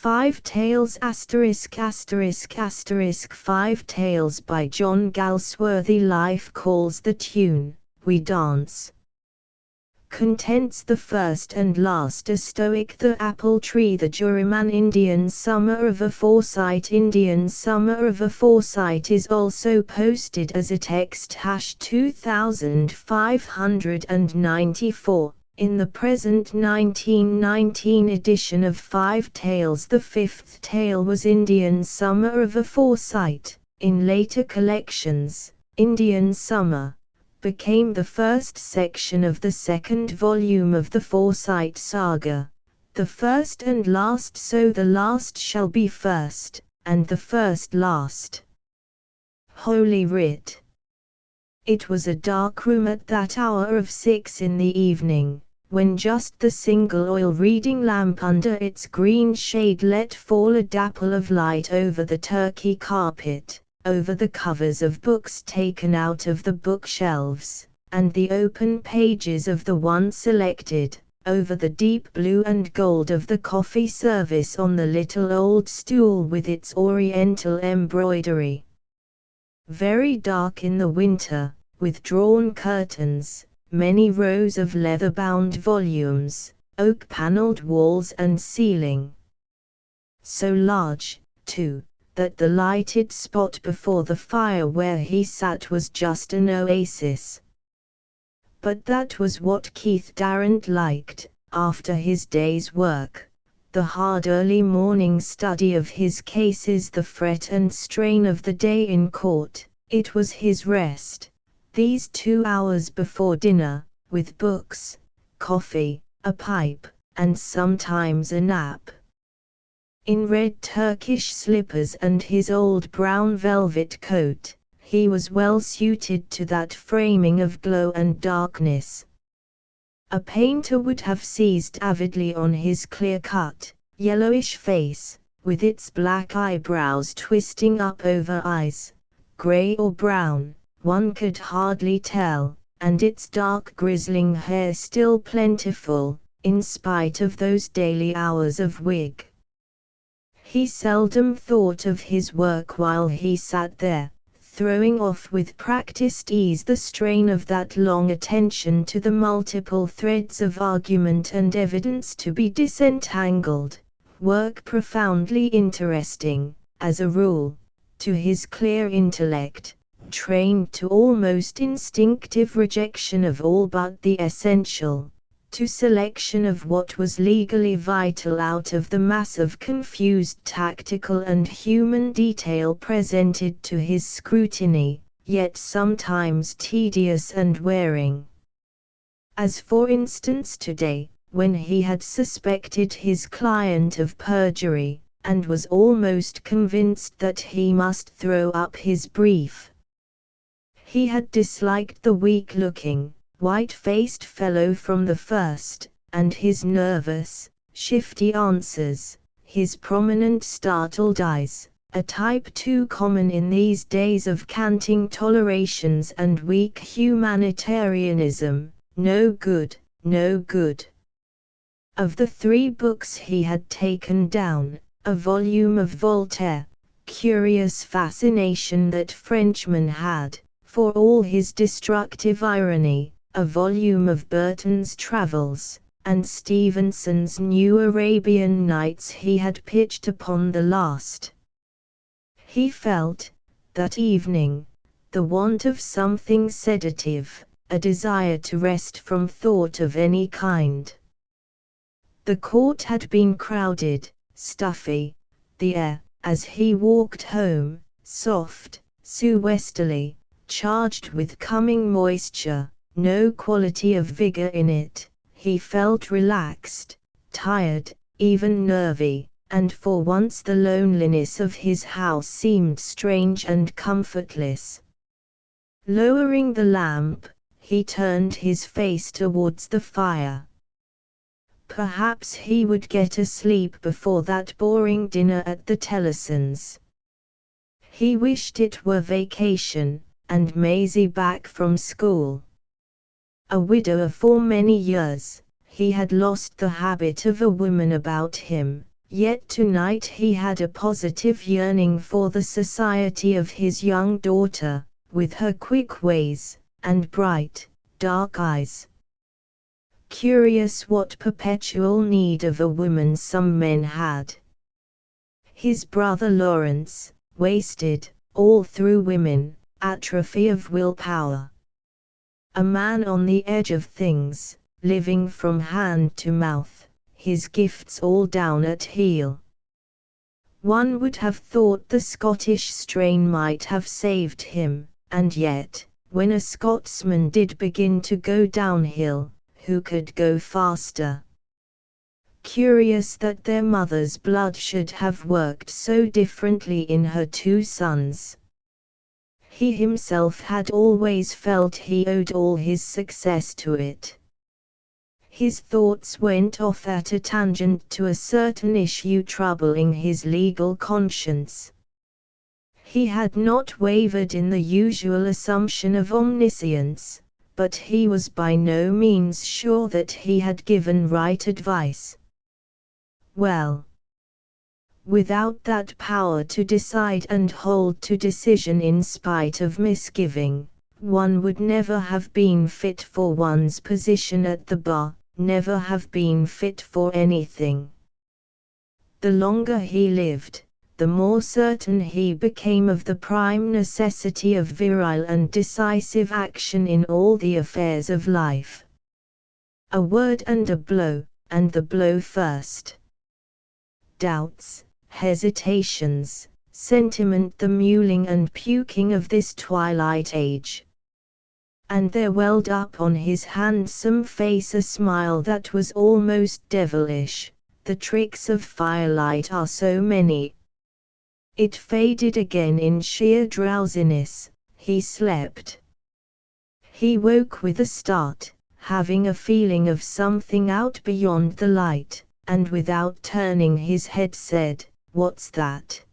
Five Tales ******** Five Tales by John Galsworthy. Life calls the tune, we dance. Contents: the first and last, a stoic, the apple tree, the juryman, Indian summer of a foresight. Indian summer of a foresight is also posted as a text #2594 in the present 1919 edition of Five Tales. The fifth tale was Indian Summer of a Foresight. In later collections, Indian Summer became the first section of the second volume of the Foresight saga. The first and last, so the last shall be first, and the first last. Holy Writ. It was a dark room at that hour of 6 in the evening, when just the single oil reading lamp under its green shade let fall a dapple of light over the Turkey carpet, over the covers of books taken out of the bookshelves, and the open pages of the one selected, over the deep blue and gold of the coffee service on the little old stool with its oriental embroidery. Very dark in the winter, with drawn curtains, many rows of leather-bound volumes, oak-paneled walls and ceiling. So large, too, that the lighted spot before the fire where he sat was just an oasis. But that was what Keith Darrant liked, after his day's work, the hard early morning study of his cases, the fret and strain of the day in court. It was his rest, these 2 hours before dinner, with books, coffee, a pipe, and sometimes a nap. In red Turkish slippers and his old brown velvet coat, he was well suited to that framing of glow and darkness. A painter would have seized avidly on his clear-cut, yellowish face, with its black eyebrows twisting up over eyes, grey or brown, one could hardly tell, and its dark grizzling hair still plentiful, in spite of those daily hours of wig. He seldom thought of his work while he sat there, throwing off with practiced ease the strain of that long attention to the multiple threads of argument and evidence to be disentangled, work profoundly interesting, as a rule, to his clear intellect, trained to almost instinctive rejection of all but the essential, to selection of what was legally vital out of the mass of confused tactical and human detail presented to his scrutiny, yet sometimes tedious and wearing. As for instance today, when he had suspected his client of perjury, and was almost convinced that he must throw up his brief. He had disliked the weak-looking, white-faced fellow from the first, and his nervous, shifty answers, his prominent startled eyes, a type too common in these days of canting tolerations and weak humanitarianism. No good, no good. Of the 3 books he had taken down, a volume of Voltaire, curious fascination that Frenchman had, for all his destructive irony, a volume of Burton's Travels, and Stevenson's New Arabian Nights he had pitched upon the last. He felt, that evening, the want of something sedative, a desire to rest from thought of any kind. The court had been crowded, stuffy, the air, as he walked home, soft, sou'westerly, charged with coming moisture, no quality of vigor in it. He felt relaxed, tired, even nervy, and for once the loneliness of his house seemed strange and comfortless. Lowering the lamp, he turned his face towards the fire. Perhaps he would get asleep before that boring dinner at the Tellisons'. He wished it were vacation, and Maisie back from school. A widower for many years, he had lost the habit of a woman about him, Yet tonight he had a positive yearning for the society of his young daughter, with her quick ways, and bright, dark eyes. Curious what perpetual need of a woman some men had. His brother Lawrence, wasted, all through women, atrophy of willpower. A man on the edge of things, living from hand to mouth, his gifts all down at heel. One would have thought the Scottish strain might have saved him, and yet, when a Scotsman did begin to go downhill, who could go faster? Curious that their mother's blood should have worked so differently in her two sons. He himself had always felt he owed all his success to it. His thoughts went off at a tangent to a certain issue troubling his legal conscience. He had not wavered in the usual assumption of omniscience, but he was by no means sure that he had given right advice. Well, without that power to decide and hold to decision in spite of misgiving, one would never have been fit for one's position at the bar, never have been fit for anything. The longer he lived, the more certain he became of the prime necessity of virile and decisive action in all the affairs of life. A word and a blow, and the blow first. Doubts, hesitations, sentiment, the mewling and puking of this twilight age. And there welled up on his handsome face a smile that was almost devilish. The tricks of firelight are so many. It faded again in sheer drowsiness. He slept. He woke with a start, having a feeling of something out beyond the light, and without turning his head said, "What's that?"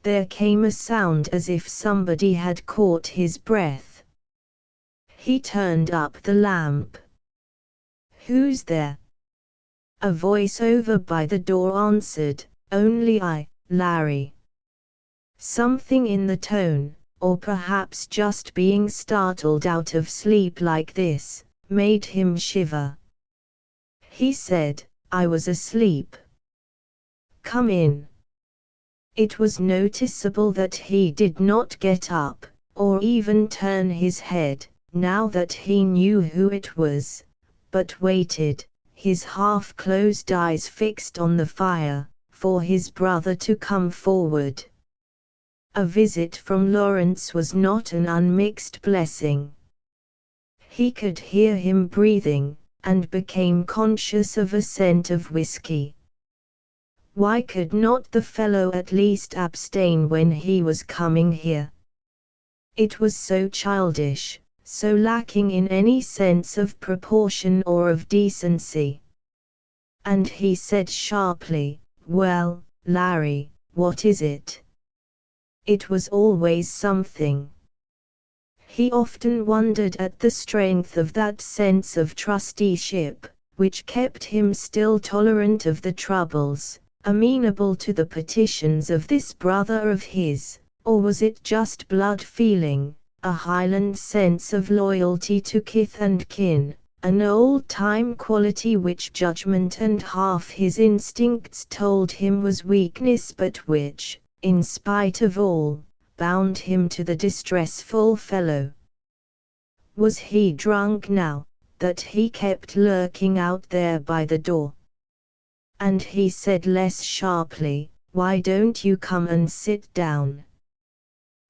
There came a sound as if somebody had caught his breath. He turned up the lamp. "Who's there?" A voice over by the door answered, "Only I, Larry." Something in the tone, or perhaps just being startled out of sleep like this, made him shiver. He said, "I was asleep." "Come in." It was noticeable that he did not get up, or even turn his head, now that he knew who it was, but waited, his half-closed eyes fixed on the fire, for his brother to come forward. A visit from Lawrence was not an unmixed blessing. He could hear him breathing, and became conscious of a scent of whiskey. Why could not the fellow at least abstain when he was coming here? It was so childish, so lacking in any sense of proportion or of decency. And he said sharply, "Well, Larry, what is it?" It was always something. He often wondered at the strength of that sense of trusteeship, which kept him still tolerant of the troubles, amenable to the petitions of this brother of his, or was it just blood feeling, a Highland sense of loyalty to kith and kin, an old-time quality which judgment and half his instincts told him was weakness but which, in spite of all, bound him to the distressful fellow? Was he drunk now, that he kept lurking out there by the door? And he said less sharply, "Why don't you come and sit down?"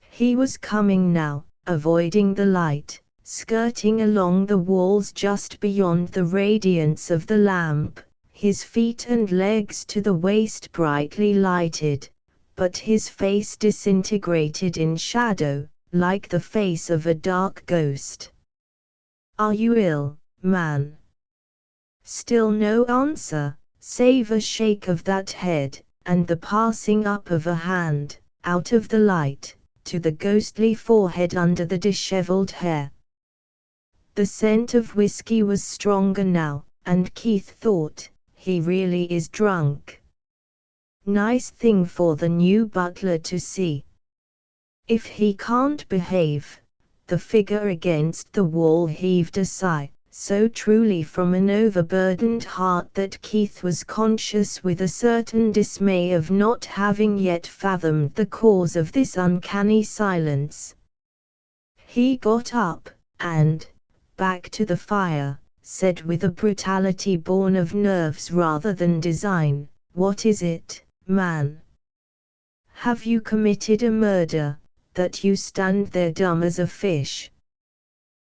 He was coming now, avoiding the light, skirting along the walls just beyond the radiance of the lamp, his feet and legs to the waist brightly lighted, but his face disintegrated in shadow, like the face of a dark ghost. "Are you ill, man?" Still no answer, save a shake of that head, and the passing up of a hand, out of the light, to the ghostly forehead under the dishevelled hair. The scent of whiskey was stronger now, and Keith thought, "He really is drunk." Nice thing for the new butler to see. If he can't behave. The figure against the wall heaved a sigh, so truly from an overburdened heart that Keith was conscious with a certain dismay of not having yet fathomed the cause of this uncanny silence. He got up, and, back to the fire, said with a brutality born of nerves rather than design, "What is it, man? Have you committed a murder, that you stand there dumb as a fish?"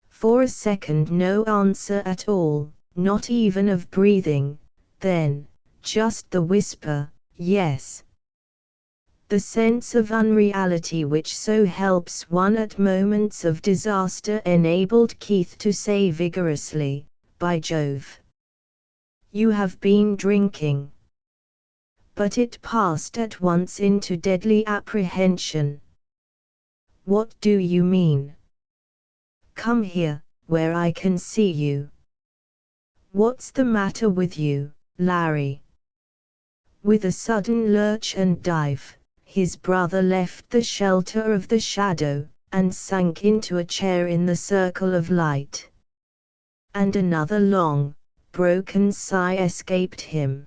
For a second no answer at all, not even of breathing, then, just the whisper, "Yes." The sense of unreality which so helps one at moments of disaster enabled Keith to say vigorously, "By Jove! You have been drinking." But it passed at once into deadly apprehension. "What do you mean? Come here, where I can see you." "What's the matter with you, Larry?" With a sudden lurch and dive, his brother left the shelter of the shadow, and sank into a chair in the circle of light. And another long, broken sigh escaped him.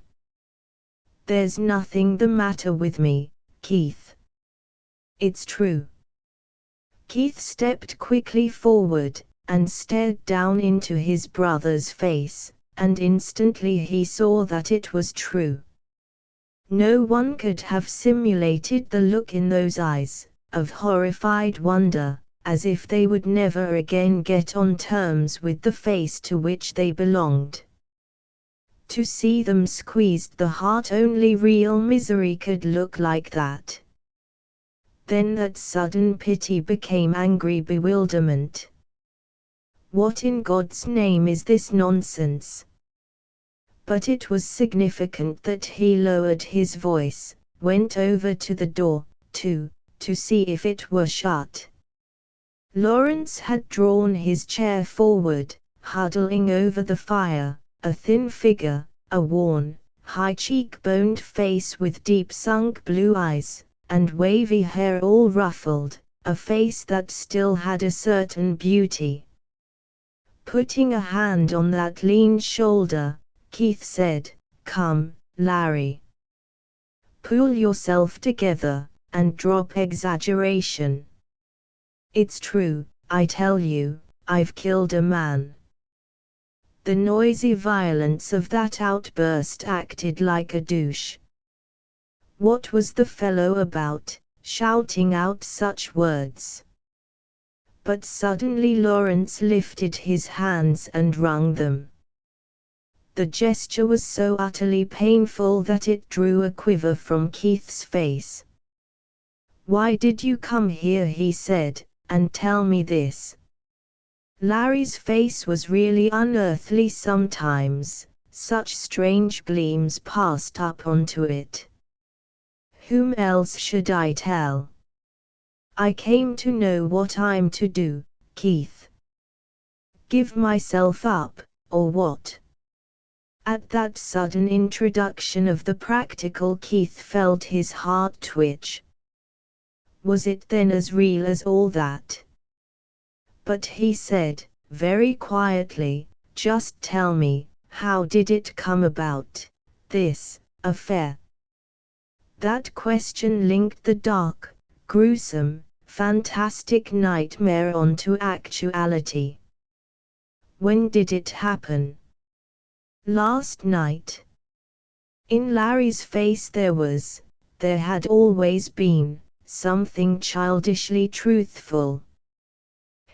"There's nothing the matter with me, Keith. It's true." Keith stepped quickly forward, and stared down into his brother's face, and instantly he saw that it was true. No one could have simulated the look in those eyes, of horrified wonder, as if they would never again get on terms with the face to which they belonged. To see them squeezed the heart, only real misery could look like that. Then that sudden pity became angry bewilderment. "What in God's name is this nonsense?" But it was significant that he lowered his voice, went over to the door, to see if it were shut. Lawrence had drawn his chair forward, huddling over the fire, a thin figure, a worn, high cheek-boned face with deep-sunk blue eyes, and wavy hair all ruffled, a face that still had a certain beauty. Putting a hand on that lean shoulder, Keith said, "Come, Larry. Pull yourself together, and drop exaggeration. It's true, I tell you, I've killed a man." The noisy violence of that outburst acted like a douche. What was the fellow about, shouting out such words? But suddenly Lawrence lifted his hands and wrung them. The gesture was so utterly painful that it drew a quiver from Keith's face. "Why did you come here," he said, "and tell me this?" Larry's face was really unearthly sometimes, such strange gleams passed up onto it. "Whom else should I tell? I came to know what I'm to do, Keith. Give myself up, or what?" At that sudden introduction of the practical, Keith felt his heart twitch. Was it then as real as all that? But he said, very quietly, "Just tell me, how did it come about, this affair?" That question linked the dark, gruesome, fantastic nightmare onto actuality. "When did it happen?" "Last night." In Larry's face there had always been, something childishly truthful.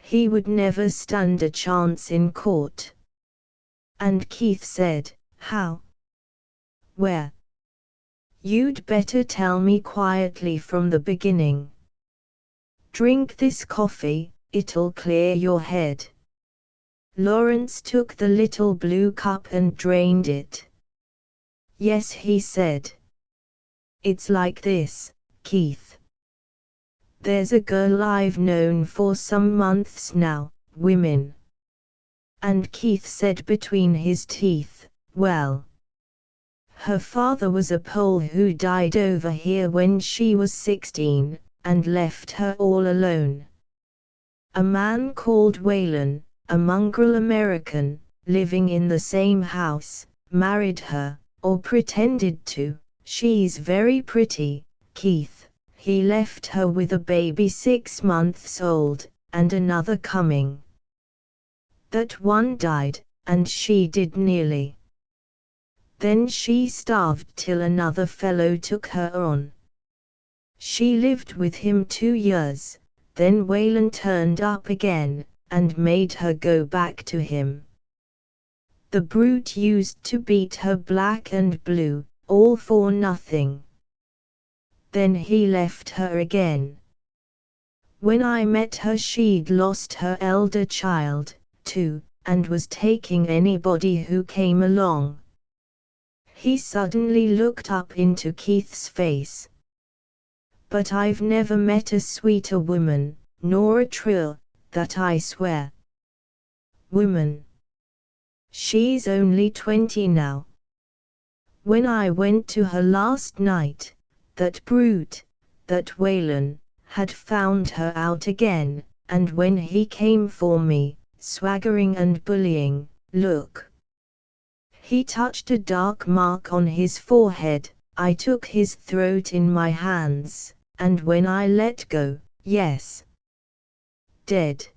He would never stand a chance in court. And Keith said, "How? Where?" "You'd better tell me quietly from the beginning. Drink this coffee, it'll clear your head." Lawrence took the little blue cup and drained it. "Yes," he said. "It's like this, Keith. There's a girl I've known for some months now, women." And Keith said between his teeth, "Well, Her father was a Pole who died over here when she was 16, and left her all alone. A man called Whalen, a mongrel American, living in the same house, married her, or pretended to. She's very pretty, Keith. He left her with a baby 6 months old, and another coming. That one died, and she did nearly. Then she starved till another fellow took her on. She lived with him 2 years, then Whalen turned up again, and made her go back to him. The brute used to beat her black and blue, all for nothing. Then he left her again. When I met her she'd lost her elder child, too, and was taking anybody who came along. He suddenly looked up into Keith's face. But I've never met a sweeter woman, nor a truer, that I swear. Woman. She's only 20 now. When I went to her last night, that brute, that Whalen, had found her out again, and when he came for me, swaggering and bullying, look. He touched a dark mark on his forehead. I took his throat in my hands, and when I let go, yes. Dead.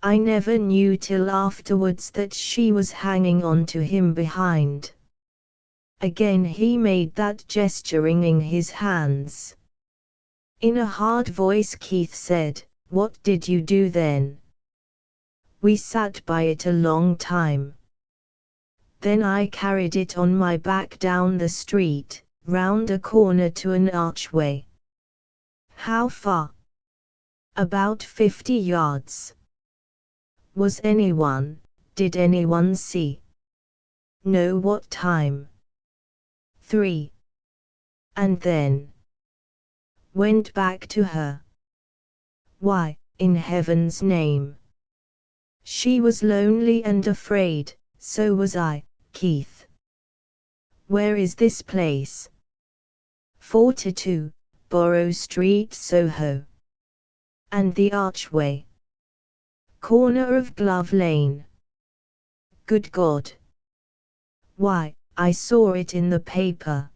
I never knew till afterwards that she was hanging on to him behind. Again he made that gesture wringing his hands. In a hard voice Keith said, "What did you do then?" We sat by it a long time. Then I carried it on my back down the street, round a corner to an archway. How far? About 50 yards. Did anyone see? No. What time? 3. And then? Went back to her. Why, in heaven's name? She was lonely and afraid, so was I, Keith. Where is this place? 42, Borough Street, Soho. And the archway? Corner of Glove Lane. Good God! Why, I saw it in the paper.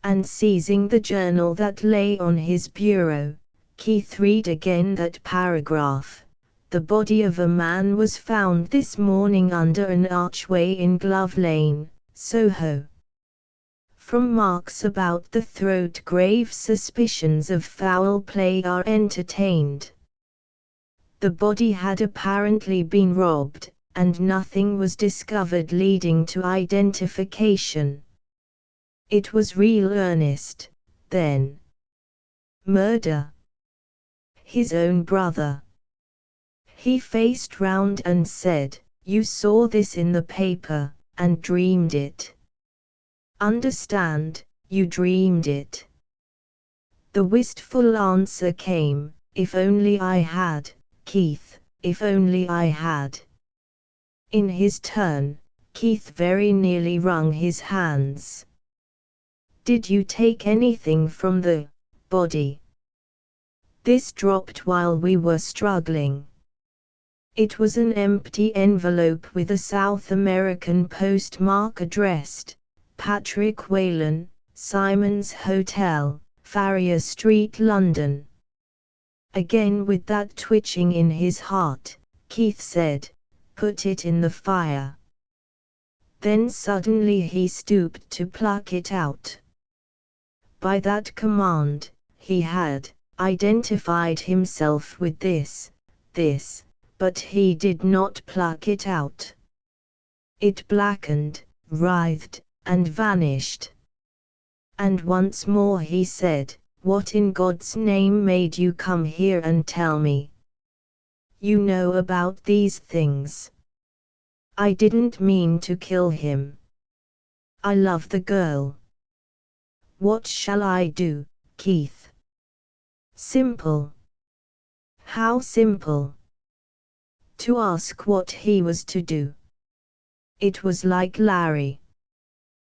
And seizing the journal that lay on his bureau, Keith read again that paragraph. The body of a man was found this morning under an archway in Glove Lane, Soho. From marks about the throat, grave suspicions of foul play are entertained. The body had apparently been robbed, and nothing was discovered leading to identification. It was real earnest, then. Murder. His own brother. He faced round and said, "You saw this in the paper, and dreamed it. Understand, you dreamed it." The wistful answer came, "If only I had, Keith, if only I had." In his turn, Keith very nearly wrung his hands. "Did you take anything from the body?" This dropped while we were struggling. It was an empty envelope with a South American postmark addressed, Patrick Whalen, Simon's Hotel, Farrier Street, London. Again with that twitching in his heart, Keith said, "Put it in the fire." Then suddenly he stooped to pluck it out. By that command, he had identified himself with this, but he did not pluck it out. It blackened, writhed, and vanished. And once more he said, "What in God's name made you come here and tell me? You know about these things." "I didn't mean to kill him. I love the girl." "What shall I do, Keith?" "Simple." "How simple?" "To ask what he was to do." It was like Larry.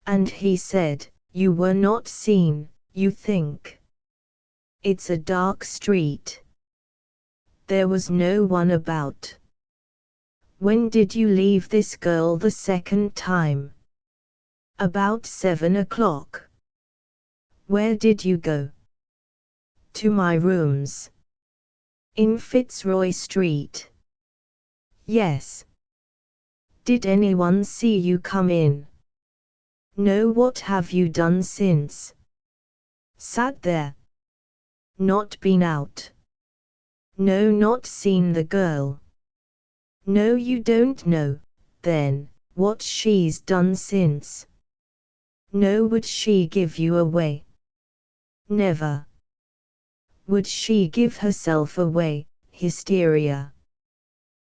And he said, "You were not seen, you think? It's a dark street. There was no one about. When did you leave this girl the second time?" "About 7 o'clock." "Where did you go?" "To my rooms." "In Fitzroy Street?" "Yes." "Did anyone see you come in?" "No." "What have you done since?" "Sat there." "Not been out?" "No." "Not seen the girl?" "No." "You don't know, then, what she's done since?" "No." "Would she give you away?" "Never." "Would she give herself away, hysteria?"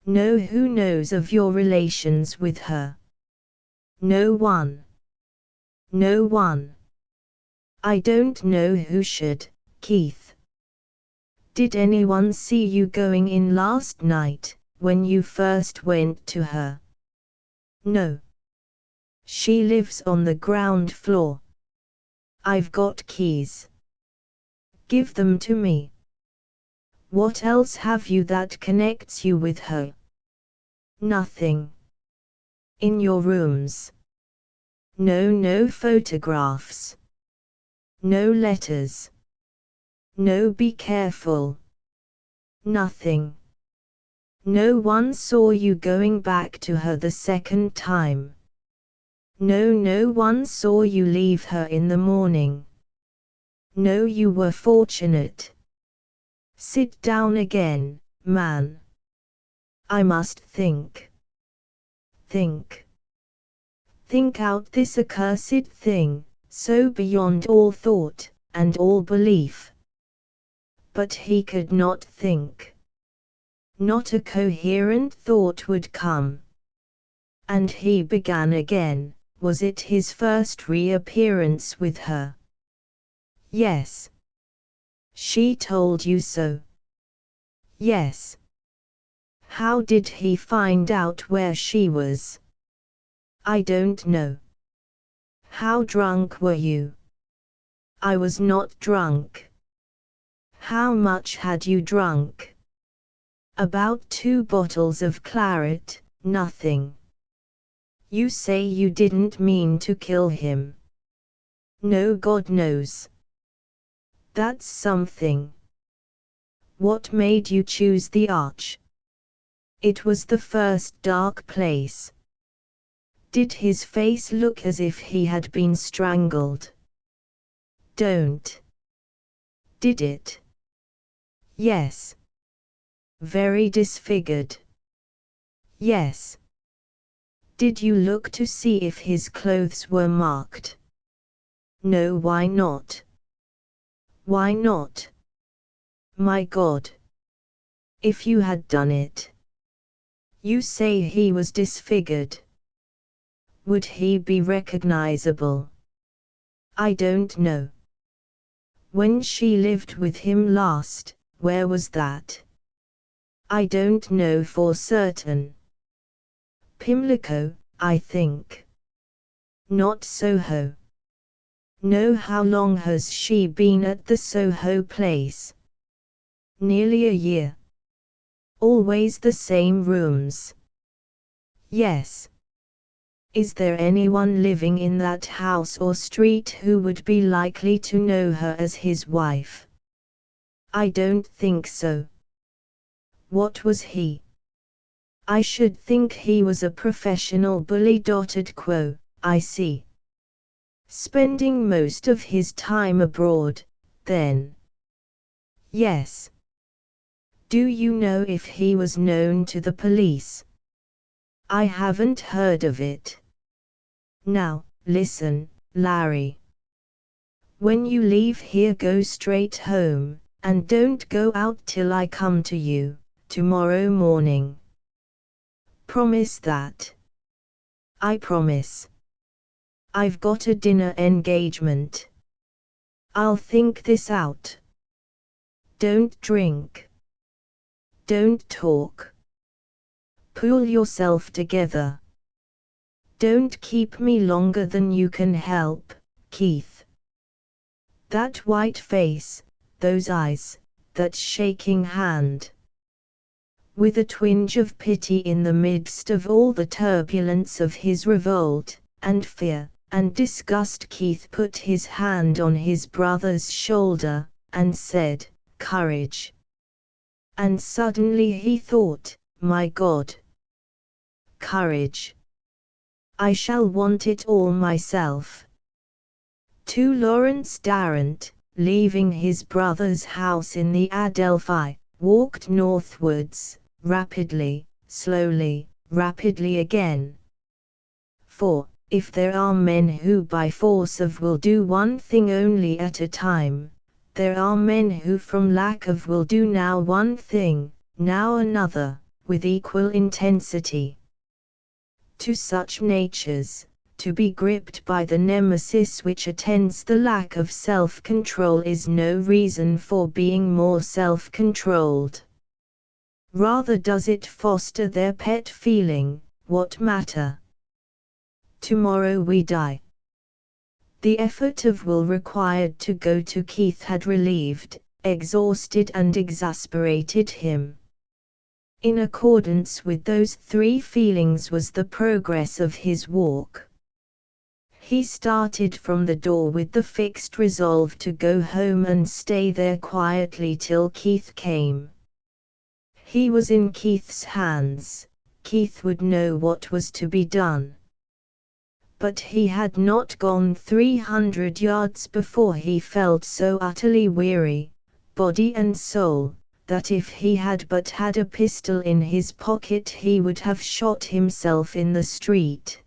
"No." "Who knows of your relations with her?" "No one." "No one?" "I don't know who should, Keith." "Did anyone see you going in last night, when you first went to her?" "No." "She lives on the ground floor." "I've got keys." "Give them to me." "What else have you that connects you with her?" "Nothing." "In your rooms?" "No." "No photographs?" "No letters?" "No." "Be careful." "Nothing." "No one saw you going back to her the second time?" "No." "No one saw you leave her in the morning?" "No." "You were fortunate." "Sit down again, man. I must think." "Think." "Think out this accursed thing, so beyond all thought, and all belief." But he could not think. Not a coherent thought would come. And he began again. Was it his first reappearance with her? "Yes." "She told you so?" "Yes." "How did he find out where she was?" "I don't know." "How drunk were you?" "I was not drunk." "How much had you drunk?" "About 2 bottles of claret." "Nothing." "You say you didn't mean to kill him?" "No, God knows." "That's something." "What made you choose the arch?" "It was the first dark place." "Did his face look as if he had been strangled?" "Don't." "Did it?" "Yes." "Very disfigured?" "Yes." "Did you look to see if his clothes were marked?" "No." "Why not?" "Why not?" "My God! If you had done it." "You say he was disfigured. Would he be recognizable?" "I don't know." "When she lived with him last, where was that?" "I don't know for certain." "Pimlico, I think." "Not Soho." "No." "How long has she been at the Soho place?" "Nearly a year." "Always the same rooms?" "Yes." "Is there anyone living in that house or street who would be likely to know her as his wife?" "I don't think so." "What was he?" "I should think he was a professional bully. Quo, I see. Spending most of his time abroad, then?" "Yes." "Do you know if he was known to the police?" "I haven't heard of it." "Now, listen, Larry. When you leave here, go straight home, and don't go out till I come to you, tomorrow morning. Promise that." "I promise." "I've got a dinner engagement." "I'll think this out." "Don't drink. Don't talk. Pull yourself together. Don't keep me longer than you can help, Keith. That white face, those eyes, that shaking hand. With a twinge of pity in the midst of all the turbulence of his revolt, and fear, and disgust, Keith put his hand on his brother's shoulder, and said, "Courage." And suddenly he thought, "My God! Courage! I shall want it all myself." To Lawrence Darrant, leaving his brother's house in the Adelphi, walked northwards, rapidly, slowly, rapidly again. For, if there are men who by force of will do one thing only at a time, there are men who from lack of will do now one thing, now another, with equal intensity. To such natures, to be gripped by the nemesis which attends the lack of self-control is no reason for being more self-controlled. Rather does it foster their pet feeling, "What matter? Tomorrow we die." The effort of will required to go to Keith had relieved, exhausted and exasperated him. In accordance with those three feelings was the progress of his walk. He started from the door with the fixed resolve to go home and stay there quietly till Keith came. He was in Keith's hands. Keith would know what was to be done. But he had not gone 300 yards before he felt so utterly weary, body and soul, that if he had but had a pistol in his pocket he would have shot himself in the street.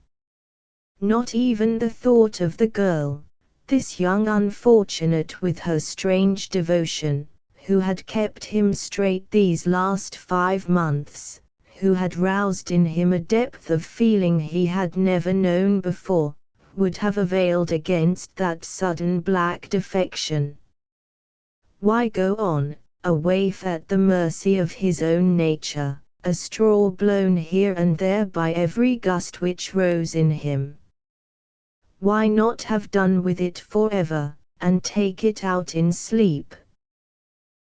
Not even the thought of the girl, this young unfortunate with her strange devotion, who had kept him straight these last 5 months, who had roused in him a depth of feeling he had never known before, would have availed against that sudden black defection. Why go on, a waif at the mercy of his own nature, a straw blown here and there by every gust which rose in him? Why not have done with it forever, and take it out in sleep?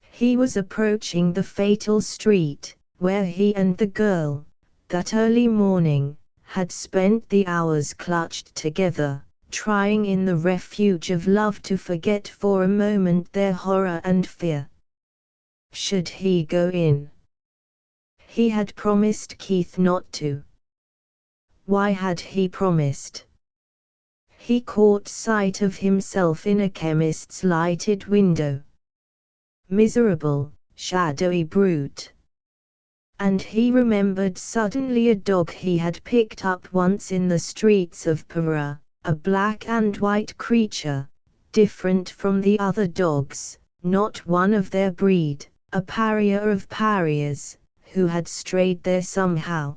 He was approaching the fatal street, where he and the girl, that early morning, had spent the hours clutched together, trying in the refuge of love to forget for a moment their horror and fear. Should he go in? He had promised Keith not to. Why had he promised? He caught sight of himself in a chemist's lighted window. Miserable, shadowy brute. And he remembered suddenly a dog he had picked up once in the streets of Para, a black and white creature, different from the other dogs, not one of their breed, a pariah of pariahs, who had strayed there somehow.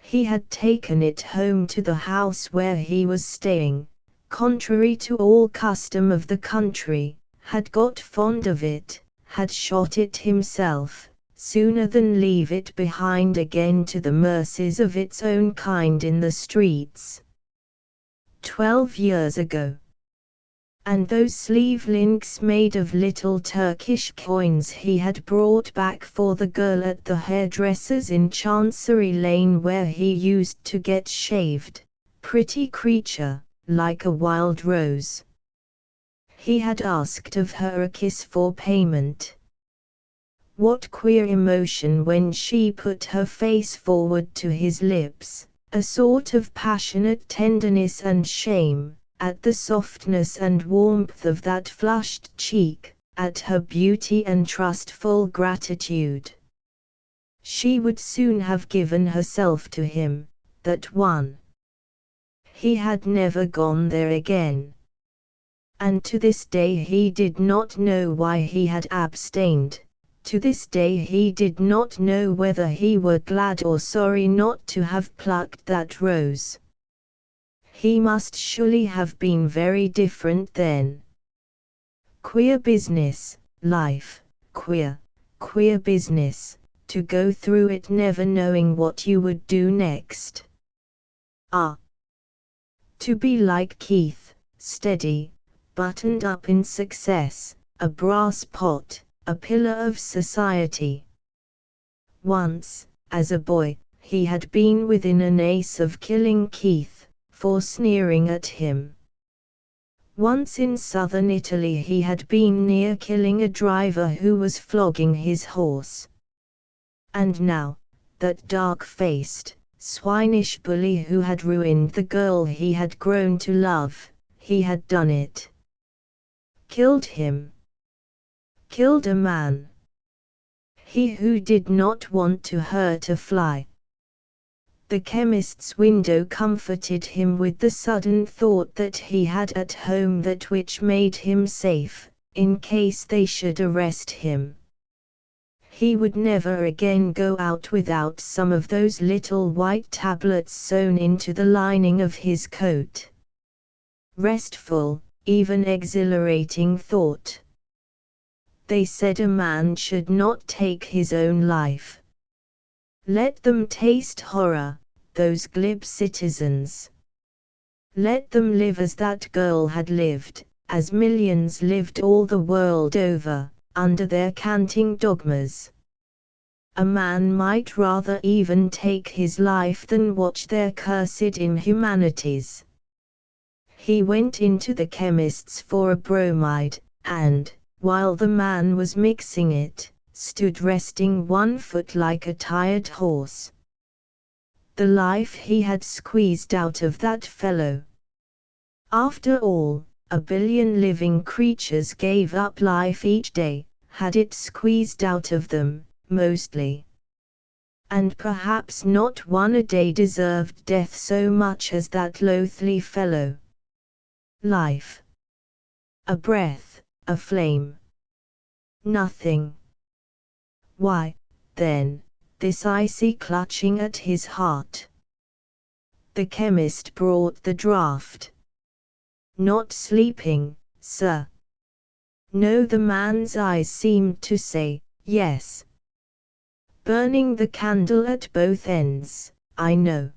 He had taken it home to the house where he was staying, contrary to all custom of the country, had got fond of it, had shot it himself, sooner than leave it behind again to the mercies of its own kind in the streets. 12 years ago. And those sleeve links made of little Turkish coins he had brought back for the girl at the hairdresser's in Chancery Lane where he used to get shaved, pretty creature, like a wild rose. He had asked of her a kiss for payment. What queer emotion when she put her face forward to his lips, a sort of passionate tenderness and shame, at the softness and warmth of that flushed cheek, at her beauty and trustful gratitude. She would soon have given herself to him, that one. He had never gone there again. And to this day he did not know why he had abstained. To this day he did not know whether he were glad or sorry not to have plucked that rose. He must surely have been very different then. Queer business, life, queer, queer business, to go through it never knowing what you would do next. To be like Keith, steady, buttoned up in success, a brass pot, a pillar of society. Once, as a boy, he had been within an ace of killing Keith, for sneering at him. Once in southern Italy he had been near killing a driver who was flogging his horse. And now, that dark-faced, swinish bully who had ruined the girl he had grown to love, he had done it. Killed him. Killed a man. He who did not want to hurt a fly. The chemist's window comforted him with the sudden thought that he had at home that which made him safe, in case they should arrest him. He would never again go out without some of those little white tablets sewn into the lining of his coat. Restful, even exhilarating thought. They said a man should not take his own life. Let them taste horror, those glib citizens. Let them live as that girl had lived, as millions lived all the world over, under their canting dogmas. A man might rather even take his life than watch their cursed inhumanities. He went into the chemist's for a bromide, and, while the man was mixing it, stood resting one foot like a tired horse. The life he had squeezed out of that fellow. After all, 1 billion living creatures gave up life each day, had it squeezed out of them, mostly. And perhaps not one a day deserved death so much as that loathly fellow. Life. A breath, a flame. Nothing. Why, then, this icy clutching at his heart? The chemist brought the draught. Not sleeping, sir? No, the man's eyes seemed to say, yes. Burning the candle at both ends, I know.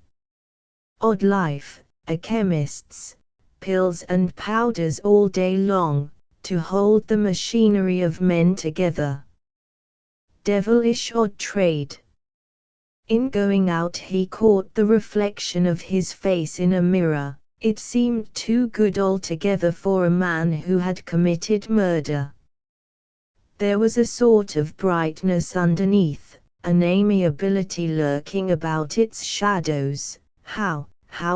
Odd life, a chemist's, pills and powders all day long, to hold the machinery of men together. Devilish odd trade. In going out he caught the reflection of his face in a mirror. It seemed too good altogether for a man who had committed murder. There was a sort of brightness underneath, an amiability lurking about its shadows. How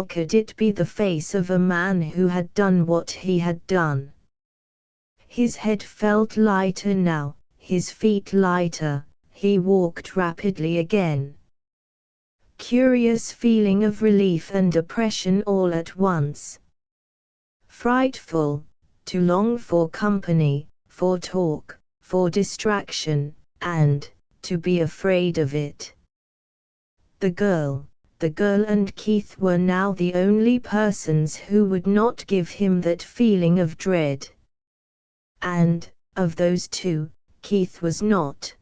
could it be the face of a man who had done what he had done? His head felt lighter now, his feet lighter, he walked rapidly again. Curious feeling of relief and oppression all at once. Frightful, to long for company, for talk, for distraction, and to be afraid of it. The girl and Keith were now the only persons who would not give him that feeling of dread. And, of those two, Keith was not.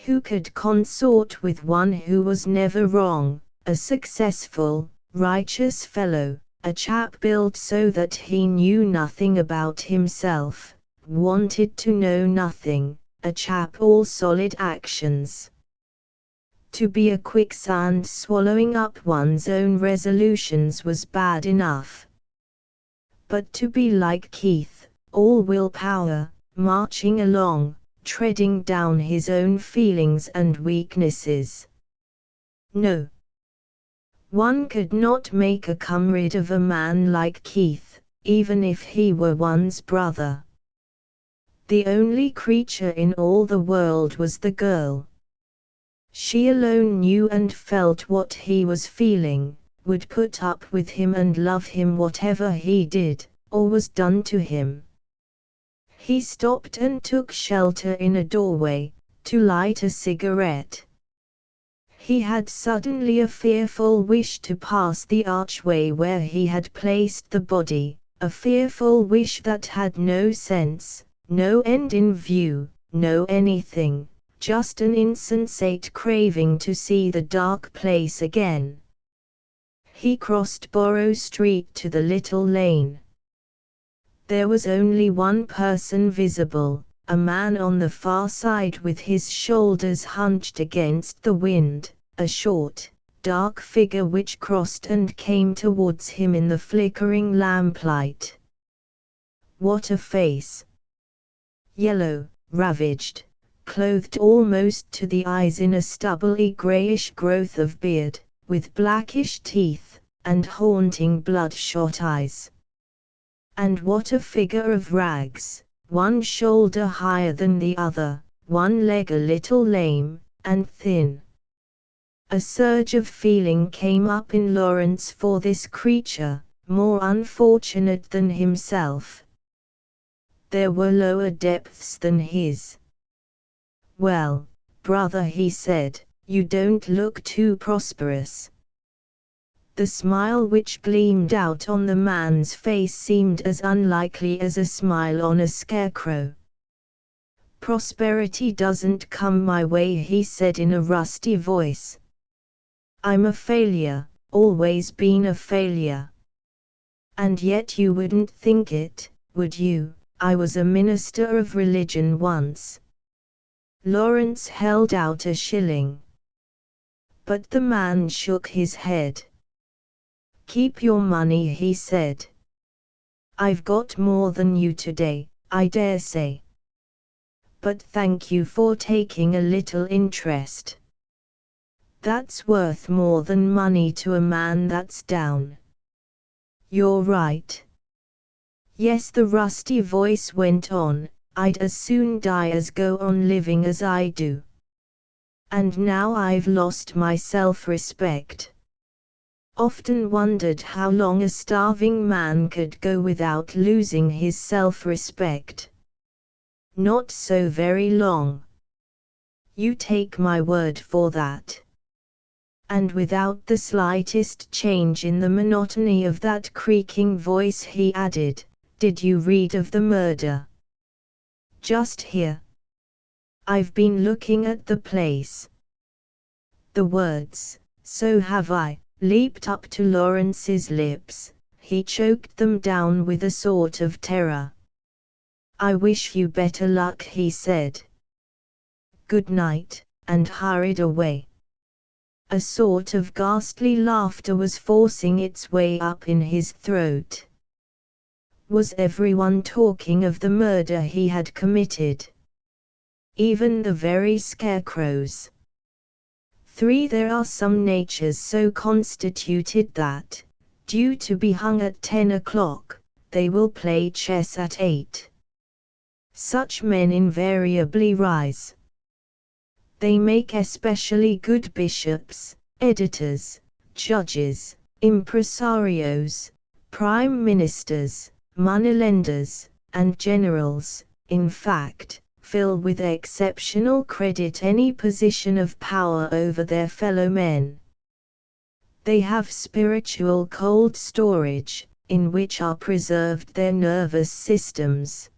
Who could consort with one who was never wrong, a successful, righteous fellow, a chap built so that he knew nothing about himself, wanted to know nothing, a chap all solid actions? To be a quicksand swallowing up one's own resolutions was bad enough. But to be like Keith, all willpower, marching along, treading down his own feelings and weaknesses. No. One could not make a comrade of a man like Keith, even if he were one's brother. The only creature in all the world was the girl. She alone knew and felt what he was feeling, would put up with him and love him whatever he did, or was done to him. He stopped and took shelter in a doorway, to light a cigarette. He had suddenly a fearful wish to pass the archway where he had placed the body, a fearful wish that had no sense, no end in view, no anything, just an insensate craving to see the dark place again. He crossed Borough Street to the little lane. There was only one person visible, a man on the far side with his shoulders hunched against the wind, a short, dark figure which crossed and came towards him in the flickering lamplight. What a face! Yellow, ravaged, clothed almost to the eyes in a stubbly greyish growth of beard, with blackish teeth, and haunting bloodshot eyes. And what a figure of rags, one shoulder higher than the other, one leg a little lame, and thin. A surge of feeling came up in Lawrence for this creature, more unfortunate than himself. There were lower depths than his. "Well, brother," he said, "you don't look too prosperous." The smile which gleamed out on the man's face seemed as unlikely as a smile on a scarecrow. "Prosperity doesn't come my way," he said in a rusty voice. "I'm a failure, always been a failure." "And yet you wouldn't think it, would you? I was a minister of religion once." Lawrence held out a shilling. But the man shook his head. "Keep your money," he said. "I've got more than you today, I dare say. But thank you for taking a little interest. That's worth more than money to a man that's down." "You're right." "Yes," the rusty voice went on, "I'd as soon die as go on living as I do. And now I've lost my self-respect. Often wondered how long a starving man could go without losing his self-respect. Not so very long. You take my word for that." And without the slightest change in the monotony of that creaking voice he added, "Did you read of the murder?" "Just here. I've been looking at the place." The words, "So have I," leaped up to Lawrence's lips. He choked them down with a sort of terror. "I wish you better luck," he said. "Good night," and hurried away. A sort of ghastly laughter was forcing its way up in his throat. Was everyone talking of the murder he had committed? Even the very scarecrows? 3. There are some natures so constituted that, due to be hung at 10 o'clock, they will play chess at 8. Such men invariably rise. They make especially good bishops, editors, judges, impresarios, prime ministers, moneylenders, and generals, in fact, fill with exceptional credit any position of power over their fellow men. They have spiritual cold storage, in which are preserved their nervous systems.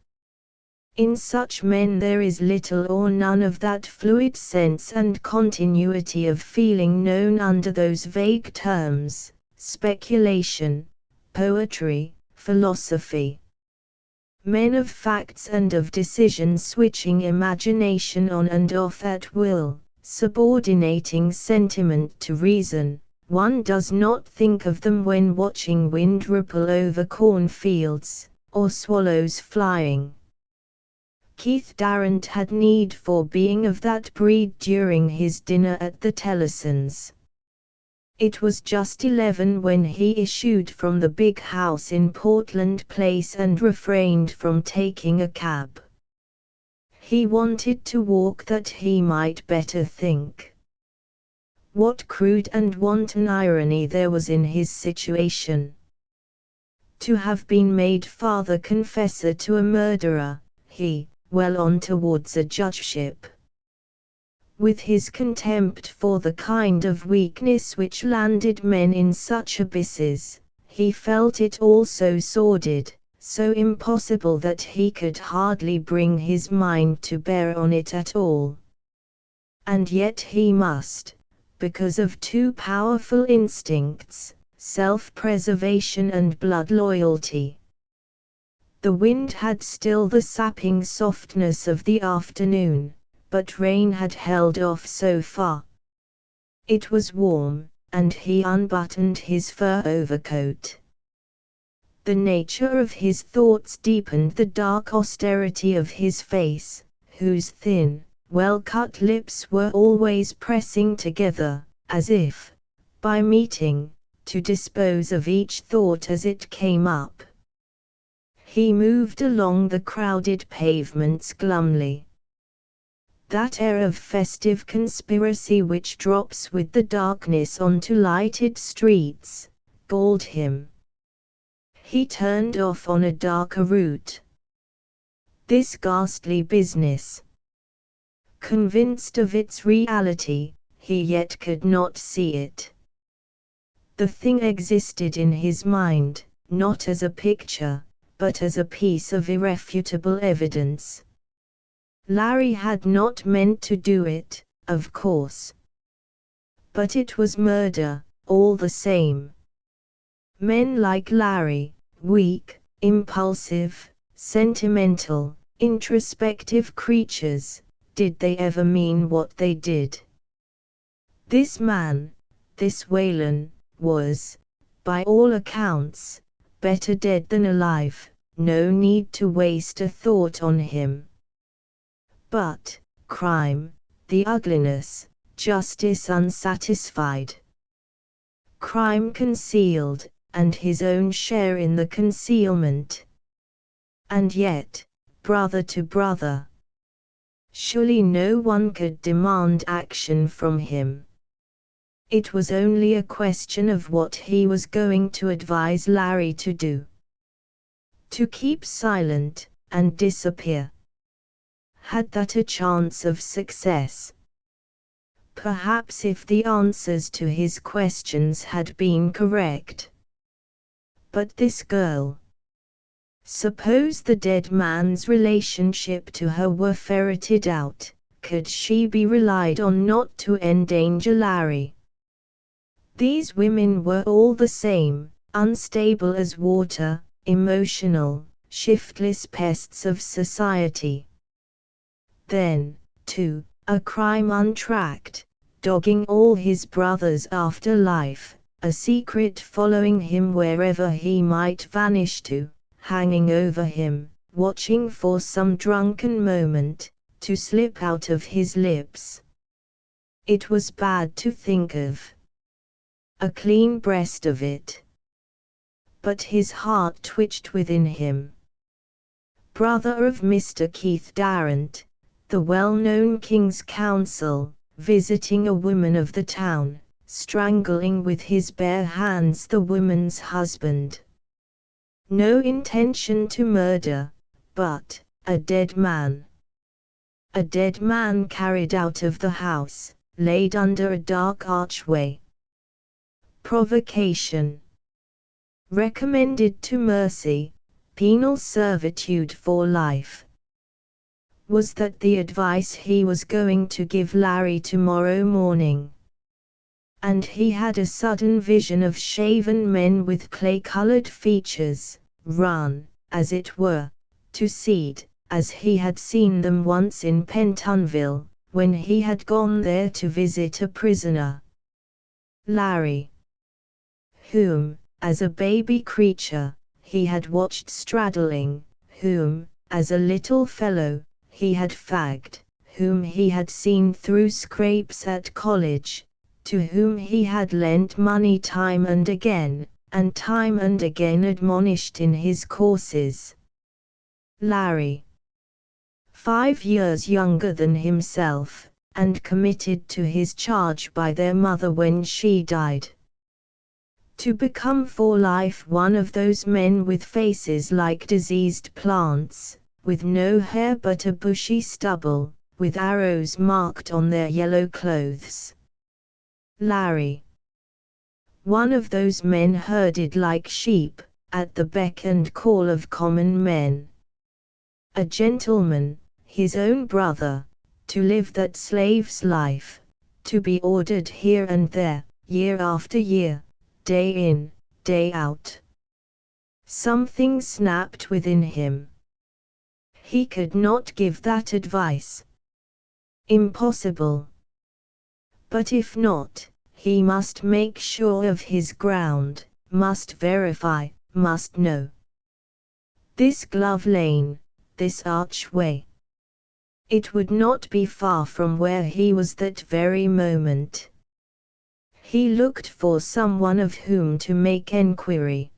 In such men there is little or none of that fluid sense and continuity of feeling known under those vague terms: speculation, poetry, philosophy. Men of facts and of decision, switching imagination on and off at will, subordinating sentiment to reason. One does not think of them when watching wind ripple over cornfields, or swallows flying. Keith Darrant had need for being of that breed during his dinner at the Tellisons'. It was just 11 when he issued from the big house in Portland Place and refrained from taking a cab. He wanted to walk that he might better think. What crude and wanton irony there was in his situation. To have been made father confessor to a murderer, he, well on towards a judgeship. With his contempt for the kind of weakness which landed men in such abysses, he felt it all so sordid, so impossible that he could hardly bring his mind to bear on it at all. And yet he must, because of two powerful instincts, self-preservation and blood loyalty. The wind had still the sapping softness of the afternoon, but rain had held off so far. It was warm, and he unbuttoned his fur overcoat. The nature of his thoughts deepened the dark austerity of his face, whose thin, well-cut lips were always pressing together, as if, by meeting, to dispose of each thought as it came up. He moved along the crowded pavements glumly. That air of festive conspiracy which drops with the darkness onto lighted streets, galled him. He turned off on a darker route. This ghastly business. Convinced of its reality, he yet could not see it. The thing existed in his mind, not as a picture, but as a piece of irrefutable evidence. Larry had not meant to do it, of course. But it was murder, all the same. Men like Larry, weak, impulsive, sentimental, introspective creatures, did they ever mean what they did? This man, this Whalen, was, by all accounts, better dead than alive, no need to waste a thought on him. But, crime, the ugliness, justice unsatisfied. Crime concealed, and his own share in the concealment. And yet, brother to brother. Surely no one could demand action from him. It was only a question of what he was going to advise Larry to do. To keep silent, and disappear. Had that a chance of success? Perhaps if the answers to his questions had been correct. But this girl. Suppose the dead man's relationship to her were ferreted out, could she be relied on not to endanger Larry? These women were all the same, unstable as water, emotional, shiftless pests of society. Then, too, a crime untracked, dogging all his brothers after life, a secret following him wherever he might vanish to, hanging over him, watching for some drunken moment, to slip out of his lips. It was bad to think of. A clean breast of it. But his heart twitched within him. Brother of Mr. Keith Darrant, the well-known King's Counsel, visiting a woman of the town, strangling with his bare hands the woman's husband. No intention to murder, but a dead man. A dead man carried out of the house, laid under a dark archway. Provocation. Recommended to mercy, penal servitude for life. Was that the advice he was going to give Larry tomorrow morning? And he had a sudden vision of shaven men with clay-colored features, run, as it were, to seed, as he had seen them once in Pentonville, when he had gone there to visit a prisoner. Larry, whom, as a baby creature, he had watched straddling, whom, as a little fellow, he had fagged, whom he had seen through scrapes at college, to whom he had lent money time and again admonished in his courses. Larry, 5 years younger than himself, and committed to his charge by their mother when she died. To become for life one of those men with faces like diseased plants, with no hair but a bushy stubble, with arrows marked on their yellow clothes. Larry. One of those men herded like sheep, at the beck and call of common men. A gentleman, his own brother, to live that slave's life, to be ordered here and there, year after year, day in, day out. Something snapped within him. He could not give that advice. Impossible. But if not, he must make sure of his ground, must verify, must know. This glove lane, this archway. It would not be far from where he was that very moment. He looked for someone of whom to make enquiry.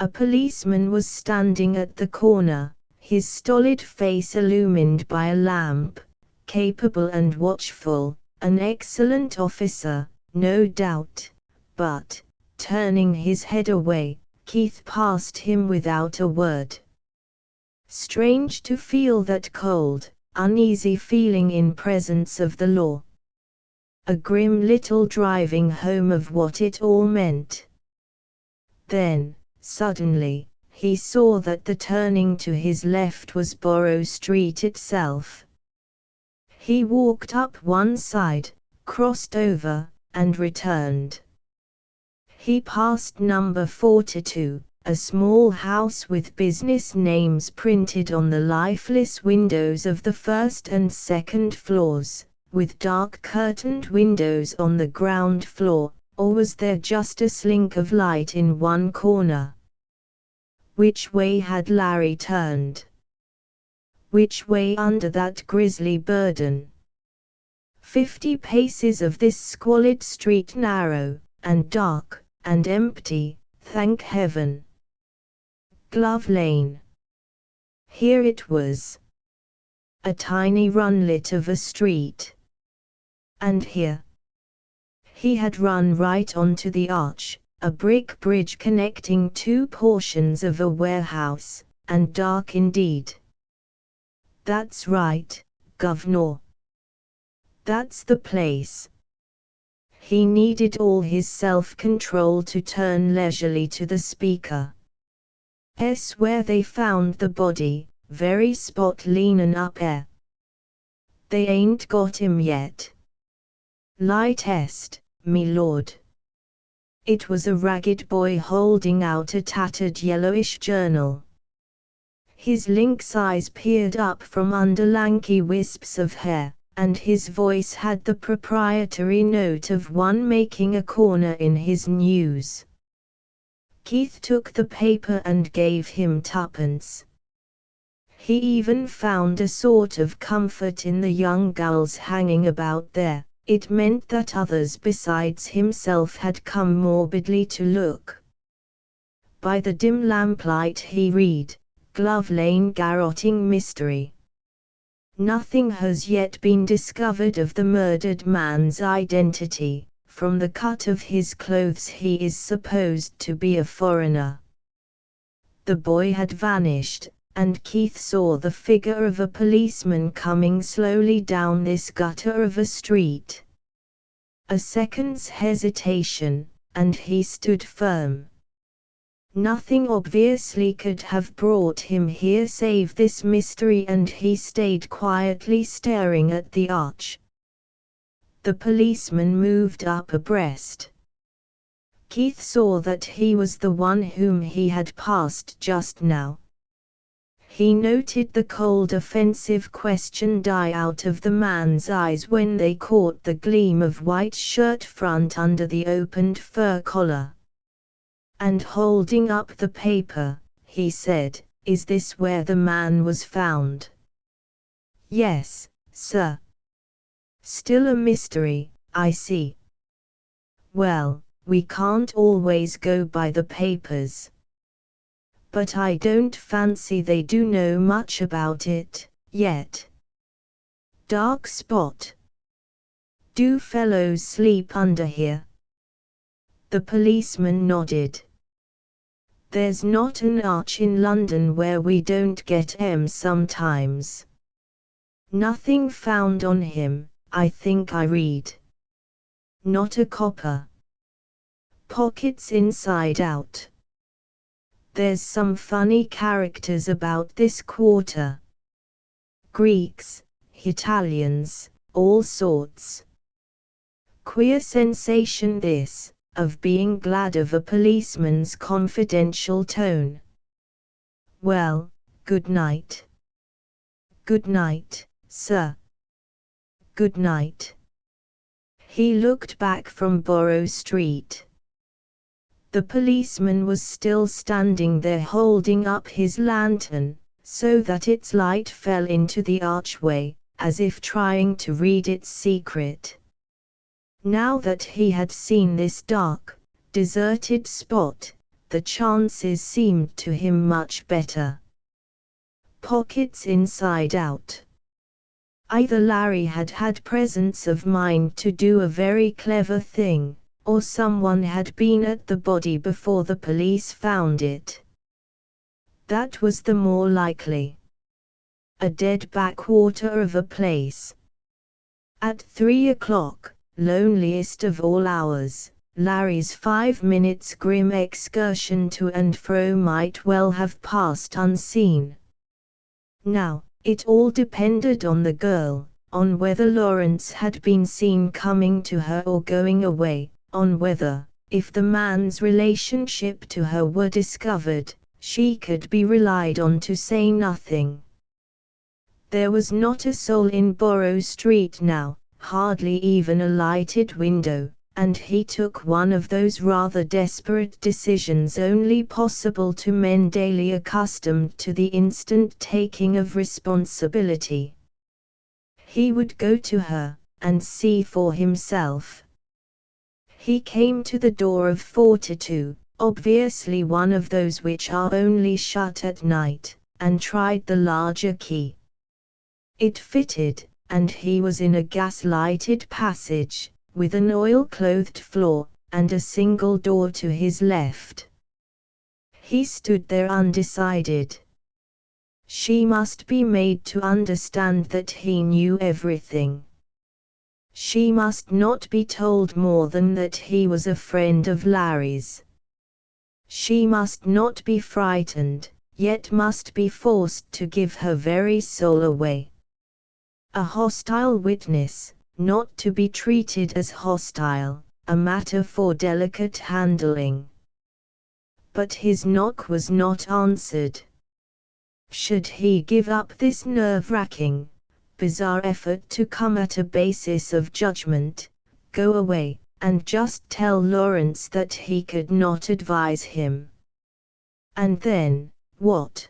A policeman was standing at the corner, his stolid face illumined by a lamp, capable and watchful, an excellent officer, no doubt, but, turning his head away, Keith passed him without a word. Strange to feel that cold, uneasy feeling in presence of the law. A grim little driving home of what it all meant. Then, suddenly, he saw that the turning to his left was Borough Street itself. He walked up one side, crossed over, and returned. He passed number 42, a small house with business names printed on the lifeless windows of the first and second floors, with dark curtained windows on the ground floor, or was there just a slink of light in one corner? Which way had Larry turned? Which way under that grisly burden? 50 paces of this squalid street, narrow, and dark, and empty, thank heaven. Glove Lane. Here it was. A tiny runlet of a street. And here. He had run right onto the arch, a brick bridge connecting two portions of a warehouse, and dark indeed. That's right, Governor. That's the place. He needed all his self-control to turn leisurely to the speaker. Where they found the body, very spot leanin' up 'ere. They ain't got him yet. Light est, me lord. It was a ragged boy holding out a tattered yellowish journal. His lynx eyes peered up from under lanky wisps of hair, and his voice had the proprietary note of one making a corner in his news. Keith took the paper and gave him 2pence. He even found a sort of comfort in the young gulls hanging about there. It meant that others besides himself had come morbidly to look. By the dim lamplight he read, Glove Lane Garrotting Mystery. Nothing has yet been discovered of the murdered man's identity. From the cut of his clothes he is supposed to be a foreigner. The boy had vanished, and Keith saw the figure of a policeman coming slowly down this gutter of a street. A second's hesitation, and he stood firm. Nothing obviously could have brought him here save this mystery, and he stayed quietly staring at the arch. The policeman moved up abreast. Keith saw that he was the one whom he had passed just now. He noted the cold offensive question die out of the man's eyes when they caught the gleam of white shirt front under the opened fur collar. And holding up the paper, he said, "Is this where the man was found?" "Yes, sir." "Still a mystery, I see." "Well, we can't always go by the papers. But I don't fancy they do know much about it, yet." "Dark spot. Do fellows sleep under here?" The policeman nodded. "There's not an arch in London where we don't get 'em sometimes. Nothing found on him, I think I read. Not a copper. Pockets inside out. There's some funny characters about this quarter. Greeks, Italians, all sorts. Queer sensation this, of being glad of a policeman's confidential tone. "Well, good night." "Good night, sir." "Good night." He looked back from Borough Street. The policeman was still standing there holding up his lantern, so that its light fell into the archway, as if trying to read its secret. Now that he had seen this dark, deserted spot, the chances seemed to him much better. Pockets inside out. Either Larry had had presence of mind to do a very clever thing, or someone had been at the body before the police found it. That was the more likely. A dead backwater of a place. At 3 o'clock, loneliest of all hours, Larry's 5 minutes' grim excursion to and fro might well have passed unseen. Now, it all depended on the girl, on whether Lawrence had been seen coming to her or going away, on whether, if the man's relationship to her were discovered, she could be relied on to say nothing. There was not a soul in Borough Street now, hardly even a lighted window, and he took one of those rather desperate decisions only possible to men daily accustomed to the instant taking of responsibility. He would go to her, and see for himself. He came to the door of 42, obviously one of those which are only shut at night, and tried the larger key. It fitted, and he was in a gas-lighted passage, with an oil-clothed floor, and a single door to his left. He stood there undecided. She must be made to understand that he knew everything. She must not be told more than that he was a friend of Larry's. She must not be frightened, yet must be forced to give her very soul away. A hostile witness, not to be treated as hostile, a matter for delicate handling. But his knock was not answered. Should he give up this nerve-wracking, bizarre effort to come at a basis of judgment, go away, and just tell Lawrence that he could not advise him? And then, what?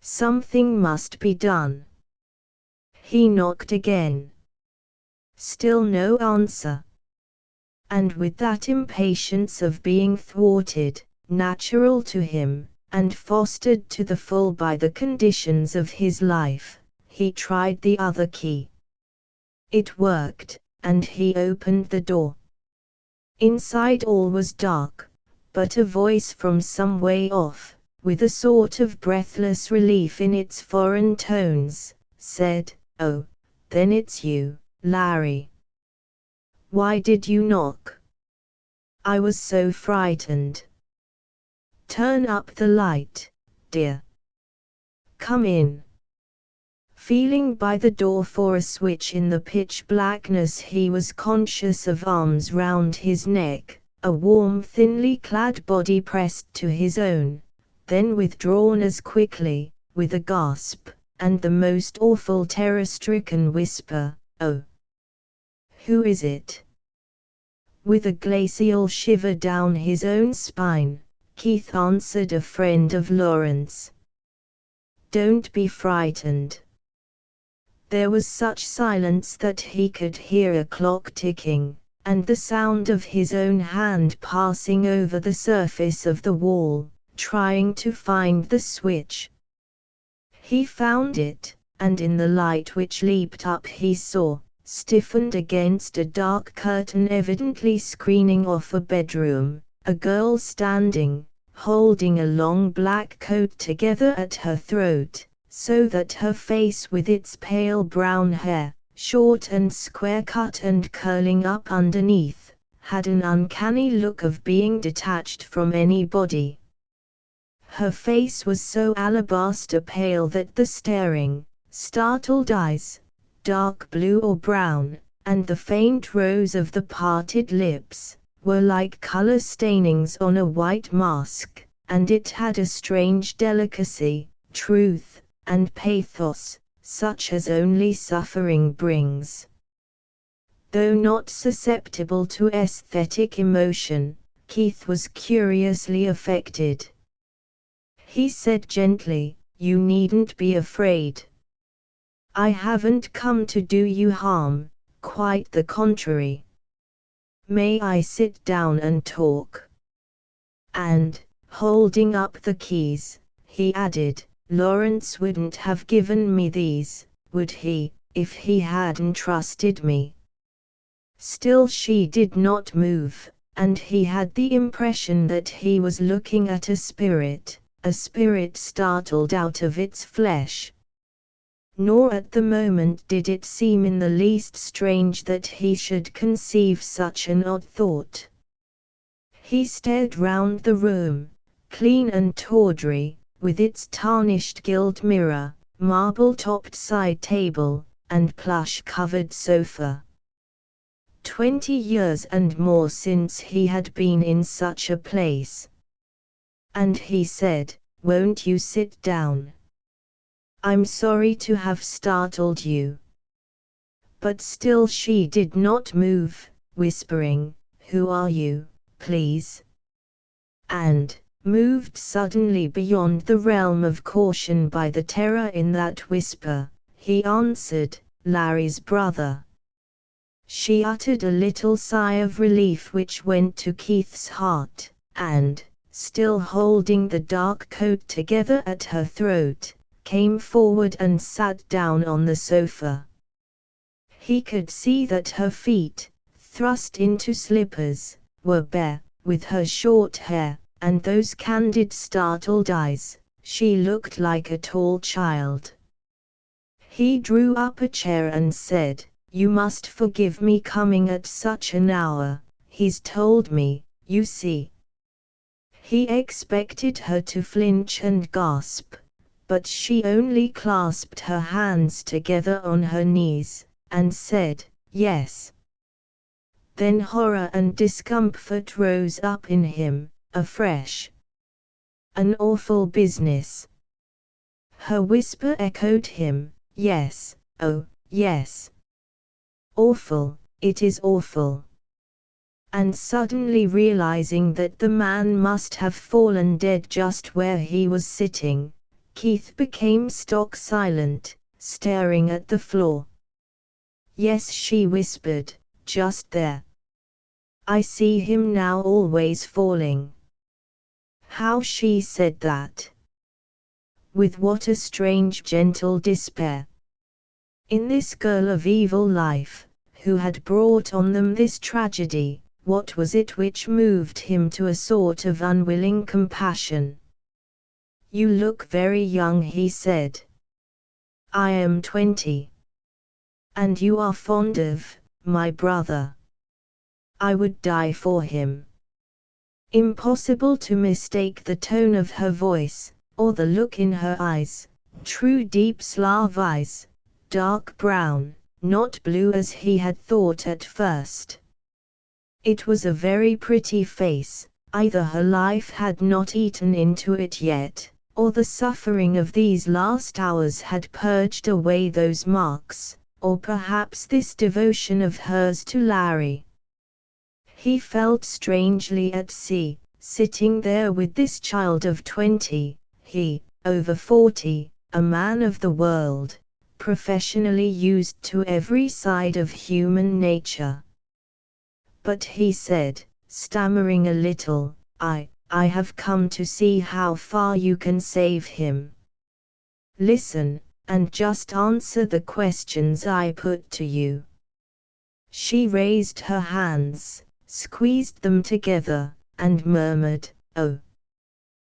Something must be done. He knocked again. Still no answer. And with that impatience of being thwarted, natural to him, and fostered to the full by the conditions of his life, he tried the other key. It worked, and he opened the door. Inside all was dark, but a voice from some way off, with a sort of breathless relief in its foreign tones, said, "Oh, then it's you, Larry. Why did you knock? I was so frightened. Turn up the light, dear. Come in." Feeling by the door for a switch in the pitch blackness, he was conscious of arms round his neck, a warm thinly clad body pressed to his own, then withdrawn as quickly, with a gasp, and the most awful terror-stricken whisper, "Oh! Who is it?" With a glacial shiver down his own spine, Keith answered, "A friend of Lawrence." "Don't be frightened." There was such silence that he could hear a clock ticking, and the sound of his own hand passing over the surface of the wall, trying to find the switch. He found it, and in the light which leaped up he saw, stiffened against a dark curtain evidently screening off a bedroom, a girl standing, holding a long black coat together at her throat, so that her face with its pale brown hair, short and square-cut and curling up underneath, had an uncanny look of being detached from any body. Her face was so alabaster pale that the staring, startled eyes, dark blue or brown, and the faint rose of the parted lips, were like color stainings on a white mask, and it had a strange delicacy, truth, and pathos, such as only suffering brings. Though not susceptible to aesthetic emotion, Keith was curiously affected. He said gently, "You needn't be afraid. I haven't come to do you harm, quite the contrary. May I sit down and talk?" And, holding up the keys, he added, "Lawrence wouldn't have given me these, would he, if he hadn't trusted me?" Still she did not move, and he had the impression that he was looking at a spirit startled out of its flesh. Nor at the moment did it seem in the least strange that he should conceive such an odd thought. He stared round the room, clean and tawdry, with its tarnished gilt mirror, marble-topped side table, and plush-covered sofa. 20 years and more since he had been in such a place. And he said, "Won't you sit down? I'm sorry to have startled you." But still she did not move, whispering, "Who are you, please?" And, moved suddenly beyond the realm of caution by the terror in that whisper, he answered, "Larry's brother." She uttered a little sigh of relief which went to Keith's heart, and, still holding the dark coat together at her throat, came forward and sat down on the sofa. He could see that her feet, thrust into slippers, were bare. With her short hair, and those candid startled eyes, she looked like a tall child. He drew up a chair and said, "You must forgive me coming at such an hour, he's told me, you see." He expected her to flinch and gasp, but she only clasped her hands together on her knees, and said, "Yes." Then horror and discomfort rose up in him, afresh. "An awful business." Her whisper echoed him, "Yes, oh, yes. Awful, it is awful." And suddenly realizing that the man must have fallen dead just where he was sitting, Keith became stock silent, staring at the floor. "Yes," she whispered, "just there. I see him now, always falling." How she said that! With what a strange gentle despair! In this girl of evil life, who had brought on them this tragedy, what was it which moved him to a sort of unwilling compassion? "You look very young," he said. "I am 20. And you are fond of my brother." "I would die for him." Impossible to mistake the tone of her voice, or the look in her eyes, true deep Slav eyes, dark brown, not blue as he had thought at first. It was a very pretty face, either her life had not eaten into it yet, or the suffering of these last hours had purged away those marks, or perhaps this devotion of hers to Larry. He felt strangely at sea, sitting there with this child of 20, he, over 40, a man of the world, professionally used to every side of human nature. "But," he said, stammering a little, I have come to see how far you can save him. Listen, and just answer the questions I put to you." She raised her hands, squeezed them together, and murmured, "Oh,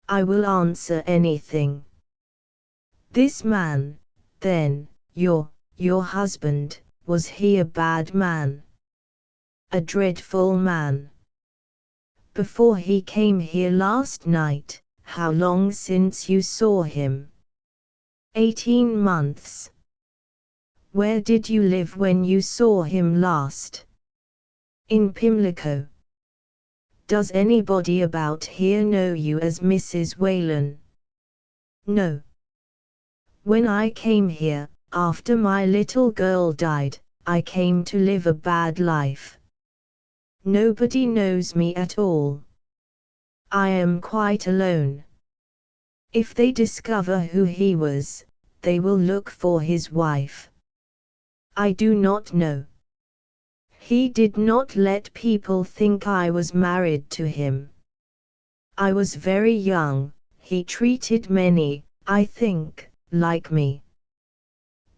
I will answer anything." "This man, then, your husband, was he a bad man? A dreadful man? Before he came here last night, how long since you saw him?" 18 months. "Where did you live when you saw him last?" "In Pimlico." Does anybody about here know you as Mrs. Whalen? No. When I came here, after my little girl died, I came to live a bad life. Nobody knows me at all. I am quite alone. If they discover who he was, they will look for his wife. I do not know. He did not let people think I was married to him. I was very young. He treated many, I think, like me.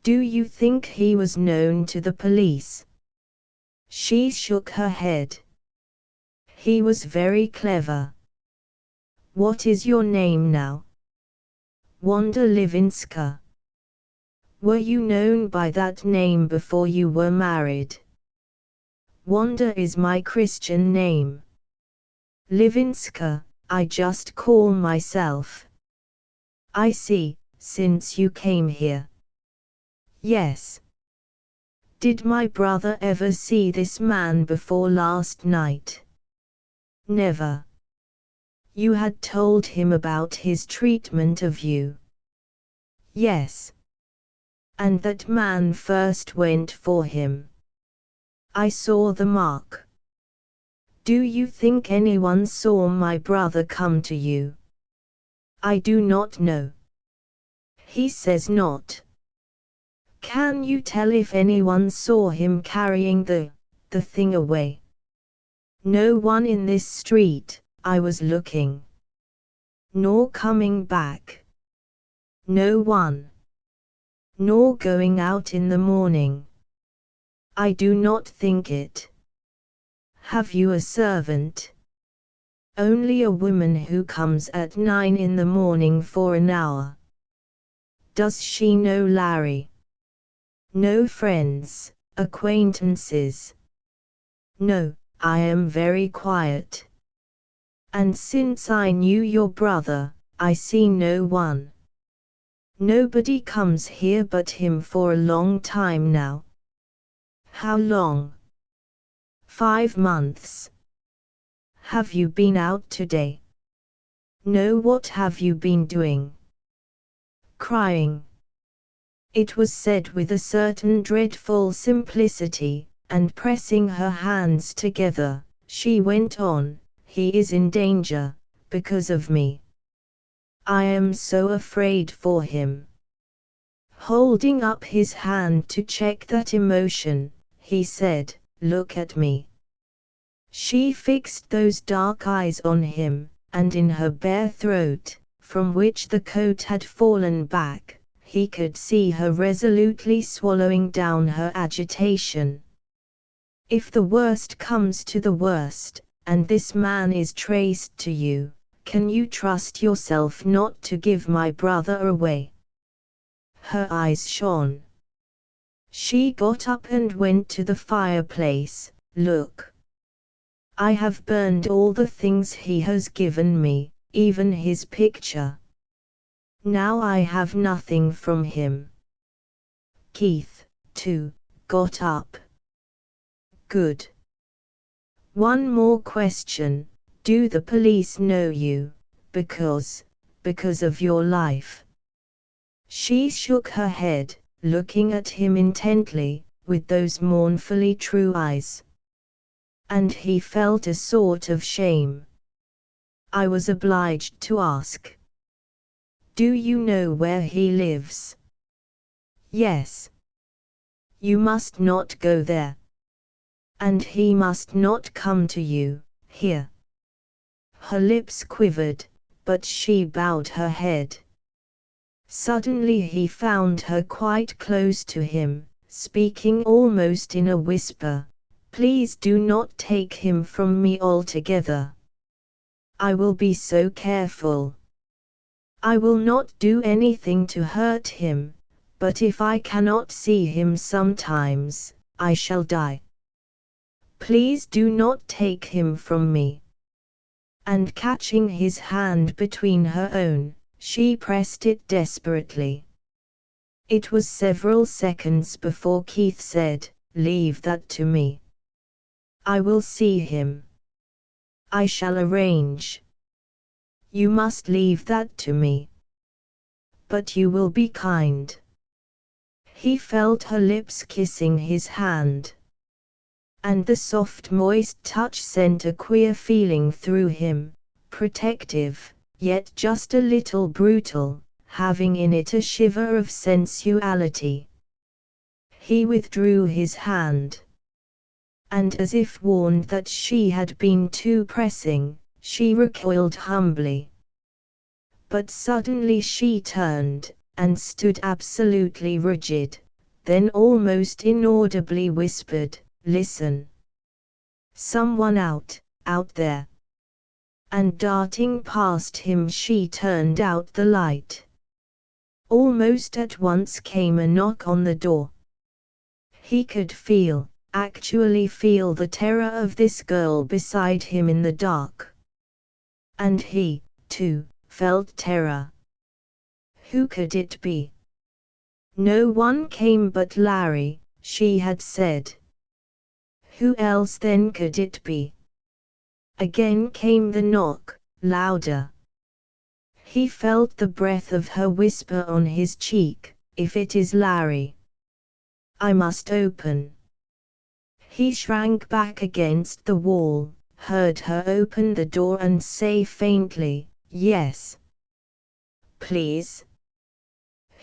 Do you think he was known to the police? She shook her head. He was very clever. What is your name now? Wanda Livinska. Were you known by that name before you were married? Wanda is my Christian name. Livinska, I just call myself. I see, since you came here. Yes. Did my brother ever see this man before last night? Never. You had told him about his treatment of you. Yes. And that man first went for him. I saw the mark. Do you think anyone saw my brother come to you? I do not know. He says not. Can you tell if anyone saw him carrying the thing away? No one in this street, I was looking. Nor coming back. No one. Nor going out in the morning. I do not think it. Have you a servant? Only a woman who comes at 9 in the morning for an hour. Does she know Larry? No friends, acquaintances. No, I am very quiet. And since I knew your brother, I see no one. Nobody comes here but him for a long time now. How long? 5 months. Have you been out today? No. What have you been doing? Crying. It was said with a certain dreadful simplicity, and pressing her hands together, she went on, he is in danger, because of me. I am so afraid for him. Holding up his hand to check that emotion, he said, look at me. She fixed those dark eyes on him, and in her bare throat, from which the coat had fallen back, he could see her resolutely swallowing down her agitation. If the worst comes to the worst, and this man is traced to you, can you trust yourself not to give my brother away? Her eyes shone. She got up and went to the fireplace. Look. I have burned all the things he has given me, even his picture. Now I have nothing from him. Keith, too, got up. Good. One more question, do the police know you, because of your life? She shook her head, looking at him intently, with those mournfully true eyes. And he felt a sort of shame. I was obliged to ask. Do you know where he lives? Yes. You must not go there. And he must not come to you, here. Her lips quivered, but she bowed her head. Suddenly he found her quite close to him, speaking almost in a whisper. Please do not take him from me altogether. I will be so careful. I will not do anything to hurt him, but if I cannot see him sometimes, I shall die. Please do not take him from me. And catching his hand between her own, she pressed it desperately. It was several seconds before Keith said, leave that to me. I will see him. I shall arrange. You must leave that to me. But you will be kind. He felt her lips kissing his hand. And the soft moist touch sent a queer feeling through him, protective, yet just a little brutal, having in it a shiver of sensuality. He withdrew his hand. And as if warned that she had been too pressing, she recoiled humbly. But suddenly she turned, and stood absolutely rigid, then almost inaudibly whispered, "Listen. Someone out there." And darting past him she turned out the light. Almost at once came a knock on the door. He could actually feel the terror of this girl beside him in the dark. And he, too, felt terror. Who could it be? No one came but Larry, she had said. Who else then could it be? Again came the knock, louder. He felt the breath of her whisper on his cheek, "If it is Larry, I must open." He shrank back against the wall, heard her open the door and say faintly, "Yes. Please."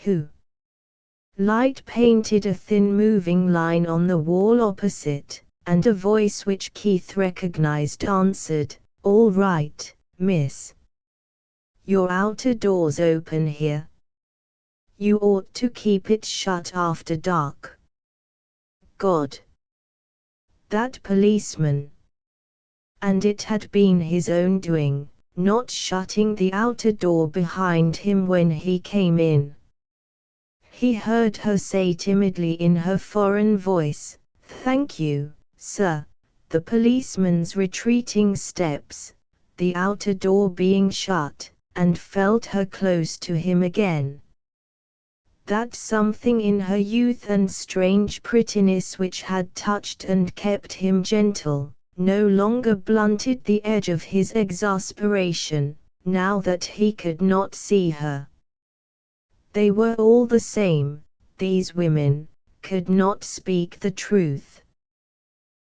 Who? Light painted a thin moving line on the wall opposite, and a voice which Keith recognized answered, "All right, miss. Your outer door's open here. You ought to keep it shut after dark." God! That policeman! And it had been his own doing, not shutting the outer door behind him when he came in. He heard her say timidly in her foreign voice, "Thank you, sir," the policeman's retreating steps, the outer door being shut, and felt her close to him again. That something in her youth and strange prettiness which had touched and kept him gentle, no longer blunted the edge of his exasperation, now that he could not see her. They were all the same, these women, could not speak the truth.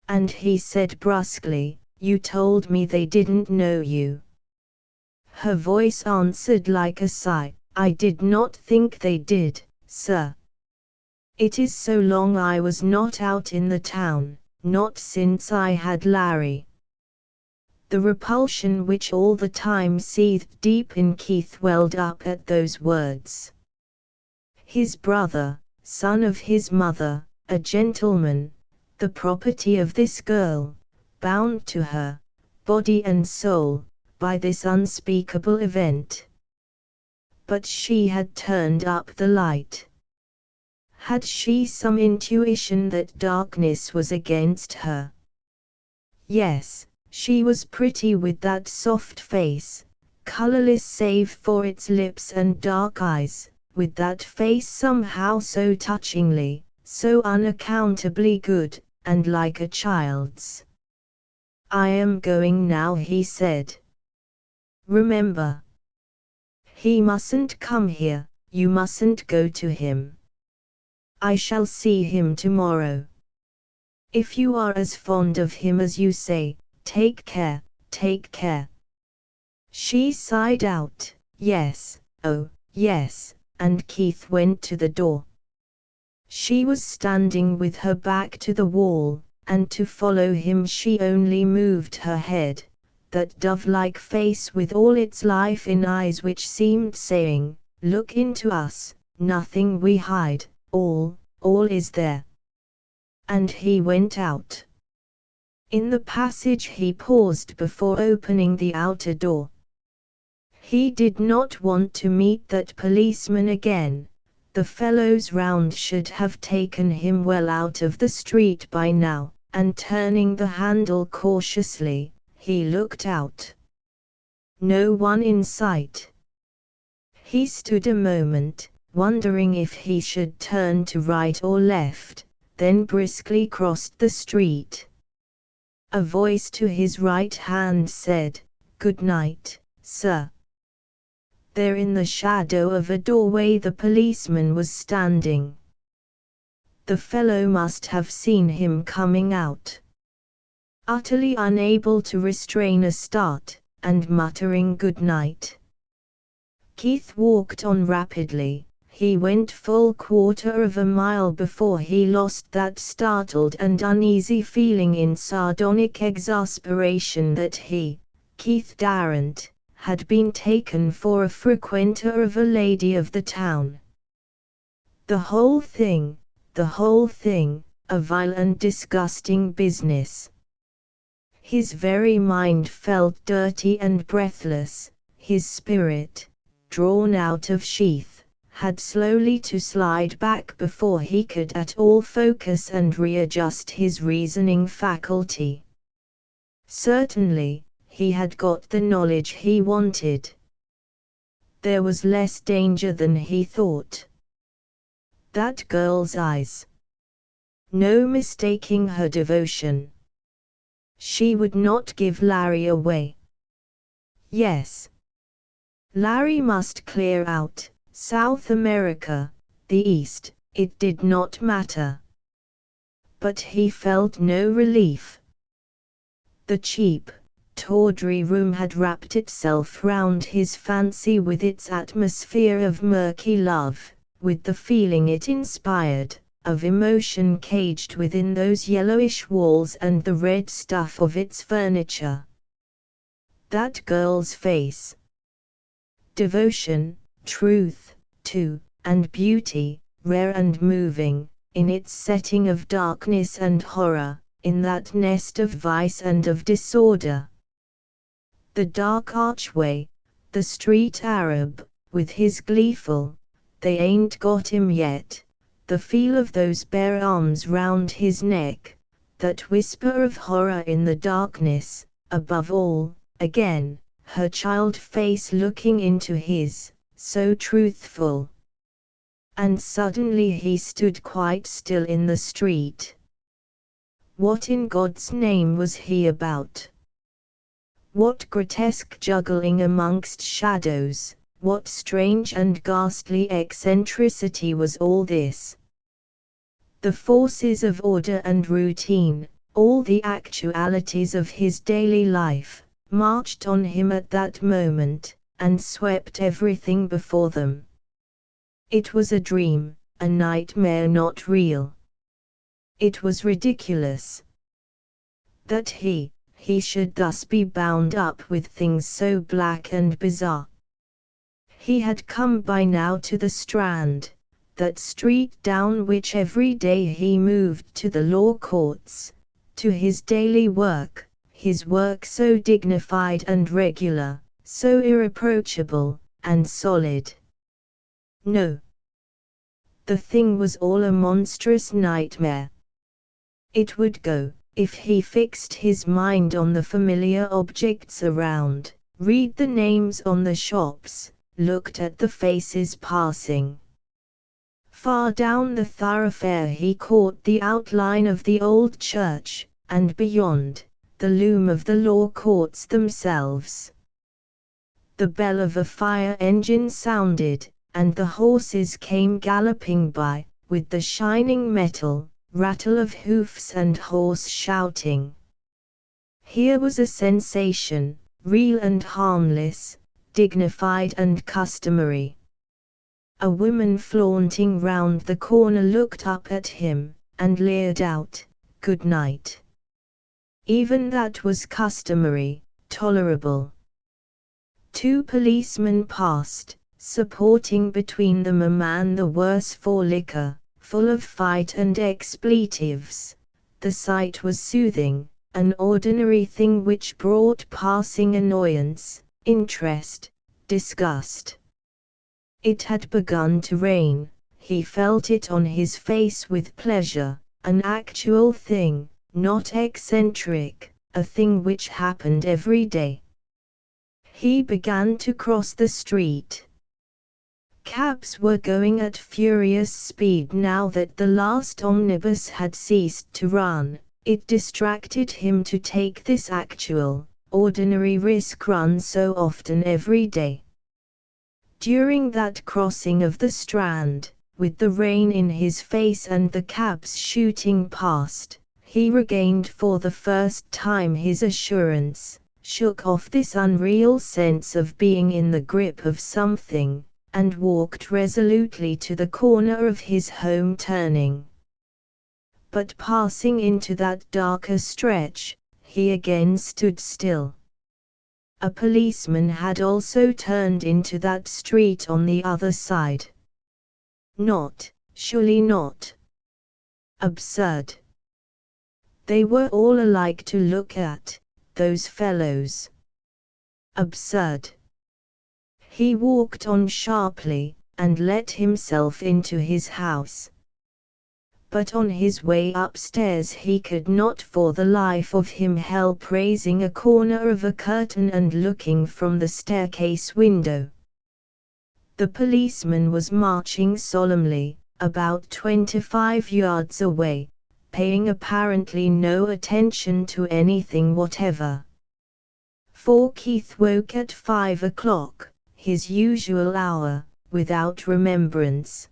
And he said brusquely, "You told me they didn't know you." Her voice answered like a sigh, "I did not think they did, sir. It is so long I was not out in the town, not since I had Larry." The repulsion which all the time seethed deep in Keith welled up at those words. His brother, son of his mother, a gentleman, the property of this girl, bound to her, body and soul, by this unspeakable event. But she had turned up the light. Had she some intuition that darkness was against her? Yes, she was pretty with that soft face, colorless save for its lips and dark eyes, with that face somehow so touchingly, so unaccountably good, and like a child's. "I am going now," he said. "Remember. He mustn't come here, you mustn't go to him. I shall see him tomorrow. If you are as fond of him as you say, take care, take care." She sighed out, "Yes, oh, yes," and Keith went to the door. She was standing with her back to the wall, and to follow him she only moved her head, that dove-like face with all its life in eyes which seemed saying, "Look into us, nothing we hide, all is there." And he went out. In the passage he paused before opening the outer door. He did not want to meet that policeman again. The fellows round should have taken him well out of the street by now, and turning the handle cautiously, he looked out. No one in sight. He stood a moment, wondering if he should turn to right or left, then briskly crossed the street. A voice to his right hand said, "Good night, sir." There in the shadow of a doorway the policeman was standing. The fellow must have seen him coming out. Utterly unable to restrain a start, and muttering good night, Keith walked on rapidly. He went full quarter of a mile before he lost that startled and uneasy feeling in sardonic exasperation that he, Keith Darrant, had been taken for a frequenter of a lady of the town. The whole thing, a vile and disgusting business. His very mind felt dirty and breathless, his spirit, drawn out of sheath, had slowly to slide back before he could at all focus and readjust his reasoning faculty. Certainly, he had got the knowledge he wanted. There was less danger than he thought. That girl's eyes. No mistaking her devotion. She would not give Larry away. Yes. Larry must clear out. South America, the East, it did not matter. But he felt no relief. The cheap, tawdry room had wrapped itself round his fancy with its atmosphere of murky love, with the feeling it inspired, of emotion caged within those yellowish walls and the red stuff of its furniture. That girl's face. Devotion, truth, too, and beauty, rare and moving, in its setting of darkness and horror, in that nest of vice and of disorder. The dark archway, the street Arab, with his gleeful, "They ain't got him yet," the feel of those bare arms round his neck, that whisper of horror in the darkness, above all, again, her child face looking into his, so truthful. And suddenly he stood quite still in the street. What in God's name was he about? What grotesque juggling amongst shadows, what strange and ghastly eccentricity was all this? The forces of order and routine, all the actualities of his daily life, marched on him at that moment, and swept everything before them. It was a dream, a nightmare not real. It was ridiculous. That he should thus be bound up with things so black and bizarre. He had come by now to the Strand, that street down which every day he moved to the law courts, to his daily work, his work so dignified and regular, so irreproachable, and solid. No. The thing was all a monstrous nightmare. It would go, if he fixed his mind on the familiar objects around, read the names on the shops, looked at the faces passing. Far down the thoroughfare he caught the outline of the old church, and beyond, the loom of the law courts themselves. The bell of a fire engine sounded, and the horses came galloping by, with the shining metal, rattle of hoofs and hoarse shouting. Here was a sensation, real and harmless, dignified and customary. A woman flaunting round the corner looked up at him, and leered out, "Good night." Even that was customary, tolerable. Two policemen passed, supporting between them a man the worse for liquor, full of fight and expletives. The sight was soothing, an ordinary thing which brought passing annoyance, interest, disgust. It had begun to rain, he felt it on his face with pleasure, an actual thing, not eccentric, a thing which happened every day. He began to cross the street. Cabs were going at furious speed now that the last omnibus had ceased to run, It distracted him to take this actual, ordinary risk run so often every day. During that crossing of the Strand, with the rain in his face and the cabs shooting past, he regained for the first time his assurance, shook off this unreal sense of being in the grip of something, and walked resolutely to the corner of his home turning. But passing into that darker stretch, he again stood still. A policeman had also turned into that street on the other side. Not, surely not. Absurd. They were all alike to look at, those fellows. Absurd. He walked on sharply, and let himself into his house. But on his way upstairs he could not for the life of him help raising a corner of a curtain and looking from the staircase window. The policeman was marching solemnly, about 25 yards away, paying apparently no attention to anything whatever. For Keith woke at 5 o'clock, his usual hour, without remembrance.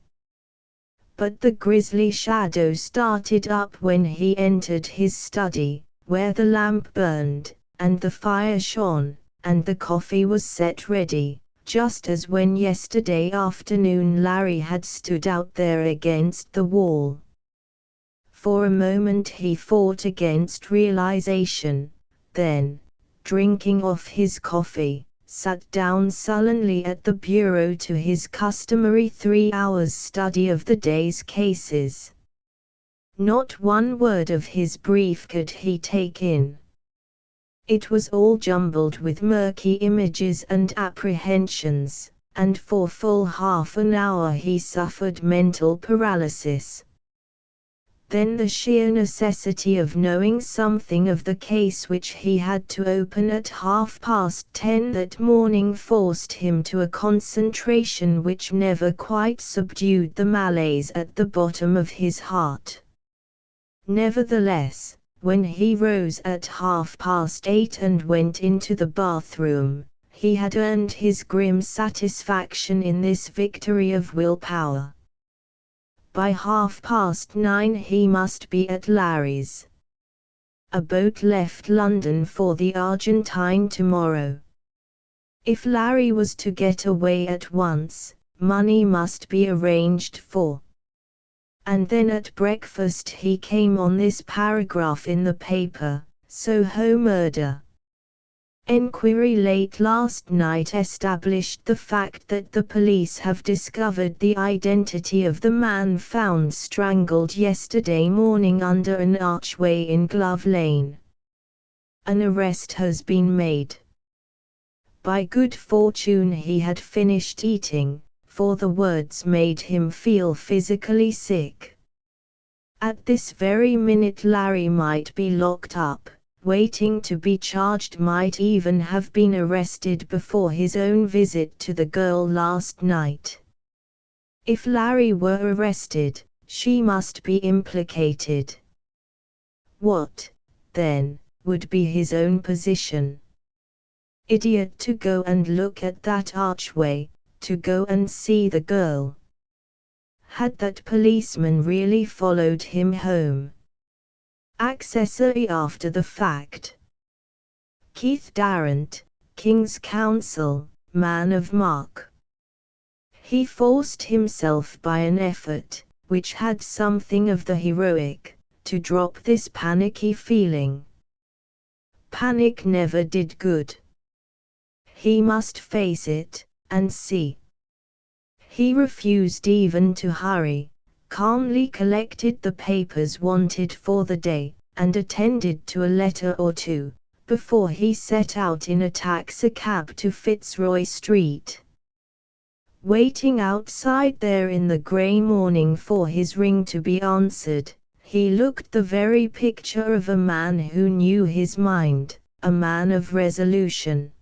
But the grisly shadow started up when he entered his study, where the lamp burned, and the fire shone, and the coffee was set ready, just as when yesterday afternoon Larry had stood out there against the wall. For a moment he fought against realization, then, drinking off his coffee, sat down sullenly at the bureau to his customary 3 hours study of the day's cases. Not one word of his brief could he take in. It was all jumbled with murky images and apprehensions, and for full half an hour he suffered mental paralysis. Then the sheer necessity of knowing something of the case which he had to open at 10:30 that morning forced him to a concentration which never quite subdued the malaise at the bottom of his heart. Nevertheless, when he rose at 8:30 and went into the bathroom, he had earned his grim satisfaction in this victory of willpower. By 9:30 he must be at Larry's. A boat left London for the Argentine tomorrow. If Larry was to get away at once, money must be arranged for. And then at breakfast he came on this paragraph in the paper: Soho murder. Enquiry late last night established the fact that the police have discovered the identity of the man found strangled yesterday morning under an archway in Glove Lane. An arrest has been made. By good fortune he had finished eating, for the words made him feel physically sick. At this very minute Larry might be locked up, waiting to be charged, might even have been arrested before his own visit to the girl last night. If Larry were arrested, she must be implicated. What, then, would be his own position? Idiot to go and look at that archway, to go and see the girl. Had that policeman really followed him home? Accessory after the fact. Keith Darrant, King's Counsel, man of mark. He forced himself by an effort, which had something of the heroic, to drop this panicky feeling. Panic never did good. He must face it, and see. He refused even to hurry, calmly collected the papers wanted for the day, and attended to a letter or two, before he set out in a taxicab to Fitzroy Street. Waiting outside there in the grey morning for his ring to be answered, he looked the very picture of a man who knew his mind, a man of resolution.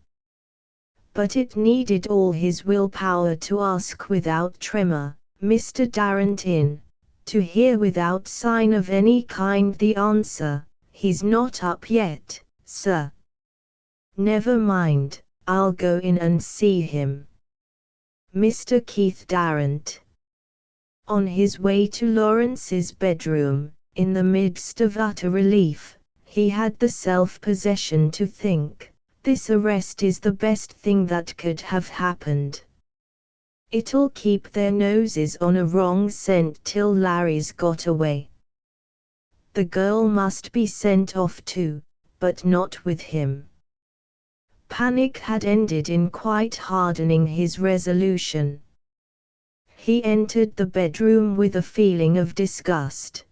But it needed all his willpower to ask without tremor, "Mr. Darrant in?" to hear without sign of any kind the answer, He's not up yet, sir. Never mind, I'll go in and see him. Mr. Keith daren't. On his way to Lawrence's bedroom, in the midst of utter relief, he had the self-possession to think, this arrest is the best thing that could have happened. It'll keep their noses on a wrong scent till Larry's got away. The girl must be sent off too, but not with him. Panic had ended in quite hardening his resolution. He entered the bedroom with a feeling of disgust.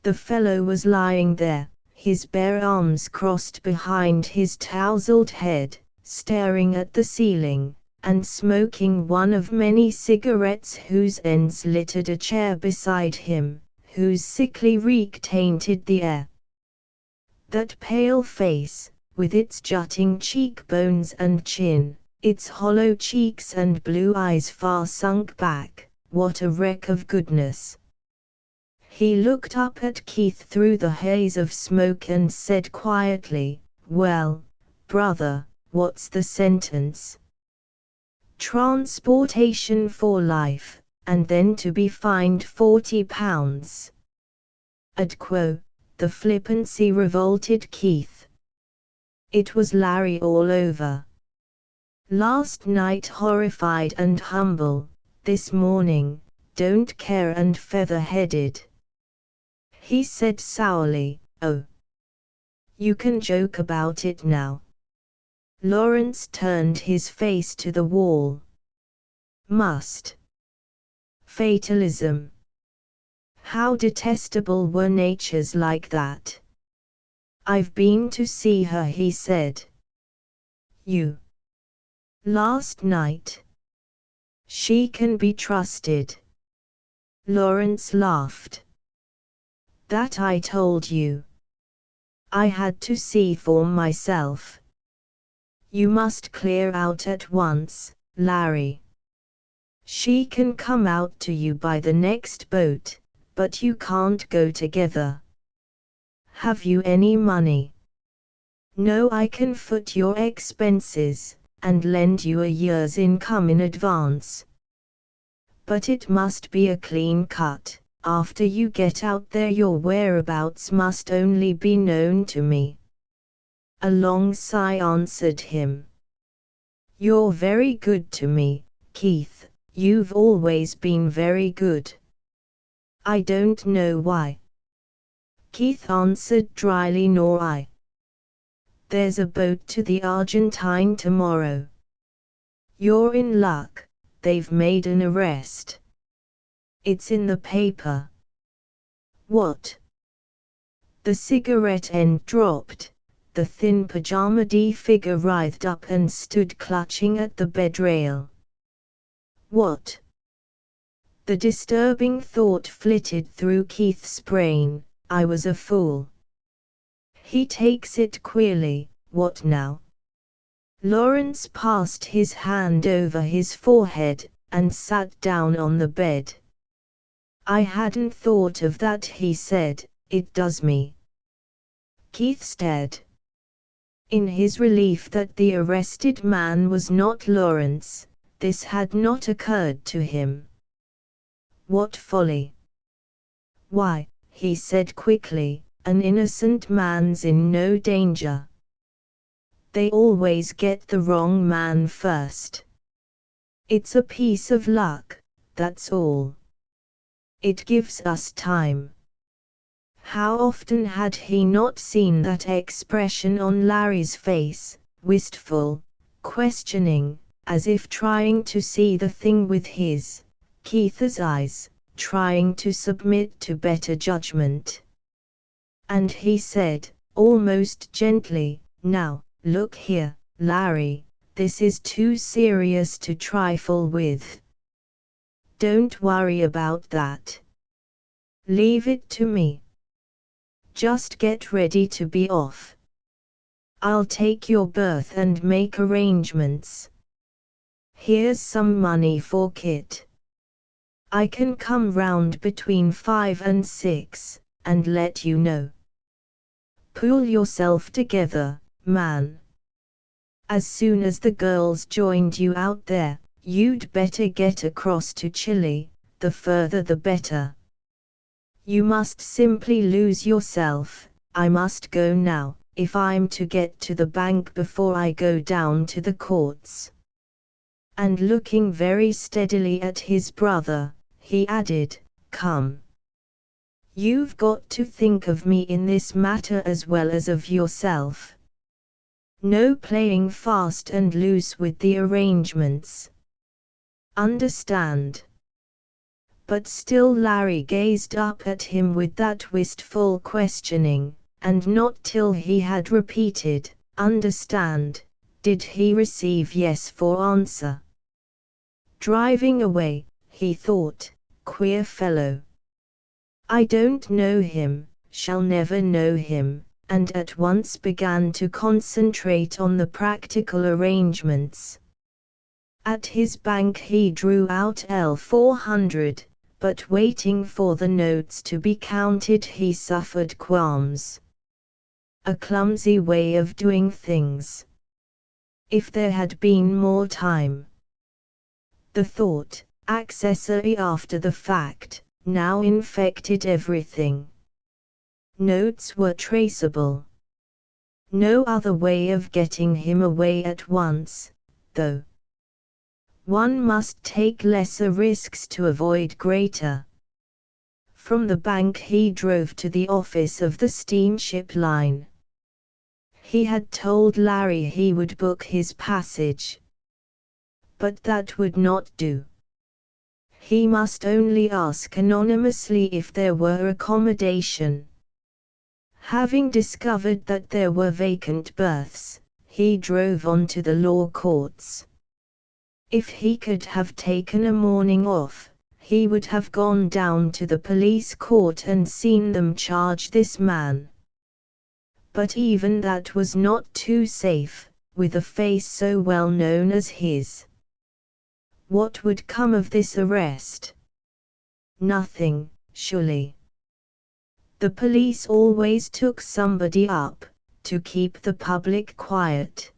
The fellow was lying there, his bare arms crossed behind his tousled head, staring at the ceiling, and smoking one of many cigarettes whose ends littered a chair beside him, whose sickly reek tainted the air. That pale face, with its jutting cheekbones and chin, its hollow cheeks and blue eyes far sunk back, what a wreck of goodness. He looked up at Keith through the haze of smoke and said quietly, "Well, brother, what's the sentence?" "Transportation for life, and then to be fined £40. Ad quo, the flippancy revolted Keith. It was Larry all over. Last night horrified and humble, this morning, don't care and feather-headed. He said sourly, "Oh, you can joke about it now." Lawrence turned his face to the wall. Must. Fatalism. How detestable were natures like that. "I've been to see her," he said. "You? Last night?" "She can be trusted." Lawrence laughed. "That I told you. I had to see for myself. You must clear out at once, Larry. She can come out to you by the next boat, but you can't go together. Have you any money?" "No, I can foot your expenses, and lend you a year's income in advance. But it must be a clean cut. After you get out there your whereabouts must only be known to me." A long sigh answered him. "You're very good to me, Keith, you've always been very good." "I don't know why," Keith answered dryly. "Nor I. There's a boat to the Argentine tomorrow. You're in luck, they've made an arrest. It's in the paper." "What?" The cigarette end dropped, the thin pajama-d figure writhed up and stood clutching at the bed rail. "What?" The disturbing thought flitted through Keith's brain, "I was a fool. He takes it queerly, what now?" Lawrence passed his hand over his forehead, and sat down on the bed. "I hadn't thought of that," he said, "it does me." Keith stared. In his relief that the arrested man was not Lawrence, this had not occurred to him. "What folly!" "Why," he said quickly, "an innocent man's in no danger. They always get the wrong man first. It's a piece of luck, that's all. It gives us time." How often had he not seen that expression on Larry's face, wistful, questioning, as if trying to see the thing with his, Keith's eyes, trying to submit to better judgment. And he said, almost gently, "Now, look here, Larry, this is too serious to trifle with. Don't worry about that. Leave it to me. Just get ready to be off. I'll take your berth and make arrangements. Here's some money for Kit. I can come round between 5 and 6, and let you know." Pull yourself together, man. As soon as the girls joined you out there, you'd better get across to Chile, the further the better. You must simply lose yourself. I must go now, if I'm to get to the bank before I go down to the courts. And looking very steadily at his brother, he added, come. You've got to think of me in this matter as well as of yourself. No playing fast and loose with the arrangements. Understand? But still Larry gazed up at him with that wistful questioning, and not till he had repeated, understand, did he receive yes for answer. Driving away, he thought, queer fellow. I don't know him, shall never know him, and at once began to concentrate on the practical arrangements. At his bank he drew out L400, but waiting for the notes to be counted he suffered qualms. A clumsy way of doing things. If there had been more time. The thought, accessory after the fact, now infected everything. Notes were traceable. No other way of getting him away at once, though. One must take lesser risks to avoid greater. From the bank he drove to the office of the steamship line. He had told Larry he would book his passage. But that would not do. He must only ask anonymously if there were accommodation. Having discovered that there were vacant berths, he drove on to the law courts. If he could have taken a morning off, he would have gone down to the police court and seen them charge this man. But even that was not too safe, with a face so well known as his. What would come of this arrest? Nothing, surely. The police always took somebody up, to keep the public quiet.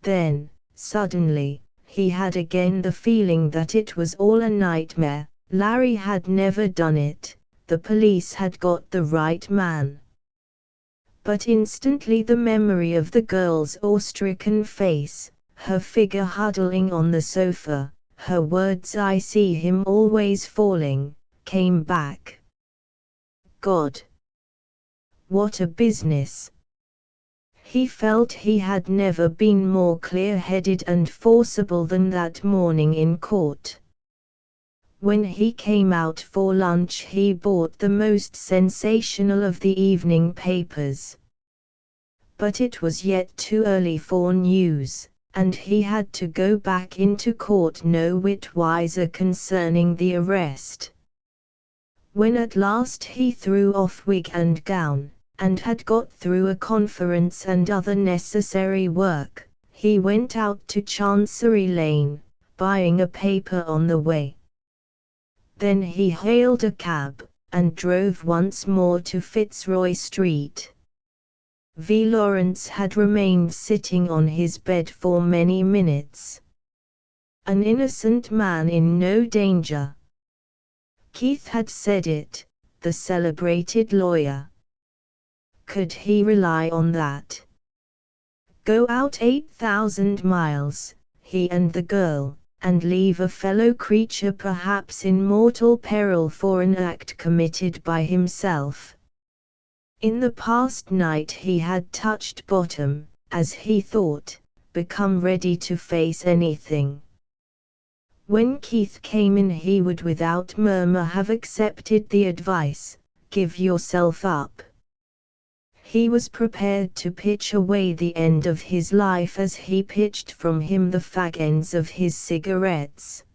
Then, suddenly, he had again the feeling that it was all a nightmare. Larry had never done it, the police had got the right man. But instantly the memory of the girl's awe-stricken face, her figure huddling on the sofa, her words "I see him always falling," came back. God! What a business! He felt he had never been more clear-headed and forcible than that morning in court. When he came out for lunch he bought the most sensational of the evening papers. But it was yet too early for news, and he had to go back into court no whit wiser concerning the arrest. When at last he threw off wig and gown, and had got through a conference and other necessary work, he went out to Chancery Lane, buying a paper on the way. Then he hailed a cab, and drove once more to Fitzroy Street. V. Lawrence had remained sitting on his bed for many minutes. An innocent man in no danger. Keith had said it, the celebrated lawyer. Could he rely on that? Go out 8,000 miles, he and the girl, and leave a fellow creature perhaps in mortal peril for an act committed by himself. In the past night he had touched bottom, as he thought, become ready to face anything. When Keith came in he would without murmur have accepted the advice, give yourself up. He was prepared to pitch away the end of his life as he pitched from him the fag ends of his cigarettes.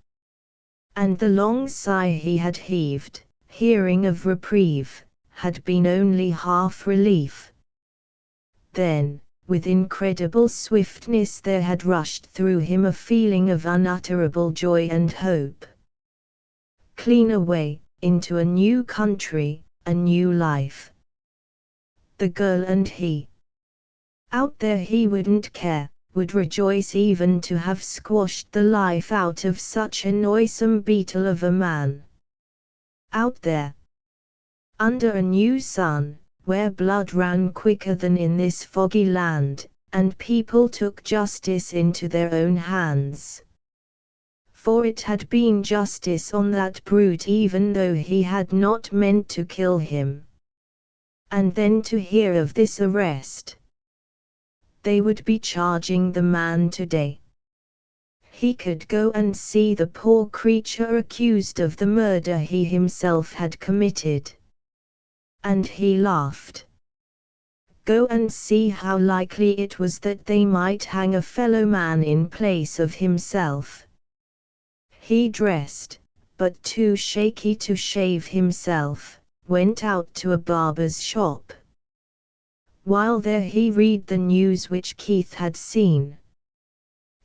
And the long sigh he had heaved, hearing of reprieve, had been only half relief. Then, with incredible swiftness there had rushed through him a feeling of unutterable joy and hope. Clean away, into a new country, a new life. the girl and he. Out there he wouldn't care, would rejoice even to have squashed the life out of such a noisome beetle of a man. Out there, under a new sun, where blood ran quicker than in this foggy land, and people took justice into their own hands. For it had been justice on that brute even though he had not meant to kill him. And then to hear of this arrest. They would be charging the man today. He could go and see the poor creature accused of the murder he himself had committed. And he laughed. Go and see how likely it was that they might hang a fellow man in place of himself. He dressed, but too shaky to shave himself, went out to a barber's shop. While there he read the news which Keith had seen.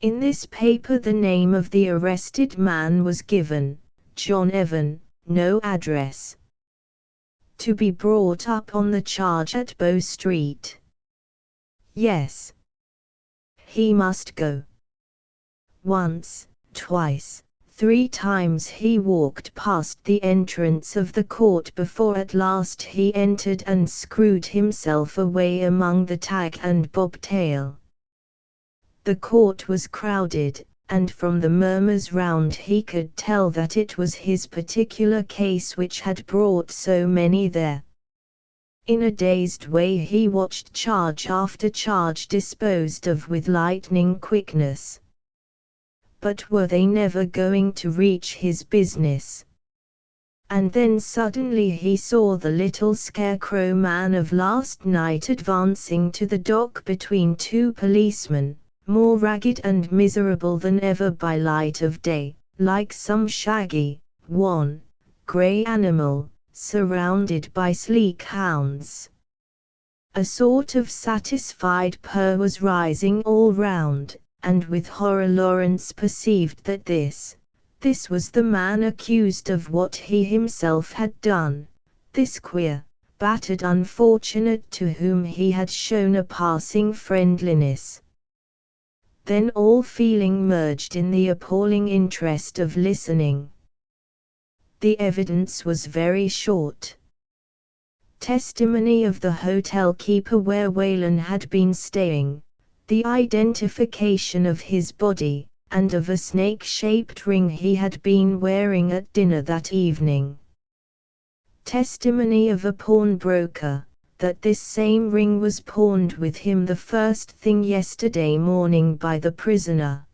In this paper the name of the arrested man was given, John Evan, no address. To be brought up on the charge at Bow Street. Yes. He must go. Once, twice, 3 times he walked past the entrance of the court before at last he entered and screwed himself away among the tag and bobtail. The court was crowded, and from the murmurs round he could tell that it was his particular case which had brought so many there. In a dazed way he watched charge after charge disposed of with lightning quickness. But were they never going to reach his business? And then suddenly he saw the little scarecrow man of last night advancing to the dock between 2 policemen, more ragged and miserable than ever by light of day, like some shaggy, wan, grey animal, surrounded by sleek hounds. A sort of satisfied purr was rising all round, and with horror Lawrence perceived that this was the man accused of what he himself had done, this queer, battered unfortunate to whom he had shown a passing friendliness. Then all feeling merged in the appalling interest of listening. The evidence was very short. Testimony of the hotel keeper where Whalen had been staying, the identification of his body, and of a snake-shaped ring he had been wearing at dinner that evening. Testimony of a pawnbroker, that this same ring was pawned with him the first thing yesterday morning by the prisoner.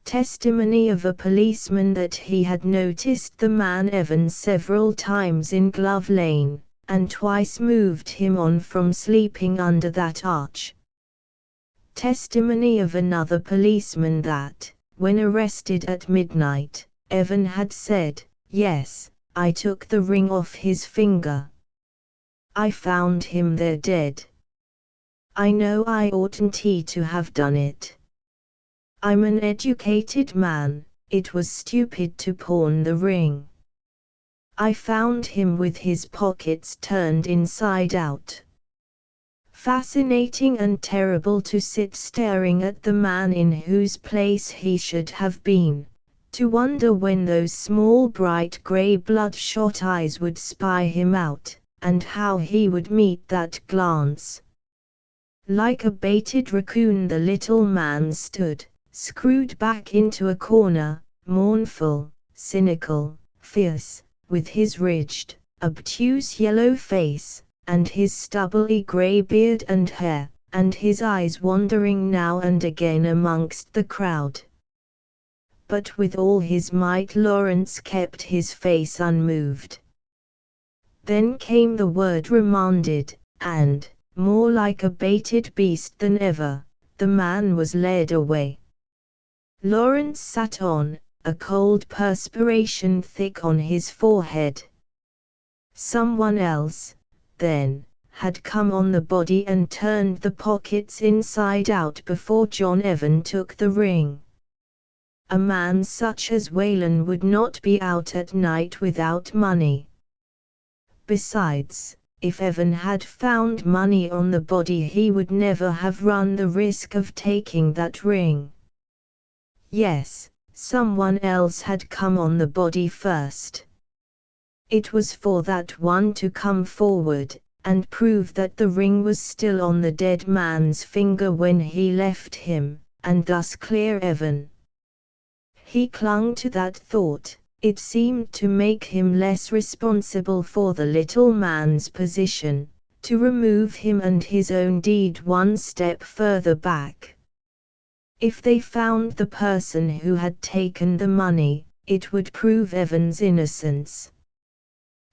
Testimony of a policeman that he had noticed the man Evan several times in Glove Lane, and twice moved him on from sleeping under that arch. Testimony of another policeman that, when arrested at midnight, Evan had said, "Yes, I took the ring off his finger. I found him there dead. I know I oughtn't to have done it. I'm an educated man, it was stupid to pawn the ring. I found him with his pockets turned inside out." Fascinating and terrible to sit staring at the man in whose place he should have been, to wonder when those small bright grey bloodshot eyes would spy him out, and how he would meet that glance. Like a baited raccoon the little man stood, screwed back into a corner, mournful, cynical, fierce, with his ridged, obtuse yellow face, and his stubbly grey beard and hair, and his eyes wandering now and again amongst the crowd. But with all his might Lawrence kept his face unmoved. Then came the word remanded, and, more like a baited beast than ever, the man was led away. Lawrence sat on, a cold perspiration thick on his forehead. Someone else, then, had come on the body and turned the pockets inside out before John Evan took the ring. A man such as Whalen would not be out at night without money. Besides, if Evan had found money on the body he would never have run the risk of taking that ring. Yes, someone else had come on the body first. It was for that one to come forward, and prove that the ring was still on the dead man's finger when he left him, and thus clear Evan. He clung to that thought. It seemed to make him less responsible for the little man's position, to remove him and his own deed one step further back. If they found the person who had taken the money, it would prove Evan's innocence.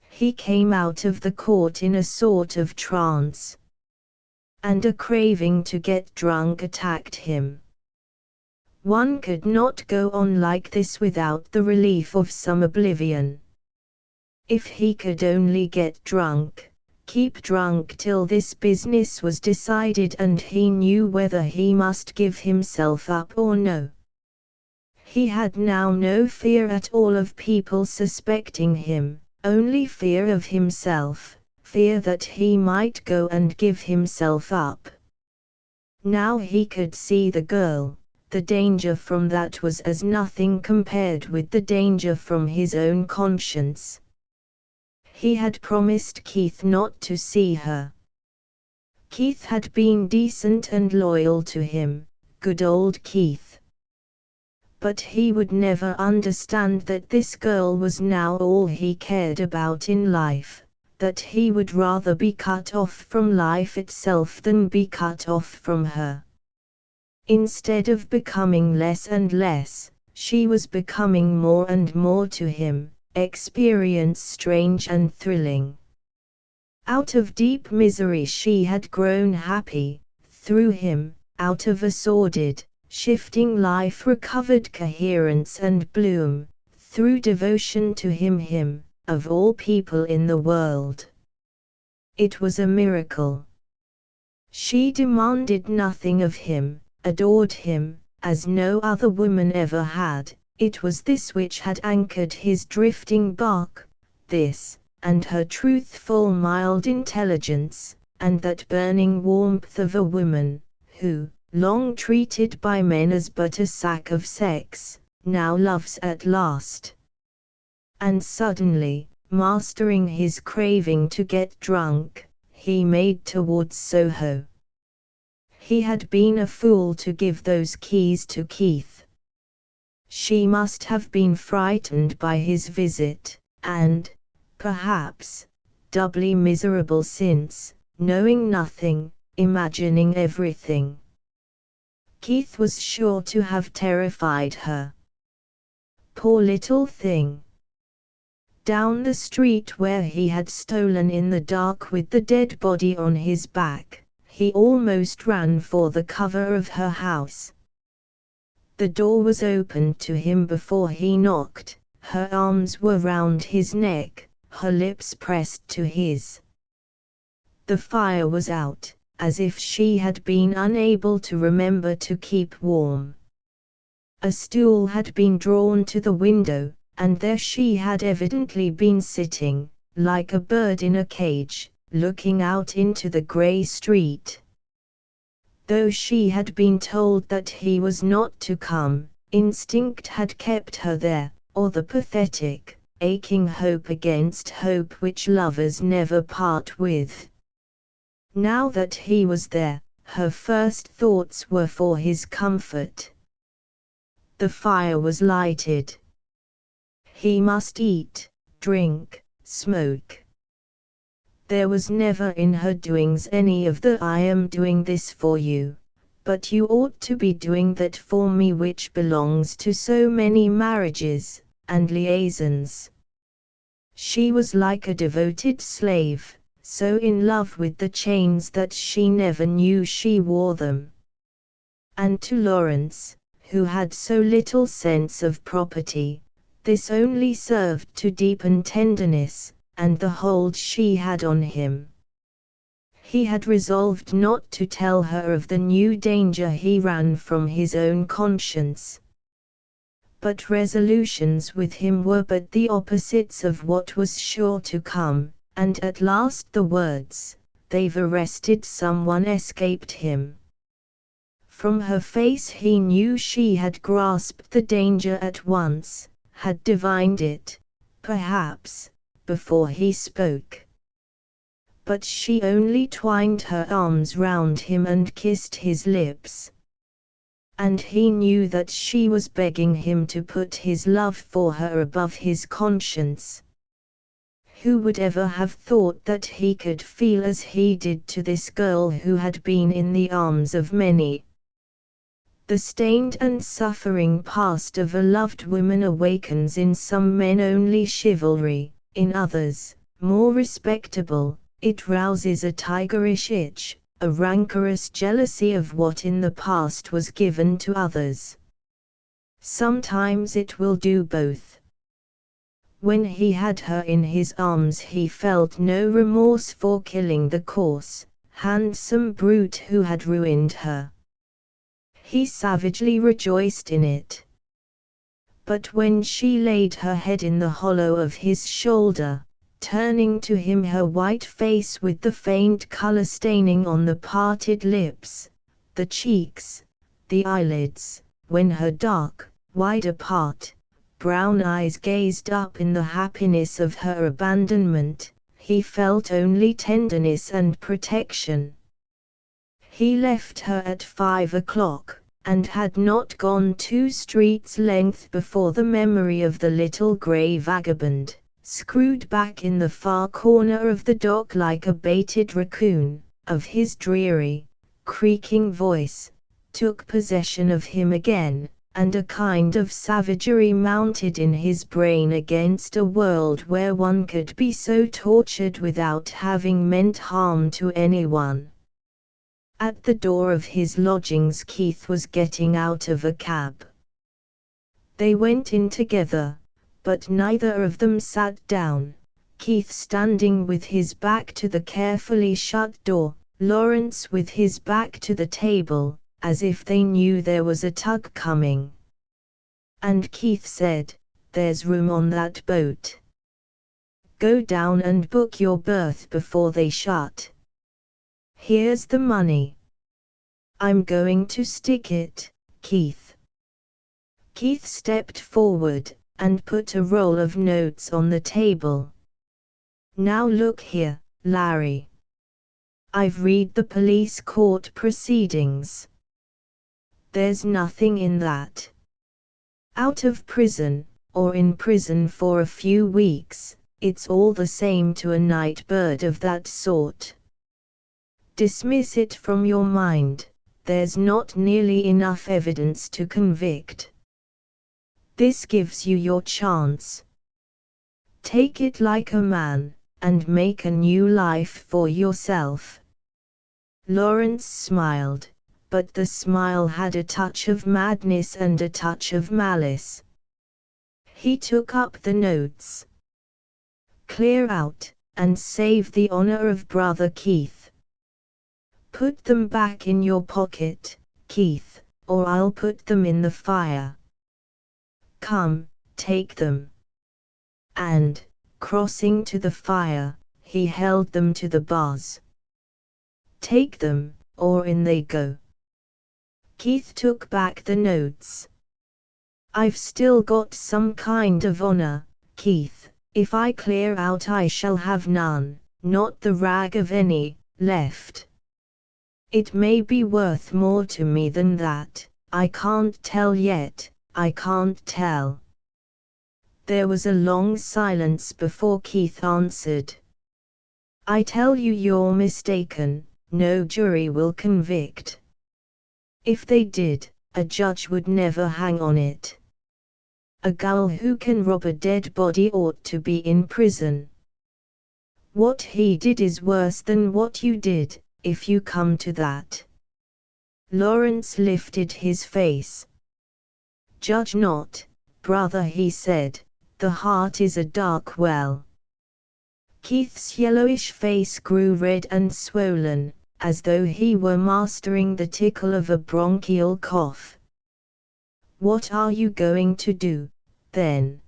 He came out of the court in a sort of trance, and a craving to get drunk attacked him. One could not go on like this without the relief of some oblivion. If he could only get drunk, keep drunk till this business was decided and he knew whether he must give himself up or no. He had now no fear at all of people suspecting him, only fear of himself, fear that he might go and give himself up. Now he could see the girl. The danger from that was as nothing compared with the danger from his own conscience. He had promised Keith not to see her. Keith had been decent and loyal to him, good old Keith. But he would never understand that this girl was now all he cared about in life, that he would rather be cut off from life itself than be cut off from her. Instead of becoming less and less, she was becoming more and more to him, experience strange and thrilling. Out of deep misery she had grown happy, through him, out of a sordid, shifting life recovered coherence and bloom, through devotion to him, of all people in the world. It was a miracle. She demanded nothing of him, adored him, as no other woman ever had. It was this which had anchored his drifting bark, this, and her truthful mild intelligence, and that burning warmth of a woman, who, long treated by men as but a sack of sex, now loves at last. And suddenly, mastering his craving to get drunk, he made towards Soho. He had been a fool to give those keys to Keith. She must have been frightened by his visit, and, perhaps, doubly miserable since, knowing nothing, imagining everything. Keith was sure to have terrified her. Poor little thing. Down the street where he had stolen in the dark with the dead body on his back, he almost ran for the cover of her house. The door was opened to him before he knocked, her arms were round his neck, her lips pressed to his. The fire was out, as if she had been unable to remember to keep warm. A stool had been drawn to the window, and there she had evidently been sitting, like a bird in a cage, looking out into the grey street. Though she had been told that he was not to come, instinct had kept her there, or the pathetic, aching hope against hope which lovers never part with. Now that he was there, her first thoughts were for his comfort. The fire was lighted. He must eat, drink, smoke. There was never in her doings any of the "I am doing this for you, but you ought to be doing that for me" which belongs to so many marriages and liaisons. She was like a devoted slave, so in love with the chains that she never knew she wore them. And to Lawrence, who had so little sense of property, this only served to deepen tenderness, and the hold she had on him. He had resolved not to tell her of the new danger he ran from his own conscience. But resolutions with him were but the opposites of what was sure to come, and at last the words, "They've arrested someone," escaped him. From her face he knew she had grasped the danger at once, had divined it, perhaps, before he spoke. But she only twined her arms round him and kissed his lips. And he knew that she was begging him to put his love for her above his conscience. Who would ever have thought that he could feel as he did to this girl who had been in the arms of many? The stained and suffering past of a loved woman awakens in some men only chivalry, in others, more respectable, it rouses a tigerish itch, a rancorous jealousy of what in the past was given to others. Sometimes it will do both. When he had her in his arms he felt no remorse for killing the coarse, handsome brute who had ruined her. He savagely rejoiced in it. But when she laid her head in the hollow of his shoulder, turning to him her white face with the faint color staining on the parted lips, the cheeks, the eyelids, when her dark, wide apart, brown eyes gazed up in the happiness of her abandonment, he felt only tenderness and protection. He left her at 5 o'clock, and had not gone 2 streets' length before the memory of the little grey vagabond, screwed back in the far corner of the dock like a baited raccoon, of his dreary, creaking voice, took possession of him again, and a kind of savagery mounted in his brain against a world where one could be so tortured without having meant harm to anyone. At the door of his lodgings Keith was getting out of a cab. They went in together, but neither of them sat down, Keith standing with his back to the carefully shut door, Lawrence with his back to the table, as if they knew there was a tug coming. And Keith said, "There's room on that boat. Go down and book your berth before they shut. Here's the money. I'm going to stick it, Keith." Keith stepped forward, and put a roll of notes on the table. "Now look here, Larry. I've read the police court proceedings. There's nothing in that. Out of prison, or in prison for a few weeks, it's all the same to a night bird of that sort. Dismiss it from your mind, there's not nearly enough evidence to convict. This gives you your chance. Take it like a man, and make a new life for yourself." Lawrence smiled, but the smile had a touch of madness and a touch of malice. He took up the notes. "Clear out, and save the honor of brother Keith. Put them back in your pocket, Keith, or I'll put them in the fire. Come, take them." And, crossing to the fire, he held them to the bars. "Take them, or in they go." Keith took back the notes. "I've still got some kind of honor, Keith. If I clear out I shall have none, not the rag of any, left. It may be worth more to me than that, I can't tell yet, I can't tell." There was a long silence before Keith answered. "I tell you you're mistaken, no jury will convict. If they did, a judge would never hang on it. A gull who can rob a dead body ought to be in prison. What he did is worse than what you did, if you come to that." Lawrence lifted his face. "Judge not, brother," he said, "the heart is a dark well." Keith's yellowish face grew red and swollen, as though he were mastering the tickle of a bronchial cough. "What are you going to do, then?"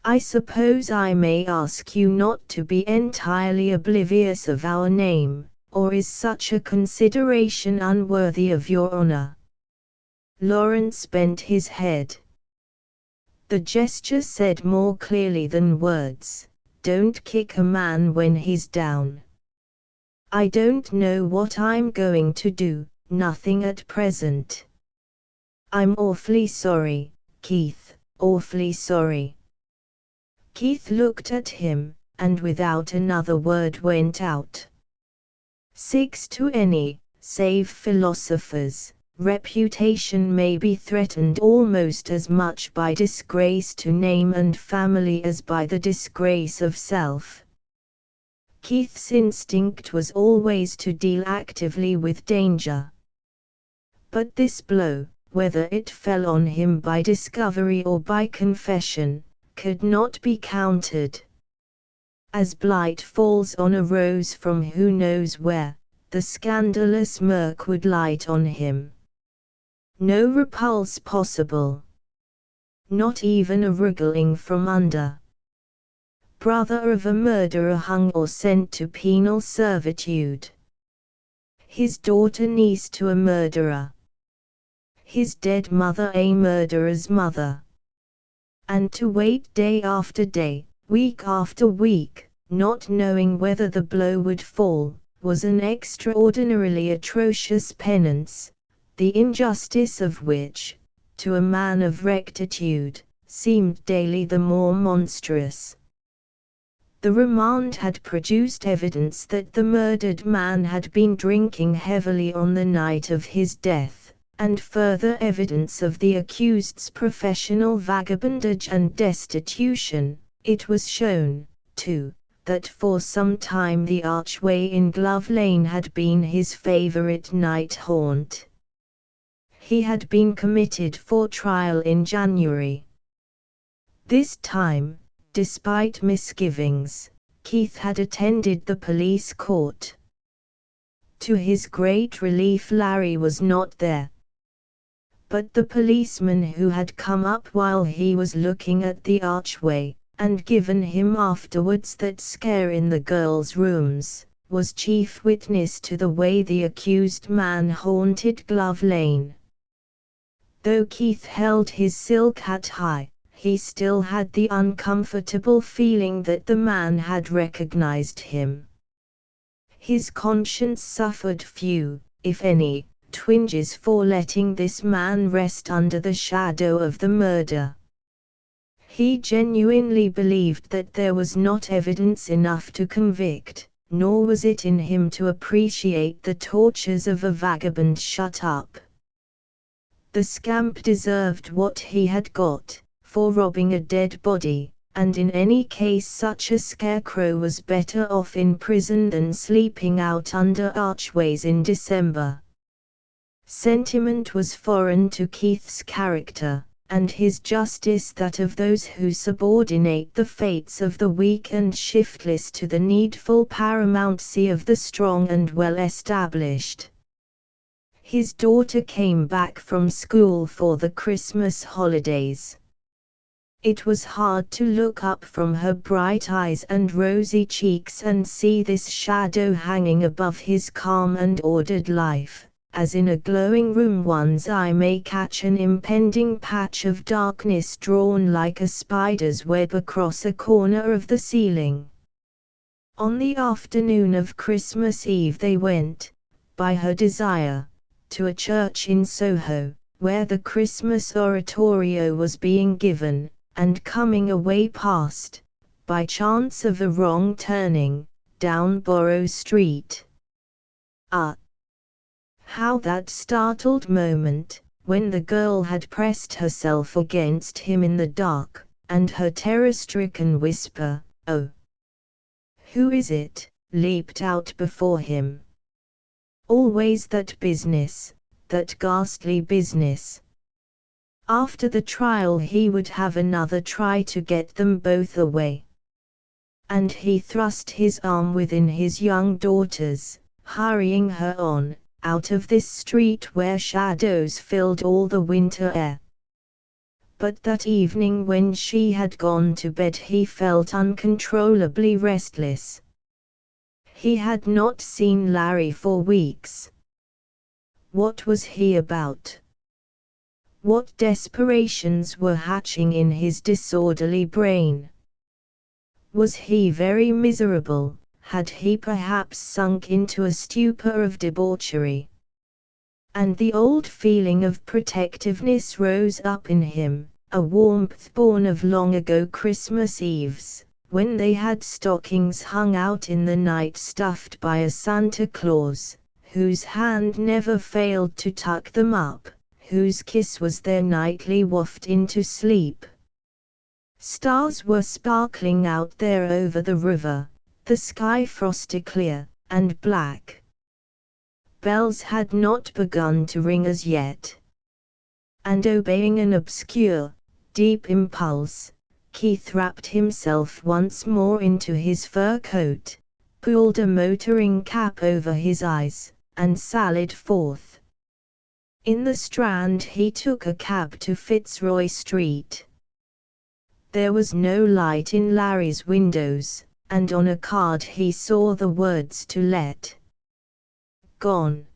I suppose I may ask you not to be entirely oblivious of our name, or is such a consideration unworthy of your honor? Lawrence bent his head. The gesture said more clearly than words, "Don't kick a man when he's down." "I don't know what I'm going to do, nothing at present. I'm awfully sorry, Keith, awfully sorry." Keith looked at him, and without another word went out. 6 to any, save philosophers, reputation may be threatened almost as much by disgrace to name and family as by the disgrace of self. Keith's instinct was always to deal actively with danger. But this blow, whether it fell on him by discovery or by confession, could not be countered. As blight falls on a rose from who knows where, the scandalous murk would light on him. No repulse possible. Not even a wriggling from under. Brother of a murderer hung or sent to penal servitude. His daughter niece to a murderer. His dead mother a murderer's mother. And to wait day after day, week after week, not knowing whether the blow would fall, was an extraordinarily atrocious penance, the injustice of which, to a man of rectitude, seemed daily the more monstrous. The remand had produced evidence that the murdered man had been drinking heavily on the night of his death, and further evidence of the accused's professional vagabondage and destitution. It was shown, too, that for some time the archway in Glove Lane had been his favorite night haunt. He had been committed for trial in January. This time, despite misgivings, Keith had attended the police court. To his great relief, Larry was not there. But the policeman who had come up while he was looking at the archway, and given him afterwards that scare in the girls' rooms, was chief witness to the way the accused man haunted Glove Lane. Though Keith held his silk hat high, he still had the uncomfortable feeling that the man had recognized him. His conscience suffered few, if any, twinges for letting this man rest under the shadow of the murder. He genuinely believed that there was not evidence enough to convict, nor was it in him to appreciate the tortures of a vagabond shut up. The scamp deserved what he had got, for robbing a dead body, and in any case such a scarecrow was better off in prison than sleeping out under archways in December. Sentiment was foreign to Keith's character, and his justice that of those who subordinate the fates of the weak and shiftless to the needful paramountcy of the strong and well-established. His daughter came back from school for the Christmas holidays. It was hard to look up from her bright eyes and rosy cheeks and see this shadow hanging above his calm and ordered life, as in a glowing room one's eye may catch an impending patch of darkness drawn like a spider's web across a corner of the ceiling. On the afternoon of Christmas Eve they went, by her desire, to a church in Soho, where the Christmas oratorio was being given, and coming away passed, by chance of a wrong turning, down Borough Street. Ah! How that startled moment, when the girl had pressed herself against him in the dark, and her terror-stricken whisper, "Oh! Who is it?" leaped out before him. Always that business, that ghastly business. After the trial he would have another try to get them both away. And he thrust his arm within his young daughter's, hurrying her on, out of this street where shadows filled all the winter air. But that evening when she had gone to bed he felt uncontrollably restless. He had not seen Larry for weeks. What was he about? What desperations were hatching in his disorderly brain? Was he very miserable? Had he perhaps sunk into a stupor of debauchery? And the old feeling of protectiveness rose up in him, a warmth born of long-ago Christmas Eves, when they had stockings hung out in the night stuffed by a Santa Claus, whose hand never failed to tuck them up, whose kiss was their nightly waft into sleep. Stars were sparkling out there over the river, the sky frosty clear, and black. Bells had not begun to ring as yet. And obeying an obscure, deep impulse, Keith wrapped himself once more into his fur coat, pulled a motoring cap over his eyes, and sallied forth. In the Strand he took a cab to Fitzroy Street. There was no light in Larry's windows, and on a card he saw the words "To Let." Gone.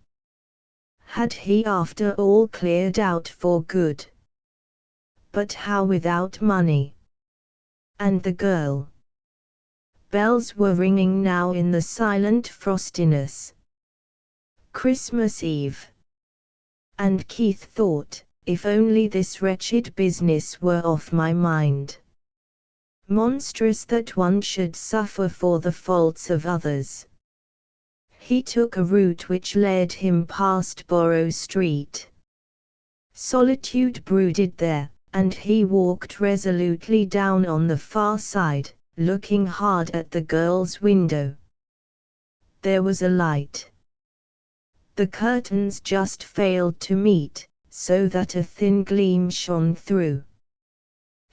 Had he after all cleared out for good? But how without money? And the girl? Bells were ringing now in the silent frostiness. Christmas Eve. And Keith thought, if only this wretched business were off my mind. Monstrous that one should suffer for the faults of others. He took a route which led him past Borough Street. Solitude brooded there, and he walked resolutely down on the far side, looking hard at the girl's window. There was a light. The curtains just failed to meet, so that a thin gleam shone through.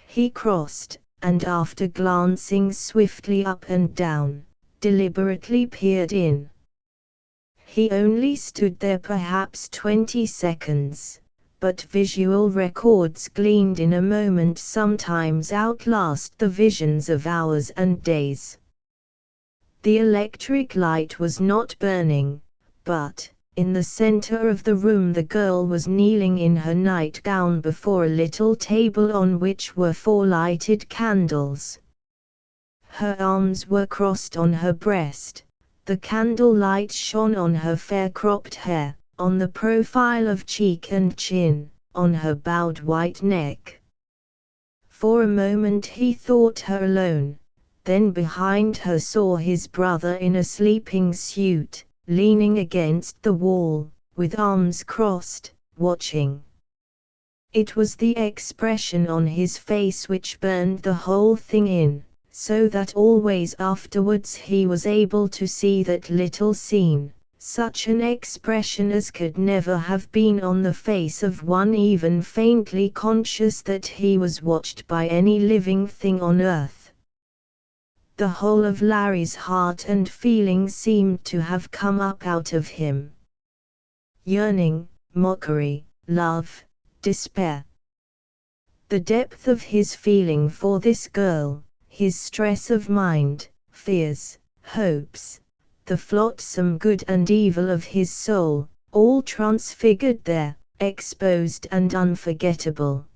He crossed, and after glancing swiftly up and down, deliberately peered in. He only stood there perhaps 20 seconds, but visual records gleaned in a moment sometimes outlast the visions of hours and days. The electric light was not burning, but, in the center of the room the girl was kneeling in her nightgown before a little table on which were 4 lighted candles. Her arms were crossed on her breast. The candlelight shone on her fair cropped hair, on the profile of cheek and chin, on her bowed white neck. For a moment he thought her alone, then behind her saw his brother in a sleeping suit, leaning against the wall, with arms crossed, watching. It was the expression on his face which burned the whole thing in, so that always afterwards he was able to see that little scene, such an expression as could never have been on the face of one even faintly conscious that he was watched by any living thing on earth. The whole of Larry's heart and feeling seemed to have come up out of him. Yearning, mockery, love, despair. The depth of his feeling for this girl, his stress of mind, fears, hopes, the flotsam good and evil of his soul, all transfigured there, exposed and unforgettable.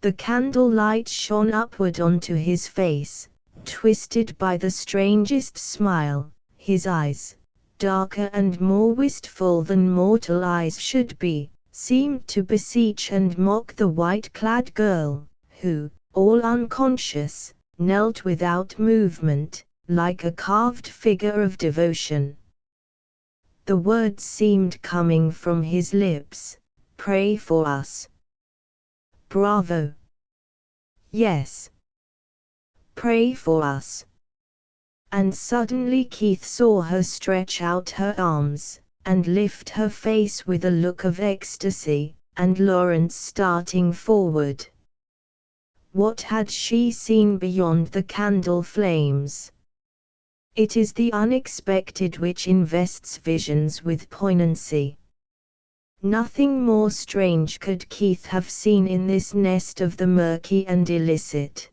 The candlelight shone upward onto his face, twisted by the strangest smile, his eyes, darker and more wistful than mortal eyes should be, seemed to beseech and mock the white-clad girl, who, all unconscious, knelt without movement, like a carved figure of devotion. The words seemed coming from his lips, "Pray for us." Bravo! Yes. Pray for us. And suddenly Keith saw her stretch out her arms, and lift her face with a look of ecstasy, and Lawrence starting forward. What had she seen beyond the candle flames? It is the unexpected which invests visions with poignancy. Nothing more strange could Keith have seen in this nest of the murky and illicit.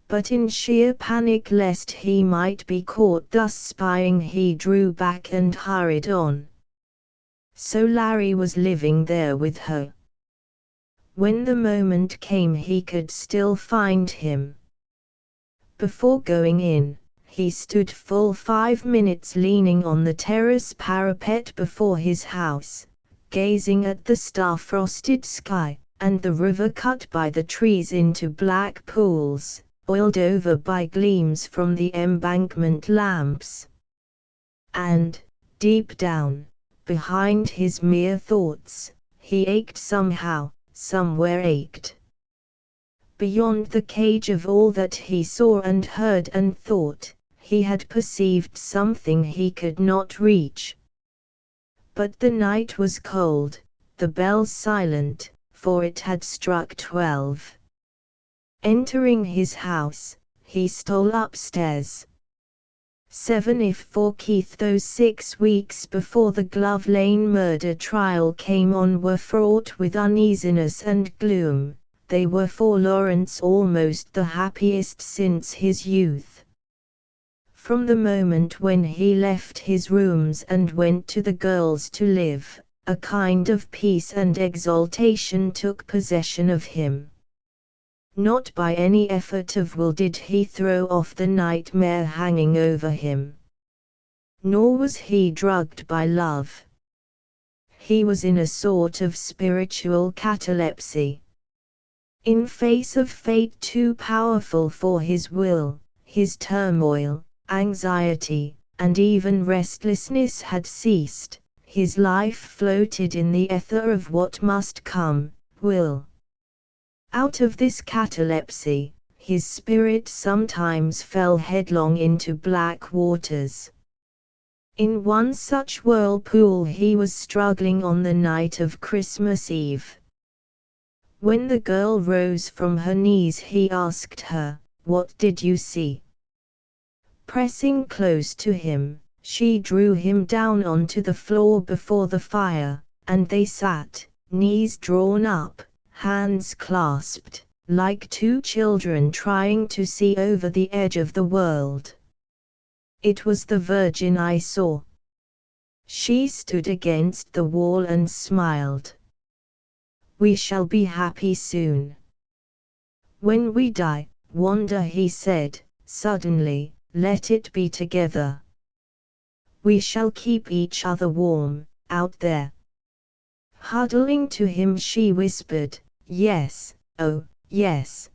But in sheer panic lest he might be caught thus spying, he drew back and hurried on. So Larry was living there with her. When the moment came he could still find him. Before going in, he stood full 5 minutes leaning on the terrace parapet before his house, gazing at the star-frosted sky, and the river cut by the trees into black pools, oiled over by gleams from the embankment lamps. And, deep down, behind his mere thoughts, he ached somehow, somewhere ached. Beyond the cage of all that he saw and heard and thought, he had perceived something he could not reach. But the night was cold, the bells silent, for it had struck 12. Entering his house, he stole upstairs. 7 if for Keith those 6 weeks before the Glove Lane murder trial came on were fraught with uneasiness and gloom, they were for Lawrence almost the happiest since his youth. From the moment when he left his rooms and went to the girls to live, a kind of peace and exaltation took possession of him. Not by any effort of will did he throw off the nightmare hanging over him. Nor was he drugged by love. He was in a sort of spiritual catalepsy. In face of fate too powerful for his will, his turmoil, anxiety, and even restlessness had ceased, his life floated in the ether of what must come, will. Out of this catalepsy, his spirit sometimes fell headlong into black waters. In one such whirlpool he was struggling on the night of Christmas Eve. When the girl rose from her knees he asked her, "What did you see?" Pressing close to him, she drew him down onto the floor before the fire, and they sat, knees drawn up, hands clasped, like two children trying to see over the edge of the world. "It was the Virgin I saw." She stood against the wall and smiled. "We shall be happy soon. When we die, Wanda," he said, suddenly, "let it be together. We shall keep each other warm, out there." Huddling to him she whispered, "Yes, oh, yes.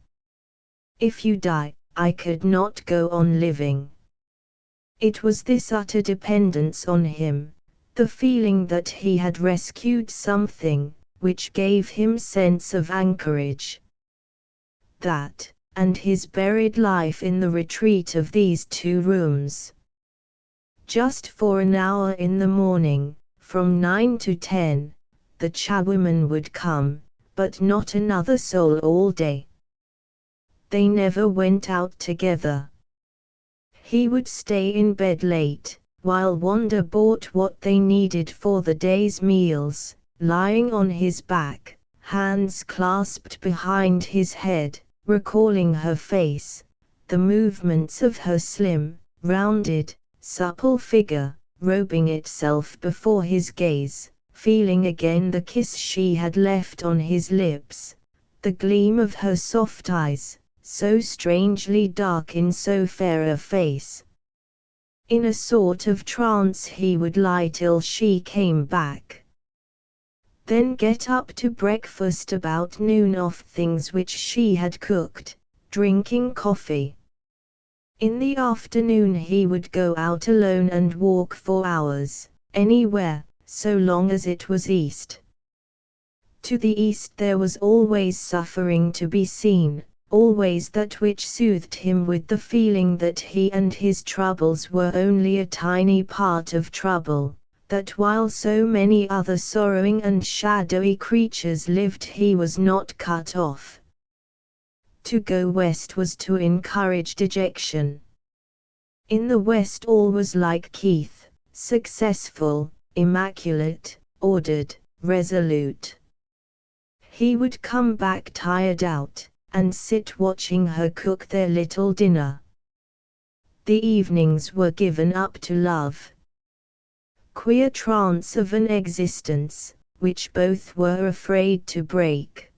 If you die, I could not go on living." It was this utter dependence on him, the feeling that he had rescued something, which gave him sense of anchorage. That, and his buried life in the retreat of these 2 rooms. Just for an hour in the morning, from 9 to 10, the charwoman would come, but not another soul all day. They never went out together. He would stay in bed late, while Wanda bought what they needed for the day's meals, lying on his back, hands clasped behind his head, recalling her face, the movements of her slim, rounded, supple figure, robing itself before his gaze, feeling again the kiss she had left on his lips, the gleam of her soft eyes, so strangely dark in so fair a face. In a sort of trance he would lie till she came back. Then get up to breakfast about noon off things which she had cooked, drinking coffee. In the afternoon he would go out alone and walk for hours, anywhere, so long as it was east. To the east there was always suffering to be seen, always that which soothed him with the feeling that he and his troubles were only a tiny part of trouble, that while so many other sorrowing and shadowy creatures lived he was not cut off. To go west was to encourage dejection. In the west all was like Keith, successful, immaculate, ordered, resolute. He would come back tired out, and sit watching her cook their little dinner. The evenings were given up to love. Queer trance of an existence, which both were afraid to break.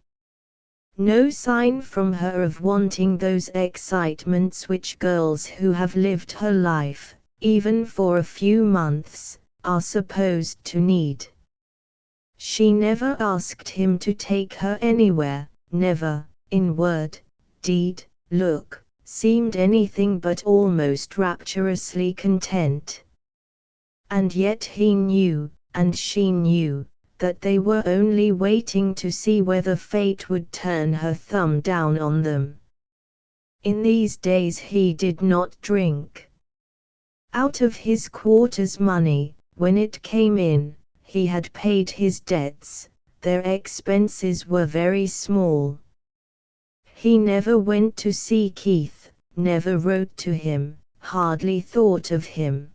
No sign from her of wanting those excitements which girls who have lived her life, even for a few months, are supposed to need. She never asked him to take her anywhere, never, in word, deed, look, seemed anything but almost rapturously content. And yet he knew, and she knew, that they were only waiting to see whether fate would turn her thumb down on them. In these days he did not drink. Out of his quarter's money, when it came in, he had paid his debts, their expenses were very small. He never went to see Keith, never wrote to him, hardly thought of him.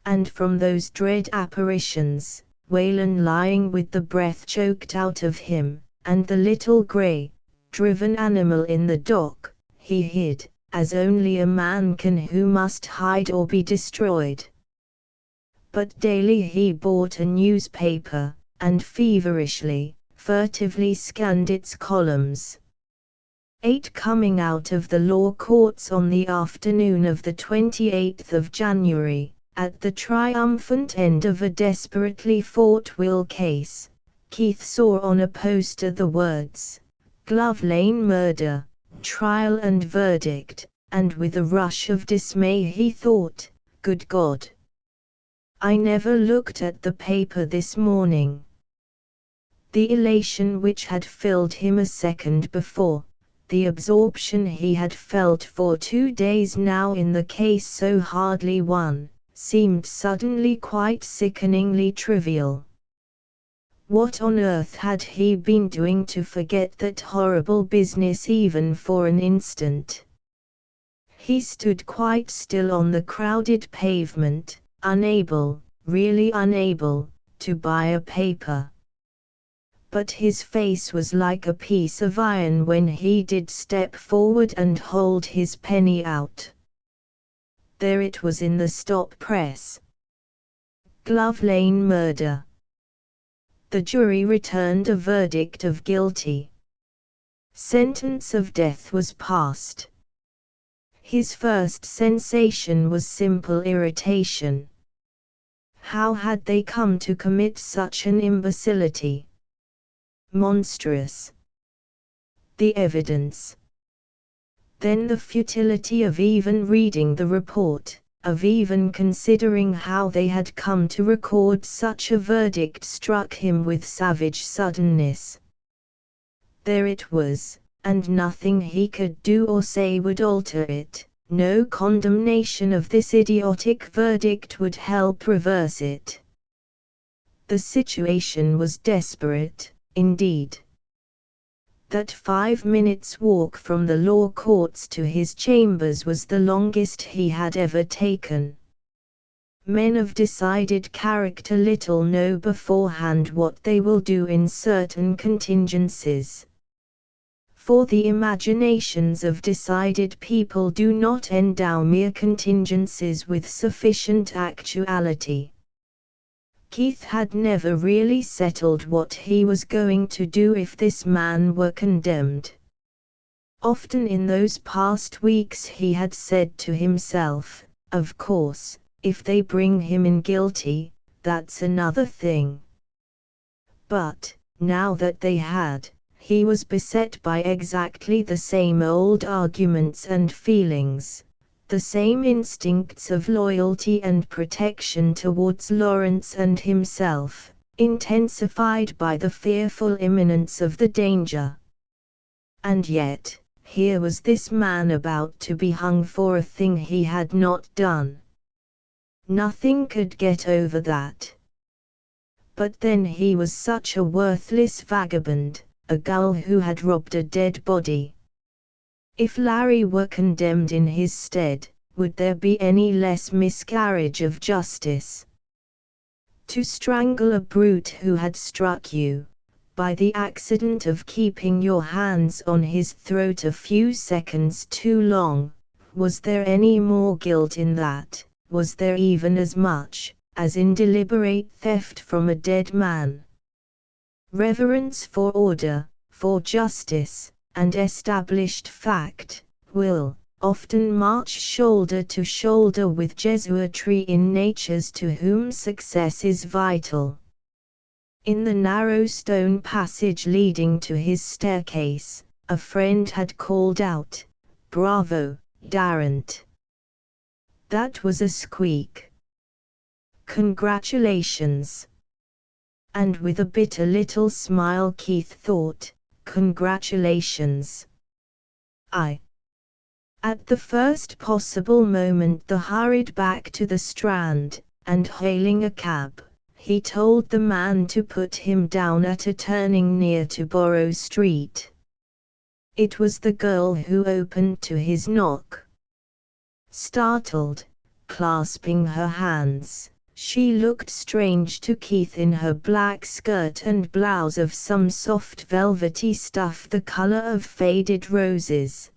And from those dread apparitions, Wayland lying with the breath choked out of him, and the little grey, driven animal in the dock, he hid, as only a man can who must hide or be destroyed. But daily he bought a newspaper, and feverishly, furtively scanned its columns. 8 Coming out of the law courts on the afternoon of the 28th of January, at the triumphant end of a desperately fought will case, Keith saw on a poster the words, "Glove Lane Murder, Trial and Verdict," and with a rush of dismay he thought, "Good God! I never looked at the paper this morning." The elation which had filled him a second before, the absorption he had felt for 2 days now in the case so hardly won, seemed suddenly quite sickeningly trivial. What on earth had he been doing to forget that horrible business even for an instant? He stood quite still on the crowded pavement, unable, really unable, to buy a paper. But his face was like a piece of iron when he did step forward and hold his penny out. There it was in the stop press. Glove Lane Murder. The jury returned a verdict of guilty. Sentence of death was passed. His first sensation was simple irritation. How had they come to commit such an imbecility? Monstrous. The evidence. Then the futility of even reading the report, of even considering how they had come to record such a verdict struck him with savage suddenness. There it was, and nothing he could do or say would alter it. No condemnation of this idiotic verdict would help reverse it. The situation was desperate, indeed. That 5 minutes' walk from the law courts to his chambers was the longest he had ever taken. Men of decided character little know beforehand what they will do in certain contingencies. For the imaginations of decided people do not endow mere contingencies with sufficient actuality. Keith had never really settled what he was going to do if this man were condemned. Often in those past weeks he had said to himself, "Of course, if they bring him in guilty, that's another thing." But, now that they had, he was beset by exactly the same old arguments and feelings, the same instincts of loyalty and protection towards Lawrence and himself, intensified by the fearful imminence of the danger. And yet, here was this man about to be hung for a thing he had not done. Nothing could get over that. But then he was such a worthless vagabond, a gull who had robbed a dead body. If Larry were condemned in his stead, would there be any less miscarriage of justice? To strangle a brute who had struck you, by the accident of keeping your hands on his throat a few seconds too long, was there any more guilt in that? Was there even as much, as in deliberate theft from a dead man? Reverence for order, for justice, and established fact, will often march shoulder to shoulder with Jesuitry in natures to whom success is vital. In the narrow stone passage leading to his staircase, a friend had called out, "Bravo, Darrant!" That was a squeak. "Congratulations!" And with a bitter little smile Keith thought, "Congratulations! At the first possible moment they hurried back to the Strand, and hailing a cab, he told the man to put him down at a turning near to Borough Street. It was the girl who opened to his knock. Startled, clasping her hands, she looked strange to Keith in her black skirt and blouse of some soft velvety stuff the color of faded roses.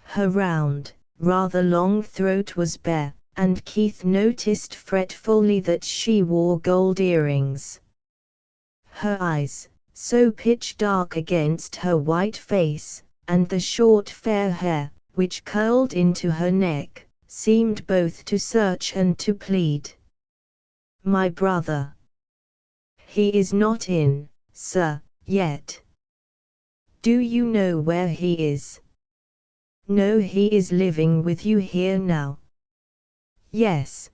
Her round, rather long throat was bare, and Keith noticed fretfully that she wore gold earrings. Her eyes, so pitch dark against her white face, and the short fair hair, which curled into her neck, seemed both to search and to plead. "My brother. He is not in, sir, yet. Do you know where he is?" "No, he is living with you here now." "Yes."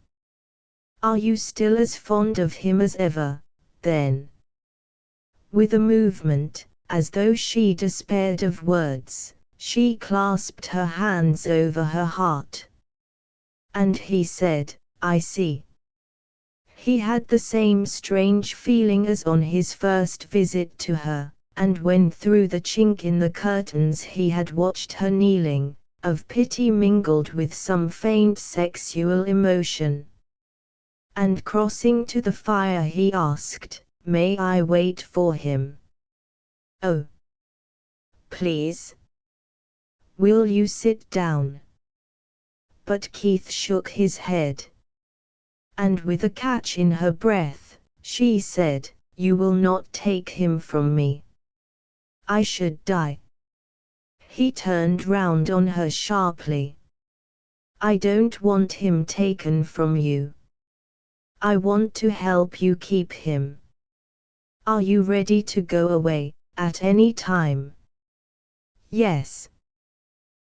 "Are you still as fond of him as ever, then?" With a movement, as though she despaired of words, she clasped her hands over her heart. And he said, "I see." He had the same strange feeling as on his first visit to her, and when through the chink in the curtains he had watched her kneeling, of pity mingled with some faint sexual emotion. And crossing to the fire he asked, "May I wait for him?" "Oh, please. Will you sit down?" But Keith shook his head. And with a catch in her breath, she said, "You will not take him from me. I should die." He turned round on her sharply. "I don't want him taken from you. I want to help you keep him. Are you ready to go away, at any time?" "Yes."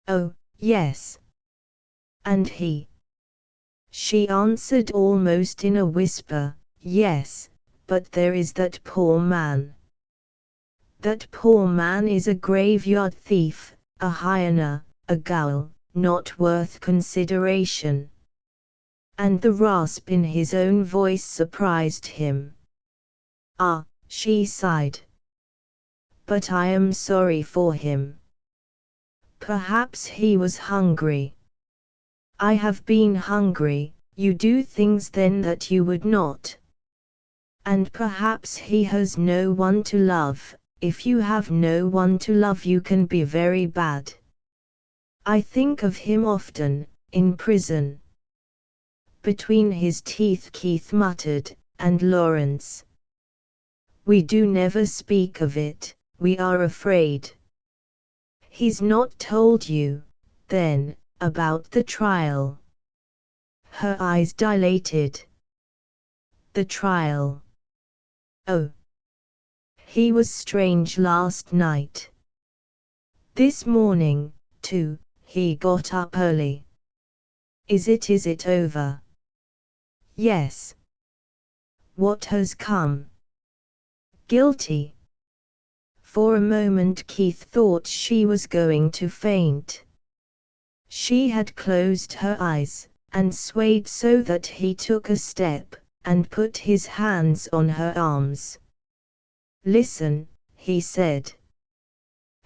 "Oh, yes." "And he?" She answered almost in a whisper, "Yes, but there is that poor man. That poor man is a graveyard thief, a hyena, a ghoul, not worth consideration." And the rasp in his own voice surprised him. "Ah," she sighed. "But I am sorry for him. Perhaps he was hungry." "I have been hungry." "You do things then that you would not. And perhaps he has no one to love. If you have no one to love you can be very bad. I think of him often, in prison." Between his teeth Keith muttered, "And Lawrence?" "We do never speak of it, we are afraid." "He's not told you, then, about the trial?" Her eyes dilated. "The trial? Oh. He was strange last night. This morning, too, he got up early." Is it over?" "Yes." "What has come?" "Guilty." For a moment Keith thought she was going to faint. She had closed her eyes, and swayed so that he took a step, and put his hands on her arms. "Listen," he said.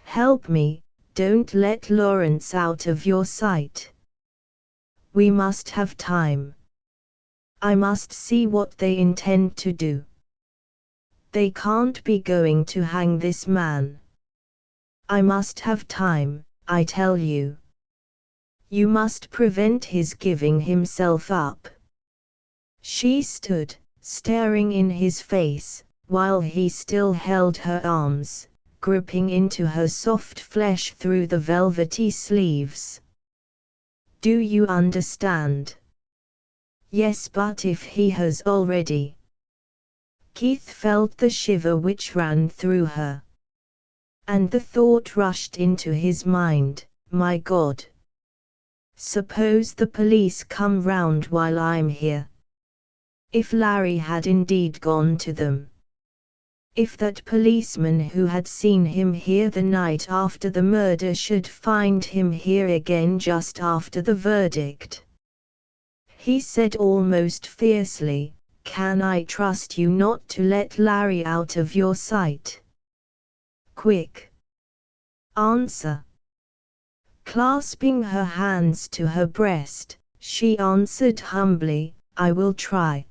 "Help me, don't let Lawrence out of your sight. We must have time. I must see what they intend to do. They can't be going to hang this man. I must have time, I tell you. You must prevent his giving himself up. She stood, staring in his face, while he still held her arms, gripping into her soft flesh through the velvety sleeves. Do you understand? Yes, but if he has already. Keith felt the shiver which ran through her. And the thought rushed into his mind, my God. Suppose the police come round while I'm here. If Larry had indeed gone to them. If that policeman who had seen him here the night after the murder should find him here again just after the verdict. He said almost fiercely, can I trust you not to let Larry out of your sight? Quick. Answer. Clasping her hands to her breast, she answered humbly, I will try.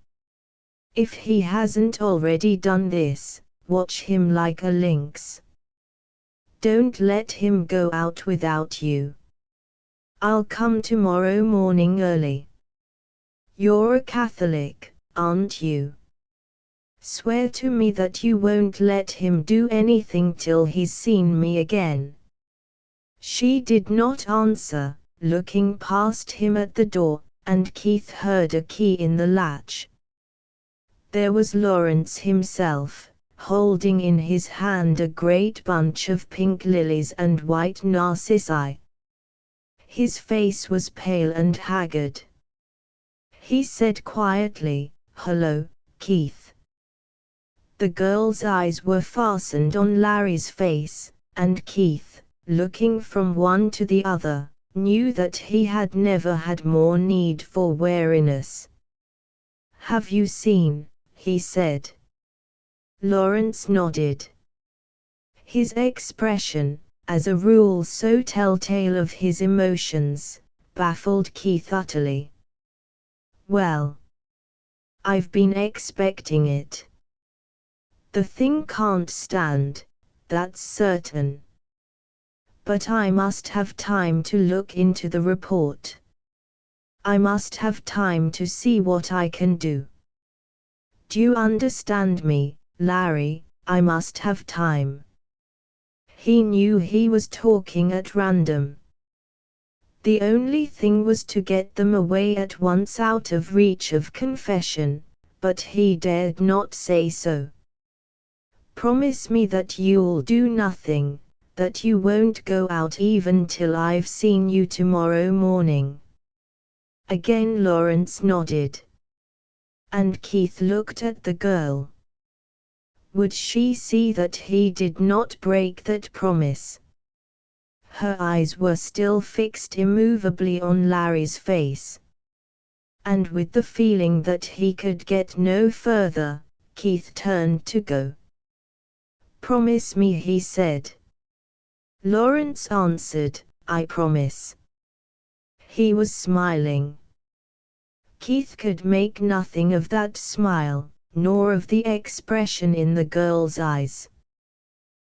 If he hasn't already done this, watch him like a lynx. Don't let him go out without you. I'll come tomorrow morning early. You're a Catholic, aren't you? Swear to me that you won't let him do anything till he's seen me again. She did not answer, looking past him at the door, and Keith heard a key in the latch. There was Lawrence himself, holding in his hand a great bunch of pink lilies and white narcissi. His face was pale and haggard. He said quietly, hello, Keith. The girl's eyes were fastened on Larry's face, and Keith, looking from one to the other, knew that he had never had more need for wariness. Have you seen? He said. Lawrence nodded. His expression, as a rule so telltale of his emotions, baffled Keith utterly. Well, I've been expecting it. The thing can't stand, that's certain. But I must have time to look into the report. I must have time to see what I can do. Do you understand me, Larry? I must have time. He knew he was talking at random. The only thing was to get them away at once out of reach of confession, but he dared not say so. Promise me that you'll do nothing, that you won't go out even till I've seen you tomorrow morning. Again Lawrence nodded. And Keith looked at the girl. Would she see that he did not break that promise? Her eyes were still fixed immovably on Larry's face. And with the feeling that he could get no further, Keith turned to go. Promise me, he said. Lawrence answered, I promise. He was smiling. Keith could make nothing of that smile, nor of the expression in the girl's eyes.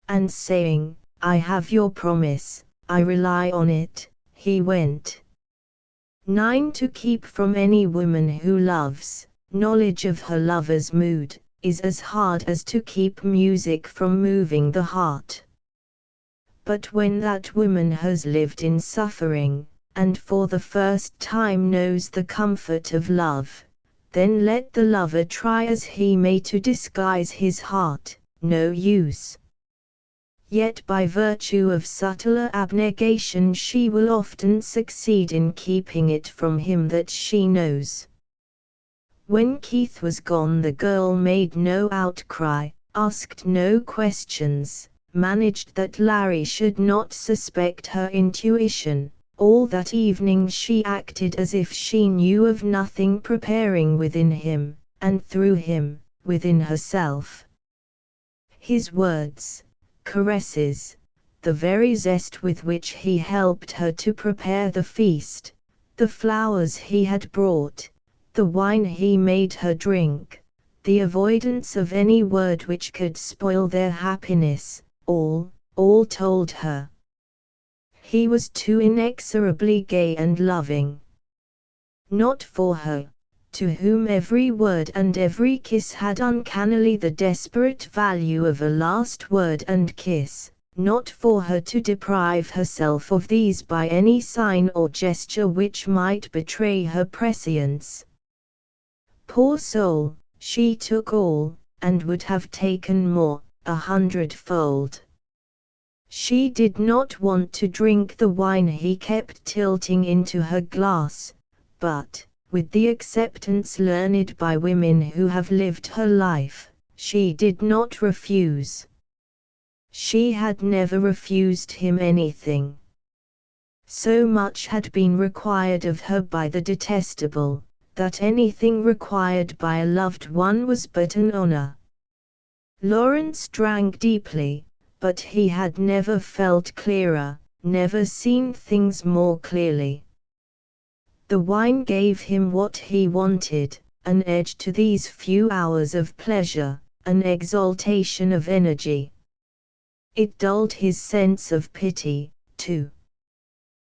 And saying, I have your promise, I rely on it, he went. 9. To keep from any woman who loves, knowledge of her lover's mood, is as hard as to keep music from moving the heart. But when that woman has lived in suffering, and for the first time knows the comfort of love, then let the lover try as he may to disguise his heart, no use. Yet by virtue of subtler abnegation she will often succeed in keeping it from him that she knows. When Keith was gone, the girl made no outcry, asked no questions, managed that Larry should not suspect her intuition. All that evening she acted as if she knew of nothing preparing within him, and through him, within herself. His words, caresses, the very zest with which he helped her to prepare the feast, the flowers he had brought, the wine he made her drink, the avoidance of any word which could spoil their happiness, all told her. He was too inexorably gay and loving. Not for her, to whom every word and every kiss had uncannily the desperate value of a last word and kiss, not for her to deprive herself of these by any sign or gesture which might betray her prescience. Poor soul, she took all, and would have taken more, 100-fold. She did not want to drink the wine he kept tilting into her glass, but, with the acceptance learned by women who have lived her life, she did not refuse. She had never refused him anything. So much had been required of her by the detestable, that anything required by a loved one was but an honor. Lawrence drank deeply, but he had never felt clearer, never seen things more clearly. The wine gave him what he wanted, an edge to these few hours of pleasure, an exaltation of energy. It dulled his sense of pity, too.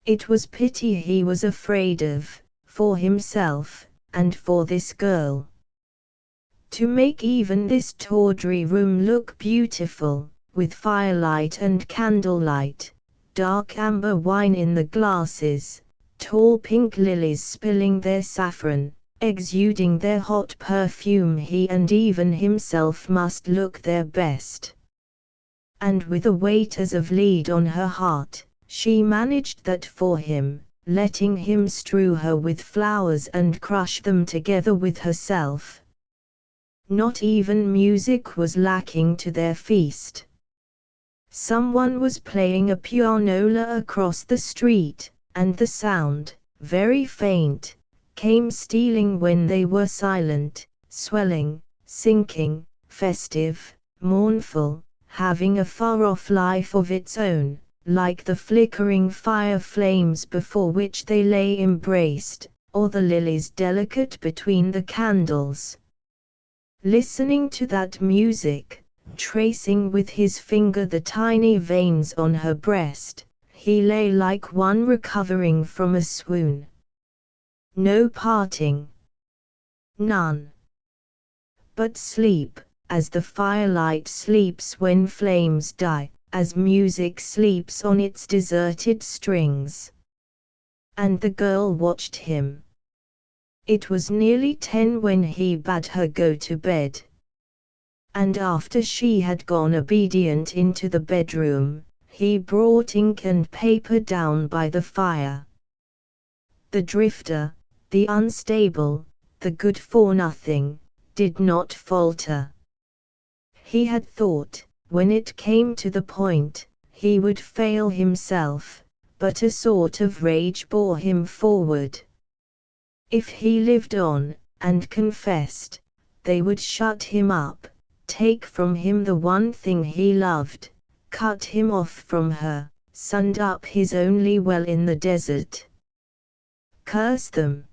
It was pity he was afraid of, for himself, and for this girl. To make even this tawdry room look beautiful, with firelight and candlelight, dark amber wine in the glasses, tall pink lilies spilling their saffron, exuding their hot perfume, he and even himself must look their best. And with a weight as of lead on her heart, she managed that for him, letting him strew her with flowers and crush them together with herself. Not even music was lacking to their feast. Someone was playing a pianola across the street, and the sound, very faint, came stealing when they were silent, swelling, sinking, festive, mournful, having a far-off life of its own, like the flickering fire flames before which they lay embraced, or the lilies delicate between the candles. Listening to that music, tracing with his finger the tiny veins on her breast, he lay like one recovering from a swoon. No parting. None. But sleep, as the firelight sleeps when flames die, as music sleeps on its deserted strings. And the girl watched him. It was nearly 10 when he bade her go to bed. And after she had gone obedient into the bedroom, he brought ink and paper down by the fire. The drifter, the unstable, the good-for-nothing, did not falter. He had thought, when it came to the point, he would fail himself, but a sort of rage bore him forward. If he lived on, and confessed, they would shut him up, take from him the one thing he loved, cut him off from her, send up his only well in the desert. Curse them.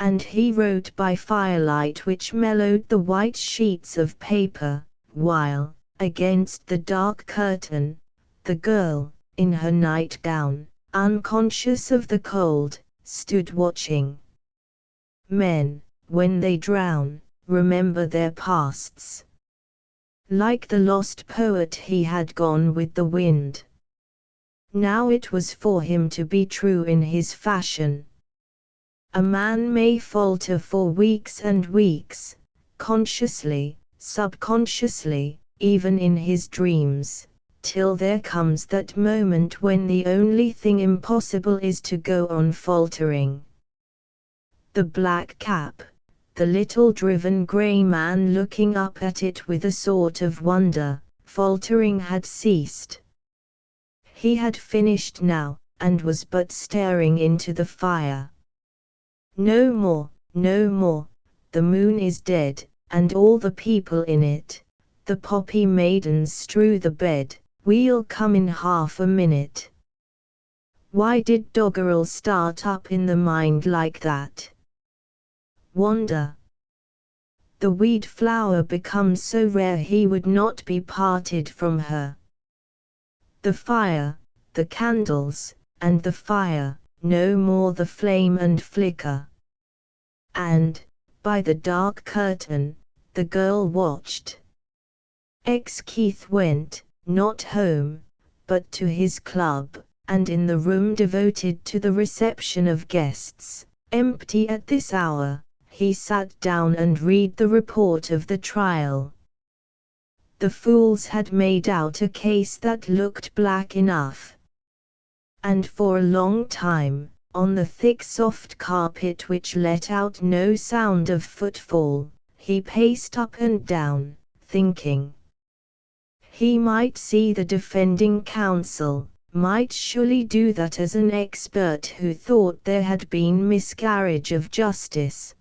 And he wrote by firelight which mellowed the white sheets of paper, while, against the dark curtain, the girl, in her nightgown, unconscious of the cold, stood watching. Men, when they drown, remember their pasts. Like the lost poet, he had gone with the wind. Now it was for him to be true in his fashion. A man may falter for weeks and weeks, consciously, subconsciously, even in his dreams, till there comes that moment when the only thing impossible is to go on faltering. The black cap, the little driven grey man looking up at it with a sort of wonder, faltering had ceased. He had finished now, and was but staring into the fire. No more, no more, the moon is dead, and all the people in it, the poppy maidens strew the bed, we'll come in half a minute. Why did doggerel start up in the mind like that? wonder. The weed flower becomes so rare he would not be parted from her. The fire, the candles, and the fire, no more the flame and flicker. And, by the dark curtain, the girl watched. Keith went, not home, but to his club, and in the room devoted to the reception of guests, empty at this hour, he sat down and read the report of the trial. The fools had made out a case that looked black enough. And for a long time, on the thick soft carpet which let out no sound of footfall, he paced up and down, thinking. He might see the defending counsel, might surely do that as an expert who thought there had been miscarriage of justice.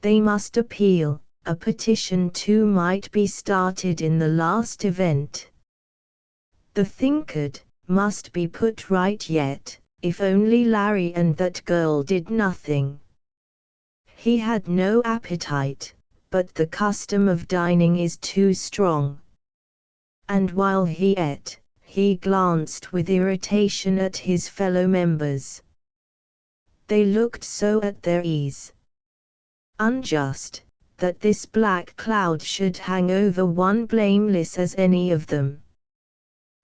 They must appeal, a petition too might be started in the last event. The thing must be put right yet, if only Larry and that girl did nothing. He had no appetite, but the custom of dining is too strong. And while he ate, he glanced with irritation at his fellow members. They looked so at their ease. Unjust, that this black cloud should hang over one blameless as any of them.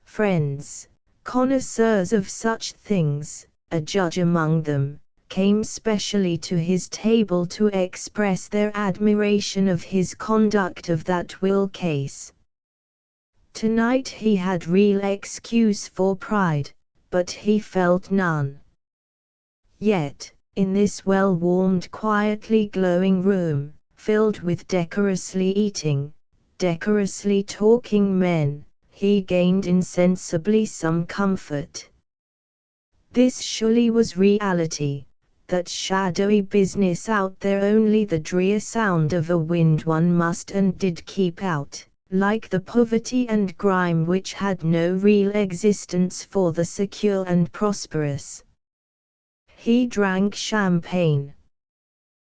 Friends, connoisseurs of such things, a judge among them, came specially to his table to express their admiration of his conduct of that will case. Tonight he had real excuse for pride, but he felt none. Yet, in this well-warmed quietly glowing room, filled with decorously eating, decorously talking men, he gained insensibly some comfort. This surely was reality, that shadowy business out there only the drear sound of a wind one must and did keep out, like the poverty and grime which had no real existence for the secure and prosperous. He drank champagne.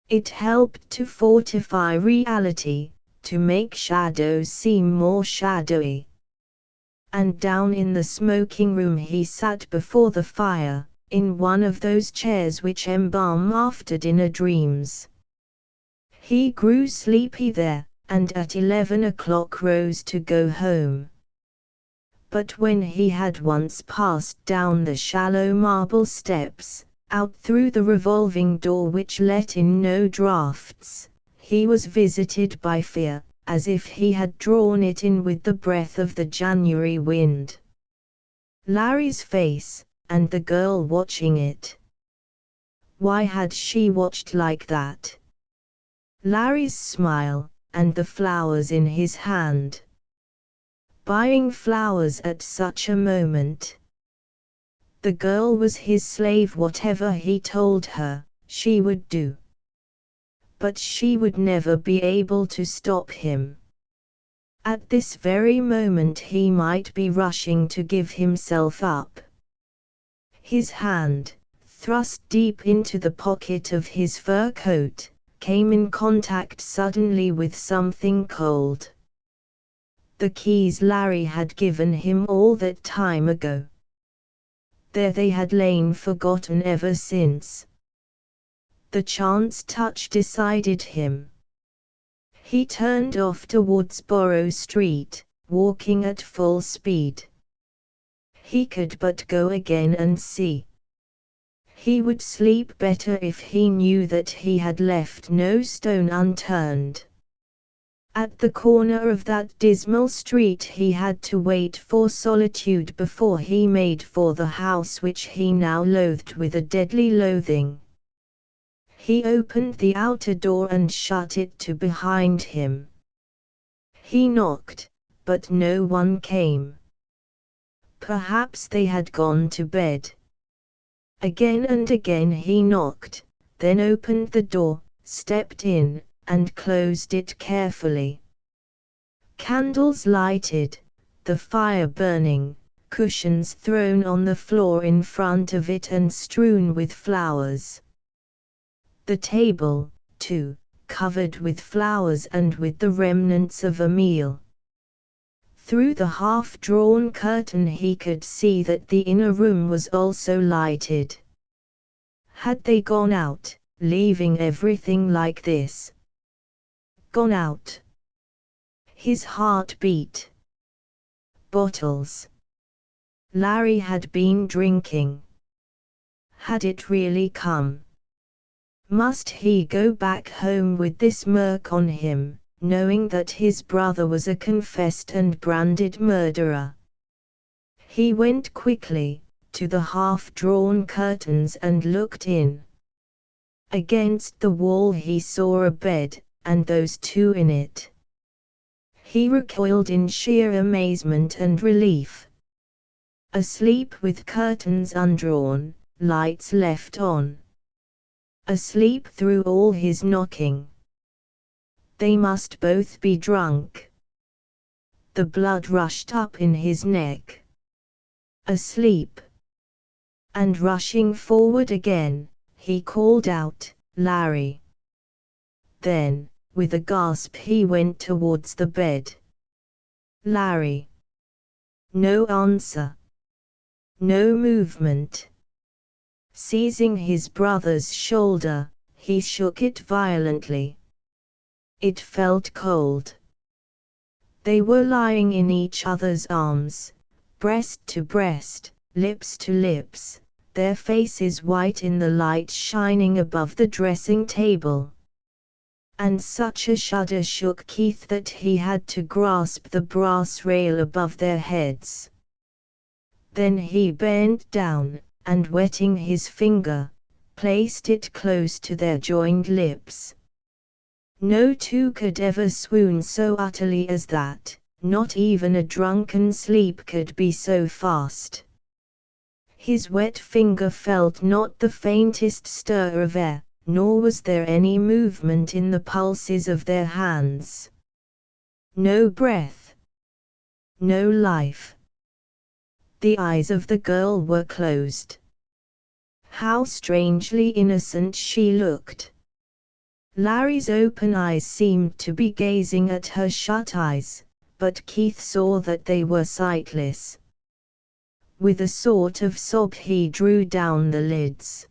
It helped to fortify reality, to make shadows seem more shadowy. And down in the smoking room he sat before the fire, in one of those chairs which embalm after dinner dreams. He grew sleepy there, and at 11 o'clock rose to go home. But when he had once passed down the shallow marble steps, out through the revolving door which let in no draughts, he was visited by fear, as if he had drawn it in with the breath of the January wind. Larry's face, and the girl watching it. Why had she watched like that? Larry's smile, and the flowers in his hand. Buying flowers at such a moment. The girl was his slave, whatever he told her, she would do. But she would never be able to stop him. At this very moment he might be rushing to give himself up. His hand, thrust deep into the pocket of his fur coat, came in contact suddenly with something cold. The keys Larry had given him all that time ago. There they had lain forgotten ever since. The chance touch decided him. He turned off towards Borough Street, walking at full speed. He could but go again and see. He would sleep better if he knew that he had left no stone unturned. At the corner of that dismal street he had to wait for solitude before he made for the house which he now loathed with a deadly loathing. He opened the outer door and shut it to behind him. He knocked, but no one came. Perhaps they had gone to bed. Again and again he knocked, then opened the door, stepped in, and closed it carefully. Candles lighted, the fire burning, cushions thrown on the floor in front of it and strewn with flowers. The table, too, covered with flowers and with the remnants of a meal. Through the half-drawn curtain he could see that the inner room was also lighted. Had they gone out, leaving everything like this? Gone out. His heart beat. Bottles. Larry had been drinking. Had it really come? Must he go back home with this murk on him, knowing that his brother was a confessed and branded murderer? He went quickly to the half-drawn curtains and looked in. Against the wall he saw a bed, and those two in it. He recoiled in sheer amazement and relief. Asleep with curtains undrawn, lights left on. Asleep through all his knocking. They must both be drunk. The blood rushed up in his neck. Asleep. And rushing forward again, he called out, "Larry!" Then, with a gasp he went towards the bed. Larry. No answer. No movement. Seizing his brother's shoulder, he shook it violently. It felt cold. They were lying in each other's arms, breast to breast, lips to lips, their faces white in the light shining above the dressing table. And such a shudder shook Keith that he had to grasp the brass rail above their heads. Then he bent down, and wetting his finger, placed it close to their joined lips. No two could ever swoon so utterly as that, not even a drunken sleep could be so fast. His wet finger felt not the faintest stir of air, nor was there any movement in the pulses of their hands. No breath. No life. The eyes of the girl were closed. How strangely innocent she looked. Larry's open eyes seemed to be gazing at her shut eyes, but Keith saw that they were sightless. With a sort of sob he drew down the lids.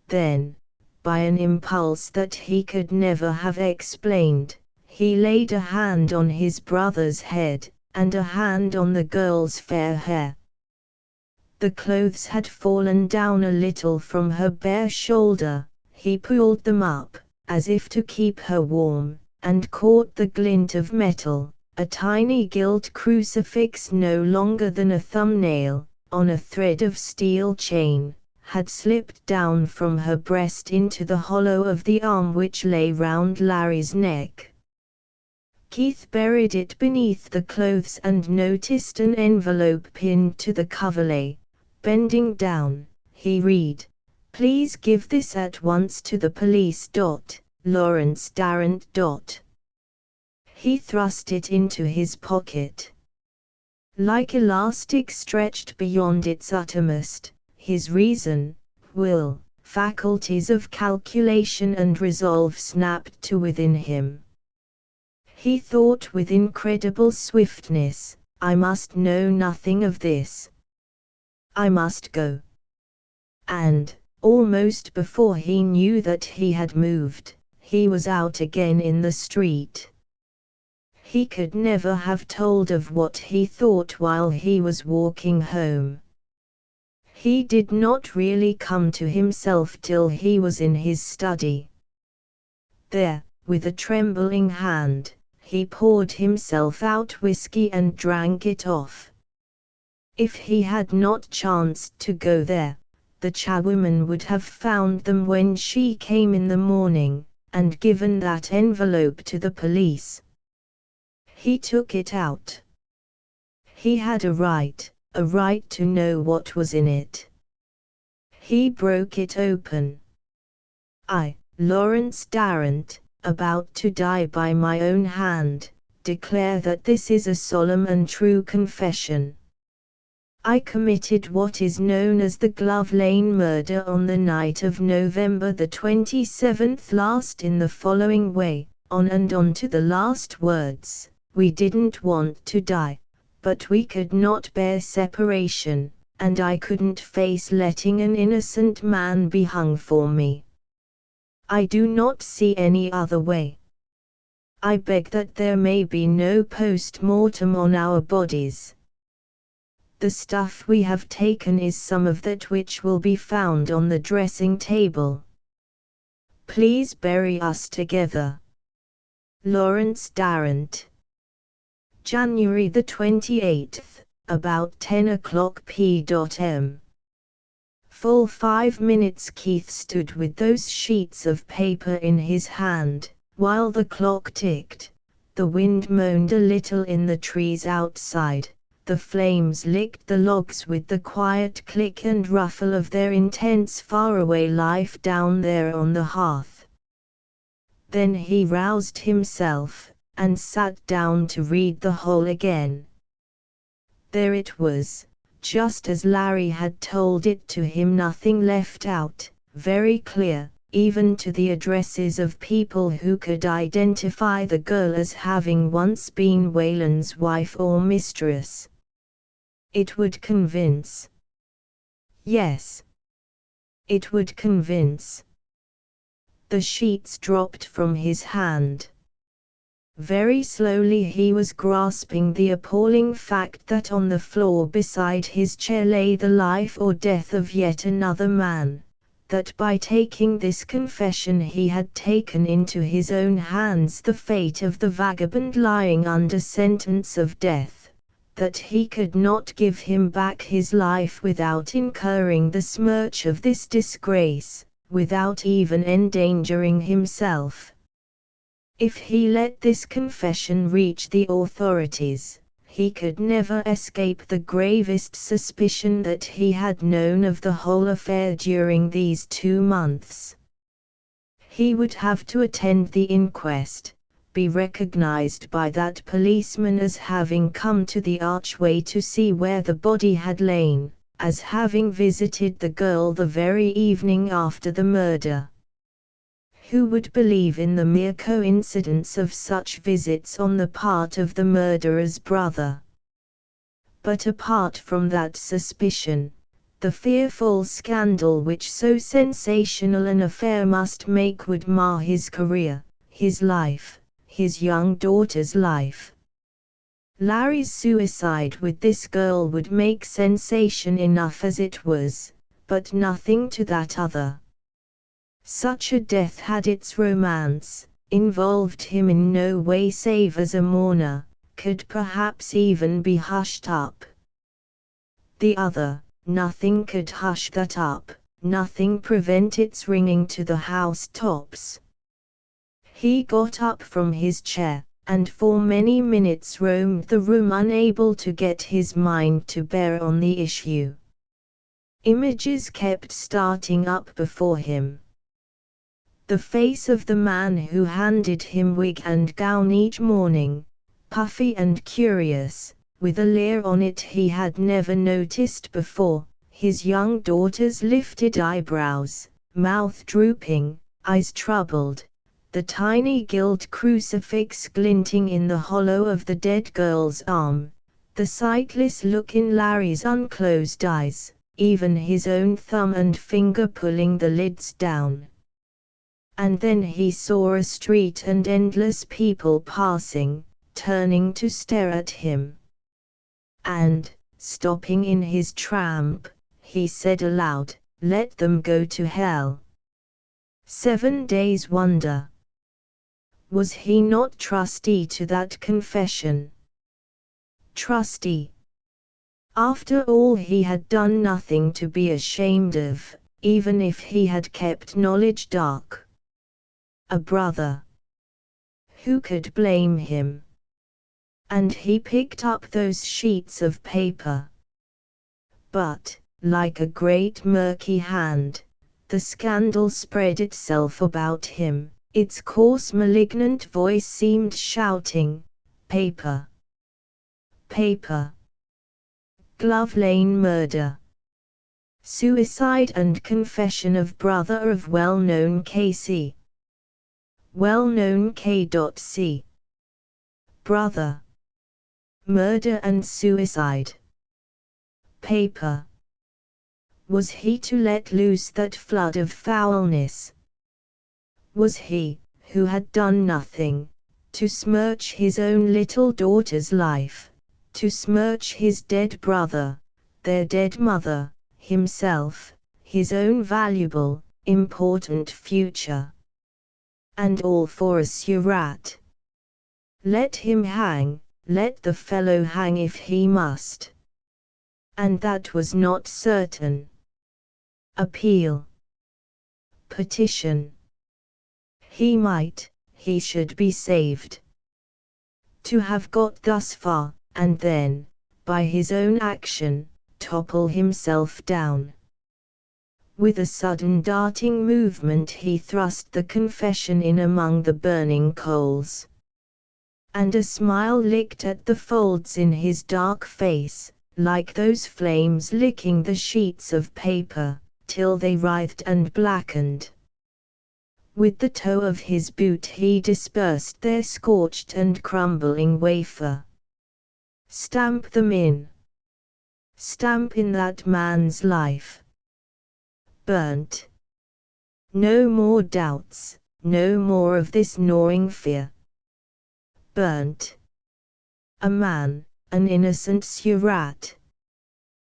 Then, by an impulse that he could never have explained, he laid a hand on his brother's head, and a hand on the girl's fair hair. The clothes had fallen down a little from her bare shoulder. He pulled them up, as if to keep her warm, and caught the glint of metal, a tiny gilt crucifix no longer than a thumbnail, on a thread of steel chain, had slipped down from her breast into the hollow of the arm which lay round Larry's neck. Keith buried it beneath the clothes and noticed an envelope pinned to the coverlet. Bending down, he read, "Please give this at once to the police. Lawrence Darrant. He thrust it into his pocket. Like elastic stretched beyond its uttermost, his reason, will, faculties of calculation and resolve snapped to within him. He thought with incredible swiftness, I must know nothing of this. I must go. And, almost before he knew that he had moved, he was out again in the street. He could never have told of what he thought while he was walking home. He did not really come to himself till he was in his study. There, with a trembling hand, he poured himself out whiskey and drank it off. If he had not chanced to go there, the charwoman would have found them when she came in the morning, and given that envelope to the police. He took it out. He had a right to know what was in it. He broke it open. I, Lawrence Darrant, about to die by my own hand, declare that this is a solemn and true confession. I committed what is known as the Glove Lane murder on the night of November the 27th last in the following way, on and on to the last words. We didn't want to die, but we could not bear separation, and I couldn't face letting an innocent man be hung for me. I do not see any other way. I beg that there may be no post-mortem on our bodies. The stuff we have taken is some of that which will be found on the dressing table. Please bury us together. Lawrence Darrant. January the 28th, about 10 o'clock p.m. Full 5 minutes Keith stood with those sheets of paper in his hand, while the clock ticked. The wind moaned a little in the trees outside, the flames licked the logs with the quiet click and ruffle of their intense faraway life down there on the hearth. Then he roused himself, and sat down to read the whole again. There it was, just as Larry had told it to him, nothing left out, very clear, even to the addresses of people who could identify the girl as having once been Wayland's wife or mistress. It would convince. Yes. It would convince. The sheets dropped from his hand. Very slowly he was grasping the appalling fact that on the floor beside his chair lay the life or death of yet another man, that by taking this confession he had taken into his own hands the fate of the vagabond lying under sentence of death, that he could not give him back his life without incurring the smirch of this disgrace, without even endangering himself. If he let this confession reach the authorities, he could never escape the gravest suspicion that he had known of the whole affair during these 2 months. He would have to attend the inquest, be recognized by that policeman as having come to the archway to see where the body had lain, as having visited the girl the very evening after the murder. Who would believe in the mere coincidence of such visits on the part of the murderer's brother? But apart from that suspicion, the fearful scandal which so sensational an affair must make would mar his career, his life, his young daughter's life. Larry's suicide with this girl would make sensation enough as it was, but nothing to that other. Such a death had its romance, involved him in no way save as a mourner, could perhaps even be hushed up. The other, nothing could hush that up, nothing prevent its ringing to the housetops. He got up from his chair, and for many minutes roamed the room unable to get his mind to bear on the issue. Images kept starting up before him. The face of the man who handed him wig and gown each morning, puffy and curious, with a leer on it he had never noticed before, his young daughter's lifted eyebrows, mouth drooping, eyes troubled, the tiny gilt crucifix glinting in the hollow of the dead girl's arm, the sightless look in Larry's unclosed eyes, even his own thumb and finger pulling the lids down. And then he saw a street and endless people passing, turning to stare at him. And, stopping in his tramp, he said aloud, "Let them go to hell." 7 days' wonder. Was he not trustee to that confession? Trustee. After all, he had done nothing to be ashamed of, even if he had kept knowledge dark. A brother. Who could blame him? And he picked up those sheets of paper. But, like a great murky hand, the scandal spread itself about him, its coarse malignant voice seemed shouting, "Paper! Paper! Glove Lane murder. Suicide and confession of brother of well-known K.C. Well-known K.C. Brother. Murder and suicide. Paper. Was he to let loose that flood of foulness? Was he, who had done nothing, to smirch his own little daughter's life, to smirch his dead brother, their dead mother, himself, his own valuable, important future? And all for a surat. Let him hang, let the fellow hang if he must. And that was not certain. Appeal. Petition. He should be saved. To have got thus far, and then, by his own action, topple himself down. With a sudden darting movement he thrust the confession in among the burning coals. And a smile licked at the folds in his dark face, like those flames licking the sheets of paper, till they writhed and blackened. With the toe of his boot he dispersed their scorched and crumbling wafer. Stamp them in. Stamp in that man's life. Burnt. No more doubts, no more of this gnawing fear. Burnt. A man, an innocent surat.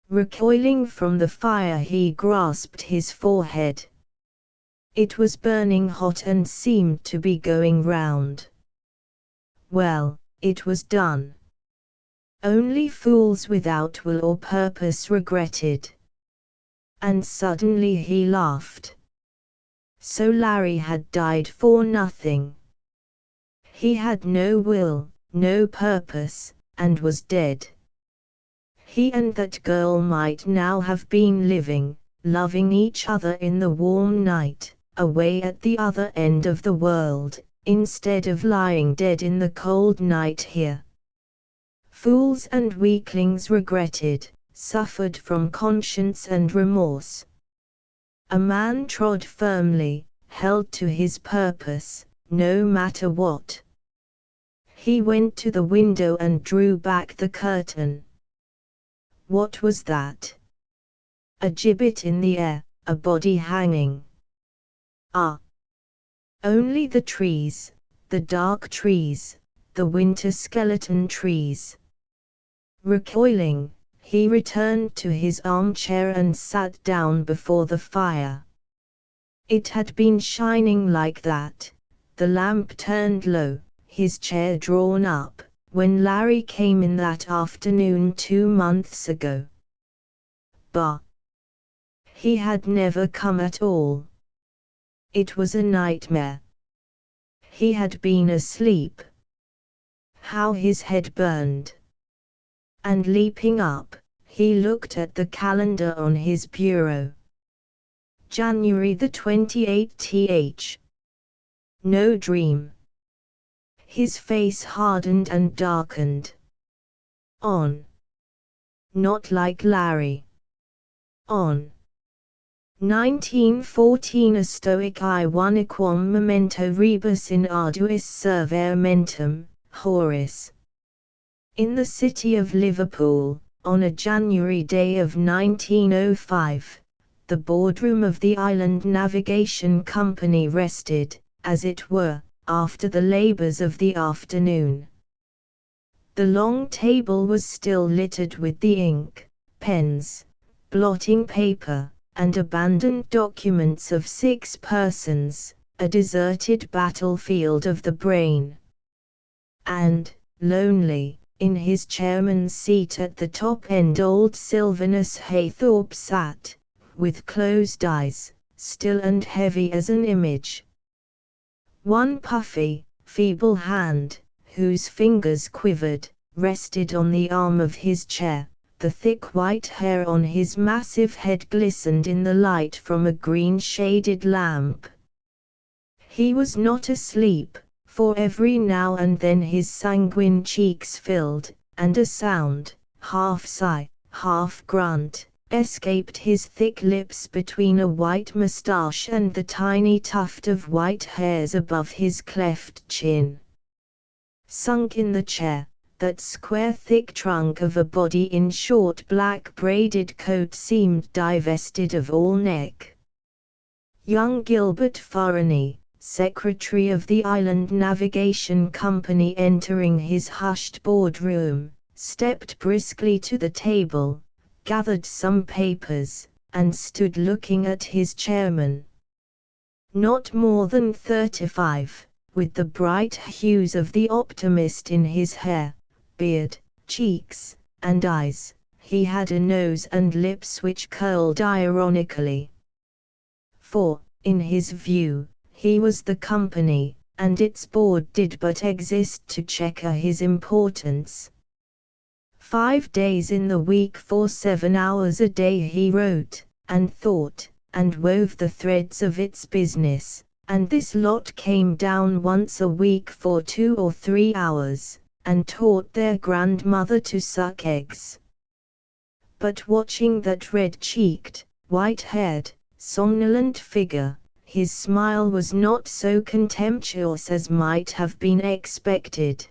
Recoiling from the fire he grasped his forehead. It was burning hot and seemed to be going round. Well, it was done. Only fools without will or purpose regretted. And suddenly he laughed. So Larry had died for nothing. He had no will, no purpose, and was dead. He and that girl might now have been living, loving each other in the warm night, away at the other end of the world, instead of lying dead in the cold night here. Fools and weaklings regretted, suffered from conscience and remorse. A man trod firmly, held to his purpose, no matter what. He went to the window and drew back the curtain. What was that? A gibbet in the air, a body hanging. Ah! Only the trees, the dark trees, the winter skeleton trees. Recoiling, he returned to his armchair and sat down before the fire. It had been shining like that, the lamp turned low, his chair drawn up, when Larry came in that afternoon 2 months ago. Bah! He had never come at all. It was a nightmare. He had been asleep. How his head burned! And leaping up, he looked at the calendar on his bureau. January the 28th. No dream. His face hardened and darkened. On. Not like Larry. On. 1914 A stoic I quam memento rebus in arduis servare mentem, Horace. In the city of Liverpool, on a January day of 1905, the boardroom of the Island Navigation Company rested, as it were, after the labours of the afternoon. The long table was still littered with the ink, pens, blotting paper, and abandoned documents of 6 persons, a deserted battlefield of the brain. And, lonely, in his chairman's seat at the top end old Sylvanus Haythorpe sat, with closed eyes, still and heavy as an image. One puffy, feeble hand, whose fingers quivered, rested on the arm of his chair. The thick white hair on his massive head glistened in the light from a green-shaded lamp. He was not asleep, for every now and then his sanguine cheeks filled, and a sound, half sigh, half-grunt, escaped his thick lips between a white moustache and the tiny tuft of white hairs above his cleft chin. Sunk in the chair, that square thick trunk of a body in short black braided coat seemed divested of all neck. Young Gilbert Farrany, secretary of the Island Navigation Company, entering his hushed boardroom, stepped briskly to the table, gathered some papers, and stood looking at his chairman. Not more than 35, with the bright hues of the optimist in his hair, beard, cheeks, and eyes, he had a nose and lips which curled ironically. For, in his view, he was the company, and its board did but exist to checker his importance. 5 days in the week for 7 hours a day he wrote, and thought, and wove the threads of its business, and this lot came down once a week for 2 or 3 hours, and taught their grandmother to suck eggs. But watching that red-cheeked, white-haired, somnolent figure, his smile was not so contemptuous as might have been expected.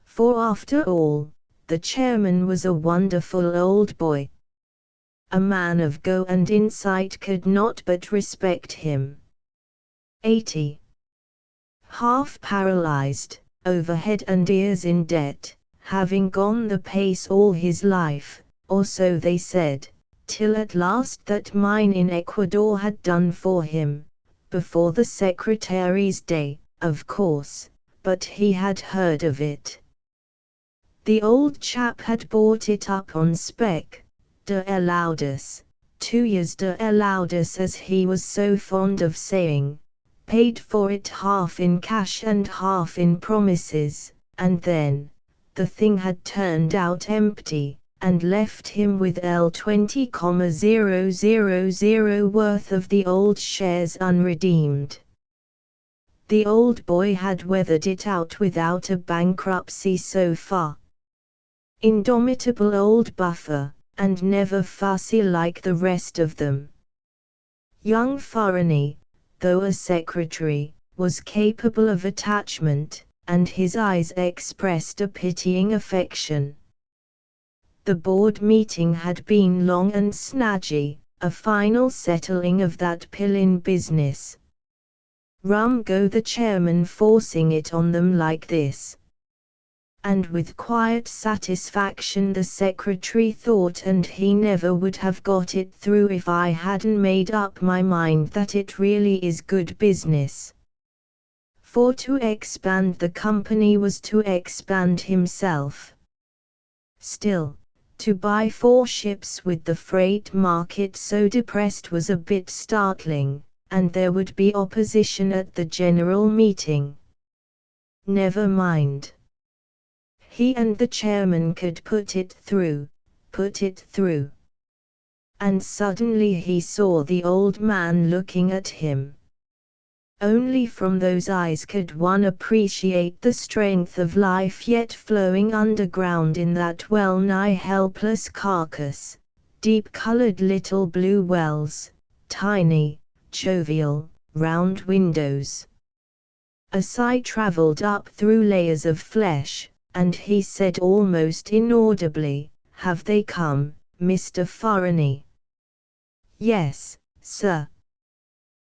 For after all, the chairman was a wonderful old boy. A man of go and insight could not but respect him. 80. Half paralyzed, over head and ears in debt, having gone the pace all his life, or so they said, till at last that mine in Ecuador had done for him, before the secretary's day, of course, but he had heard of it. The old chap had bought it up on spec, de laudas, 2 years de laudas as he was so fond of saying, paid for it half in cash and half in promises, and then, the thing had turned out empty, and left him with L20,000 worth of the old shares unredeemed. The old boy had weathered it out without a bankruptcy so far. Indomitable old buffer, and never fussy like the rest of them. Young Farrany, though a secretary, was capable of attachment, and his eyes expressed a pitying affection. The board meeting had been long and snaggy, a final settling of that pill-in business. Rum go the chairman forcing it on them like this. And with quiet satisfaction the secretary thought, and he never would have got it through if I hadn't made up my mind that it really is good business. For to expand the company was to expand himself. Still, to buy 4 ships with the freight market so depressed was a bit startling, and there would be opposition at the general meeting. Never mind. He and the chairman could put it through. And suddenly he saw the old man looking at him. Only from those eyes could one appreciate the strength of life yet flowing underground in that well-nigh helpless carcass, deep-colored little blue wells, tiny, jovial, round windows. A sigh traveled up through layers of flesh, and he said almost inaudibly, "Have they come, Mr. Farrany?" "Yes, sir.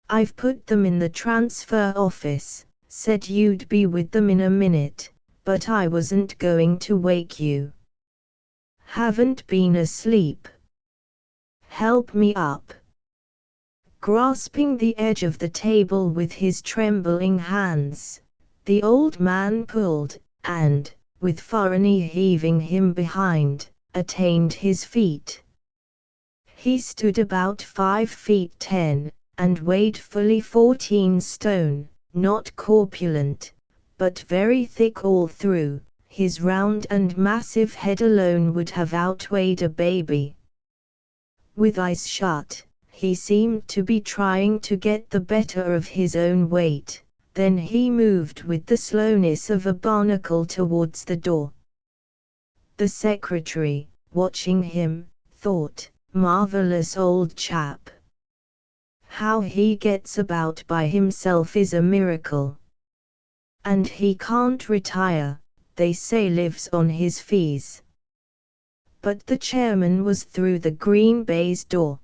I've put them in the transfer office, said you'd be with them in a minute, but I wasn't going to wake you." "Haven't been asleep." "Help me up." Grasping the edge of the table with his trembling hands, the old man pulled, and, with Farrany heaving him behind, attained his feet. He stood about 5 feet 10, and weighed fully 14 stone, not corpulent, but very thick all through. His round and massive head alone would have outweighed a baby. With eyes shut, he seemed to be trying to get the better of his own weight. Then he moved with the slowness of a barnacle towards the door. The secretary, watching him, thought, marvelous old chap. How he gets about by himself is a miracle. And he can't retire, they say lives on his fees. But the chairman was through the green baize door.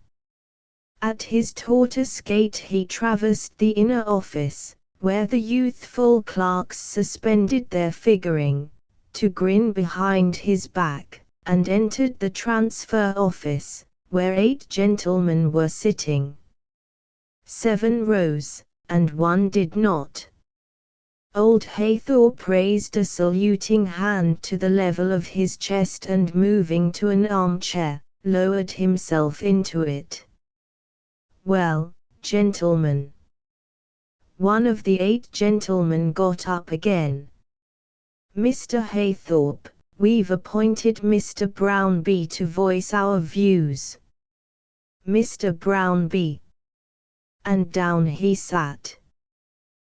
At his tortoise gait he traversed the inner office, where the youthful clerks suspended their figuring, to grin behind his back, and entered the transfer office, where 8 gentlemen were sitting. 7 rose, and 1 did not. Old Haythorpe raised a saluting hand to the level of his chest and moving to an armchair, lowered himself into it. Well, gentlemen. One of the 8 gentlemen got up again. Mr. Haythorpe, we've appointed Mr. Brownbee to voice our views. Mr. Brownbee. And down he sat.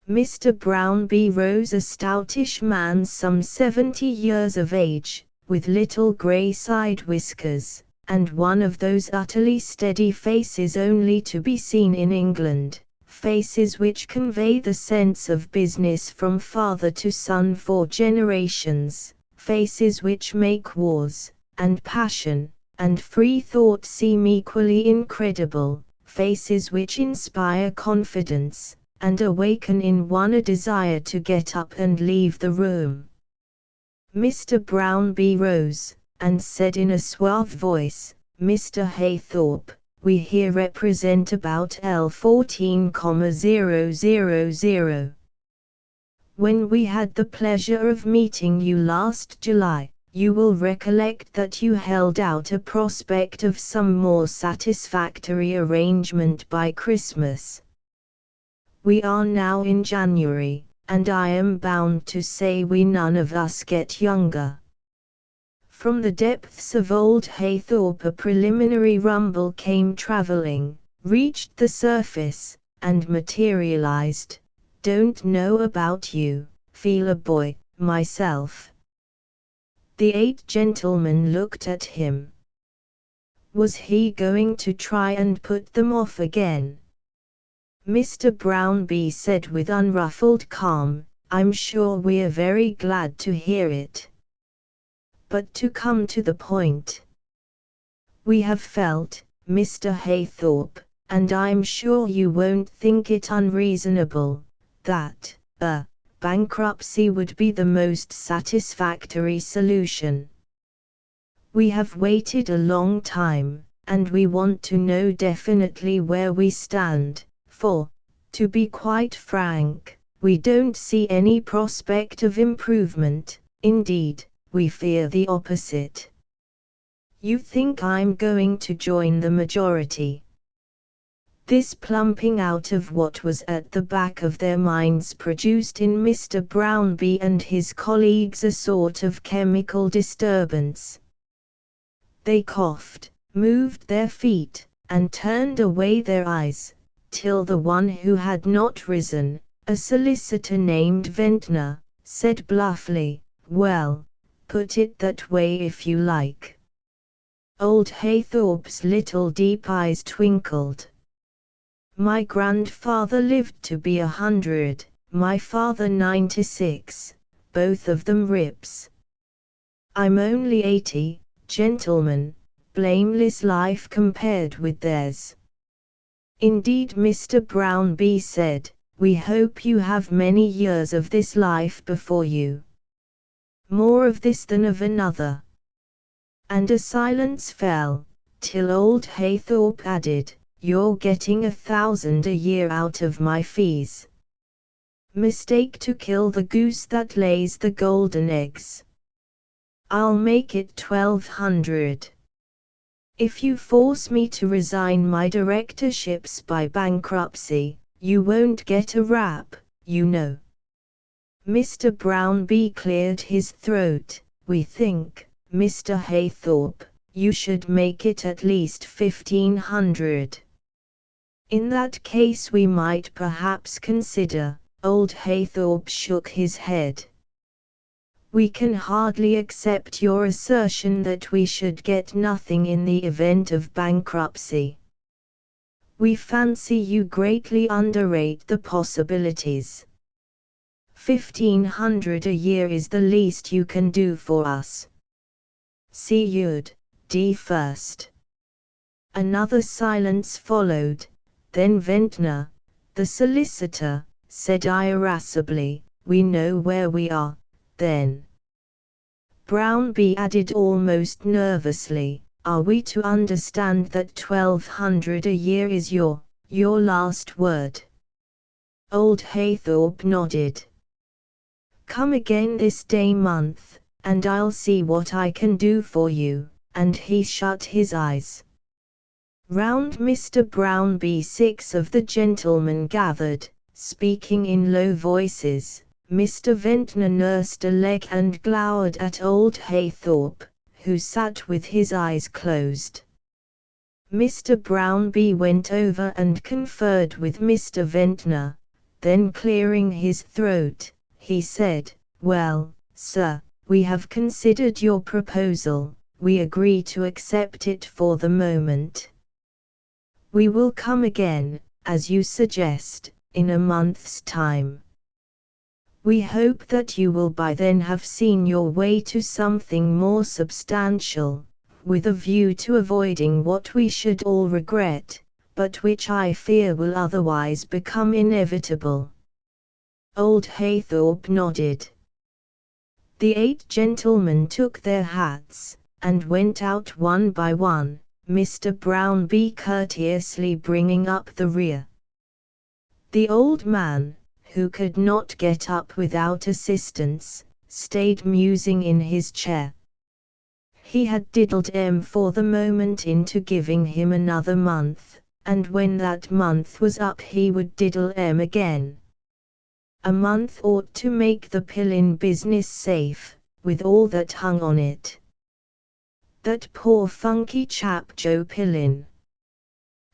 Mr. Brownbee rose, a stoutish man some 70 years of age, with little grey side whiskers, and one of those utterly steady faces only to be seen in England, faces which convey the sense of business from father to son for generations, faces which make wars, and passion, and free thought seem equally incredible, faces which inspire confidence, and awaken in one a desire to get up and leave the room. Mr. Brownbee rose, and said in a suave voice, Mr. Haythorpe, we here represent about L14,000. When we had the pleasure of meeting you last July, you will recollect that you held out a prospect of some more satisfactory arrangement by Christmas. We are now in January, and I am bound to say we none of us get younger. From the depths of old Haythorpe a preliminary rumble came travelling, reached the surface, and materialized. Don't know about you, feel a boy, myself. The 8 gentlemen looked at him. Was he going to try and put them off again? Mr. Brownbee said with unruffled calm, I'm sure we're very glad to hear it. But to come to the point. We have felt, Mr. Haythorpe, and I'm sure you won't think it unreasonable, that bankruptcy would be the most satisfactory solution. We have waited a long time, and we want to know definitely where we stand. For, to be quite frank, we don't see any prospect of improvement, indeed, we fear the opposite. You think I'm going to join the majority? This plumping out of what was at the back of their minds produced in Mr. Brownbee and his colleagues a sort of chemical disturbance. They coughed, moved their feet, and turned away their eyes, till the one who had not risen, a solicitor named Ventnor, said bluffly, well, put it that way if you like. Old Haythorpe's little deep eyes twinkled. My grandfather lived to be 100, my father 96, both of them rips. I'm only 80, gentlemen, blameless life compared with theirs. Indeed, Mr. Brownbee said, we hope you have many years of this life before you. More of this than of another. And a silence fell, till old Haythorpe added, you're getting 1,000 a year out of my fees. Mistake to kill the goose that lays the golden eggs. I'll make it 1,200. If you force me to resign my directorships by bankruptcy, you won't get a rap, you know. Mr. Brownbee cleared his throat. We think, Mr. Haythorpe, you should make it at least 1,500. In that case we might perhaps consider. Old Haythorpe shook his head. We can hardly accept your assertion that we should get nothing in the event of bankruptcy. We fancy you greatly underrate the possibilities. 1,500 a year is the least you can do for us. See you'd, D. first. Another silence followed, then Ventnor, the solicitor, said irascibly, "We know where we are, then." Brownbee added almost nervously, "Are we to understand that 1,200 a year is your last word?" Old Haythorpe nodded. "Come again this day month, and I'll see what I can do for you," and he shut his eyes. Round Mr. Brownbee 6 of the gentlemen gathered, speaking in low voices. Mr. Ventnor nursed a leg and glowered at old Haythorpe, who sat with his eyes closed. Mr. Brownbee went over and conferred with Mr. Ventnor, then clearing his throat, he said, "Well, sir, we have considered your proposal, we agree to accept it for the moment. We will come again, as you suggest, in a month's time. We hope that you will by then have seen your way to something more substantial, with a view to avoiding what we should all regret, but which I fear will otherwise become inevitable." Old Haythorpe nodded. The 8 gentlemen took their hats, and went out one by one, Mr. Brownbee courteously bringing up the rear. The old man, who could not get up without assistance, stayed musing in his chair. He had diddled M for the moment into giving him another month, and when that month was up he would diddle M again. A month ought to make the Pillin business safe, with all that hung on it. That poor funky chap Joe Pillin.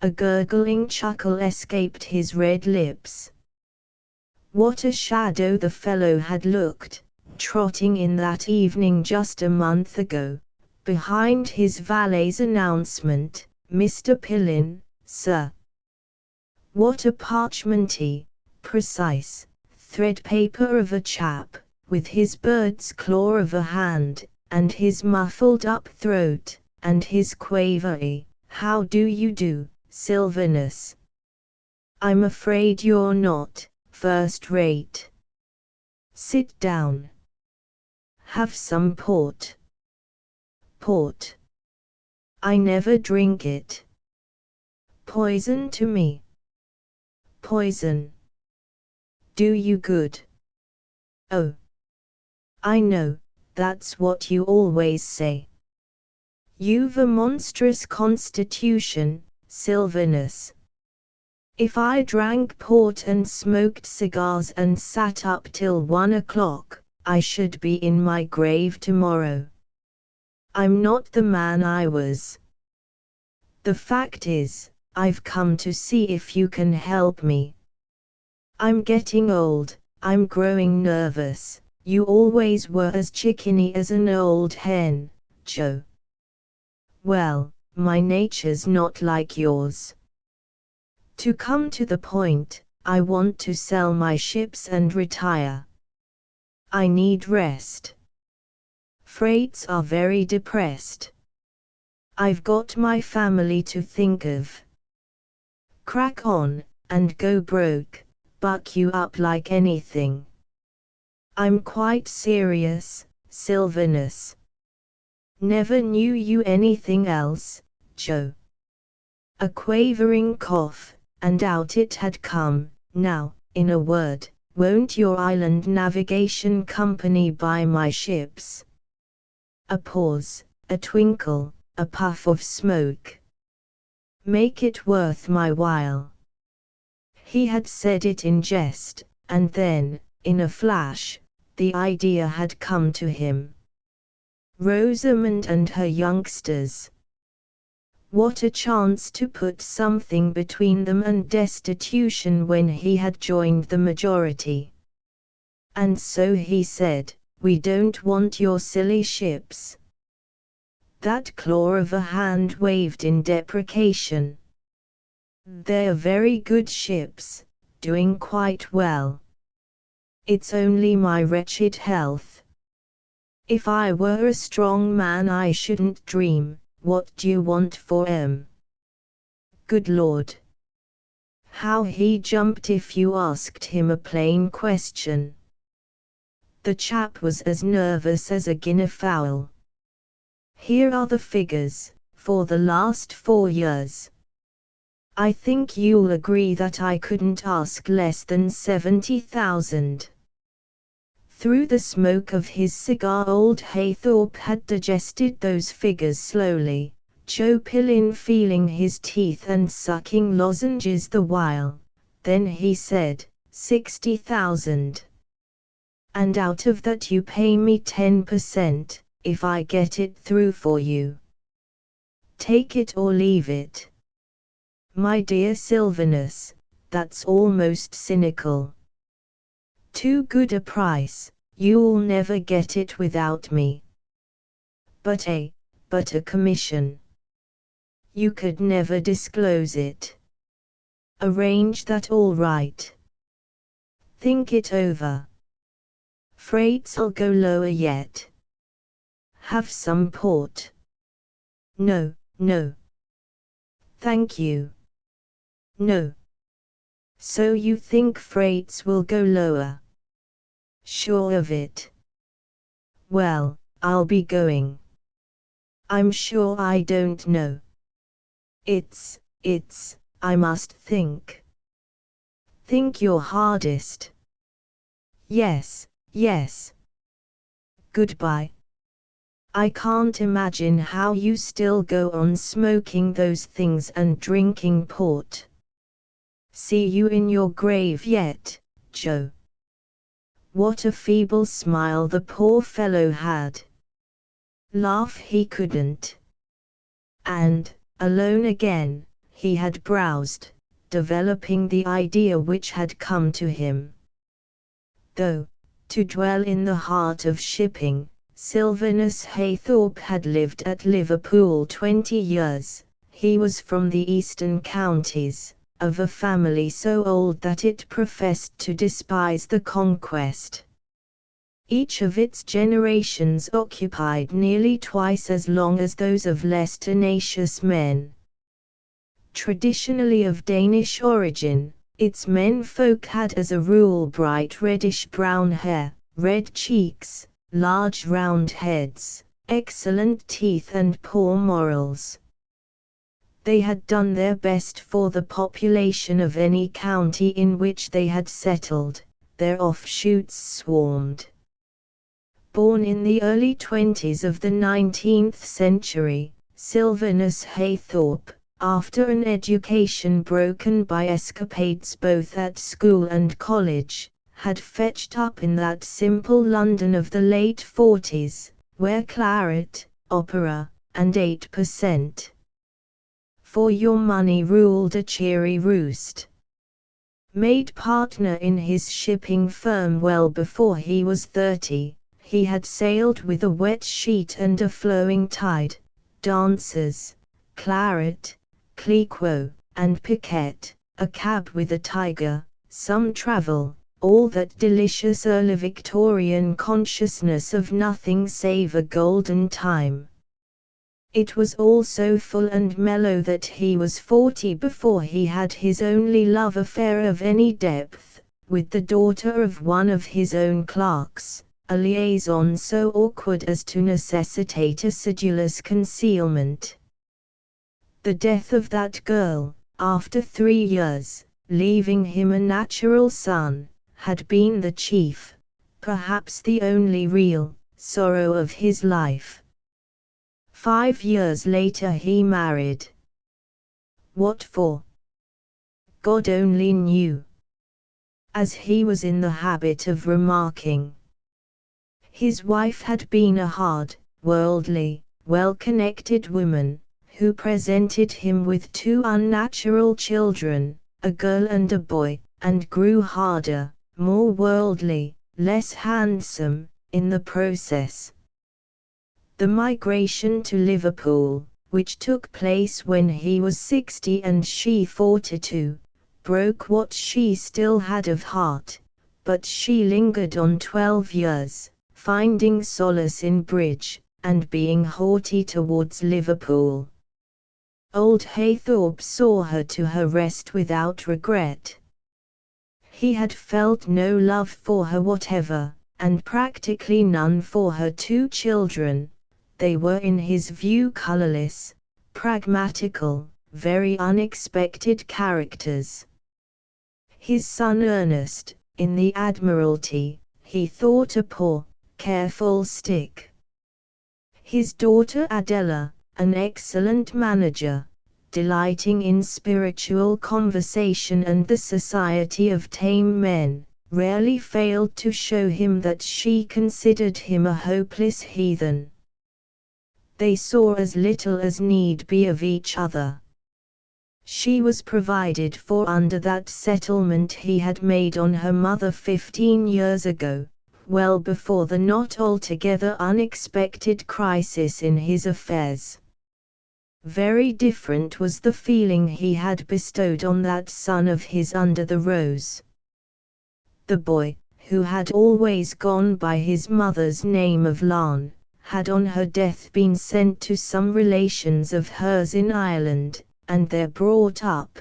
A gurgling chuckle escaped his red lips. What a shadow the fellow had looked, trotting in that evening just a month ago, behind his valet's announcement, "Mr. Pillin, sir." What a parchmenty, precise, threadpaper of a chap, with his bird's claw of a hand, and his muffled-up throat, and his quavery, "How do you do, Sylvanus? I'm afraid you're not first-rate. Sit down. Have some port." "Port? I never drink it." "Poison to me." "Poison? Do you good." "Oh, I know, that's what you always say. You've a monstrous constitution, Sylvanus. If I drank port and smoked cigars and sat up till 1 o'clock, I should be in my grave tomorrow. I'm not the man I was. The fact is, I've come to see if you can help me. I'm getting old, I'm growing nervous. You always were as chickeny as an old hen, Joe. Well, my nature's not like yours. To come to the point, I want to sell my ships and retire. I need rest. Freights are very depressed. I've got my family to think of. Crack on, and go broke, buck you up like anything. I'm quite serious, Sylvanus. Never knew you anything else, Joe." A quavering cough, and out it had come. "Now, in a word, won't your island navigation company buy my ships?" A pause, a twinkle, a puff of smoke. "Make it worth my while." He had said it in jest, and then, in a flash, the idea had come to him. Rosamond and her youngsters. What a chance to put something between them and destitution when he had joined the majority. And so he said, We don't want your silly ships." That claw of a hand waved in deprecation. "They're very good ships, doing quite well. It's only my wretched health. If I were a strong man I shouldn't dream, what do you want for 'em?" Good Lord! How he jumped if you asked him a plain question. The chap was as nervous as a guineafowl. "Here are the figures, for the last 4 years. I think you'll agree that I couldn't ask less than 70,000. Through the smoke of his cigar old Haythorpe had digested those figures slowly, Joe Pillin feeling his teeth and sucking lozenges the while. Then he said, 60,000. "And out of that you pay me 10%, if I get it through for you. Take it or leave it." My dear Sylvanus, that's almost cynical. Too good a price, you'll never get it without me. But a commission. You could never disclose it. Arrange that all right. Think it over. Freights'll go lower yet. Have some port. No, no. Thank you. No. So you think freights will go lower? Sure of it. Well, I'll be going. I'm sure I don't know. I must think. Think your hardest. Yes, yes. Goodbye. I can't imagine how you still go on smoking those things and drinking port. See you in your grave yet, Joe. What a feeble smile the poor fellow had. Laugh he couldn't. And, alone again, he had browsed, developing the idea which had come to him. Though, to dwell in the heart of shipping, Sylvanus Haythorpe had lived at Liverpool 20 years, he was from the eastern counties, of a family so old that it professed to despise the conquest. Each of its generations occupied nearly twice as long as those of less tenacious men. Traditionally of Danish origin, its menfolk had as a rule bright reddish-brown hair, red cheeks, large round heads, excellent teeth and poor morals. They had done their best for the population of any county in which they had settled, their offshoots swarmed. Born in the early 20s of the 19th century, Sylvanus Haythorpe, after an education broken by escapades both at school and college, had fetched up in that simple London of the late 40s, where claret, opera, and 8% for your money ruled a cheery roost. Made partner in his shipping firm well before he was 30, he had sailed with a wet sheet and a flowing tide, dancers, claret, cliquot, and piquet, a cab with a tiger, some travel, all that delicious early Victorian consciousness of nothing save a golden time. It was all so full and mellow that he was 40 before he had his only love affair of any depth, with the daughter of one of his own clerks, a liaison so awkward as to necessitate acidulous concealment. The death of that girl, after 3 years, leaving him a natural son, had been the chief, perhaps the only real, sorrow of his life. 5 years later he married. What for? God only knew. As he was in the habit of remarking. His wife had been a hard, worldly, well-connected woman, who presented him with 2 unnatural children, a girl and a boy, and grew harder, more worldly, less handsome, in the process. The migration to Liverpool, which took place when he was 60 and she 42, broke what she still had of heart, but she lingered on 12 years, finding solace in bridge, and being haughty towards Liverpool. Old Haythorpe saw her to her rest without regret. He had felt no love for her whatever, and practically none for her two children. They were in his view colourless, pragmatical, very unexpected characters. His son Ernest, in the Admiralty, he thought a poor, careful stick. His daughter Adela, an excellent manager, delighting in spiritual conversation and the society of tame men, rarely failed to show him that she considered him a hopeless heathen. They saw as little as need be of each other. She was provided for under that settlement he had made on her mother 15 years ago, well before the not altogether unexpected crisis in his affairs. Very different was the feeling he had bestowed on that son of his under the rose. The boy, who had always gone by his mother's name of Larn, had on her death been sent to some relations of hers in Ireland, and there brought up.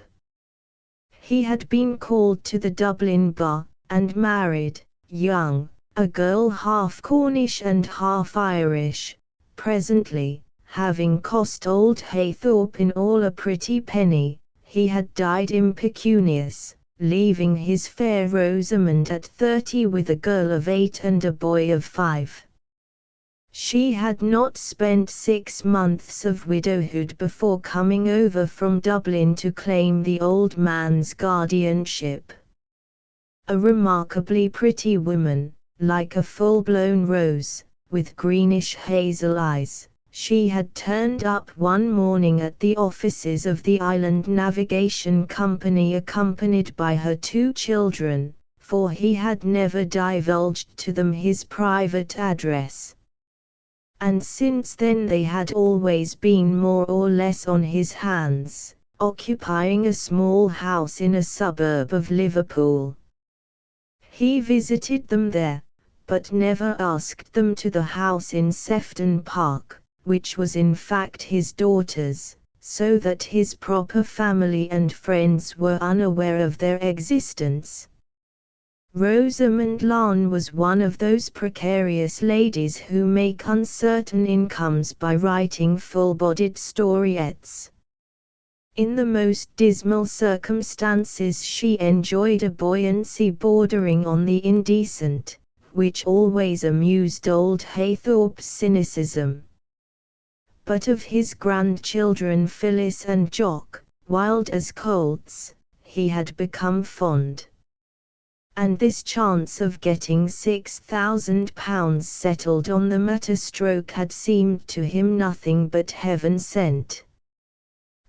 He had been called to the Dublin bar, and married, young, a girl half Cornish and half Irish. Presently, having cost old Haythorpe in all a pretty penny, he had died impecunious, leaving his fair Rosamond at 30 with a girl of 8 and a boy of 5. She had not spent 6 months of widowhood before coming over from Dublin to claim the old man's guardianship. A remarkably pretty woman, like a full-blown rose, with greenish hazel eyes, she had turned up one morning at the offices of the Island Navigation Company accompanied by her 2 children, for he had never divulged to them his private address. And since then they had always been more or less on his hands, occupying a small house in a suburb of Liverpool. He visited them there, but never asked them to the house in Sefton Park, which was in fact his daughter's, so that his proper family and friends were unaware of their existence. Rosamond Larn was one of those precarious ladies who make uncertain incomes by writing full-bodied storiettes. In the most dismal circumstances she enjoyed a buoyancy bordering on the indecent, which always amused old Haythorpe's cynicism. But of his grandchildren Phyllis and Jock, wild as colts, he had become fond. And this chance of getting £6,000 settled on the matter-stroke had seemed to him nothing but heaven sent.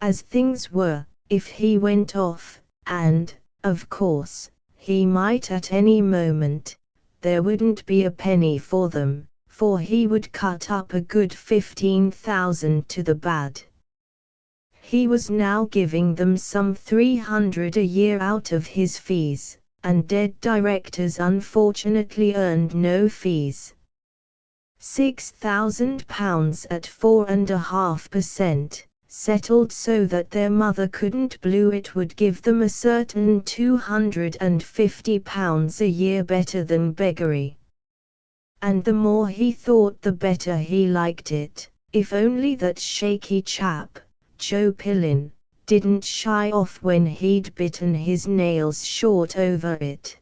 As things were, if he went off, and, of course, he might at any moment, there wouldn't be a penny for them, for he would cut up a good 15,000 to the bad. He was now giving them some 300 a year out of his fees, and dead directors unfortunately earned no fees. £6,000 at 4.5%, settled so that their mother couldn't blue it, would give them a certain £250 a year, better than beggary. And the more he thought the better he liked it, if only that shaky chap, Joe Pillin, didn't shy off when he'd bitten his nails short over it.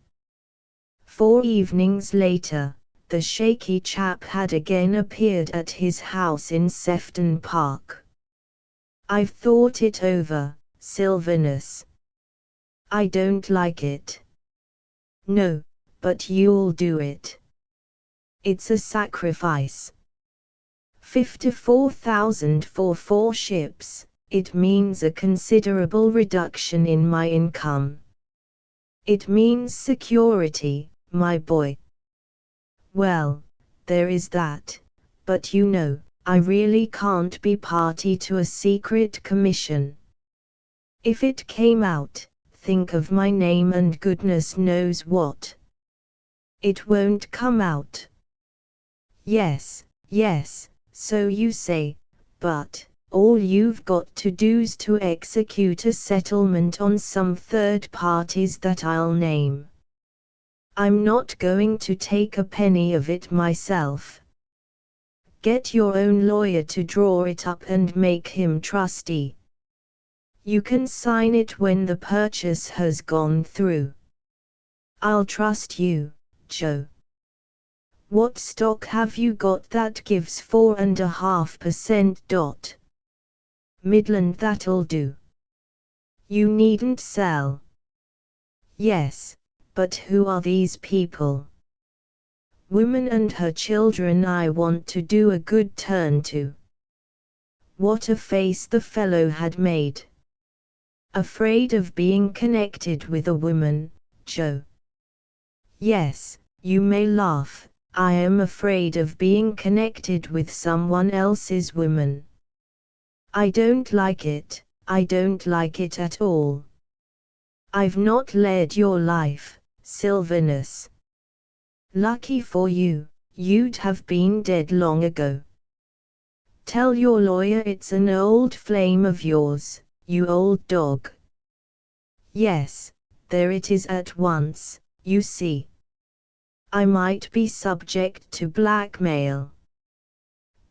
4 evenings later, the shaky chap had again appeared at his house in Sefton Park. "I've thought it over, Sylvanus. I don't like it." "No, but you'll do it." "It's a sacrifice. 54,000 for 4 ships. It means a considerable reduction in my income. It means security, my boy." "Well, there is that, but you know, I really can't be party to a secret commission. If it came out, think of my name and goodness knows what. It won't come out. Yes, yes, so you say, but all you've got to do's to execute a settlement on some third parties that I'll name. I'm not going to take a penny of it myself. Get your own lawyer to draw it up and make him trustee. You can sign it when the purchase has gone through. I'll trust you, Joe. What stock have you got that gives 4.5%? Midland, that'll do. You needn't sell. Yes, but who are these people? Woman and her children I want to do a good turn to. What a face the fellow had made. Afraid of being connected with a woman, Joe. Yes, you may laugh, I am afraid of being connected with someone else's woman. I don't like it, I don't like it at all. I've not led your life, Sylvanus. Lucky for you, you'd have been dead long ago. Tell your lawyer it's an old flame of yours, you old dog. Yes, there it is at once, you see. I might be subject to blackmail.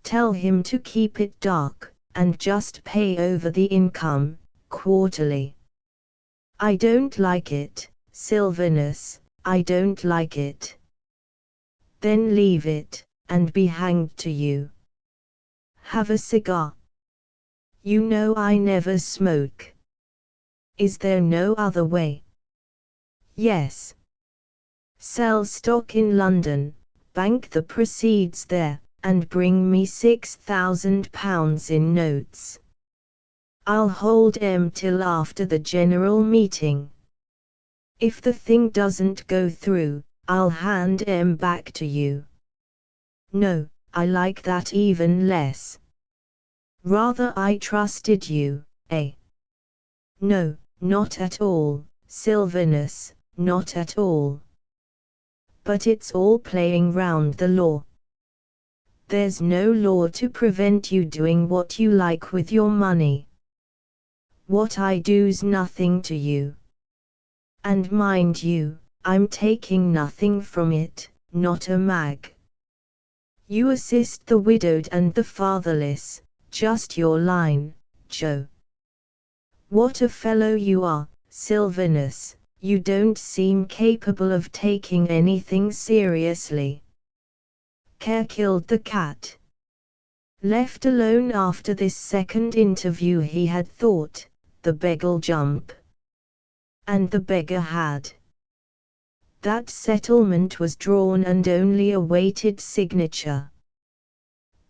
Tell him to keep it dark, and just pay over the income, quarterly. I don't like it, Sylvanus, I don't like it. Then leave it, and be hanged to you. Have a cigar. You know I never smoke. Is there no other way? Yes. Sell stock in London, bank the proceeds there, and bring me £6,000 in notes. I'll hold M till after the general meeting. If the thing doesn't go through, I'll hand M back to you. No, I like that even less. Rather I trusted you, eh? No, not at all, Sylvanus, not at all. But it's all playing round the law. There's no law to prevent you doing what you like with your money. What I do's nothing to you. And mind you, I'm taking nothing from it, not a mag. You assist the widowed and the fatherless, just your line, Joe. What a fellow you are, Sylvanus, you don't seem capable of taking anything seriously. Care killed the cat. Left alone after this second interview he had thought, the beggar'll jump. And the beggar had. That settlement was drawn and only awaited signature.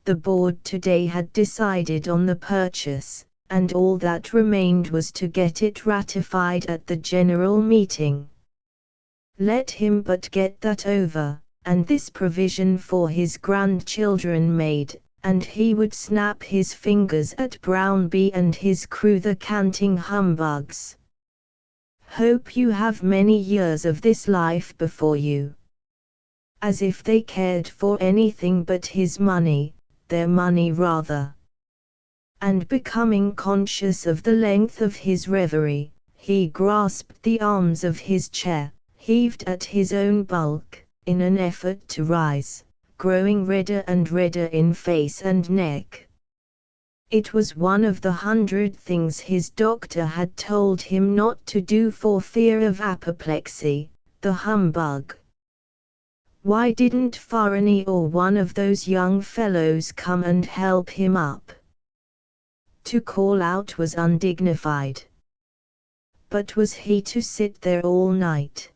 The board today had decided on the purchase, and all that remained was to get it ratified at the general meeting. Let him but get that over, and this provision for his grandchildren made, and he would snap his fingers at Brownbee and his crew, the canting humbugs. Hope you have many years of this life before you. As if they cared for anything but his money, their money rather. And becoming conscious of the length of his reverie, he grasped the arms of his chair, heaved at his own bulk, in an effort to rise, growing redder and redder in face and neck. It was one of the 100 things his doctor had told him not to do for fear of apoplexy, the humbug. Why didn't Farney or one of those young fellows come and help him up? To call out was undignified. But was he to sit there all night?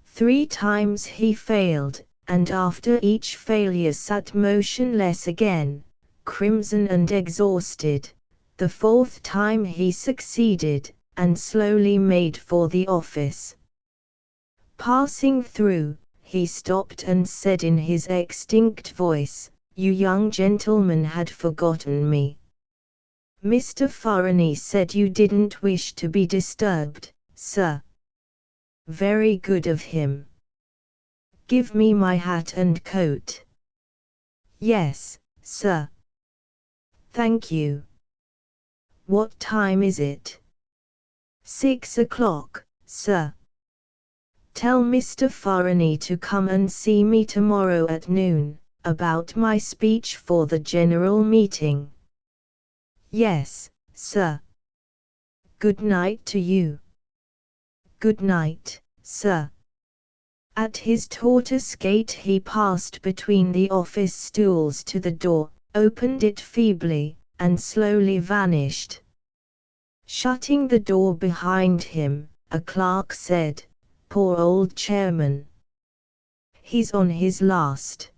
3 times he failed, and after each failure sat motionless again, crimson and exhausted. The 4th time he succeeded, and slowly made for the office. Passing through, he stopped and said in his extinct voice, "You young gentlemen had forgotten me. Mr. Farney said you didn't wish to be disturbed, sir." "Very good of him. Give me my hat and coat." "Yes, sir." "Thank you." "What time is it?" "6 o'clock, sir." "Tell Mr. Farney to come and see me tomorrow at noon, about my speech for the general meeting." "Yes, sir." "Good night to you." "Good night, sir." At his tortoise gait he passed between the office stools to the door, opened it feebly, and slowly vanished. Shutting the door behind him, a clerk said, "Poor old chairman. He's on his last."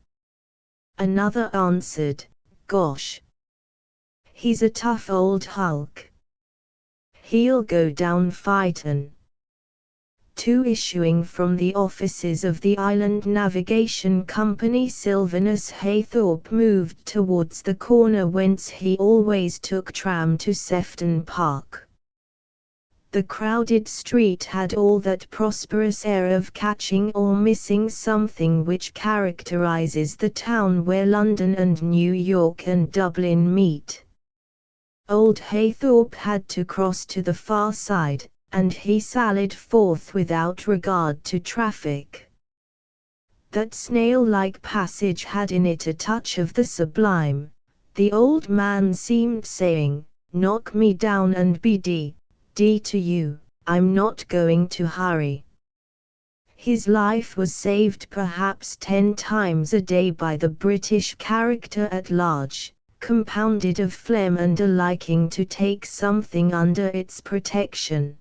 Another answered, "Gosh. He's a tough old hulk. He'll go down fightin'." Two issuing from the offices of the Island Navigation Company, Sylvanus Haythorpe moved towards the corner whence he always took tram to Sefton Park. The crowded street had all that prosperous air of catching or missing something which characterizes the town where London and New York and Dublin meet. Old Haythorpe had to cross to the far side, and he sallied forth without regard to traffic. That snail-like passage had in it a touch of the sublime. The old man seemed saying, "Knock me down and be D to you, I'm not going to hurry." His life was saved perhaps 10 times a day by the British character at large, compounded of phlegm and a liking to take something under its protection.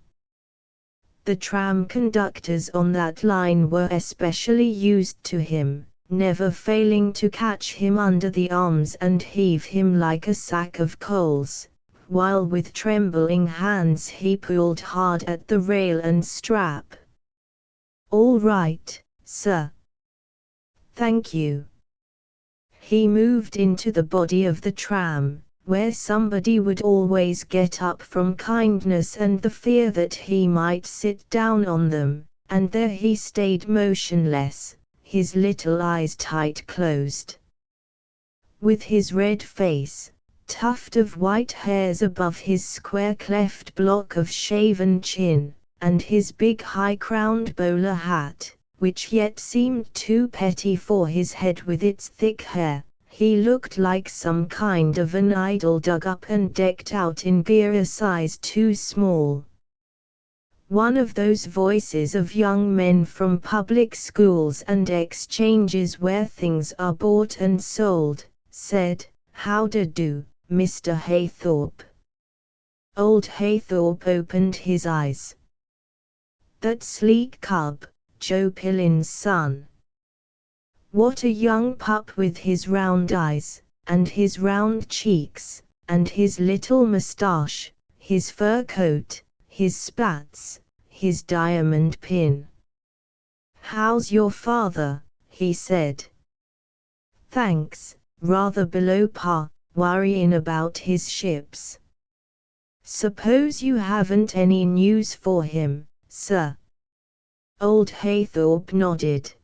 The tram conductors on that line were especially used to him, never failing to catch him under the arms and heave him like a sack of coals, while with trembling hands he pulled hard at the rail and strap. "All right, sir." "Thank you." He moved into the body of the tram, where somebody would always get up from kindness and the fear that he might sit down on them, and there he stayed motionless, his little eyes tight closed. With his red face, tuft of white hairs above his square cleft block of shaven chin, and his big high-crowned bowler hat, which yet seemed too petty for his head with its thick hair, he looked like some kind of an idol dug up and decked out in gear a size too small. One of those voices of young men from public schools and exchanges where things are bought and sold, said, "How-do, Mr. Haythorpe?" Old Haythorpe opened his eyes. "That sleek cub, Joe Pillin's son. What a young pup with his round eyes, and his round cheeks, and his little moustache, his fur coat, his spats, his diamond pin." "How's your father?" he said. "Thanks, rather below par, worrying about his ships." "Suppose you haven't any news for him, sir?" Old Haythorpe nodded.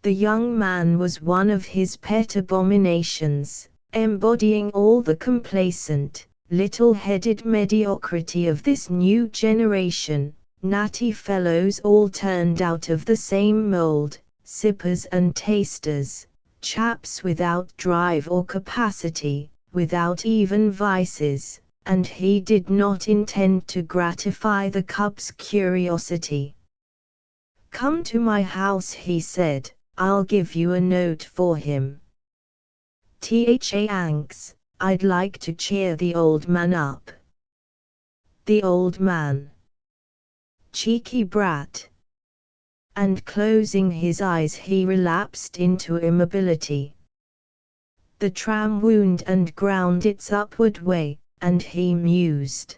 The young man was one of his pet abominations, embodying all the complacent, little-headed mediocrity of this new generation, natty fellows all turned out of the same mold, sippers and tasters, chaps without drive or capacity, without even vices, and he did not intend to gratify the cub's curiosity. "Come to my house," he said. "I'll give you a note for him. Thanks, I'd like to cheer the old man up." The old man. Cheeky brat. And closing his eyes he relapsed into immobility. The tram wound and ground its upward way, and he mused.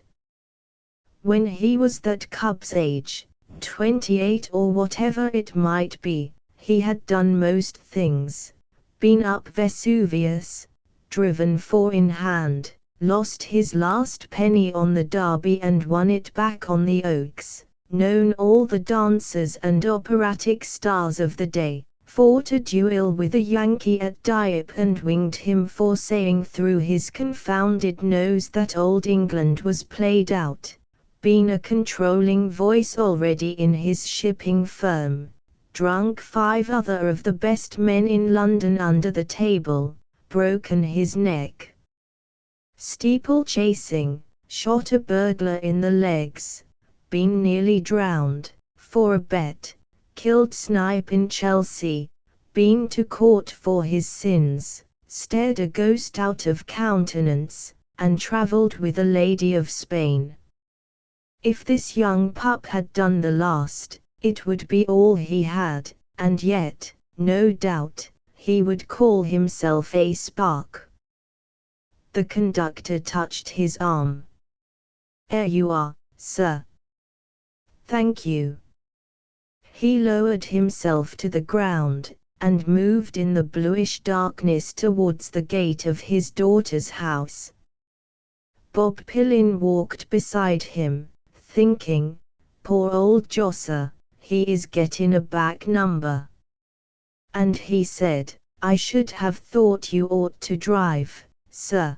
When he was that cub's age, 28 or whatever it might be, he had done most things. Been up Vesuvius, driven 4 in hand, lost his last penny on the Derby and won it back on the Oaks, known all the dancers and operatic stars of the day, fought a duel with a Yankee at Dieppe and winged him for saying through his confounded nose that Old England was played out, been a controlling voice already in his shipping firm, drunk 5 other of the best men in London under the table, broken his neck steeple-chasing, shot a burglar in the legs, been nearly drowned, for a bet, killed snipe in Chelsea, been to court for his sins, stared a ghost out of countenance, and travelled with a lady of Spain. If this young pup had done the last, it would be all he had, and yet, no doubt, he would call himself a spark. The conductor touched his arm. "There you are, sir." "Thank you." He lowered himself to the ground, and moved in the bluish darkness towards the gate of his daughter's house. Bob Pillin walked beside him, thinking, "Poor old Josser, he is getting a back number." And he said, "I should have thought you ought to drive, sir.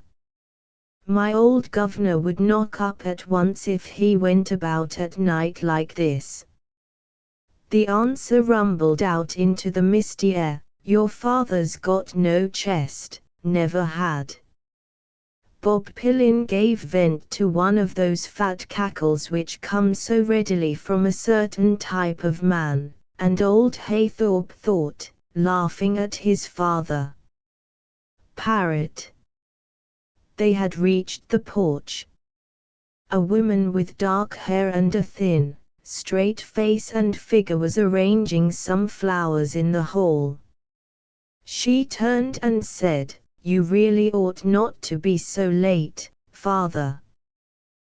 My old governor would knock up at once if he went about at night like this." The answer rumbled out into the misty air, "Your father's got no chest, never had." Bob Pillin gave vent to one of those fat cackles which come so readily from a certain type of man, and old Haythorpe thought, laughing at his father. Parrot. They had reached the porch. A woman with dark hair and a thin, straight face and figure was arranging some flowers in the hall. She turned and said, "You really ought not to be so late, father.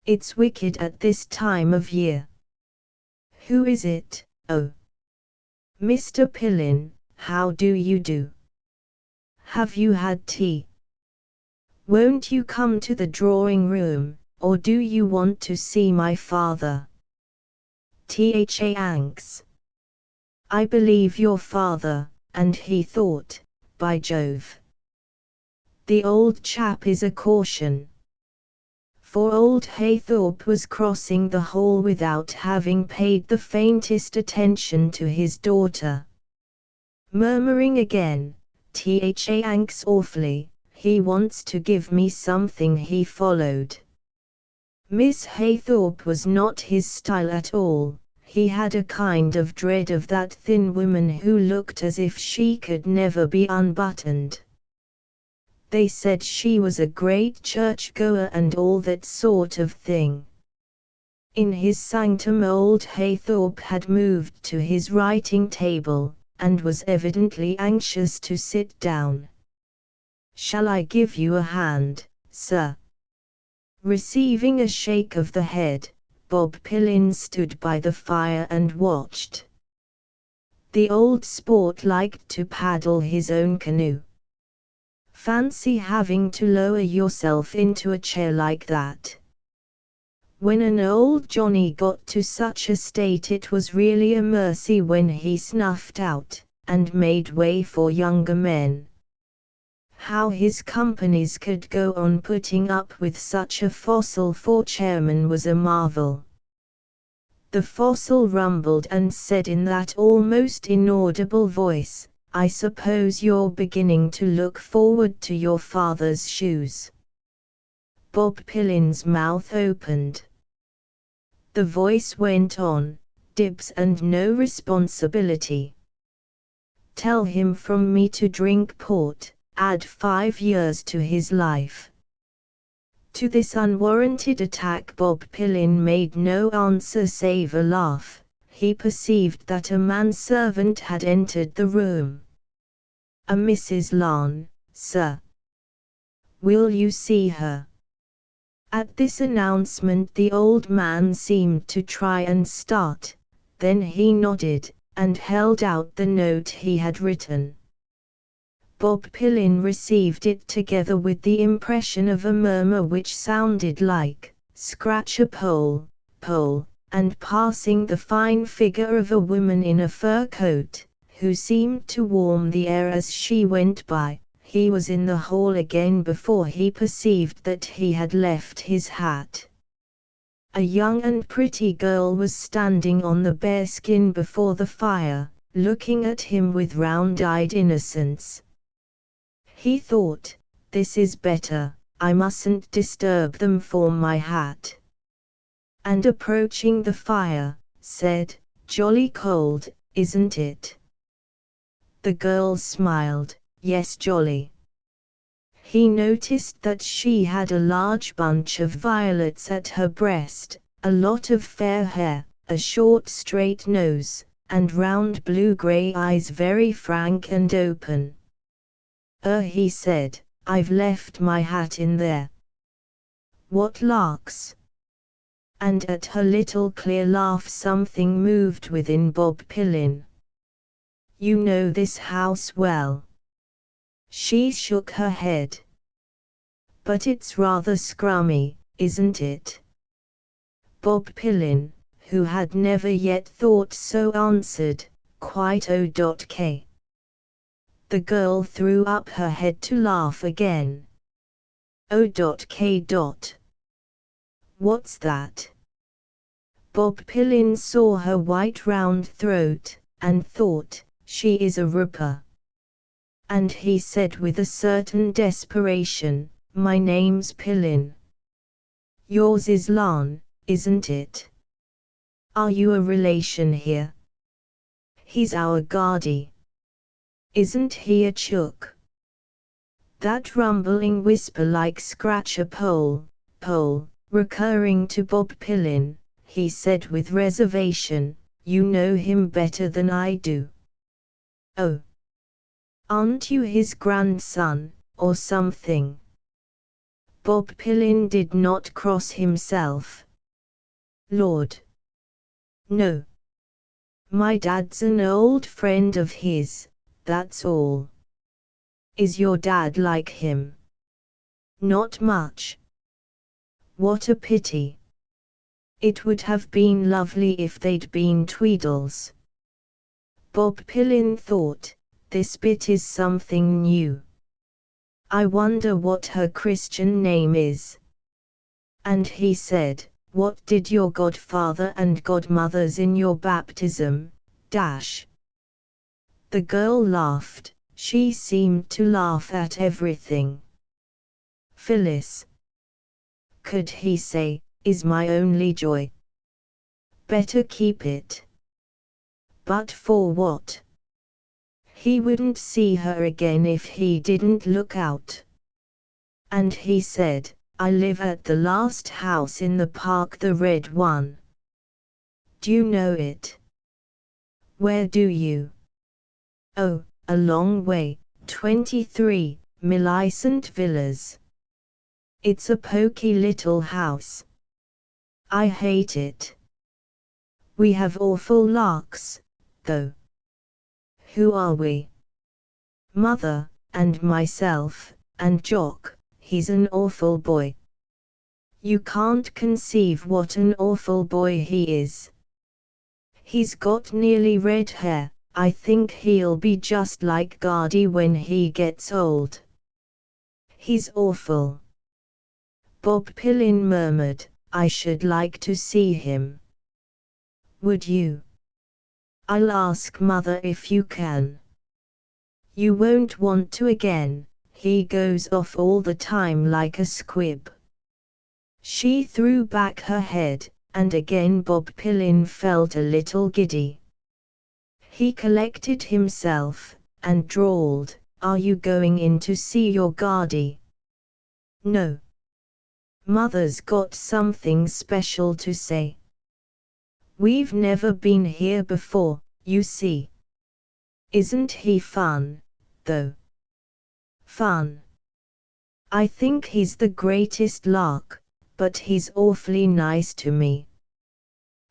It's wicked at this time of year." "Who is it?" "Oh, Mr. Pillin, how do you do? Have you had tea? Won't you come to the drawing room, or do you want to see my father?" "Tha Anks. I believe your father," and he thought, "By Jove, the old chap is a caution." For old Haythorpe was crossing the hall without having paid the faintest attention to his daughter. Murmuring again, "Tha Anks awfully, he wants to give me something," he followed. Miss Haythorpe was not his style at all. He had a kind of dread of that thin woman who looked as if she could never be unbuttoned. They said she was a great church-goer and all that sort of thing. In his sanctum old Haythorpe had moved to his writing table, and was evidently anxious to sit down. "Shall I give you a hand, sir?" Receiving a shake of the head, Bob Pillin stood by the fire and watched. The old sport liked to paddle his own canoe. Fancy having to lower yourself into a chair like that. When an old Johnny got to such a state, it was really a mercy when he snuffed out, and made way for younger men. How his companies could go on putting up with such a fossil for chairman was a marvel. The fossil rumbled and said in that almost inaudible voice, "I suppose you're beginning to look forward to your father's shoes." Bob Pillin's mouth opened. The voice went on, "Dibs and no responsibility. Tell him from me to drink port, add 5 years to his life." To this unwarranted attack Bob Pillin made no answer save a laugh. He perceived that a manservant had entered the room. "A Mrs. Larne, sir. Will you see her?" At this announcement the old man seemed to try and start, then he nodded, and held out the note he had written. Bob Pillin received it together with the impression of a murmur which sounded like, "Scratch a pole, pole," and passing the fine figure of a woman in a fur coat, who seemed to warm the air as she went by, he was in the hall again before he perceived that he had left his hat. A young and pretty girl was standing on the bearskin before the fire, looking at him with round-eyed innocence. He thought, "This is better, I mustn't disturb them for my hat." And approaching the fire, said, "Jolly cold, isn't it?" The girl smiled, "Yes, jolly." He noticed that she had a large bunch of violets at her breast, a lot of fair hair, a short straight nose, and round blue-grey eyes very frank and open. He said, "I've left my hat in there." "What larks!" And at her little clear laugh something moved within Bob Pillin. "You know this house well." She shook her head. "But it's rather scrummy, isn't it?" Bob Pillin, who had never yet thought so, answered, "Quite o.k." The girl threw up her head to laugh again. "O.k. What's that?" Bob Pillin saw her white round throat, and thought, "She is a ripper." And he said with a certain desperation, "My name's Pillin." "Yours is Lan, isn't it? Are you a relation here?" "He's our guardie." "Isn't he a chook?" That rumbling whisper like "scratch a pole, pole," recurring to Bob Pillin, he said with reservation, "You know him better than I do." "Oh. Aren't you his grandson, or something?" Bob Pillin did not cross himself. "Lord. No. My dad's an old friend of his, that's all." "Is your dad like him?" "Not much." "What a pity. It would have been lovely if they'd been Tweedles." Bob Pillin thought, "This bit is something new. I wonder what her Christian name is." And he said, "What did your godfather and godmothers in your baptism, dash?" The girl laughed. She seemed to laugh at everything. "Phyllis," could he say, "is my only joy. Better keep it." But for what? He wouldn't see her again if he didn't look out. And he said, "I live at the last house in the park, the red one." "Do you know it?" "Where do you?" "Oh, a long way, 23, Millicent Villas. It's a poky little house. I hate it. We have awful larks, though." "Who are we?" "Mother, and myself, and Jock, he's an awful boy." "You can't conceive what an awful boy he is. He's got nearly red hair. I think he'll be just like Guardy when he gets old." "He's awful." Bob Pillin murmured, "I should like to see him." "Would you?" "I'll ask Mother if you can." "You won't want to again, he goes off all the time like a squib." She threw back her head, and again Bob Pillin felt a little giddy. He collected himself, and drawled, "Are you going in to see your Guardy?" "No. Mother's got something special to say. We've never been here before, you see." "Isn't he fun, though?" "Fun? I think he's the greatest lark, but he's awfully nice to me."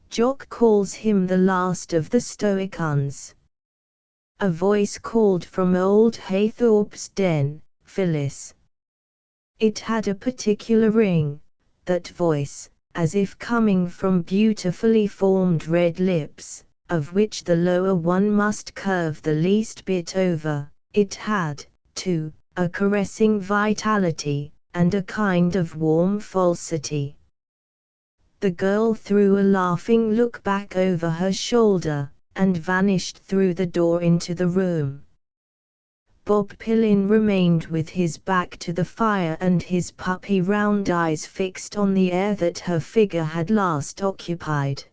Jock calls him the last of the Stoics. A voice called from old Haythorpe's den, Phyllis. It had a particular ring, that voice, as if coming from beautifully formed red lips, of which the lower one must curve the least bit over. It had, too, a caressing vitality, and a kind of warm falsity. The girl threw a laughing look back over her shoulder, and vanished through the door into the room. Bob Pillin remained with his back to the fire and his puppy round eyes fixed on the air that her figure had last occupied.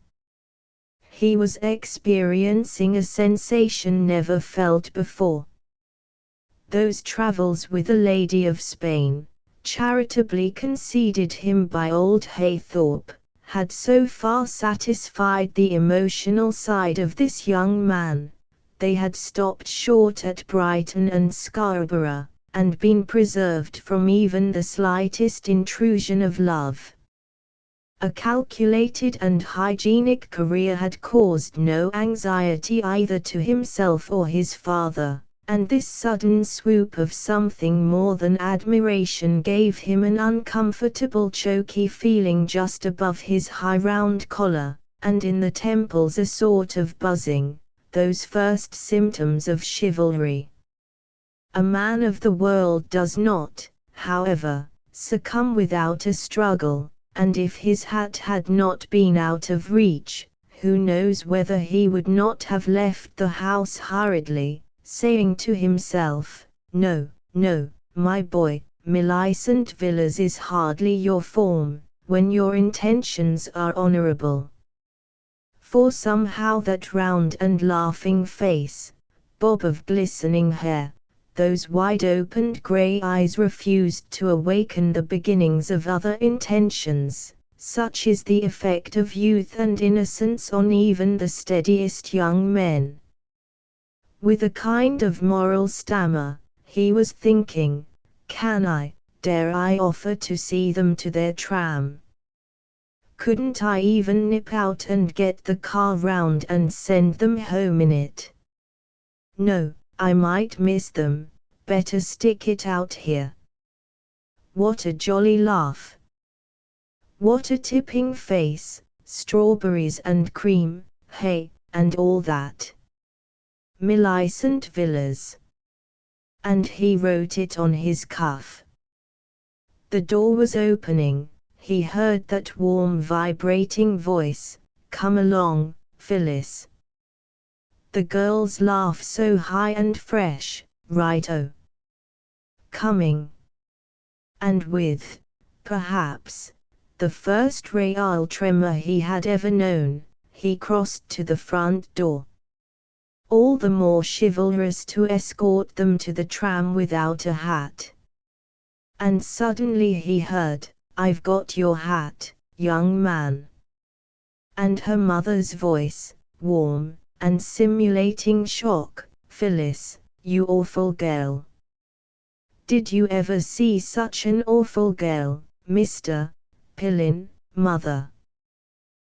He was experiencing a sensation never felt before. Those travels with a lady of Spain, charitably conceded him by old Haythorpe, had so far satisfied the emotional side of this young man. They had stopped short at Brighton and Scarborough, and been preserved from even the slightest intrusion of love. A calculated and hygienic career had caused no anxiety either to himself or his father, and this sudden swoop of something more than admiration gave him an uncomfortable choky feeling just above his high round collar, and in the temples a sort of buzzing, those first symptoms of chivalry. A man of the world does not, however, succumb without a struggle, and if his hat had not been out of reach, who knows whether he would not have left the house hurriedly, saying to himself, "No, no, my boy, Millicent Villas is hardly your form, when your intentions are honorable." For somehow that round and laughing face, bob of glistening hair, those wide-opened grey eyes refused to awaken the beginnings of other intentions. Such is the effect of youth and innocence on even the steadiest young men. With a kind of moral stammer, he was thinking, dare I offer to see them to their tram? Couldn't I even nip out and get the car round and send them home in it? No, I might miss them, better stick it out here. What a jolly laugh! What a tipping face, strawberries and cream, hay, and all that. Millicent Villas. And he wrote it on his cuff. The door was opening, he heard that warm vibrating voice, "Come along, Phyllis." The girl's laugh so high and fresh, "Right-o." Coming. And with, perhaps, the first real tremor he had ever known, he crossed to the front door. All the more chivalrous to escort them to the tram without a hat. And suddenly he heard, "I've got your hat, young man." And her mother's voice, warm, and simulating shock, "Phyllis, you awful girl. Did you ever see such an awful girl, Mr. Pillin, mother?"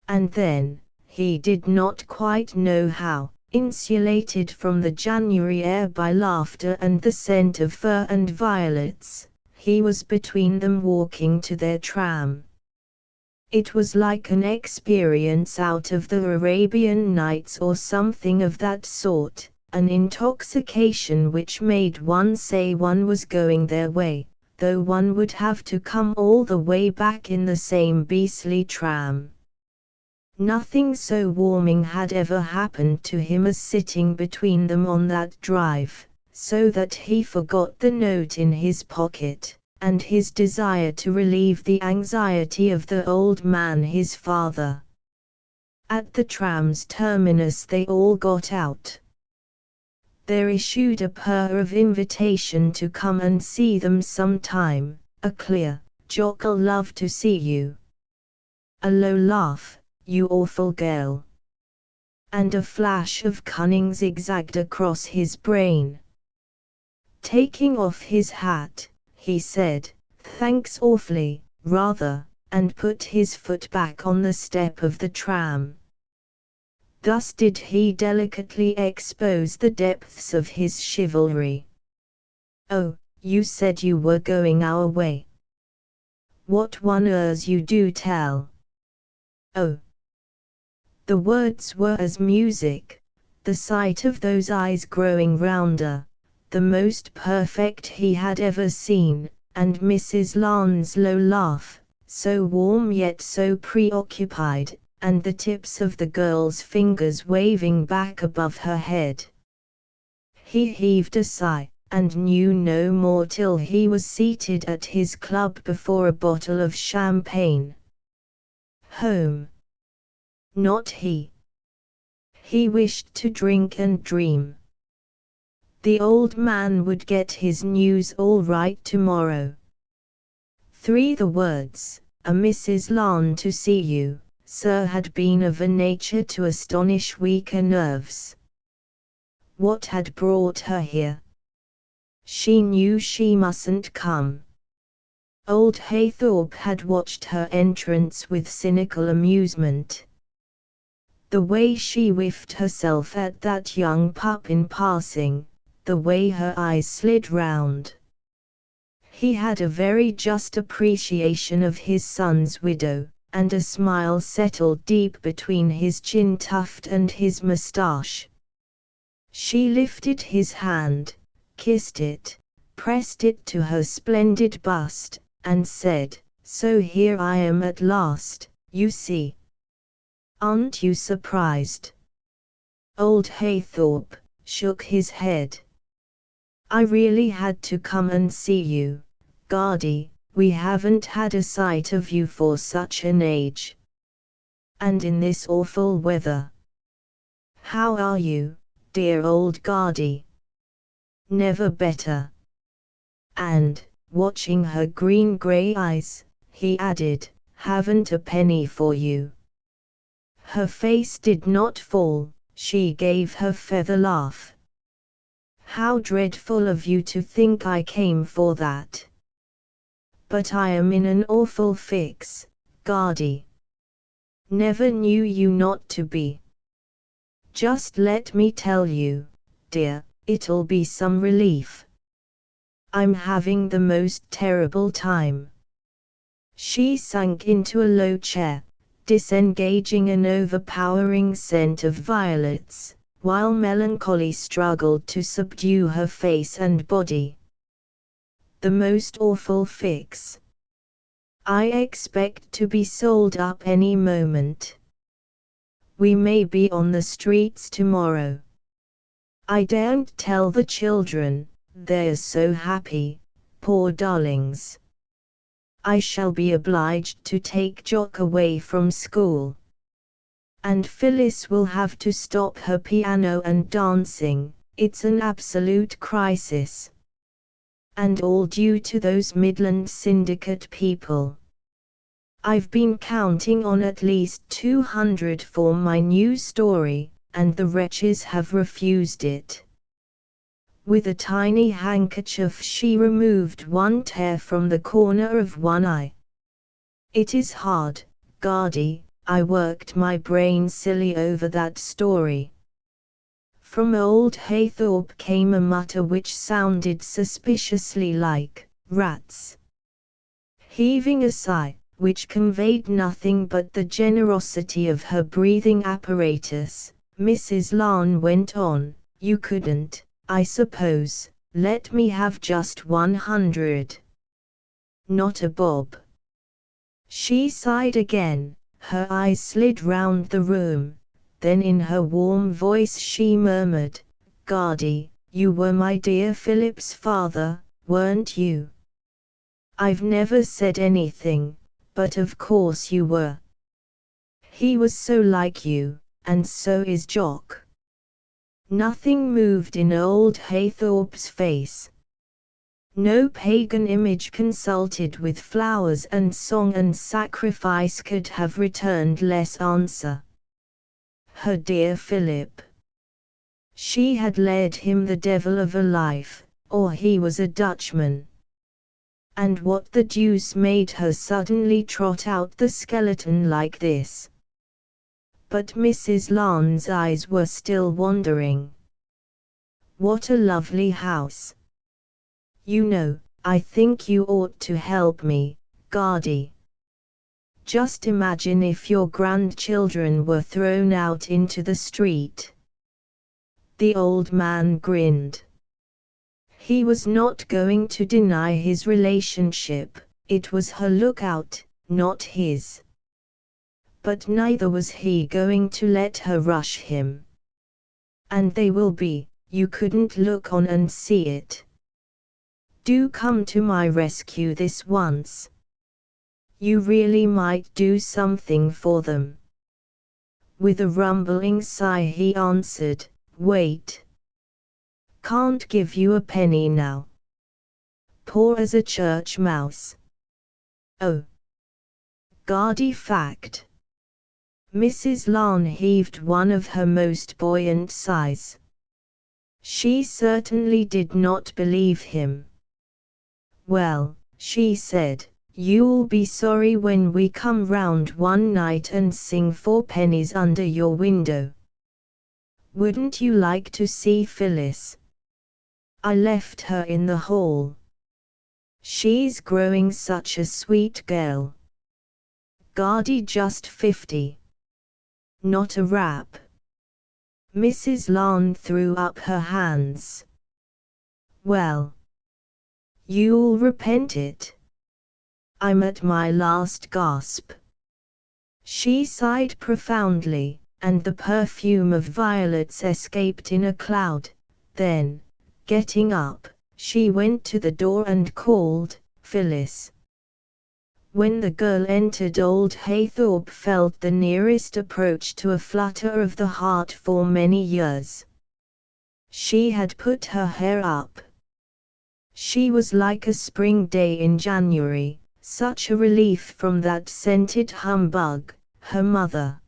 And then, he did not quite know how, insulated from the January air by laughter and the scent of fir and violets, he was between them walking to their tram. It was like an experience out of the Arabian Nights or something of that sort, an intoxication which made one say one was going their way, though one would have to come all the way back in the same beastly tram. Nothing so warming had ever happened to him as sitting between them on that drive, so that he forgot the note in his pocket, and his desire to relieve the anxiety of the old man his father. At the tram's terminus they all got out. There issued a purr of invitation to come and see them sometime, a clear, "Jock'll love to see you." A low laugh, "You awful girl." And a flash of cunning zigzagged across his brain. Taking off his hat, he said, "Thanks awfully, rather," and put his foot back on the step of the tram. Thus did he delicately expose the depths of his chivalry. "Oh, you said you were going our way. What wonders you do tell." "Oh." The words were as music, the sight of those eyes growing rounder, the most perfect he had ever seen, and Mrs. Lane's low laugh, so warm yet so preoccupied, and the tips of the girl's fingers waving back above her head. He heaved a sigh, and knew no more till he was seated at his club before a bottle of champagne. Home. Not he. He wished to drink and dream. The old man would get his news all right tomorrow. The words, "A Mrs. Lane to see you, sir," had been of a nature to astonish weaker nerves. What had brought her here? She knew she mustn't come. Old Haythorpe had watched her entrance with cynical amusement. The way she whiffed herself at that young pup in passing, the way her eyes slid round. He had a very just appreciation of his son's widow, and a smile settled deep between his chin tuft and his moustache. She lifted his hand, kissed it, pressed it to her splendid bust, and said, "So here I am at last, you see. Aren't you surprised?" Old Haythorpe shook his head. "I really had to come and see you, Guardy. We haven't had a sight of you for such an age. And in this awful weather. How are you, dear old Guardy?" "Never better." And, watching her green-grey eyes, he added, "Haven't a penny for you." Her face did not fall, she gave her feather laugh. "How dreadful of you to think I came for that. But I am in an awful fix, Guardy. Never knew you not to be. Just let me tell you, dear, it'll be some relief. I'm having the most terrible time." She sank into a low chair, disengaging an overpowering scent of violets, while melancholy struggled to subdue her face and body. "The most awful fix. I expect to be sold up any moment. We may be on the streets tomorrow. I daren't tell the children, they're so happy, poor darlings. I shall be obliged to take Jock away from school. And Phyllis will have to stop her piano and dancing, it's an absolute crisis. And all due to those Midland Syndicate people. I've been counting on at least 200 for my new story, and the wretches have refused it." With a tiny handkerchief she removed one tear from the corner of one eye. "It is hard, Guardy, I worked my brain silly over that story." From old Haythorpe came a mutter which sounded suspiciously like rats. Heaving a sigh, which conveyed nothing but the generosity of her breathing apparatus, Mrs. Lane went on, "You couldn't, I suppose, let me have just 100. Not a bob." She sighed again, her eyes slid round the room, then in her warm voice she murmured, "Guardy, you were my dear Philip's father, weren't you?" "I've never said anything, but of course you were. He was so like you, and so is Jock." Nothing moved in old Haythorpe's face. No pagan image consulted with flowers and song and sacrifice could have returned less answer. Her dear Philip. She had led him the devil of a life, or he was a Dutchman. And what the deuce made her suddenly trot out the skeleton like this? but Mrs. Lawn's eyes were still wandering. "What a lovely house. You know, I think you ought to help me, Gardy. Just imagine if your grandchildren were thrown out into the street." The old man grinned. He was not going to deny his relationship, it was her lookout, not his. But neither was he going to let her rush him. "And they will be, you couldn't look on and see it. Do come to my rescue this once. You really might do something for them." With a rumbling sigh he answered, "Wait. Can't give you a penny now. Poor as a church mouse." "Oh. Gardy fact." Mrs. Lawn heaved one of her most buoyant sighs. She certainly did not believe him. "Well," she said, "you'll be sorry when we come round one night and sing 4 pennies under your window. Wouldn't you like to see Phyllis? I left her in the hall. She's growing such a sweet girl. Gardy just 50. Not a rap." Mrs. Lawn threw up her hands. "Well, you'll repent it. I'm at my last gasp." She sighed profoundly, and the perfume of violets escaped in a cloud. Then, getting up, she went to the door and called, "Phyllis." When the girl entered, old Haythorpe felt the nearest approach to a flutter of the heart for many years. She had put her hair up. She was like a spring day in January, such a relief from that scented humbug, her mother.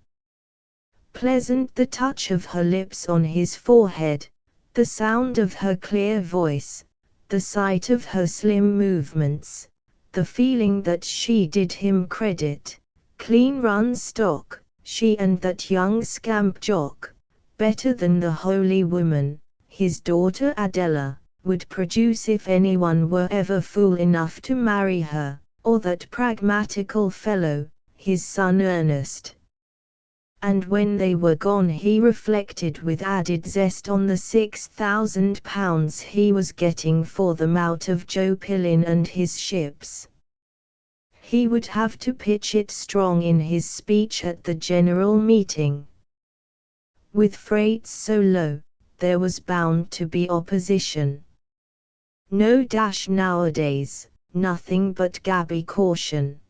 Pleasant the touch of her lips on his forehead, the sound of her clear voice, the sight of her slim movements, the feeling that she did him credit, clean run stock, she and that young scamp Jock, better than the holy woman, his daughter Adela, would produce if anyone were ever fool enough to marry her, or that pragmatical fellow, his son Ernest. And when they were gone he reflected with added zest on the £6,000 he was getting for them out of Joe Pillin and his ships. He would have to pitch it strong in his speech at the general meeting. With freights so low, there was bound to be opposition. No dash nowadays, nothing but gabby caution.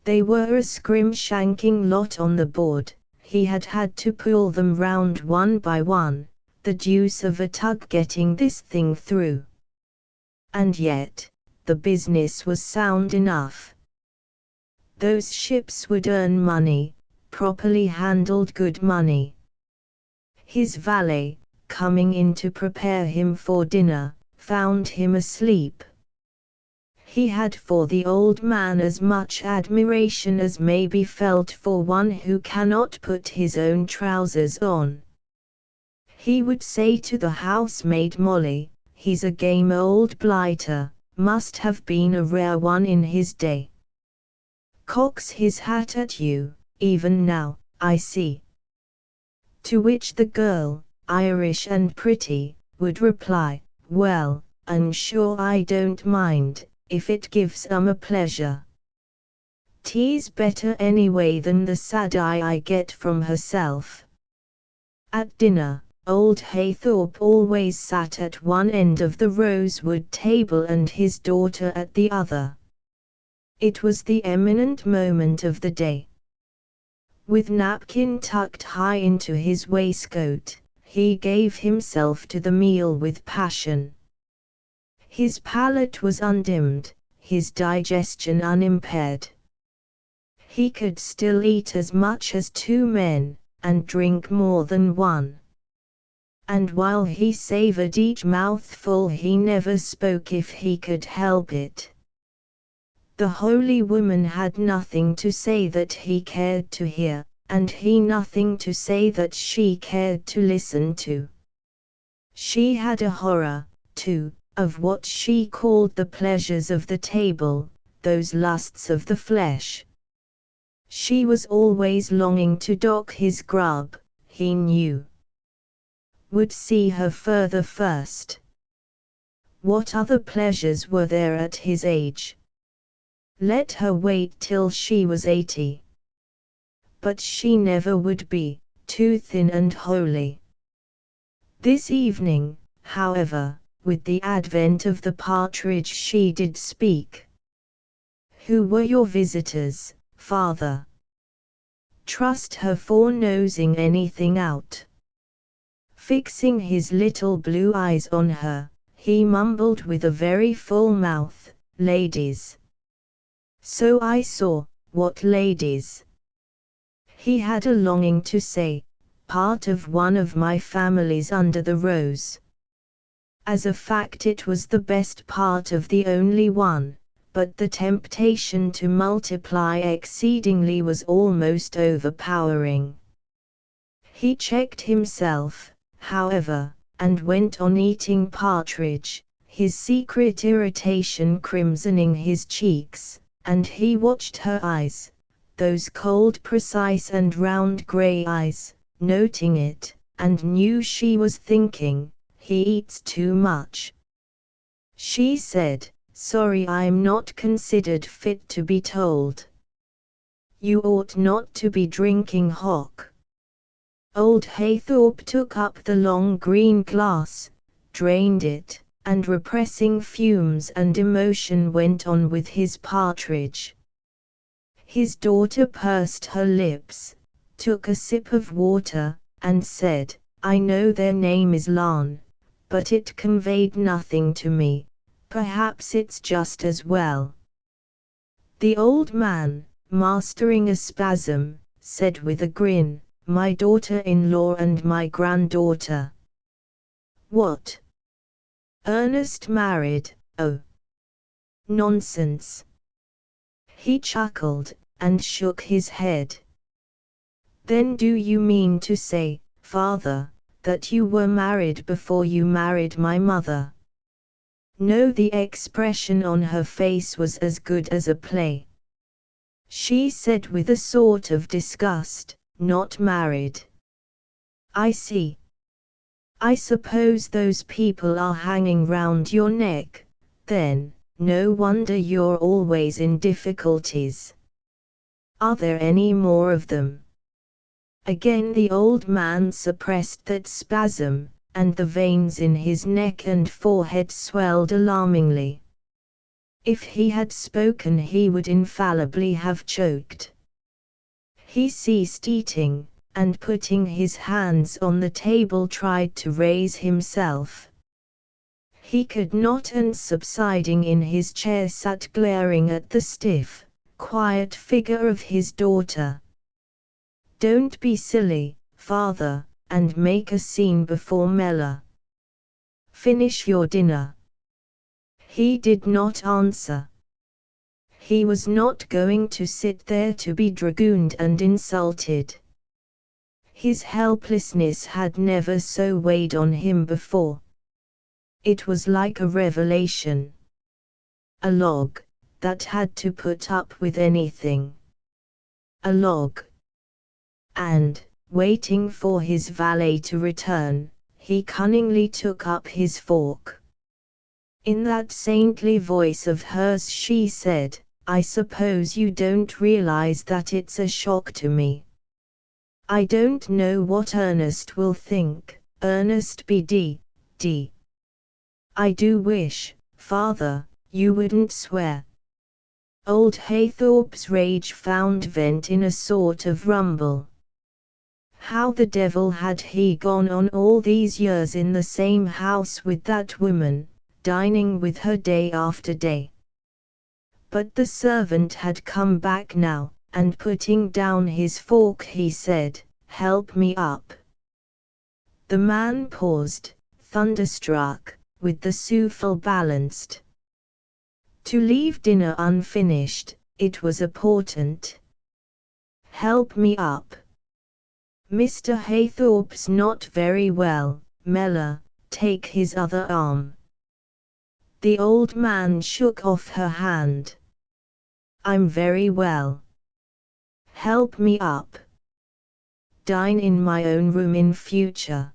They were a scrim-shanking lot on the board, he had had to pull them round one by one, the deuce of a tug getting this thing through. And yet, the business was sound enough. Those ships would earn money, properly handled good money. His valet, coming in to prepare him for dinner, found him asleep. He had for the old man as much admiration as may be felt for one who cannot put his own trousers on. He would say to the housemaid Molly, "He's a game old blighter, must have been a rare one in his day. Cocks his hat at you, even now, I see." To which the girl, Irish and pretty, would reply, "Well, I'm sure I don't mind, if it gives a pleasure. Tea's better anyway than the sad eye I get from herself." At dinner, old Haythorpe always sat at one end of the rosewood table and his daughter at the other. It was the eminent moment of the day. With napkin tucked high into his waistcoat, he gave himself to the meal with passion. His palate was undimmed, his digestion unimpaired. He could still eat as much as 2 men, and drink more than one. And while he savored each mouthful he never spoke if he could help it. The holy woman had nothing to say that he cared to hear, and he nothing to say that she cared to listen to. She had a horror, too, of what she called the pleasures of the table, those lusts of the flesh. She was always longing to dock his grub, he knew. Would see her further first. What other pleasures were there at his age? Let her wait till she was 80. But she never would be, too thin and holy. This evening, however, with the advent of the partridge she did speak. Who were your visitors, father? Trust her for nosing anything out. Fixing his little blue eyes on her, he mumbled with a very full mouth, ladies. So I saw, what ladies? He had a longing to say, part of one of my families under the rose. As a fact it was the best part of the only one, but the temptation to multiply exceedingly was almost overpowering. He checked himself, however, and went on eating partridge, his secret irritation crimsoning his cheeks, and he watched her eyes, those cold, precise and round grey eyes, noting it, and knew she was thinking, he eats too much. She said, sorry I'm not considered fit to be told. You ought not to be drinking hock. Old Haythorpe took up the long green glass, drained it, and repressing fumes and emotion went on with his partridge. His daughter pursed her lips, took a sip of water, and said, I know their name is Lan, but it conveyed nothing to me, perhaps it's just as well. The old man, mastering a spasm, said with a grin, my daughter-in-law and my granddaughter. What? Ernest married, oh. Nonsense. He chuckled, and shook his head. Then do you mean to say, father, that you were married before you married my mother? No, the expression on her face was as good as a play. She said with a sort of disgust, not married. I see. I suppose those people are hanging round your neck, then, no wonder you're always in difficulties. Are there any more of them? Again the old man suppressed that spasm, and the veins in his neck and forehead swelled alarmingly. If he had spoken he would infallibly have choked. He ceased eating, and putting his hands on the table tried to raise himself. He could not, and subsiding in his chair sat glaring at the stiff, quiet figure of his daughter. Don't be silly, father, and make a scene before Mella. Finish your dinner. He did not answer. He was not going to sit there to be dragooned and insulted. His helplessness had never so weighed on him before. It was like a revelation. A log, that had to put up with anything. A log. And, waiting for his valet to return, he cunningly took up his fork. In that saintly voice of hers she said, I suppose you don't realize that it's a shock to me. I don't know what Ernest will think, Ernest B.D. I do wish, father, you wouldn't swear. Old Haythorpe's rage found vent in a sort of rumble. How the devil had he gone on all these years in the same house with that woman, dining with her day after day? But the servant had come back now, and putting down his fork he said, help me up. The man paused, thunderstruck, with the souffle balanced. To leave dinner unfinished, it was a portent. Help me up, Mr. Haythorpe's not very well, Mella, take his other arm. The old man shook off her hand. I'm very well. Help me up. Dine in my own room in future.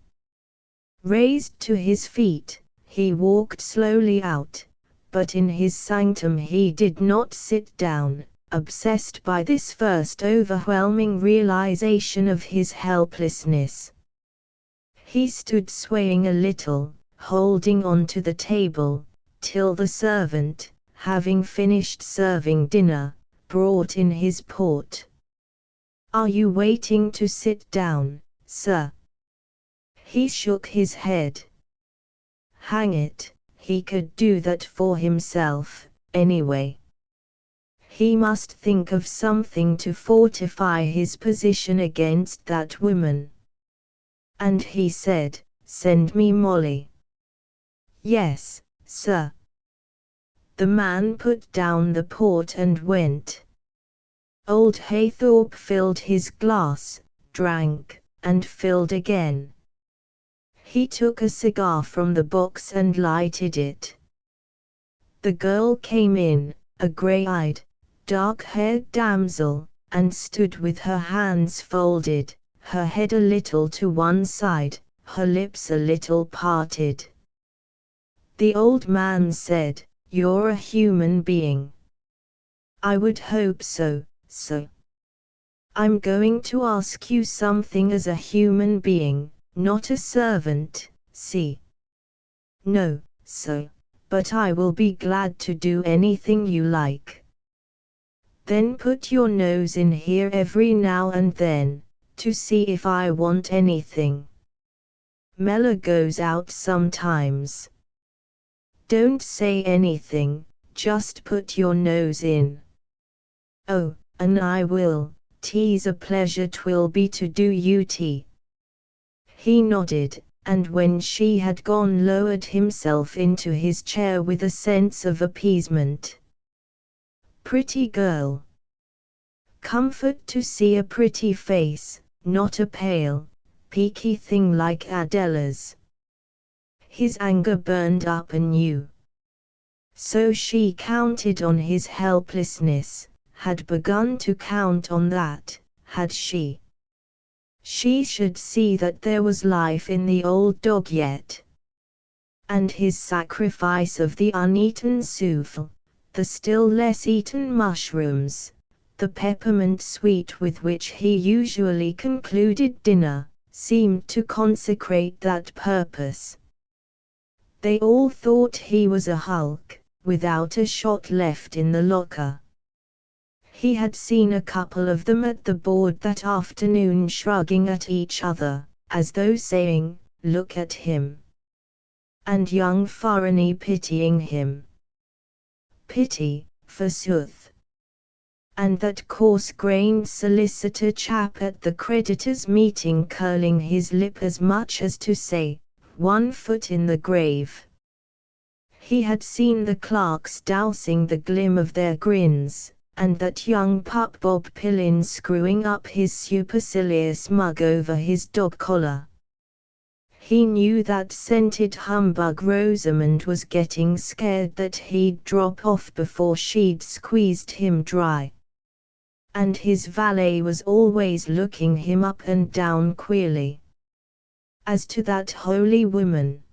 Raised to his feet, he walked slowly out, but in his sanctum he did not sit down, obsessed by this first overwhelming realization of his helplessness. He stood swaying a little, holding on to the table, till the servant, having finished serving dinner, brought in his port. Are you waiting to sit down, sir? He shook his head. Hang it, he could do that for himself, anyway. He must think of something to fortify his position against that woman. And he said, send me Molly. Yes, sir. The man put down the port and went. Old Haythorpe filled his glass, drank, and filled again. He took a cigar from the box and lighted it. The girl came in, a grey-eyed, dark-haired damsel, and stood with her hands folded, her head a little to one side, her lips a little parted. The old man said, "You're a human being." "I would hope so, sir." "I'm going to ask you something as a human being, not a servant, see?" "No, sir, but I will be glad to do anything you like." "Then put your nose in here every now and then, to see if I want anything. Mella goes out sometimes. Don't say anything, just put your nose in." "Oh, and I will, 'tis a pleasure 'twill be to do you tea." He nodded, and when she had gone lowered himself into his chair with a sense of appeasement. Pretty girl. Comfort to see a pretty face, not a pale, peaky thing like Adela's. His anger burned up anew. So she counted on his helplessness, had begun to count on that, had she? She should see that there was life in the old dog yet. And his sacrifice of the uneaten souffle, the still less eaten mushrooms, the peppermint sweet with which he usually concluded dinner, seemed to consecrate that purpose. They all thought he was a hulk, without a shot left in the locker. He had seen a couple of them at the board that afternoon shrugging at each other, as though saying, "Look at him." And young Farrany pitying him. Pity, forsooth. And that coarse-grained solicitor chap at the creditors' meeting curling his lip as much as to say, "One foot in the grave." He had seen the clerks dousing the glim of their grins, and that young pup Bob Pillin screwing up his supercilious mug over his dog collar. He knew that scented humbug Rosamond was getting scared that he'd drop off before she'd squeezed him dry. And his valet was always looking him up and down queerly. As to that holy woman,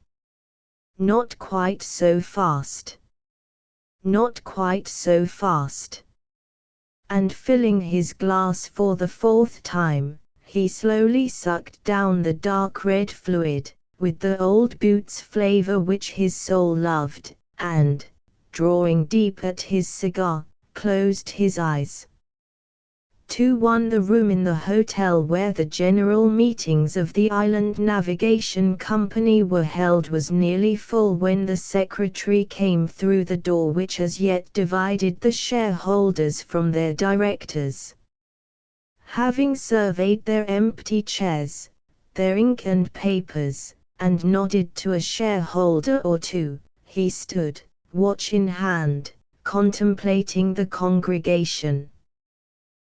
not quite so fast. Not quite so fast. And filling his glass for the fourth time, he slowly sucked down the dark red fluid, with the old boots flavor which his soul loved, and, drawing deep at his cigar, closed his eyes. 2-1 The room in the hotel where the general meetings of the Island Navigation Company were held was nearly full when the secretary came through the door which as yet divided the shareholders from their directors. Having surveyed their empty chairs, their ink and papers, and nodded to a shareholder or two, he stood, watch in hand, contemplating the congregation.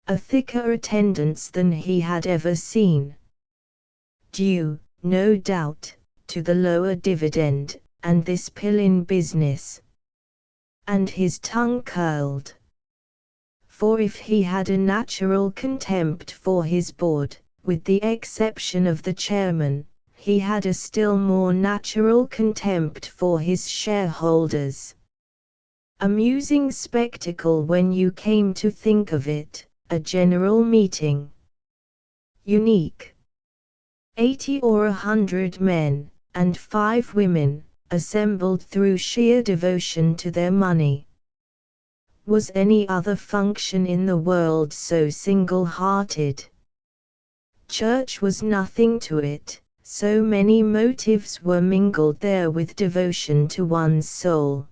A thicker attendance than he had ever seen. due, no doubt, to the lower dividend, and this Pillin business. And his tongue curled. For if he had a natural contempt for his board, with the exception of the chairman, he had a still more natural contempt for his shareholders. Amusing spectacle when you came to think of it, a general meeting. Unique. 80 or 100 men, and 5 women, assembled through sheer devotion to their money. Was any other function in the world so single-hearted? Church was nothing to it, so many motives were mingled there with devotion to one's soul.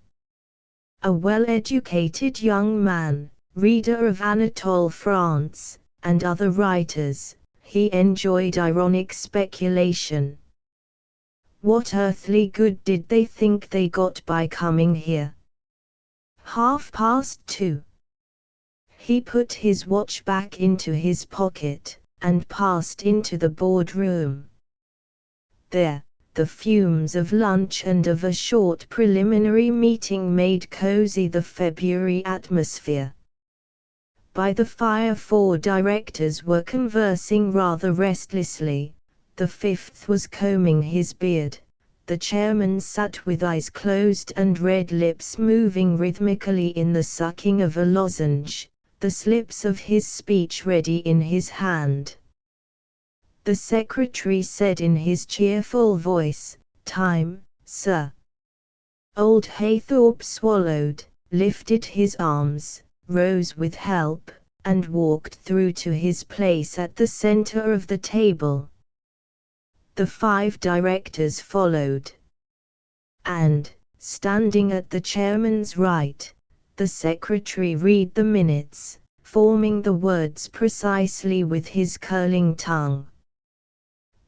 A well-educated young man, reader of Anatole France, and other writers, he enjoyed ironic speculation. What earthly good did they think they got by coming here? 2:30. He put his watch back into his pocket, and passed into the boardroom. There, the fumes of lunch and of a short preliminary meeting made cozy the February atmosphere. By the fire 4 directors were conversing rather restlessly, the 5th was combing his beard. The chairman sat with eyes closed and red lips moving rhythmically in the sucking of a lozenge, the slips of his speech ready in his hand. The secretary said in his cheerful voice, "Time, sir." Old Haythorpe swallowed, lifted his arms, rose with help, and walked through to his place at the center of the table. The 5 directors followed. And, standing at the chairman's right, the secretary read the minutes, forming the words precisely with his curling tongue.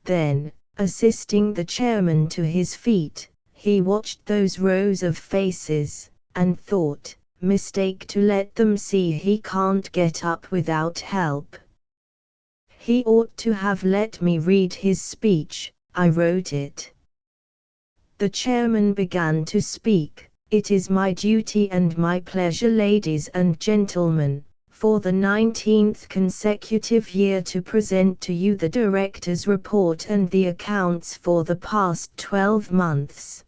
Then, assisting the chairman to his feet, he watched those rows of faces, and thought, mistake to let them see he can't get up without help. He ought to have let me read his speech, I wrote it. The chairman began to speak. It is my duty and my pleasure, ladies and gentlemen, for the 19th consecutive year to present to you the director's report and the accounts for the past 12 months.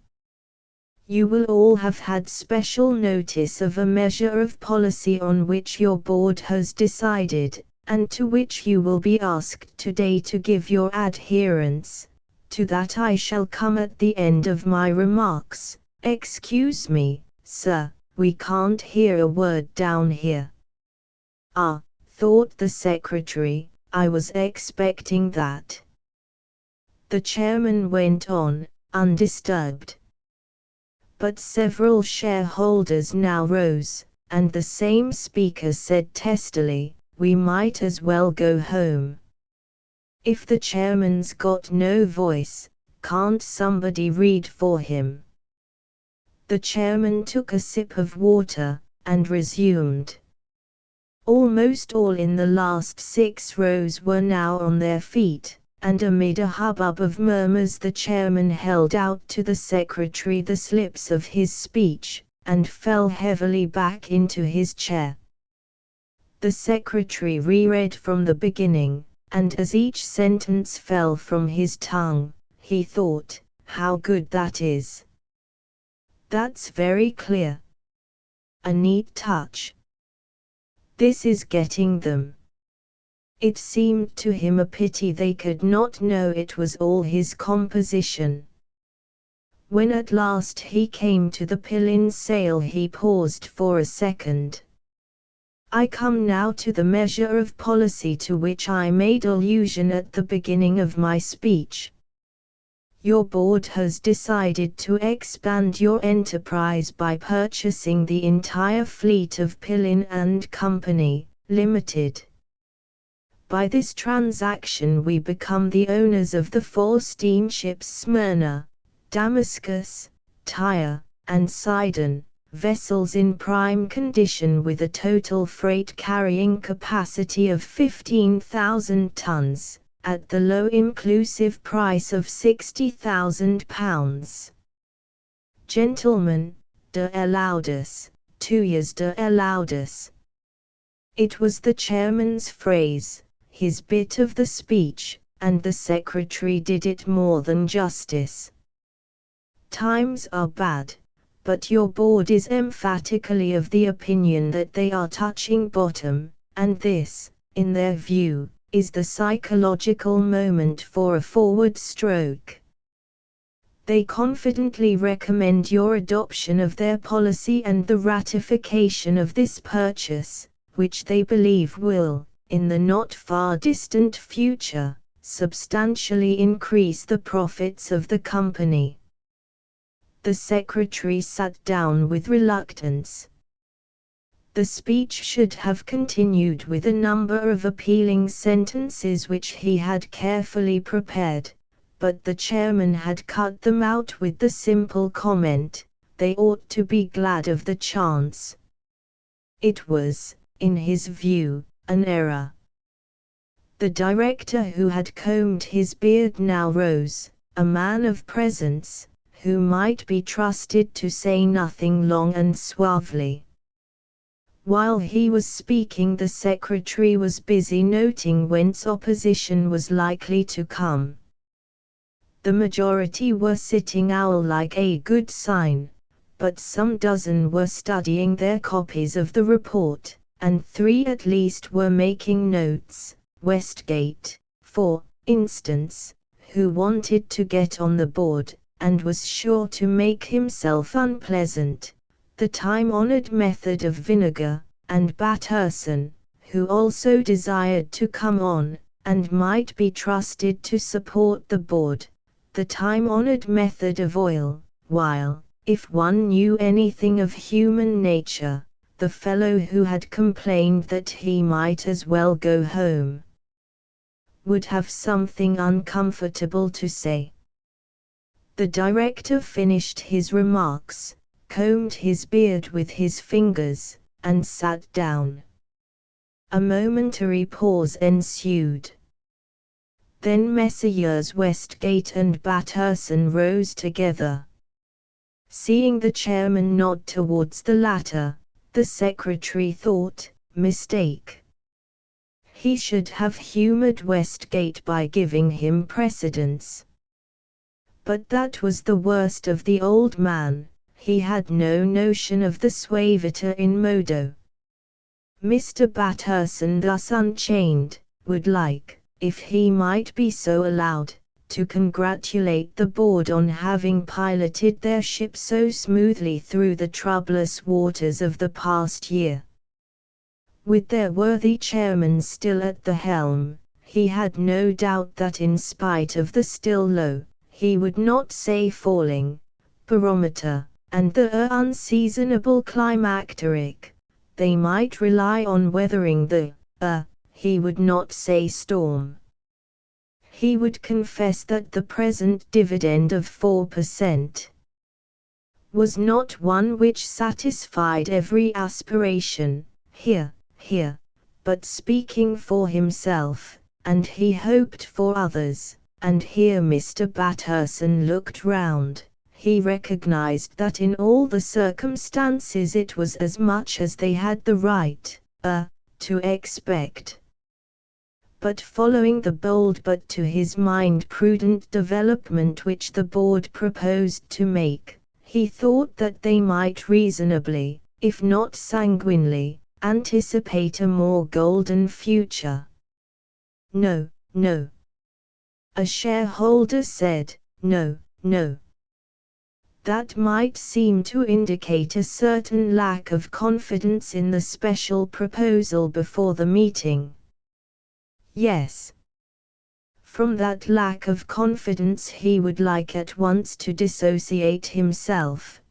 You will all have had special notice of a measure of policy on which your board has decided, and to which you will be asked today to give your adherence. To that I shall come at the end of my remarks. Excuse me, sir, we can't hear a word down here. Ah, thought the secretary, I was expecting that. The chairman went on, undisturbed. But several shareholders now rose, and the same speaker said testily, we might as well go home. If the chairman's got no voice, can't somebody read for him? The chairman took a sip of water, and resumed. Almost all in the last 6 rows were now on their feet, and amid a hubbub of murmurs the chairman held out to the secretary the slips of his speech, and fell heavily back into his chair. The secretary reread from the beginning, and as each sentence fell from his tongue, he thought, how good that is. That's very clear. A neat touch. This is getting them. It seemed to him a pity they could not know it was all his composition. When at last he came to the Pillin sale he paused for a second. I come now to the measure of policy to which I made allusion at the beginning of my speech. Your board has decided to expand your enterprise by purchasing the entire fleet of Pillin and Company, Limited. By this transaction we become the owners of the 4 steamships Smyrna, Damascus, Tyre, and Sidon, vessels in prime condition with a total freight carrying capacity of 15,000 tons, at the low inclusive price of £60,000. Gentlemen, de laudes, 2 years de laudes. It was the chairman's phrase, his bit of the speech, and the secretary did it more than justice. Times are bad, but your board is emphatically of the opinion that they are touching bottom, and this, in their view, is the psychological moment for a forward stroke. They confidently recommend your adoption of their policy and the ratification of this purchase, which they believe will, in the not far distant future, substantially increase the profits of the company. The secretary sat down with reluctance. The speech should have continued with a number of appealing sentences which he had carefully prepared, but the chairman had cut them out with the simple comment, "They ought to be glad of the chance." It was, in his view, an error. The director, who had combed his beard, now rose, a man of presence, who might be trusted to say nothing long and suavely. While he was speaking, the secretary was busy noting whence opposition was likely to come. The majority were sitting owl-like, a good sign, but some dozen were studying their copies of the report, and 3 at least were making notes. Westgate, for instance, who wanted to get on the board, and was sure to make himself unpleasant, the time-honored method of vinegar, and Batterson, who also desired to come on, and might be trusted to support the board, the time-honored method of oil, while, if one knew anything of human nature, the fellow who had complained that he might as well go home would have something uncomfortable to say. The director finished his remarks, combed his beard with his fingers, and sat down. A momentary pause ensued. Then Messrs. Westgate and Batterson rose together. Seeing the chairman nod towards the latter, the secretary thought, mistake. He should have humoured Westgate by giving him precedence. But that was the worst of the old man, he had no notion of the suaviter in modo. Mr. Batterson, thus unchained, would like, if he might be so allowed, to congratulate the board on having piloted their ship so smoothly through the troublous waters of the past year. With their worthy chairman still at the helm, he had no doubt that in spite of the still low, he would not say falling, barometer, and the unseasonable climacteric, they might rely on weathering the, he would not say storm. He would confess that the present dividend of 4% was not one which satisfied every aspiration, here, but speaking for himself, and he hoped for others. And here Mr. Batterson looked round, he recognized that in all the circumstances it was as much as they had the right, to expect. But following the bold but to his mind prudent development which the board proposed to make, he thought that they might reasonably, if not sanguinely, anticipate a more golden future. No. A shareholder said, no. That might seem to indicate a certain lack of confidence in the special proposal before the meeting. Yes. From that lack of confidence he would like at once to dissociate himself.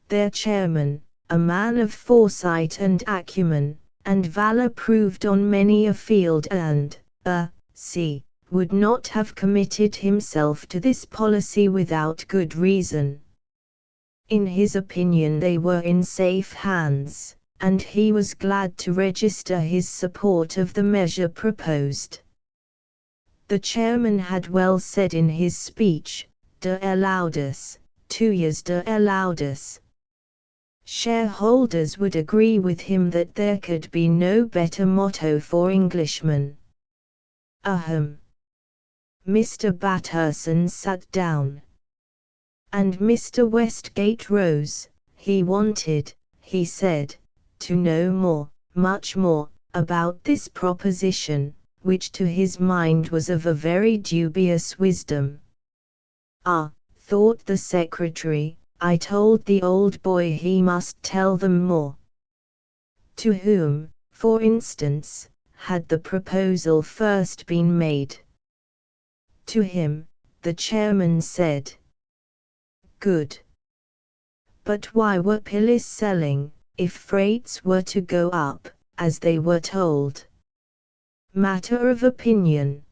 Their chairman, a man of foresight and acumen, and valor proved on many a field and, would not have committed himself to this policy without good reason. In his opinion they were in safe hands, and he was glad to register his support of the measure proposed. The chairman had well said in his speech, de laudis, 2 years de laudis. Shareholders would agree with him that there could be no better motto for Englishmen. Ahem. Mr. Batterson sat down. And Mr. Westgate rose. He wanted, he said, to know more, much more, about this proposition, which to his mind was of a very dubious wisdom. Ah, thought the secretary, I told the old boy he must tell them more. To whom, for instance, had the proposal first been made? To him, the chairman said. Good. But why were pillies selling, if freights were to go up, as they were told? Matter of opinion.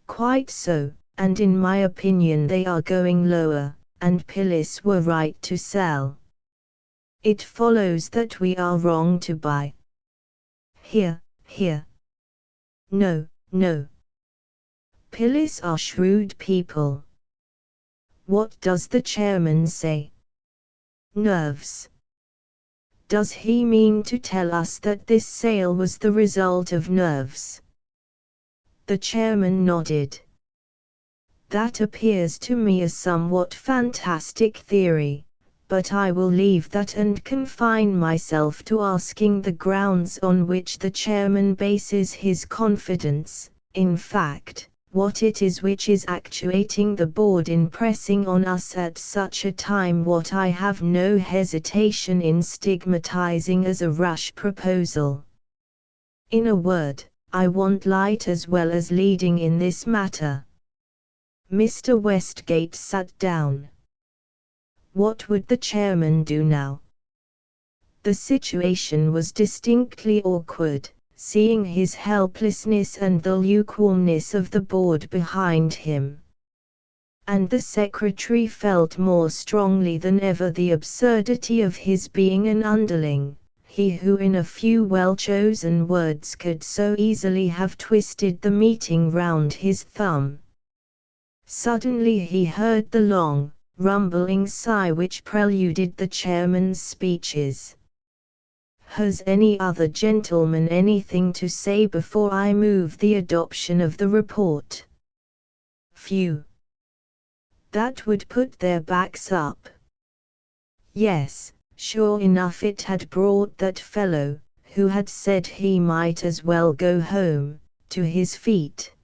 Quite so, and in my opinion they are going lower, and pillies were right to sell. It follows that we are wrong to buy. Here. No. Pillies are shrewd people. What does the chairman say? Nerves. Does he mean to tell us that this sale was the result of nerves? The chairman nodded. That appears to me a somewhat fantastic theory, but I will leave that and confine myself to asking the grounds on which the chairman bases his confidence, in fact, what it is which is actuating the board in pressing on us at such a time what I have no hesitation in stigmatizing as a rush proposal. In a word, I want light as well as leading in this matter. Mr. Westgate sat down. What would the chairman do now? The situation was distinctly awkward, seeing his helplessness and the lukewarmness of the board behind him. And the secretary felt more strongly than ever the absurdity of his being an underling, he who in a few well-chosen words could so easily have twisted the meeting round his thumb. Suddenly he heard the long, rumbling sigh which preluded the chairman's speeches. Has any other gentleman anything to say before I move the adoption of the report? Few. That would put their backs up. Yes, sure enough it had brought that fellow, who had said he might as well go home, to his feet.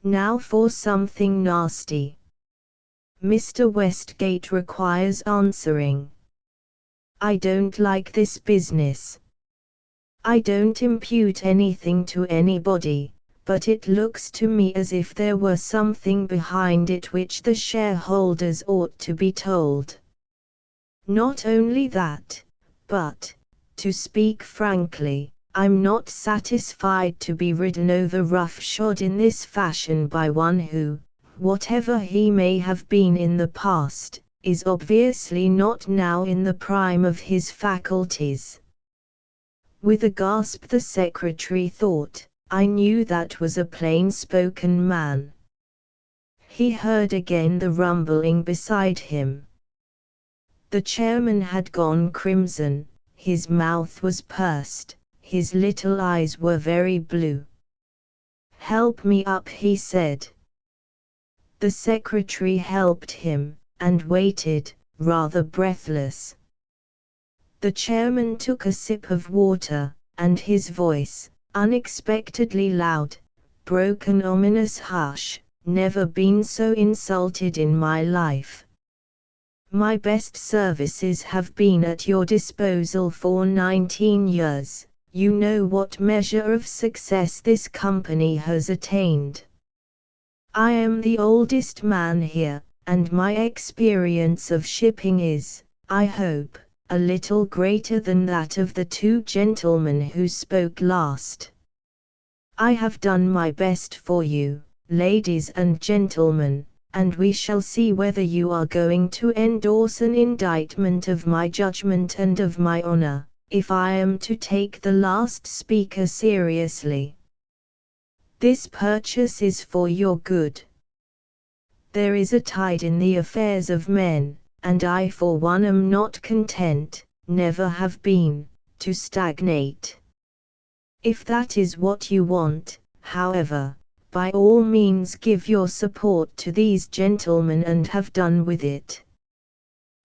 Now for something nasty. Mr. Westgate requires answering. I don't like this business. I don't impute anything to anybody, but it looks to me as if there were something behind it which the shareholders ought to be told. Not only that, but, to speak frankly, I'm not satisfied to be ridden over roughshod in this fashion by one who, whatever he may have been in the past, is obviously not now in the prime of his faculties. With a gasp the secretary thought, I knew that was a plain-spoken man. He heard again the rumbling beside him. The chairman had gone crimson, his mouth was pursed, his little eyes were very blue. Help me up, he said. The secretary helped him, and waited, rather breathless. The chairman took a sip of water, and his voice, unexpectedly loud, broke an ominous hush. Never been so insulted in my life. My best services have been at your disposal for 19 years. You know what measure of success this company has attained. I am the oldest man here, and my experience of shipping is, I hope, a little greater than that of the two gentlemen who spoke last. I have done my best for you, ladies and gentlemen, and we shall see whether you are going to endorse an indictment of my judgment and of my honor, if I am to take the last speaker seriously. This purchase is for your good. There is a tide in the affairs of men, and I for one am not content, never have been, to stagnate. If that is what you want, however, by all means give your support to these gentlemen and have done with it.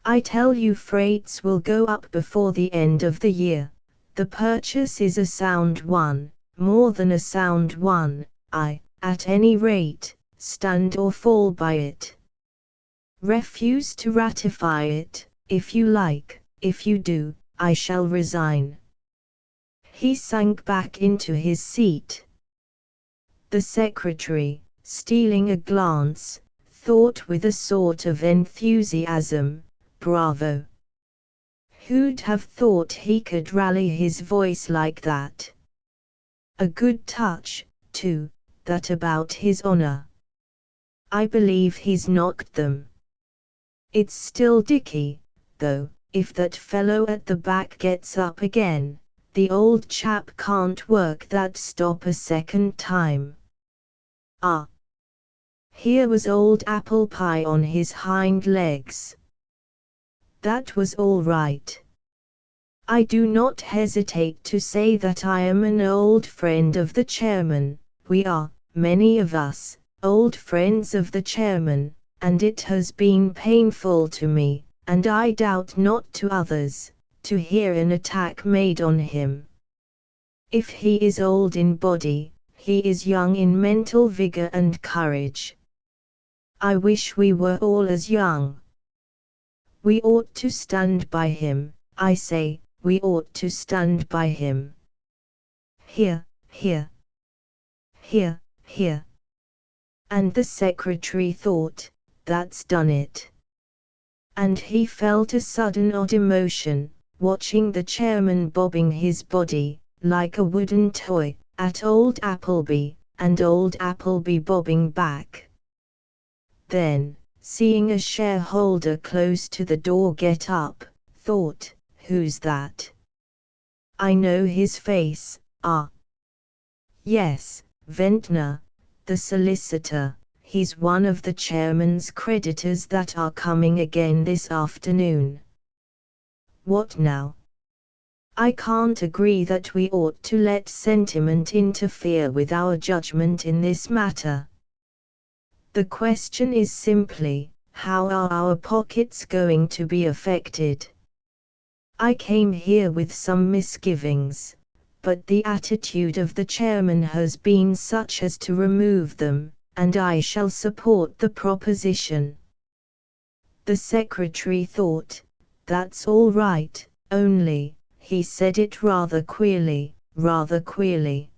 I tell you freights will go up before the end of the year. The purchase is a sound one, more than a sound one. I, at any rate, stand or fall by it. Refuse to ratify it, if you like. If you do, I shall resign. He sank back into his seat. The secretary, stealing a glance, thought with a sort of enthusiasm, bravo! Who'd have thought he could rally his voice like that? A good touch, too, that about his honor. I believe he's knocked them. It's still Dicky, though, if that fellow at the back gets up again, the old chap can't work that stop a second time. Ah! Here was old Apple Pie on his hind legs. That was all right. I do not hesitate to say that I am an old friend of the chairman. We are, many of us, old friends of the chairman, and it has been painful to me, and I doubt not to others, to hear an attack made on him. If he is old in body, he is young in mental vigor and courage. I wish we were all as young. We ought to stand by him, I say, we ought to stand by him. Here, here, here, here. And the secretary thought, that's done it. And he felt a sudden odd emotion, watching the chairman bobbing his body, like a wooden toy, at old Appleby, and old Appleby bobbing back. Then, seeing a shareholder close to the door get up, thought, who's that? I know his face. Ah! Yes, Ventnor, the solicitor. He's one of the chairman's creditors that are coming again this afternoon. What now? I can't agree that we ought to let sentiment interfere with our judgment in this matter. The question is simply, how are our pockets going to be affected? I came here with some misgivings, but the attitude of the chairman has been such as to remove them, and I shall support the proposition. The secretary thought, that's all right, only, he said it rather queerly, rather queerly.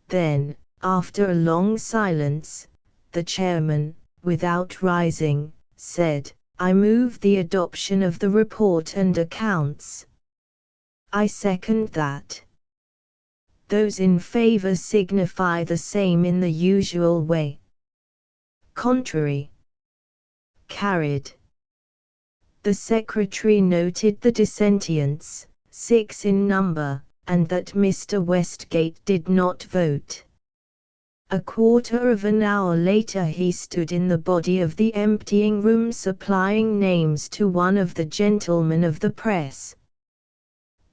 Then, after a long silence, the chairman, without rising, said, I move the adoption of the report and accounts. I second that. Those in favor signify the same in the usual way. Contrary. Carried. The secretary noted the dissentients, 6 in number, and that Mr. Westgate did not vote. A quarter of an hour later he stood in the body of the emptying room supplying names to one of the gentlemen of the press.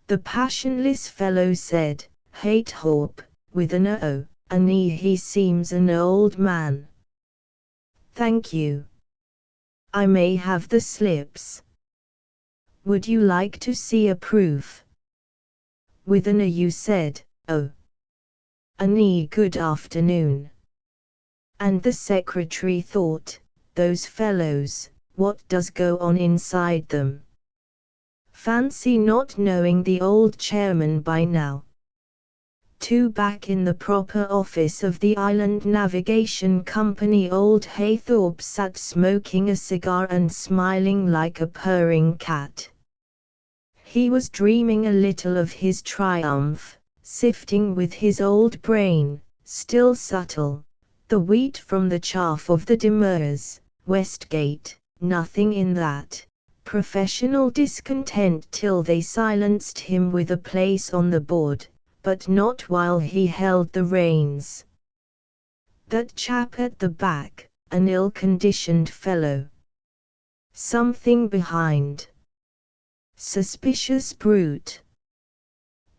The passionless fellow said, Hate Hope, with an O, and he seems an old man. Thank you. I may have the slips. Would you like to see a proof? With an A you said, Oh. An good afternoon. And the secretary thought, those fellows, what does go on inside them? Fancy not knowing the old chairman by now. 2 back in the proper office of the Island Navigation Company old Haythorpe sat smoking a cigar and smiling like a purring cat. He was dreaming a little of his triumph, sifting with his old brain, still subtle, the wheat from the chaff of the demurs. Westgate, nothing in that professional discontent till they silenced him with a place on the board, but not while he held the reins. That chap at the back, an ill-conditioned fellow. Something behind. Suspicious brute.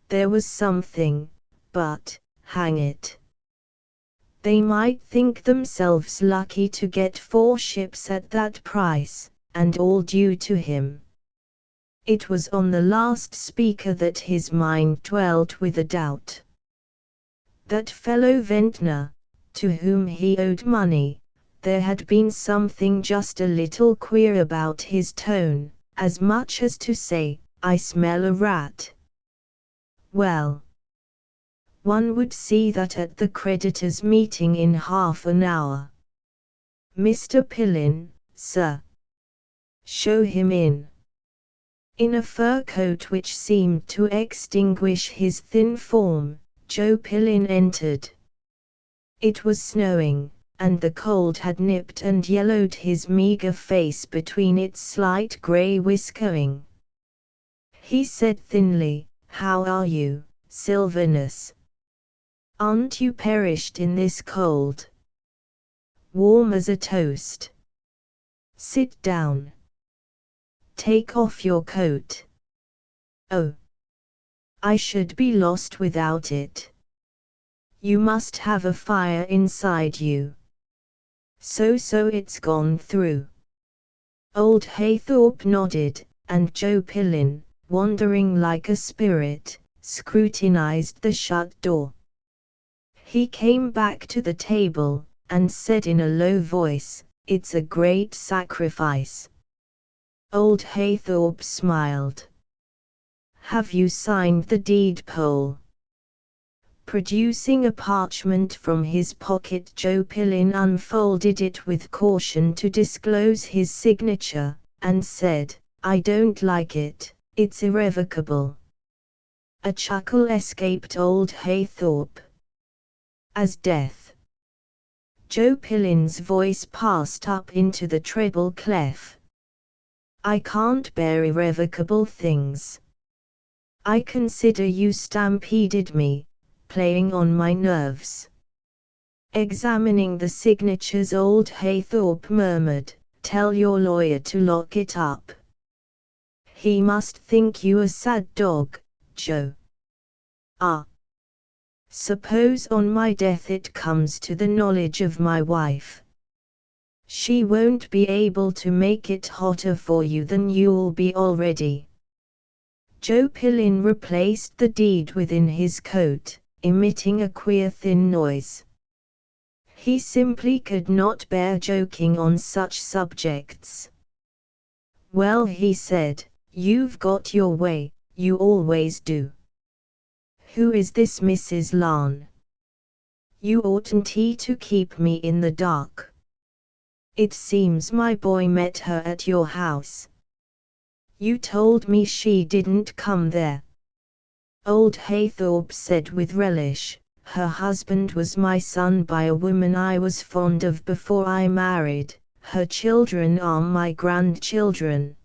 There was something, but, hang it. They might think themselves lucky to get 4 ships at that price, and all due to him. It was on the last speaker that his mind dwelt with a doubt. That fellow Ventnor, to whom he owed money, there had been something just a little queer about his tone, as much as to say, "I smell a rat." Well, one would see that at the creditors' meeting in half an hour. "Mr. Pillin, sir. Show him in." In a fur coat which seemed to extinguish his thin form, Joe Pillin entered. It was snowing, and the cold had nipped and yellowed his meager face between its slight grey whiskering. He said thinly, "How are you, Sylvanus? Aren't you perished in this cold? Warm as a toast. Sit down. Take off your coat. Oh, I should be lost without it. You must have a fire inside you. So it's gone through." Old Haythorpe nodded, and Joe Pillin, wandering like a spirit, scrutinized the shut door. He came back to the table, and said in a low voice, "It's a great sacrifice." Old Haythorpe smiled. "Have you signed the deed poll?" Producing a parchment from his pocket, Joe Pillin unfolded it with caution to disclose his signature, and said, "I don't like it, it's irrevocable." A chuckle escaped old Haythorpe. "As death." Joe Pillin's voice passed up into the treble clef. "I can't bear irrevocable things. I consider you stampeded me, playing on my nerves." Examining the signatures, old Haythorpe murmured, "Tell your lawyer to lock it up. He must think you a sad dog, Joe." "Ah. Suppose on my death it comes to the knowledge of my wife. She won't be able to make it hotter for you than you'll be already." Joe Pillin replaced the deed within his coat, emitting a queer thin noise. He simply could not bear joking on such subjects. "Well," he said, "you've got your way, you always do. Who is this Mrs. Larn? You oughtn't to keep me in the dark. It seems my boy met her at your house. You told me she didn't come there." Old Haythorpe said with relish, "Her husband was my son by a woman I was fond of before I married. Her children are my grandchildren.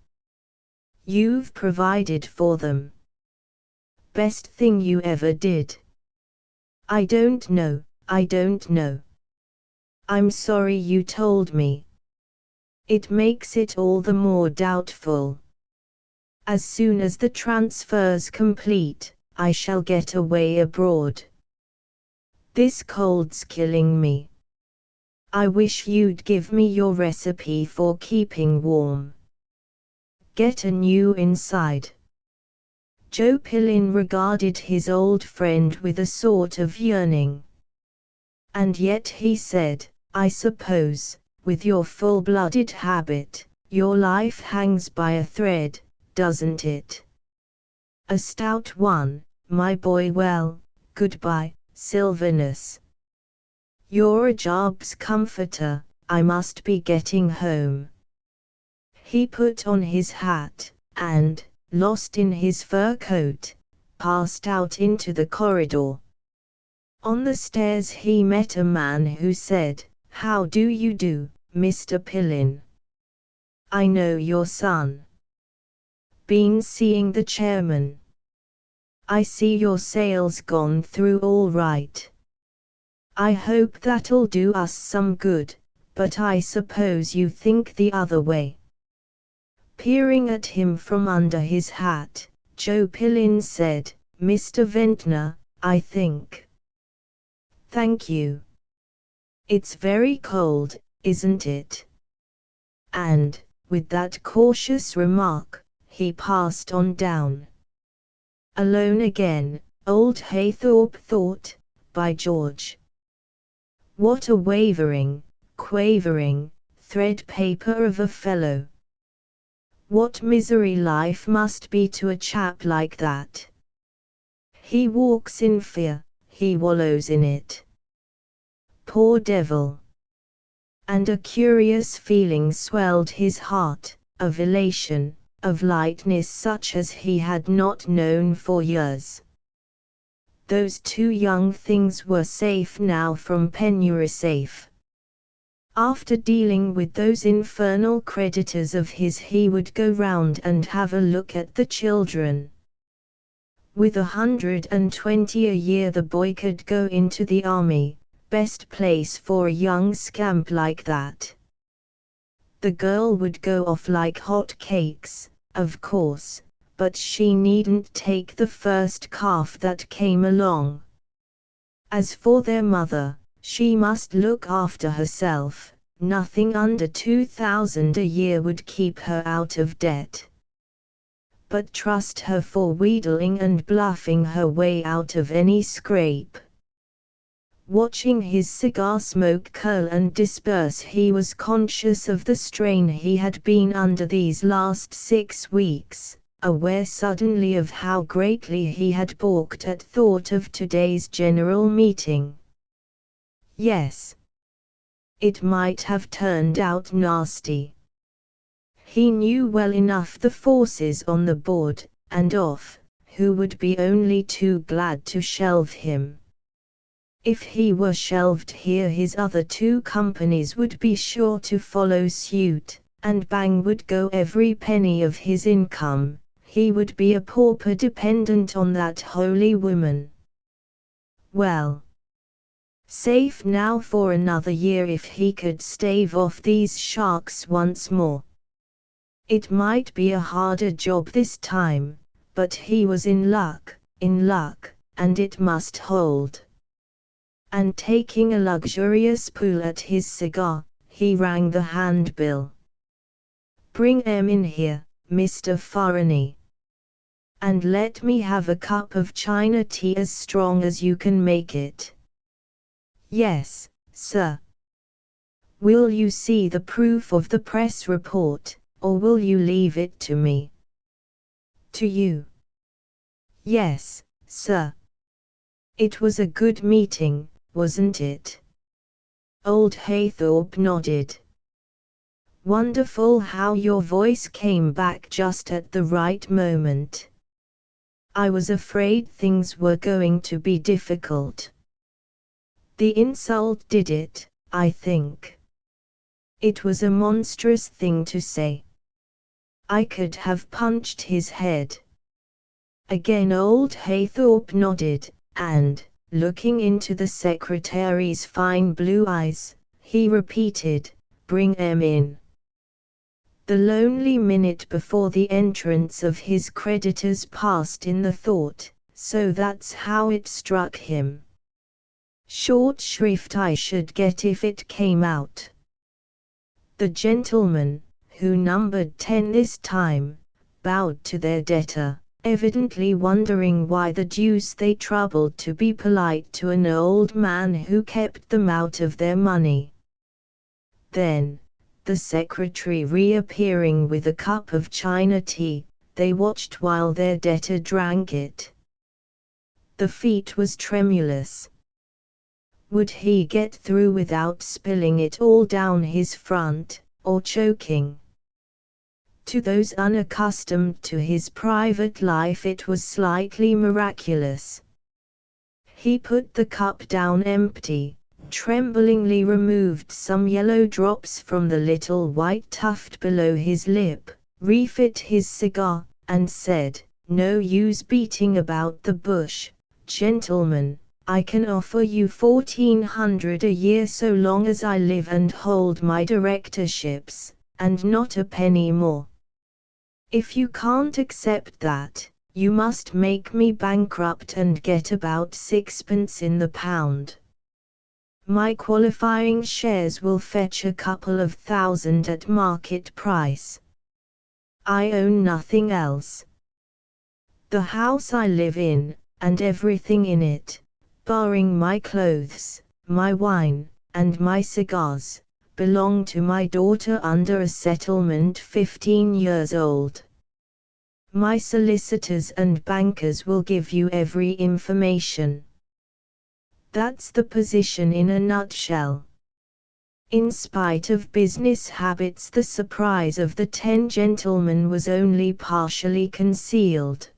You've provided for them. Best thing you ever did." I don't know. I'm sorry you told me. It makes it all the more doubtful. As soon as the transfer's complete, I shall get away abroad. This cold's killing me. I wish you'd give me your recipe for keeping warm. Get a new inside." Joe Pillin regarded his old friend with a sort of yearning. "And yet," he said, "I suppose, with your full-blooded habit, your life hangs by a thread, doesn't it?" "A stout one, my boy. Well, goodbye, Sylvanus. You're a job's comforter, I must be getting home." He put on his hat, and, lost in his fur coat, passed out into the corridor. On the stairs he met a man who said, "How do you do, Mr. Pillin? I know your son. Been seeing the chairman. I see your sale's gone through all right. I hope that'll do us some good, but I suppose you think the other way. Peering at him from under his hat, Joe Pillin said, Mr. Ventnor, I think. Thank you. It's very cold, isn't it? And, with that cautious remark, he passed on down. Alone again, old Haythorpe thought, by George. What a wavering, quavering, thread-paper of a fellow. What misery life must be to a chap like that. He walks in fear, he wallows in it. Poor devil. And a curious feeling swelled his heart, of elation, of lightness such as he had not known for years. Those two young things were safe now from penury, safe. After dealing with those infernal creditors of his, he would go round and have a look at the children. With 120 a year the boy could go into the army, best place for a young scamp like that. The girl would go off like hot cakes, of course, but she needn't take the first calf that came along. As for their mother, she must look after herself. Nothing under 2,000 a year would keep her out of debt. But trust her for wheedling and bluffing her way out of any scrape. Watching his cigar smoke curl and disperse, he was conscious of the strain he had been under these last 6 weeks, aware suddenly of how greatly he had balked at thought of today's general meeting. Yes. It might have turned out nasty. He knew well enough the forces on the board, and off, who would be only too glad to shelve him. If he were shelved here, his other 2 companies would be sure to follow suit, and bang would go every penny of his income. He would be a pauper dependent on that holy woman. Well, safe now for another year if he could stave off these sharks once more. It might be a harder job this time, but he was in luck, and it must hold. And taking a luxurious pull at his cigar, he rang the handbill. Bring 'em in here, Mr. Farrany. And let me have a cup of China tea as strong as you can make it. Yes, sir. Will you see the proof of the press report, or will you leave it to me? To you. Yes, sir. It was a good meeting, wasn't it? Old Haythorpe nodded. Wonderful how your voice came back just at the right moment. I was afraid things were going to be difficult. The insult did it, I think. It was a monstrous thing to say. I could have punched his head. Again old Haythorpe nodded, and, looking into the secretary's fine blue eyes, he repeated, Bring 'em in. The lonely minute before the entrance of his creditors passed in the thought, so that's how it struck him. Short shrift I should get if it came out. The gentlemen, who numbered 10 this time, bowed to their debtor, evidently wondering why the deuce they troubled to be polite to an old man who kept them out of their money. Then, the secretary reappearing with a cup of China tea, they watched while their debtor drank it. The feat was tremulous. Would he get through without spilling it all down his front, or choking? To those unaccustomed to his private life it was slightly miraculous. He put the cup down empty, tremblingly removed some yellow drops from the little white tuft below his lip, refit his cigar, and said, No use beating about the bush, gentlemen, I can offer you 1,400 a year so long as I live and hold my directorships, and not a penny more. If you can't accept that, you must make me bankrupt and get about 6p in the pound. My qualifying shares will fetch a couple of thousand at market price. I own nothing else. The house I live in, and everything in it, barring my clothes, my wine, and my cigars, belong to my daughter under a settlement 15 years old. My solicitors and bankers will give you every information. That's the position in a nutshell. In spite of business habits, the surprise of the 10 gentlemen was only partially concealed.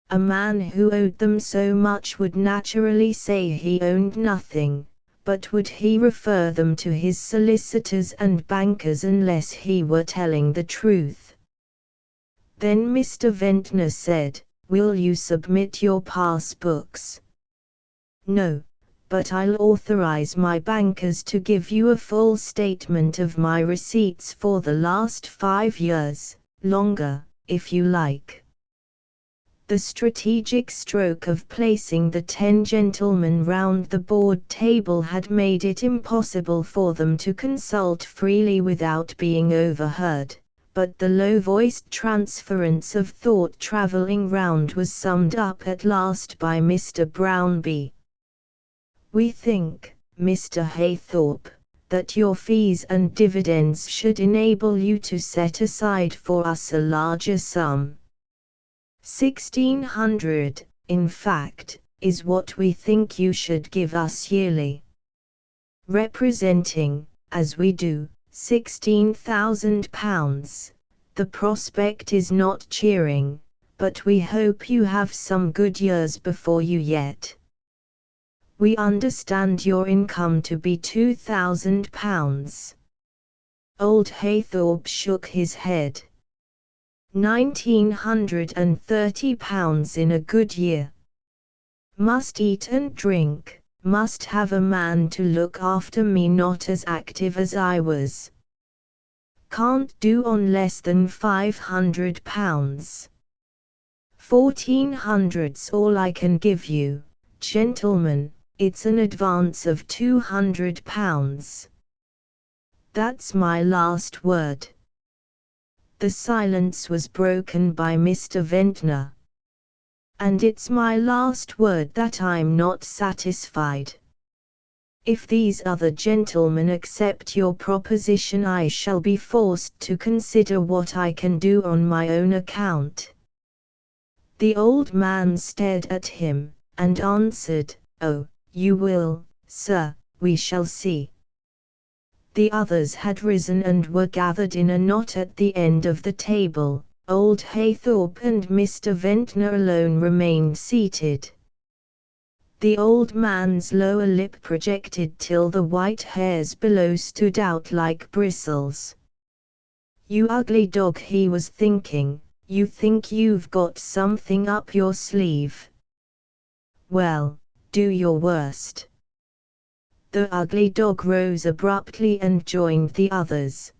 A man who owed them so much would naturally say he owned nothing, but would he refer them to his solicitors and bankers unless he were telling the truth? Then Mr. Ventnor said, "Will you submit your passbooks?" "No, but I'll authorize my bankers to give you a full statement of my receipts for the last 5 years, longer, if you like." The strategic stroke of placing the 10 gentlemen round the board table had made it impossible for them to consult freely without being overheard, but the low-voiced transference of thought travelling round was summed up at last by Mr. Brownbee. "We think, Mr. Haythorpe, that your fees and dividends should enable you to set aside for us a larger sum. 1,600, in fact, is what we think you should give us yearly. Representing, as we do, £16,000, the prospect is not cheering, but we hope you have some good years before you yet. We understand your income to be £2,000. Old Haythorpe shook his head. £1,930 in a good year. Must eat and drink, must have a man to look after me, not as active as I was. Can't do on less than £500. 1,400's all I can give you, gentlemen. It's an advance of £200. That's my last word." The silence was broken by Mr. Ventnor. "And it's my last word that I'm not satisfied. If these other gentlemen accept your proposition, I shall be forced to consider what I can do on my own account." The old man stared at him, and answered, "Oh, you will, sir, we shall see." The others had risen and were gathered in a knot at the end of the table. Old Haythorpe and Mr. Ventnor alone remained seated. The old man's lower lip projected till the white hairs below stood out like bristles. "You ugly dog," he was thinking, "you think you've got something up your sleeve? Well, do your worst." The ugly dog rose abruptly and joined the others.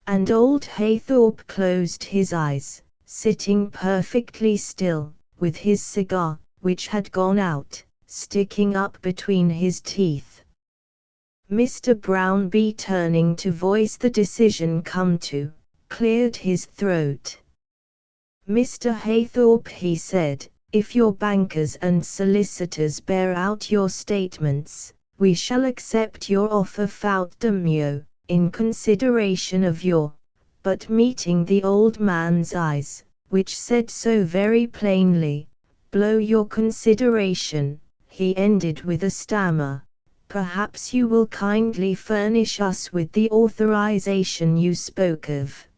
And old Haythorpe closed his eyes, sitting perfectly still, with his cigar, which had gone out, sticking up between his teeth. Mr. Brownbee, turning to voice the decision come to, cleared his throat. "Mr. Haythorpe," he said, "if your bankers and solicitors bear out your statements, we shall accept your offer faute demio, in consideration of your—" But meeting the old man's eyes, which said so very plainly, "Blow your consideration," he ended with a stammer, "perhaps you will kindly furnish us with the authorization you spoke of."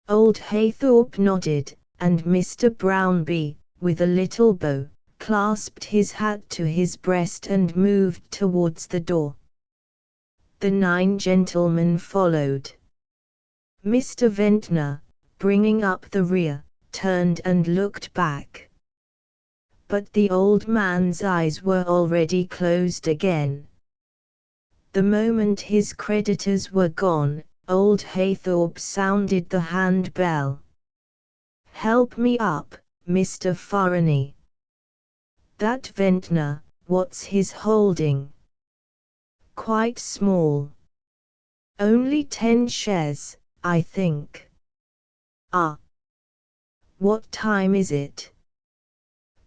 Old Haythorpe nodded, and Mr. Brownbee, with a little bow, clasped his hat to his breast and moved towards the door. The 9 gentlemen followed. Mr. Ventnor, bringing up the rear, turned and looked back. but the old man's eyes were already closed again. The moment his creditors were gone, old Haythorpe sounded the handbell. "Help me up, Mr. Farrany. That vintner, what's his holding?" "Quite small. Only 10 shares, I think." "Ah. What time is it?"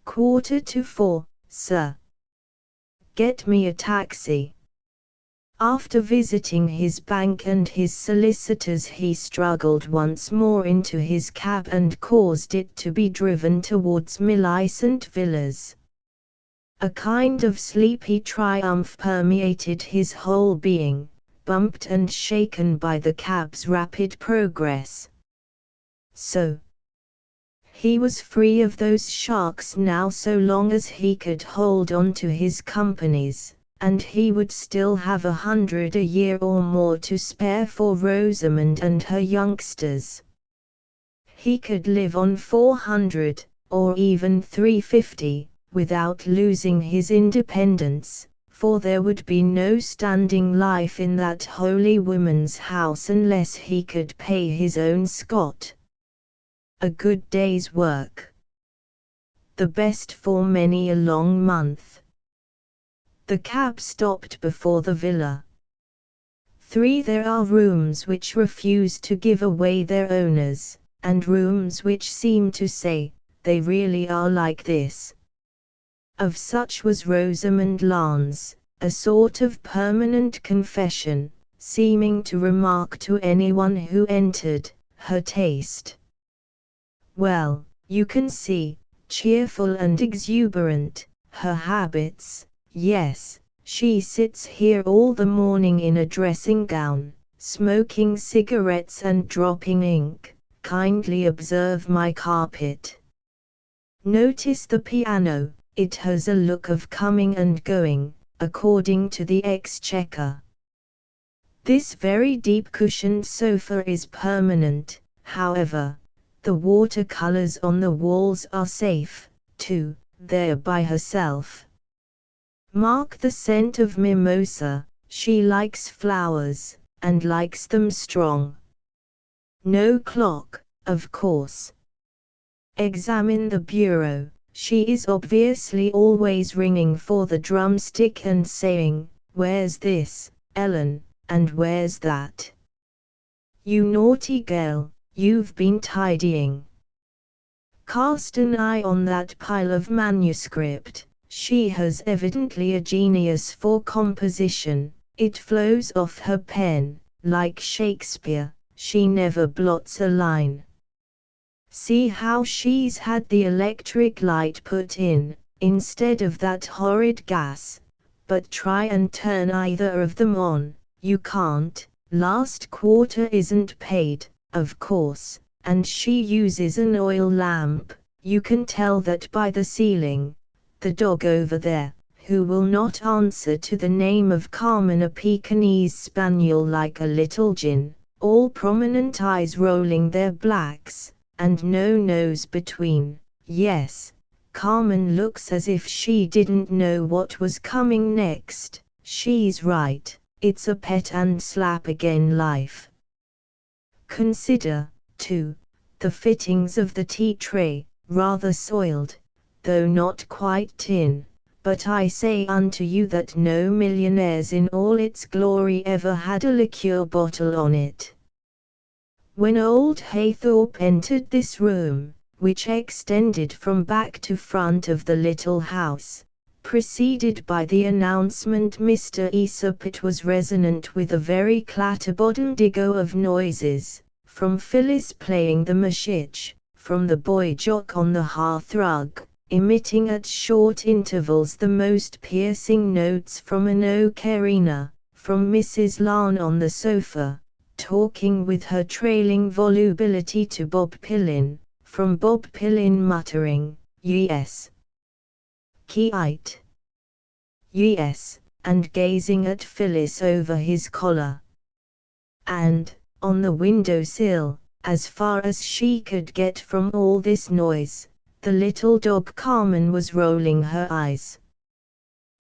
"4:45, sir." "Get me a taxi." After visiting his bank and his solicitors, he struggled once more into his cab and caused it to be driven towards Millicent Villas. A kind of sleepy triumph permeated his whole being, bumped and shaken by the cab's rapid progress. So he was free of those sharks now, so long as he could hold on to his companies, and he would still have 100 a year or more to spare for Rosamond and her youngsters. He could live on 400, or even 350, without losing his independence, for there would be no standing life in that holy woman's house unless he could pay his own scot. A good day's work. The best for many a long month. The cab stopped before the villa. 3. There are rooms which refuse to give away their owners, and rooms which seem to say, they really are like this. Of such was Rosamond Lance, a sort of permanent confession, seeming to remark to anyone who entered, her taste. "Well, you can see, cheerful and exuberant, her habits. Yes, she sits here all the morning in a dressing gown, smoking cigarettes and dropping ink. Kindly observe my carpet. Notice the piano, it has a look of coming and going, according to the exchequer. This very deep cushioned sofa is permanent, however. The watercolors on the walls are safe, too, there by herself. Mark the scent of mimosa, she likes flowers, and likes them strong. No clock, of course. Examine the bureau, she is obviously always ringing for the drumstick and saying, 'Where's this, Ellen, and where's that? You naughty girl, you've been tidying. Cast an eye on that pile of manuscript. She has evidently a genius for composition, it flows off her pen, like Shakespeare, she never blots a line. See how she's had the electric light put in, instead of that horrid gas, but try and turn either of them on, you can't. Last quarter isn't paid, of course, and she uses an oil lamp, you can tell that by the ceiling. The dog over there, who will not answer to the name of Carmen, a Pekingese spaniel like a little gin, all prominent eyes rolling their blacks, and no nose between. Yes, Carmen looks as if she didn't know what was coming next. She's right, it's a pet and slap again life. Consider, too, the fittings of the tea tray, rather soiled, though not quite tin, but I say unto you that no millionaires in all its glory ever had a liqueur bottle on it. When old Haythorpe entered this room, which extended from back to front of the little house, preceded by the announcement Mr. Aesop, it was resonant with a very clatter-bodden-diggo of noises, from Phyllis playing the mashich, from the boy Jock on the hearthrug, emitting at short intervals the most piercing notes from an ocarina, from Mrs. Larne on the sofa, talking with her trailing volubility to Bob Pillin, from Bob Pillin muttering, "Yes. Kite. Yes," and gazing at Phyllis over his collar. And, on the window sill, as far as she could get from all this noise, The little dog Carmen was rolling her eyes.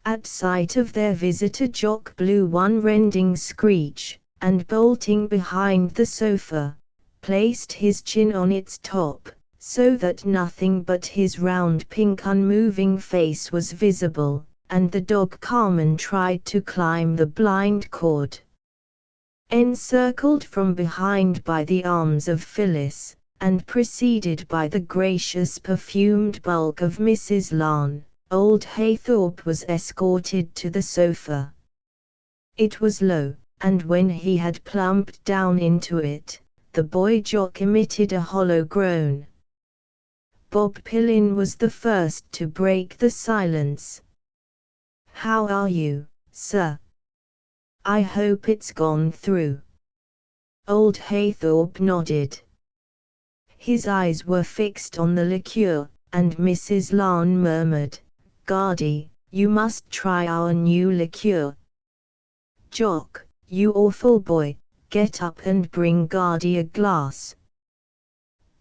At sight of their visitor, Jock blew one rending screech, and bolting behind the sofa, placed his chin on its top, so that nothing but his round pink unmoving face was visible, and the dog Carmen tried to climb the blind cord. Encircled from behind by the arms of Phyllis, and preceded by the gracious perfumed bulk of Mrs. Larn, old Haythorpe was escorted to the sofa. It was low, and when he had plumped down into it, the boy Jock emitted a hollow groan. Bob Pillin was the first to break the silence. "How are you, sir? I hope it's gone through." Old Haythorpe nodded. His eyes were fixed on the liqueur, and Mrs. Larn murmured, "Guardy, you must try our new liqueur. Jock, you awful boy, get up and bring Guardy a glass."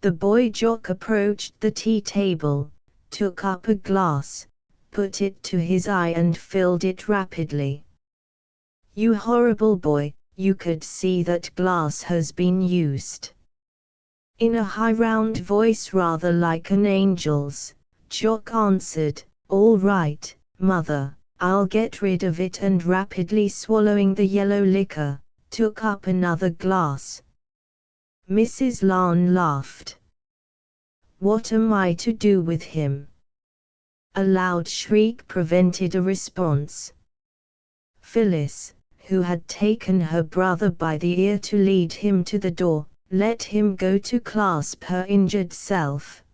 The boy Jock approached the tea table, took up a glass, put it to his eye and filled it rapidly. "You horrible boy, you could see that glass has been used." In a high round voice rather like an angel's, Jock answered, "All right, mother, I'll get rid of it," and rapidly swallowing the yellow liquor, took up another glass. Mrs. Larn laughed. "What am I to do with him?" A loud shriek prevented a response. Phyllis, who had taken her brother by the ear to lead him to the door, let him go to clasp her injured self.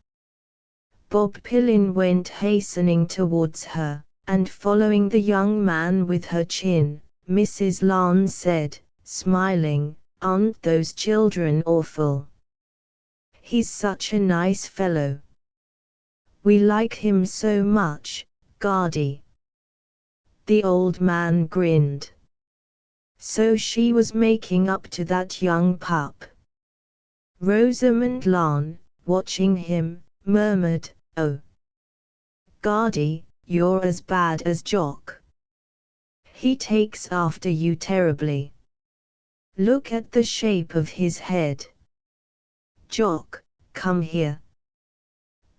Bob Pillin went hastening towards her, and following the young man with her chin, Mrs. Larn said, smiling, "Aren't those children awful? He's such a nice fellow. We like him so much, Guardy." The old man grinned. So she was making up to that young pup. Rosamond Larn, watching him, murmured, "Oh, Guardy, you're as bad as Jock. He takes after you terribly. Look at the shape of his head. Jock, come here."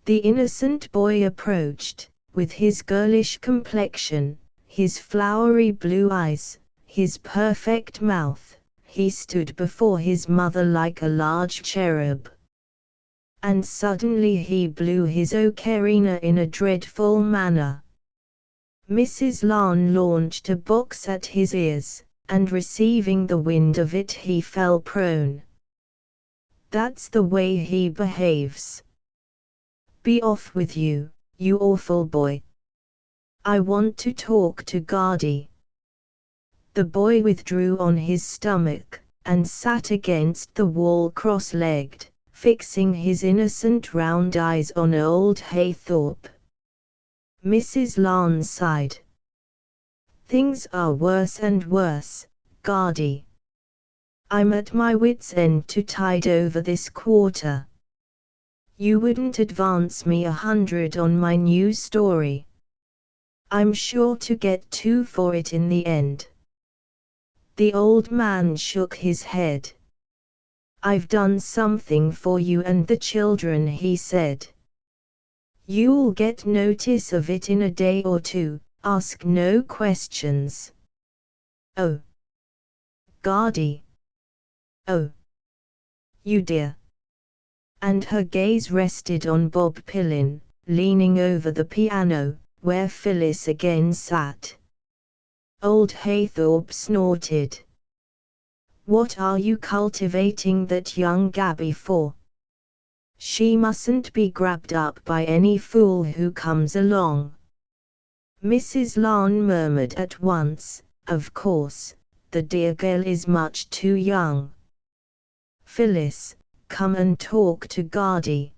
The innocent boy approached, with his girlish complexion, his flowery blue eyes, his perfect mouth. He stood before his mother like a large cherub. And suddenly he blew his ocarina in a dreadful manner. Mrs. Larn launched a box at his ears, and receiving the wind of it he fell prone. "That's the way he behaves. Be off with you, you awful boy. I want to talk to Guardy." The boy withdrew on his stomach, and sat against the wall cross-legged, fixing his innocent round eyes on old Haythorpe. Mrs. Larn sighed. "Things are worse and worse, Guardy. I'm at my wits' end to tide over this quarter. You wouldn't advance me 100 on my new story. I'm sure to get 2 for it in the end." The old man shook his head. "I've done something for you and the children," he said. "You'll get notice of it in a day or 2, ask no questions." "Oh, Guardy. Oh, you dear." And her gaze rested on Bob Pillin, leaning over the piano, where Phyllis again sat. Old Haythorpe snorted. "What are you cultivating that young Gabby for? She mustn't be grabbed up by any fool who comes along." Mrs. Larn murmured at once, "Of course, the dear girl is much too young. Phyllis, come and talk to Guardy."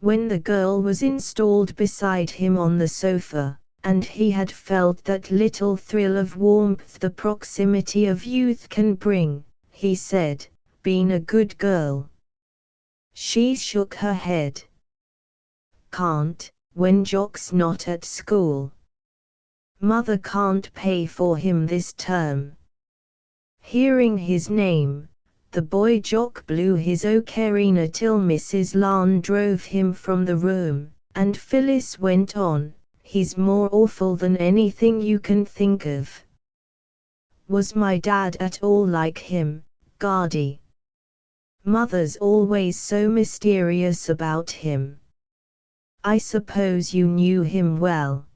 When the girl was installed beside him on the sofa, and he had felt that little thrill of warmth the proximity of youth can bring, he said, "Been a good girl?" She shook her head. can't, when Jock's not at school. Mother can't pay for him this term." Hearing his name, the boy Jock blew his ocarina till Mrs. Larn drove him from the room, and Phyllis went on, "He's more awful than anything you can think of. Was my dad at all like him, Guardy? Mother's always so mysterious about him. I suppose you knew him well."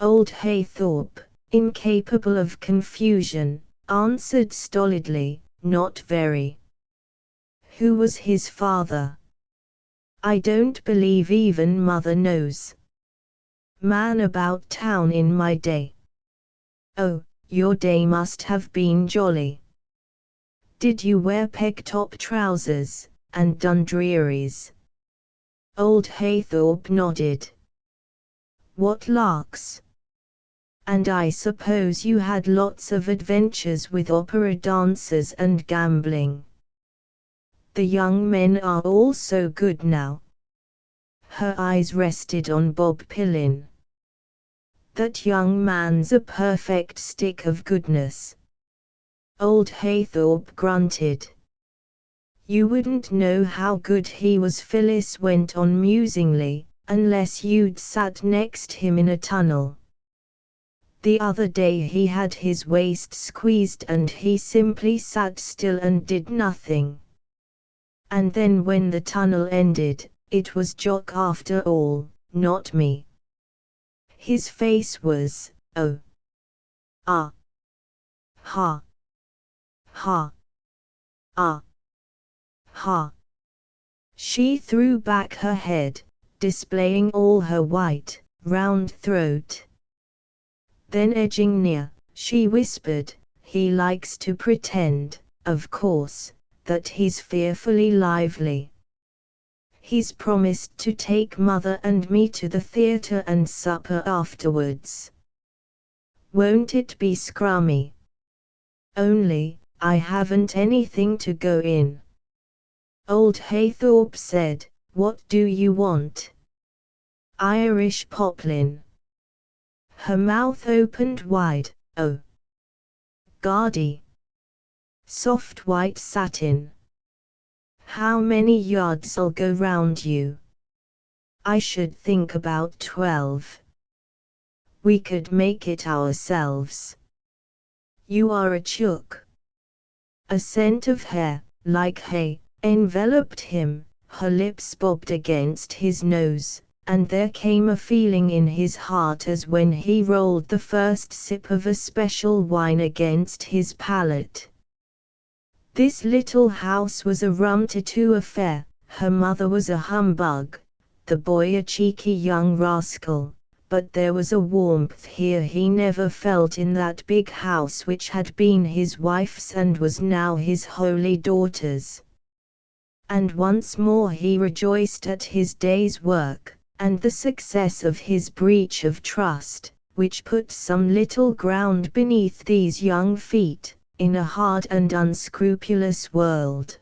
Old Haythorpe, incapable of confusion, answered stolidly, "Not very." "Who was his father?" "I don't believe even Mother knows. Man about town in my day." "Oh, your day must have been jolly. Did you wear peg-top trousers, and Dundrearies?" Old Haythorpe nodded. "What larks! And I suppose you had lots of adventures with opera dancers and gambling. The young men are all so good now." Her eyes rested on Bob Pillin. "That young man's a perfect stick of goodness." Old Haythorpe grunted. "You wouldn't know how good he was," Phyllis went on musingly, "unless you'd sat next him in a tunnel. The other day he had his waist squeezed and he simply sat still and did nothing. And then when the tunnel ended, it was Jock after all, not me. His face was, oh. Ah. Ha. Ha. Ah. Ha." She threw back her head, displaying all her white, round throat. Then edging near, she whispered, "He likes to pretend, of course, that he's fearfully lively. He's promised to take Mother and me to the theatre and supper afterwards. Won't it be scrummy? Only, I haven't anything to go in." Old Haythorpe said, "What do you want?" "Irish poplin." Her mouth opened wide, "Oh. Guardy. Soft white satin. How many yards'll go round you?" "I should think about 12. We could make it ourselves." "You are a chook." A scent of hair, like hay, enveloped him, her lips bobbed against his nose, and there came a feeling in his heart as when he rolled the first sip of a special wine against his palate. This little house was a rum-to-two affair, her mother was a humbug, the boy a cheeky young rascal, but there was a warmth here he never felt in that big house which had been his wife's and was now his holy daughter's. And once more he rejoiced at his day's work, and the success of his breach of trust, which put some little ground beneath these young feet, in a hard and unscrupulous world.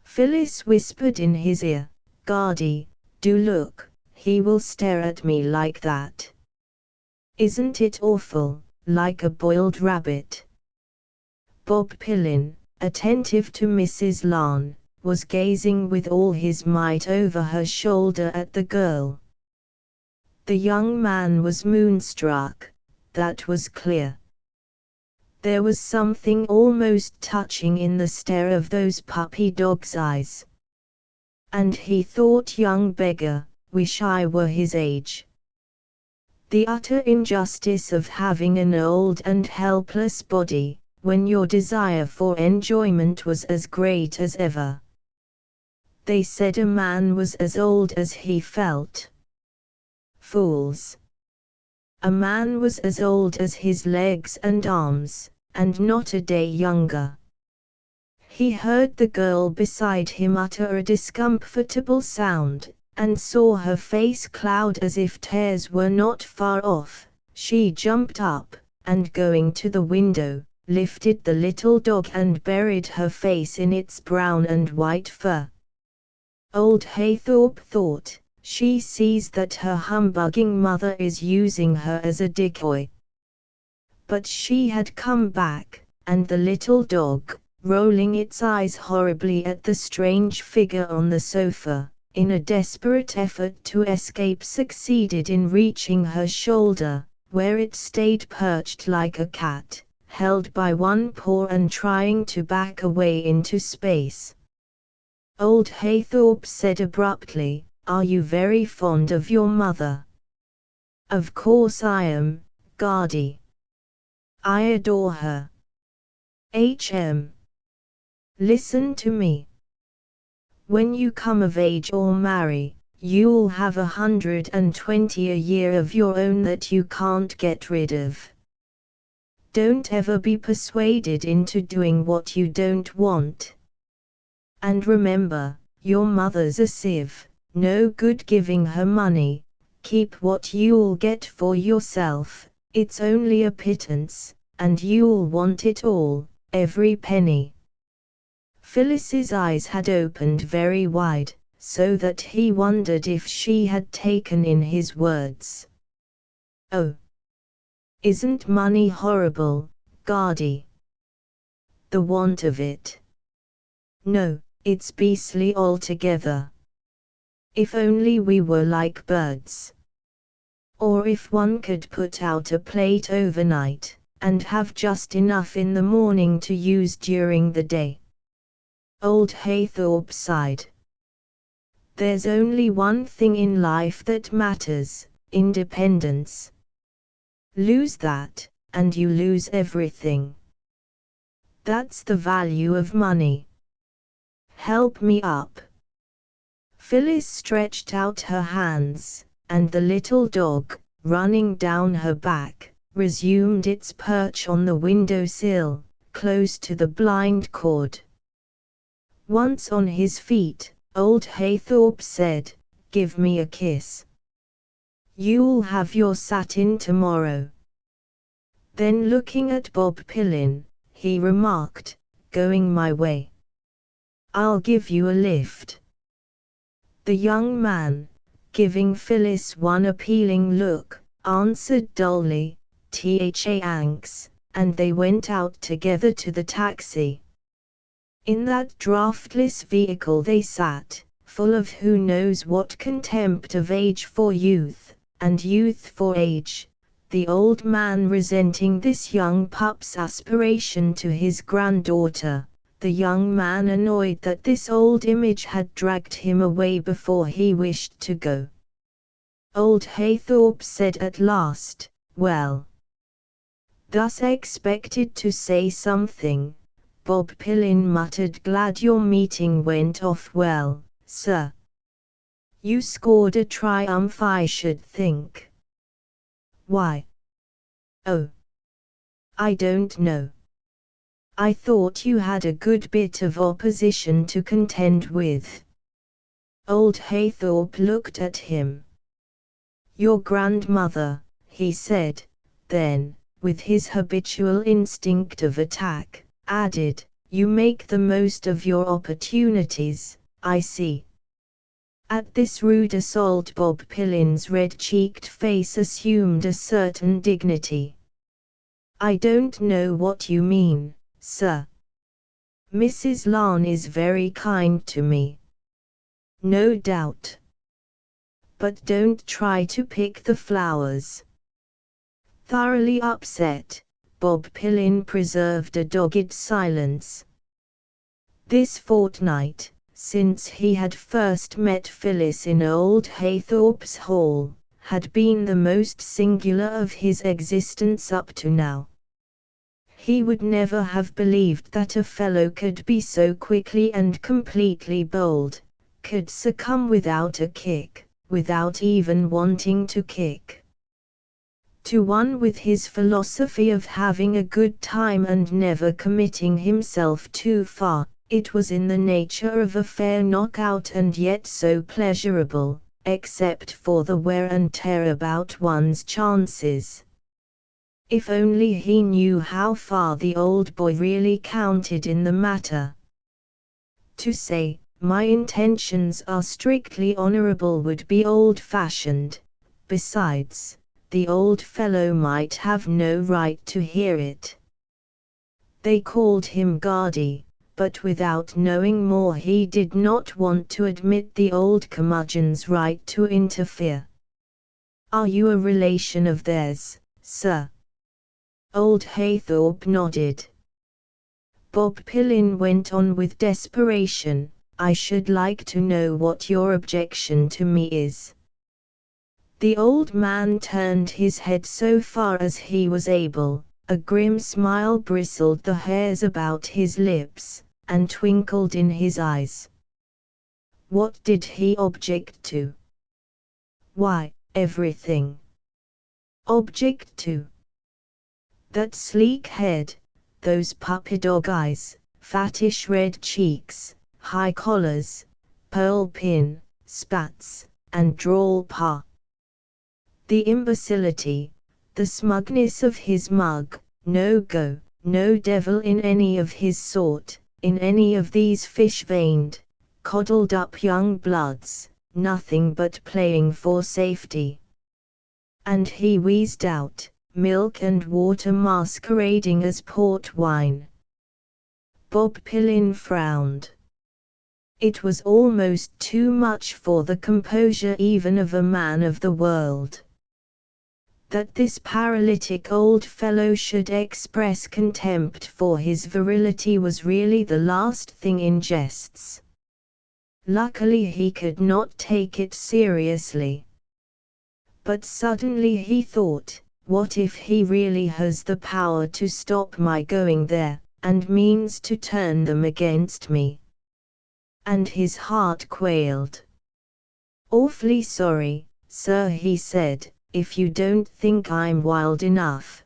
Phyllis whispered in his ear, "Guardy, do look, he will stare at me like that. Isn't it awful, like a boiled rabbit?" Bob Pillin, attentive to Mrs. Larn, was gazing with all his might over her shoulder at the girl. The young man was moonstruck, that was clear. There was something almost touching in the stare of those puppy dog's eyes. And he thought, young beggar, wish I were his age. The utter injustice of having an old and helpless body, when your desire for enjoyment was as great as ever. They said a man was as old as he felt. Fools. A man was as old as his legs and arms, and not a day younger. He heard the girl beside him utter a discomfortable sound, and saw her face cloud as if tears were not far off. She jumped up, and going to the window, lifted the little dog and buried her face in its brown and white fur. Old Haythorpe thought, she sees that her humbugging mother is using her as a decoy. But she had come back, and the little dog, rolling its eyes horribly at the strange figure on the sofa, in a desperate effort to escape succeeded in reaching her shoulder, where it stayed perched like a cat, held by one paw and trying to back away into space. Old Haythorpe said abruptly, "Are you very fond of your mother?" "Of course I am, Guardy. I adore her. Listen to me. When you come of age or marry, you'll have 120 a year of your own that you can't get rid of. Don't ever be persuaded into doing what you don't want. And remember, your mother's a sieve, no good giving her money. Keep what you'll get for yourself, it's only a pittance, and you'll want it all, every penny." Phyllis's eyes had opened very wide, so that he wondered if she had taken in his words. "Oh, isn't money horrible, Guardy? The want of it? No, it's beastly altogether. If only we were like birds. Or if one could put out a plate overnight, and have just enough in the morning to use during the day." Old Haythorpe sighed. "There's only one thing in life that matters, independence. Lose that, and you lose everything. That's the value of money. Help me up." Phyllis stretched out her hands, and the little dog, running down her back, resumed its perch on the window sill, close to the blind cord. Once on his feet, old Haythorpe said, "Give me a kiss. You'll have your satin tomorrow." Then looking at Bob Pillin, he remarked, "Going my way. I'll give you a lift." The young man, giving Phyllis one appealing look, answered dully, "Thanks," and they went out together to the taxi. In that draughtless vehicle they sat, full of who knows what contempt of age for youth, and youth for age, the old man resenting this young pup's aspiration to his granddaughter, the young man annoyed that this old image had dragged him away before he wished to go. Old Haythorpe said at last, "Well." Thus expected to say something, Bob Pillin muttered, "Glad your meeting went off well, sir. You scored a triumph, I should think." "Why?" "Oh, I don't know. I thought you had a good bit of opposition to contend with." Old Haythorpe looked at him. "Your grandmother," he said, then, with his habitual instinct of attack, added, "You make the most of your opportunities, I see." At this rude assault Bob Pillin's red-cheeked face assumed a certain dignity. "I don't know what you mean, sir. Mrs. Larne is very kind to me. No doubt. But don't try to pick the flowers." Thoroughly upset, Bob Pillin preserved a dogged silence. This fortnight, since he had first met Phyllis in old Haythorpe's hall, had been the most singular of his existence up to now. He would never have believed that a fellow could be so quickly and completely bold, could succumb without a kick, without even wanting to kick. To one with his philosophy of having a good time and never committing himself too far, it was in the nature of a fair knockout and yet so pleasurable, except for the wear and tear about one's chances. If only he knew how far the old boy really counted in the matter. To say, my intentions are strictly honorable would be old-fashioned. Besides, the old fellow might have no right to hear it. They called him Guardy, but without knowing more he did not want to admit the old curmudgeon's right to interfere. Are you a relation of theirs, sir? Old Haythorpe nodded. Bob Pillin went on with desperation, I should like to know what your objection to me is. The old man turned his head so far as he was able, a grim smile bristled the hairs about his lips, and twinkled in his eyes. What did he object to? Why, everything. Object to? That sleek head, those puppy dog eyes, fattish red cheeks, high collars, pearl pin, spats, and drawl pa. The imbecility, the smugness of his mug, no go, no devil in any of his sort, in any of these fish-veined, coddled-up young bloods, nothing but playing for safety. And he wheezed out, milk and water masquerading as port wine. Bob Pillin frowned. It was almost too much for the composure even of a man of the world. That this paralytic old fellow should express contempt for his virility was really the last thing in jests. Luckily he could not take it seriously. But suddenly he thought, what if he really has the power to stop my going there, and means to turn them against me? And his heart quailed. Awfully sorry, sir, he said, if you don't think I'm wild enough.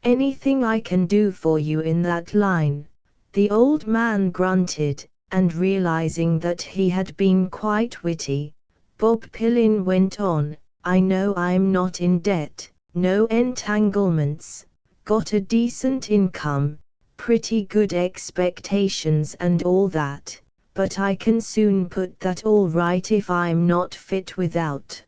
Anything I can do for you in that line? The old man grunted, and realizing that he had been quite witty, Bob Pillin went on, I know I'm not in debt, no entanglements, got a decent income, pretty good expectations and all that, but I can soon put that all right if I'm not fit without.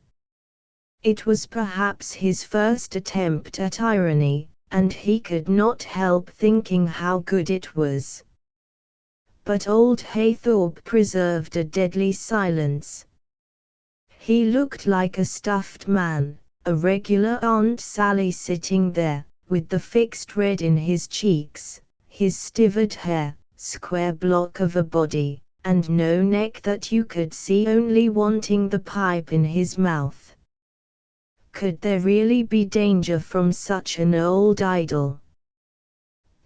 It was perhaps his first attempt at irony, and he could not help thinking how good it was. But old Haythorpe preserved a deadly silence. He looked like a stuffed man, a regular Aunt Sally sitting there, with the fixed red in his cheeks, his stivered hair, square block of a body, and no neck that you could see, only wanting the pipe in his mouth. Could there really be danger from such an old idol?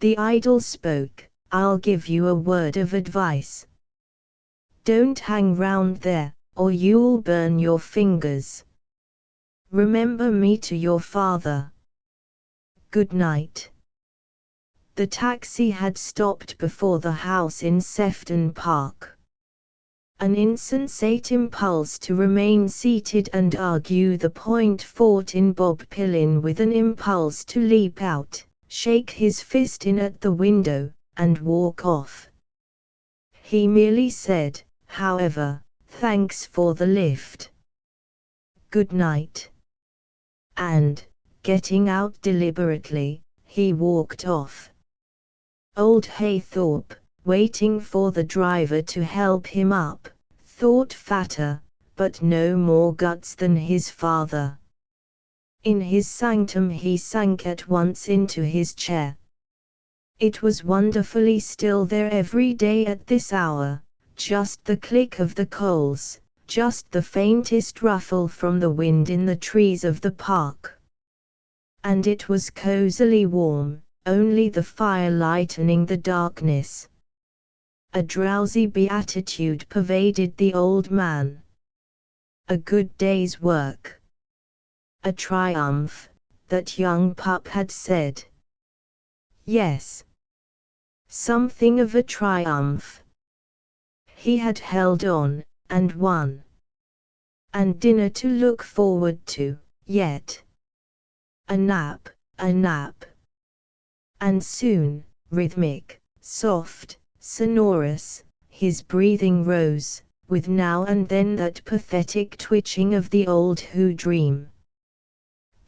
The idol spoke, I'll give you a word of advice. Don't hang round there, or you'll burn your fingers. Remember me to your father. Good night. The taxi had stopped before the house in Sefton Park. An insensate impulse to remain seated and argue the point fought in Bob Pillin with an impulse to leap out, shake his fist in at the window, and walk off. He merely said, however, thanks for the lift. Good night. And, getting out deliberately, he walked off. Old Haythorpe, waiting for the driver to help him up, thought fatter, but no more guts than his father. In his sanctum he sank at once into his chair. It was wonderfully still there every day at this hour, just the click of the coals, just the faintest ruffle from the wind in the trees of the park. And it was cosily warm, only the fire lightening the darkness. A drowsy beatitude pervaded the old man. A good day's work. A triumph, that young pup had said. Yes. Something of a triumph. He had held on, and won. And dinner to look forward to, yet. A nap, a nap. And soon, rhythmic, soft, sonorous, his breathing rose, with now and then that pathetic twitching of the old who dream.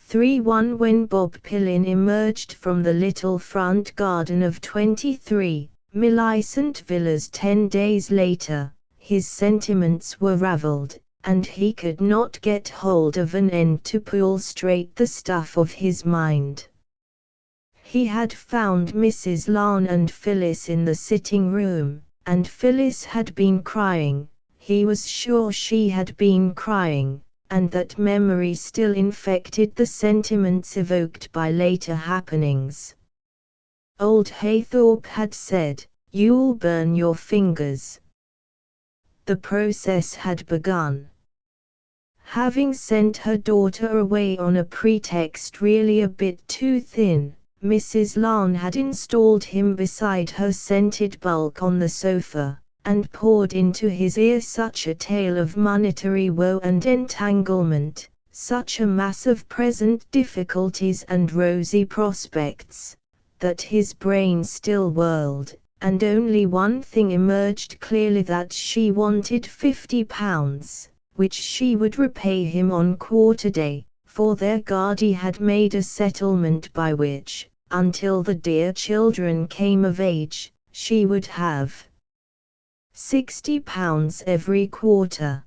3-1 When Bob Pillin emerged from the little front garden of 23 Millicent Villas 10 days later, his sentiments were ravelled, and he could not get hold of an end to pull straight the stuff of his mind. He had found Mrs. Larne and Phyllis in the sitting room, and Phyllis had been crying. He was sure she had been crying, and that memory still infected the sentiments evoked by later happenings. Old Haythorpe had said, "You'll burn your fingers." The process had begun. Having sent her daughter away on a pretext really a bit too thin, Mrs. Larne had installed him beside her scented bulk on the sofa, and poured into his ear such a tale of monetary woe and entanglement, such a mass of present difficulties and rosy prospects, that his brain still whirled, and only one thing emerged clearly: that she wanted £50, which she would repay him on quarter-day, for their guardian had made a settlement by which, until the dear children came of age, she would have £60 every quarter.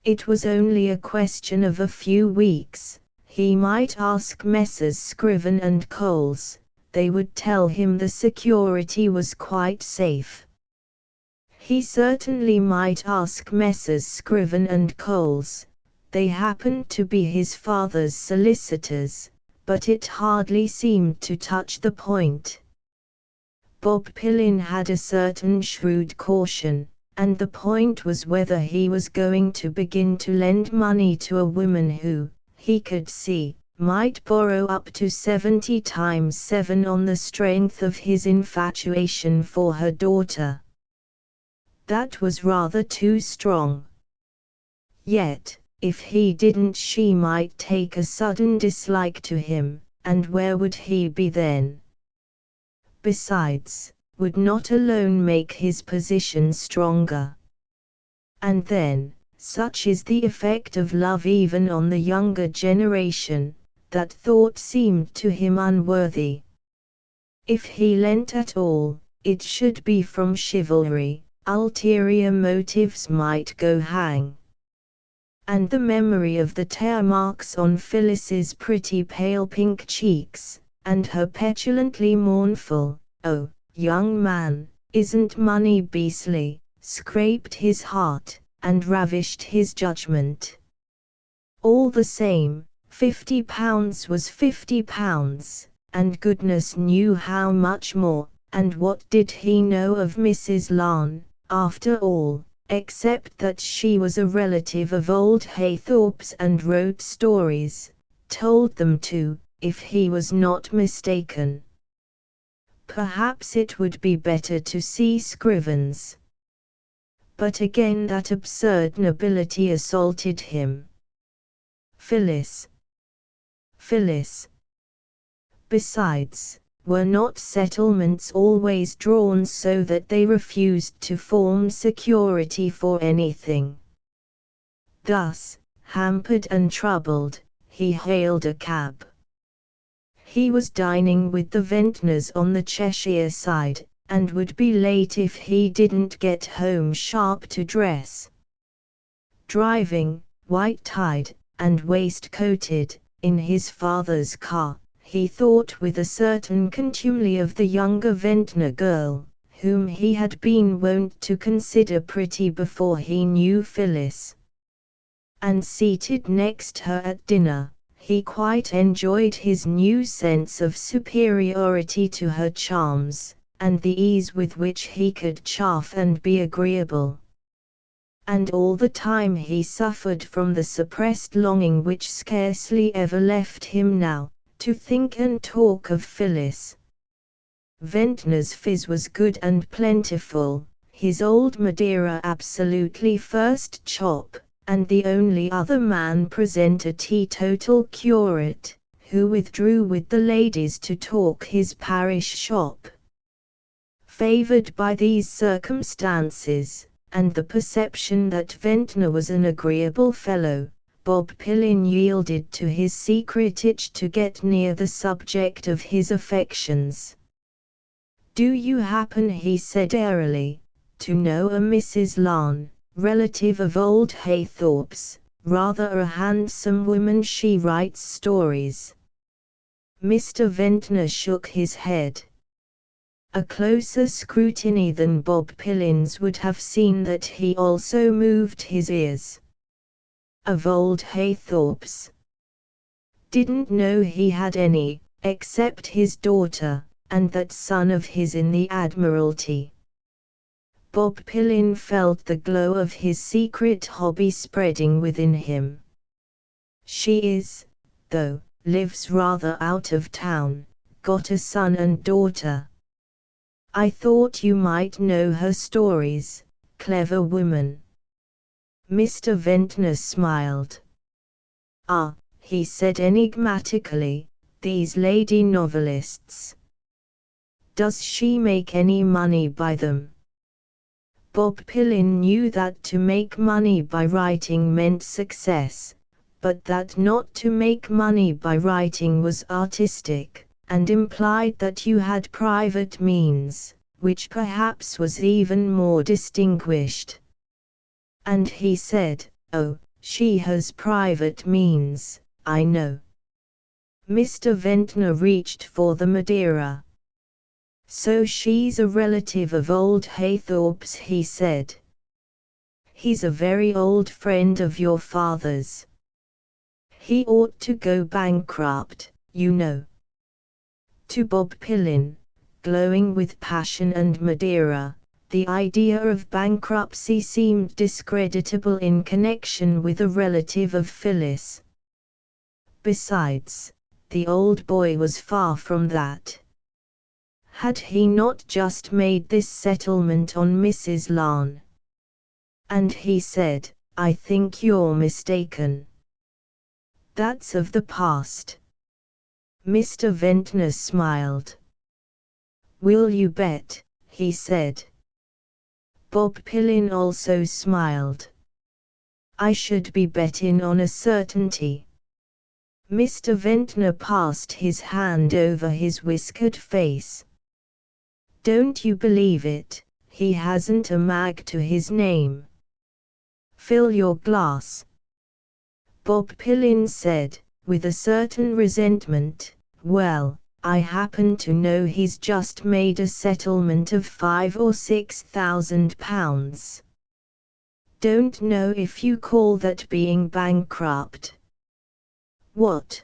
It was only a question of a few weeks. He might ask Messrs. Scriven and Coles; they would tell him the security was quite safe. He certainly might ask Messrs. Scriven and Coles; they happened to be his father's solicitors, but it hardly seemed to touch the point. Bob Pillin had a certain shrewd caution, and the point was whether he was going to begin to lend money to a woman who, he could see, might borrow up to 70 times 7 on the strength of his infatuation for her daughter. That was rather too strong. Yet, if he didn't, she might take a sudden dislike to him, and where would he be then? Besides, would not alone make his position stronger. And then, such is the effect of love even on the younger generation, that thought seemed to him unworthy. If he lent at all, it should be from chivalry; ulterior motives might go hang. And the memory of the tear marks on Phyllis's pretty pale pink cheeks, and her petulantly mournful, "Oh, young man, isn't money beastly?" scraped his heart, and ravished his judgment. All the same, £50 was £50, and goodness knew how much more, and what did he know of Mrs. Larne, after all, except that she was a relative of old Haythorpe's and wrote stories, told them too, if he was not mistaken. Perhaps it would be better to see Scrivens. But again that absurd nobility assaulted him. Phyllis. Besides, were not settlements always drawn so that they refused to form security for anything? Thus, hampered and troubled, he hailed a cab. He was dining with the Ventnors on the Cheshire side, and would be late if he didn't get home sharp to dress. Driving, white-tied, and waistcoated, in his father's car, he thought with a certain contumely of the younger Ventnor girl, whom he had been wont to consider pretty before he knew Phyllis. And seated next her at dinner, he quite enjoyed his new sense of superiority to her charms, and the ease with which he could chaff and be agreeable. And all the time he suffered from the suppressed longing which scarcely ever left him now, to think and talk of Phyllis. Ventnor's fizz was good and plentiful, his old Madeira absolutely first chop, and the only other man present a teetotal curate, who withdrew with the ladies to talk his parish shop. Favored by these circumstances, and the perception that Ventnor was an agreeable fellow, Bob Pillin yielded to his secret itch to get near the subject of his affections. "Do you happen," he said airily, "to know a Mrs. Larn, relative of old Haythorpe's, rather a handsome woman? She writes stories." Mr. Ventnor shook his head. A closer scrutiny than Bob Pillin's would have seen that he also moved his ears. Of old Haythorpe's. Didn't know he had any, except his daughter, and that son of his in the Admiralty. Bob Pillin felt the glow of his secret hobby spreading within him. "She is, though, lives rather out of town, got a son and daughter. I thought you might know her stories, clever woman." Mr. Ventnor smiled. "Ah," he said enigmatically, "these lady novelists. Does she make any money by them?" Bob Pillin knew that to make money by writing meant success, but that not to make money by writing was artistic, and implied that you had private means, which perhaps was even more distinguished. And he said, "Oh, she has private means, I know." Mr. Ventnor reached for the Madeira. "So she's a relative of old Haythorpe's," he said. "He's a very old friend of your father's. He ought to go bankrupt, you know." To Bob Pillin, glowing with passion and Madeira, the idea of bankruptcy seemed discreditable in connection with a relative of Phyllis. Besides, the old boy was far from that. Had he not just made this settlement on Mrs. Larn? And he said, "I think you're mistaken. That's of the past." Mr. Ventnor smiled. "Will you bet?" he said. Bob Pillin also smiled. "I should be betting on a certainty." Mr. Ventnor passed his hand over his whiskered face. "Don't you believe it, he hasn't a mag to his name. Fill your glass." Bob Pillin said, with a certain resentment, "Well, I happen to know he's just made a settlement of £5,000 or £6,000. Don't know if you call that being bankrupt." "What?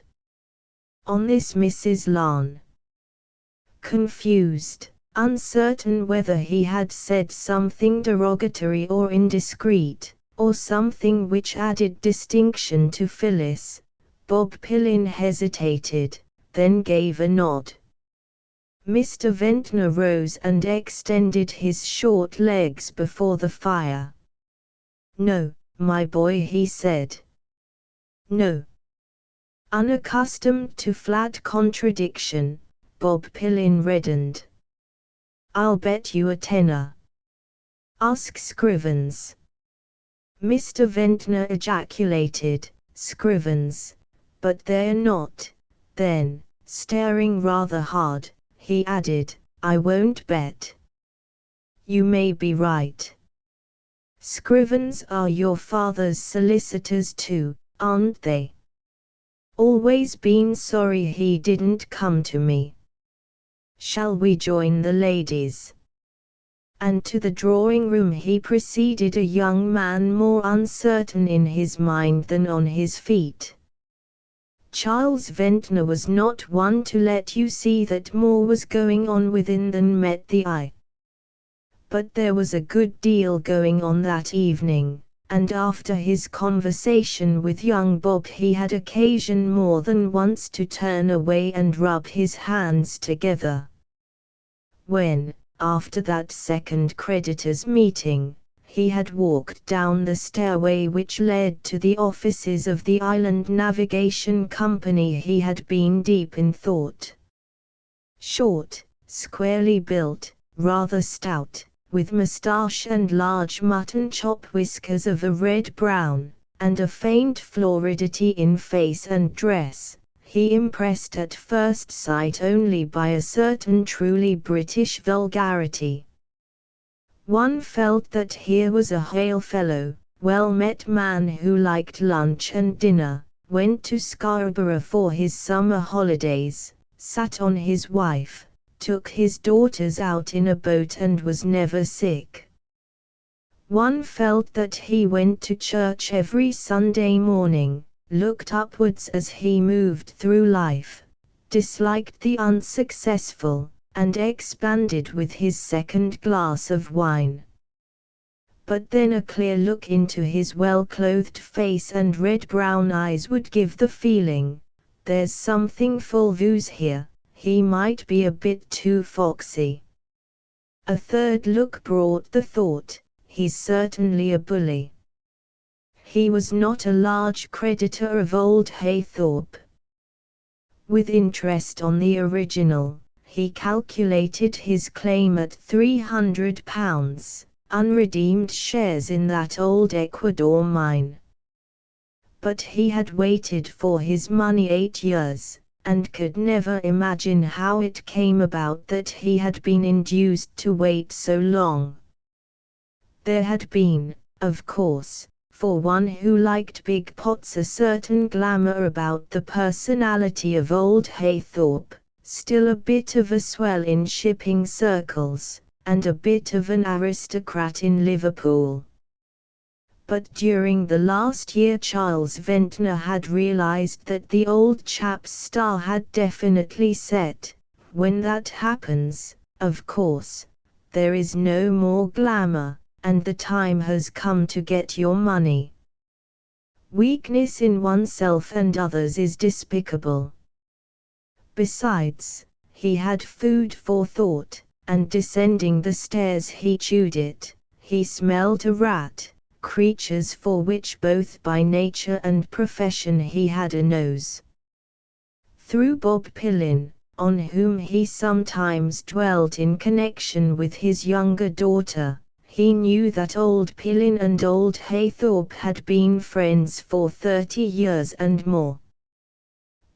On this Mrs. Larn?" Confused, uncertain whether he had said something derogatory or indiscreet, or something which added distinction to Phyllis, Bob Pillin hesitated, then gave a nod. Mr. Ventnor rose and extended his short legs before the fire. "No, my boy," he said. "No." Unaccustomed to flat contradiction, Bob Pillin reddened. "I'll bet you a tenner." "Ask Scrivens." Mr. Ventnor ejaculated, "Scrivens? But they're not." Then, staring rather hard, he added, "I won't bet." "You may be right. Scrivens are your father's solicitors too, aren't they? Always been sorry he didn't come to me. Shall we join the ladies?" And to the drawing room he preceded a young man more uncertain in his mind than on his feet. Charles Ventnor was not one to let you see that more was going on within than met the eye. But there was a good deal going on that evening, and after his conversation with young Bob he had occasion more than once to turn away and rub his hands together. When, after that second creditors' meeting, he had walked down the stairway which led to the offices of the Island Navigation Company, he had been deep in thought. Short, squarely built, rather stout, with moustache and large mutton chop whiskers of a red-brown, and a faint floridity in face and dress. He impressed at first sight only by a certain truly British vulgarity. One felt that here was a hail fellow, well-met man who liked lunch and dinner, went to Scarborough for his summer holidays, sat on his wife, took his daughters out in a boat and was never sick. One felt that he went to church every Sunday morning, looked upwards as he moved through life, disliked the unsuccessful, and expanded with his second glass of wine. But then a clear look into his well-clothed face and red-brown eyes would give the feeling, there's something full views here, he might be a bit too foxy. A third look brought the thought, he's certainly a bully. He was not a large creditor of old Haythorpe. With interest on the original, he calculated his claim at £300, unredeemed shares in that old Ecuador mine. But he had waited for his money 8 years, and could never imagine how it came about that he had been induced to wait so long. There had been, of course, for one who liked big pots, a certain glamour about the personality of old Haythorpe, still a bit of a swell in shipping circles, and a bit of an aristocrat in Liverpool. But during the last year Charles Ventnor had realized that the old chap's star had definitely set. When that happens, of course, there is no more glamour, and the time has come to get your money. Weakness in oneself and others is despicable. Besides, he had food for thought, and descending the stairs he chewed it. He smelled a rat, creatures for which both by nature and profession he had a nose. Through Bob Pillin, on whom he sometimes dwelt in connection with his younger daughter, he knew that old Pillin and old Haythorpe had been friends for 30 years and more.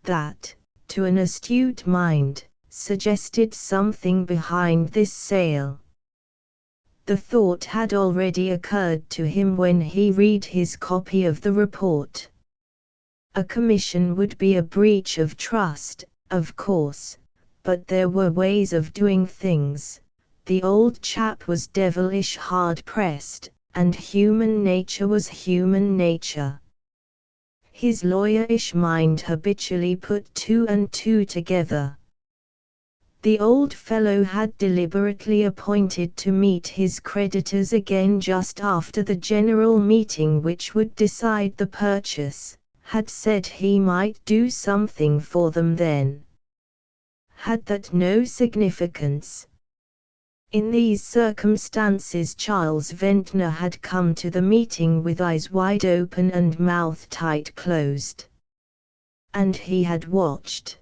That, to an astute mind, suggested something behind this sale. The thought had already occurred to him when he read his copy of the report. A commission would be a breach of trust, of course, but there were ways of doing things. The old chap was devilish hard-pressed, and human nature was human nature. His lawyerish mind habitually put 2 and 2 together. The old fellow had deliberately appointed to meet his creditors again just after the general meeting which would decide the purchase, had said he might do something for them then. Had that no significance? In these circumstances Charles Ventnor had come to the meeting with eyes wide open and mouth tight closed. And he had watched.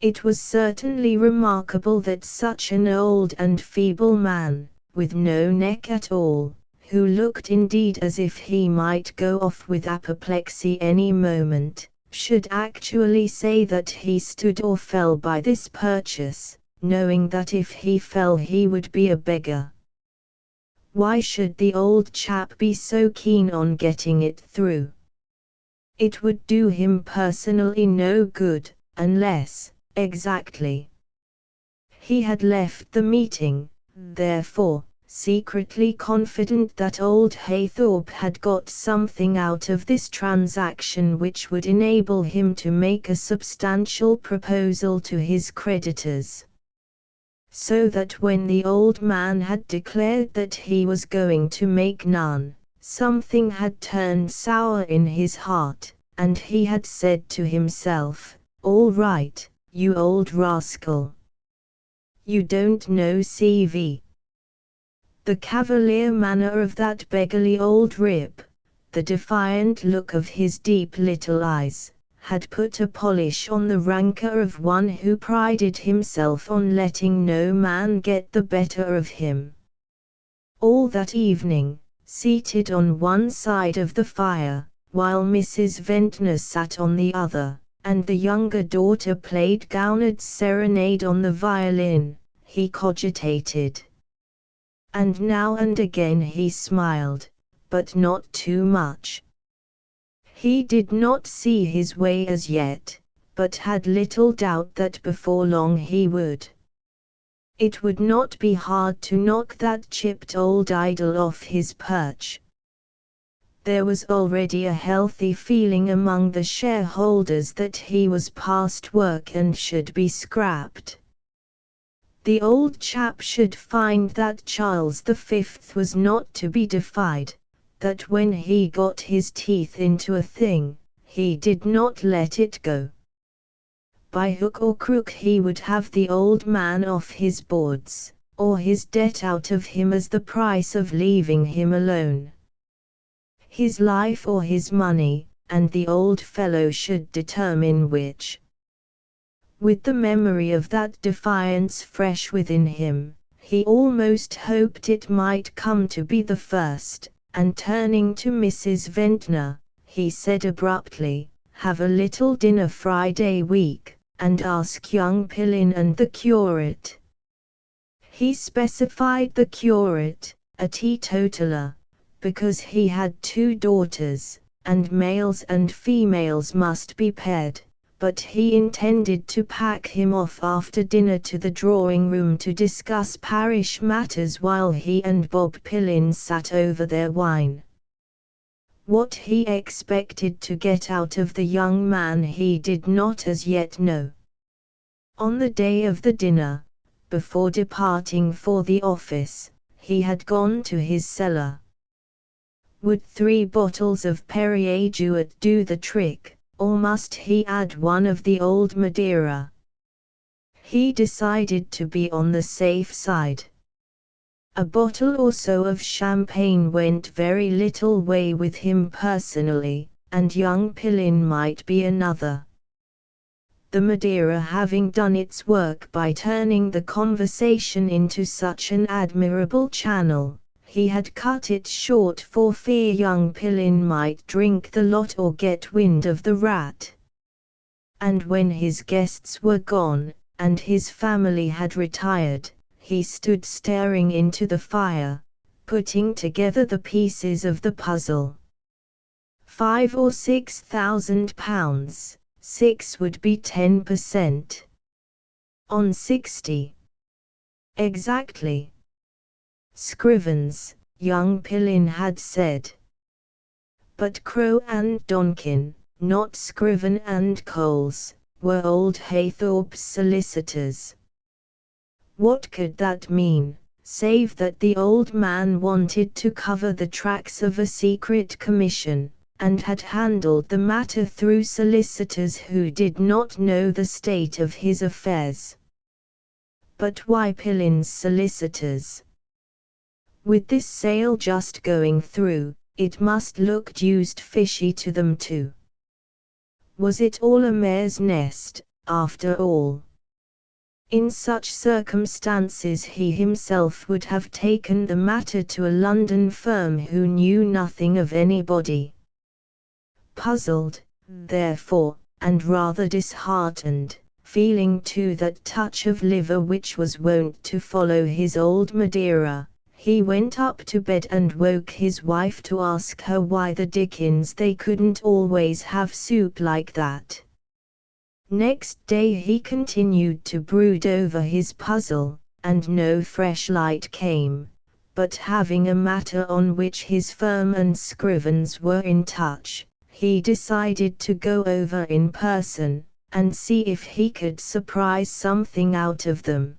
It was certainly remarkable that such an old and feeble man, with no neck at all, who looked indeed as if he might go off with apoplexy any moment, should actually say that he stood or fell by this purchase, knowing that if he fell he would be a beggar. Why should the old chap be so keen on getting it through? It would do him personally no good, unless, exactly. He had left the meeting, therefore, secretly confident that old Haythorpe had got something out of this transaction which would enable him to make a substantial proposal to his creditors. So that when the old man had declared that he was going to make none, something had turned sour in his heart, and he had said to himself, "All right, you old rascal. You don't know CV." The cavalier manner of that beggarly old rip, the defiant look of his deep little eyes, had put a polish on the rancor of one who prided himself on letting no man get the better of him. All that evening, seated on one side of the fire, while Mrs. Ventnor sat on the other, and the younger daughter played Gounod's serenade on the violin, he cogitated. And now and again he smiled, but not too much. He did not see his way as yet, but had little doubt that before long he would. It would not be hard to knock that chipped old idol off his perch. There was already a healthy feeling among the shareholders that he was past work and should be scrapped. The old chap should find that Charles V was not to be defied, that when he got his teeth into a thing, he did not let it go. By hook or crook he would have the old man off his boards, or his debt out of him as the price of leaving him alone. His life or his money, and the old fellow should determine which. With the memory of that defiance fresh within him, he almost hoped it might come to be the first, and turning to Mrs. Ventnor, he said abruptly, "Have a little dinner Friday week, and ask young Pillin and the curate." He specified the curate, a teetotaler, because he had 2 daughters, and males and females must be paired, but he intended to pack him off after dinner to the drawing-room to discuss parish matters while he and Bob Pillin sat over their wine. What he expected to get out of the young man he did not as yet know. On the day of the dinner, before departing for the office, he had gone to his cellar. Would 3 bottles of Perrier Jouet do the trick, or must he add one of the old Madeira? He decided to be on the safe side. A bottle or so of champagne went very little way with him personally, and young Pillin might be another. The Madeira having done its work by turning the conversation into such an admirable channel, he had cut it short for fear young Pillin might drink the lot or get wind of the rat. And when his guests were gone, and his family had retired, he stood staring into the fire, putting together the pieces of the puzzle. 5 or 6,000 pounds, 6 would be 10%. On 60. Exactly. Scrivens, young Pillin had said. But Crow and Donkin, not Scriven and Coles, were old Haythorpe's solicitors. What could that mean, save that the old man wanted to cover the tracks of a secret commission, and had handled the matter through solicitors who did not know the state of his affairs? But why Pillin's solicitors? With this sale just going through, it must look deuced fishy to them too. Was it all a mare's nest, after all? In such circumstances he himself would have taken the matter to a London firm who knew nothing of anybody. Puzzled, therefore, and rather disheartened, feeling too that touch of liver which was wont to follow his old Madeira, he went up to bed and woke his wife to ask her why the dickens they couldn't always have soup like that. Next day he continued to brood over his puzzle, and no fresh light came, but having a matter on which his firm and Scrivens were in touch, he decided to go over in person, and see if he could surprise something out of them.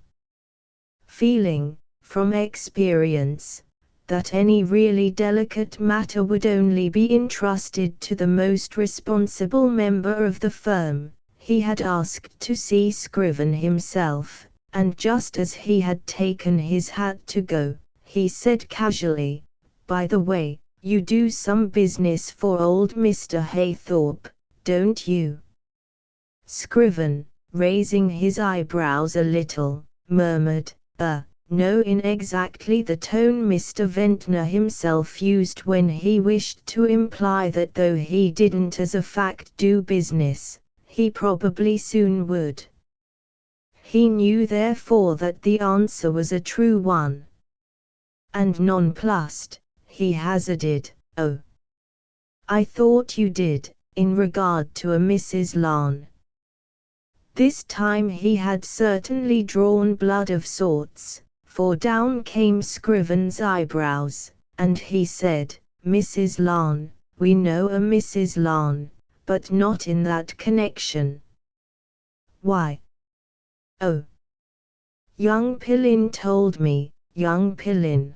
Feeling, from experience, that any really delicate matter would only be entrusted to the most responsible member of the firm, he had asked to see Scriven himself, and just as he had taken his hat to go, he said casually, "By the way, you do some business for old Mr. Haythorpe, don't you?" Scriven, raising his eyebrows a little, murmured, no, in exactly the tone Mr. Ventnor himself used when he wished to imply that though he didn't as a fact do business, he probably soon would. He knew therefore that the answer was a true one. And nonplussed, he hazarded, "Oh, I thought you did, in regard to a Mrs. Larne." This time he had certainly drawn blood of sorts, for down came Scriven's eyebrows, and he said, "Mrs. Larne, we know a Mrs. Larne, but not in that connection." "Why?" "Oh, young Pillin told me, young Pillin."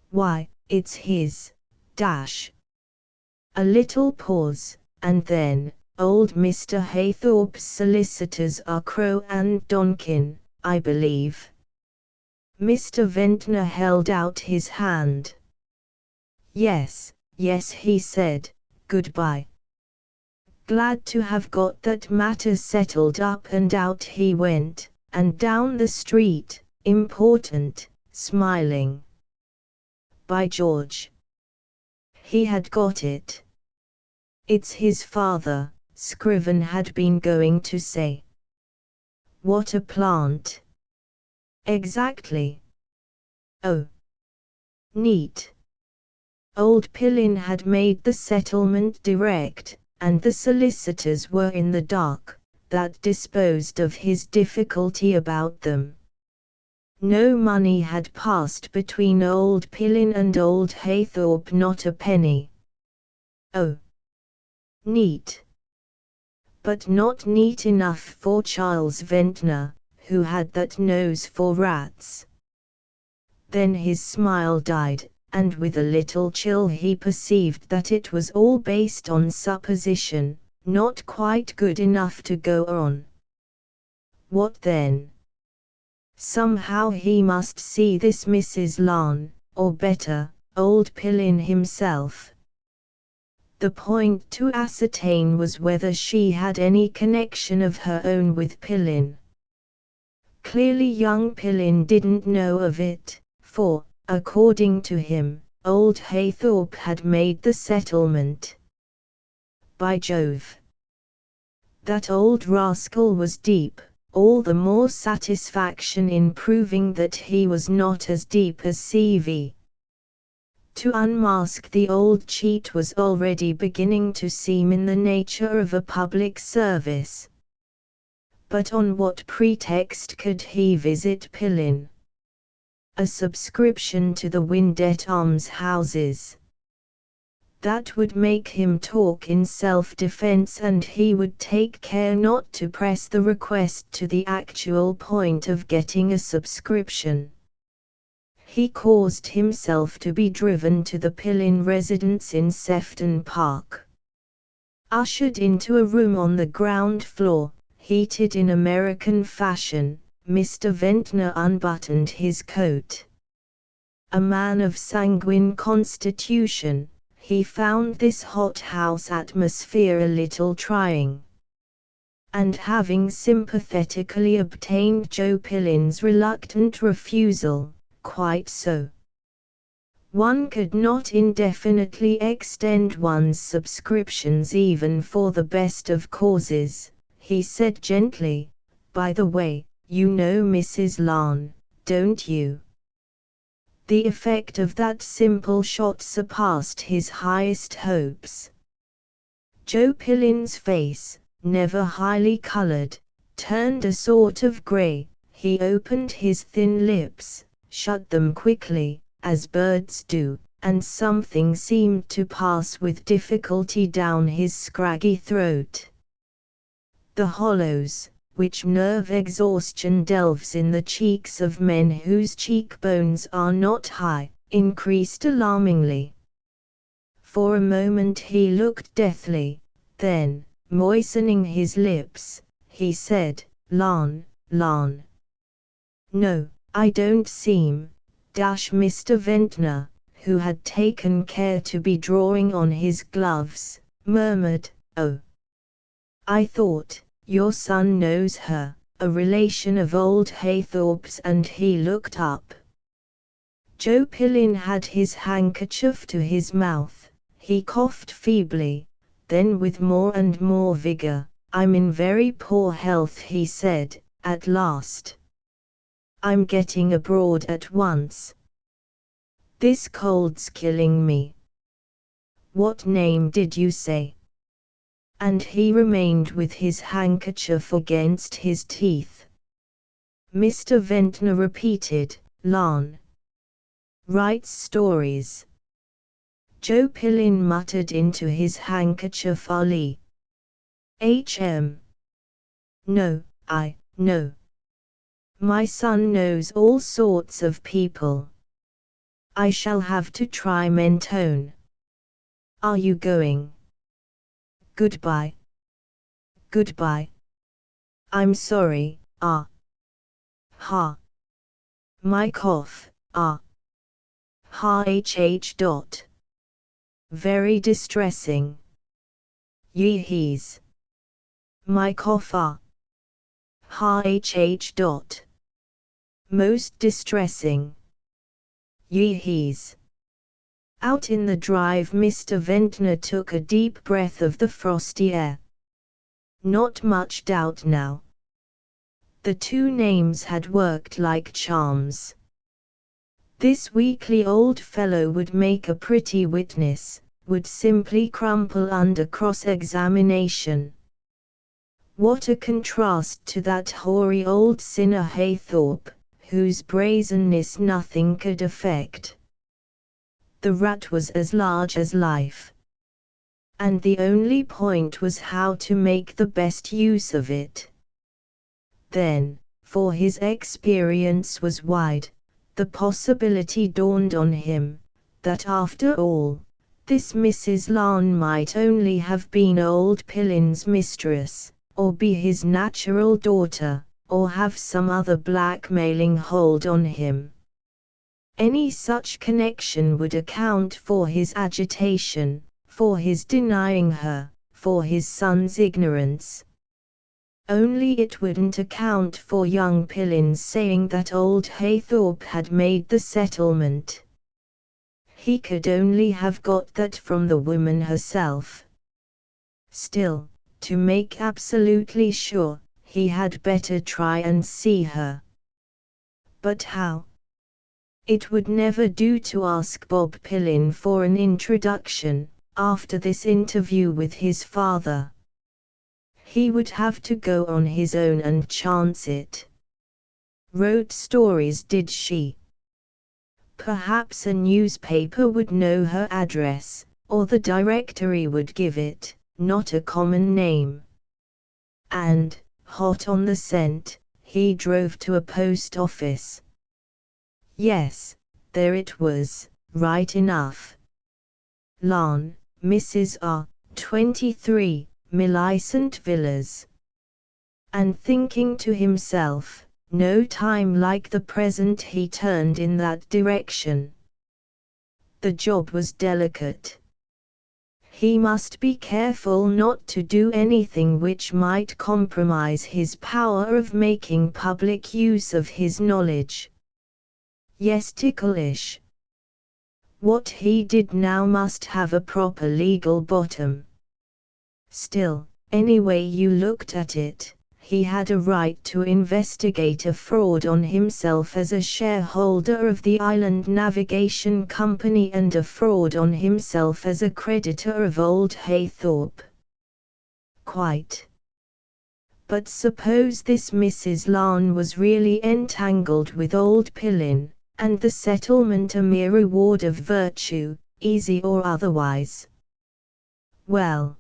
"Why, it's his, dash." A little pause, and then, "Old Mr. Haythorpe's solicitors are Crow and Donkin, I believe." Mr. Ventnor held out his hand. "Yes, yes," he said, "goodbye. Glad to have got that matter settled." Up and out he went, and down the street, important, smiling. By George! He had got it. "It's his father," Scriven had been going to say. "What a plant!" "Exactly." "Oh, neat." Old Pillin had made the settlement direct, and the solicitors were in the dark. That disposed of his difficulty about them. No money had passed between old Pillin and old Haythorpe, not a penny. Oh, neat. But not neat enough for Charles Ventnor, who had that nose for rats. Then his smile died, and with a little chill he perceived that it was all based on supposition, not quite good enough to go on. What then? Somehow he must see this Mrs. Larne, or better, old Pillin himself. The point to ascertain was whether she had any connection of her own with Pillin. Clearly young Pillin didn't know of it, for, according to him, old Haythorpe had made the settlement. By Jove! That old rascal was deep. All the more satisfaction in proving that he was not as deep as CV. To unmask the old cheat was already beginning to seem in the nature of a public service. But on what pretext could he visit Pillin? A subscription to the Windet almshouses. That would make him talk in self-defense, and he would take care not to press the request to the actual point of getting a subscription. He caused himself to be driven to the Pillin residence in Sefton Park. Ushered into a room on the ground floor, heated in American fashion, Mr. Ventnor unbuttoned his coat. A man of sanguine constitution, he found this hothouse atmosphere a little trying. And having sympathetically obtained Joe Pillin's reluctant refusal, quite so. One could not indefinitely extend one's subscriptions even for the best of causes, he said gently. By the way, you know Mrs. Larne, don't you? The effect of that simple shot surpassed his highest hopes. Joe Pillin's face, never highly colored, turned a sort of gray. He opened his thin lips, shut them quickly, as birds do, and something seemed to pass with difficulty down his scraggy throat. The hollows, which nerve exhaustion delves in the cheeks of men whose cheekbones are not high, increased alarmingly. For a moment he looked deathly, then, moistening his lips, he said, "Larne, Larne." "No, I don't seem." Mr. Ventnor, who had taken care to be drawing on his gloves, murmured, "Oh, I thought, Your son knows her, a relation of old Haythorpe's, and he looked up. Joe Pillin had his handkerchief to his mouth. He coughed feebly, then with more and more vigor. I'm in very poor health, he said, at last. I'm getting abroad at once. This cold's killing me. What name did you say? And he remained with his handkerchief against his teeth. Mr. Ventnor repeated, Lon. Writes stories. Joe Pillin muttered into his handkerchief, Ali. H.M. No, no. My son knows all sorts of people. I shall have to try Mentone. Are you going? Goodbye. Goodbye. I'm sorry, Ha. My cough, Dot. Very distressing. Yeehees. My cough, Dot. Most distressing. Yeehees. Out in the drive, Mr. Ventnor took a deep breath of the frosty air. Not much doubt now. The two names had worked like charms. This weakly old fellow would make a pretty witness, would simply crumple under cross-examination. What a contrast to that hoary old sinner Haythorpe, whose brazenness nothing could affect. The rat was as large as life. And the only point was how to make the best use of it. Then, for his experience was wide, the possibility dawned on him, that after all, this Mrs. Larne might only have been old Pillin's mistress, or be his natural daughter, or have some other blackmailing hold on him. Any such connection would account for his agitation, for his denying her, for his son's ignorance. Only it wouldn't account for young Pillin's saying that old Haythorpe had made the settlement. He could only have got that from the woman herself. Still, to make absolutely sure, he had better try and see her. But how? It would never do to ask Bob Pillin for an introduction, after this interview with his father. He would have to go on his own and chance it. Wrote stories, did she? Perhaps a newspaper would know her address, or the directory would give it, not a common name. And, hot on the scent, he drove to a post office. Yes, there it was, right enough. Larne, Mrs. R. 23, Millicent Villas. And thinking to himself, no time like the present, he turned in that direction. The job was delicate. He must be careful not to do anything which might compromise his power of making public use of his knowledge. Yes, ticklish. What he did now must have a proper legal bottom. Still, any way you looked at it, he had a right to investigate a fraud on himself as a shareholder of the Island Navigation Company and a fraud on himself as a creditor of old Haythorpe. Quite. But suppose this Mrs. Larne was really entangled with old Pillin, and the settlement a mere reward of virtue, easy or otherwise. Well,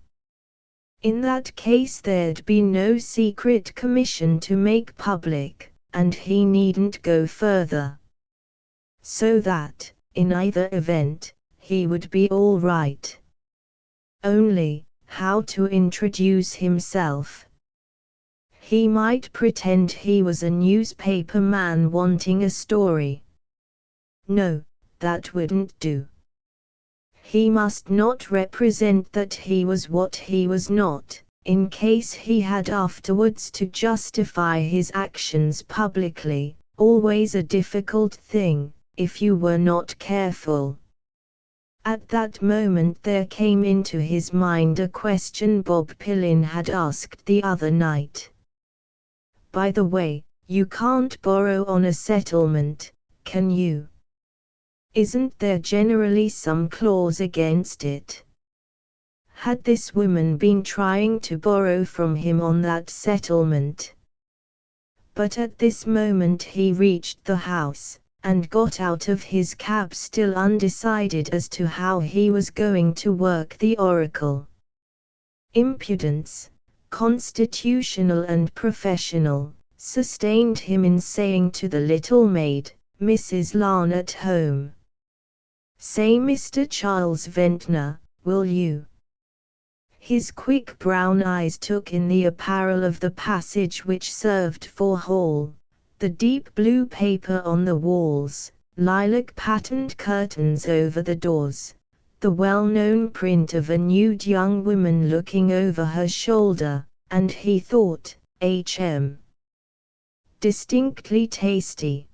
in that case there'd be no secret commission to make public, and he needn't go further. So that, in either event, he would be all right. Only, how to introduce himself? He might pretend he was a newspaper man wanting a story. No, that wouldn't do. He must not represent that he was what he was not, in case he had afterwards to justify his actions publicly, always a difficult thing, if you were not careful. At that moment there came into his mind a question Bob Pillin had asked the other night. By the way, you can't borrow on a settlement, can you? Isn't there generally some clause against it? Had this woman been trying to borrow from him on that settlement? But at this moment he reached the house, and got out of his cab still undecided as to how he was going to work the oracle. Impudence, constitutional and professional, sustained him in saying to the little maid, Mrs. Larn at home. Say Mr. Charles Ventnor, will you? His quick brown eyes took in the apparel of the passage which served for hall, the deep blue paper on the walls, lilac-patterned curtains over the doors, the well-known print of a nude young woman looking over her shoulder, and he thought, H.M. distinctly tasty.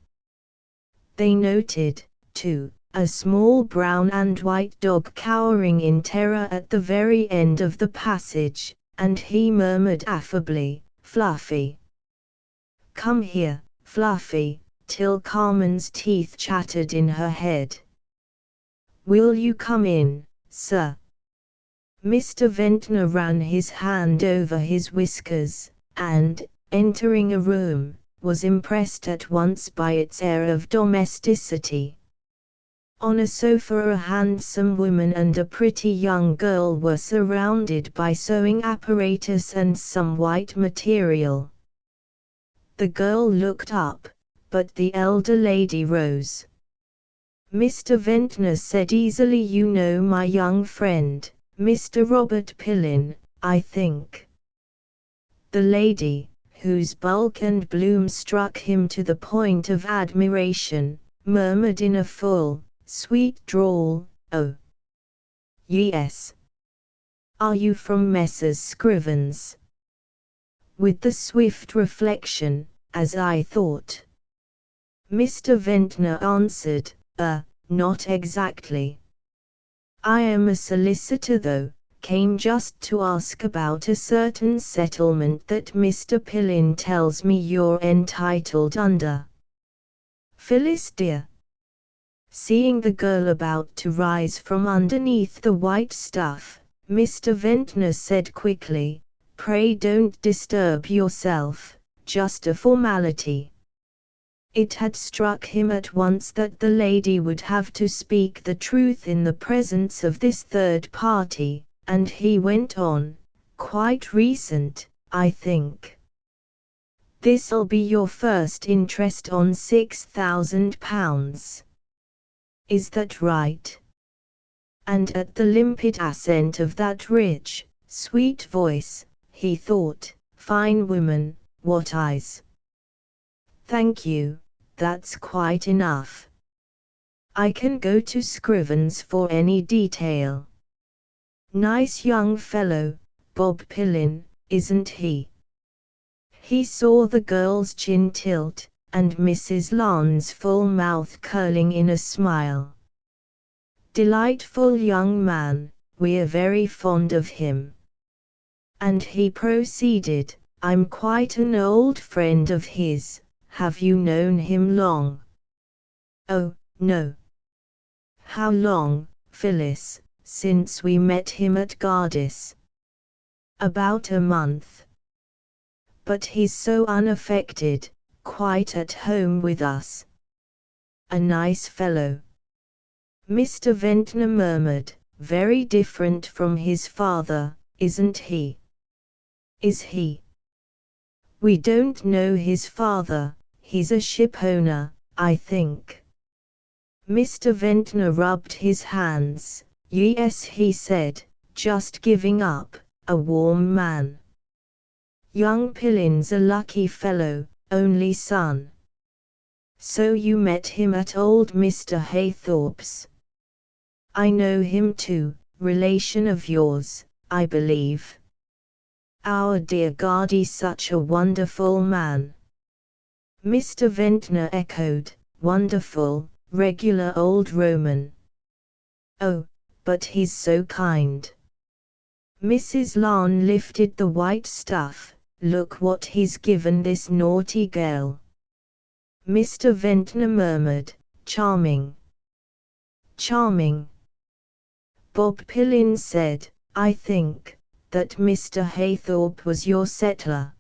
They noted, too, a small brown and white dog cowering in terror at the very end of the passage, and he murmured affably, Fluffy. Come here, Fluffy, till Carmen's teeth chattered in her head. Will you come in, sir? Mr. Ventnor ran his hand over his whiskers, and, entering a room, was impressed at once by its air of domesticity. On a sofa a handsome woman and a pretty young girl were surrounded by sewing apparatus and some white material. The girl looked up, but the elder lady rose. Mr. Ventnor said easily, you know my young friend, Mr. Robert Pillin, I think. The lady, whose bulk and bloom struck him to the point of admiration, murmured in a full, sweet drawl, oh. Yes. Are you from Messrs. Scrivens? With the swift reflection, as I thought. Mr. Ventnor answered, not exactly. I am a solicitor though, came just to ask about a certain settlement that Mr. Pillin tells me you're entitled under. Phyllis dear. Seeing the girl about to rise from underneath the white stuff, Mr. Ventnor said quickly, pray don't disturb yourself, just a formality. It had struck him at once that the lady would have to speak the truth in the presence of this third party, and he went on, quite recent, I think. This'll be your first interest on £6,000. Is that right? And at the limpid accent of that rich, sweet voice, he thought, fine woman, what eyes. Thank you, that's quite enough. I can go to Scrivens for any detail. Nice young fellow, Bob Pillin, isn't he? He saw the girl's chin tilt, and Mrs. Larn's full mouth curling in a smile. Delightful young man, we're very fond of him. And he proceeded, I'm quite an old friend of his, have you known him long? Oh, no. How long, Phyllis, since we met him at Gardis? About a month. But he's so unaffected, quite at home with us. A nice fellow. Mr. Ventnor murmured, very different from his father, isn't he? Is he? We don't know his father, he's a shipowner, I think. Mr. Ventnor rubbed his hands. Yes, he said, just giving up, a warm man. Young Pillin's a lucky fellow, only son. So you met him at old Mr. Haythorpe's. I know him too, relation of yours, I believe. Our dear Guardy, such a wonderful man. Mr. Ventnor echoed, wonderful, regular old Roman. Oh, but he's so kind. Mrs. Larne lifted the white stuff. Look what he's given this naughty girl. Mr. Ventnor murmured, charming. Charming. Bob Pillin said, I think that Mr. Haythorpe was your settler.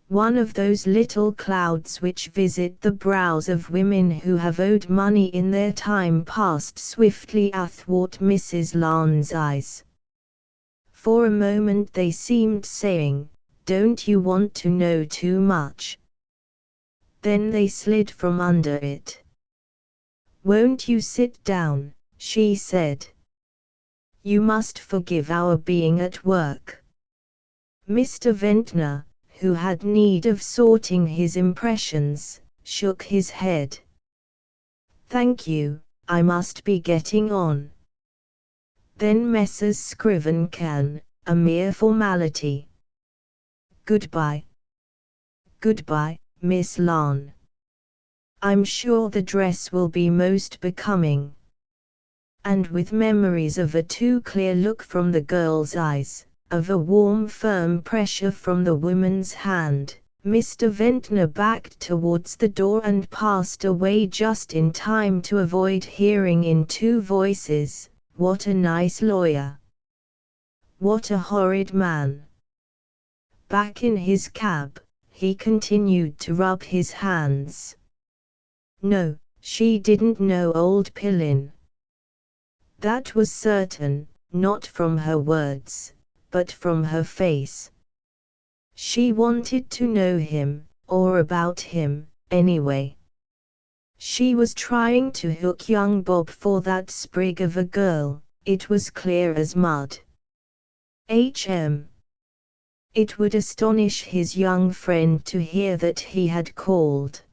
One of those little clouds which visit the brows of women who have owed money in their time passed swiftly athwart Mrs. Larne's eyes. For a moment they seemed saying, don't you want to know too much? Then they slid from under it. Won't you sit down, she said. You must forgive our being at work. Mr. Ventnor, who had need of sorting his impressions, shook his head. Thank you, I must be getting on. Then Messrs. Scriven can, a mere formality. Goodbye. Goodbye, Miss Larne. I'm sure the dress will be most becoming. And with memories of a too clear look from the girl's eyes, of a warm firm pressure from the woman's hand, Mr. Ventnor backed towards the door and passed away just in time to avoid hearing in two voices, what a nice lawyer. What a horrid man. Back in his cab, he continued to rub his hands. No, she didn't know old Pillin. That was certain, not from her words, but from her face. She wanted to know him, or about him, anyway. She was trying to hook young Bob for that sprig of a girl, it was clear as mud. It would astonish his young friend to hear that he had called.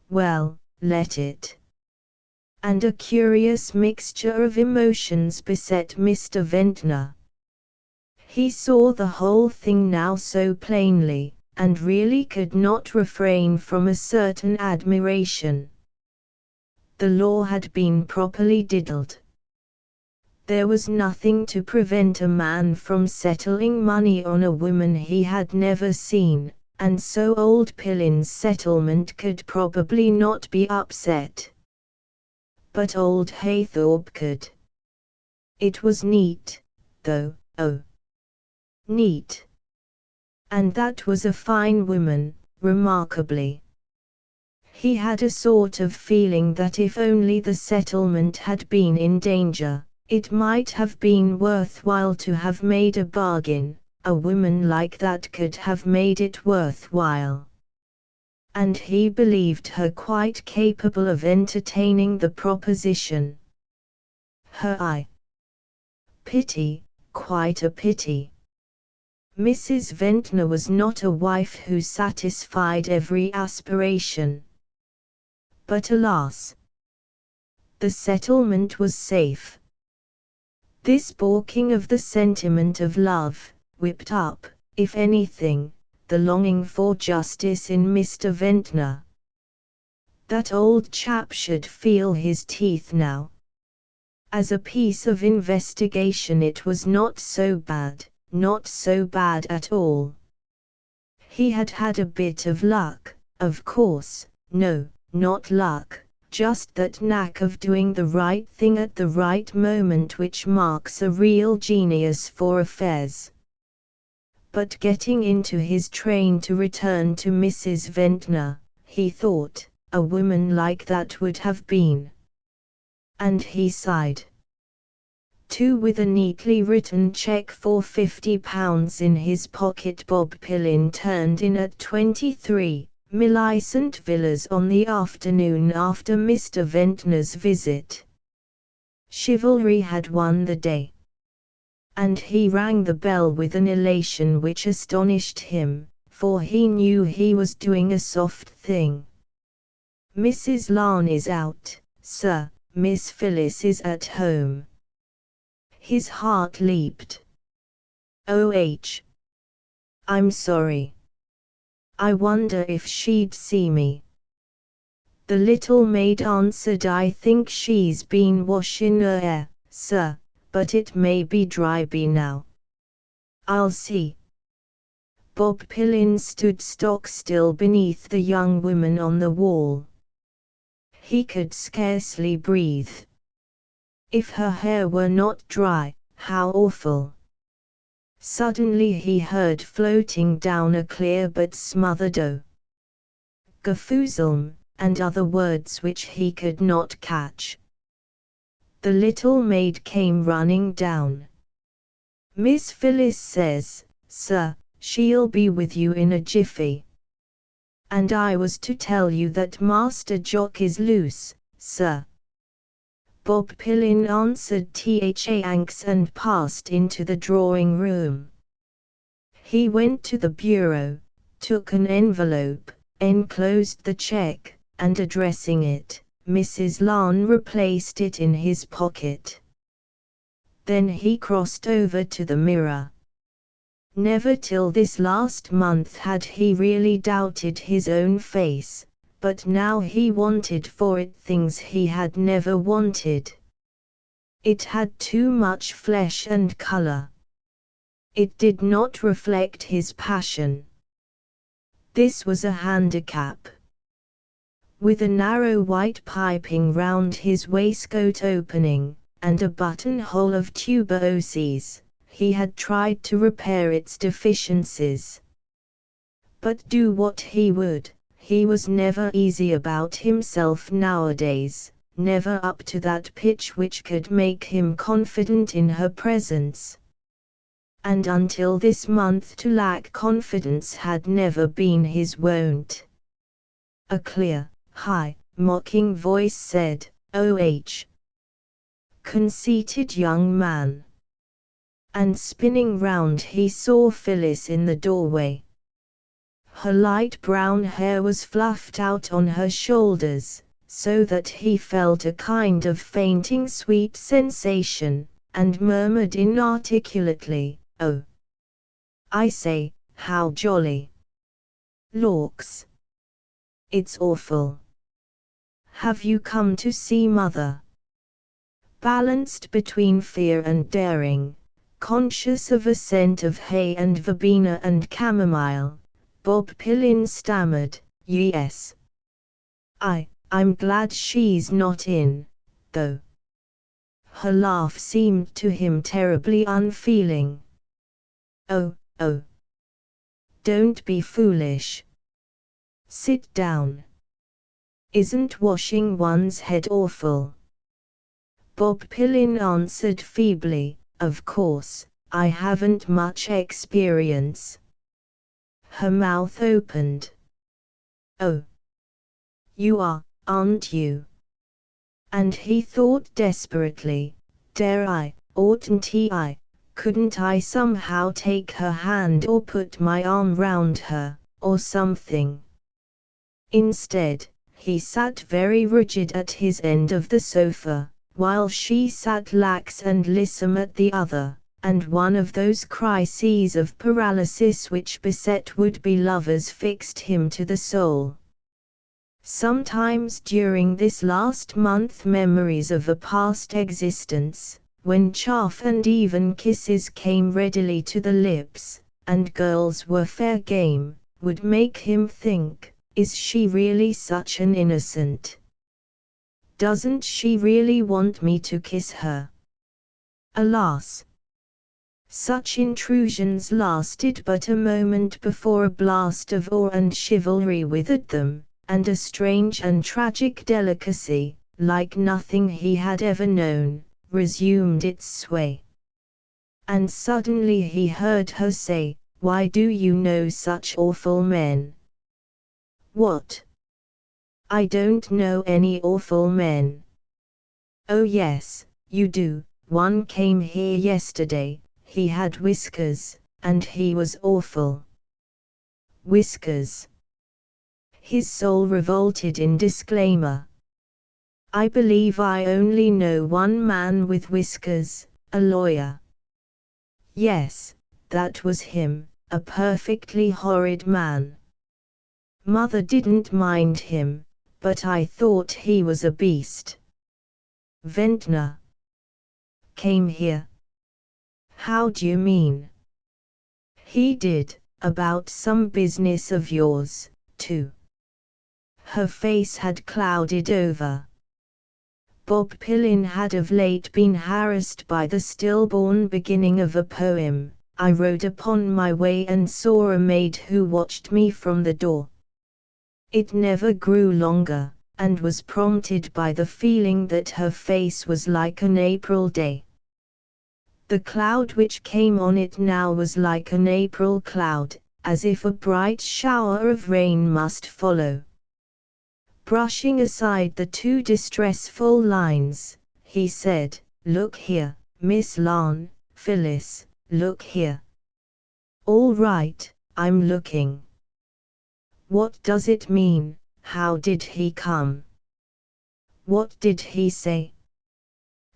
Well, let it. And a curious mixture of emotions beset Mr. Ventnor. He saw the whole thing now so plainly, and really could not refrain from a certain admiration. The law had been properly diddled. There was nothing to prevent a man from settling money on a woman he had never seen, and so old Pillin's settlement could probably not be upset. But old Haythorpe could. It was neat, though, oh. Neat. And that was a fine woman, remarkably. He had a sort of feeling that if only the settlement had been in danger, it might have been worthwhile to have made a bargain. A woman like that could have made it worthwhile. And he believed her quite capable of entertaining the proposition. Her eye. Pity, quite a pity. Mrs. Ventnor was not a wife who satisfied every aspiration. But alas! The settlement was safe. This balking of the sentiment of love, whipped up, if anything, the longing for justice in Mr. Ventnor. That old chap should feel his teeth now. As a piece of investigation it was not so bad. Not so bad at all. He had had a bit of luck, of course. No, not luck, just that knack of doing the right thing at the right moment which marks a real genius for affairs. But getting into his train to return to Mrs. Ventnor, he thought, a woman like that would have been. And he sighed. With a neatly written cheque for £50 in his pocket, Bob Pillin turned in at 23 Millicent Villas on the afternoon after Mr. Ventnor's visit. Chivalry had won the day. And he rang the bell with an elation which astonished him, for he knew he was doing a soft thing. Mrs. Larne is out, sir. Miss Phyllis is at home. His heart leaped. I'm sorry. I wonder if she'd see me. The little maid answered, I think she's been washing her hair, sir, but it may be dry by now. I'll see. Bob Pillin stood stock still beneath the young woman on the wall. He could scarcely breathe. If her hair were not dry, how awful! Suddenly he heard floating down a clear but smothered "Oh, Gefuselm," and other words which he could not catch. The little maid came running down. Miss Phyllis says, sir, she'll be with you in a jiffy. And I was to tell you that Master Jock is loose, sir. Bob Pillin answered thanks and passed into the drawing room. He went to the bureau, took an envelope, enclosed the check, and addressing it, Mrs. Larn, replaced it in his pocket. Then he crossed over to the mirror. Never till this last month had he really doubted his own face, but now he wanted for it things he had never wanted. It had too much flesh and color. It did not reflect his passion. This was a handicap. With a narrow white piping round his waistcoat opening, and a buttonhole of tuberoses, he had tried to repair its deficiencies. But do what he would, he was never easy about himself nowadays, never up to that pitch which could make him confident in her presence. And until this month to lack confidence had never been his wont. A clear, high, mocking voice said, "Oh, conceited young man." And spinning round he saw Phyllis in the doorway. Her light brown hair was fluffed out on her shoulders, so that he felt a kind of fainting sweet sensation, and murmured inarticulately, "Oh, I say, how jolly. Lawks. It's awful. Have you come to see Mother?" Balanced between fear and daring, conscious of a scent of hay and verbena and chamomile, Bob Pillin stammered, "Yes. I'm glad she's not in, though." Her laugh seemed to him terribly unfeeling. Oh, don't be foolish. Sit down. Isn't washing one's head awful?" Bob Pillin answered feebly, "Of course, I haven't much experience." Her mouth opened. "Oh, you aren't you?" And he thought desperately, dare I, oughtn't I, couldn't I somehow take her hand or put my arm round her, or something? Instead, he sat very rigid at his end of the sofa, while she sat lax and lissom at the other, and one of those crises of paralysis which beset would-be lovers fixed him to the soul. Sometimes during this last month memories of a past existence, when chaff and even kisses came readily to the lips, and girls were fair game, would make him think, is she really such an innocent? Doesn't she really want me to kiss her? Alas! Such intrusions lasted but a moment before a blast of awe and chivalry withered them, and a strange and tragic delicacy, like nothing he had ever known, resumed its sway. And suddenly he heard her say, "Why do you know such awful men?" "What? I don't know any awful men." "Oh yes, you do. One came here yesterday, he had whiskers, and he was awful." "Whiskers?" His soul revolted in disclaimer. "I believe I only know one man with whiskers, a lawyer." Yes, that was him, a perfectly horrid man. Mother didn't mind him, but I thought he was a beast. Ventnor came here. How do you mean? He did, about some business of yours, too. Her face had clouded over. Bob Pillin had of late been harassed by the stillborn beginning of a poem I wrote upon my way and saw a maid who watched me from the door. It never grew longer, and was prompted by the feeling that her face was like an April day. The cloud which came on it now was like an April cloud, as if a bright shower of rain must follow. Brushing aside the two distressful lines, he said, "Look here, Miss Larne, Phyllis, look here." "All right, I'm looking." "What does it mean? How did he come? What did he say?"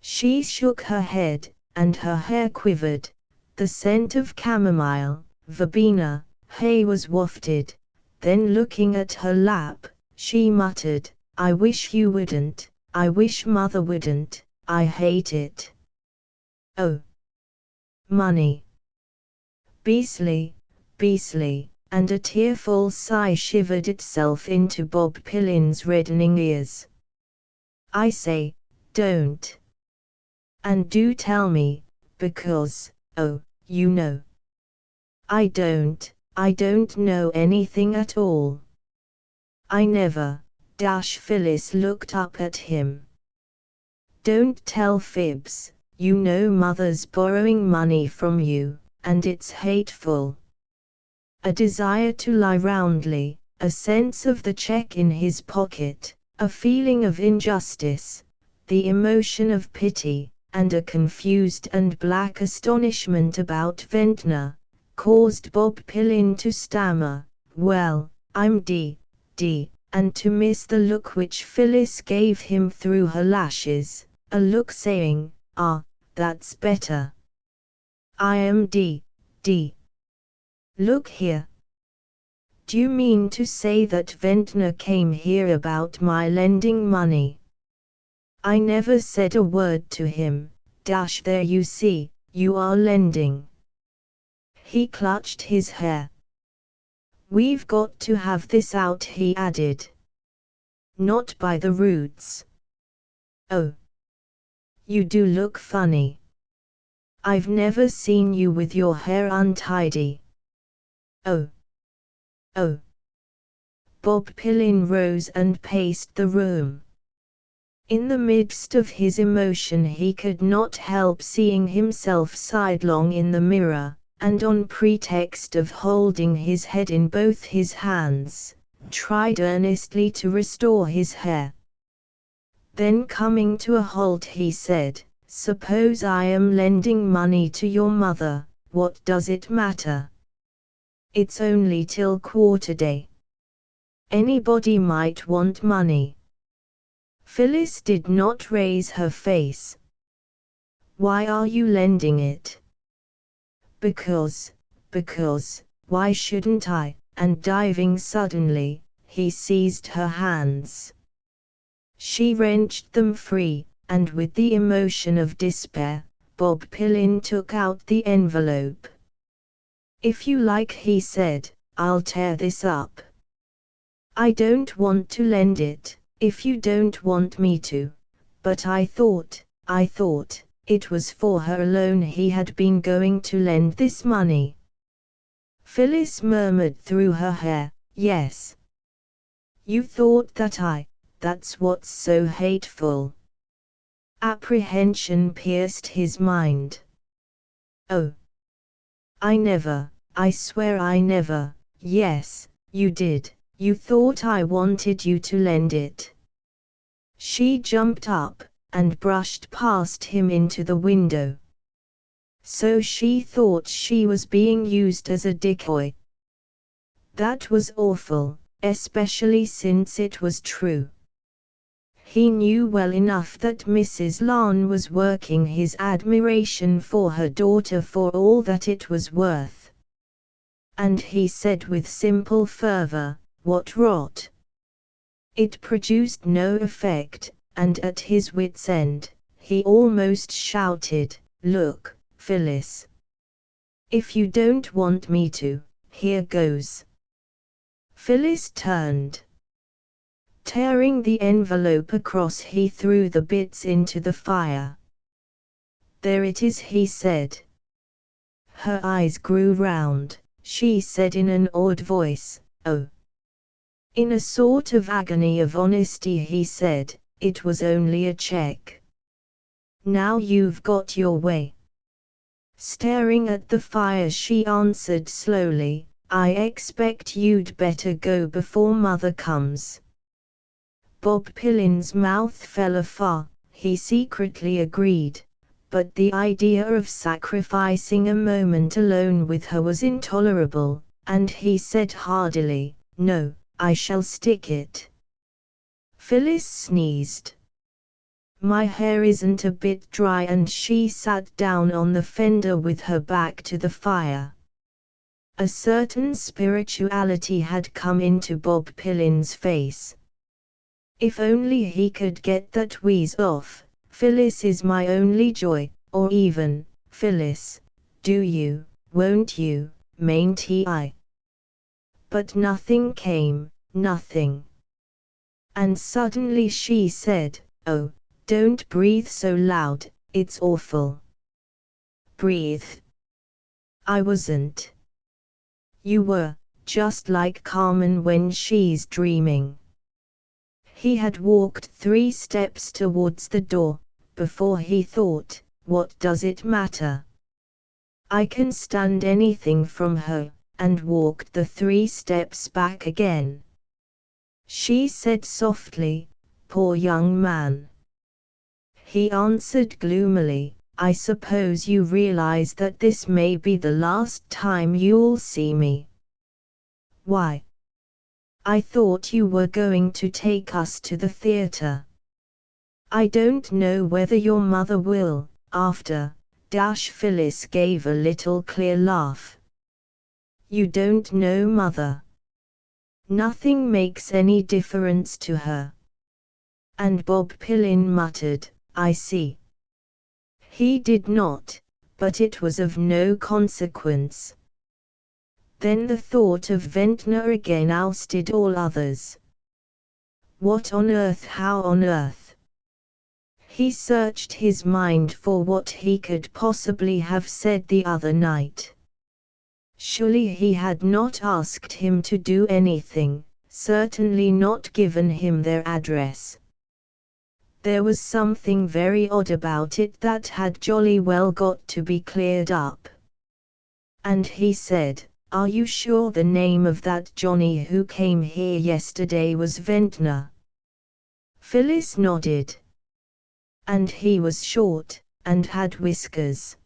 She shook her head, and her hair quivered. The scent of chamomile, verbena, hay was wafted. Then looking at her lap, she muttered, "I wish you wouldn't, I wish Mother wouldn't, I hate it." "Oh. Money. Beastly, beastly," and a tearful sigh shivered itself into Bob Pillin's reddening ears. "I say, don't. And do tell me, because, oh, you know." I don't know anything at all." "I never." Phyllis looked up at him. "Don't tell fibs, you know Mother's borrowing money from you, and it's hateful." A desire to lie roundly, a sense of the cheque in his pocket, a feeling of injustice, the emotion of pity, and a confused and black astonishment about Ventnor, caused Bob Pillin to stammer, "Well, I'm D, and to miss the look which Phyllis gave him through her lashes, a look saying, "Ah, that's better. I am D. Look here. Do you mean to say that Ventnor came here about my lending money?" "I never said a word to him. There you see, you are lending." He clutched his hair. "We've got to have this out," he added. "Not by the roots." "Oh. You do look funny. I've never seen you with your hair untidy." "Oh. Oh." Bob Pillin rose and paced the room. In the midst of his emotion he could not help seeing himself sidelong in the mirror, and on pretext of holding his head in both his hands, tried earnestly to restore his hair. Then coming to a halt he said, "Suppose I am lending money to your mother, what does it matter? It's only till quarter-day. Anybody might want money." Phyllis did not raise her face. "Why are you lending it?" Because, why shouldn't I?" And diving suddenly, he seized her hands. She wrenched them free, and with the emotion of despair, Bob Pillin took out the envelope. "If you like," he said, "I'll tear this up. I don't want to lend it, if you don't want me to, but I thought, it was for her alone he had been going to lend this money." Phyllis murmured through her hair, "Yes. You thought that that's what's so hateful." Apprehension pierced his mind. "Oh. I swear I never." "Yes, you did. You thought I wanted you to lend it." She jumped up, and brushed past him into the window. So she thought she was being used as a decoy. That was awful, especially since it was true. He knew well enough that Mrs. Larne was working his admiration for her daughter for all that it was worth. And he said with simple fervor, "What rot!" It produced no effect, and at his wit's end, he almost shouted, "Look, Phyllis. If you don't want me to, here goes." Phyllis turned. Tearing the envelope across, he threw the bits into the fire. "There it is," he said. Her eyes grew round. She said in an awed voice, "Oh." In a sort of agony of honesty he said, "It was only a check. Now you've got your way." Staring at the fire, she answered slowly, "I expect you'd better go before Mother comes." Bob Pillin's mouth fell afar. He secretly agreed, but the idea of sacrificing a moment alone with her was intolerable, and he said hardily, "No, I shall stick it." Phyllis sneezed. "My hair isn't a bit dry," and she sat down on the fender with her back to the fire. A certain spirituality had come into Bob Pillin's face. If only he could get that wheeze off, "Phyllis is my only joy," or even, "Phyllis, do you, won't you, mayn't I?" But nothing came, nothing. And suddenly she said, "Oh, don't breathe so loud, it's awful." "Breathe." "I wasn't." "You were, just like Carmen when she's dreaming." He had walked 3 steps towards the door, before he thought, "What does it matter? I can stand anything from her," and walked the 3 steps back again. She said softly, "Poor young man." He answered gloomily, "I suppose you realize that this may be the last time you'll see me." "Why?" "I thought you were going to take us to the theater." "I don't know whether your mother will, after." Phyllis gave a little clear laugh. "You don't know Mother. Nothing makes any difference to her." And Bob Pillin muttered, "I see." He did not, but it was of no consequence. Then the thought of Ventnor again ousted all others. What on earth, how on earth? He searched his mind for what he could possibly have said the other night. Surely he had not asked him to do anything, certainly not given him their address. There was something very odd about it that had jolly well got to be cleared up. And he said, "Are you sure the name of that Johnny who came here yesterday was Ventnor?" Phyllis nodded. "And he was short, and had whiskers?"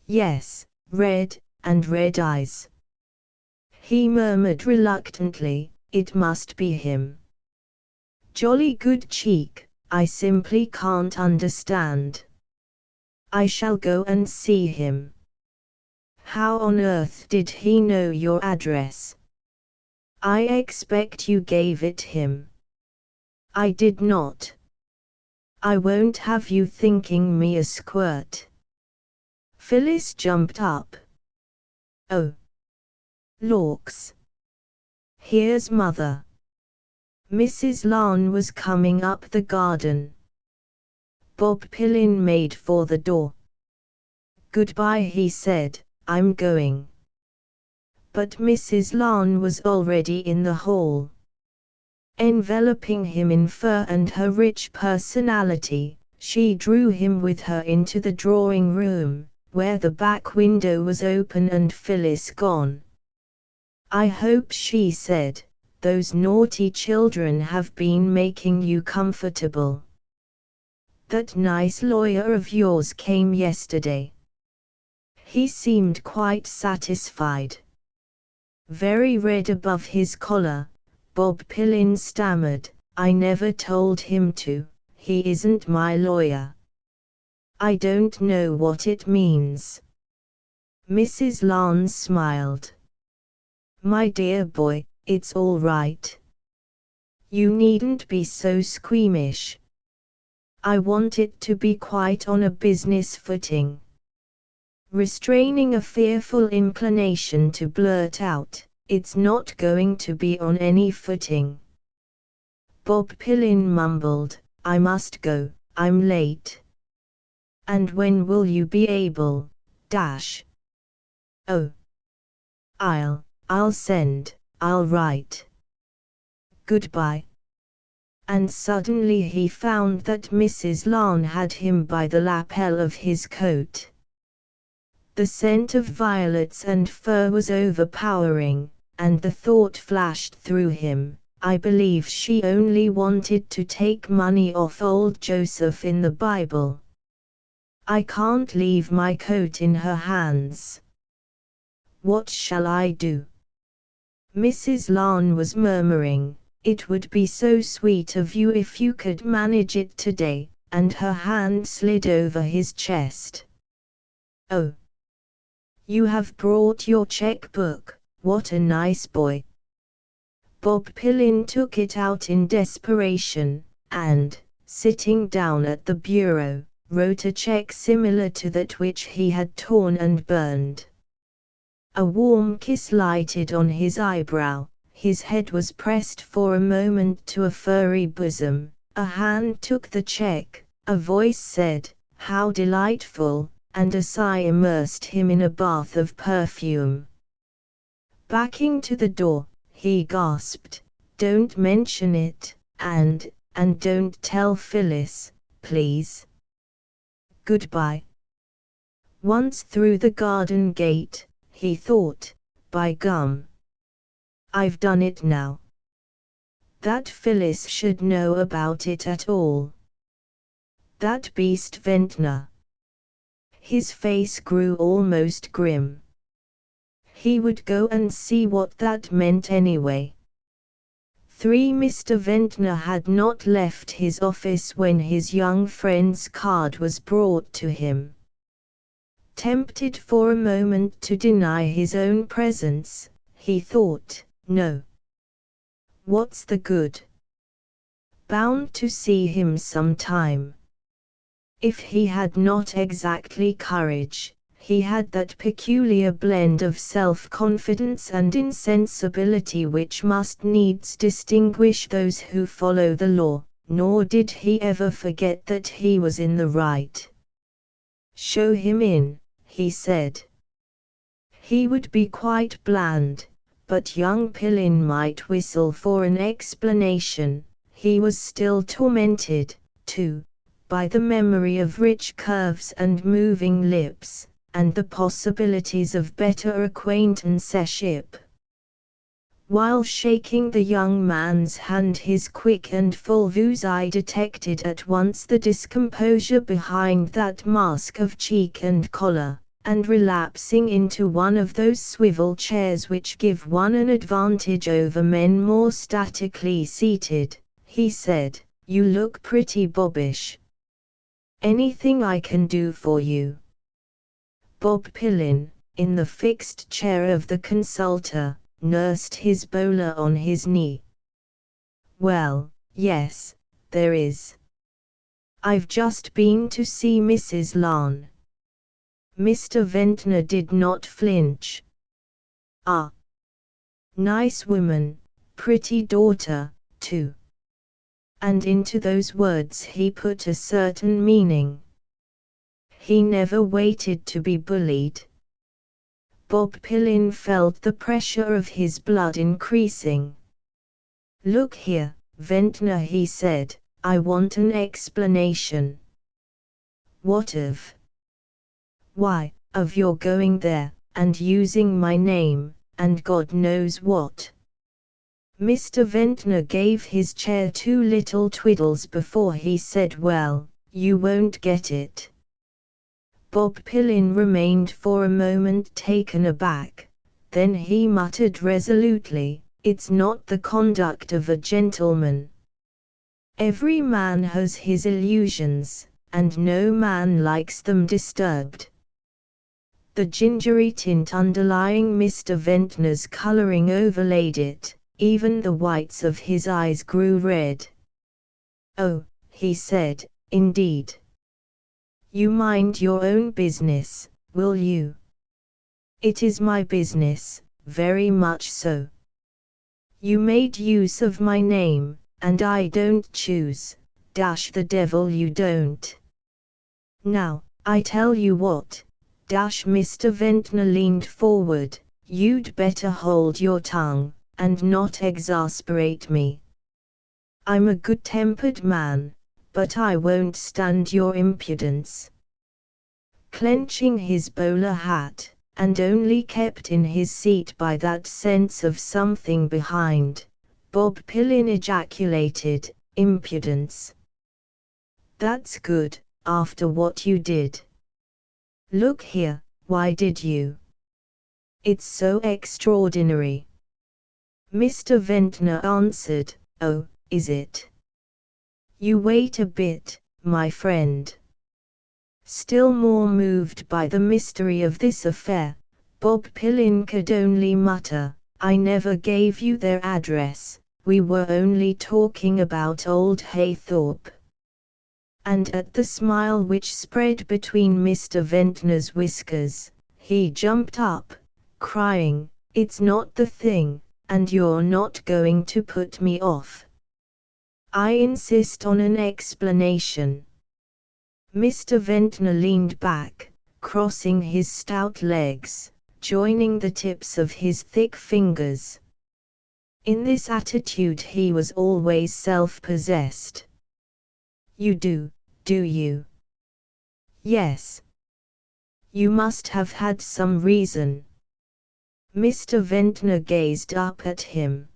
"Yes, red, and red eyes." He murmured reluctantly, "It must be him. Jolly good cheek, I simply can't understand. I shall go and see him." "How on earth did he know your address?" "I expect you gave it him." "I did not." "I won't have you thinking me a squirt." Phyllis jumped up. "Oh, lawks. Here's Mother." Mrs. Larne was coming up the garden. Bob Pillin made for the door. "Goodbye," he said, "I'm going." But Mrs. Larne was already in the hall. Enveloping him in fur and her rich personality, she drew him with her into the drawing room, where the back window was open and Phyllis gone. "I hope," she said, "those naughty children have been making you comfortable. That nice lawyer of yours came yesterday." He seemed quite satisfied. Very red above his collar, Bob Pillin stammered, "I never told him to, he isn't my lawyer. I don't know what it means." Mrs. Larne smiled. My dear boy, it's all right. You needn't be so squeamish. I want it to be quite on a business footing. Restraining a fearful inclination to blurt out, it's not going to be on any footing. Bob Pillin mumbled, I must go, I'm late. And when will you be able, dash? Oh. I'll send, I'll write. Goodbye. And suddenly he found that Mrs. Larne had him by the lapel of his coat. The scent of violets and fir was overpowering, and the thought flashed through him, I believe she only wanted to take money off old Joseph in the Bible. I can't leave my coat in her hands. What shall I do? Mrs. Larne was murmuring, it would be so sweet of you if you could manage it today, and her hand slid over his chest. Oh. You have brought your checkbook, what a nice boy. Bob Pillin took it out in desperation, and, sitting down at the bureau, wrote a check similar to that which he had torn and burned. A warm kiss lighted on his eyebrow, his head was pressed for a moment to a furry bosom, a hand took the check, a voice said, how delightful, and a sigh immersed him in a bath of perfume. Backing to the door, he gasped, don't mention it, and don't tell Phyllis, please. Goodbye. Once through the garden gate, he thought, by gum. I've done it now. That Phyllis should know about it at all. That beast Ventnor. His face grew almost grim. He would go and see what that meant anyway. Mr. Ventnor had not left his office when his young friend's card was brought to him. Tempted for a moment to deny his own presence, he thought, no. What's the good? Bound to see him sometime. If he had not exactly courage, he had that peculiar blend of self-confidence and insensibility which must needs distinguish those who follow the law, nor did he ever forget that he was in the right. Show him in, he said. He would be quite bland, but young Pillin might whistle for an explanation. He was still tormented, too, by the memory of rich curves and moving lips, and the possibilities of better acquaintanceship. While shaking the young man's hand, his quick and full views eye detected at once the discomposure behind that mask of cheek and collar, and relapsing into one of those swivel chairs which give one an advantage over men more statically seated, he said, "You look pretty bobbish. Anything I can do for you?" Bob Pillin, in the fixed chair of the consultor, nursed his bowler on his knee. "Well, yes, there is. I've just been to see Mrs. Larne." Mr. Ventnor did not flinch. "Ah. Nice woman, pretty daughter, too." And into those words he put a certain meaning. He never waited to be bullied. Bob Pillin felt the pressure of his blood increasing. "Look here, Ventnor," he said, "I want an explanation." "What of?" "Why, of your going there, and using my name, and God knows what." Mr. Ventnor gave his chair two little twiddles before he said, "Well, you won't get it." Bob Pillin remained for a moment taken aback, then he muttered resolutely, "It's not the conduct of a gentleman. Every man has his illusions, and no man likes them disturbed." The gingery tint underlying Mr. Ventnor's coloring overlaid it, even the whites of his eyes grew red. "Oh," he said, "indeed. You mind your own business, will you?" "It is my business, very much so. You made use of my name, and I don't choose, dash the devil you don't. Now, I tell you what, dash." Mr. Ventnor leaned forward, "you'd better hold your tongue, and not exasperate me. I'm a good-tempered man, but I won't stand your impudence." Clenching his bowler hat, and only kept in his seat by that sense of something behind, Bob Pillin ejaculated, "Impudence. That's good, after what you did. Look here, why did you? It's so extraordinary." Mr. Ventnor answered, "Oh, is it? You wait a bit, my friend." Still more moved by the mystery of this affair, Bob Pillin could only mutter, "I never gave you their address, we were only talking about old Haythorpe." And at the smile which spread between Mr. Ventnor's whiskers, he jumped up, crying, "It's not the thing, and you're not going to put me off. I insist on an explanation." Mr. Ventnor leaned back, crossing his stout legs, joining the tips of his thick fingers. In this attitude he was always self-possessed. "You do you?" "Yes." "You must have had some reason." Mr. Ventnor gazed up at him.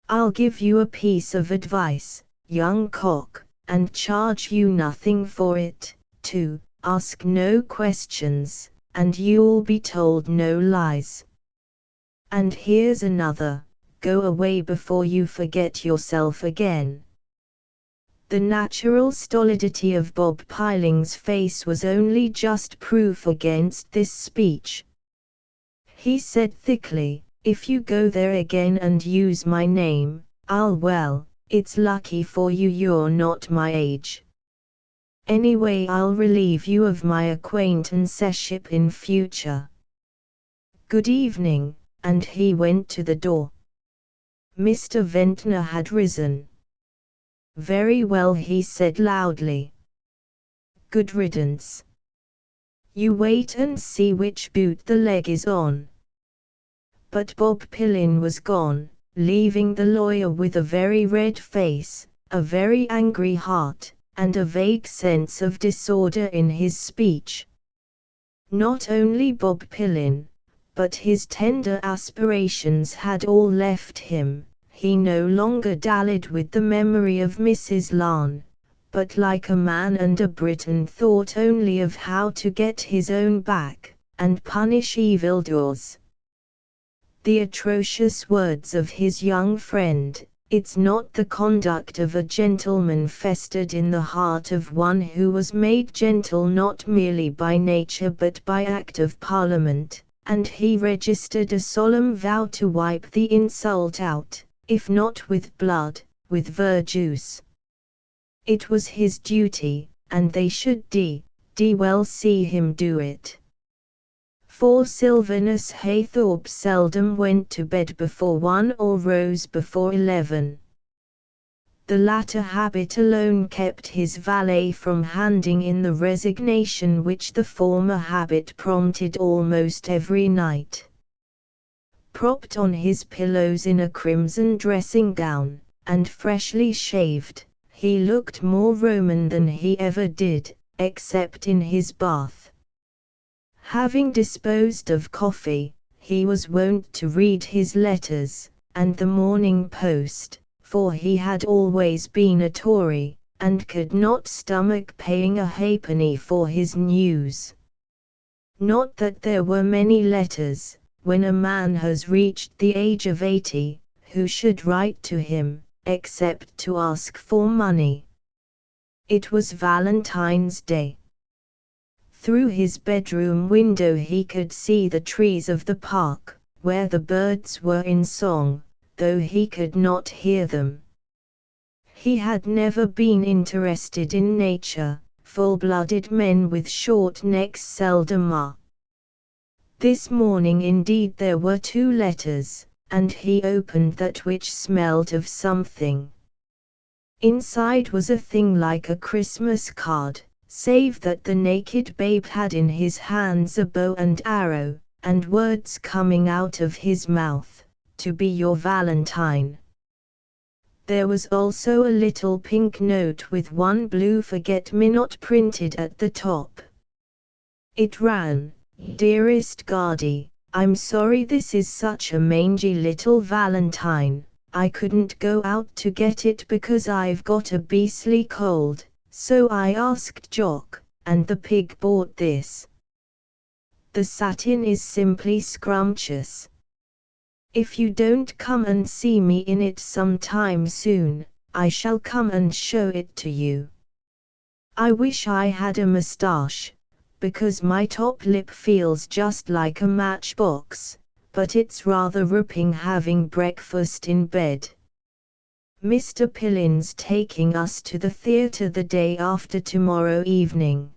"I'll give you a piece of advice, young cock, and charge you nothing for it, to ask no questions, and you'll be told no lies. And here's another, go away before you forget yourself again." The natural stolidity of Bob Pilling's face was only just proof against this speech. He said thickly, "If you go there again and use my name, it's lucky for you you're not my age. Anyway, I'll relieve you of my acquaintanceship in future. Good evening," and he went to the door. Mr. Ventnor had risen. "Very well," he said loudly. "Good riddance. You wait and see which boot the leg is on." But Bob Pillin was gone, leaving the lawyer with a very red face, a very angry heart, and a vague sense of disorder in his speech. Not only Bob Pillin, but his tender aspirations had all left him. He no longer dallied with the memory of Mrs. Larne, but like a man and a Briton thought only of how to get his own back, and punish evildoers. The atrocious words of his young friend, "It's not the conduct of a gentleman," festered in the heart of one who was made gentle not merely by nature but by Act of Parliament, and he registered a solemn vow to wipe the insult out, if not with blood, with verjuice. It was his duty, and they should well see him do it. For Sylvanus Haythorpe seldom went to bed before 1 or rose before 11. The latter habit alone kept his valet from handing in the resignation which the former habit prompted almost every night. Propped on his pillows in a crimson dressing-gown, and freshly shaved, he looked more Roman than he ever did, except in his bath. Having disposed of coffee, he was wont to read his letters, and the Morning Post, for he had always been a Tory, and could not stomach paying a halfpenny for his news. Not that there were many letters, when a man has reached the age of 80, who should write to him, except to ask for money. It was Valentine's Day. Through his bedroom window he could see the trees of the park, where the birds were in song, though he could not hear them. He had never been interested in nature. Full-blooded men with short necks seldom are. This morning indeed there were 2 letters, and he opened that which smelt of something. Inside was a thing like a Christmas card, save that the naked babe had in his hands a bow and arrow, and words coming out of his mouth, "To be your Valentine." There was also a little pink note with one blue forget-me-not printed at the top. It ran, "Dearest Guardy, I'm sorry this is such a mangy little Valentine. I couldn't go out to get it because I've got a beastly cold, so I asked Jock, and the pig bought this. The satin is simply scrumptious. If you don't come and see me in it sometime soon, I shall come and show it to you. I wish I had a moustache, because my top lip feels just like a matchbox, but it's rather ripping having breakfast in bed. Mr. Pillin's taking us to the theatre the day after tomorrow evening.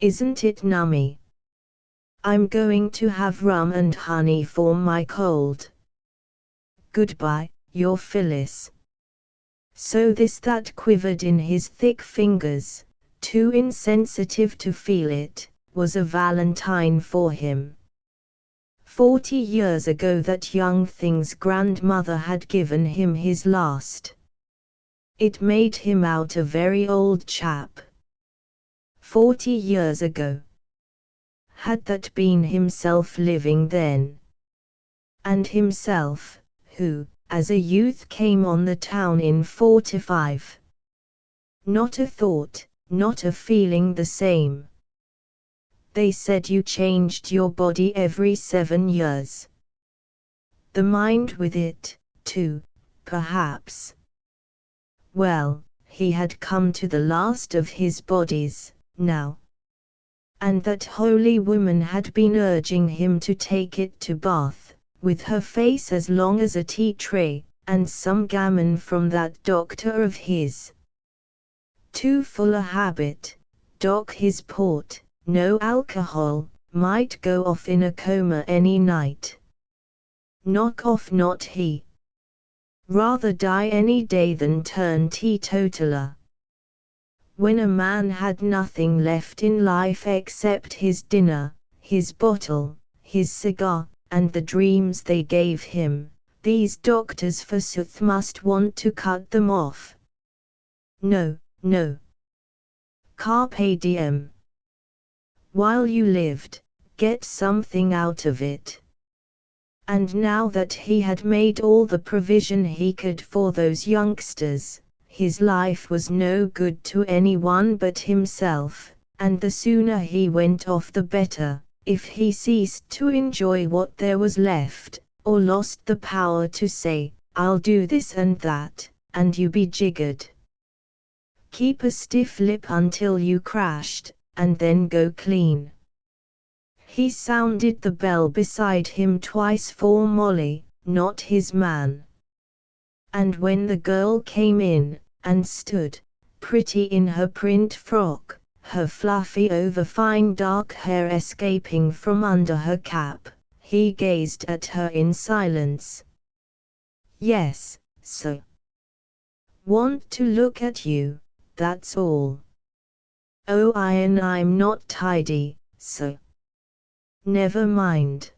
Isn't it nummy? I'm going to have rum and honey for my cold. Goodbye, your Phyllis." So that quivered in his thick fingers, too insensitive to feel it, was a valentine for him. 40 years ago that young thing's grandmother had given him his last. It made him out a very old chap. 40 years ago. Had that been himself living then? And himself, who, as a youth came on the town in 45. Not a thought, not a feeling the same. They said you changed your body every 7 years. The mind with it, too, perhaps. Well, he had come to the last of his bodies, now. And that holy woman had been urging him to take it to Bath, with her face as long as a tea tray, and some gammon from that doctor of his. Too full a habit, dock his port, no alcohol, might go off in a coma any night. Knock off not he. Rather die any day than turn teetotaler. When a man had nothing left in life except his dinner, his bottle, his cigar, and the dreams they gave him, these doctors forsooth must want to cut them off. No, no. Carpe diem. While you lived, get something out of it. And now that he had made all the provision he could for those youngsters, his life was no good to anyone but himself, and the sooner he went off the better, if he ceased to enjoy what there was left, or lost the power to say, "I'll do this and that," and you be jiggered. Keep a stiff lip until you crashed, and then go clean. He sounded the bell beside him twice for Molly, not his man. And when the girl came in, and stood, pretty in her print frock, her fluffy over-fine dark hair escaping from under her cap, he gazed at her in silence. "Yes, sir. Want to look at you, that's all. Oh, I'm not tidy, sir." "Never mind.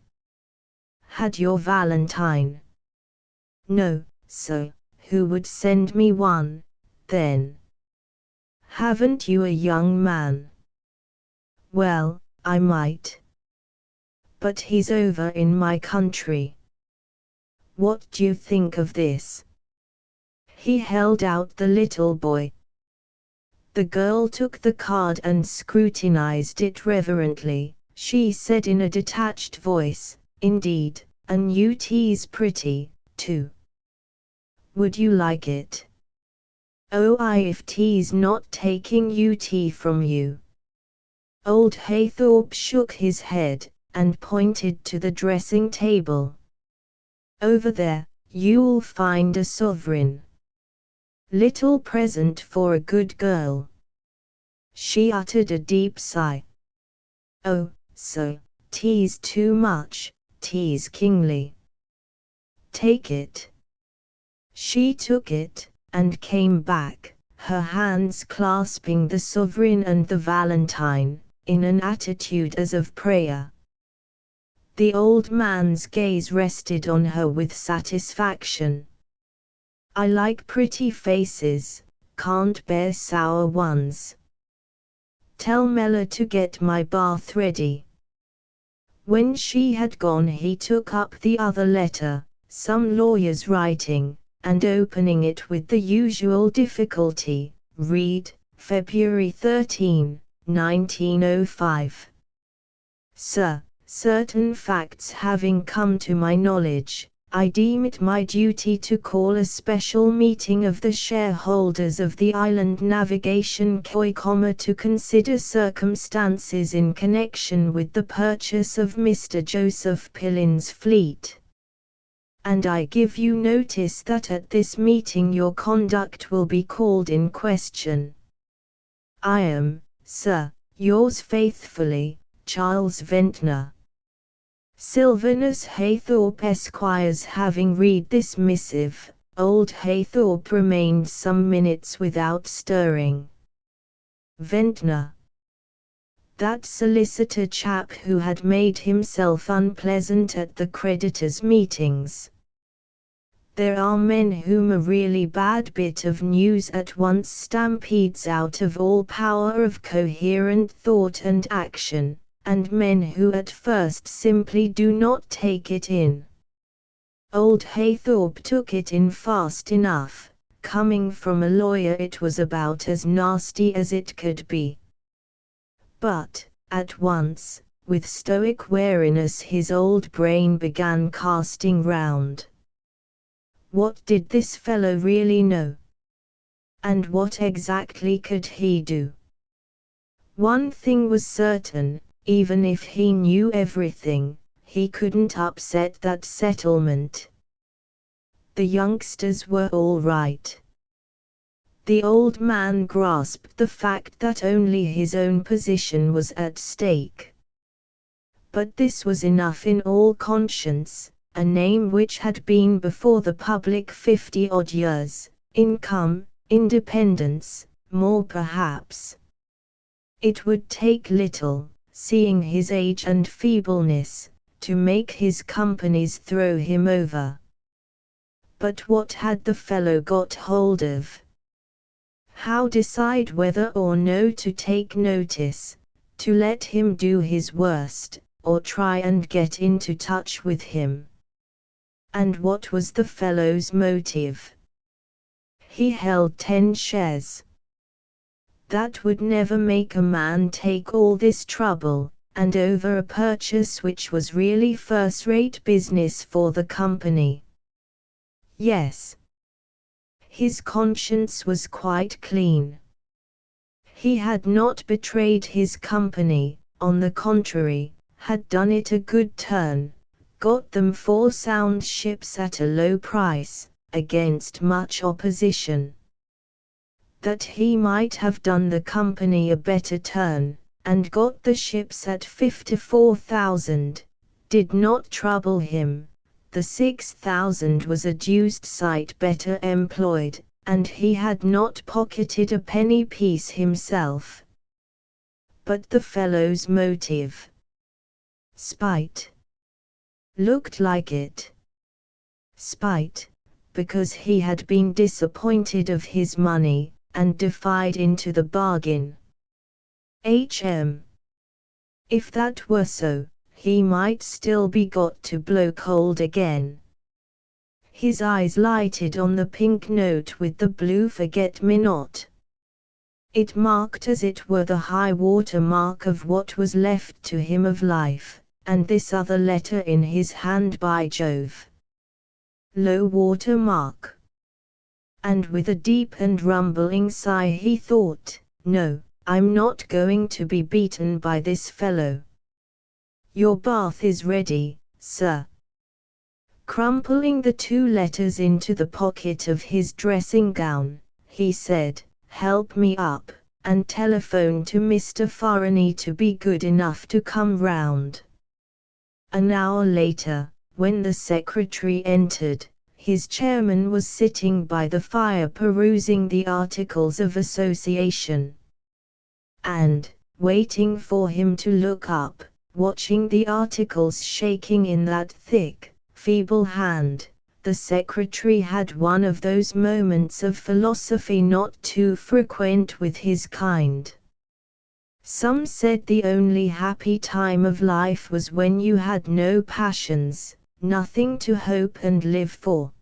Had your Valentine?" "No, sir. Who would send me one, then?" "Haven't you a young man?" "Well, I might. But he's over in my country. What do you think of this?" He held out the little boy. The girl took the card and scrutinized it reverently. She said in a detached voice, "Indeed, and you tease pretty, too. Would you like it?" "Oh, if tea's not taking tea from you." Old Haythorpe shook his head, and pointed to the dressing table. Over there, you'll find a sovereign. Little present for a good girl. She uttered a deep sigh. Oh, so, 'tis too much, 'tis kingly. Take it. She took it, and came back, her hands clasping the sovereign and the valentine, in an attitude as of prayer. The old man's gaze rested on her with satisfaction. I like pretty faces, can't bear sour ones. Tell Mella to get my bath ready. When she had gone, he took up the other letter, some lawyer's writing, and opening it with the usual difficulty, read, February 13, 1905. Sir, certain facts having come to my knowledge, I deem it my duty to call a special meeting of the shareholders of the Island Navigation Co. to consider circumstances in connection with the purchase of Mr. Joseph Pillin's fleet. And I give you notice that at this meeting your conduct will be called in question. I am, sir, yours faithfully, Charles Ventnor. Sylvanus Haythorpe Esquires. Having read this missive, old Haythorpe remained some minutes without stirring. Ventnor. That solicitor chap who had made himself unpleasant at the creditors' meetings. There are men whom a really bad bit of news at once stampedes out of all power of coherent thought and action, and men who at first simply do not take it in. Old Haythorpe took it in fast enough. Coming from a lawyer, it was about as nasty as it could be. But, at once, with stoic wariness his old brain began casting round. What did this fellow really know? And what exactly could he do? One thing was certain, even if he knew everything, he couldn't upset that settlement. The youngsters were all right. The old man grasped the fact that only his own position was at stake. But this was enough in all conscience, a name which had been before the public 50-odd years, income, independence, more perhaps. It would take little, seeing his age and feebleness, to make his companies throw him over. But what had the fellow got hold of? How decide whether or no to take notice, to let him do his worst, or try and get into touch with him? And what was the fellow's motive? He held 10 shares. That would never make a man take all this trouble, and over a purchase which was really first-rate business for the company. Yes. His conscience was quite clean. He had not betrayed his company, on the contrary, had done it a good turn, got them 4 sound ships at a low price, against much opposition. That he might have done the company a better turn, and got the ships at 54,000, did not trouble him. The 6,000 was a deuced sight better employed, and he had not pocketed a penny piece himself. But the fellow's motive? Spite. Looked like it. Spite, because he had been disappointed of his money, and defied into the bargain. If that were so, he might still be got to blow cold again. His eyes lighted on the pink note with the blue forget-me-not. It marked as it were the high-water mark of what was left to him of life, and this other letter in his hand, by Jove. Low-water mark. And with a deep and rumbling sigh he thought, no, I'm not going to be beaten by this fellow. Your bath is ready, sir. Crumpling the 2 letters into the pocket of his dressing gown, he said, help me up, and telephone to Mr. Farney to be good enough to come round. An hour later, when the secretary entered, his chairman was sitting by the fire perusing the Articles of Association. And, waiting for him to look up, watching the articles shaking in that thick, feeble hand, the secretary had one of those moments of philosophy not too frequent with his kind. Some said the only happy time of life was when you had no passions, nothing to hope and live for.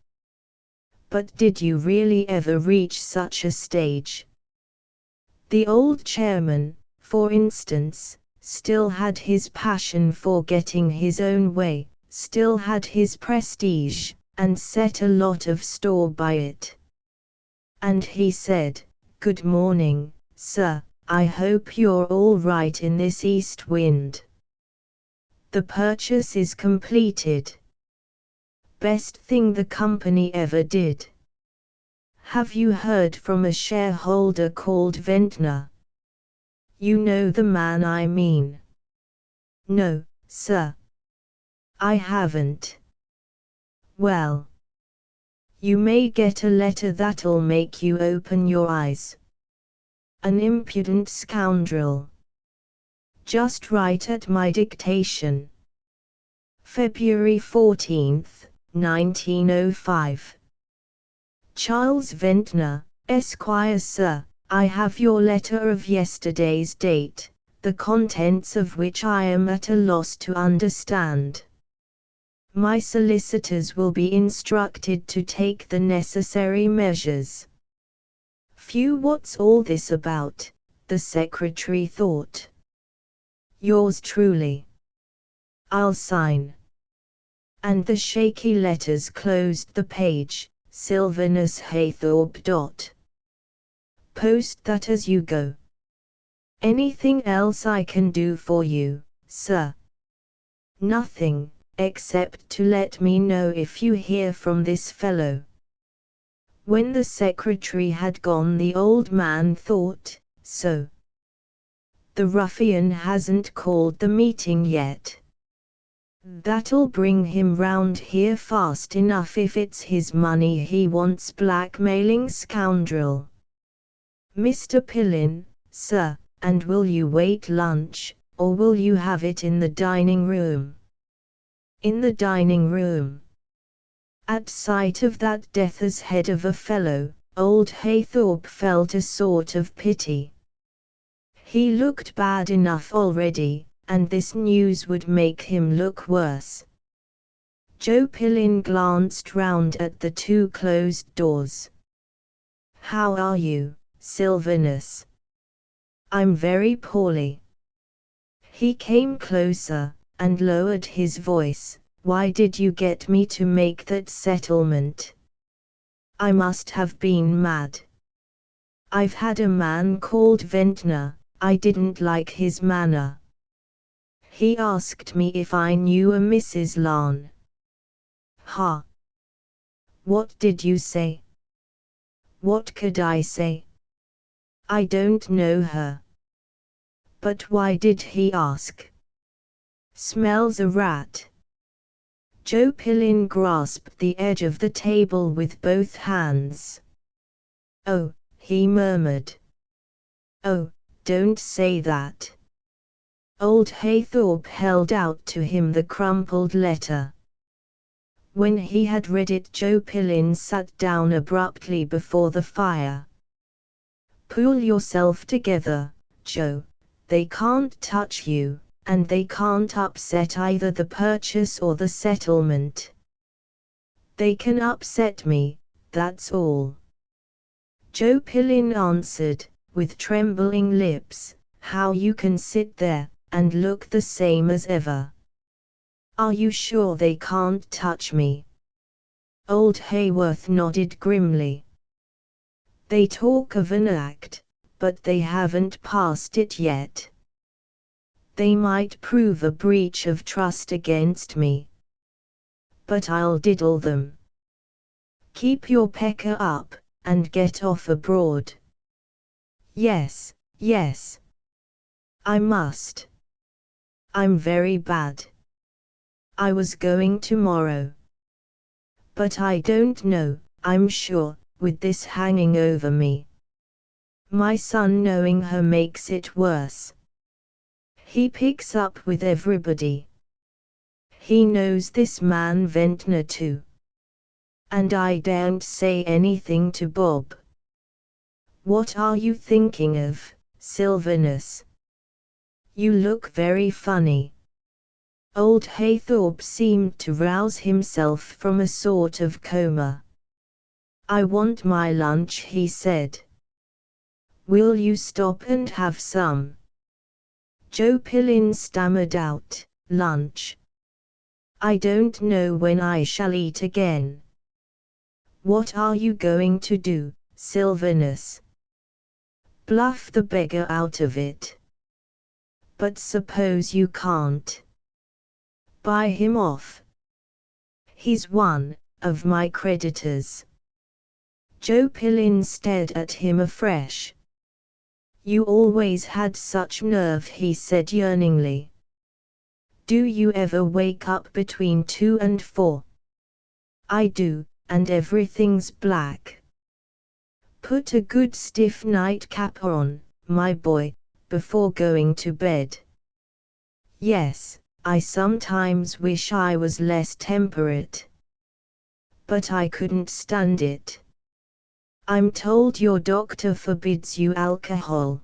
But did you really ever reach such a stage? The old chairman, for instance, still had his passion for getting his own way, still had his prestige, and set a lot of store by it. And he said, "Good morning, sir, I hope you're all right in this east wind. The purchase is completed. Best thing the company ever did. Have you heard from a shareholder called Ventnor? You know the man I mean." "No, sir. I haven't." "Well, you may get a letter that'll make you open your eyes. An impudent scoundrel. Just write at my dictation. February 14th, 1905. Charles Ventnor, Esquire. Sir, I have your letter of yesterday's date, the contents of which I am at a loss to understand. My solicitors will be instructed to take the necessary measures. Phew, what's all this about? The secretary thought. Yours truly. I'll sign. And the shaky letters closed the page. Sylvanus Haythorpe. Post that as you go. Anything else I can do for you, sir? Nothing, except to let me know if you hear from this fellow. When the secretary had gone, the old man thought, so the ruffian hasn't called the meeting yet. That'll bring him round here fast enough if it's his money he wants. Blackmailing scoundrel. Mr. Pillin, sir, and will you wait lunch, or will you have it in the dining room? In the dining room. At sight of that death's head of a fellow, old Haythorpe felt a sort of pity. He looked bad enough already, and this news would make him look worse. Joe Pillin glanced round at the 2 closed doors. "How are you, Sylvanus?" "I'm very poorly." He came closer, and lowered his voice. "Why did you get me to make that settlement?" "I must have been mad. I've had a man called Ventnor, I didn't like his manner. He asked me if I knew a Mrs. Larn." "Ha! What did you say?" "What could I say? I don't know her." "But why did he ask?" "Smells a rat." Joe Pillin grasped the edge of the table with both hands. "Oh," he murmured. "Oh, don't say that." Old Haythorpe held out to him the crumpled letter. When he had read it, Joe Pillin sat down abruptly before the fire. "Pull yourself together, Joe. They can't touch you, and they can't upset either the purchase or the settlement." "They can upset me, that's all." Joe Pillin answered, with trembling lips. "How you can sit there, and look the same as ever. Are you sure they can't touch me?" Old Hayworth nodded grimly. "They talk of an act, but they haven't passed it yet. They might prove a breach of trust against me. But I'll diddle them. Keep your pecker up, and get off abroad. Yes, yes. I must. I'm very bad. I was going tomorrow. But I don't know, I'm sure, with this hanging over me. My son knowing her makes it worse. He picks up with everybody. He knows this man Ventnor too. And I daren't say anything to Bob. What are you thinking of, Sylvanus? You look very funny. Old Haythorpe seemed to rouse himself from a sort of coma. I want my lunch, he said. Will you stop and have some? Joe Pillin stammered out, lunch. I don't know when I shall eat again. What are you going to do, Sylvanus? Bluff the beggar out of it. But suppose you can't? Buy him off. He's one of my creditors. Joe Pillin stared at him afresh. You always had such nerve, he said yearningly. Do you ever wake up between 2 and 4? I do, and everything's black. Put a good stiff nightcap on, my boy, before going to bed. Yes, I sometimes wish I was less temperate. But I couldn't stand it. I'm told your doctor forbids you alcohol.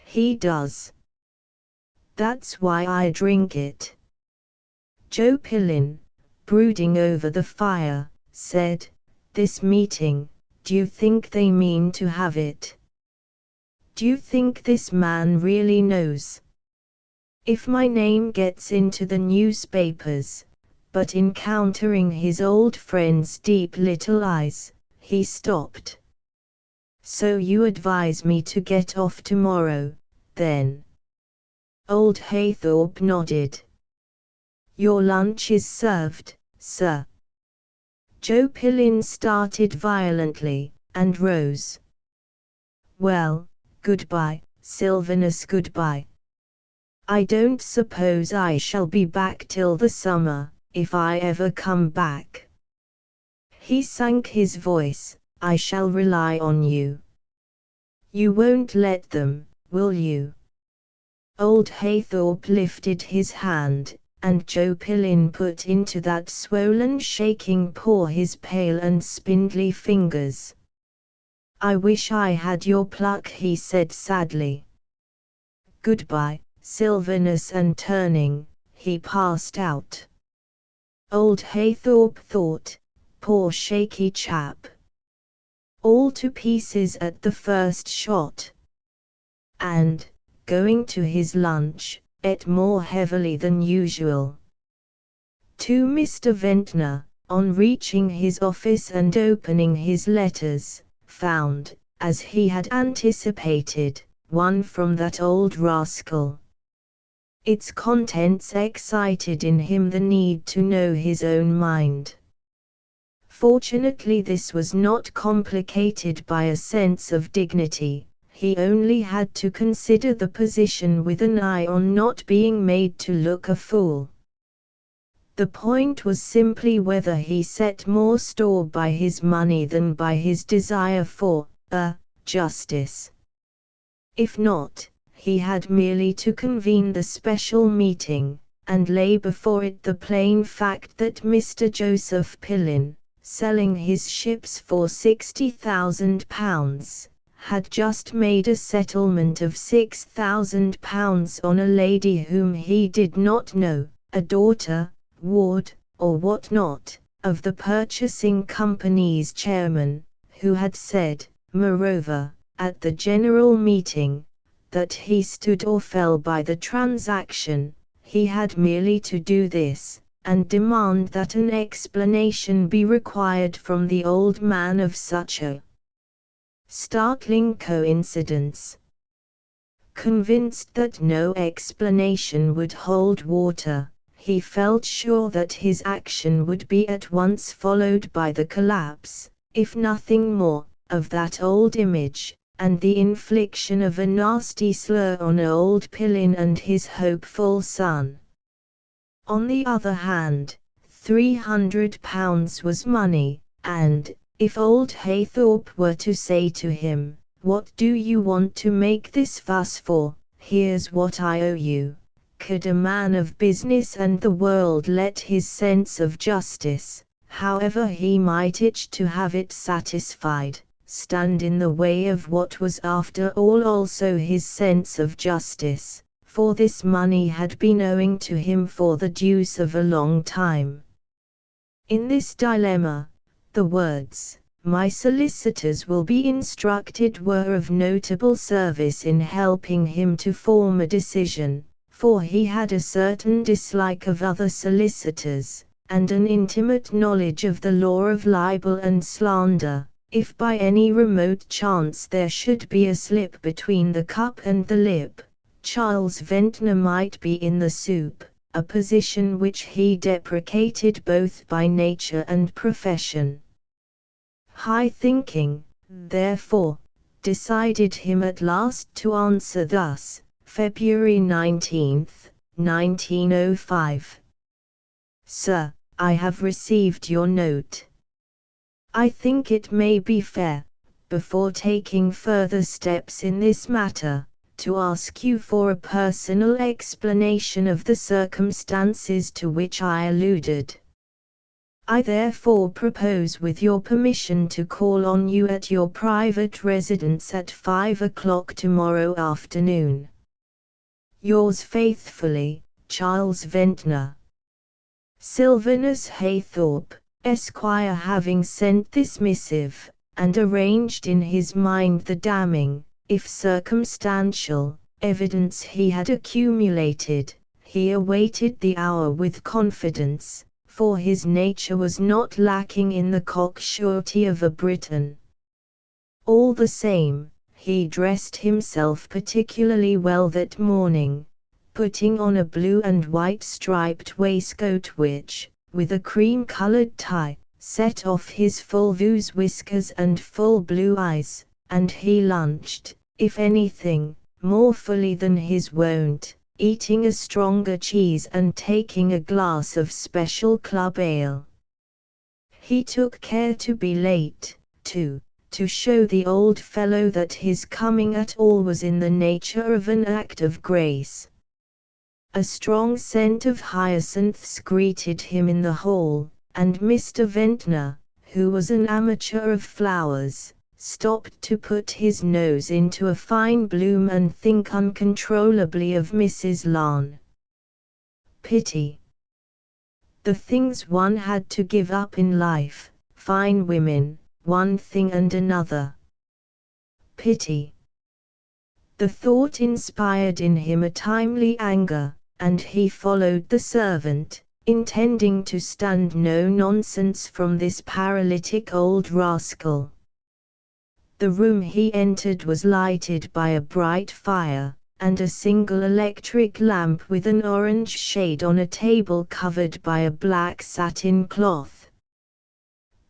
He does. That's why I drink it. Joe Pillin, brooding over the fire, said, this meeting, do you think they mean to have it? Do you think this man really knows? If my name gets into the newspapers, but encountering his old friend's deep little eyes, he stopped. So you advise me to get off tomorrow, then? Old Haythorpe nodded. Your lunch is served, sir. Joe Pillin started violently, and rose. Well, goodbye, Sylvanus, goodbye. I don't suppose I shall be back till the summer, if I ever come back. He sank his voice, I shall rely on you. You won't let them, will you? Old Haythorpe lifted his hand, and Joe Pillin put into that swollen shaking paw his pale and spindly fingers. I wish I had your pluck, he said sadly. Goodbye, Sylvanus, and turning, he passed out. Old Haythorpe thought, poor shaky chap. All to pieces at the first shot. And, going to his lunch, ate more heavily than usual. To Mr. Ventnor, on reaching his office and opening his letters, found, as he had anticipated, one from that old rascal. Its contents excited in him the need to know his own mind. Fortunately this was not complicated by a sense of dignity. He only had to consider the position with an eye on not being made to look a fool. The point was simply whether he set more store by his money than by his desire for justice. If not, he had merely to convene the special meeting, and lay before it the plain fact that Mr. Joseph Pillin, selling his ships for £60,000, had just made a settlement of £6,000 on a lady whom he did not know, a daughter, ward, or what not, of the purchasing company's chairman, who had said, moreover, at the general meeting, that he stood or fell by the transaction. He had merely to do this, and demand that an explanation be required from the old man of such a Startling coincidence. Convinced that no explanation would hold water, he felt sure that his action would be at once followed by the collapse, if nothing more, of that old image, and the infliction of a nasty slur on old Pillin and his hopeful son. On the other hand, £300 was money, and, if old Haythorpe were to say to him, "What do you want to make this fuss for? Here's what I owe you," could a man of business and the world let his sense of justice, however he might itch to have it satisfied, stand in the way of what was after all also his sense of justice, for this money had been owing to him for the deuce of a long time. In this dilemma, the words, "My solicitors will be instructed," were of notable service in helping him to form a decision, for he had a certain dislike of other solicitors, and an intimate knowledge of the law of libel and slander. If by any remote chance there should be a slip between the cup and the lip, Charles Ventnor might be in the soup, a position which he deprecated both by nature and profession. High thinking, therefore, decided him at last to answer thus, February 19, 1905. Sir, I have received your note. I think it may be fair, before taking further steps in this matter, to ask you for a personal explanation of the circumstances to which I alluded. I therefore propose with your permission to call on you at your private residence at 5 o'clock tomorrow afternoon. Yours faithfully, Charles Ventnor. Sylvanus Haythorpe, Esquire. Having sent this missive, and arranged in his mind the damning, if circumstantial, evidence he had accumulated, he awaited the hour with confidence, for his nature was not lacking in the cocksurety of a Briton. All the same, he dressed himself particularly well that morning, putting on a blue and white striped waistcoat which, with a cream-coloured tie, set off his full vuse whiskers and full blue eyes, and he lunched, if anything, more fully than his wont, eating a stronger cheese and taking a glass of special club ale. He took care to be late, too, to show the old fellow that his coming at all was in the nature of an act of grace. A strong scent of hyacinths greeted him in the hall, and Mr. Ventnor, who was an amateur of flowers, stopped to put his nose into a fine bloom and think uncontrollably of Mrs. Larne. Pity. The things one had to give up in life, fine women, one thing and another. Pity. The thought inspired in him a timely anger, and he followed the servant, intending to stand no nonsense from this paralytic old rascal. The room he entered was lighted by a bright fire, and a single electric lamp with an orange shade on a table covered by a black satin cloth.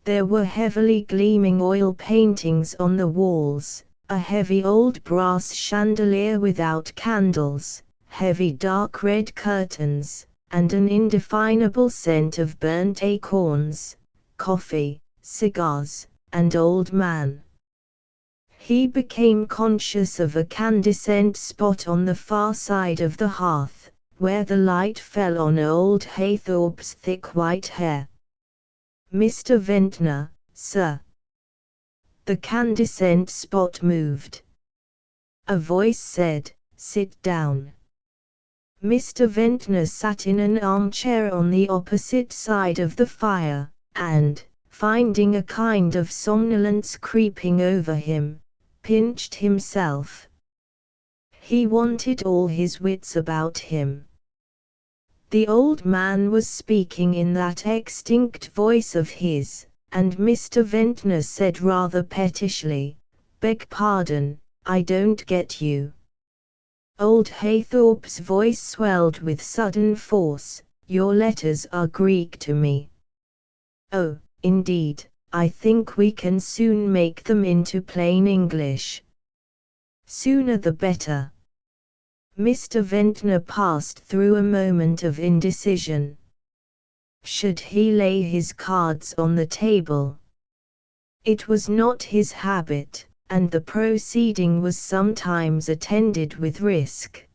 There were heavily gleaming oil paintings on the walls, a heavy old brass chandelier without candles, heavy dark red curtains, and an indefinable scent of burnt acorns, coffee, cigars, and old man. He became conscious of a candescent spot on the far side of the hearth, where the light fell on old Haythorpe's thick white hair. "Mr. Ventnor, sir." The candescent spot moved. A voice said, "Sit down." Mr. Ventnor sat in an armchair on the opposite side of the fire, and, finding a kind of somnolence creeping over him, pinched himself. He wanted all his wits about him. The old man was speaking in that extinct voice of his, and Mr. Ventnor said rather pettishly, Beg pardon, I don't get you. Old Haythorpe's voice swelled with sudden force. Your letters are Greek to me. Oh, indeed, I think we can soon make them into plain English. Sooner the better. Mr. Ventnor passed through a moment of indecision. Should he lay his cards on the table? It was not his habit, and the proceeding was sometimes attended with risk.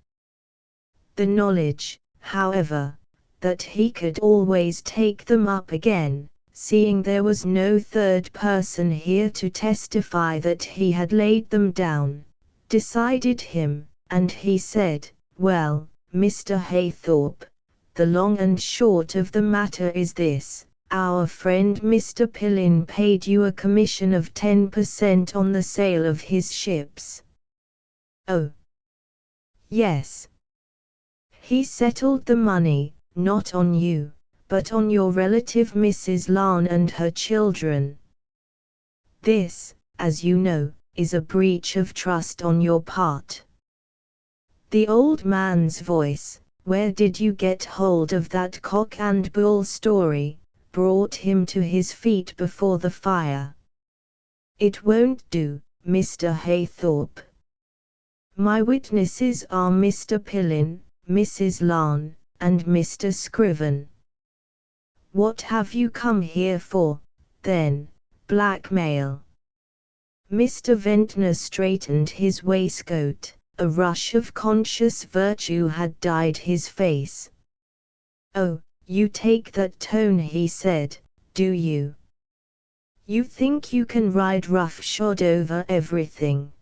The knowledge, however, that he could always take them up again, seeing there was no third person here to testify that he had laid them down, decided him, and he said, "Well, Mr. Haythorpe, the long and short of the matter is this. Our friend Mr. Pillin paid you a commission of 10% on the sale of his ships." "Oh, yes. He settled the money, not on you, but on your relative Mrs. Larne and her children. This, as you know, is a breach of trust on your part." The old man's voice, "Where did you get hold of that cock and bull story?" brought him to his feet before the fire. "It won't do, Mr. Haythorpe. My witnesses are Mr. Pillin, Mrs. Larne, and Mr. Scriven." "What have you come here for, then? Blackmail?" Mr. Ventnor straightened his waistcoat. A rush of conscious virtue had dyed his face. "Oh, you take that tone," he said, "do you? You think you can ride roughshod over everything?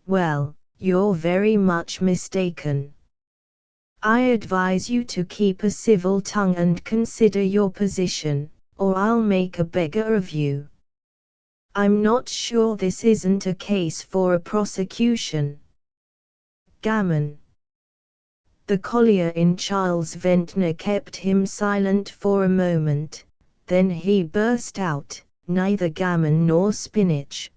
Well, you're very much mistaken. I advise you to keep a civil tongue and consider your position, or I'll make a beggar of you. I'm not sure this isn't a case for a prosecution." Gammon. The collier in Charles Ventnor kept him silent for a moment, then he burst out, "Neither gammon nor spinach.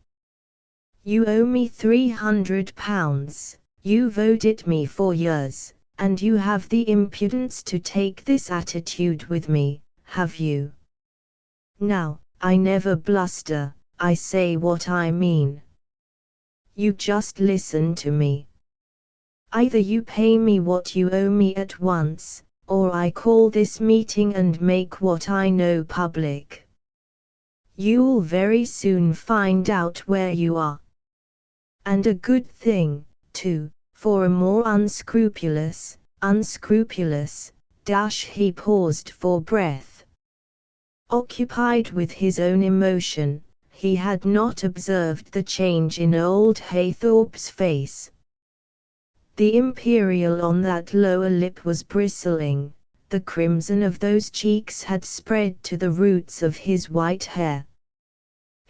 You owe me £300, you've owed it me for years, and you have the impudence to take this attitude with me, have you? Now, I never bluster, I say what I mean. You just listen to me. Either you pay me what you owe me at once, or I call this meeting and make what I know public. You'll very soon find out where you are. And a good thing, too, for a more unscrupulous, he paused for breath. Occupied with his own emotion, he had not observed the change in old Haythorpe's face. The imperial on that lower lip was bristling, the crimson of those cheeks had spread to the roots of his white hair.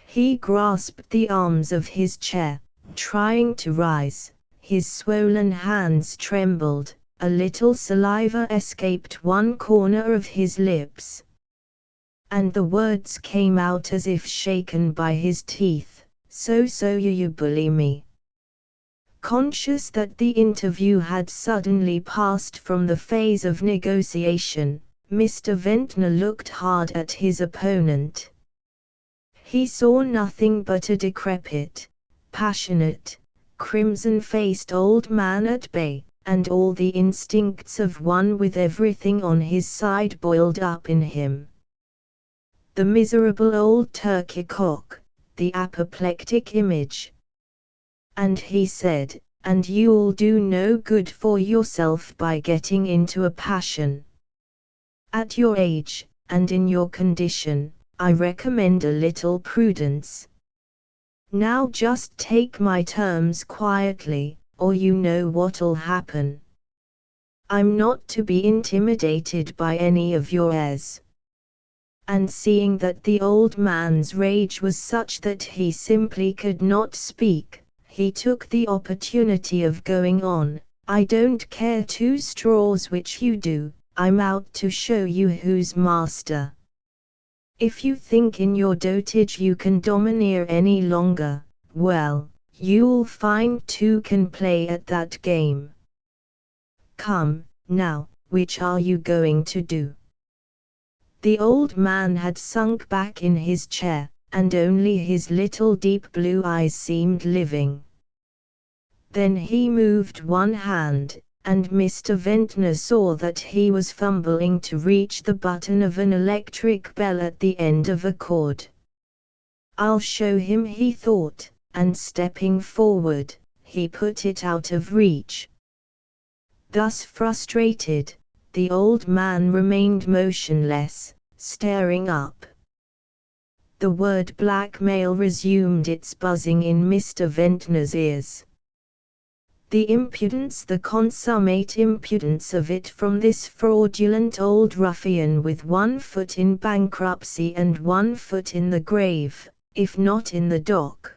He grasped the arms of his chair, trying to rise, his swollen hands trembled, a little saliva escaped one corner of his lips. And the words came out as if shaken by his teeth, so you bully me." Conscious that the interview had suddenly passed from the phase of negotiation, Mr. Ventnor looked hard at his opponent. He saw nothing but a decrepit, passionate, crimson-faced old man at bay, and all the instincts of one with everything on his side boiled up in him. The miserable old turkey cock, the apoplectic image. And he said, "And you'll do no good for yourself by getting into a passion. At your age, and in your condition, I recommend a little prudence. Now just take my terms quietly, or you know what'll happen. I'm not to be intimidated by any of your airs." And seeing that the old man's rage was such that he simply could not speak, he took the opportunity of going on, "I don't care two straws which you do, I'm out to show you who's master. If you think in your dotage you can domineer any longer, Well, you'll find two can play at that game. Come, now, which are you going to do? The old man had sunk back in his chair, and only his little deep blue eyes seemed living. Then he moved one hand, and Mr. Ventnor saw that he was fumbling to reach the button of an electric bell at the end of a cord. I'll show him, he thought, and stepping forward, he put it out of reach. Thus frustrated, the old man remained motionless, staring up. The word blackmail resumed its buzzing in Mr. Ventnor's ears. The impudence, the consummate impudence of it from this fraudulent old ruffian with 1 foot in bankruptcy and 1 foot in the grave, if not in the dock.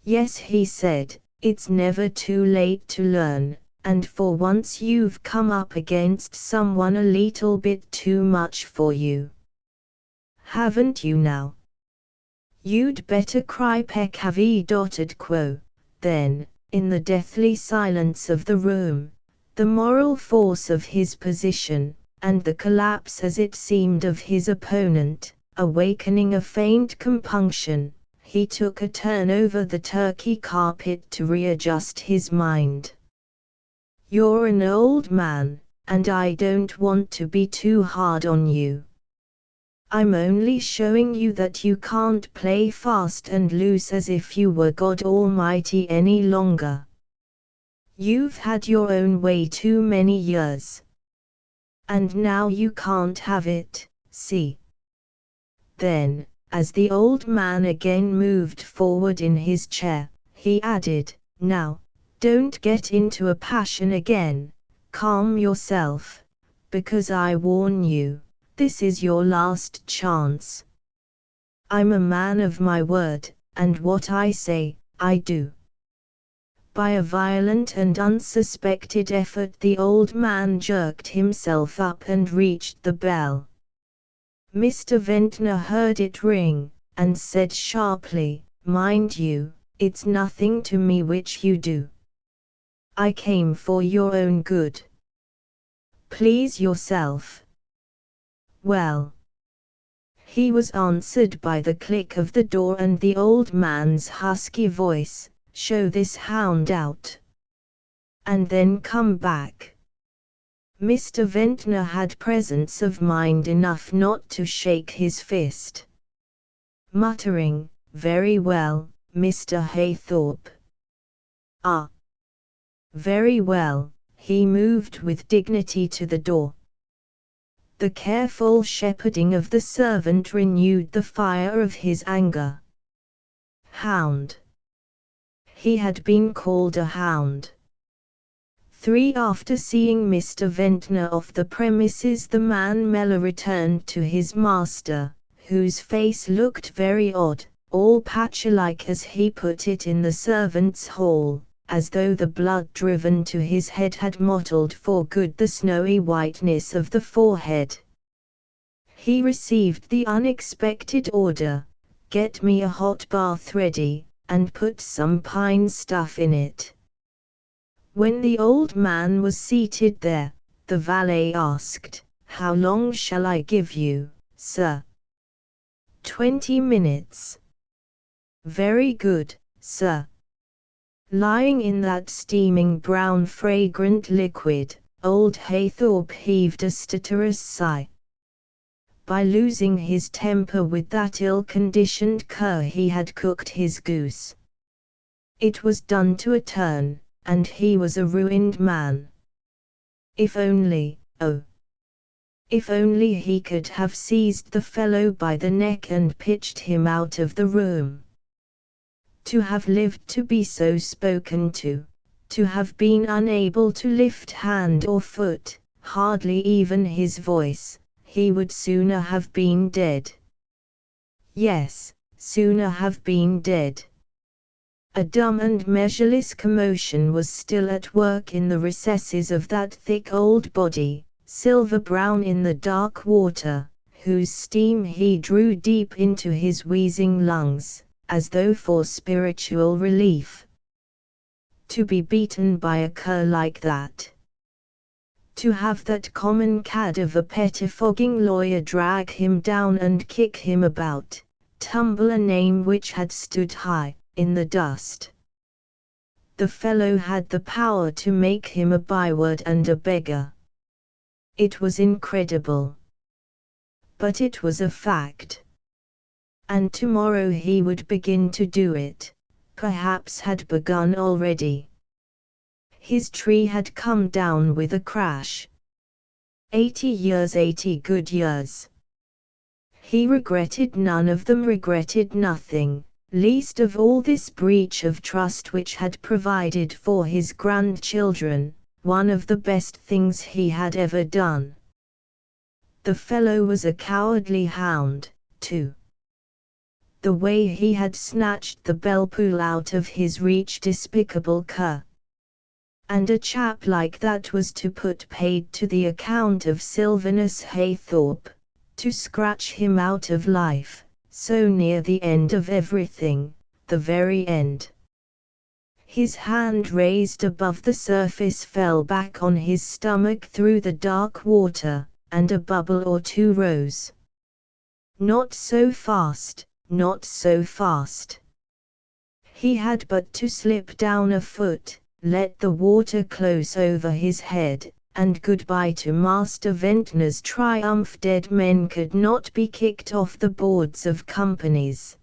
Yes, he said, it's never too late to learn, and for once you've come up against someone a little bit too much for you. Haven't you now? You'd better cry peccavi. Quo, then. In the deathly silence of the room, the moral force of his position, and the collapse as it seemed of his opponent, awakening a faint compunction, he took a turn over the turkey carpet to readjust his mind. You're an old man, and I don't want to be too hard on you. I'm only showing you that you can't play fast and loose as if you were God Almighty any longer. You've had your own way too many years. And now you can't have it, see? Then, as the old man again moved forward in his chair, he added, now, don't get into a passion again, calm yourself, because I warn you. This is your last chance. I'm a man of my word, and what I say, I do. By a violent and unsuspected effort the old man jerked himself up and reached the bell. Mr. Ventnor heard it ring, and said sharply, mind you, it's nothing to me which you do. I came for your own good. Please yourself. Well. He was answered by the click of the door and the old man's husky voice, show this hound out. And then come back. Mr. Ventnor had presence of mind enough not to shake his fist. Muttering, very well, Mr. Haythorpe. Ah. Very well, he moved with dignity to the door. The careful shepherding of the servant renewed the fire of his anger. Hound. He had been called a hound. 3 After seeing Mr. Ventnor off the premises, the man Mellor returned to his master, whose face looked very odd, all patch-alike as he put it in the servants' hall, as though the blood driven to his head had mottled for good the snowy whiteness of the forehead. He received the unexpected order, get me a hot bath ready, and put some pine stuff in it. When the old man was seated there, the valet asked, how long shall I give you, sir? 20 minutes. Very good, sir. Lying in that steaming brown fragrant liquid, old Haythorpe heaved a stertorous sigh. By losing his temper with that ill-conditioned cur he had cooked his goose. It was done to a turn, and he was a ruined man. If only, oh! If only he could have seized the fellow by the neck and pitched him out of the room. To have lived to be so spoken to have been unable to lift hand or foot, hardly even his voice, he would sooner have been dead. Yes, sooner have been dead. A dumb and measureless commotion was still at work in the recesses of that thick old body, silver-brown in the dark water, whose steam he drew deep into his wheezing lungs, as though for spiritual relief. To be beaten by a cur like that. To have that common cad of a pettifogging lawyer drag him down and kick him about, tumble a name which had stood high, in the dust. The fellow had the power to make him a byword and a beggar. It was incredible. But it was a fact. And tomorrow he would begin to do it, perhaps had begun already. His tree had come down with a crash. 80 years, 80 good years. He regretted none of them, regretted nothing, least of all this breach of trust which had provided for his grandchildren, one of the best things he had ever done. The fellow was a cowardly hound, too. The way he had snatched the bell-pull out of his reach, despicable cur. And a chap like that was to put paid to the account of Sylvanus Haythorpe, to scratch him out of life, so near the end of everything, the very end. His hand raised above the surface fell back on his stomach through the dark water, and a bubble or two rose. Not so fast, not so fast. He had but to slip down a foot, let the water close over his head, and goodbye to Master Ventnor's triumph. Dead men could not be kicked off the boards of companies.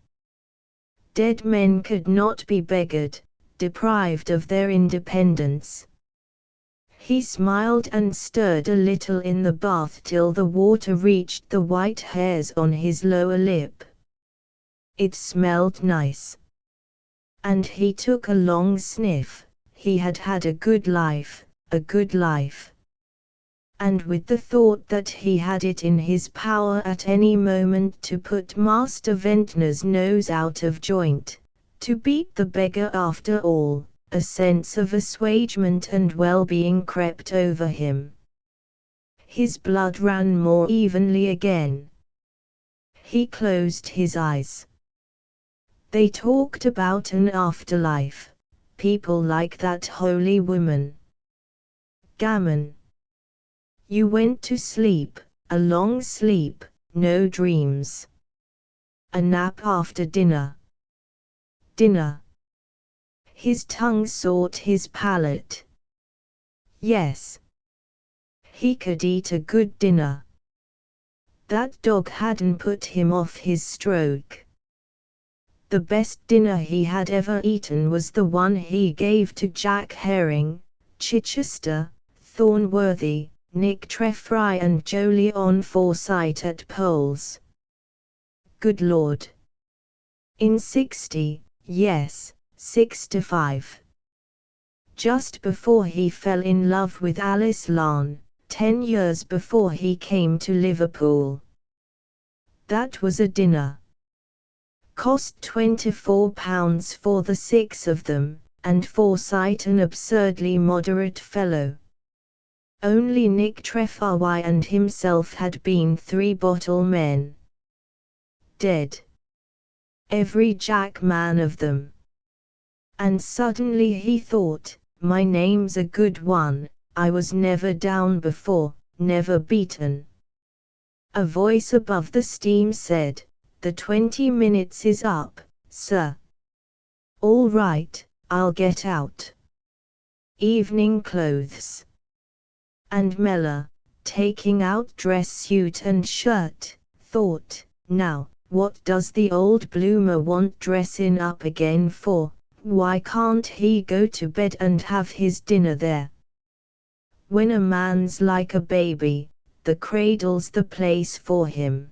Dead men could not be beggared, deprived of their independence. He smiled and stirred a little in the bath till the water reached the white hairs on his lower lip. It smelled nice. And he took a long sniff. He had had a good life, a good life. And with the thought that he had it in his power at any moment to put Master Ventnor's nose out of joint, to beat the beggar after all, a sense of assuagement and well-being crept over him. His blood ran more evenly again. He closed his eyes. They talked about an afterlife, people like that holy woman. Gammon. You went to sleep, a long sleep, no dreams. A nap after dinner. Dinner. His tongue sought his palate. Yes. He could eat a good dinner. That dog hadn't put him off his stroke. The best dinner he had ever eaten was the one he gave to Jack Herring, Chichester, Thornworthy, Nick Treffry and Jolyon Forsyte at Poles. Good Lord. In 60, yes, 65. Just before he fell in love with Alice Larne, 10 years before he came to Liverpool. That was a dinner. Cost £24 for the 6 of them, and Forsyte an absurdly moderate fellow. Only Nick Treffry and himself had been 3-bottle men. Dead. Every jack man of them. And suddenly he thought, my name's a good one, I was never down before, never beaten. A voice above the steam said, the 20 minutes is up, sir. All right, I'll get out. Evening clothes. And Mellor, taking out dress suit and shirt, thought, now, what does the old bloomer want dressin' up again for? Why can't he go to bed and have his dinner there? When a man's like a baby, the cradle's the place for him.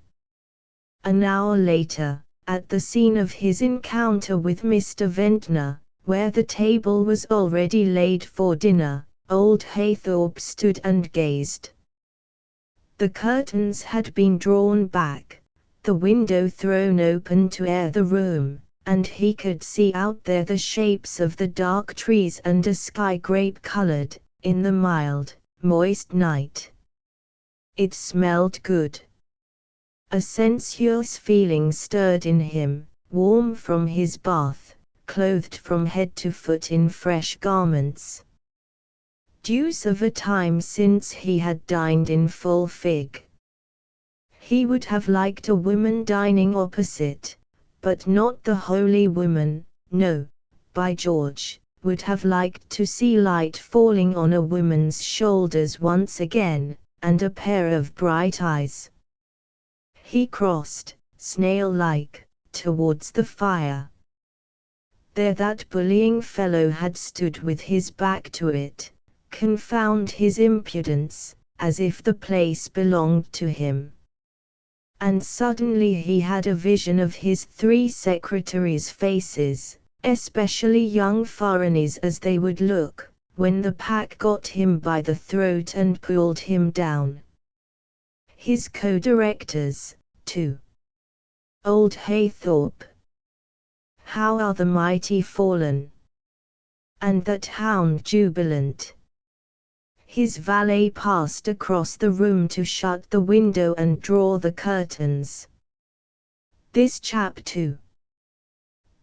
An hour later, at the scene of his encounter with Mr. Ventnor, where the table was already laid for dinner, old Haythorpe stood and gazed. The curtains had been drawn back, the window thrown open to air the room, and he could see out there the shapes of the dark trees and a sky grape-colored, in the mild, moist night. It smelled good. A sensuous feeling stirred in him, warm from his bath, clothed from head to foot in fresh garments. Deuce of a time since he had dined in full fig. He would have liked a woman dining opposite, but not the holy woman. No, by George, would have liked to see light falling on a woman's shoulders once again, and a pair of bright eyes. He crossed, snail-like, towards the fire. There that bullying fellow had stood with his back to it, confound his impudence, as if the place belonged to him. And suddenly he had a vision of his 3 secretaries' faces, especially young foreigners as they would look, when the pack got him by the throat and pulled him down. His co-directors, too. Old Haythorpe. How are the mighty fallen! And that hound jubilant. His valet passed across the room to shut the window and draw the curtains. This chap too.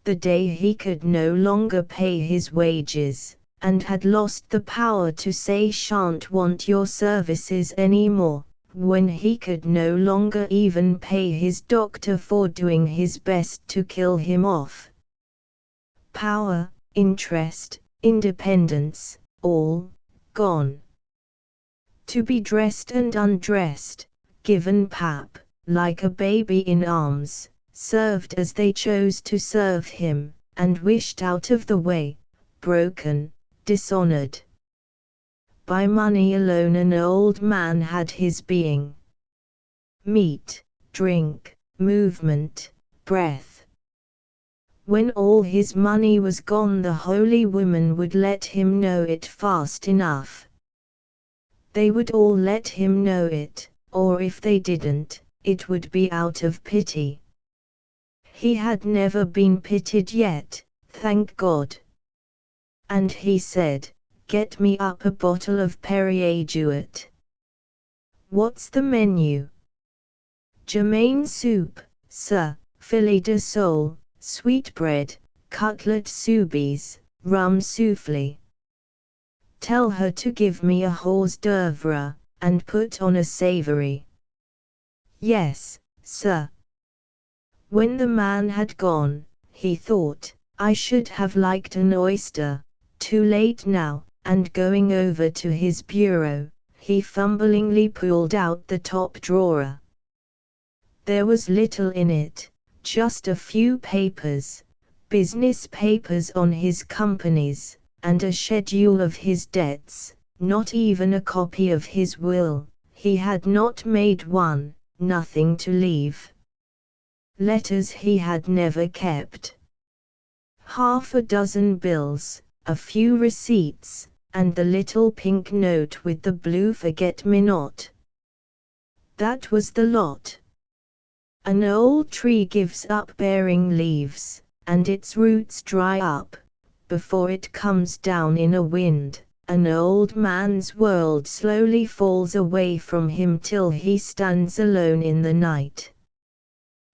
The day he could no longer pay his wages, and had lost the power to say shan't want your services any more, when he could no longer even pay his doctor for doing his best to kill him off. Power, interest, independence, all gone. To be dressed and undressed, given pap, like a baby in arms, served as they chose to serve him, and wished out of the way, broken, dishonored. By money alone an old man had his being. Meat, drink, movement, breath. When all his money was gone, the holy women would let him know it fast enough. They would all let him know it, or if they didn't, it would be out of pity. He had never been pitied yet, thank God. And he said, "Get me up a bottle of Perrier Jouet." "What's the menu?" "Germain soup, sir, filet de sole, sweetbread, cutlet soubise, rum soufflé." "Tell her to give me a hors d'oeuvre, and put on a savory." "Yes, sir." When the man had gone, he thought, "I should have liked an oyster." Too late now, and going over to his bureau, he fumblingly pulled out the top drawer. There was little in it, just a few papers, business papers on his companies, and a schedule of his debts, not even a copy of his will. He had not made one, nothing to leave. Letters he had never kept. Half a dozen bills, a few receipts, and the little pink note with the blue forget-me-not. That was the lot. An old tree gives up bearing leaves, and its roots dry up, before it comes down in a wind. An old man's world slowly falls away from him till he stands alone in the night.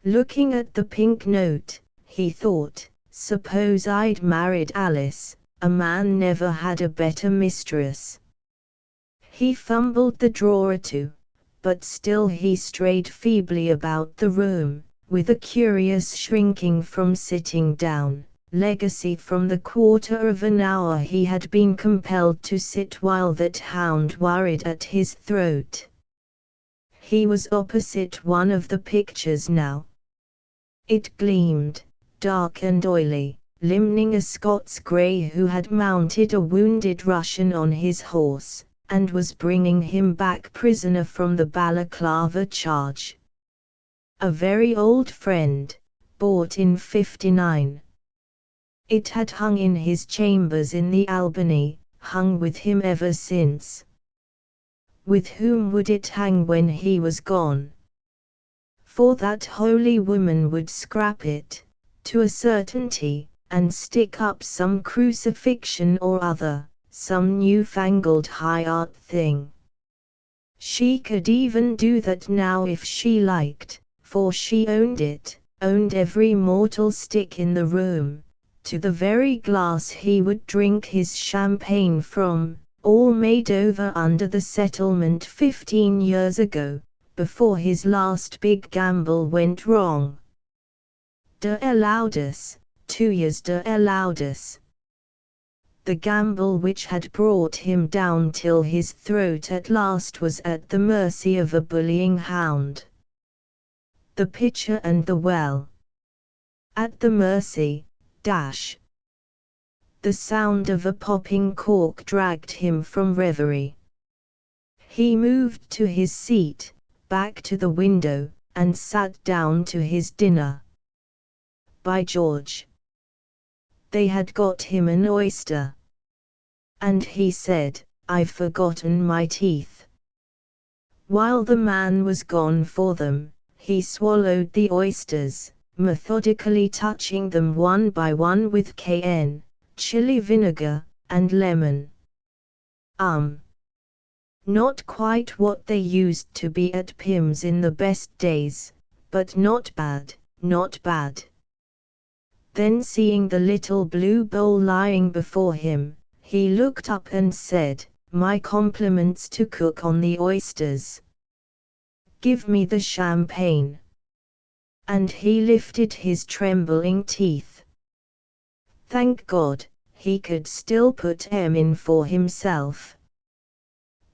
Looking at the pink note, he thought, suppose I'd married Alice, a man never had a better mistress. He fumbled the drawer too, but still he strayed feebly about the room, with a curious shrinking from sitting down, legacy from the quarter of an hour he had been compelled to sit while that hound worried at his throat. He was opposite one of the pictures now. It gleamed, dark and oily, limning a Scots grey who had mounted a wounded Russian on his horse, and was bringing him back prisoner from the Balaclava charge. A very old friend, bought in '59. It had hung in his chambers in the Albany, hung with him ever since. With whom would it hang when he was gone? For that holy woman would scrap it, to a certainty, and stick up some crucifixion or other, some new-fangled high-art thing. She could even do that now if she liked, for she owned it, owned every mortal stick in the room, to the very glass he would drink his champagne from, all made over under the settlement 15 years ago, before his last big gamble went wrong. De Laudes, 2 years de Laudes. The gamble which had brought him down till his throat at last was at the mercy of a bullying hound. The pitcher and the well. At the mercy, dash. The sound of a popping cork dragged him from reverie. He moved to his seat, back to the window, and sat down to his dinner. By George! They had got him an oyster. And he said, "I've forgotten my teeth." While the man was gone for them, he swallowed the oysters, methodically touching them one by one with cayenne, chili vinegar, and lemon. Not quite what they used to be at Pim's in the best days, but not bad, not bad. Then seeing the little blue bowl lying before him, he looked up and said, "My compliments to cook on the oysters. Give me the champagne." And he lifted his trembling teeth. Thank God, he could still put M in for himself.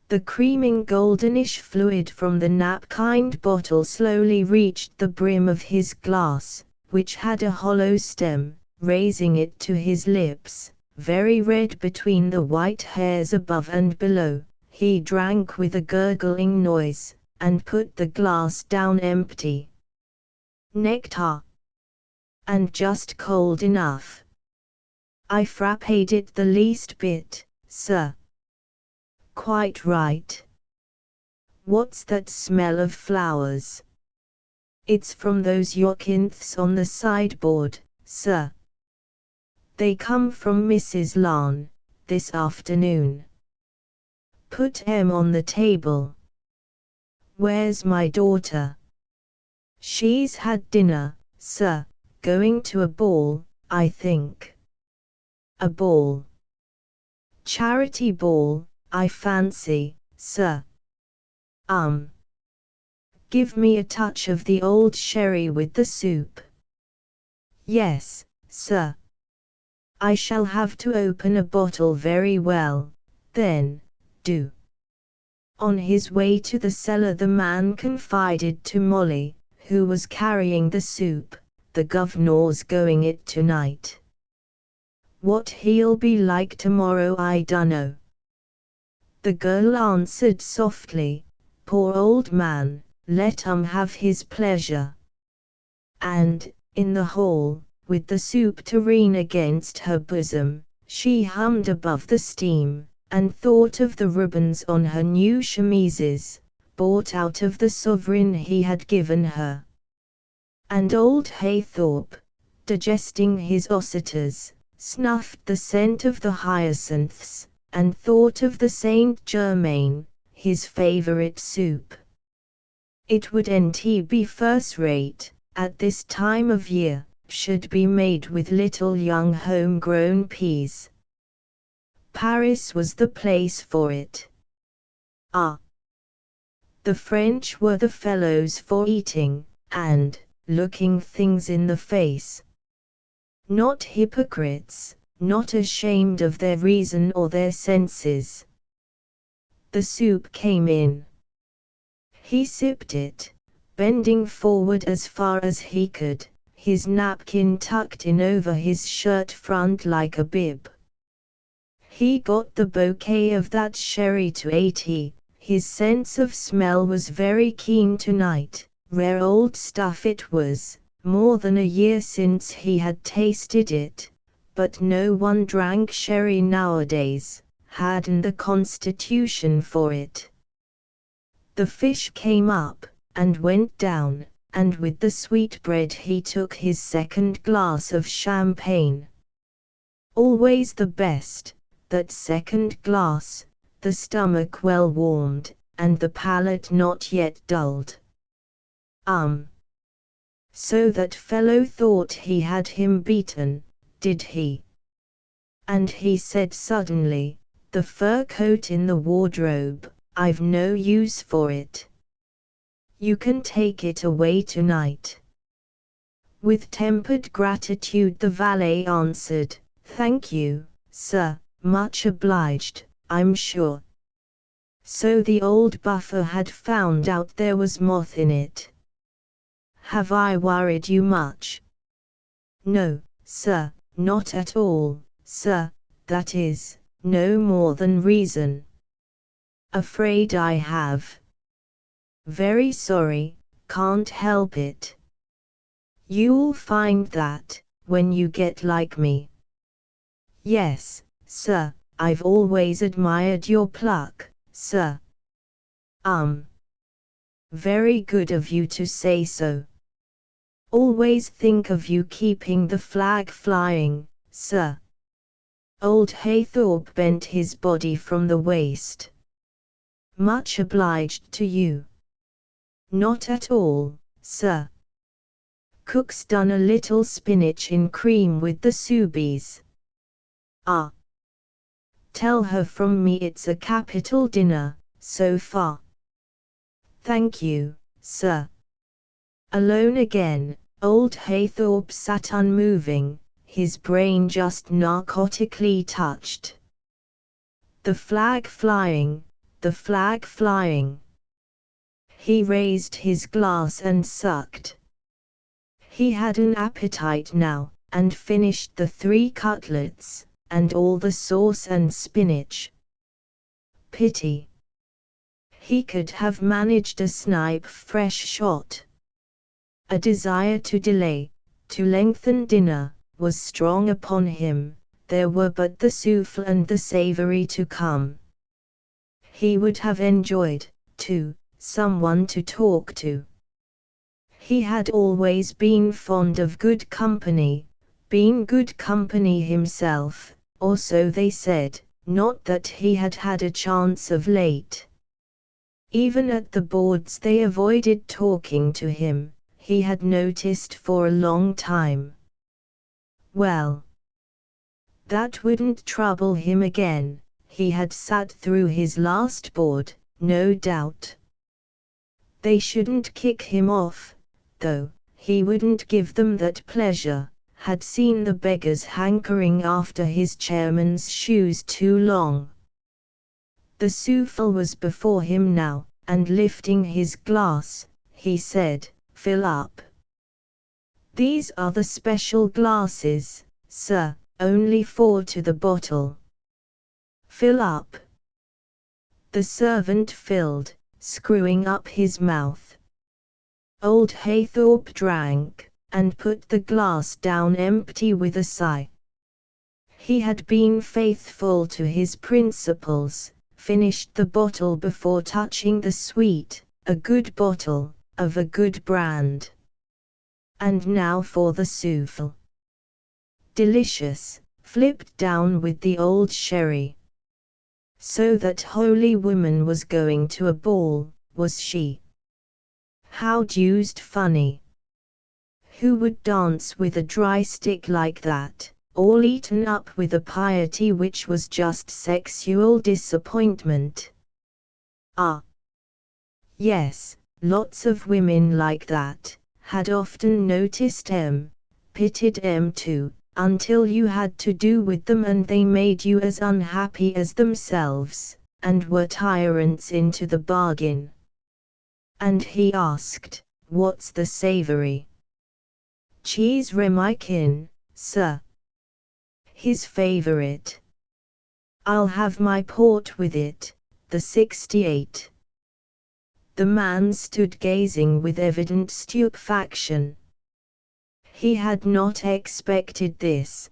The creaming goldenish fluid from the nap-kind bottle slowly reached the brim of his glass, which had a hollow stem, raising it to his lips. Very red between the white hairs above and below, he drank with a gurgling noise, and put the glass down empty. Nectar! And just cold enough. I frappéd it the least bit, sir. Quite right. What's that smell of flowers? It's from those hyacinths on the sideboard, sir. They come from Mrs. Larn, this afternoon. Put M on the table. Where's my daughter? She's had dinner, sir, going to a ball, I think. A ball. Charity ball, I fancy, sir. Give me a touch of the old sherry with the soup. Yes, sir. I shall have to open a bottle very well, then, do. On his way to the cellar the man confided to Molly, who was carrying the soup, "The guv'nor's going it tonight. What he'll be like tomorrow I dunno." The girl answered softly, "Poor old man, let have his pleasure." And, in the hall, with the soup tureen against her bosom, she hummed above the steam, and thought of the ribbons on her new chemises, bought out of the sovereign he had given her. And old Haythorpe, digesting his ossiters, snuffed the scent of the hyacinths, and thought of the Saint Germain, his favourite soup. It would be first-rate, at this time of year, should be made with little young home-grown peas. Paris was the place for it. The French were the fellows for eating, and, looking things in the face. Not hypocrites, not ashamed of their reason or their senses. The soup came in. He sipped it, bending forward as far as he could, his napkin tucked in over his shirt front like a bib. He got the bouquet of that sherry to 80, his sense of smell was very keen tonight, rare old stuff it was, more than a year since he had tasted it, but no one drank sherry nowadays, hadn't the constitution for it. The fish came up, and went down, and with the sweetbread he took his second glass of champagne. Always the best, that second glass, the stomach well warmed, and the palate not yet dulled. So that fellow thought he had him beaten, did he? And he said suddenly, the fur coat in the wardrobe, I've no use for it. You can take it away tonight. With tempered gratitude the valet answered, Thank you, sir, much obliged, I'm sure. So the old buffer had found out there was moth in it. Have I worried you much? No, sir, not at all, sir, that is, no more than reason. Afraid I have. Very sorry, can't help it. You'll find that, when you get like me. Yes, sir, I've always admired your pluck, sir. Very good of you to say so. Always think of you keeping the flag flying, sir. Old Haythorpe bent his body from the waist. Much obliged to you. Not at all, sir. Cook's done a little spinach in cream with the Subies. Ah! Tell her from me it's a capital dinner, so far. Thank you, sir. Alone again, old Haythorpe sat unmoving, his brain just narcotically touched. The flag flying, the flag flying. He raised his glass and sucked. He had an appetite now, and finished the 3 cutlets, and all the sauce and spinach. Pity. He could have managed a snipe fresh shot. A desire to delay, to lengthen dinner, was strong upon him. There were but the souffle and the savoury to come. He would have enjoyed, too, someone to talk to. He had always been fond of good company, been good company himself, or so they said, not that he had had a chance of late. Even at the boards they avoided talking to him, he had noticed for a long time. Well, that wouldn't trouble him again. He had sat through his last board, no doubt. They shouldn't kick him off, though, he wouldn't give them that pleasure, had seen the beggars hankering after his chairman's shoes too long. The souffle was before him now, and lifting his glass, he said, Fill up. These are the special glasses, sir, only 4 to the bottle. Fill up. The servant filled, screwing up his mouth. Old Haythorpe drank, and put the glass down empty with a sigh. He had been faithful to his principles, finished the bottle before touching the sweet, a good bottle, of a good brand. And now for the souffle. Delicious, flipped down with the old sherry. So that holy woman was going to a ball, was she? How deuced funny. Who would dance with a dry stick like that, all eaten up with a piety which was just sexual disappointment? Ah! Yes, lots of women like that, had often noticed pitied too, until you had to do with them and they made you as unhappy as themselves, and were tyrants into the bargain. And he asked, What's the savoury? Cheese remikin, sir. His favourite. I'll have my port with it, the 68. The man stood gazing with evident stupefaction. He had not expected this.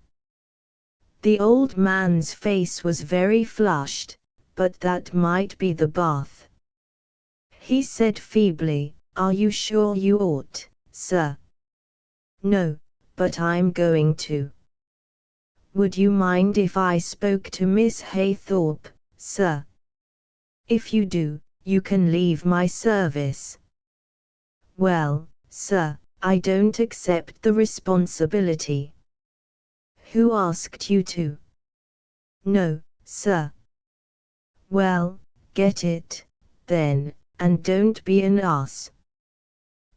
The old man's face was very flushed, but that might be the bath. He said feebly, Are you sure you ought, sir? No, but I'm going to. Would you mind if I spoke to Miss Haythorpe, sir? If you do, you can leave my service. Well, sir, I don't accept the responsibility. Who asked you to? No, sir. Well, get it, then, and don't be an ass.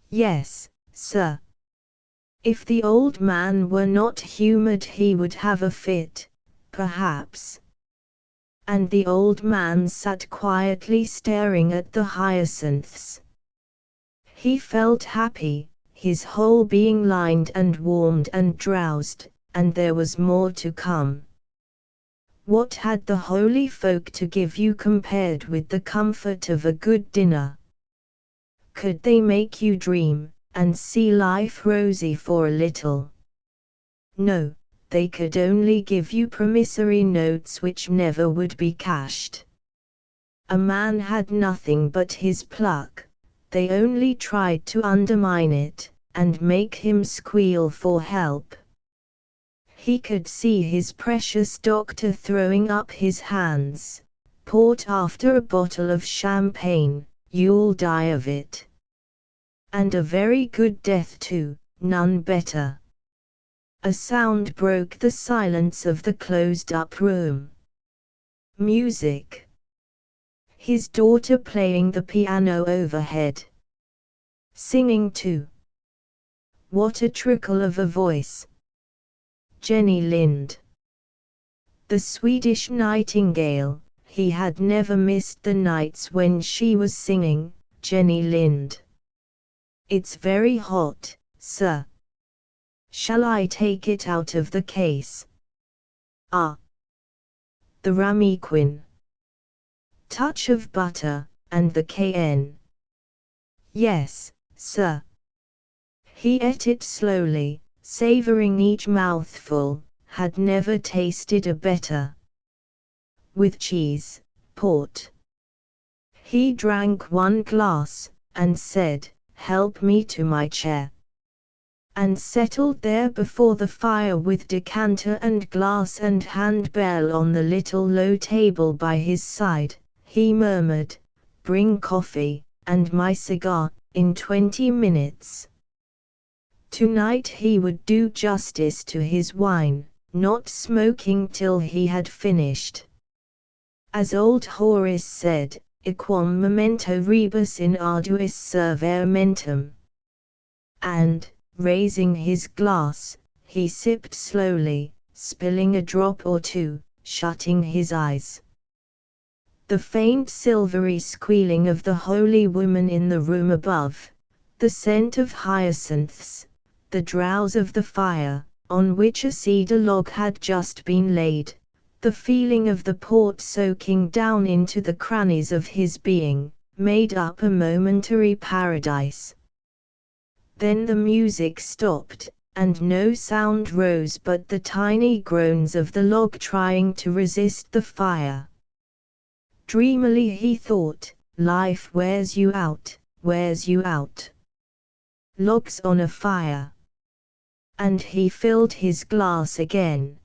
Yes, sir. If the old man were not humoured he would have a fit, perhaps. And the old man sat quietly staring at the hyacinths. He felt happy, his whole being lined and warmed and drowsed, and there was more to come. What had the holy folk to give you compared with the comfort of a good dinner? Could they make you dream, and see life rosy for a little? No, they could only give you promissory notes which never would be cashed. A man had nothing but his pluck, they only tried to undermine it, and make him squeal for help. He could see his precious doctor throwing up his hands. Port after a bottle of champagne, you'll die of it. And a very good death too, none better. A sound broke the silence of the closed-up room. Music. His daughter playing the piano overhead. Singing too. What a trickle of a voice. Jenny Lind. The Swedish nightingale, he had never missed the nights when she was singing, Jenny Lind. It's very hot, sir. Shall I take it out of the case? Ah. The ramequin. Touch of butter, and the cayenne. Yes, sir. He ate it slowly, savoring each mouthful, had never tasted a better. With cheese, port. He drank one glass, and said, "Help me to my chair." And settled there before the fire with decanter and glass and handbell on the little low table by his side, he murmured, "Bring coffee, and my cigar, in 20 minutes." Tonight he would do justice to his wine, not smoking till he had finished. As old Horace said, equam memento rebus in arduis servare mentem. And, raising his glass, he sipped slowly, spilling a drop or two, shutting his eyes. The faint silvery squealing of the holy woman in the room above, the scent of hyacinths, the drowse of the fire, on which a cedar log had just been laid, the feeling of the port soaking down into the crannies of his being, made up a momentary paradise. Then the music stopped, and no sound rose but the tiny groans of the log trying to resist the fire. Dreamily he thought, life wears you out, wears you out. Logs on a fire. And he filled his glass again.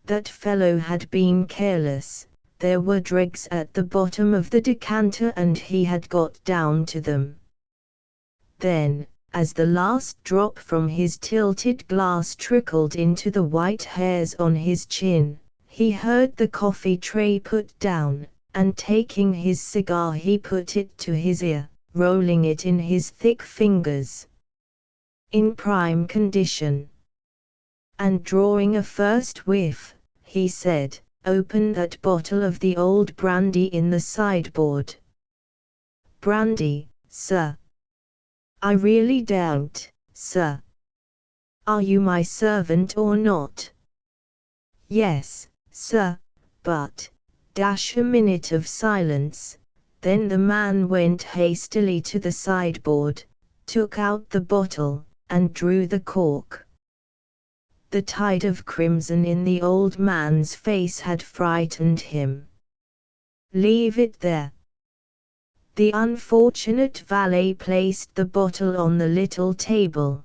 That fellow had been careless, there were dregs at the bottom of the decanter and he had got down to them. Then, as the last drop from his tilted glass trickled into the white hairs on his chin, he heard the coffee tray put down, and taking his cigar he put it to his ear, rolling it in his thick fingers. In prime condition. And drawing a first whiff, he said, "Open that bottle of the old brandy in the sideboard." "Brandy, sir?" "I really don't, sir." "Are you my servant or not?" "Yes, sir, but—" a minute of silence, then the man went hastily to the sideboard, took out the bottle, and drew the cork. The tide of crimson in the old man's face had frightened him. "Leave it there." The unfortunate valet placed the bottle on the little table.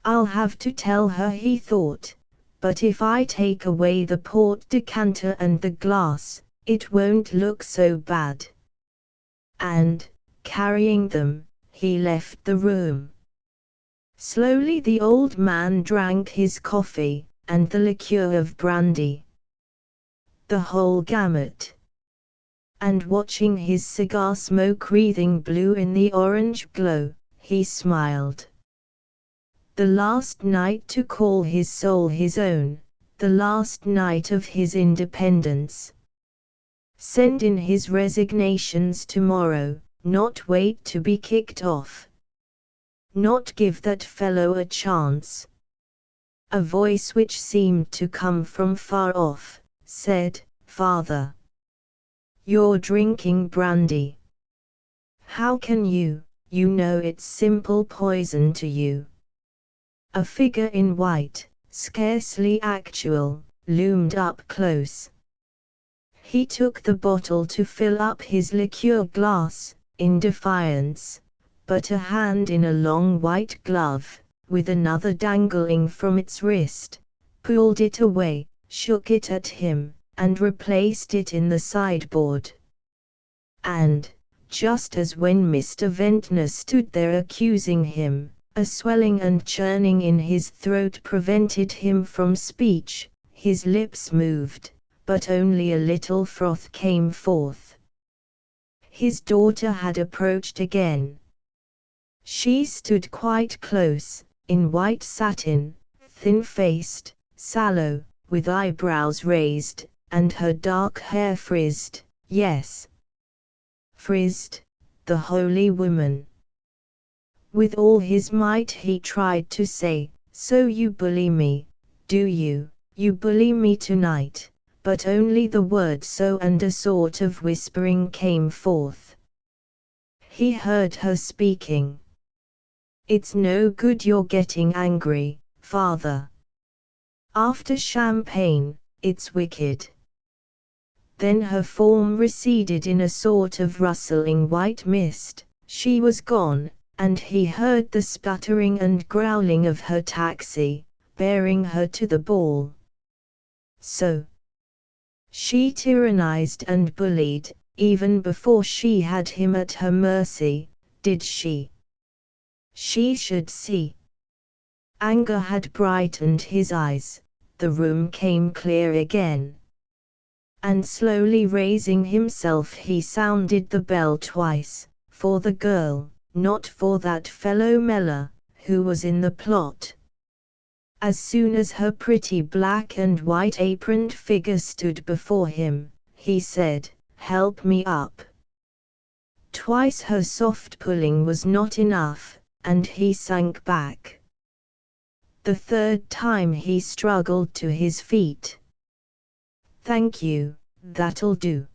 "I'll have to tell her," he thought, "but if I take away the port decanter and the glass, it won't look so bad." And, carrying them, he left the room. Slowly the old man drank his coffee, and the liqueur of brandy. The whole gamut. And watching his cigar smoke wreathing blue in the orange glow, he smiled. The last night to call his soul his own, the last night of his independence. Send in his resignations tomorrow, not wait to be kicked off. Not give that fellow a chance. A voice which seemed to come from far off, said, "Father, you're drinking brandy. How can you know it's simple poison to you." A figure in white, scarcely actual, loomed up close. He took the bottle to fill up his liqueur glass, in defiance, but a hand in a long white glove, with another dangling from its wrist, pulled it away, shook it at him, and replaced it in the sideboard. And, just as when Mr. Ventnor stood there accusing him, a swelling and churning in his throat prevented him from speech, his lips moved, but only a little froth came forth. His daughter had approached again. She stood quite close, in white satin, thin-faced, sallow, with eyebrows raised, and her dark hair frizzed, yes, frizzed, the holy woman. With all his might he tried to say, "So you bully me, do you? You bully me tonight," but only the word "so" and a sort of whispering came forth. He heard her speaking. "It's no good your getting angry, Father. After champagne, it's wicked." Then her form receded in a sort of rustling white mist, she was gone, and he heard the sputtering and growling of her taxi, bearing her to the ball. So she tyrannized and bullied, even before she had him at her mercy, did she? She should see. Anger had brightened his eyes, the room came clear again. And slowly raising himself he sounded the bell twice, for the girl, not for that fellow Mellor, who was in the plot. As soon as her pretty black and white aproned figure stood before him, he said, "Help me up." Twice her soft pulling was not enough, and he sank back. The third time he struggled to his feet. "Thank you, that'll do."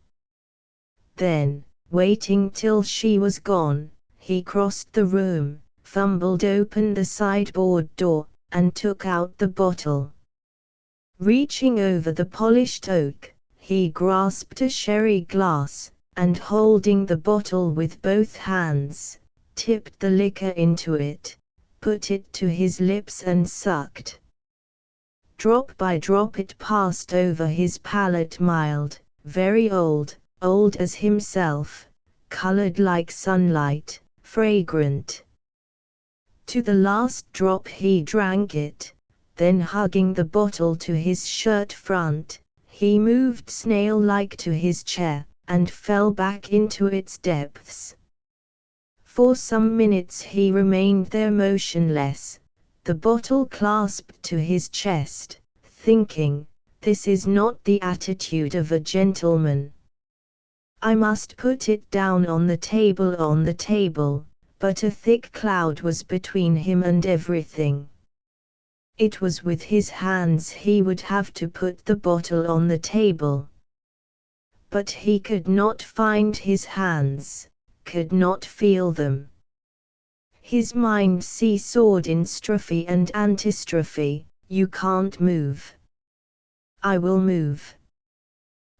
Then, waiting till she was gone, he crossed the room, fumbled open the sideboard door, and took out the bottle. Reaching over the polished oak, he grasped a sherry glass, and holding the bottle with both hands, tipped the liquor into it, put it to his lips and sucked. Drop by drop it passed over his palate, mild, very old as himself, colored like sunlight, fragrant. To the last drop he drank it, then hugging the bottle to his shirt front, he moved snail-like to his chair, and fell back into its depths. For some minutes he remained there motionless, the bottle clasped to his chest, thinking, "This is not the attitude of a gentleman. I must put it down on the table," but a thick cloud was between him and everything. It was with his hands he would have to put the bottle on the table. But he could not find his hands, could not feel them. His mind seesawed in strophe and antistrophe. "You can't move. I will move.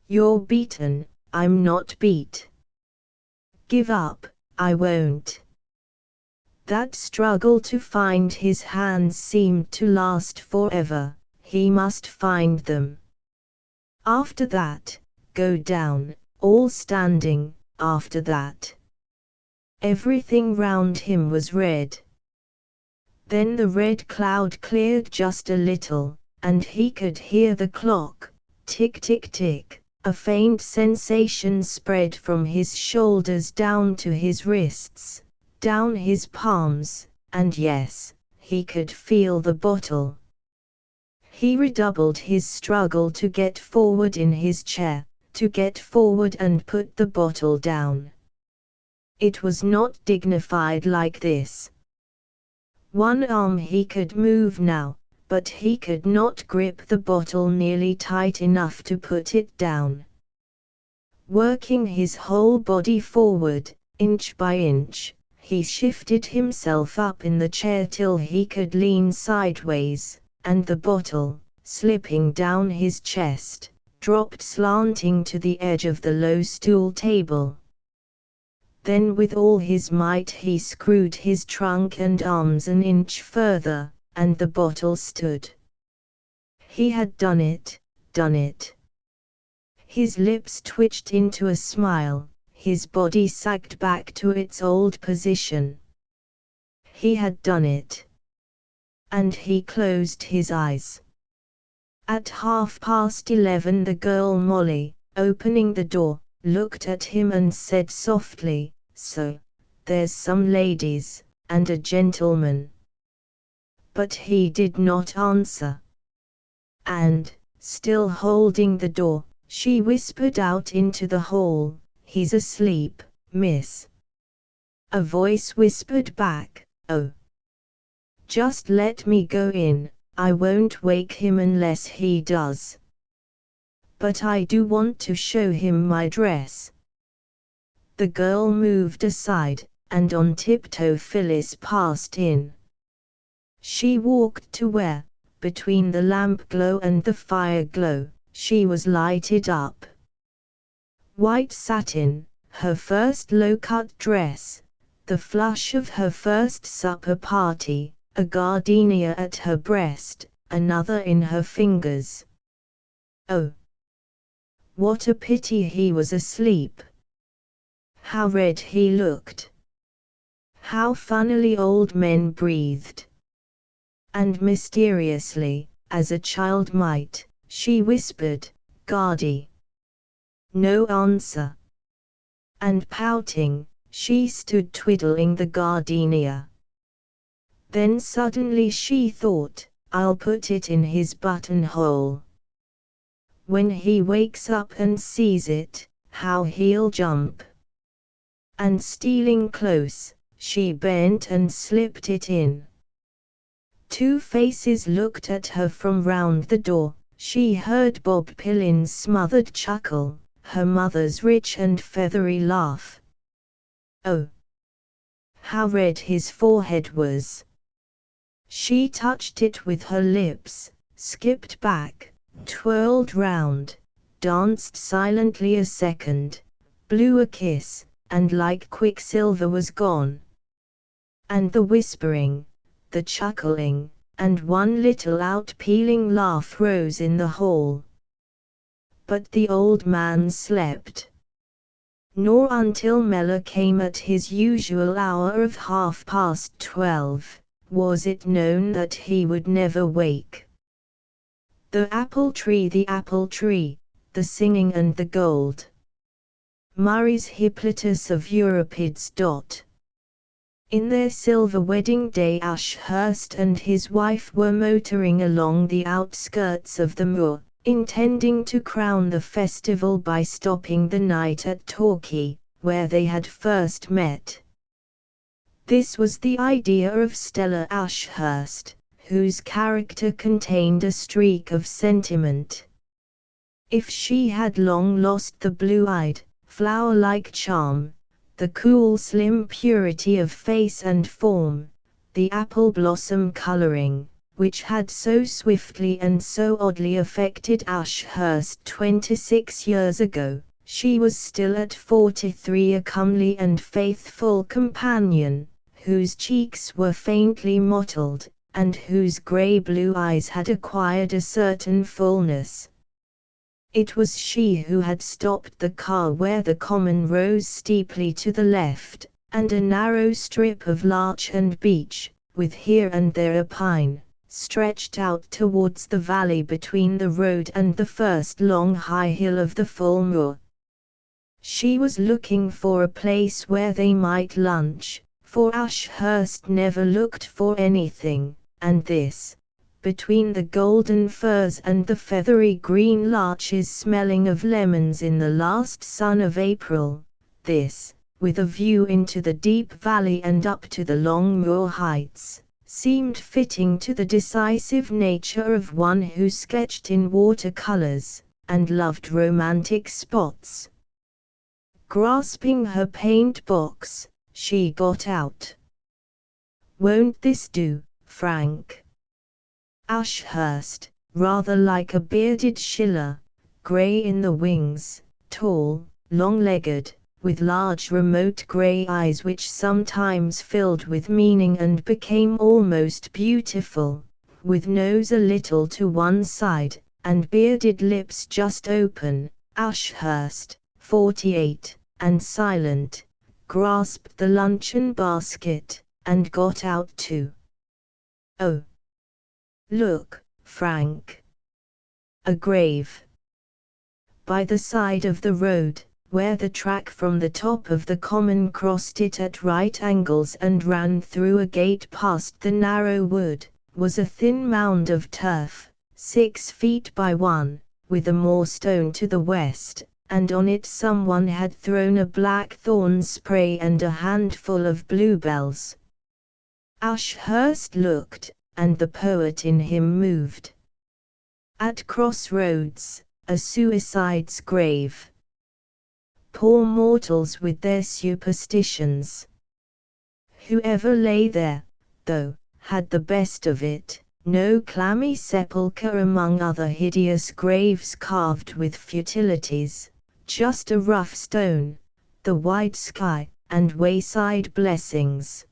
You're beaten, I'm not beat. Give up, I won't." That struggle to find his hands seemed to last forever. He must find them. After that, go down, all standing, after that. Everything round him was red. Then the red cloud cleared just a little, and he could hear the clock, tick tick tick. A faint sensation spread from his shoulders down to his wrists, down his palms, and yes, he could feel the bottle. He redoubled his struggle to get forward in his chair, to get forward and put the bottle down. It was not dignified like this. One arm he could move now, but he could not grip the bottle nearly tight enough to put it down. Working his whole body forward, inch by inch, he shifted himself up in the chair till he could lean sideways, and the bottle, slipping down his chest, dropped slanting to the edge of the low stool table. Then with all his might he screwed his trunk and arms an inch further, and the bottle stood. He had done it, done it. His lips twitched into a smile, his body sagged back to its old position. He had done it. And he closed his eyes. At 11:30 the girl Molly, opening the door, looked at him and said softly, "So, there's some ladies, and a gentleman." But he did not answer. And, still holding the door, she whispered out into the hall, "He's asleep, miss." A voice whispered back, "Oh. Just let me go in, I won't wake him unless he does. But I do want to show him my dress." The girl moved aside, and on tiptoe Phyllis passed in. She walked to where, between the lamp glow and the fire glow, she was lighted up. White satin, her first low-cut dress, the flush of her first supper party, a gardenia at her breast, another in her fingers. Oh! What a pity he was asleep! How red he looked! How funnily old men breathed! And mysteriously, as a child might, she whispered, "Guardy." No answer. And pouting, she stood twiddling the gardenia. Then suddenly she thought, "I'll put it in his buttonhole. When he wakes up and sees it, how he'll jump." And stealing close, she bent and slipped it in. Two faces looked at her from round the door. She heard Bob Pillin's smothered chuckle, her mother's rich and feathery laugh. Oh! How red his forehead was! She touched it with her lips, skipped back, twirled round, danced silently a second, blew a kiss, and like quicksilver was gone. And the whispering, the chuckling, and one little out-pealing laugh rose in the hall. But the old man slept. Nor until Mella came at his usual hour of 12:30, was it known that he would never wake. The apple tree, the singing and the gold. Murray's Hippolytus of Euripides. In their silver wedding day Ashurst and his wife were motoring along the outskirts of the moor, intending to crown the festival by stopping the night at Torquay, where they had first met. This was the idea of Stella Ashurst, whose character contained a streak of sentiment. If she had long lost the blue-eyed, flower-like charm, the cool slim purity of face and form, the apple blossom coloring, which had so swiftly and so oddly affected Ashurst 26 years ago, she was still at 43 a comely and faithful companion, whose cheeks were faintly mottled, and whose grey-blue eyes had acquired a certain fullness. It was she who had stopped the car where the common rose steeply to the left, and a narrow strip of larch and beech, with here and there a pine, stretched out towards the valley between the road and the first long high hill of the full moor. She was looking for a place where they might lunch, for Ashurst never looked for anything, and this, between the golden firs and the feathery green larches smelling of lemons in the last sun of April, this, with a view into the deep valley and up to the long moor heights, seemed fitting to the decisive nature of one who sketched in watercolors, and loved romantic spots. Grasping her paint-box, she got out. "Won't this do, Frank?" Ashurst, rather like a bearded Schiller, grey in the wings, tall, long-legged, with large remote grey eyes which sometimes filled with meaning and became almost beautiful, with nose a little to one side, and bearded lips just open, Ashurst, 48, and silent, grasped the luncheon basket, and got out too. "Oh! Look, Frank! A grave! By the side of the road, where the track from the top of the common crossed it at right angles and ran through a gate past the narrow wood, was a thin mound of turf, 6 feet by 1, with a moorstone to the west, and on it someone had thrown a blackthorn spray and a handful of bluebells. Ashurst looked, and the poet in him moved. At crossroads, a suicide's grave. Poor mortals with their superstitions. Whoever lay there, though, had the best of it, no clammy sepulchre among other hideous graves carved with futilities, just a rough stone, the wide sky, and wayside blessings.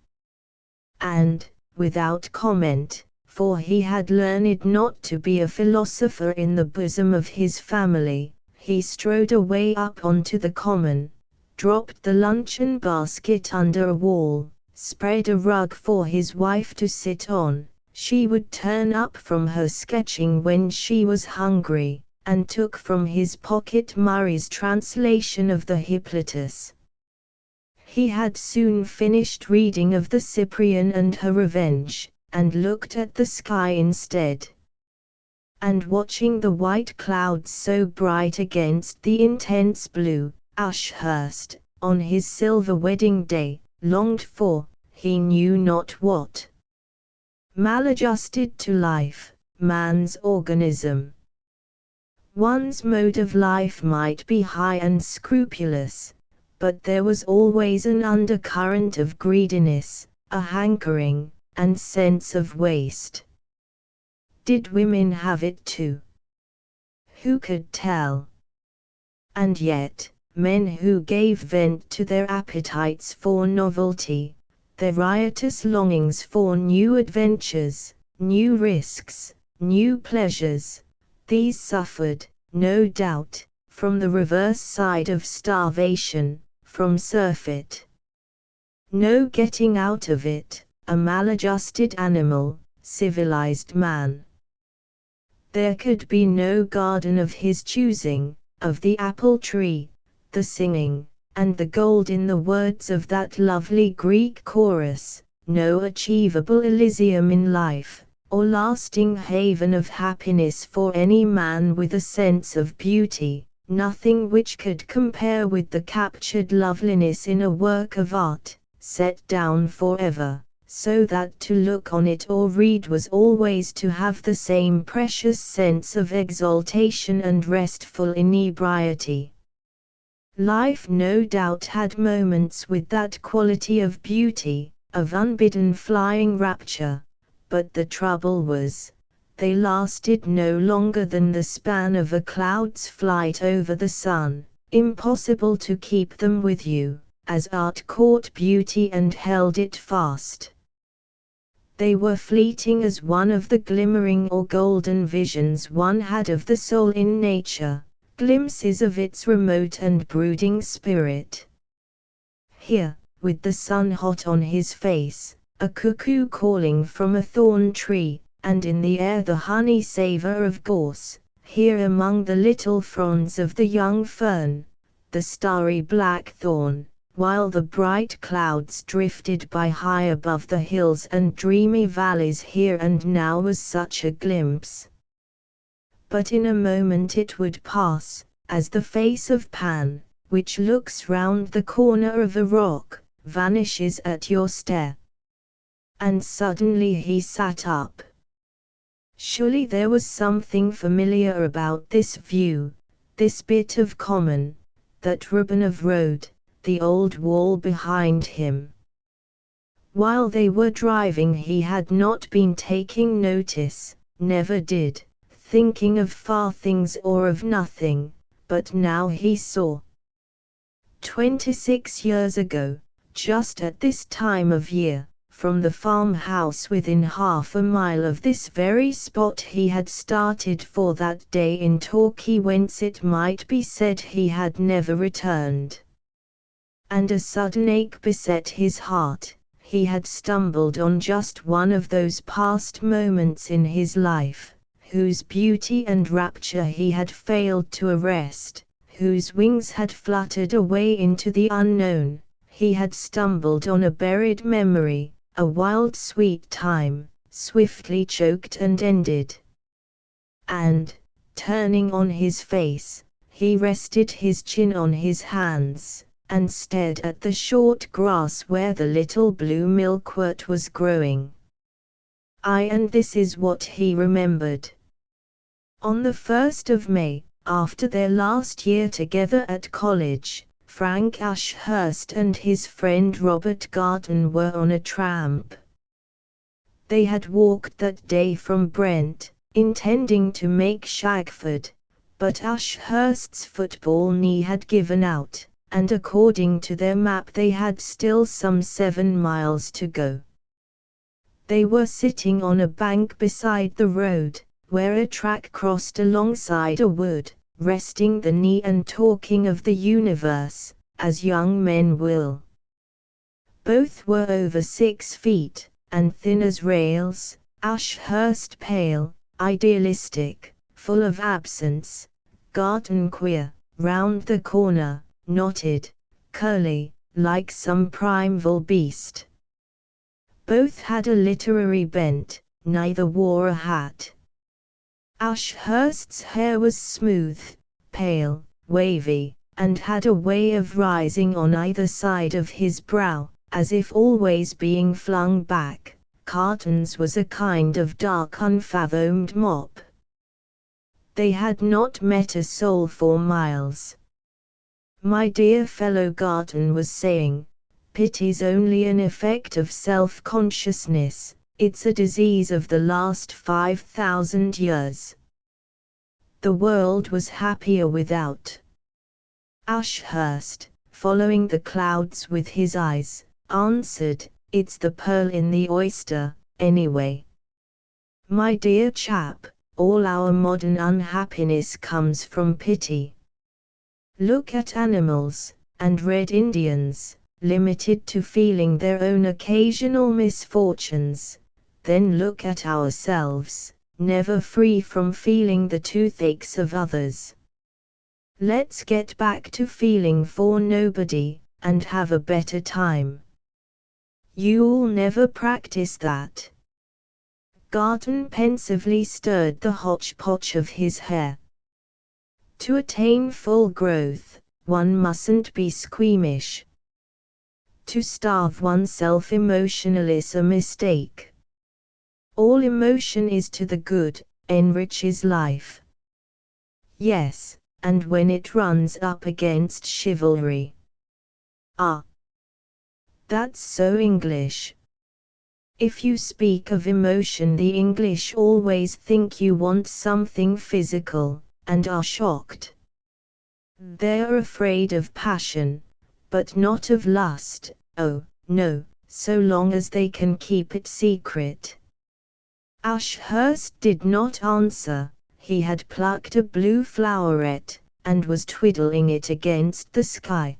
And, without comment, for he had learned not to be a philosopher in the bosom of his family, he strode away up onto the common, dropped the luncheon basket under a wall, spread a rug for his wife to sit on. She would turn up from her sketching when she was hungry, and took from his pocket Murray's translation of the Hippolytus. He had soon finished reading of the Cyprian and her revenge, and looked at the sky instead. And watching the white clouds so bright against the intense blue, Ashurst, on his silver wedding day, longed for, he knew not what. Maladjusted to life, man's organism. One's mode of life might be high and scrupulous, but there was always an undercurrent of greediness, a hankering, and sense of waste. Did women have it too? Who could tell? And yet, men who gave vent to their appetites for novelty, their riotous longings for new adventures, new risks, new pleasures, these suffered, no doubt, from the reverse side of starvation, from surfeit. No getting out of it, a maladjusted animal, civilized man. There could be no garden of his choosing, of the apple tree, the singing, and the gold in the words of that lovely Greek chorus, no achievable Elysium in life, or lasting haven of happiness for any man with a sense of beauty, nothing which could compare with the captured loveliness in a work of art, set down forever, so that to look on it or read was always to have the same precious sense of exaltation and restful inebriety. Life no doubt had moments with that quality of beauty, of unbidden flying rapture, but the trouble was, they lasted no longer than the span of a cloud's flight over the sun, impossible to keep them with you, as art caught beauty and held it fast. They were fleeting as one of the glimmering or golden visions one had of the soul in nature, glimpses of its remote and brooding spirit. Here, with the sun hot on his face, a cuckoo calling from a thorn tree, and in the air the honey savor of gorse, here among the little fronds of the young fern, the starry blackthorn, while the bright clouds drifted by high above the hills and dreamy valleys here and now was such a glimpse. But in a moment it would pass, as the face of Pan, which looks round the corner of a rock, vanishes at your stare. And suddenly he sat up. Surely there was something familiar about this view, this bit of common, that ribbon of road, the old wall behind him. While they were driving he had not been taking notice, never did, thinking of far things or of nothing, but now he saw. 26 years ago, just at this time of year, from the farmhouse within half a mile of this very spot he had started for that day in Torquay whence it might be said he had never returned. And a sudden ache beset his heart. He had stumbled on just one of those past moments in his life, whose beauty and rapture he had failed to arrest, whose wings had fluttered away into the unknown. He had stumbled on a buried memory, a wild sweet time, swiftly choked and ended. And, turning on his face, he rested his chin on his hands, and stared at the short grass where the little blue milkwort was growing. And this is what he remembered. On the 1st of May, after their last year together at college, Frank Ashurst and his friend Robert Garton were on a tramp. They had walked that day from Brent, intending to make Shagford, but Ashurst's football knee had given out, and according to their map they had still some 7 miles to go. They were sitting on a bank beside the road, where a track crossed alongside a wood, resting the knee and talking of the universe, as young men will. Both were over 6 feet, and thin as rails, Ashurst pale, idealistic, full of absence, Garton queer, round the corner, knotted, curly, like some primeval beast. Both had a literary bent, neither wore a hat. Ashurst's hair was smooth, pale, wavy, and had a way of rising on either side of his brow, as if always being flung back. Garton's was a kind of dark unfathomed mop. They had not met a soul for miles. My dear fellow, Garton was saying, pity's only an effect of self-consciousness, it's a disease of the last 5,000 years. The world was happier without. Ashurst, following the clouds with his eyes, answered, it's the pearl in the oyster, anyway. My dear chap, all our modern unhappiness comes from pity. Look at animals, and Red Indians, limited to feeling their own occasional misfortunes, then look at ourselves, never free from feeling the toothaches of others. Let's get back to feeling for nobody, and have a better time. You'll never practice that. Garton pensively stirred the hodgepodge of his hair. To attain full growth, one mustn't be squeamish. To starve oneself emotionally is a mistake. All emotion is to the good, enriches life. Yes, and when it runs up against chivalry. Ah! That's so English. If you speak of emotion, the English always think you want something physical, and are shocked. They're afraid of passion, but not of lust, oh, no, so long as they can keep it secret. Ashurst did not answer. He had plucked a blue floweret, and was twiddling it against the sky.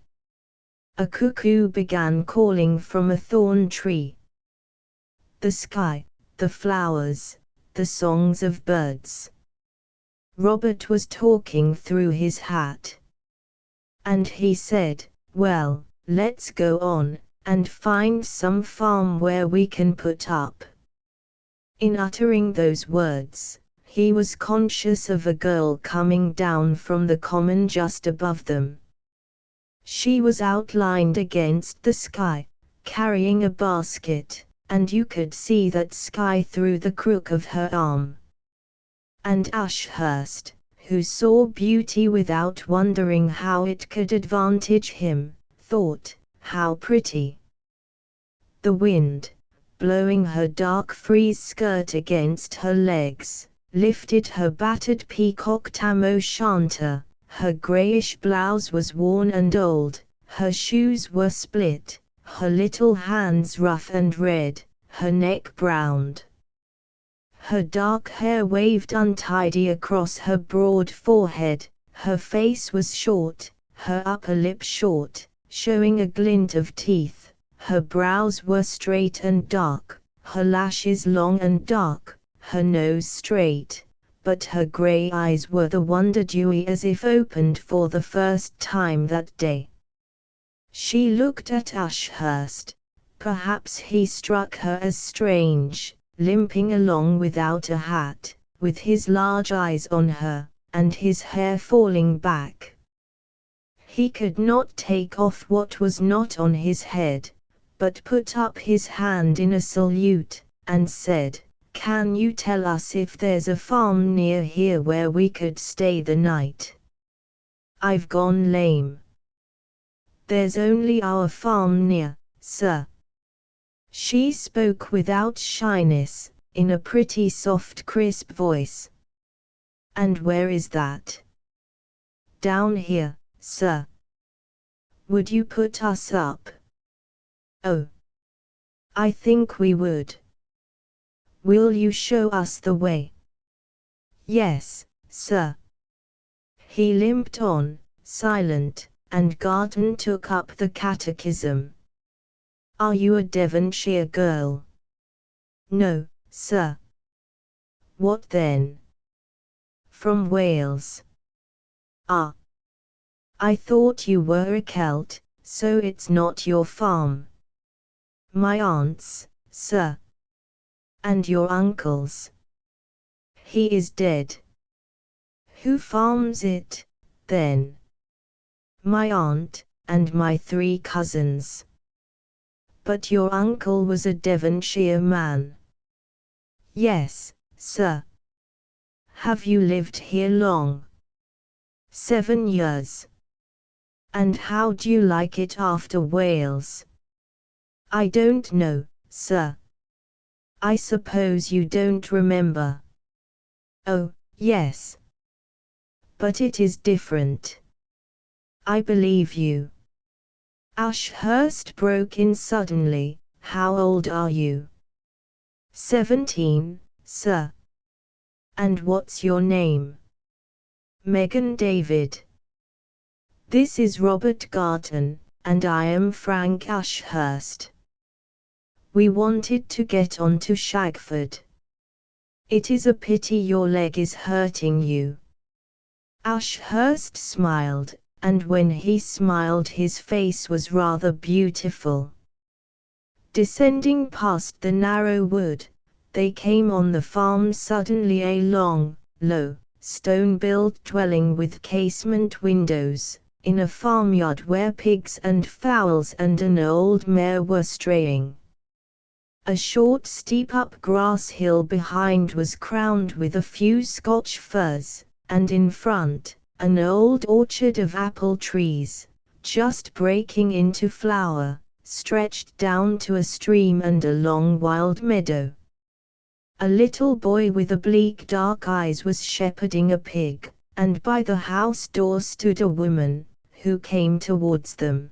A cuckoo began calling from a thorn tree. the sky, the flowers, the songs of birds. Robert was talking through his hat. And he said, "Well, let's go on, and find some farm where we can put up." In uttering those words, he was conscious of a girl coming down from the common just above them. She was outlined against the sky, carrying a basket, and you could see that sky through the crook of her arm. And Ashurst, who saw beauty without wondering how it could advantage him, thought, "How pretty!" The wind, blowing her dark frieze skirt against her legs, lifted her battered peacock tam-o'-shanter. Her greyish blouse was worn and old, her shoes were split, her little hands rough and red, her neck browned. Her dark hair waved untidy across her broad forehead, her face was short, her upper lip short, showing a glint of teeth, her brows were straight and dark, her lashes long and dark, her nose straight, but her grey eyes were the wonder dewy as if opened for the first time that day. She looked at Ashurst. Perhaps he struck her as strange, limping along without a hat, with his large eyes on her, and his hair falling back. He could not take off what was not on his head, but put up his hand in a salute, and said, "Can you tell us if there's a farm near here where we could stay the night? I've gone lame." "There's only our farm near, sir." She spoke without shyness, in a pretty soft crisp voice. "And where is that?" "Down here, sir." "Would you put us up?" "Oh, I think we would." "Will you show us the way?" "Yes, sir." He limped on, silent, and Garton took up the catechism. "Are you a Devonshire girl?" "No, sir." "What then?" "From Wales." "Ah. I thought you were a Celt, so it's not your farm." "My aunt's, sir." "And your uncle's?" "He is dead." "Who farms it, then?" "My aunt, and my 3 cousins." "But your uncle was a Devonshire man." "Yes, sir." "Have you lived here long?" 7 years. "And how do you like it after Wales?" "I don't know, sir." "I suppose you don't remember." "Oh, yes. But it is different." "I believe you." Ashurst broke in suddenly, "How old are you?" 17, sir." "And what's your name?" "Megan David." "This is Robert Garton, and I am Frank Ashurst. We wanted to get on to Shagford. It is a pity your leg is hurting you." Ashurst smiled, and when he smiled his face was rather beautiful. Descending past the narrow wood, they came on the farm suddenly, a long, low, stone-built dwelling with casement windows, in a farmyard where pigs and fowls and an old mare were straying. A short steep-up grass hill behind was crowned with a few Scotch firs, and in front, an old orchard of apple trees, just breaking into flower, stretched down to a stream and a long wild meadow. A little boy with oblique dark eyes was shepherding a pig, and by the house door stood a woman, who came towards them.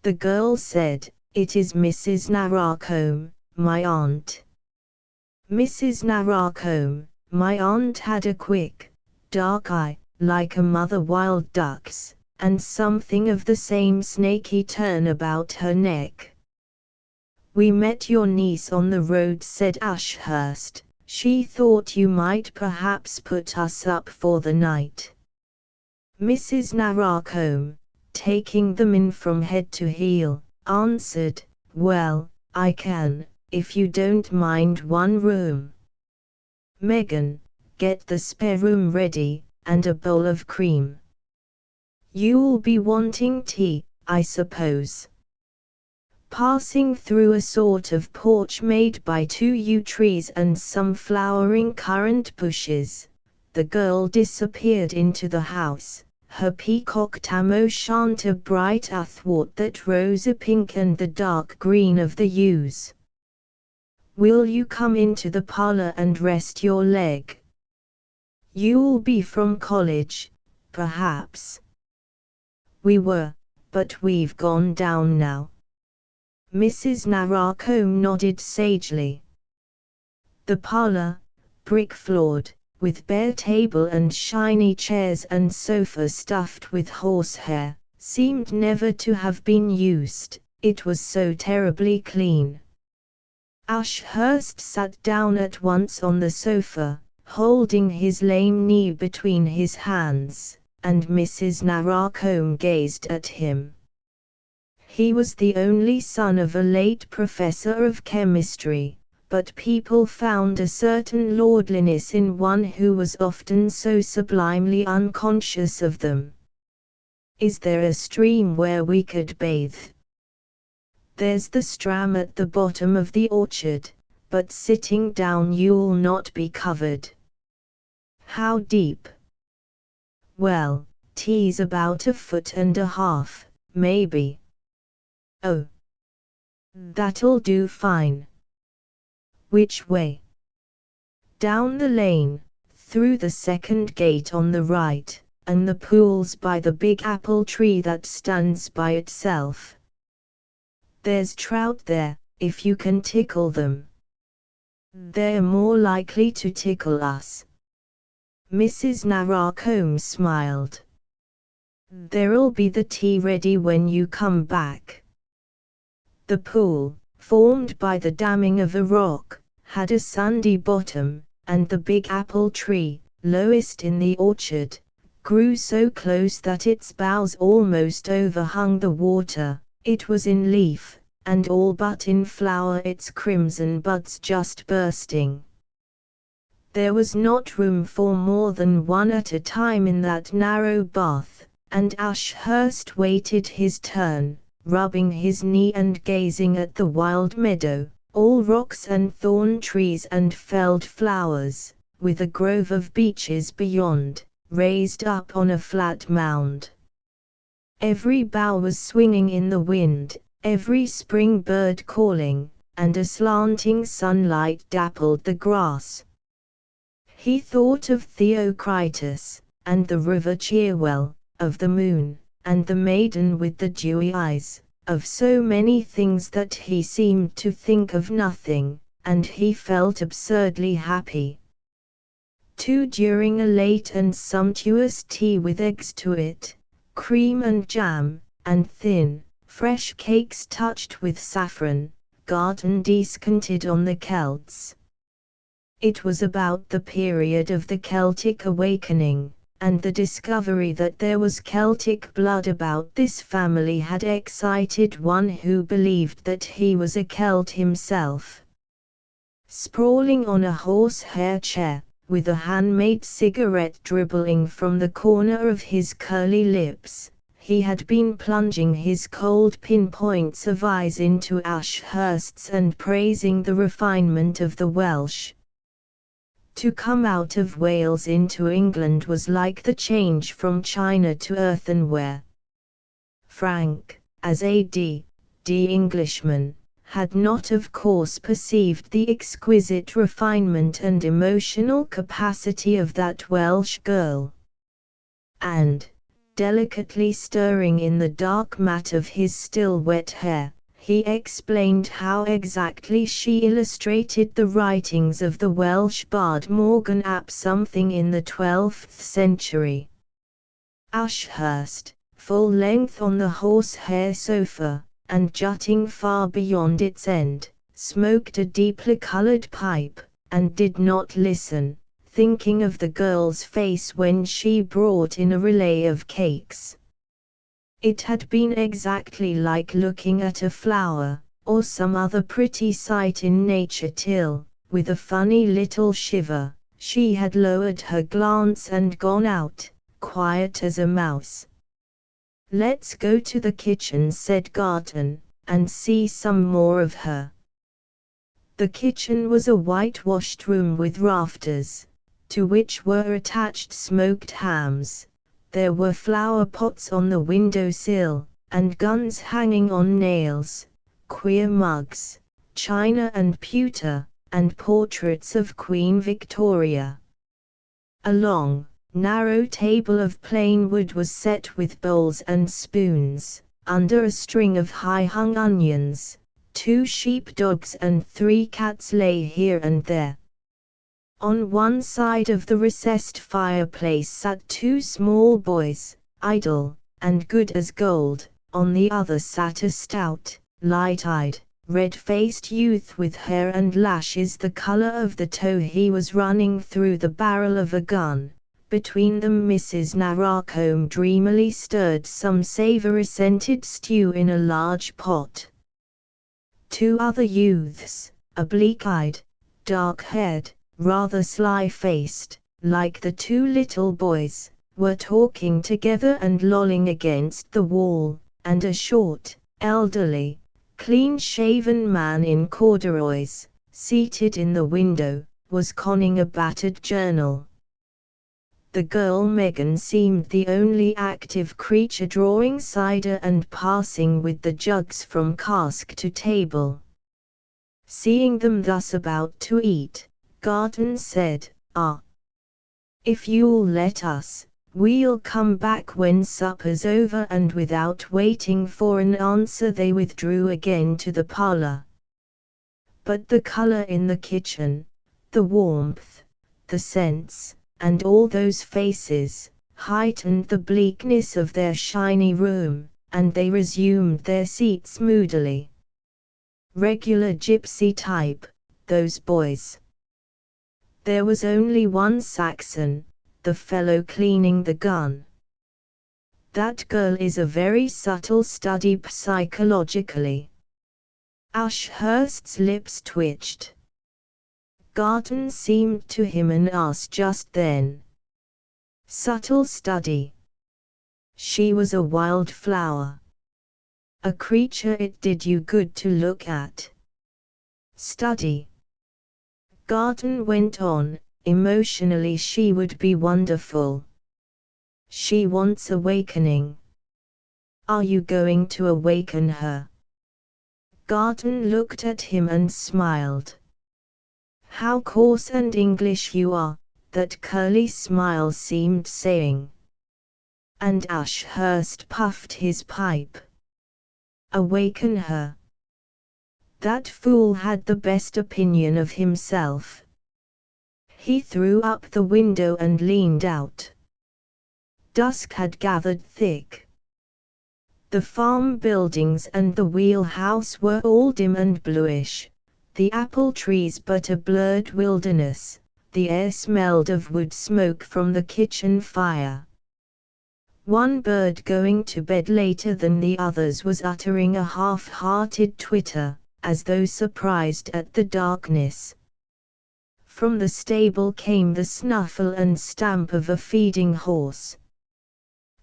The girl said, "It is Mrs. Naracombe, my aunt." Mrs. Naracombe, my aunt, had a quick, dark eye, like a mother wild duck's, and something of the same snaky turn about her neck. "We met your niece on the road," said Ashurst. "She thought you might perhaps put us up for the night." Mrs. Narracombe, taking them in from head to heel, answered, "Well, I can, if you don't mind one room. Megan, get the spare room ready, and a bowl of cream. You'll be wanting tea, I suppose." Passing through a sort of porch made by 2 yew trees and some flowering currant bushes, the girl disappeared into the house, her peacock tam o' shanter bright athwart that rosy pink and the dark green of the yews. "Will you come into the parlour and rest your leg? You'll be from college, perhaps." "We were, but we've gone down now." Mrs. Narracombe nodded sagely. The parlour, brick-floored, with bare table and shiny chairs and sofa stuffed with horsehair, seemed never to have been used, it was so terribly clean. Ashurst sat down at once on the sofa, holding his lame knee between his hands, and Mrs. Narracombe gazed at him. He was the only son of a late professor of chemistry, but people found a certain lordliness in one who was often so sublimely unconscious of them. "Is there a stream where we could bathe?" "There's the Stram at the bottom of the orchard, but sitting down you'll not be covered." "How deep?" "Well, T's about 1.5 feet, maybe." "Oh, that'll do fine." "Which way?" "Down the lane, through the second gate on the right, and the pool's by the big apple tree that stands by itself. There's trout there, if you can tickle them." "They're more likely to tickle us." Mrs. Narracombe smiled. "There'll be the tea ready when you come back." The pool, formed by the damming of a rock, had a sandy bottom, and the big apple tree, lowest in the orchard, grew so close that its boughs almost overhung the water. It was in leaf, and all but in flower, its crimson buds just bursting. There was not room for more than one at a time in that narrow bath, and Ashurst waited his turn, rubbing his knee and gazing at the wild meadow, all rocks and thorn trees and felled flowers, with a grove of beeches beyond, raised up on a flat mound. Every bough was swinging in the wind, every spring bird calling, and a slanting sunlight dappled the grass. He thought of Theocritus, and the river Cherwell, of the moon, and the maiden with the dewy eyes, of so many things that he seemed to think of nothing, and he felt absurdly happy. Too, during a late and sumptuous tea with eggs to it, cream and jam, and thin, fresh cakes touched with saffron, Garden descanted on the Celts. It was about the period of the Celtic awakening, and the discovery that there was Celtic blood about this family had excited one who believed that he was a Celt himself. Sprawling on a horsehair chair, with a handmade cigarette dribbling from the corner of his curly lips, he had been plunging his cold pinpoints of eyes into Ashurst's and praising the refinement of the Welsh. To come out of Wales into England was like the change from china to earthenware. Frank, as a D.D. Englishman, had not of course perceived the exquisite refinement and emotional capacity of that Welsh girl. And, delicately stirring in the dark mat of his still wet hair, he explained how exactly she illustrated the writings of the Welsh bard Morgan ap something in the 12th century. Ashurst, full length on the horsehair sofa, and jutting far beyond its end, smoked a deeply colored pipe, and did not listen, thinking of the girl's face when she brought in a relay of cakes. It had been exactly like looking at a flower, or some other pretty sight in nature till, with a funny little shiver, she had lowered her glance and gone out, quiet as a mouse. "Let's go to the kitchen," said Garton, "and see some more of her." The kitchen was a whitewashed room with rafters, to which were attached smoked hams. There were flower pots on the window sill, and guns hanging on nails, queer mugs, china and pewter, and portraits of Queen Victoria. A long, narrow table of plain wood was set with bowls and spoons, under a string of high-hung onions. 2 sheep-dogs and 3 cats lay here and there. On one side of the recessed fireplace sat 2 small boys, idle, and good as gold. On the other sat a stout, light-eyed, red-faced youth with hair and lashes the color of the tow he was running through the barrel of a gun. Between them Mrs. Narracombe dreamily stirred some savory-scented stew in a large pot. 2 other youths, a bleak-eyed, dark-haired, rather sly-faced, like the 2 little boys, were talking together and lolling against the wall, and a short, elderly, clean-shaven man in corduroys, seated in the window, was conning a battered journal. The girl Megan seemed the only active creature drawing cider and passing with the jugs from cask to table. Seeing them thus about to eat, Garton said, "Ah, if you'll let us, we'll come back when supper's over," and without waiting for an answer they withdrew again to the parlor. But the color in the kitchen, the warmth, the scents, and all those faces, heightened the bleakness of their shiny room, and they resumed their seats moodily. Regular gypsy type, those boys. There was only one Saxon, the fellow cleaning the gun. That girl is a very subtle study psychologically. Ashurst's lips twitched. Garton seemed to him an ass just then. Subtle study. She was a wild flower. A creature it did you good to look at. Study. Garton went on, emotionally she would be wonderful. She wants awakening. Are you going to awaken her? Garton looked at him and smiled. How coarse and English you are, that curly smile seemed saying. And Ashurst puffed his pipe. Awaken her. That fool had the best opinion of himself. He threw up the window and leaned out. Dusk had gathered thick. The farm buildings and the wheelhouse were all dim and bluish, the apple trees but a blurred wilderness. The air smelled of wood smoke from the kitchen fire. One bird going to bed later than the others was uttering a half-hearted twitter, as though surprised at the darkness. From the stable came the snuffle and stamp of a feeding horse.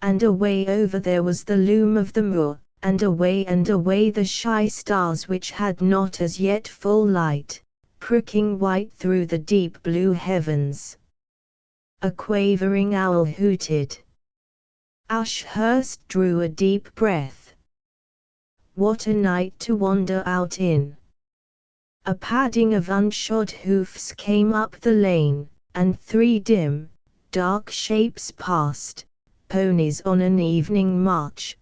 And away over there was the loom of the moor, and away the shy stars which had not as yet full light, pricking white through the deep blue heavens. A quavering owl hooted. Ashurst drew a deep breath. What a night to wander out in! A padding of unshod hoofs came up the lane, and 3 dim, dark shapes passed, ponies on an evening march.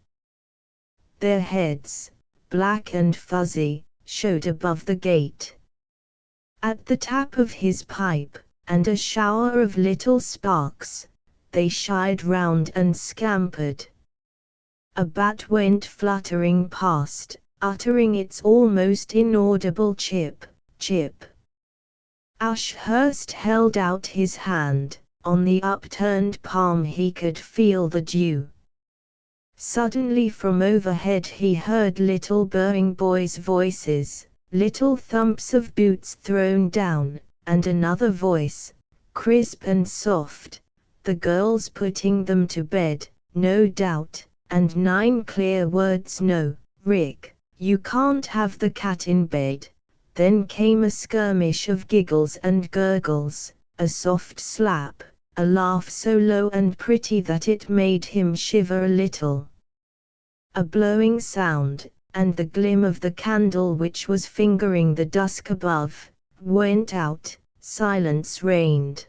Their heads, black and fuzzy, showed above the gate. At the tap of his pipe, and a shower of little sparks, they shied round and scampered. A bat went fluttering past, uttering its almost inaudible chip, chip. Ashurst held out his hand. On the upturned palm he could feel the dew. Suddenly from overhead he heard little burring boys' voices, little thumps of boots thrown down, and another voice, crisp and soft, the girls putting them to bed, no doubt, and 9 clear words: "No, Rick, you can't have the cat in bed." Then came a skirmish of giggles and gurgles, a soft slap, a laugh so low and pretty that it made him shiver a little. A blowing sound, and the glim of the candle which was fingering the dusk above, went out. Silence reigned.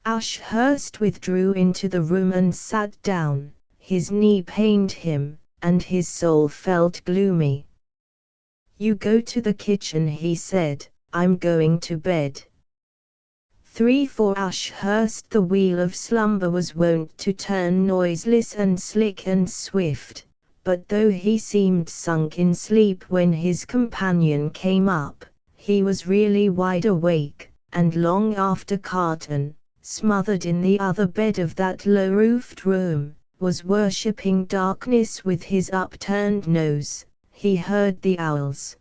Ashurst withdrew into the room and sat down. His knee pained him, and his soul felt gloomy. "You go to the kitchen," he said, "I'm going to bed." 3 For Ashurst the wheel of slumber was wont to turn noiseless and slick and swift, but though he seemed sunk in sleep when his companion came up, he was really wide awake, and long after Carton, smothered in the other bed of that low-roofed room, was worshipping darkness with his upturned nose, he heard the owls.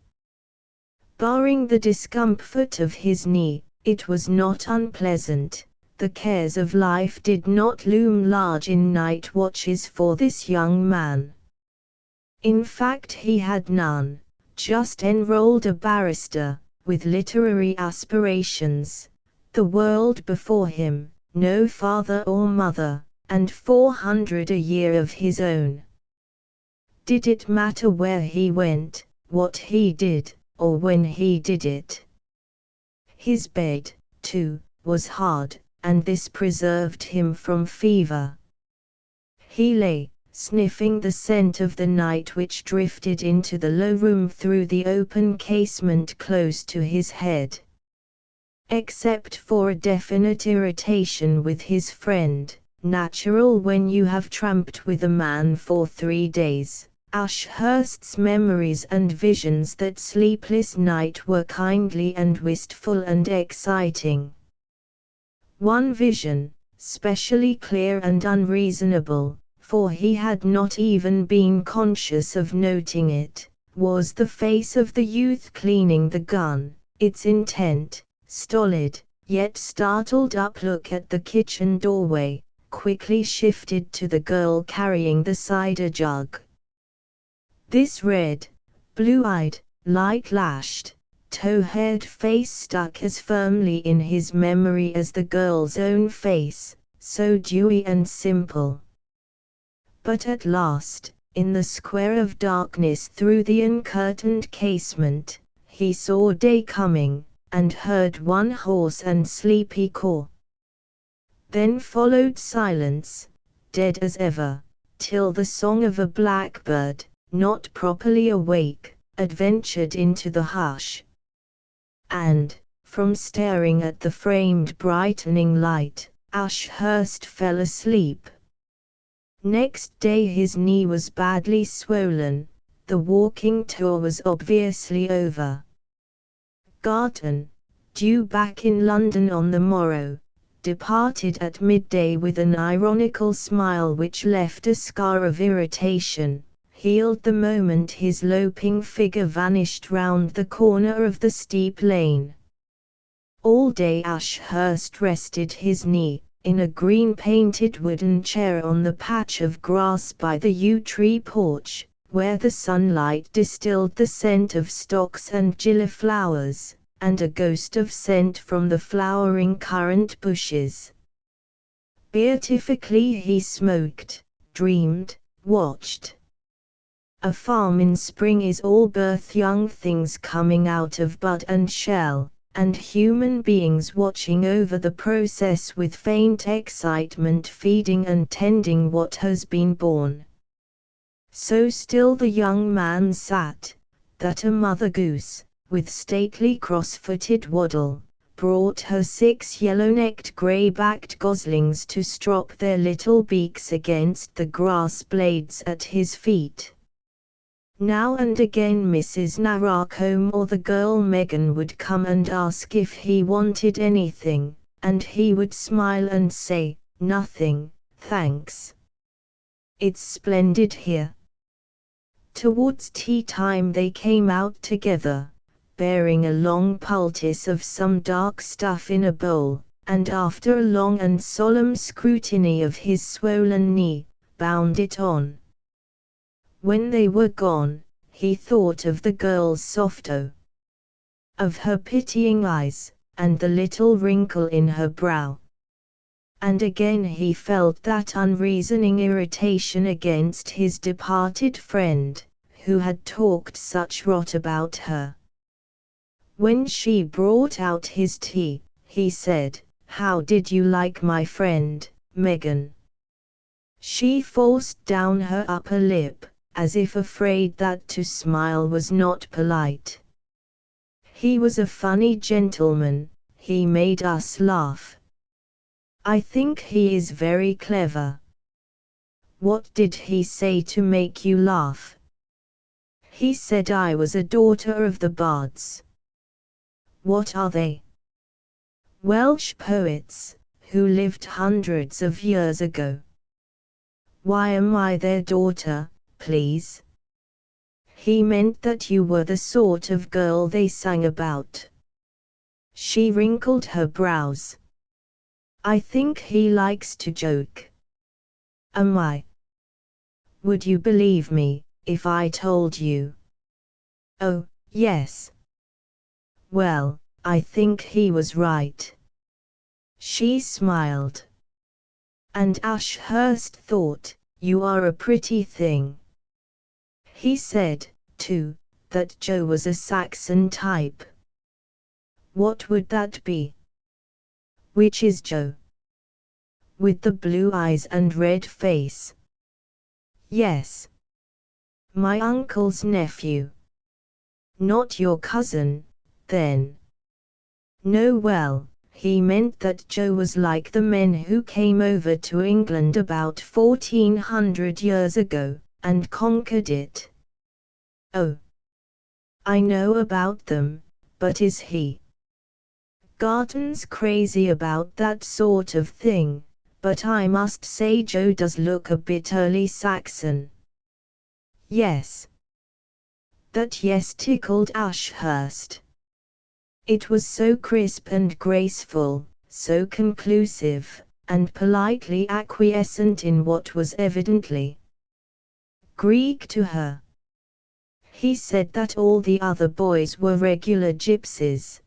Barring the discomfort of his knee, it was not unpleasant. The cares of life did not loom large in night watches for this young man. In fact he had none, just enrolled a barrister, with literary aspirations, the world before him, no father or mother, and 400 a year of his own. Did it matter where he went, what he did, or when he did it? His bed, too, was hard, and this preserved him from fever. He lay, sniffing the scent of the night which drifted into the low room through the open casement close to his head. Except for a definite irritation with his friend, natural when you have tramped with a man for 3 days, Ashurst's memories and visions that sleepless night were kindly and wistful and exciting. One vision, specially clear and unreasonable, for he had not even been conscious of noting it, was the face of the youth cleaning the gun, its intent, stolid, yet startled up look at the kitchen doorway, quickly shifted to the girl carrying the cider jug. This red, blue-eyed, light-lashed, tow-haired face stuck as firmly in his memory as the girl's own face, so dewy and simple. But at last, in the square of darkness through the uncurtained casement, he saw day coming, and heard one hoarse and sleepy caw. Then followed silence, dead as ever, till the song of a blackbird, not properly awake, adventured into the hush. And, from staring at the framed brightening light, Ashurst fell asleep. Next day his knee was badly swollen, the walking tour was obviously over. Garton, due back in London on the morrow, departed at midday with an ironical smile which left a scar of irritation, healed the moment his loping figure vanished round the corner of the steep lane. All day Ashurst rested his knee, in a green-painted wooden chair on the patch of grass by the yew tree porch, where the sunlight distilled the scent of stocks and gilliflowers, and a ghost of scent from the flowering currant bushes. Beatifically he smoked, dreamed, watched. A farm in spring is all birth, young things coming out of bud and shell, and human beings watching over the process with faint excitement, feeding and tending what has been born. So still the young man sat, that a mother goose, with stately cross-footed waddle, brought her 6 yellow-necked grey-backed goslings to strop their little beaks against the grass blades at his feet. Now and again Mrs. Naracombe or the girl Megan would come and ask if he wanted anything, and he would smile and say, "Nothing, thanks. It's splendid here." Towards tea time they came out together, bearing a long poultice of some dark stuff in a bowl, and after a long and solemn scrutiny of his swollen knee, bound it on. When they were gone, he thought of the girl's soft of her pitying eyes, and the little wrinkle in her brow. And again he felt that unreasoning irritation against his departed friend, who had talked such rot about her. When she brought out his tea, he said, "How did you like my friend, Megan?" She forced down her upper lip, as if afraid that to smile was not polite. "He was a funny gentleman, he made us laugh. I think he is very clever." "What did he say to make you laugh?" "He said I was a daughter of the bards." "What are they?" "Welsh poets, who lived hundreds of years ago." "Why am I their daughter, please?" "He meant that you were the sort of girl they sang about." She wrinkled her brows. "I think he likes to joke." "Am I? Would you believe me, if I told you?" "Oh, yes." "Well, I think he was right." She smiled. And Ashurst thought, "You are a pretty thing." He said, too, that Joe was a Saxon type. "What would that be?" "Which is Joe?" "With the blue eyes and red face." "Yes. My uncle's nephew." "Not your cousin, then?" "No, well, he meant that Joe was like the men who came over to England about 1400 years ago, and conquered it." "Oh. I know about them, but is he?" "Garton's crazy about that sort of thing, but I must say Joe does look a bit early Saxon." "Yes." That yes tickled Ashurst. It was so crisp and graceful, so conclusive, and politely acquiescent in what was evidently Greek to her. He said that all the other boys were regular gypsies.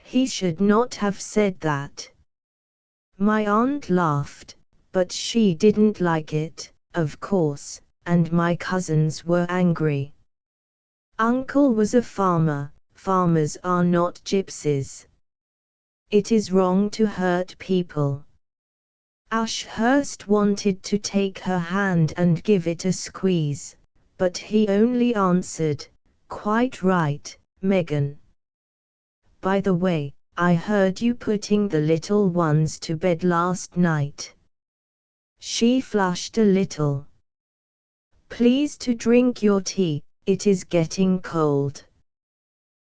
He should not have said that. My aunt laughed, but she didn't like it, of course, and my cousins were angry. Uncle was a farmer. Farmers are not gypsies. It is wrong to hurt people. Ashurst wanted to take her hand and give it a squeeze, but he only answered, "Quite right, Megan. By the way, I heard you putting the little ones to bed last night." She flushed a little. "Please to drink your tea, it is getting cold.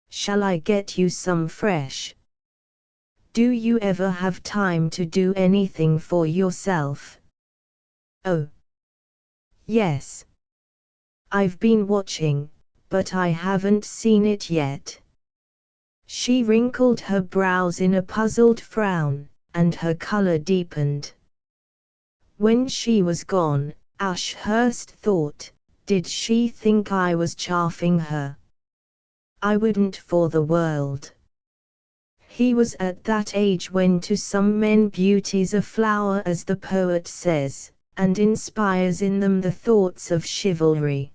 Shall I get you some fresh? Do you ever have time to do anything for yourself?" "Oh. Yes. I've been watching, but I haven't seen it yet." She wrinkled her brows in a puzzled frown, and her color deepened. When she was gone, Ashurst thought, did she think I was chaffing her? I wouldn't for the world. He was at that age when to some men beauty's a flower, as the poet says, and inspires in them the thoughts of chivalry.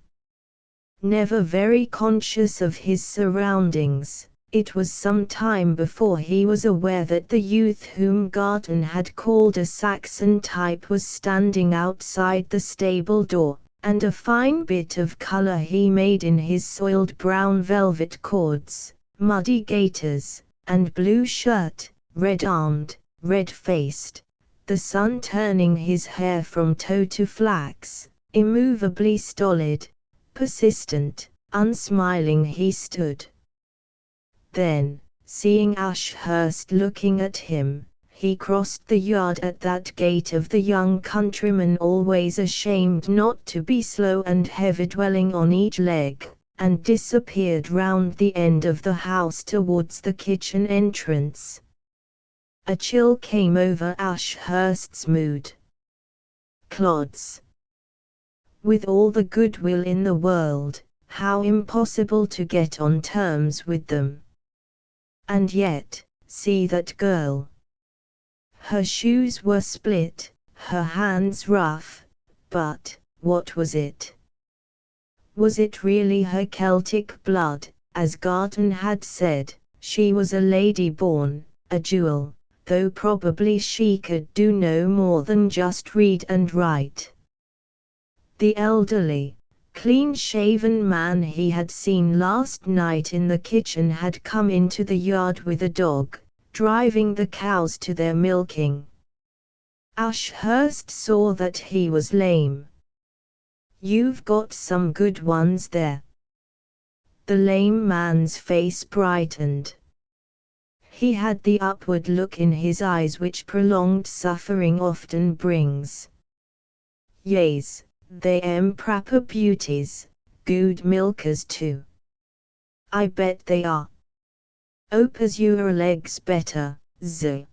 Never very conscious of his surroundings, it was some time before he was aware that the youth whom Garton had called a Saxon type was standing outside the stable door, and a fine bit of color he made in his soiled brown velvet cords, muddy gaiters, and blue shirt, red-armed, red-faced, the sun turning his hair from tow to flax, immovably stolid, Persistent, unsmiling he stood. Then, seeing Ashurst looking at him, he crossed the yard at that gait of the young countryman always ashamed not to be slow and heavy dwelling on each leg, and disappeared round the end of the house towards the kitchen entrance. A chill came over Ashurst's mood. Clods. With all the goodwill in the world, how impossible to get on terms with them. And yet, see that girl. Her shoes were split, her hands rough, but, what was it? Was it really her Celtic blood? As Garton had said, she was a lady born, a jewel, though probably she could do no more than just read and write. The elderly, clean-shaven man he had seen last night in the kitchen had come into the yard with a dog, driving the cows to their milking. Ashurst saw that he was lame. "You've got some good ones there." The lame man's face brightened. He had the upward look in his eyes which prolonged suffering often brings. "Yes, they am proper beauties, good milkers too. I bet they are. 'Opes your legs better, Z."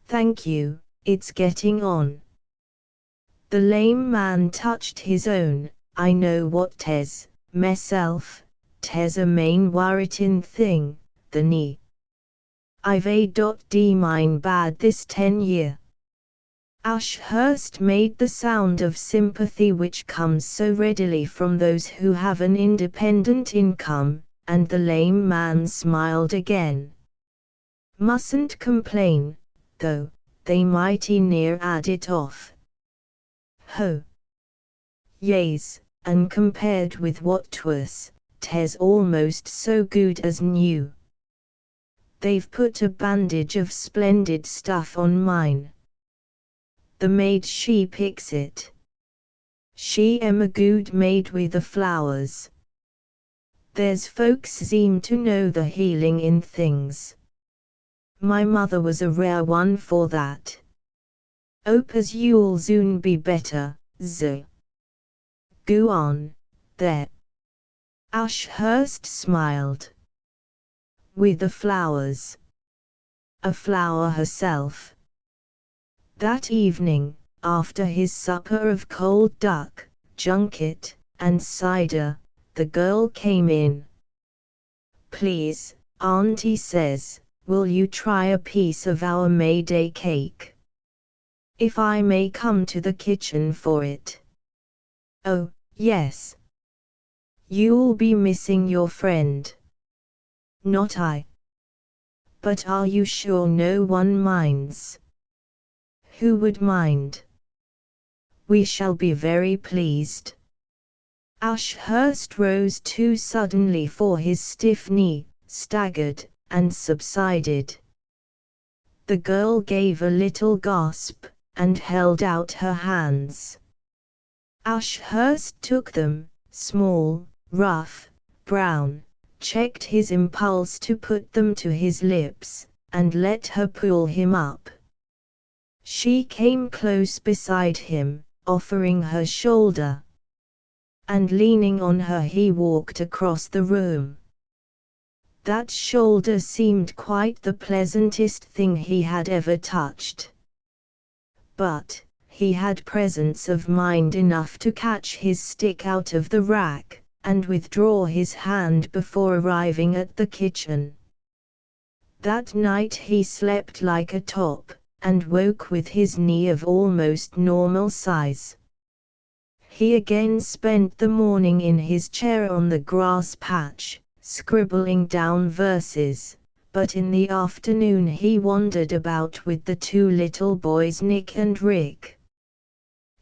"Thank you, it's getting on." The lame man touched his own. "I know what 'tes, meself, 'tes a main worritin' thing, the knee. I've a.d mine bad this 10 year." Ashurst made the sound of sympathy which comes so readily from those who have an independent income, and the lame man smiled again. "Mustn't complain, though, they mighty near 'ad it off." "Ho! Yes, and compared with what 'twas, 'tes almost so good as new. They've put a bandage of splendid stuff on mine. The maid she picks it. She am a good maid with the flowers. There's folks seem to know the healing in things. My mother was a rare one for that. 'Opes you'll soon be better, Z. Go on, there." Ashurst smiled. "With the flowers. A flower herself." That evening, after his supper of cold duck, junket, and cider, the girl came in. "Please, Auntie says, will you try a piece of our May-Day cake? If I may come to the kitchen for it." "Oh, yes. You'll be missing your friend." "Not I. But are you sure no one minds?" "Who would mind?" "We shall be very pleased." Ashurst rose too suddenly for his stiff knee, staggered, and subsided. The girl gave a little gasp, and held out her hands. Ashurst took them, small, rough, brown, checked his impulse to put them to his lips, and let her pull him up. She came close beside him, offering her shoulder. And leaning on her he walked across the room. That shoulder seemed quite the pleasantest thing he had ever touched. But, he had presence of mind enough to catch his stick out of the rack, and withdraw his hand before arriving at the kitchen. That night he slept like a top, and woke with his knee of almost normal size. He again spent the morning in his chair on the grass patch, scribbling down verses, but in the afternoon he wandered about with the two little boys Nick and Rick.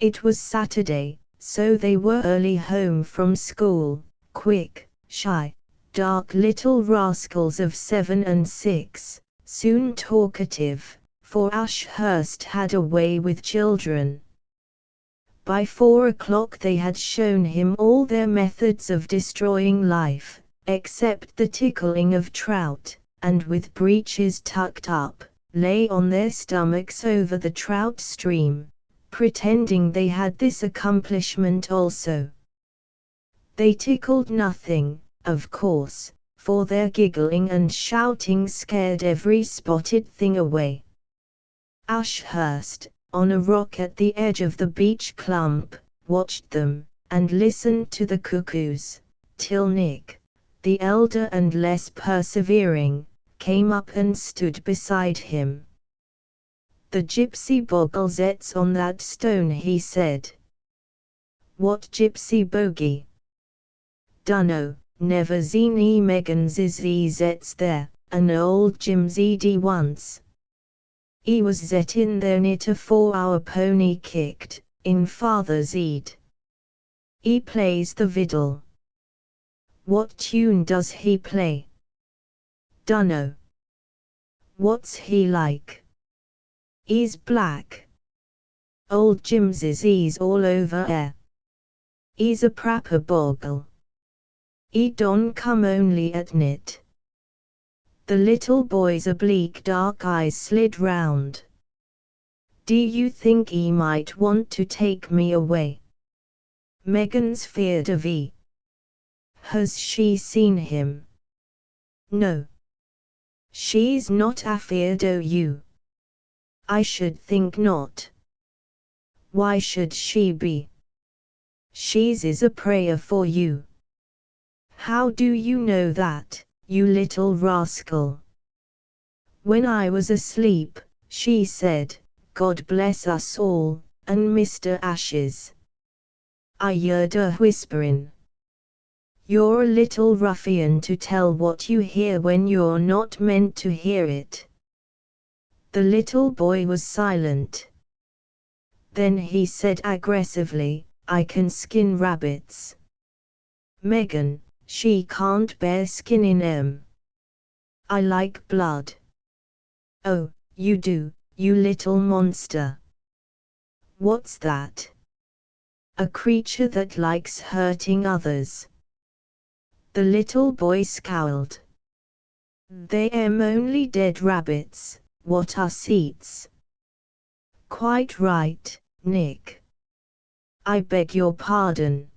It was Saturday, so they were early home from school, quick, shy, dark little rascals of 7 and 6, soon talkative, for Ashurst had a way with children. By 4 o'clock they had shown him all their methods of destroying life, except the tickling of trout, and with breeches tucked up, lay on their stomachs over the trout stream, pretending they had this accomplishment also. They tickled nothing, of course, for their giggling and shouting scared every spotted thing away. Ashurst, on a rock at the edge of the beach clump, watched them, and listened to the cuckoos, till Nick, the elder and less persevering, came up and stood beside him. "The gypsy boggles ets on that stone," he said. "What gypsy bogey?" "Dunno, never seen Megan's is ets there, an old Jim's ed once. He was zet in there nit afore our pony kicked, in father's eed. He plays the fiddle." "What tune does he play?" "Dunno." "What's he like?" "He's black. Old Jim's is all over air. He's a prapper boggle. He don't come only at nit." The little boy's oblique dark eyes slid round. "Do you think he might want to take me away? Megan's feared of he." "Has she seen him?" "No. She's not afeard o' you." "I should think not." "Why should she be?" "She's is a prayer for you." "How do you know that, you little rascal?" "When I was asleep, she said, 'God bless us all, and Mr. Ashes.' I heard her whisperin'." "You're a little ruffian to tell what you hear when you're not meant to hear it." The little boy was silent. Then he said aggressively, "I can skin rabbits. Megan, she can't bear skinning 'em. I like blood." "Oh, you do, you little monster." "What's that?" "A creature that likes hurting others." The little boy scowled. "They am only dead rabbits, what us eats." "Quite right, Nick. I beg your pardon.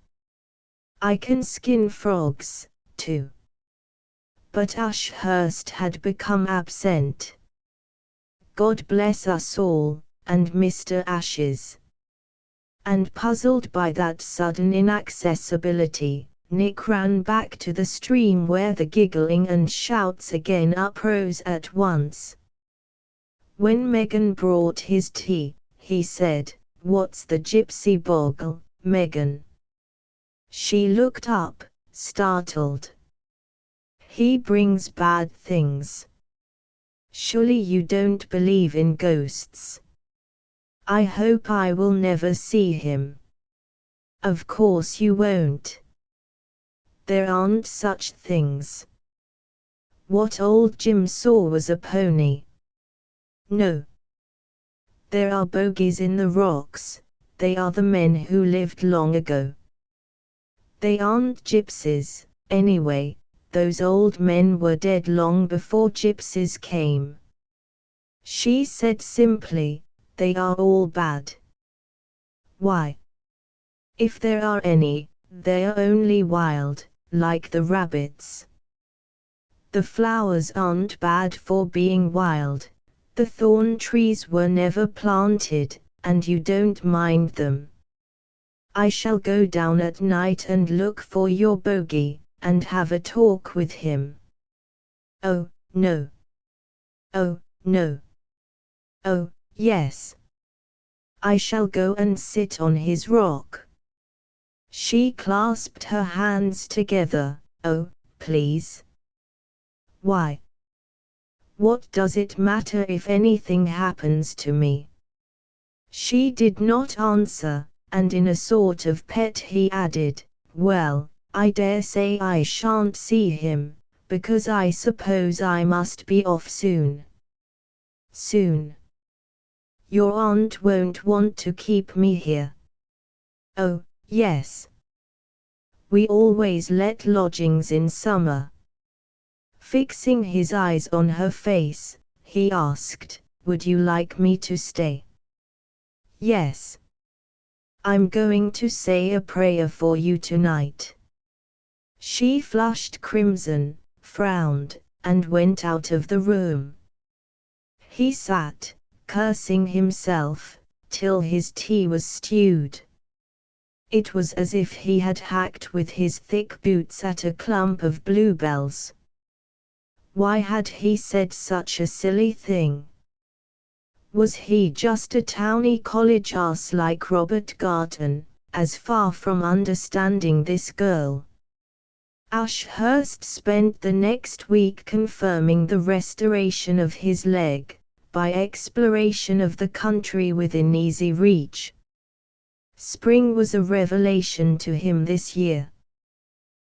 I can skin frogs, too." But Ashurst had become absent. "God bless us all, and Mr. Ashes." And puzzled by that sudden inaccessibility, Nick ran back to the stream where the giggling and shouts again uprose at once. When Megan brought his tea, he said, "What's the gypsy boggle, Megan?" She looked up, startled. "He brings bad things." "Surely you don't believe in ghosts?" "I hope I will never see him." "Of course you won't. There aren't such things. What old Jim saw was a pony." "No. There are bogies in the rocks, they are the men who lived long ago. They aren't gypsies, anyway, those old men were dead long before gypsies came." She said simply, "They are all bad." "Why?" "If there are any, they are only wild, like the rabbits. The flowers aren't bad for being wild, the thorn trees were never planted, and you don't mind them. I shall go down at night and look for your bogey, and have a talk with him." "Oh, no. Oh, no. Oh, yes. I shall go and sit on his rock." She clasped her hands together. "Oh, please." "Why? What does it matter if anything happens to me?" She did not answer, and in a sort of pet he added, "Well, I dare say I shan't see him, because I suppose I must be off soon." "Soon? Your aunt won't want to keep me here." Oh, yes. We always let lodgings in summer. Fixing his eyes on her face, he asked, would you like me to stay? Yes. I'm going to say a prayer for you tonight. She flushed crimson, frowned, and went out of the room. He sat, cursing himself, till his tea was stewed. It was as if he had hacked with his thick boots at a clump of bluebells. Why had he said such a silly thing? Was he just a towny college ass like Robert Garton, as far from understanding this girl? Ashurst spent the next week confirming the restoration of his leg, by exploration of the country within easy reach. Spring was a revelation to him this year.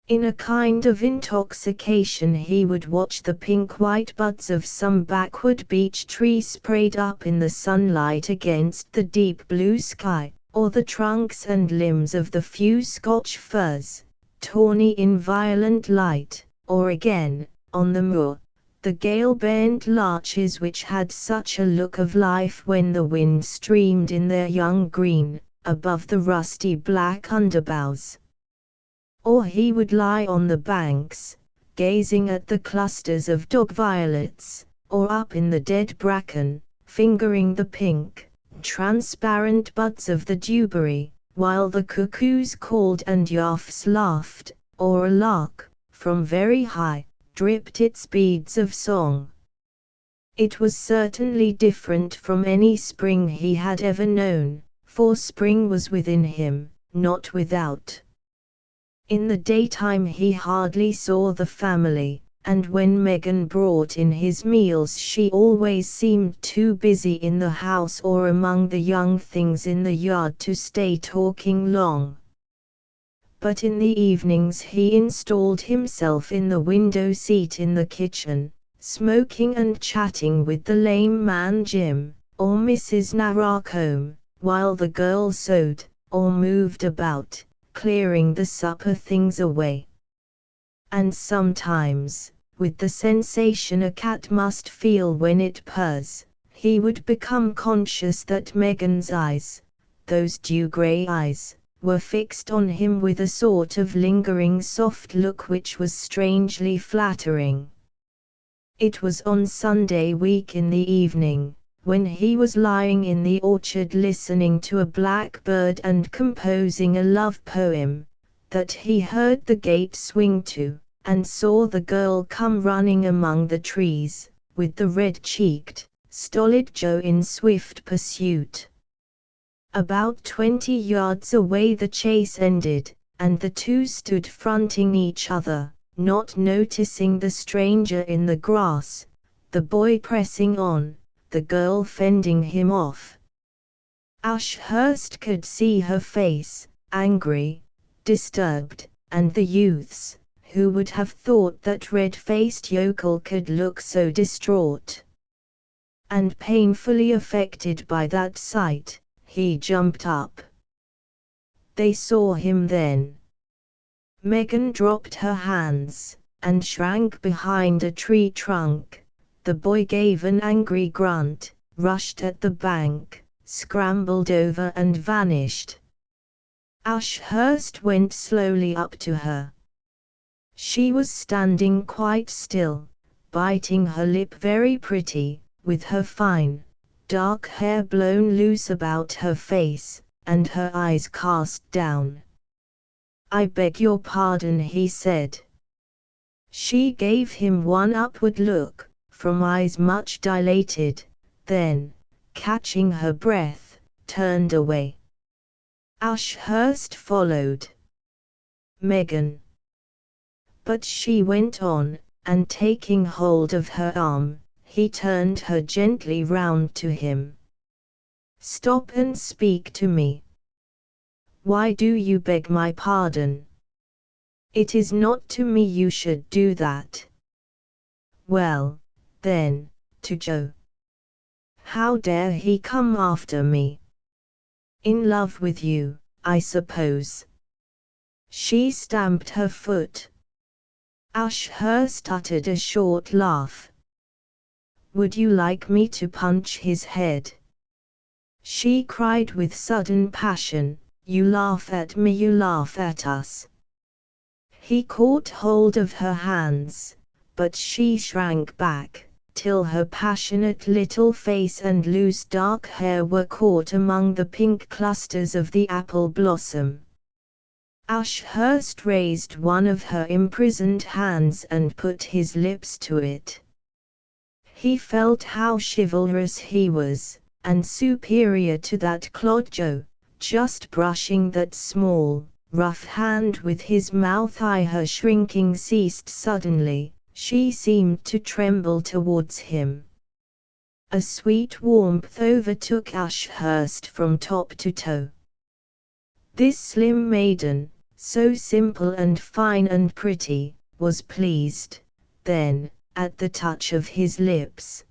In a kind of intoxication he would watch the pink-white buds of some backward beech tree sprayed up in the sunlight against the deep blue sky, or the trunks and limbs of the few Scotch firs, tawny in violent light, or again, on the moor, the gale-bent larches which had such a look of life when the wind streamed in their young green, above the rusty black underboughs. Or he would lie on the banks, gazing at the clusters of dog violets, or up in the dead bracken, fingering the pink, transparent buds of the dewberry, while the cuckoos called and yaffs laughed, or a lark, from very high, dripped its beads of song. It was certainly different from any spring he had ever known, for spring was within him, not without. In the daytime he hardly saw the family, and when Megan brought in his meals she always seemed too busy in the house or among the young things in the yard to stay talking long. But in the evenings he installed himself in the window seat in the kitchen, smoking and chatting with the lame man Jim, or Mrs. Narracombe, while the girl sewed, or moved about, clearing the supper things away. And sometimes, with the sensation a cat must feel when it purrs, he would become conscious that Megan's eyes, those dew-grey eyes, were fixed on him with a sort of lingering soft look which was strangely flattering. It was on Sunday week in the evening, when he was lying in the orchard listening to a blackbird and composing a love poem, that he heard the gate swing to, and saw the girl come running among the trees, with the red-cheeked, stolid Joe in swift pursuit. About 20 yards away the chase ended, and the two stood fronting each other, not noticing the stranger in the grass, the boy pressing on, the girl fending him off. Ashurst could see her face, angry, disturbed, and the youth's, who would have thought that red-faced yokel could look so distraught. And painfully affected by that sight, he jumped up. They saw him then. Megan dropped her hands, and shrank behind a tree trunk. The boy gave an angry grunt, rushed at the bank, scrambled over and vanished. Ashurst went slowly up to her. She was standing quite still, biting her lip very pretty, with her fine, dark hair blown loose about her face, and her eyes cast down. "I beg your pardon," he said. She gave him one upward look, from eyes much dilated, then, catching her breath, turned away. Ashurst followed. Megan. But she went on, and taking hold of her arm, he turned her gently round to him. "Stop and speak to me. Why do you beg my pardon? It is not to me you should do that." "Well, then, to Joe. How dare he come after me? In love with you, I suppose. She stamped her foot. Ashurst uttered a short laugh. Would you like me to punch his head? She cried with sudden passion. You laugh at me, you laugh at us. He caught hold of her hands, but she shrank back, till her passionate little face and loose dark hair were caught among the pink clusters of the apple blossom. Ashurst raised one of her imprisoned hands and put his lips to it. He felt how chivalrous he was, and superior to that Clodjo, just brushing that small, rough hand with his mouth. Her shrinking ceased suddenly. She seemed to tremble towards him. A sweet warmth overtook Ashurst from top to toe. This slim maiden, so simple and fine and pretty, was pleased, then, at the touch of his lips.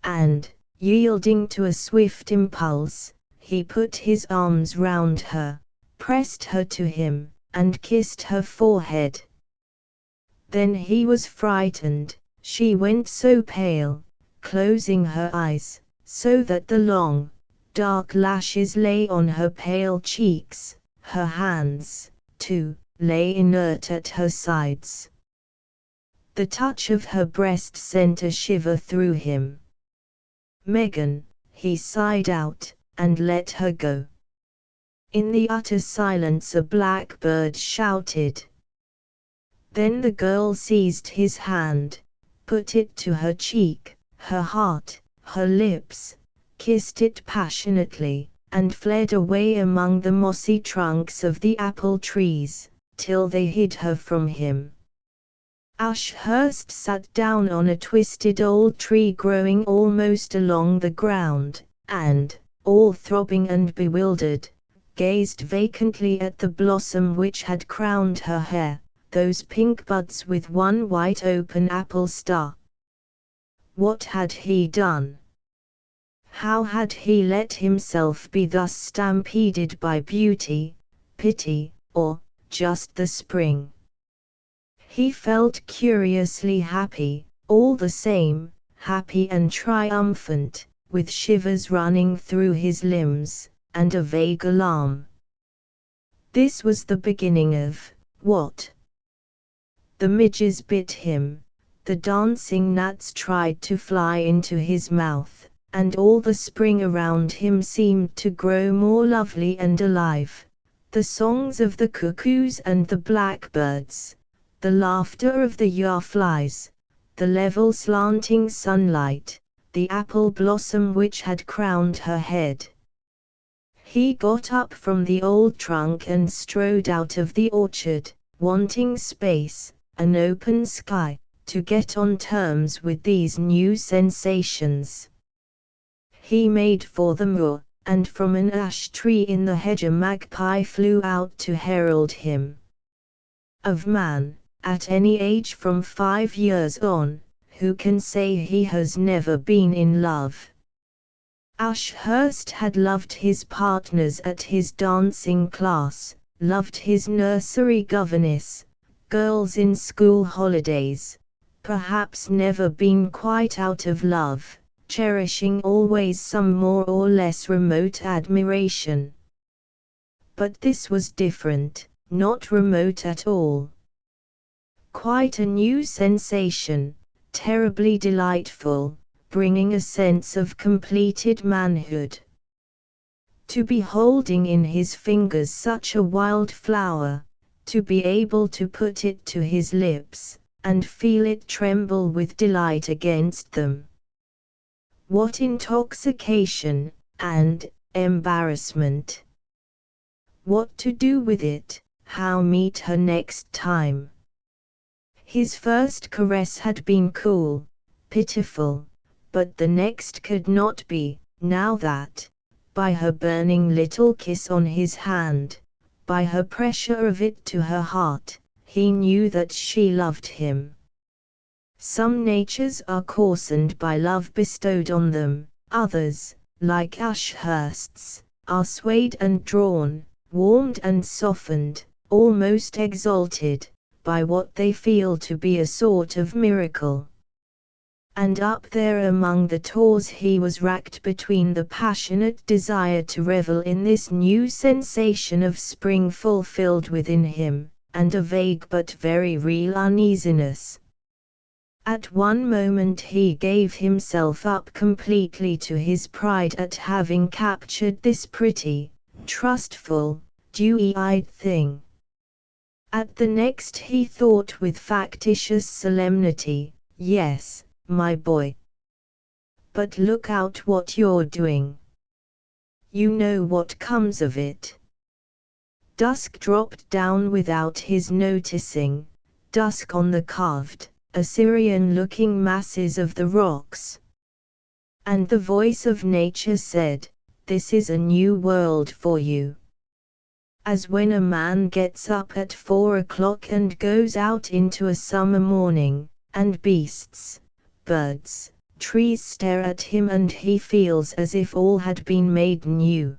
And, yielding to a swift impulse, he put his arms round her, pressed her to him, and kissed her forehead. Then he was frightened. She went so pale, closing her eyes, so that the long, dark lashes lay on her pale cheeks. Her hands, too, lay inert at her sides. The touch of her breast sent a shiver through him. Megan, he sighed out, and let her go. In the utter silence a blackbird shouted. Then the girl seized his hand, put it to her cheek, her heart, her lips, kissed it passionately, and fled away among the mossy trunks of the apple trees, till they hid her from him. Ashurst sat down on a twisted old tree growing almost along the ground, and, all throbbing and bewildered, gazed vacantly at the blossom which had crowned her hair, those pink buds with one white open apple star. What had he done? How had he let himself be thus stampeded by beauty, pity, or just the spring? He felt curiously happy, all the same, happy and triumphant, with shivers running through his limbs, and a vague alarm. This was the beginning of what? The midges bit him, the dancing gnats tried to fly into his mouth, and all the spring around him seemed to grow more lovely and alive. The songs of the cuckoos and the blackbirds, the laughter of the yarflies, the level slanting sunlight, the apple blossom which had crowned her head. He got up from the old trunk and strode out of the orchard, wanting space, an open sky, to get on terms with these new sensations. He made for the moor, and from an ash tree in the hedge a magpie flew out to herald him. Of man, at any age from 5 years on, who can say he has never been in love? Ashurst had loved his partners at his dancing class, loved his nursery governess, girls in school holidays, perhaps never been quite out of love, cherishing always some more or less remote admiration. But this was different, not remote at all. Quite a new sensation, terribly delightful, bringing a sense of completed manhood. To be holding in his fingers such a wild flower, to be able to put it to his lips, and feel it tremble with delight against them. What intoxication, and embarrassment! What to do with it, how meet her next time? His first caress had been cool, pitiful, but the next could not be, now that, by her burning little kiss on his hand, by her pressure of it to her heart, he knew that she loved him. Some natures are coarsened by love bestowed on them, others, like Ashurst's, are swayed and drawn, warmed and softened, almost exalted, by what they feel to be a sort of miracle. And up there among the tors he was racked between the passionate desire to revel in this new sensation of spring fulfilled within him, and a vague but very real uneasiness. At one moment he gave himself up completely to his pride at having captured this pretty, trustful, dewy-eyed thing. At the next he thought with factitious solemnity, "Yes, my boy. But look out what you're doing. You know what comes of it." Dusk dropped down without his noticing, dusk on the carved, Assyrian-looking masses of the rocks. And the voice of nature said, "This is a new world for you." As when a man gets up at 4 o'clock and goes out into a summer morning, and beasts, birds, trees stare at him and he feels as if all had been made new.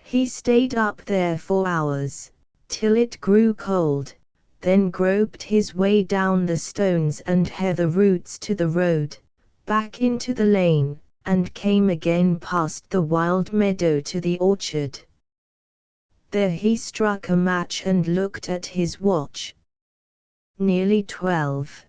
He stayed up there for hours, till it grew cold, then groped his way down the stones and heather roots to the road, back into the lane, and came again past the wild meadow to the orchard. There he struck a match and looked at his watch. Nearly 12.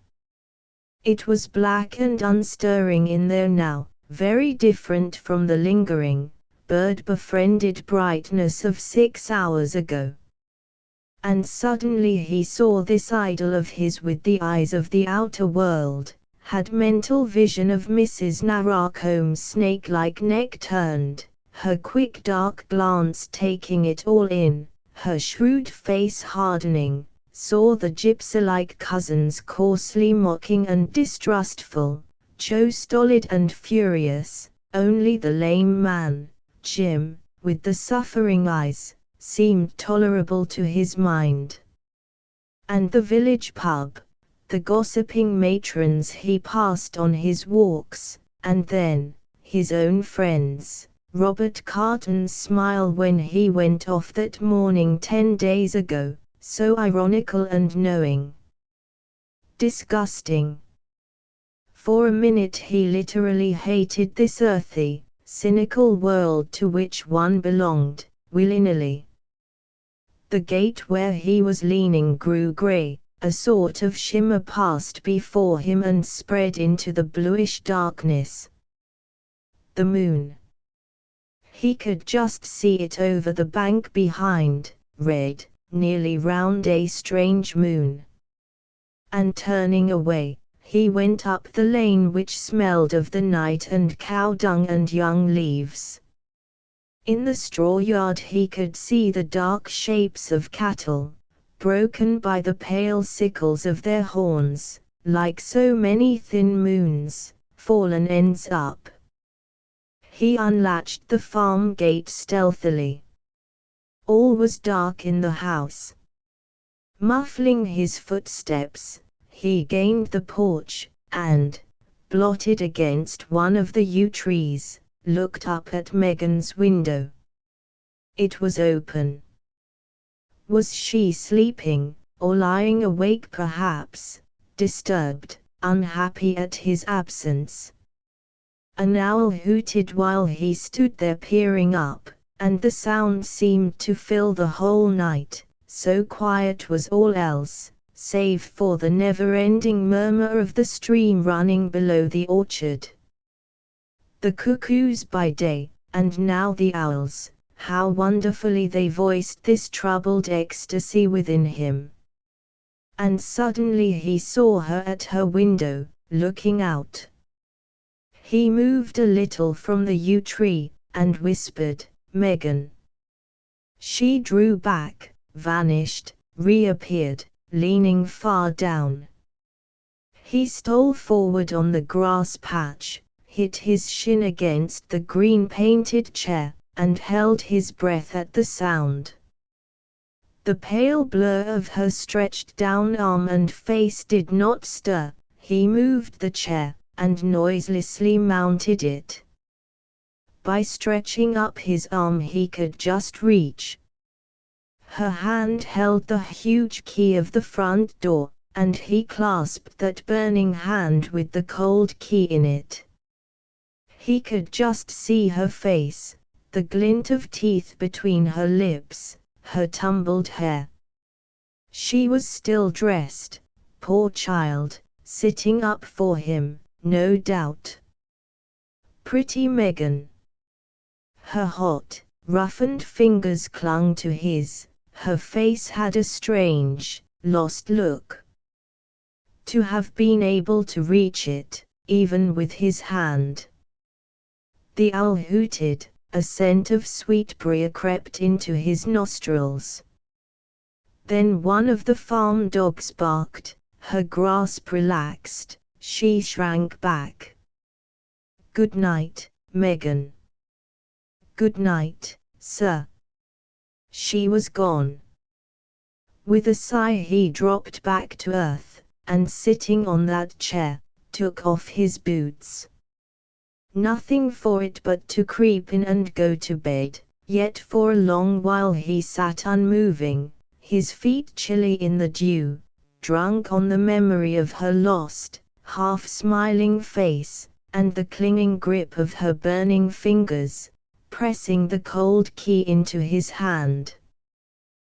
It was black and unstirring in there now, very different from the lingering, bird-befriended brightness of 6 hours ago. And suddenly he saw this idol of his with the eyes of the outer world, had mental vision of Mrs. Narracome's snake-like neck turned, her quick dark glance taking it all in, her shrewd face hardening, saw the gypsy-like cousins coarsely mocking and distrustful, Joe stolid and furious, only the lame man, Jim, with the suffering eyes, seemed tolerable to his mind. And the village pub, the gossiping matrons he passed on his walks, and then, his own friends, Robert Carton's smile when he went off that morning 10 days ago, so ironical and knowing. Disgusting. For a minute he literally hated this earthy, cynical world to which one belonged, willy-nilly. The gate where he was leaning grew grey, a sort of shimmer passed before him and spread into the bluish darkness. The moon. He could just see it over the bank behind, red, nearly round, a strange moon. And turning away, he went up the lane which smelled of the night and cow dung and young leaves. In the straw yard he could see the dark shapes of cattle, broken by the pale sickles of their horns, like so many thin moons, fallen ends up. He unlatched the farm gate stealthily. All was dark in the house. Muffling his footsteps, he gained the porch, and, blotted against one of the yew trees, looked up at Megan's window. It was open. Was she sleeping, or lying awake perhaps, disturbed, unhappy at his absence? An owl hooted while he stood there peering up, and the sound seemed to fill the whole night, so quiet was all else, save for the never-ending murmur of the stream running below the orchard. The cuckoos by day, and now the owls, how wonderfully they voiced this troubled ecstasy within him. And suddenly he saw her at her window, looking out. He moved a little from the yew tree, and whispered, "Megan." She drew back, vanished, reappeared, leaning far down. He stole forward on the grass patch, hit his shin against the green-painted chair, and held his breath at the sound. The pale blur of her stretched down arm and face did not stir. He moved the chair, and noiselessly mounted it. By stretching up his arm he could just reach, Her hand held the huge key of the front door, and he clasped that burning hand with the cold key in it. He could just see her face, the glint of teeth between her lips, her tumbled hair. She was still dressed, poor child, sitting up for him, no doubt. Pretty Megan. Her hot, roughened fingers clung to his, her face had a strange, lost look. To have been able to reach it, even with his hand. The owl hooted, a scent of sweetbriar crept into his nostrils. Then one of the farm dogs barked, her grasp relaxed, she shrank back. "Good night, Megan." "Good night, sir." She was gone. With a sigh he dropped back to earth, and sitting on that chair, took off his boots. Nothing for it but to creep in and go to bed, yet for a long while he sat unmoving, his feet chilly in the dew, drunk on the memory of her lost, half-smiling face, and the clinging grip of her burning fingers, pressing the cold key into his hand.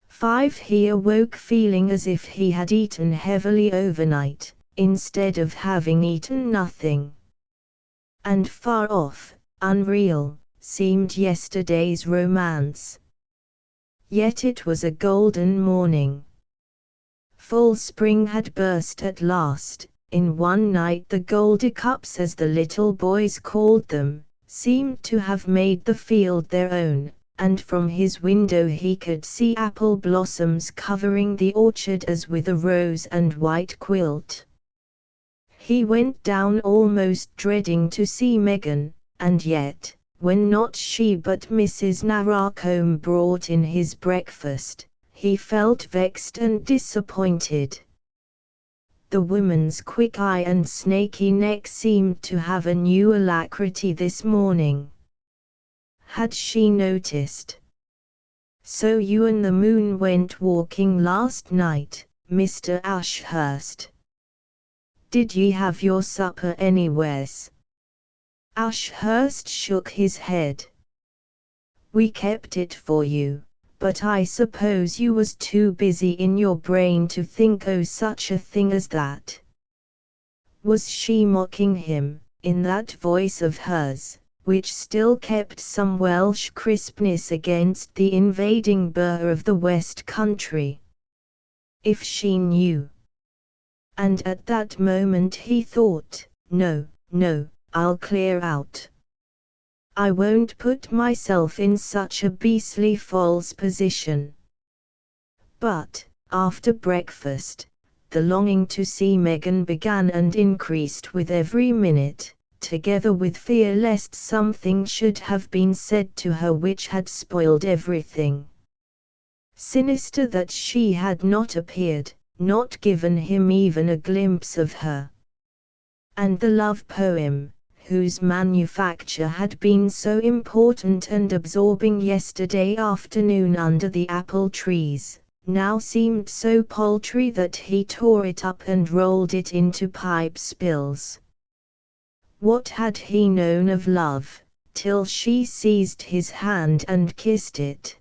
5. He awoke feeling as if he had eaten heavily overnight, instead of having eaten nothing. And far off, unreal, seemed yesterday's romance. Yet it was a golden morning. Full spring had burst at last. In one night the Goldicups, as the little boys called them, seemed to have made the field their own, and from his window he could see apple blossoms covering the orchard as with a rose and white quilt. He went down almost dreading to see Megan, and yet, when not she but Mrs. Narracombe brought in his breakfast, he felt vexed and disappointed. The woman's quick eye and snaky neck seemed to have a new alacrity this morning. Had she noticed? "So you and the moon went walking last night, Mr. Ashurst? Did ye have your supper anywheres?" Ashurst shook his head. "We kept it for you, but I suppose you was too busy in your brain to think o' such a thing as that." Was she mocking him, in that voice of hers, which still kept some Welsh crispness against the invading burr of the West Country? If she knew! And at that moment he thought, "No, no, I'll clear out. I won't put myself in such a beastly false position." But, after breakfast, the longing to see Megan began and increased with every minute, together with fear lest something should have been said to her which had spoiled everything. Sinister that she had not appeared, not given him even a glimpse of her. And the love poem, whose manufacture had been so important and absorbing yesterday afternoon under the apple trees, now seemed so paltry that he tore it up and rolled it into pipe spills. What had he known of love, till she seized his hand and kissed it?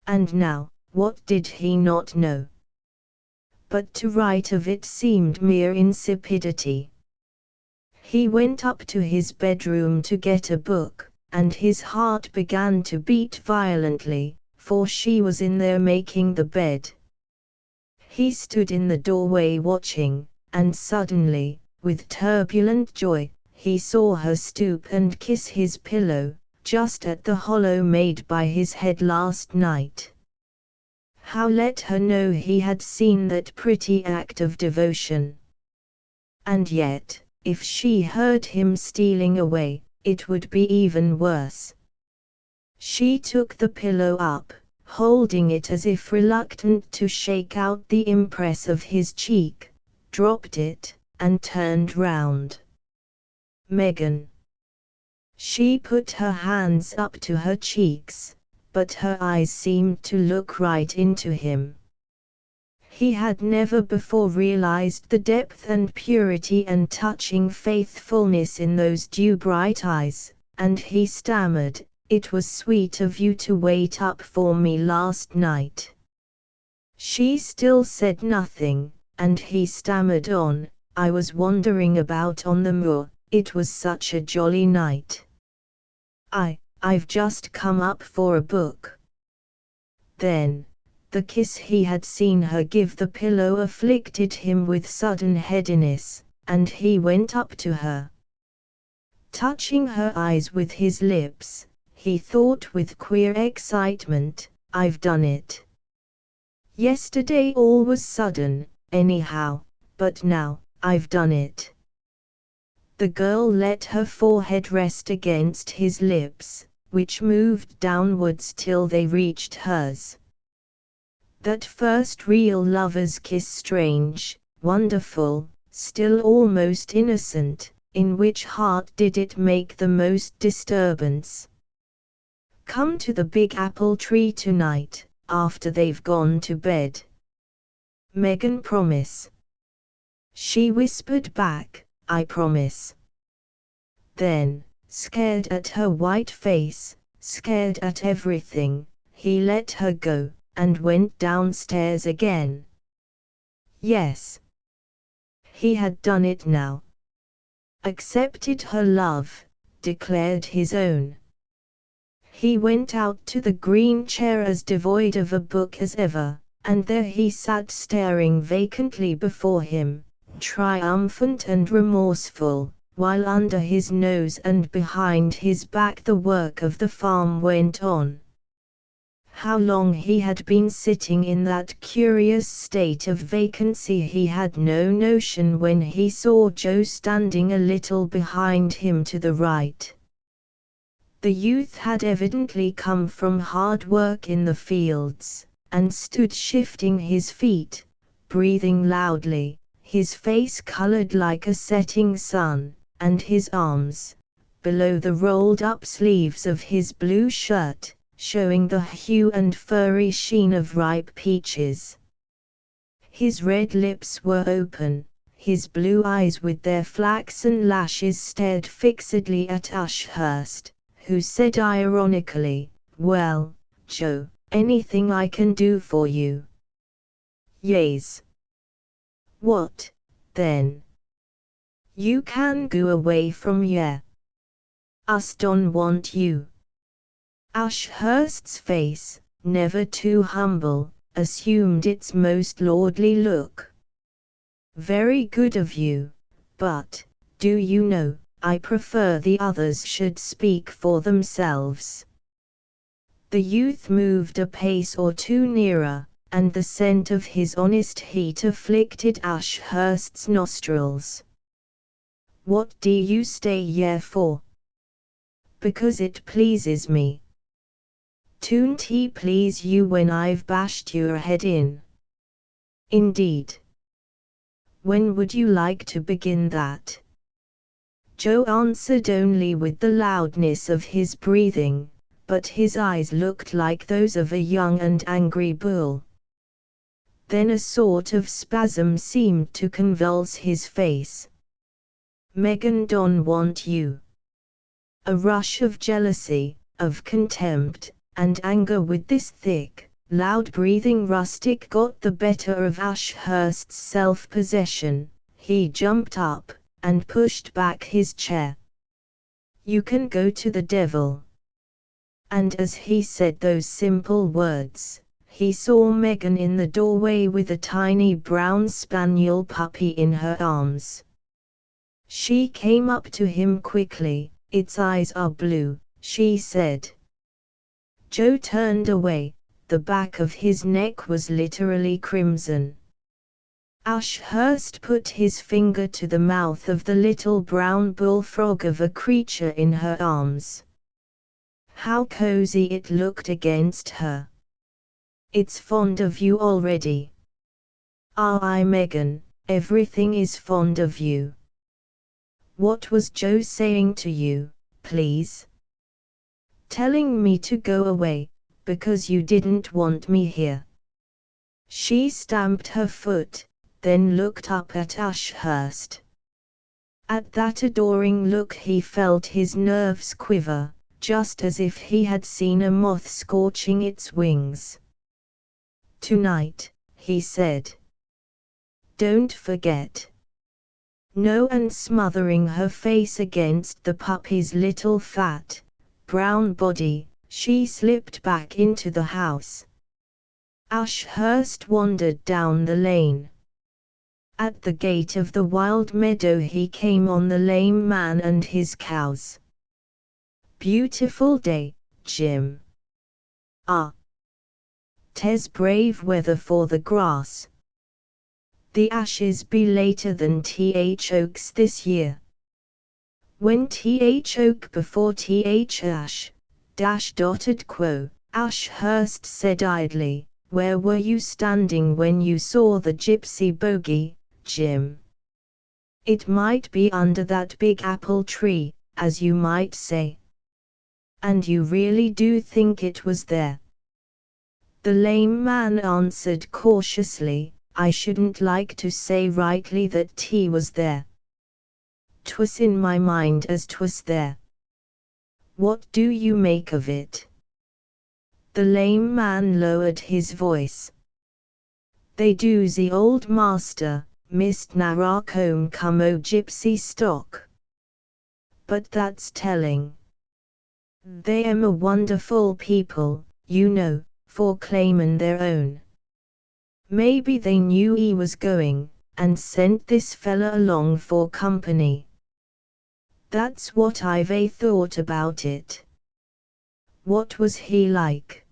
And now, what did he not know? But to write of it seemed mere insipidity. He went up to his bedroom to get a book, and his heart began to beat violently, for she was in there making the bed. He stood in the doorway watching, and suddenly, with turbulent joy, he saw her stoop and kiss his pillow, just at the hollow made by his head last night. How let her know he had seen that pretty act of devotion? And yet, if she heard him stealing away, it would be even worse. She took the pillow up, holding it as if reluctant to shake out the impress of his cheek, dropped it, and turned round. "Megan." She put her hands up to her cheeks, but her eyes seemed to look right into him. He had never before realized the depth and purity and touching faithfulness in those dew-bright eyes, and he stammered, "It was sweet of you to wait up for me last night." She still said nothing, and he stammered on, "I was wandering about on the moor, it was such a jolly night. I've just come up for a book." Then, the kiss he had seen her give the pillow afflicted him with sudden headiness, and he went up to her. Touching her eyes with his lips, he thought with queer excitement, "I've done it. Yesterday all was sudden, anyhow, but now, I've done it." The girl let her forehead rest against his lips, which moved downwards till they reached hers. That first real lover's kiss, strange, wonderful, still almost innocent, in which heart did it make the most disturbance? "Come to the big apple tree tonight, after they've gone to bed. Megan, promise." She whispered back, "I promise." Then, scared at her white face, scared at everything, he let her go, and went downstairs again. Yes. He had done it now. Accepted her love, declared his own. He went out to the green chair as devoid of a book as ever, and there he sat staring vacantly before him, triumphant and remorseful, while under his nose and behind his back the work of the farm went on. How long he had been sitting in that curious state of vacancy he had no notion when he saw Joe standing a little behind him to the right. The youth had evidently come from hard work in the fields, and stood shifting his feet, breathing loudly, his face colored like a setting sun, and his arms, below the rolled-up sleeves of his blue shirt, showing the hue and furry sheen of ripe peaches. His red lips were open, his blue eyes with their flaxen lashes stared fixedly at Ashurst, who said ironically, "Well, Joe, anything I can do for you?" "Yes." "What, then?" "You can go away from here. Us don't want you." Ashurst's face, never too humble, assumed its most lordly look. "Very good of you, but, do you know, I prefer the others should speak for themselves." The youth moved a pace or two nearer, and the scent of his honest heat afflicted Ashurst's nostrils. "What do you stay here for?" "Because it pleases me." "Don't he please you when I've bashed your head in?" "Indeed." "When would you like to begin that?" Joe answered only with the loudness of his breathing, but his eyes looked like those of a young and angry bull. Then a sort of spasm seemed to convulse his face. "Megan don't want you." A rush of jealousy, of contempt, and anger with this thick, loud-breathing rustic got the better of Ashurst's self-possession. He jumped up, and pushed back his chair. "You can go to the devil." And as he said those simple words, he saw Megan in the doorway with a tiny brown spaniel puppy in her arms. She came up to him quickly. "Its eyes are blue," she said. Joe turned away, the back of his neck was literally crimson. Ashurst put his finger to the mouth of the little brown bullfrog of a creature in her arms. How cozy it looked against her. "It's fond of you already." "Aye, Megan, everything is fond of you." "What was Joe saying to you, please?" "Telling me to go away, because you didn't want me here. She stamped her foot, then looked up at Ashurst. At that adoring look he felt his nerves quiver, just as if he had seen a moth scorching its wings. "Tonight," he said. "Don't forget." No, and smothering her face against the puppy's little fat, brown body, she slipped back into the house. Ashurst wandered down the lane. At the gate of the wild meadow he came on the lame man and his cows. "Beautiful day, Jim." "Ah. 'Tes brave weather for the grass. The ashes be later than oaks this year." "When oak before ash, dotted quo," Ashurst said idly. "Where were you standing when you saw the gypsy bogey, Jim?" "It might be under that big apple tree, as you might say." "And you really do think it was there?" The lame man answered cautiously, "I shouldn't like to say rightly that he was there. 'Twas in my mind as 'twas there." "What do you make of it?" The lame man lowered his voice. "They do the old master, Mist Naracombe come o' gypsy stock. But that's telling. They am a wonderful people, you know, for claimin' their own. Maybe they knew he was going, and sent this fella along for company. That's what I've thought about it." "What was he like?"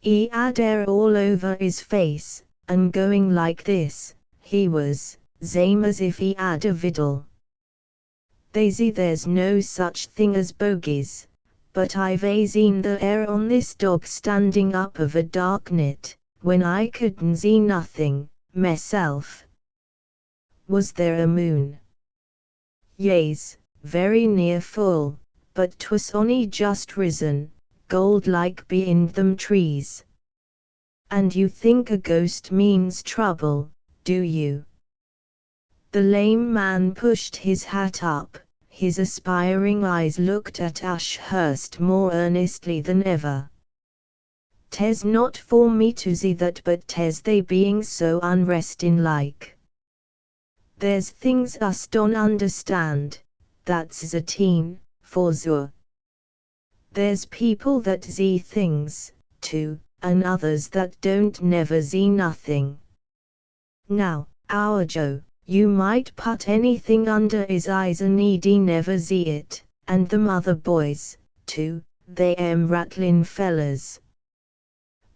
"He had hair all over his face, and going like this, he was, same as if he had a viddle. There's no such thing as bogies, but I've seen the hair on this dog standing up of a dark night, when I couldn't see nothing, meself." "Was there a moon?" "Yes, very near full, but 'twas only just risen, gold-like be'ind them trees." "And you think a ghost means trouble, do you?" The lame man pushed his hat up, his aspiring eyes looked at Ashurst more earnestly than ever. "'Tes not for me to see that, but 'tes they being so unrestin' like. There's things us don't understand, that's a teen, for zur. There's people that see things, too, and others that don't never see nothing. Now, our Joe, you might put anything under his eyes and he'd never see it, and them other boys, too, they am rattlin' fellers.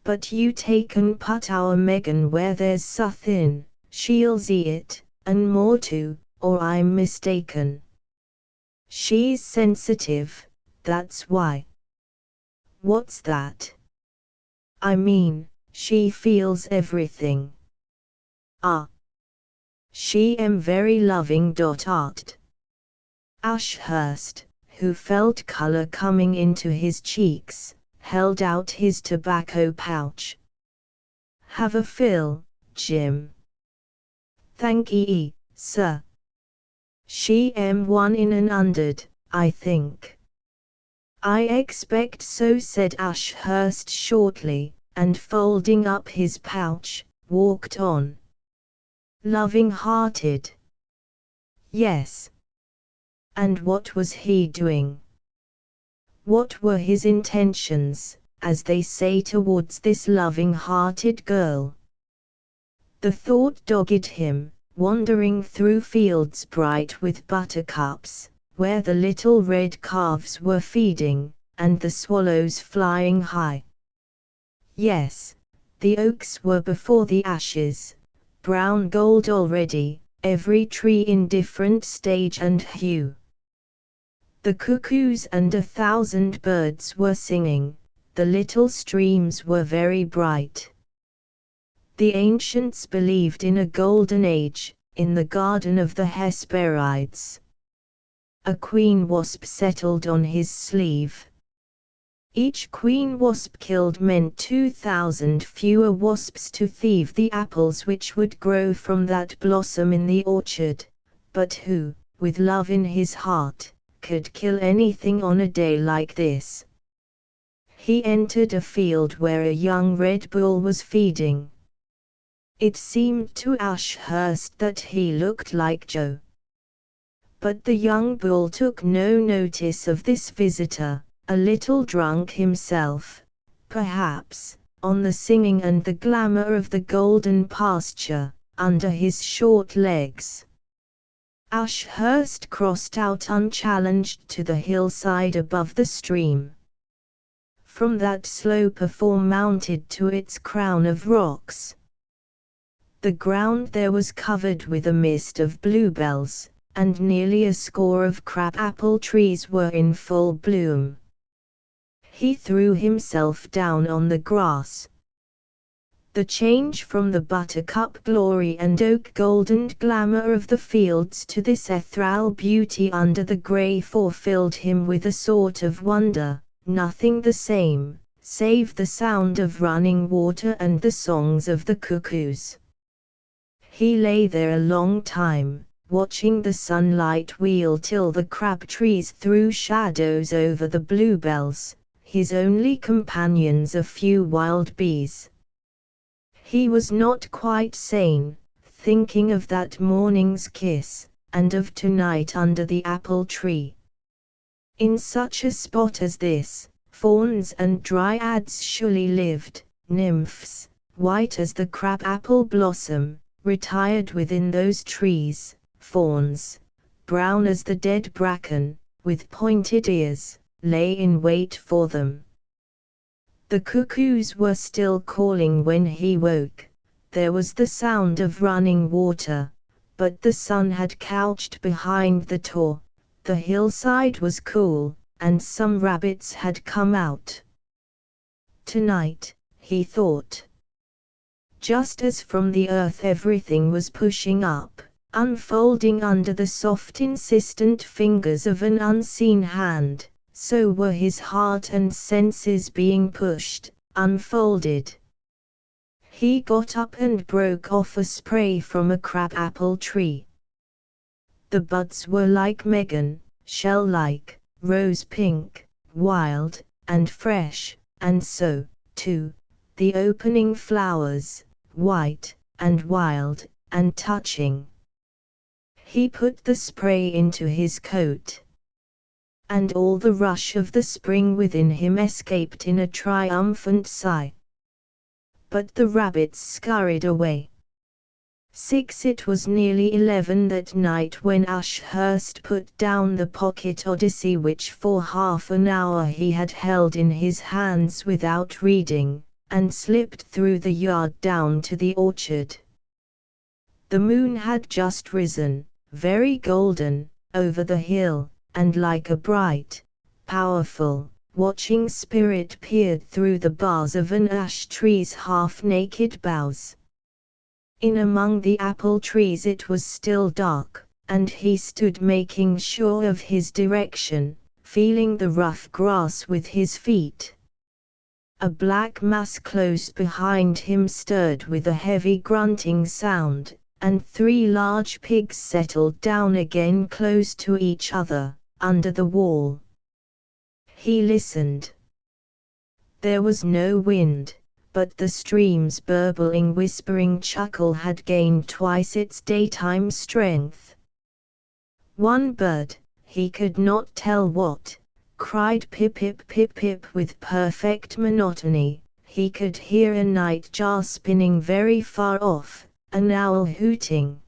But you take and put our Megan where there's suthin', she'll see it, and more too, or I'm mistaken. She's sensitive, that's why." "What's that?" "I mean, she feels everything." "Ah. She am very loving. Art." Ashurst, who felt color coming into his cheeks, held out his tobacco pouch. "Have a fill, Jim." "Thank ye, sir. She am 1 in an 100, I think." "I expect so," said Ashurst shortly, and folding up his pouch, walked on. "Loving-hearted." "Yes." And what was he doing? What were his intentions, as they say, towards this loving-hearted girl? The thought dogged him, wandering through fields bright with buttercups, where the little red calves were feeding, and the swallows flying high. Yes, the oaks were before the ashes, brown gold already, every tree in different stage and hue. The cuckoos and 1,000 birds were singing, the little streams were very bright. The ancients believed in a golden age, in the garden of the Hesperides. A queen wasp settled on his sleeve. Each queen wasp killed meant 2,000 fewer wasps to thieve the apples which would grow from that blossom in the orchard, but who, with love in his heart, could kill anything on a day like this? He entered a field where a young red bull was feeding. It seemed to Ashurst that he looked like Joe. But the young bull took no notice of this visitor, a little drunk himself, perhaps, on the singing and the glamour of the golden pasture, under his short legs. Ashurst crossed out unchallenged to the hillside above the stream. From that slope a form mounted to its crown of rocks. The ground there was covered with a mist of bluebells, and nearly a score of crab-apple trees were in full bloom. He threw himself down on the grass. The change from the buttercup glory and oak golden glamour of the fields to this ethereal beauty under the grey fore filled him with a sort of wonder, nothing the same, save the sound of running water and the songs of the cuckoos. He lay there a long time, watching the sunlight wheel till the crab trees threw shadows over the bluebells, his only companions a few wild bees. He was not quite sane, thinking of that morning's kiss, and of tonight under the apple tree. In such a spot as this, fauns and dryads surely lived, nymphs, white as the crab-apple blossom, retired within those trees, fauns, brown as the dead bracken, with pointed ears, lay in wait for them. The cuckoos were still calling when he woke. There was the sound of running water, but the sun had couched behind the tor, the hillside was cool, and some rabbits had come out. Tonight, he thought. Just as from the earth everything was pushing up, unfolding under the soft insistent fingers of an unseen hand, so were his heart and senses being pushed, unfolded. He got up and broke off a spray from a crab-apple tree. The buds were like Megan, shell-like, rose-pink, wild, and fresh, and so, too, the opening flowers, white, and wild, and touching. He put the spray into his coat. And all the rush of the spring within him escaped in a triumphant sigh. But the rabbits scurried away. 6 It was nearly 11 that night when Ashurst put down the pocket Odyssey which for half an hour he had held in his hands without reading, and slipped through the yard down to the orchard. The moon had just risen, very golden, over the hill, and like a bright, powerful, watching spirit peered through the bars of an ash tree's half-naked boughs. In among the apple trees it was still dark, and he stood making sure of his direction, feeling the rough grass with his feet. A black mass close behind him stirred with a heavy grunting sound, and 3 large pigs settled down again close to each other, under the wall. He listened. There was no wind, but the stream's burbling whispering chuckle had gained twice its daytime strength. One bird, he could not tell what, cried pip-pip-pip-pip with perfect monotony. He could hear a nightjar spinning very far off, an owl hooting.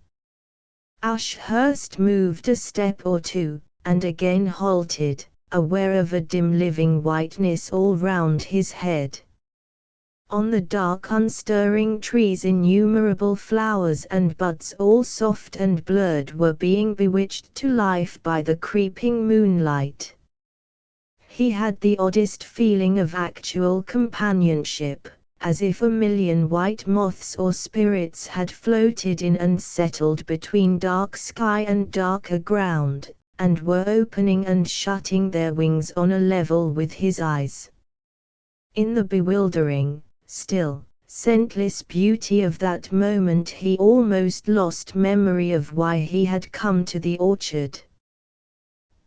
Ashurst moved a step or two, and again halted, aware of a dim living whiteness all round his head. On the dark unstirring trees innumerable flowers and buds all soft and blurred were being bewitched to life by the creeping moonlight. He had the oddest feeling of actual companionship, as if a million white moths or spirits had floated in and settled between dark sky and darker ground, and were opening and shutting their wings on a level with his eyes. In the bewildering, still, scentless beauty of that moment he almost lost memory of why he had come to the orchard.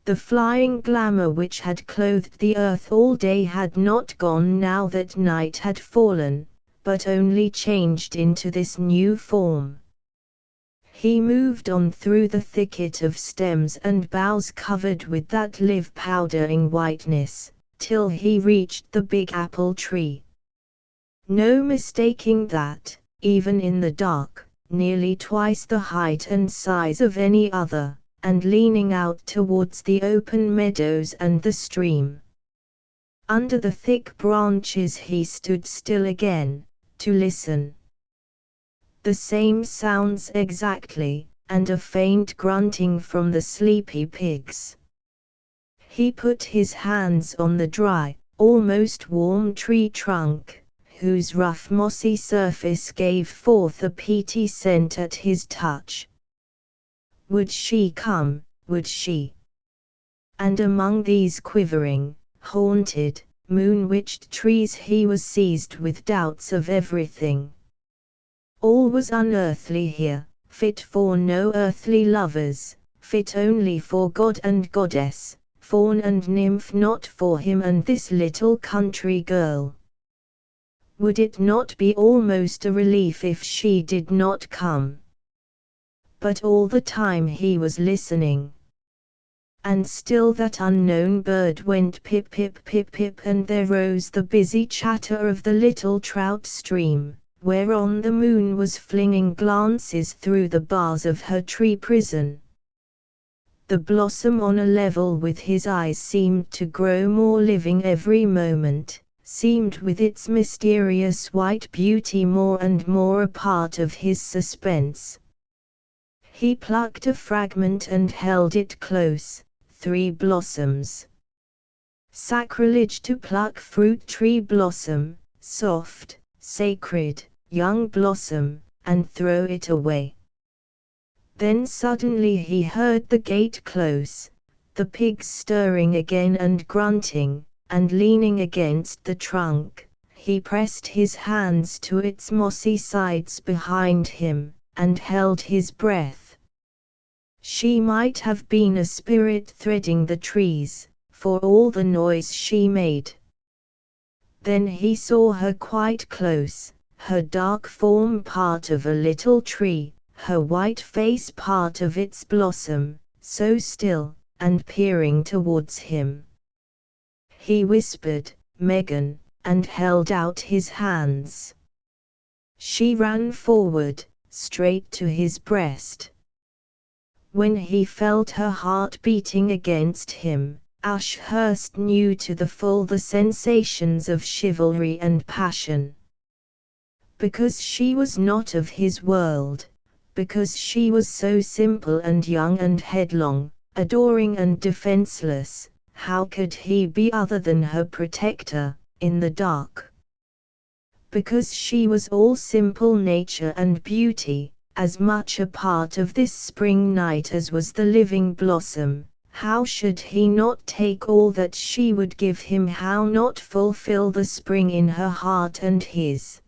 The flying glamour which had clothed the earth all day had not gone now that night had fallen, but only changed into this new form. He moved on through the thicket of stems and boughs covered with that live powdering whiteness, till he reached the big apple tree. No mistaking that, even in the dark, nearly twice the height and size of any other, and leaning out towards the open meadows and the stream. Under the thick branches he stood still again, to listen. The same sounds exactly, and a faint grunting from the sleepy pigs. He put his hands on the dry, almost warm tree trunk, whose rough mossy surface gave forth a peaty scent at his touch. Would she come, would she? And among these quivering, haunted, moon-witched trees he was seized with doubts of everything. All was unearthly here, fit for no earthly lovers, fit only for god and goddess, faun and nymph, not for him and this little country girl. Would it not be almost a relief if she did not come? But all the time he was listening. And still that unknown bird went pip pip pip pip, and there rose the busy chatter of the little trout stream, whereon the moon was flinging glances through the bars of her tree prison. The blossom on a level with his eyes seemed to grow more living every moment, seemed with its mysterious white beauty more and more a part of his suspense. He plucked a fragment and held it close. 3 blossoms. Sacrilege to pluck fruit tree blossom, soft, sacred, young blossom, and throw it away. Then suddenly he heard the gate close, the pigs stirring again and grunting, and leaning against the trunk, he pressed his hands to its mossy sides behind him, and held his breath. She might have been a spirit threading the trees, for all the noise she made. Then he saw her quite close, her dark form part of a little tree, her white face part of its blossom, so still, and peering towards him. He whispered, "Megan," and held out his hands. She ran forward, straight to his breast. When he felt her heart beating against him, Ashurst knew to the full the sensations of chivalry and passion. Because she was not of his world, because she was so simple and young and headlong, adoring and defenseless, how could he be other than her protector, in the dark? Because she was all simple nature and beauty, as much a part of this spring night as was the living blossom, how should he not take all that she would give him, how not fulfill the spring in her heart and his?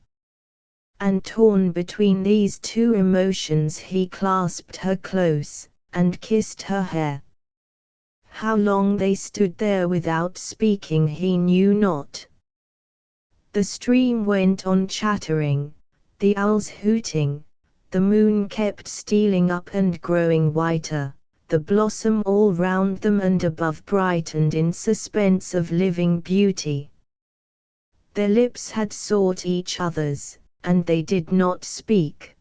And torn between these two emotions he clasped her close, and kissed her hair. How long they stood there without speaking he knew not. The stream went on chattering, the owls hooting, the moon kept stealing up and growing whiter, the blossom all round them and above brightened in suspense of living beauty. Their lips had sought each other's, and they did not speak.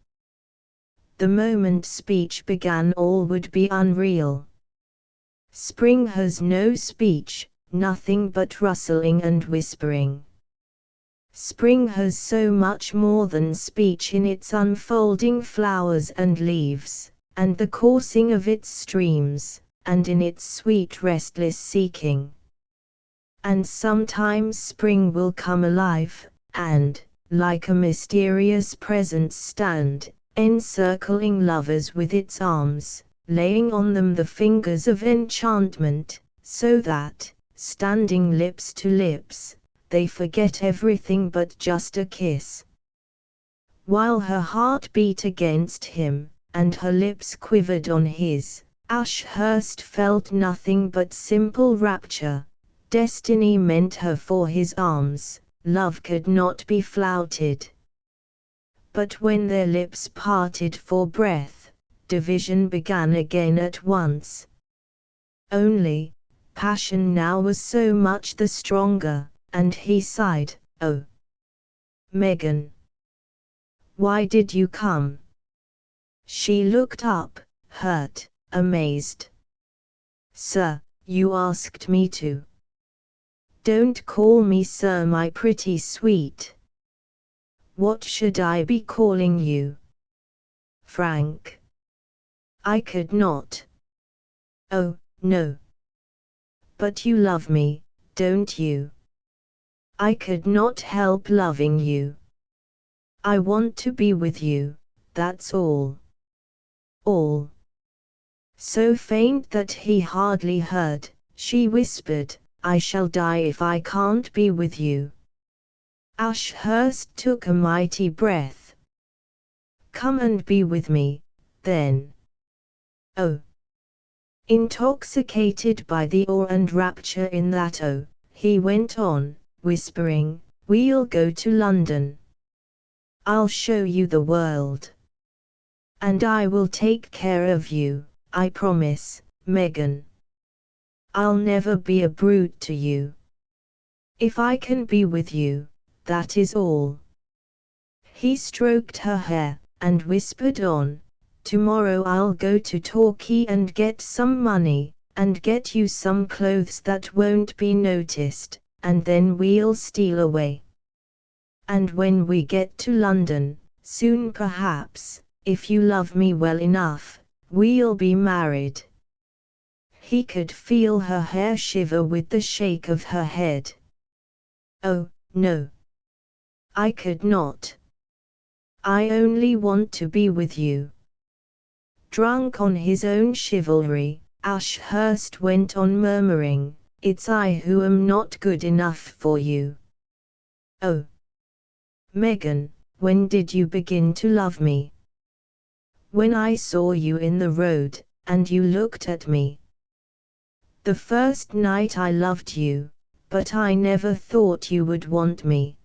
The moment speech began all would be unreal. Spring has no speech, nothing but rustling and whispering. Spring has so much more than speech in its unfolding flowers and leaves, and the coursing of its streams, and in its sweet restless seeking. And sometimes spring will come alive, and, like a mysterious presence stand, encircling lovers with its arms, laying on them the fingers of enchantment, so that, standing lips to lips, they forget everything but just a kiss. While her heart beat against him, and her lips quivered on his, Ashurst felt nothing but simple rapture. Destiny meant her for his arms, love could not be flouted. But when their lips parted for breath, division began again at once. Only, passion now was so much the stronger, and he sighed, "Oh, Megan, why did you come?" She looked up, hurt, amazed. "Sir, you asked me to." "Don't call me sir, my pretty sweet." "What should I be calling you?" "Frank." "I could not." "Oh, no." "But you love me, don't you?" "I could not help loving you. I want to be with you, that's all." "All." So faint that he hardly heard, she whispered, "I shall die if I can't be with you." Ashurst took a mighty breath. "Come and be with me, then." "Oh." Intoxicated by the awe and rapture in that "oh," he went on, whispering, "We'll go to London. I'll show you the world. And I will take care of you, I promise, Megan. I'll never be a brute to you. If I can be with you, that is all." He stroked her hair, and whispered on, "Tomorrow I'll go to Torquay and get some money, and get you some clothes that won't be noticed, and then we'll steal away. And when we get to London, soon perhaps, if you love me well enough, we'll be married." He could feel her hair shiver with the shake of her head. "Oh, no. I could not. I only want to be with you." Drunk on his own chivalry, Ashurst went on murmuring, "It's I who am not good enough for you." "Oh, Megan, when did you begin to love me?" "When I saw you in the road, and you looked at me. The first night I loved you, but I never thought you would want me."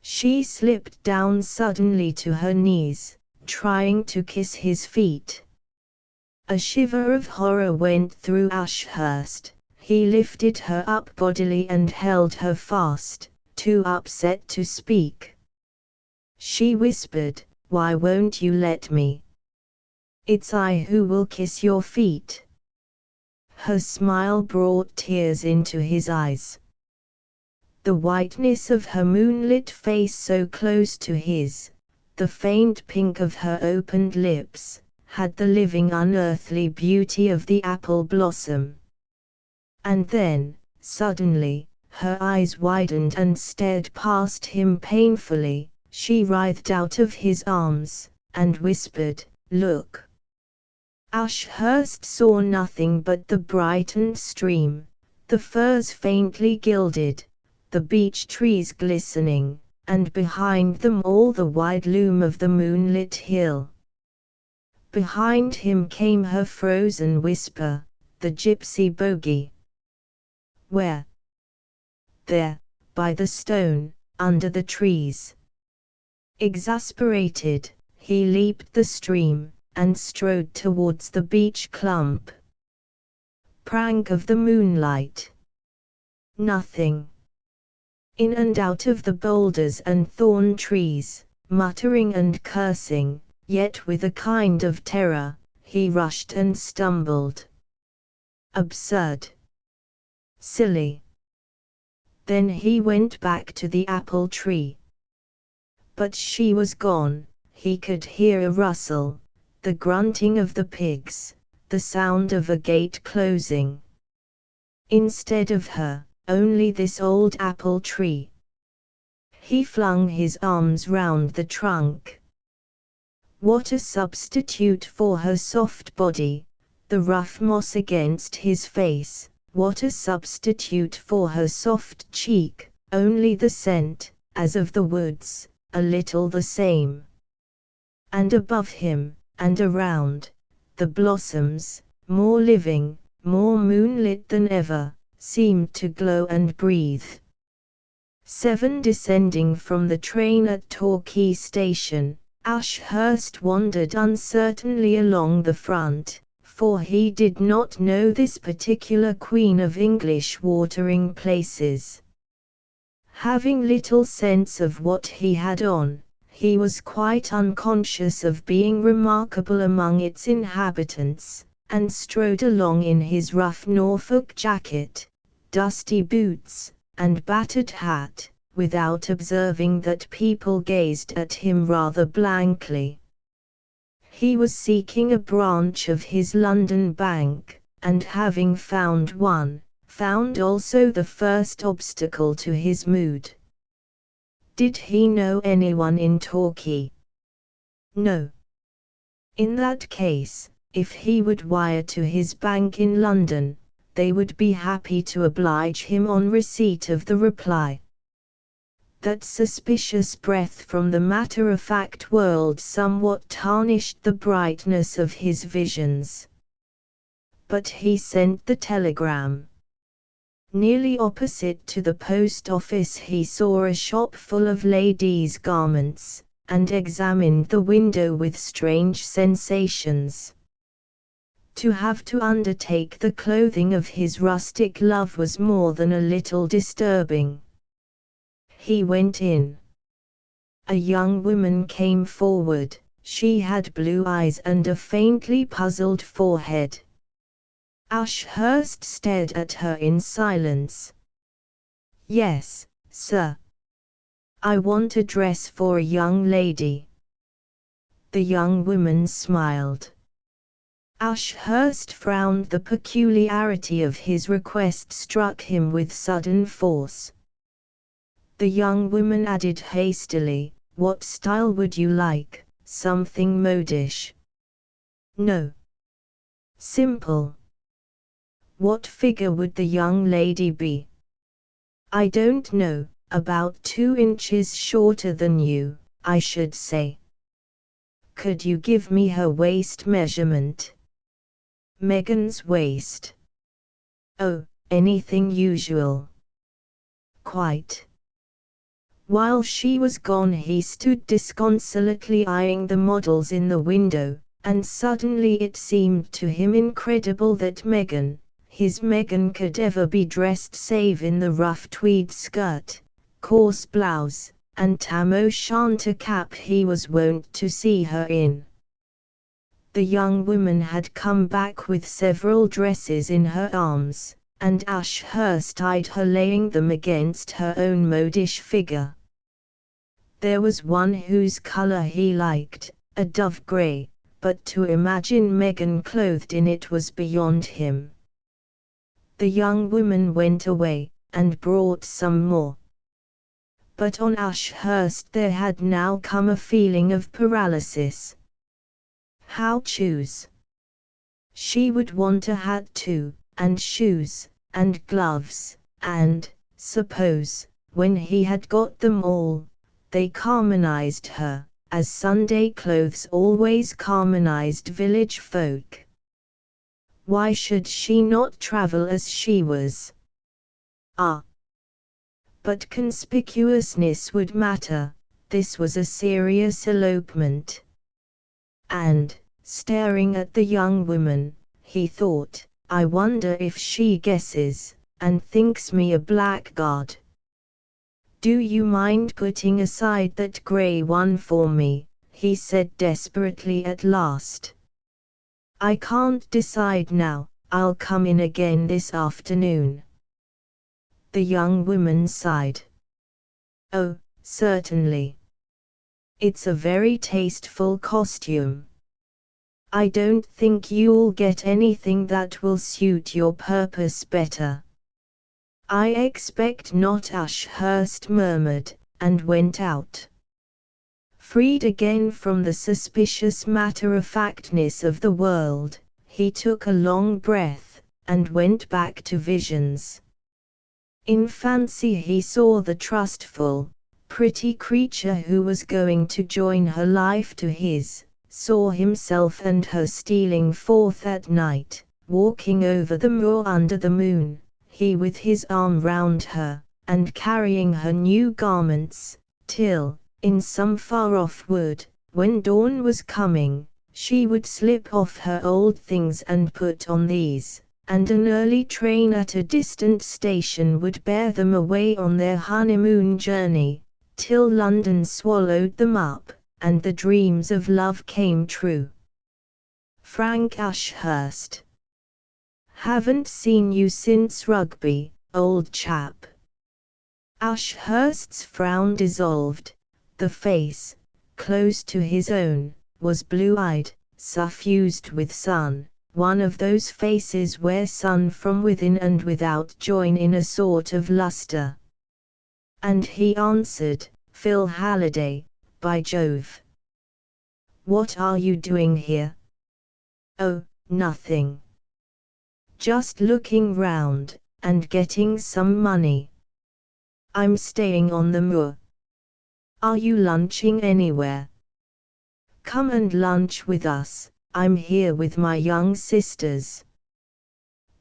She slipped down suddenly to her knees, trying to kiss his feet. A shiver of horror went through Ashurst. He lifted her up bodily and held her fast, too upset to speak. She whispered, "Why won't you let me? It's I who will kiss your feet." Her smile brought tears into his eyes. The whiteness of her moonlit face so close to his, the faint pink of her opened lips, had the living unearthly beauty of the apple blossom. And then, suddenly, her eyes widened and stared past him painfully. She writhed out of his arms, and whispered, "Look." Ashurst saw nothing but the brightened stream, the firs faintly gilded, the beech trees glistening, and behind them all the wide loom of the moonlit hill. Behind him came her frozen whisper, "The gypsy bogey." "Where?" "There, by the stone, under the trees." Exasperated, he leaped the stream, and strode towards the beech clump. Prank of the moonlight. Nothing. In and out of the boulders and thorn trees, muttering and cursing, yet with a kind of terror, he rushed and stumbled. Absurd. Silly. Then he went back to the apple tree. But she was gone. He could hear a rustle, the grunting of the pigs, the sound of a gate closing. Instead of her, only this old apple tree. He flung his arms round the trunk. What a substitute for her soft body, the rough moss against his face, what a substitute for her soft cheek, only the scent, as of the woods, a little the same. And above him, and around, the blossoms, more living, more moonlit than ever, seemed to glow and breathe. 7. Descending from the train at Torquay Station, Ashurst wandered uncertainly along the front, for he did not know this particular queen of English watering places. Having little sense of what he had on, he was quite unconscious of being remarkable among its inhabitants, and strode along in his rough Norfolk jacket, dusty boots, and battered hat, without observing that people gazed at him rather blankly. He was seeking a branch of his London bank, and having found one, found also the first obstacle to his mood. Did he know anyone in Torquay? No. In that case, if he would wire to his bank in London, they would be happy to oblige him on receipt of the reply. That suspicious breath from the matter-of-fact world somewhat tarnished the brightness of his visions. But he sent the telegram. Nearly opposite to the post office he saw a shop full of ladies' garments, and examined the window with strange sensations. To have to undertake the clothing of his rustic love was more than a little disturbing. He went in. A young woman came forward. She had blue eyes and a faintly puzzled forehead. Ashurst stared at her in silence. "Yes, sir. I want a dress for a young lady." The young woman smiled. Ashurst frowned. The peculiarity of his request struck him with sudden force. The young woman added hastily, "What style would you like? Something modish?" "No. Simple." "What figure would the young lady be?" "I don't know, about 2 inches shorter than you, I should say." "Could you give me her waist measurement?" "Megan's waist." "Oh, anything usual?" "Quite." While she was gone he stood disconsolately eyeing the models in the window, and suddenly it seemed to him incredible that Megan, his Megan, could ever be dressed save in the rough tweed skirt, coarse blouse, and tam-o'-shanter cap he was wont to see her in. The young woman had come back with several dresses in her arms, and Ashurst eyed her, laying them against her own modish figure. There was one whose color he liked, a dove gray, but to imagine Megan clothed in it was beyond him. The young woman went away, and brought some more. But on Ashurst there had now come a feeling of paralysis. How choose? She would want a hat too, and shoes, and gloves, and, suppose, when he had got them all, they carmenized her, as Sunday clothes always carmenized village folk. Why should she not travel as she was? Ah! But conspicuousness would matter. This was a serious elopement. And, staring at the young woman, he thought, "I wonder if she guesses, and thinks me a blackguard. Do you mind putting aside that grey one for me?" he said desperately at last. "I can't decide now, I'll come in again this afternoon." The young woman sighed. "Oh, certainly. It's a very tasteful costume. I don't think you'll get anything that will suit your purpose better." "I expect not," Ashurst murmured, and went out. Freed again from the suspicious matter-of-factness of the world, he took a long breath, and went back to visions. In fancy he saw the trustful, pretty creature who was going to join her life to his, saw himself and her stealing forth at night, walking over the moor under the moon, he with his arm round her, and carrying her new garments, till, in some far-off wood, when dawn was coming, she would slip off her old things and put on these, and an early train at a distant station would bear them away on their honeymoon journey, till London swallowed them up, and the dreams of love came true. Frank Ashurst. Haven't seen you since Rugby, old chap. Ashurst's frown dissolved. The face, close to his own, was blue-eyed, suffused with sun, one of those faces where sun from within and without join in a sort of luster. And he answered, Phil Halliday, by Jove. What are you doing here? Oh, nothing. Just looking round, and getting some money. I'm staying on the moor. Are you lunching anywhere? Come and lunch with us, I'm here with my young sisters.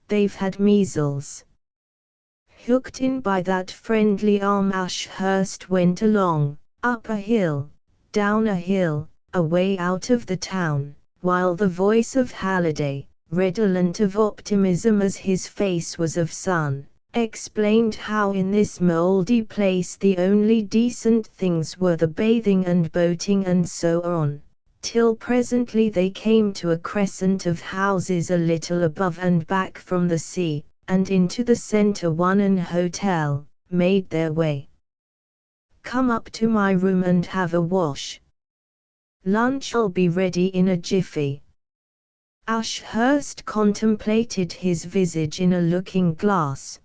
They've had measles. Hooked in by that friendly arm, Ashurst went along, up a hill, down a hill, away out of the town, while the voice of Halliday, redolent of optimism as his face was of sun, explained how in this mouldy place the only decent things were the bathing and boating and so on, till presently they came to a crescent of houses a little above and back from the sea, and into the centre one an hotel, made their way. Come up to my room and have a wash. Lunch'll be ready in a jiffy. Ashurst contemplated his visage in a looking-glass.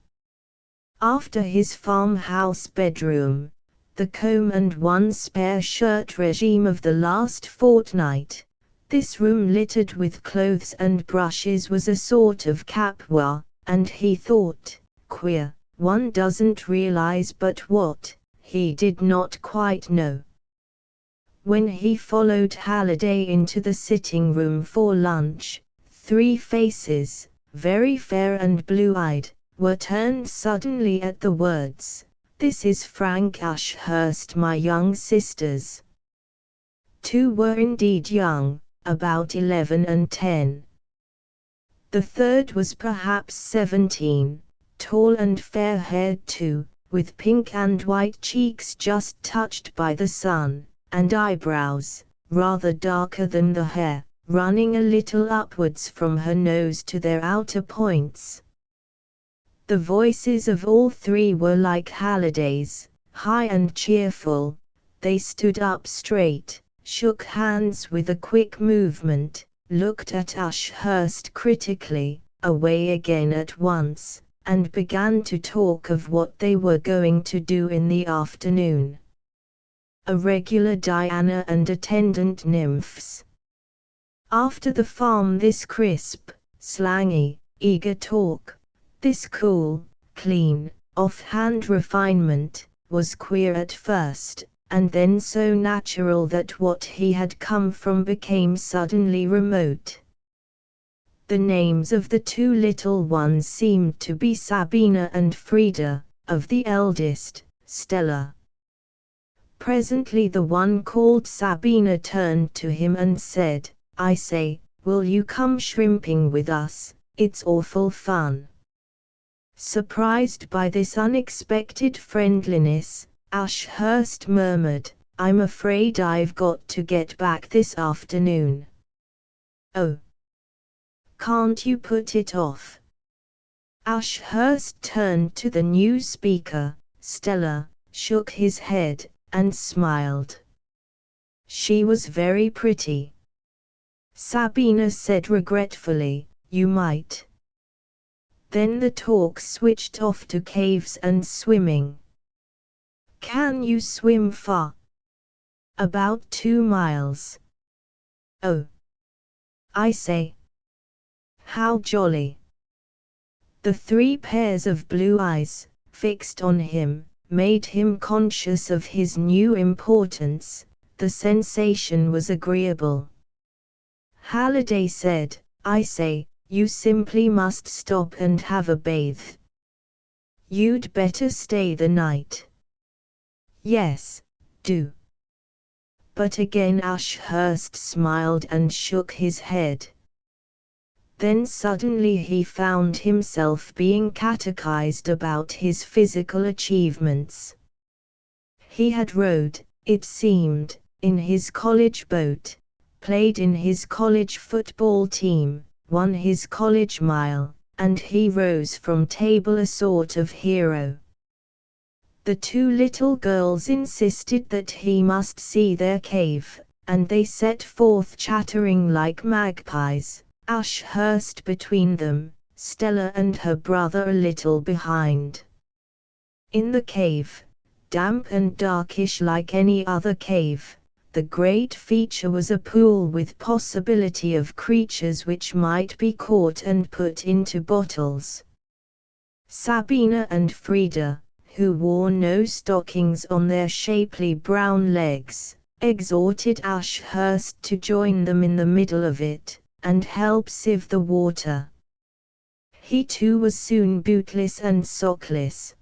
After his farmhouse bedroom, the comb and one spare shirt regime of the last fortnight, this room littered with clothes and brushes was a sort of capwa, and he thought, queer, one doesn't realize but what, he did not quite know. When he followed Halliday into the sitting-room for lunch, three faces, very fair and blue-eyed, were turned suddenly at the words, "This is Frank Ashurst, my young sisters." Two were indeed young, about 11 and 10. The third was perhaps 17, tall and fair-haired too, with pink and white cheeks just touched by the sun, and eyebrows, rather darker than the hair, running a little upwards from her nose to their outer points. The voices of all three were like Halliday's, high and cheerful. They stood up straight, shook hands with a quick movement, looked at Ashurst critically, away again at once, and began to talk of what they were going to do in the afternoon. A regular Diana and attendant nymphs. After the farm, this crisp, slangy, eager talk, this cool, clean, off-hand refinement, was queer at first, and then so natural that what he had come from became suddenly remote. The names of the two little ones seemed to be Sabina and Frida, of the eldest, Stella. Presently the one called Sabina turned to him and said, "I say, will you come shrimping with us? It's awful fun." Surprised by this unexpected friendliness, Ashurst murmured, "I'm afraid I've got to get back this afternoon." "Oh. Can't you put it off?" Ashurst turned to the new speaker, Stella, shook his head, and smiled. She was very pretty. Sabina said regretfully, "You might." Then the talk switched off to caves and swimming. "Can you swim far?" "About 2 miles. "Oh. I say. How jolly." The three pairs of blue eyes, fixed on him, made him conscious of his new importance. The sensation was agreeable. Halliday said, "I say, you simply must stop and have a bathe. You'd better stay the night." "Yes, do." But again Ashurst smiled and shook his head. Then suddenly he found himself being catechized about his physical achievements. He had rowed, it seemed, in his college boat, played in his college football team, won his college mile, and he rose from table a sort of hero. The two little girls insisted that he must see their cave, and they set forth chattering like magpies, Ashurst between them, Stella and her brother a little behind. In the cave, damp and darkish like any other cave, the great feature was a pool with possibility of creatures which might be caught and put into bottles. Sabina and Frida, who wore no stockings on their shapely brown legs, exhorted Ashurst to join them in the middle of it, and help sieve the water. He too was soon bootless and sockless.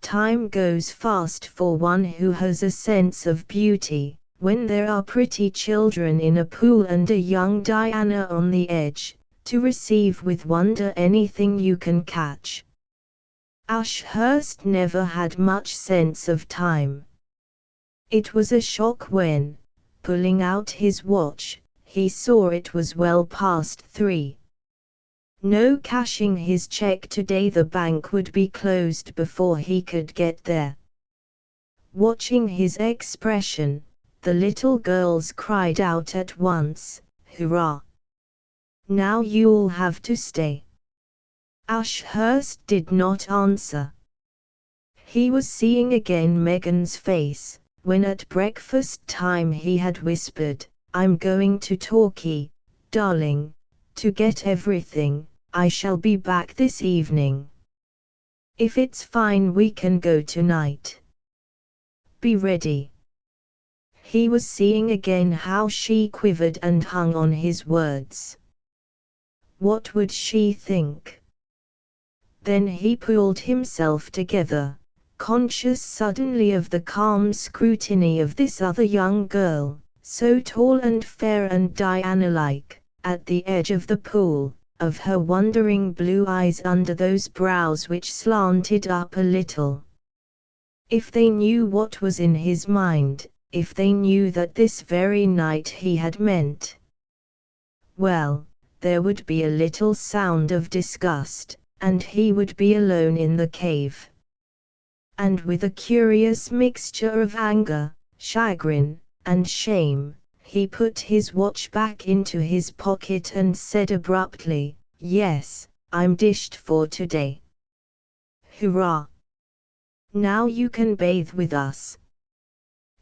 Time goes fast for one who has a sense of beauty, when there are pretty children in a pool and a young Diana on the edge, to receive with wonder anything you can catch. Ashurst never had much sense of time. It was a shock when, pulling out his watch, he saw it was well past 3. No cashing his check today, the bank would be closed before he could get there. Watching his expression, the little girls cried out at once, "Hurrah! Now you'll have to stay." Ashurst did not answer. He was seeing again Megan's face, when at breakfast time he had whispered, "I'm going to Torquay, darling, to get everything. I shall be back this evening. If it's fine we can go tonight. Be ready." He was seeing again how she quivered and hung on his words. What would she think? Then he pulled himself together, conscious suddenly of the calm scrutiny of this other young girl, so tall and fair and Diana-like, at the edge of the pool, of her wondering blue eyes under those brows which slanted up a little. If they knew what was in his mind, if they knew that this very night he had meant, well, there would be a little sound of disgust, and he would be alone in the cave. And with a curious mixture of anger, chagrin, and shame, he put his watch back into his pocket and said abruptly, "Yes, I'm dished for today. Hurrah! Now you can bathe with us."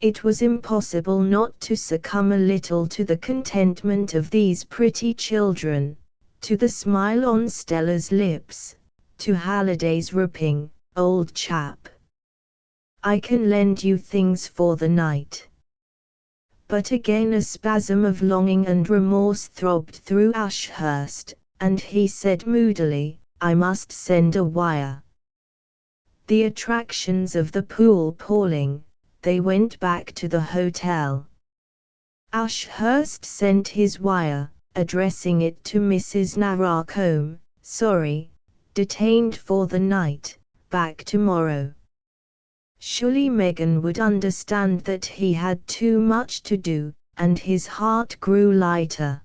It was impossible not to succumb a little to the contentment of these pretty children, to the smile on Stella's lips, to Halliday's ripping, "Old chap, I can lend you things for the night." But again a spasm of longing and remorse throbbed through Ashurst, and he said moodily, "I must send a wire." The attractions of the pool palling, they went back to the hotel. Ashurst sent his wire, addressing it to Mrs. Narracombe, "Sorry, detained for the night, back tomorrow." Surely Megan would understand that he had too much to do, and his heart grew lighter.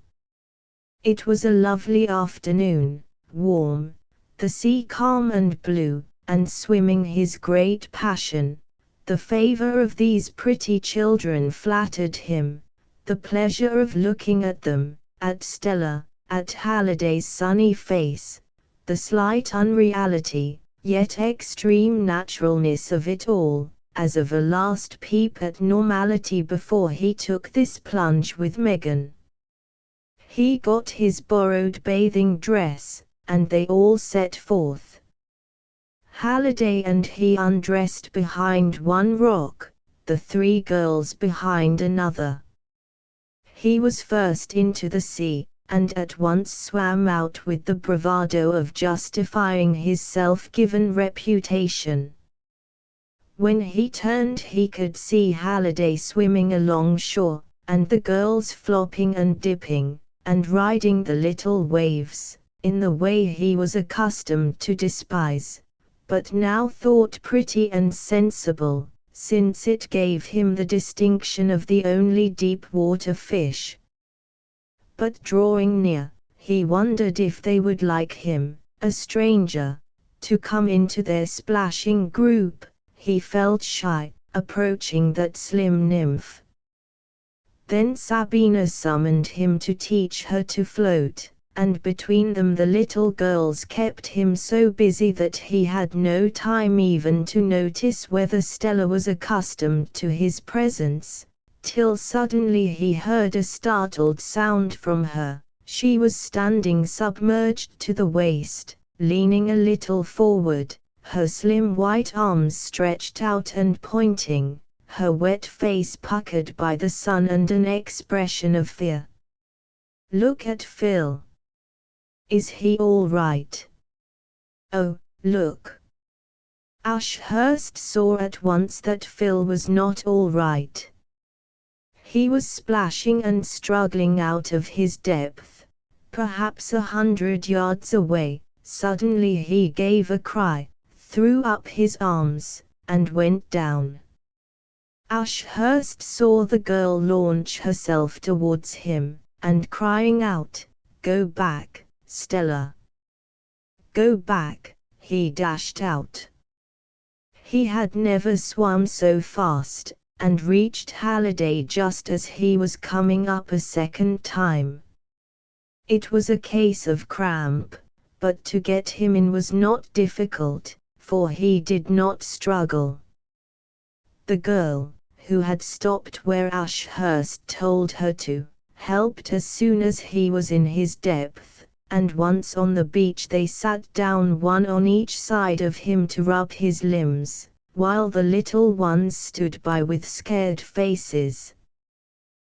It was a lovely afternoon, warm, the sea calm and blue, and swimming his great passion. The favor of these pretty children flattered him, the pleasure of looking at them, at Stella, at Halliday's sunny face, the slight unreality, yet extreme naturalness of it all, as of a last peep at normality before he took this plunge with Megan. He got his borrowed bathing dress, and they all set forth. Halliday and he undressed behind one rock, the three girls behind another. He was first into the sea, and at once swam out with the bravado of justifying his self-given reputation. When he turned he could see Halliday swimming along shore, and the girls flopping and dipping, and riding the little waves, in the way he was accustomed to despise, but now thought pretty and sensible, since it gave him the distinction of the only deep-water fish. But drawing near, he wondered if they would like him, a stranger, to come into their splashing group. He felt shy, approaching that slim nymph. Then Sabina summoned him to teach her to float, and between them the little girls kept him so busy that he had no time even to notice whether Stella was accustomed to his presence, till suddenly he heard a startled sound from her. She was standing submerged to the waist, leaning a little forward, her slim white arms stretched out and pointing, her wet face puckered by the sun and an expression of fear. "Look at Phil. Is he all right? Oh, look." Ashurst saw at once that Phil was not all right. He was splashing and struggling out of his depth, perhaps 100 yards away. Suddenly he gave a cry, threw up his arms, and went down. Ashurst saw the girl launch herself towards him, and crying out, "Go back, Stella! Go back!" he dashed out. He had never swum so fast, and reached Halliday just as he was coming up a second time. It was a case of cramp, but to get him in was not difficult, for he did not struggle. The girl, who had stopped where Ashurst told her to, helped as soon as he was in his depth, and once on the beach they sat down one on each side of him to rub his limbs, while the little ones stood by with scared faces.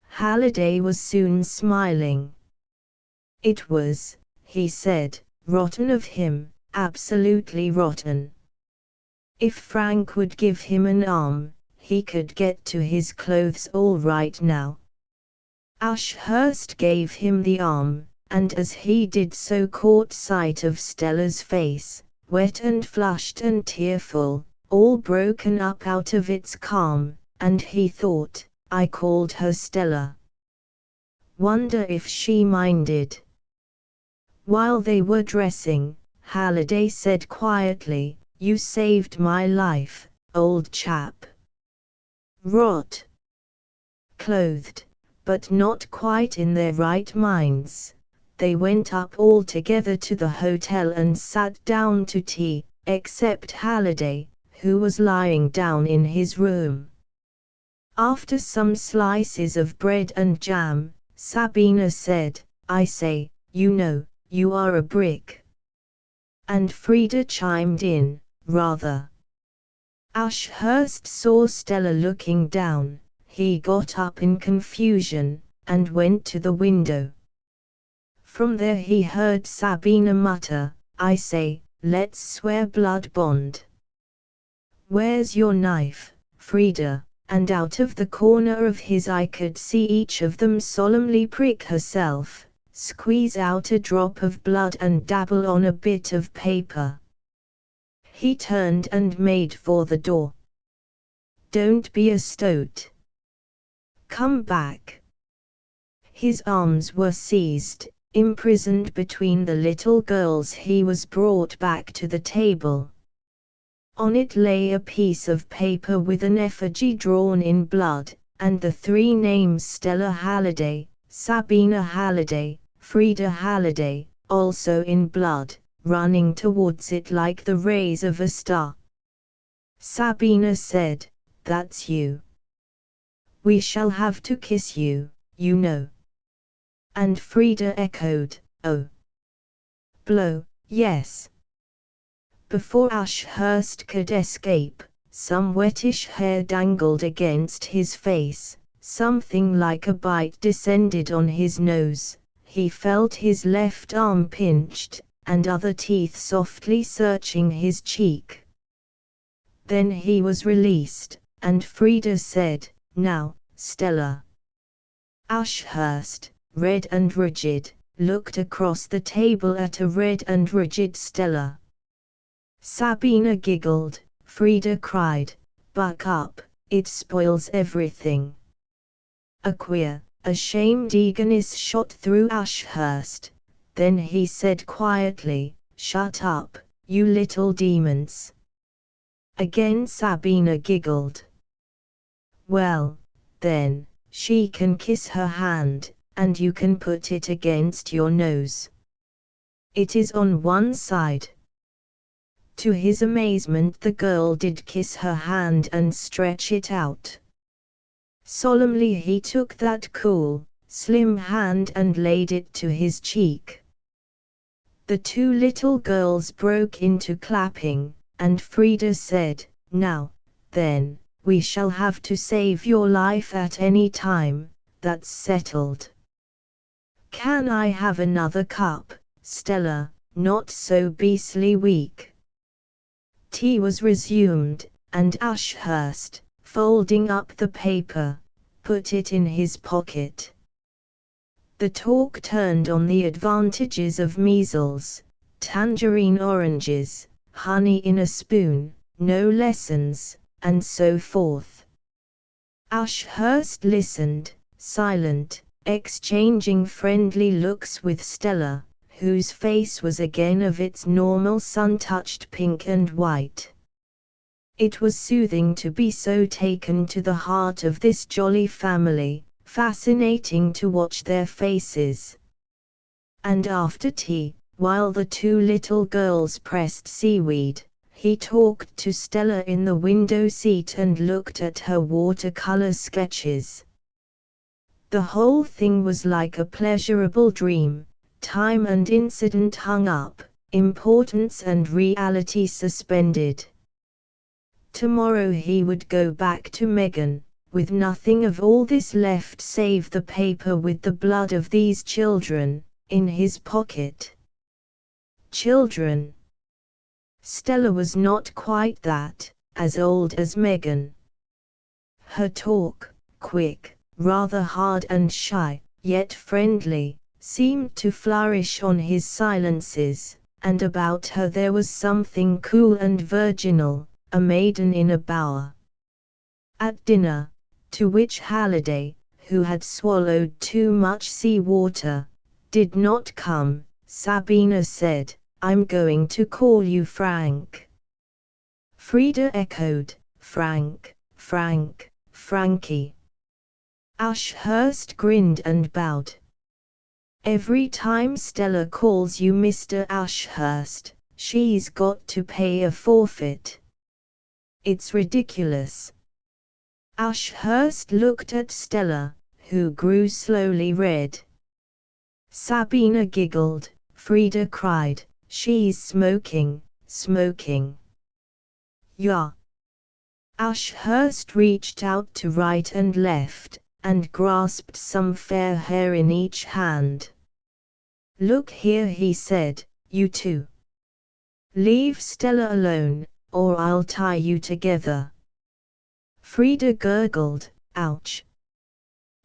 Halliday was soon smiling. "It was," he said, "rotten of him, absolutely rotten. If Frank would give him an arm, he could get to his clothes all right now." Ashurst gave him the arm, and as he did so caught sight of Stella's face, wet and flushed and tearful, all broken up out of its calm, and he thought, "I called her Stella. Wonder if she minded." While they were dressing, Halliday said quietly, "You saved my life, old chap." Rot. Clothed, but not quite in their right minds, they went up all together to the hotel and sat down to tea, except Halliday, who was lying down in his room. After some slices of bread and jam, Sabina said, "I say, you know, you are a brick." And Frida chimed in, "Rather." Ashurst saw Stella looking down. He got up in confusion, and went to the window. From there he heard Sabina mutter, "I say, let's swear blood bond. Where's your knife, Frida?" And out of the corner of his eye could see each of them solemnly prick herself, squeeze out a drop of blood and dabble on a bit of paper. He turned and made for the door. "Don't be a stoat. Come back." His arms were seized, imprisoned between the little girls. He was brought back to the table. On it lay a piece of paper with an effigy drawn in blood, and the three names Stella Halliday, Sabina Halliday, Frida Halliday, also in blood, running towards it like the rays of a star. Sabina said, "That's you. We shall have to kiss you, you know." And Frida echoed, "Oh. Blow, yes. Before Ashurst could escape, some wettish hair dangled against his face, something like a bite descended on his nose, he felt his left arm pinched, and other teeth softly searching his cheek. Then he was released, and Frida said, "Now, Stella." Ashurst, red and rigid, looked across the table at a red and rigid Stella. Sabina giggled, Frida cried, "Buck up, it spoils everything." A queer, ashamed eagerness shot through Ashurst, then he said quietly, "Shut up, you little demons." Again Sabina giggled. "Well, then, she can kiss her hand, and you can put it against your nose. It is on one side." To his amazement the girl did kiss her hand and stretch it out. Solemnly he took that cool, slim hand and laid it to his cheek. The two little girls broke into clapping, and Frida said, "Now, then, we shall have to save your life at any time, that's settled." "Can I have another cup, Stella, not so beastly weak?" Tea was resumed, and Ashurst, folding up the paper, put it in his pocket. The talk turned on the advantages of measles, tangerine oranges, honey in a spoon, no lessons, and so forth. Ashurst listened, silent, exchanging friendly looks with Stella, whose face was again of its normal sun-touched pink and white. It was soothing to be so taken to the heart of this jolly family, fascinating to watch their faces. And after tea, while the two little girls pressed seaweed, he talked to Stella in the window seat and looked at her watercolor sketches. The whole thing was like a pleasurable dream, time and incident hung up, importance and reality suspended. Tomorrow he would go back to Megan, with nothing of all this left save the paper with the blood of these children, in his pocket. Children. Stella was not quite that, as old as Megan. Her talk, quick, rather hard and shy, yet friendly, seemed to flourish on his silences, and about her there was something cool and virginal, a maiden in a bower. At dinner, to which Halliday, who had swallowed too much sea water, did not come, Sabina said, "I'm going to call you Frank." Frida echoed, "Frank, Frank, Frankie." Ashurst grinned and bowed. "Every time Stella calls you Mr. Ashurst, she's got to pay a forfeit. It's ridiculous." Ashurst looked at Stella, who grew slowly red. Sabina giggled, Frida cried, "She's smoking, smoking." "Yeah." Ashurst reached out to right and left, and grasped some fair hair in each hand. "Look here," he said, "you two. Leave Stella alone, or I'll tie you together." Frida gurgled, "Ouch.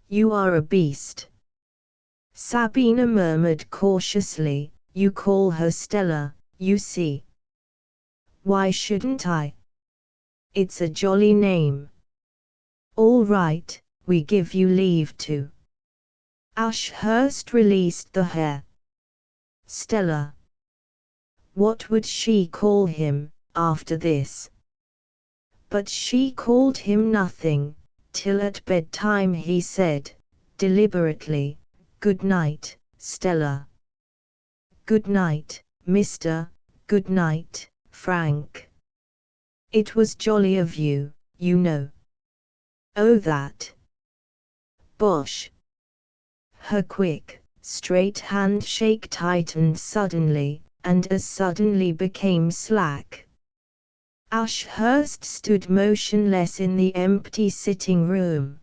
You are a beast." Sabina murmured cautiously, "You call her Stella, you see." "Why shouldn't I? It's a jolly name." "All right, we give you leave to." Ashurst released the hair. Stella. What would she call him, after this? But she called him nothing, till at bedtime he said, deliberately, "Good night, Stella." "Good night, Mr. Good night, Frank. It was jolly of you, you know." "Oh, that. Bosh." Her quick, straight handshake tightened suddenly, and as suddenly became slack. Ashurst stood motionless in the empty sitting room.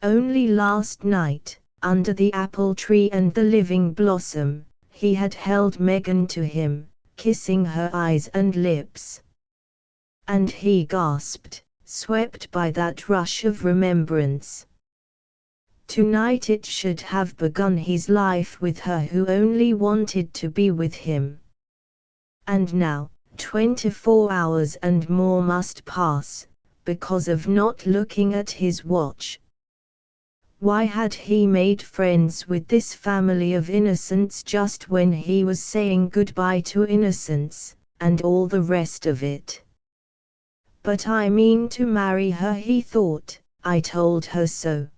Only last night, under the apple tree and the living blossom, he had held Megan to him, kissing her eyes and lips. And he gasped, swept by that rush of remembrance. Tonight it should have begun his life with her who only wanted to be with him. And now, 24 hours and more must pass, because of not looking at his watch. Why had he made friends with this family of innocents just when he was saying goodbye to innocence, and all the rest of it? But I mean to marry her, he thought. I told her so.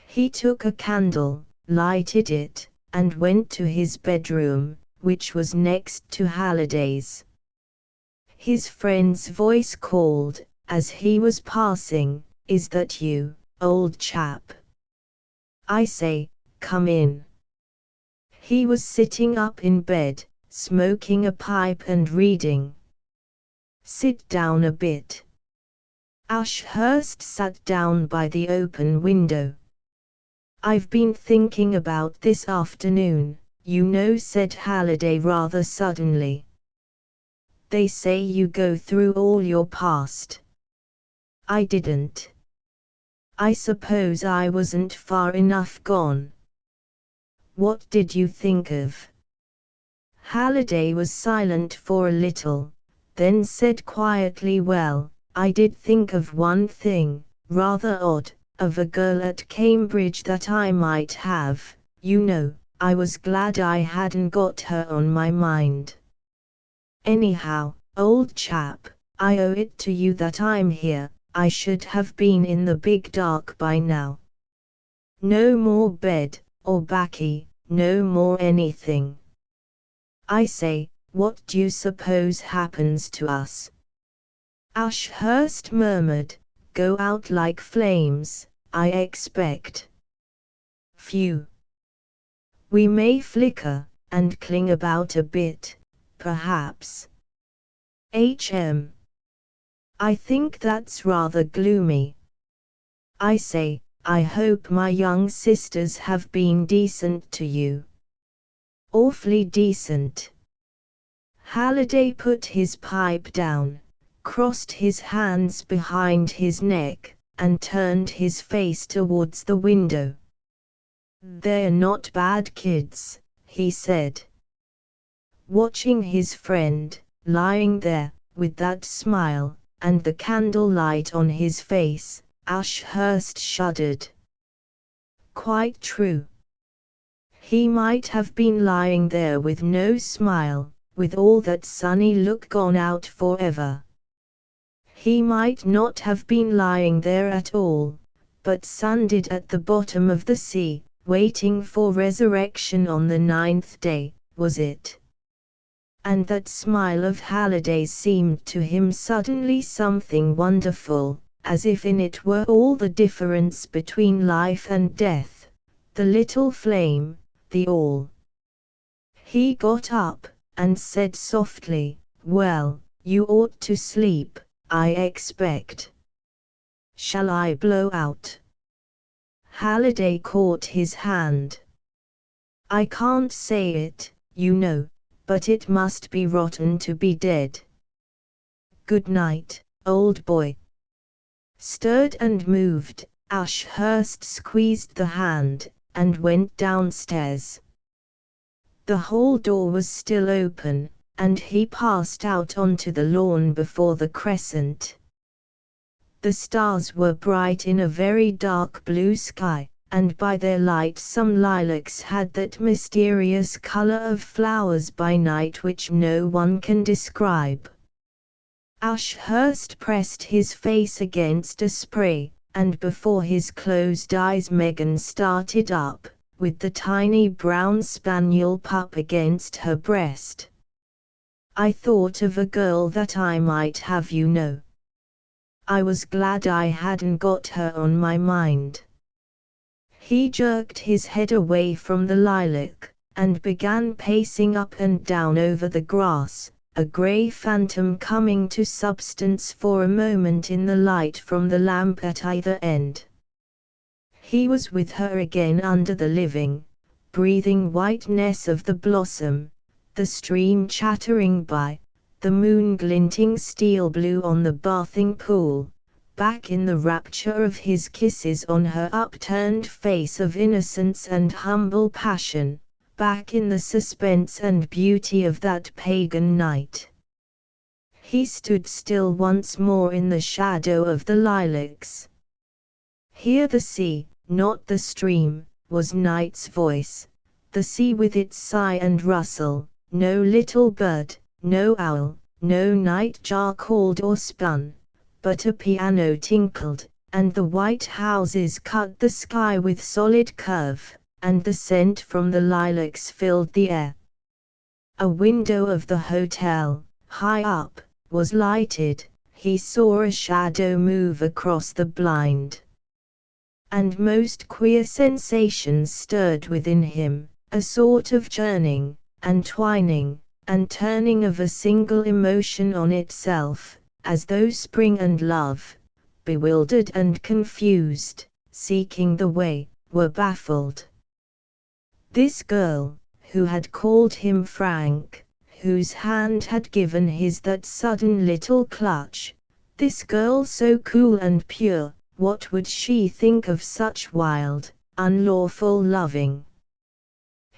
He took a candle, lighted it, and went to his bedroom, which was next to Halliday's. His friend's voice called, as he was passing, "Is that you, old chap? I say, come in." He was sitting up in bed, smoking a pipe and reading. "Sit down a bit." Ashurst sat down by the open window. "I've been thinking about this afternoon, you know," said Halliday rather suddenly. "They say you go through all your past. I didn't. I suppose I wasn't far enough gone." "What did you think of?" Halliday was silent for a little, then said quietly, "Well, I did think of one thing, rather odd, of a girl at Cambridge that I might have, you know. I was glad I hadn't got her on my mind. Anyhow, old chap, I owe it to you that I'm here. I should have been in the big dark by now. No more bed, or baccy, no more anything. I say, what do you suppose happens to us?" Ashurst murmured, "Go out like flames, I expect." "Phew. We may flicker, and cling about a bit, perhaps. I think that's rather gloomy. I say, I hope my young sisters have been decent to you." "Awfully decent." Halliday put his pipe down, crossed his hands behind his neck, and turned his face towards the window. "They're not bad kids," he said. Watching his friend, lying there, with that smile, and the candlelight on his face, Ashurst shuddered. Quite true. He might have been lying there with no smile, with all that sunny look gone out forever. He might not have been lying there at all, but sundered at the bottom of the sea, waiting for resurrection on the 9th day, was it? And that smile of Halliday's seemed to him suddenly something wonderful, as if in it were all the difference between life and death, the little flame, the all. He got up, and said softly, "Well, you ought to sleep, I expect. Shall I blow out?" Halliday caught his hand. "I can't say it, you know, but it must be rotten to be dead. Good night, old boy." Stirred and moved, Ashurst squeezed the hand, and went downstairs. The hall door was still open, and he passed out onto the lawn before the crescent. The stars were bright in a very dark blue sky, and by their light some lilacs had that mysterious color of flowers by night which no one can describe. Ashurst pressed his face against a spray, and before his closed eyes Megan started up, with the tiny brown spaniel pup against her breast. "I thought of a girl that I might have, you know. I was glad I hadn't got her on my mind." He jerked his head away from the lilac, and began pacing up and down over the grass, a grey phantom coming to substance for a moment in the light from the lamp at either end. He was with her again under the living, breathing whiteness of the blossom, the stream chattering by, the moon glinting steel blue on the bathing pool, back in the rapture of his kisses on her upturned face of innocence and humble passion, back in the suspense and beauty of that pagan night. He stood still once more in the shadow of the lilacs. Hear the sea, not the stream, was night's voice, the sea with its sigh and rustle, no little bird, no owl, no nightjar called or spun, but a piano tinkled, and the white houses cut the sky with solid curve, and the scent from the lilacs filled the air. A window of the hotel, high up, was lighted. He saw a shadow move across the blind. And most queer sensations stirred within him, a sort of churning, and twining, and turning of a single emotion on itself, as though spring and love, bewildered and confused, seeking the way, were baffled. This girl, who had called him Frank, whose hand had given his that sudden little clutch, this girl so cool and pure, what would she think of such wild, unlawful loving?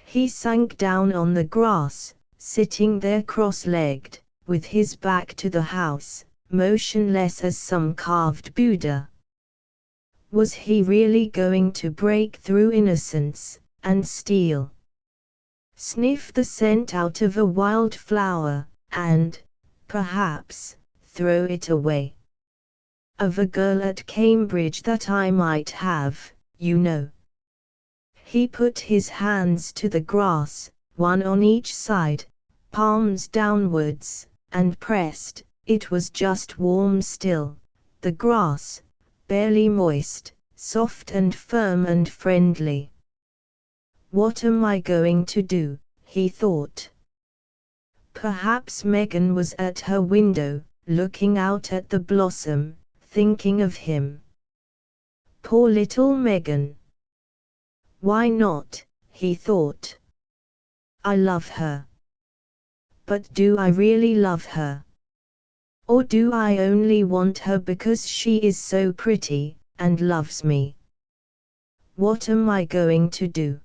He sank down on the grass, sitting there cross-legged, with his back to the house, motionless as some carved Buddha. Was he really going to break through innocence, and steal? Sniff the scent out of a wild flower, and, perhaps, throw it away? Of a girl at Cambridge that I might have, you know. He put his hands to the grass, one on each side, palms downwards, and pressed. It was just warm still, the grass, barely moist, soft and firm and friendly. What am I going to do? He thought. Perhaps Megan was at her window, looking out at the blossom, thinking of him. Poor little Megan. Why not, he thought. I love her. But do I really love her? Or do I only want her because she is so pretty, and loves me? What am I going to do?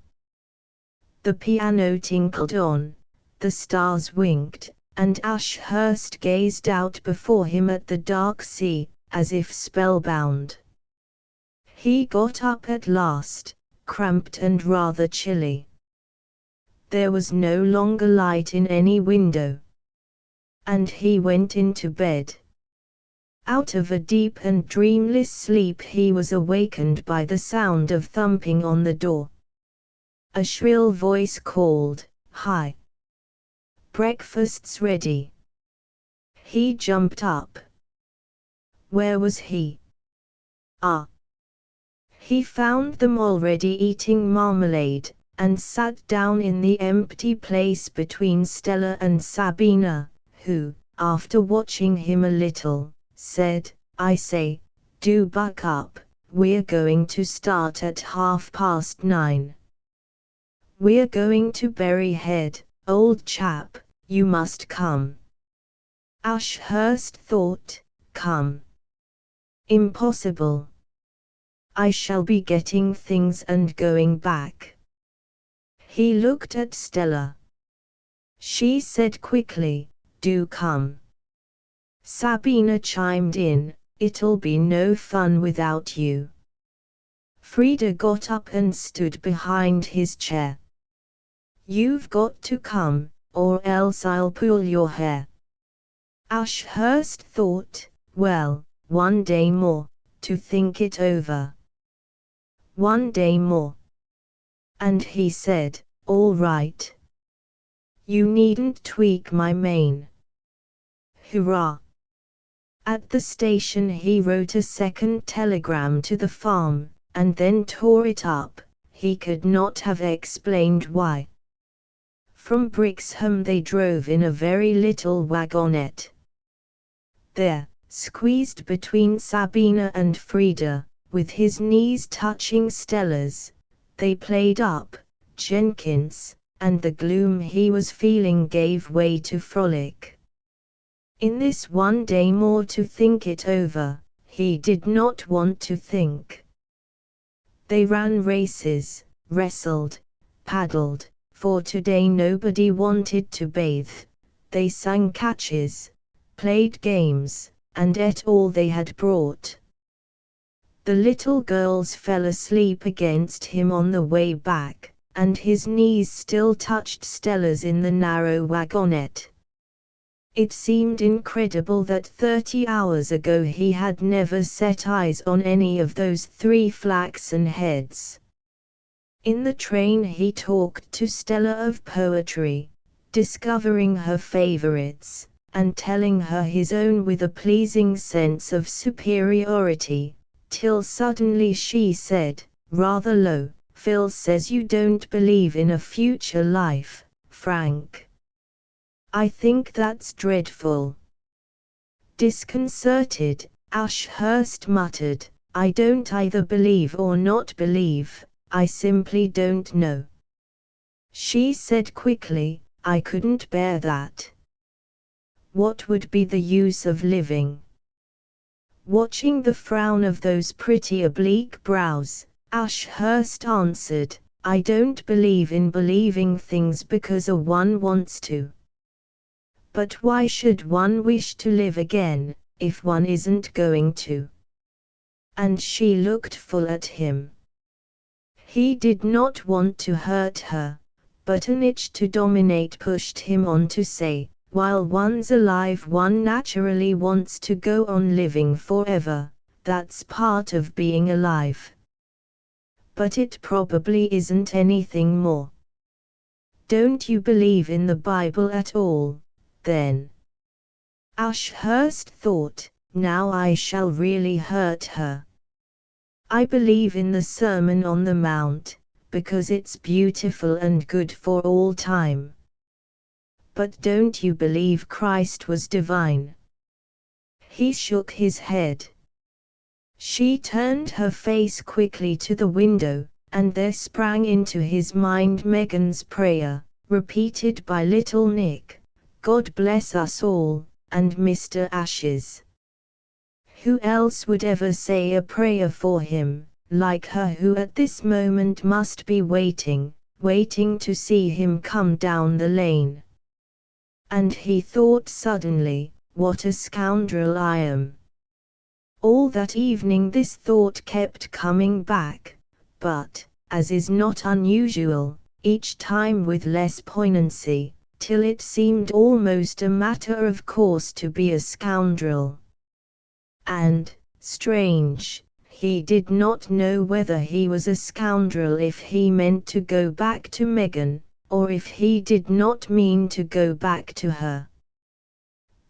The piano tinkled on, the stars winked, and Ashurst gazed out before him at the dark sea, as if spellbound. He got up at last, cramped and rather chilly. There was no longer light in any window. And he went into bed. Out of a deep and dreamless sleep he was awakened by the sound of thumping on the door. A shrill voice called, "Hi! Breakfast's ready." He jumped up. Where was he? Ah! He found them already eating marmalade, and sat down in the empty place between Stella and Sabina, who, after watching him a little, said, "I say, do buck up, we're going to start at 9:30. We're going to Berry Head, old chap, you must come." Ashurst thought, come. Impossible. I shall be getting things and going back. He looked at Stella. She said quickly, do come. Sabina chimed in, it'll be no fun without you. Frida got up and stood behind his chair. You've got to come, or else I'll pull your hair. Ashurst thought, well, one day more, to think it over. One day more. And he said, all right. You needn't tweak my mane. Hurrah! At the station he wrote a second telegram to the farm, and then tore it up. He could not have explained why. From Brixham they drove in a very little wagonette. There, squeezed between Sabina and Frida, with his knees touching Stella's, they played up, Jenkins, and the gloom he was feeling gave way to frolic. In this one day more to think it over, he did not want to think. They ran races, wrestled, paddled, for today nobody wanted to bathe, they sang catches, played games, and ate all they had brought. The little girls fell asleep against him on the way back, and his knees still touched Stella's in the narrow wagonette. It seemed incredible that 30 hours ago he had never set eyes on any of those three flaxen heads. In the train he talked to Stella of poetry, discovering her favorites, and telling her his own with a pleasing sense of superiority, till suddenly she said, rather low, "Phil says you don't believe in a future life, Frank. I think that's dreadful." Disconcerted, Ashurst muttered, "I don't either believe or not believe, I simply don't know." She said quickly, "I couldn't bear that. What would be the use of living?" Watching the frown of those pretty oblique brows, Ashurst answered, "I don't believe in believing things because one wants to. But why should one wish to live again, if one isn't going to?" And she looked full at him. He did not want to hurt her, but an itch to dominate pushed him on to say, "While one's alive one naturally wants to go on living forever, that's part of being alive. But it probably isn't anything more." "Don't you believe in the Bible at all, then?" Ashurst thought, now I shall really hurt her. "I believe in the Sermon on the Mount, because it's beautiful and good for all time." "But don't you believe Christ was divine?" He shook his head. She turned her face quickly to the window, and there sprang into his mind Megan's prayer, repeated by little Nick, "God bless us all," and Mr. Ashes. Who else would ever say a prayer for him, like her who at this moment must be waiting to see him come down the lane? And he thought suddenly, what a scoundrel I am. All that evening this thought kept coming back, but, as is not unusual, each time with less poignancy, till it seemed almost a matter of course to be a scoundrel. And, strange, he did not know whether he was a scoundrel if he meant to go back to Megan, or if he did not mean to go back to her.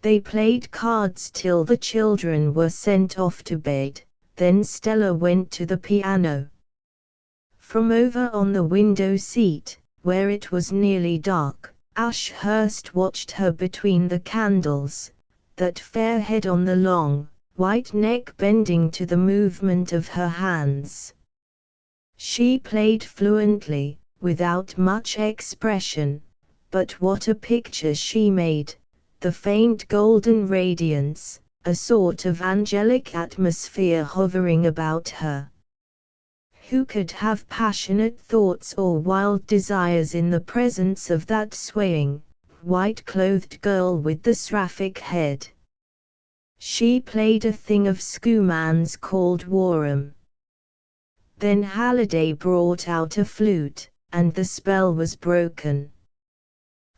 They played cards till the children were sent off to bed, then Stella went to the piano. From over on the window seat, where it was nearly dark, Ashurst watched her between the candles, that fair head on the long, white neck bending to the movement of her hands. She played fluently, without much expression, but what a picture she made, the faint golden radiance, a sort of angelic atmosphere hovering about her. Who could have passionate thoughts or wild desires in the presence of that swaying, white-clothed girl with the seraphic head? She played a thing of Schumann's called Warm. Then Halliday brought out a flute, and the spell was broken.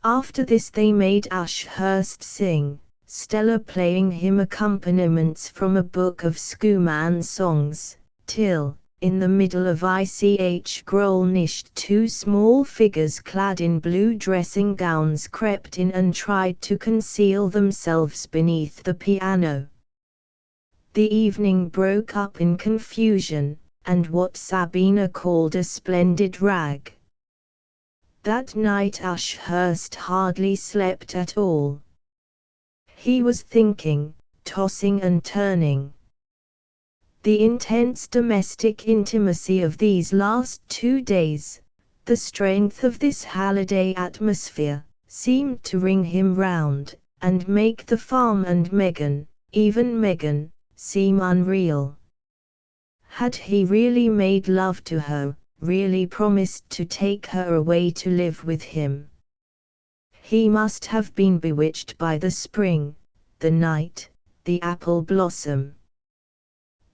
After this they made Ashurst sing, Stella playing him accompaniments from a book of Schumann songs, till, in the middle of Ich Grollnischt two small figures clad in blue dressing gowns crept in and tried to conceal themselves beneath the piano. The evening broke up in confusion, and what Sabina called a splendid rag. That night Ashurst hardly slept at all. He was thinking, tossing and turning. The intense domestic intimacy of these last 2 days, the strength of this holiday atmosphere, seemed to ring him round, and make the farm and Megan, even Megan, seem unreal. Had he really made love to her, really promised to take her away to live with him? He must have been bewitched by the spring, the night, the apple blossom.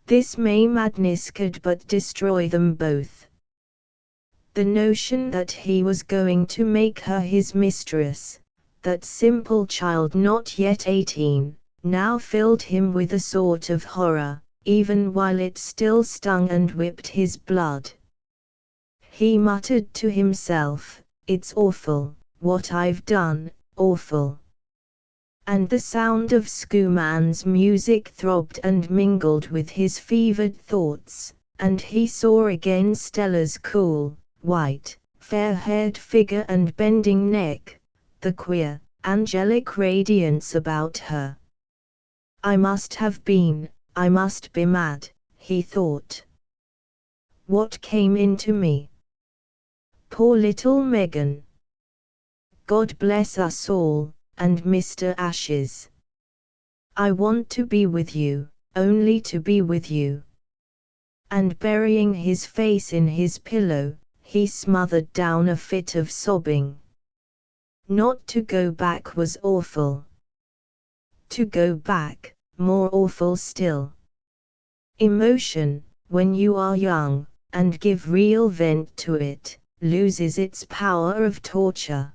This May madness could but destroy them both. The notion that he was going to make her his mistress, that simple child not yet 18, now filled him with a sort of horror, even while it still stung and whipped his blood. He muttered to himself, "It's awful, what I've done, awful." And the sound of Schoolman's music throbbed and mingled with his fevered thoughts, and he saw again Stella's cool, white, fair-haired figure and bending neck, the queer, angelic radiance about her. I must be mad, he thought. What came into me? Poor little Megan. God bless us all, and Mr. Ashes. I want to be with you, only to be with you. And burying his face in his pillow, he smothered down a fit of sobbing. Not to go back was awful. To go back, more awful still. Emotion, when you are young, and give real vent to it, loses its power of torture.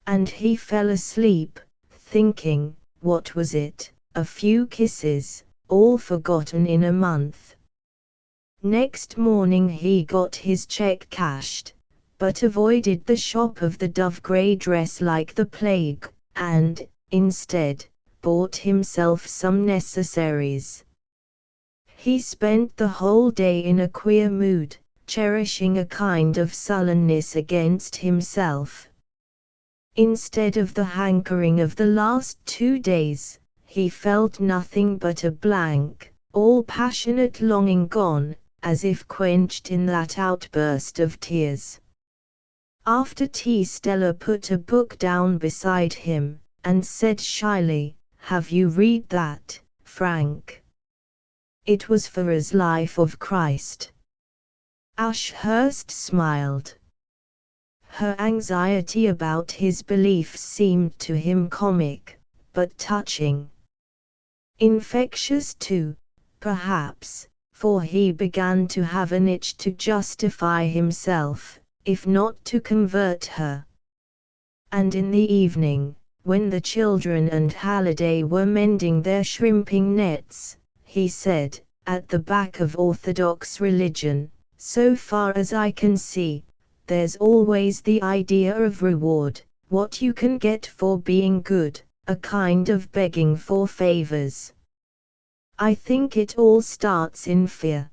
And he fell asleep, thinking, what was it, a few kisses, all forgotten in a month. Next morning he got his check cashed, but avoided the shop of the dove-grey dress like the plague, and, instead, bought himself some necessaries. He spent the whole day in a queer mood, cherishing a kind of sullenness against himself. Instead of the hankering of the last 2 days, he felt nothing but a blank, all passionate longing gone, as if quenched in that outburst of tears. After tea Stella put a book down beside him, and said shyly, "Have you read that, Frank?" It was Farrar's Life of Christ. Ashurst smiled. Her anxiety about his beliefs seemed to him comic, but touching. Infectious too, perhaps, for he began to have an itch to justify himself, if not to convert her. And in the evening, when the children and Halliday were mending their shrimping nets, he said, "At the back of orthodox religion, so far as I can see, there's always the idea of reward, what you can get for being good, a kind of begging for favors. I think it all starts in fear."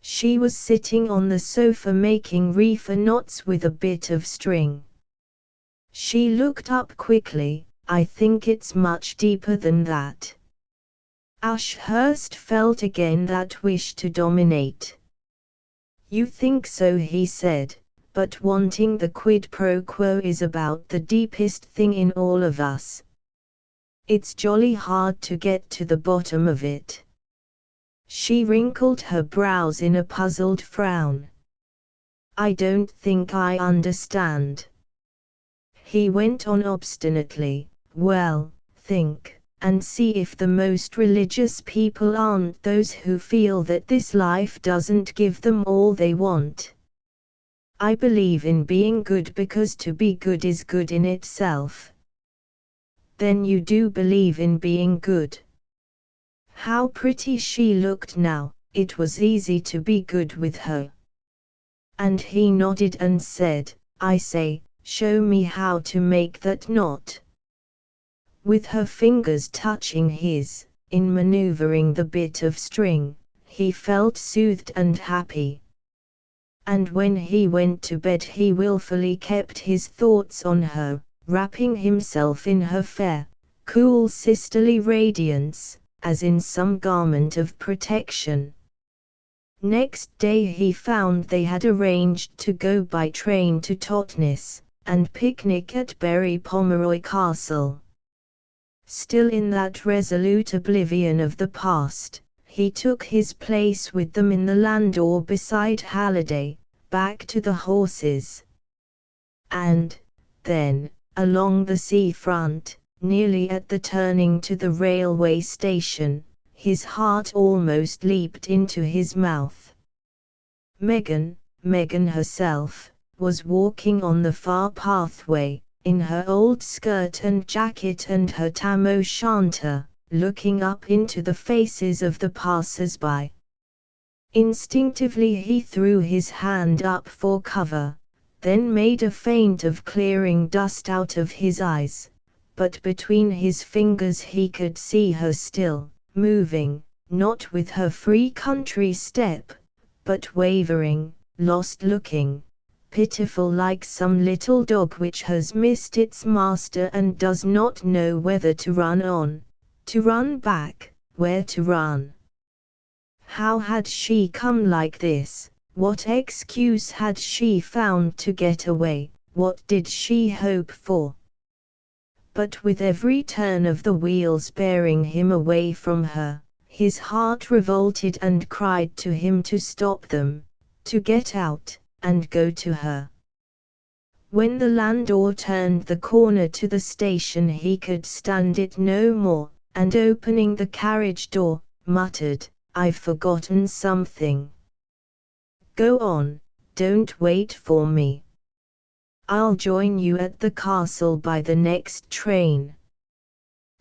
She was sitting on the sofa making reefer knots with a bit of string. She looked up quickly. "I think it's much deeper than that." Ashurst felt again that wish to dominate. "You think so," he said, "but wanting the quid pro quo is about the deepest thing in all of us. It's jolly hard to get to the bottom of it." She wrinkled her brows in a puzzled frown. "I don't think I understand." He went on obstinately, "Well, think, and see if the most religious people aren't those who feel that this life doesn't give them all they want. I believe in being good because to be good is good in itself." "Then you do believe in being good?" How pretty she looked now, it was easy to be good with her. And he nodded and said, "I say, show me how to make that knot." With her fingers touching his, in maneuvering the bit of string, he felt soothed and happy. and when he went to bed he willfully kept his thoughts on her, wrapping himself in her fair, cool sisterly radiance, as in some garment of protection. Next day he found they had arranged to go by train to Totnes, and picnic at Berry Pomeroy Castle. Still in that resolute oblivion of the past, he took his place with them in the landau beside Halliday, back to the horses. And, then, along the sea-front, nearly at the turning to the railway station, his heart almost leaped into his mouth. Megan herself, was walking on the far pathway, in her old skirt and jacket and her tam o' shanter, looking up into the faces of the passers-by. Instinctively he threw his hand up for cover, then made a feint of clearing dust out of his eyes, but between his fingers he could see her still, moving, not with her free country step, but wavering, lost-looking, pitiful like some little dog which has missed its master and does not know whether to run on, to run back, where to run. How had she come like this? What excuse had she found to get away? What did she hope for? But with every turn of the wheels bearing him away from her, his heart revolted and cried to him to stop them, to get out, and go to her. When the landau turned the corner to the station he could stand it no more, and opening the carriage door, muttered, "I've forgotten something. Go on, don't wait for me. I'll join you at the castle by the next train."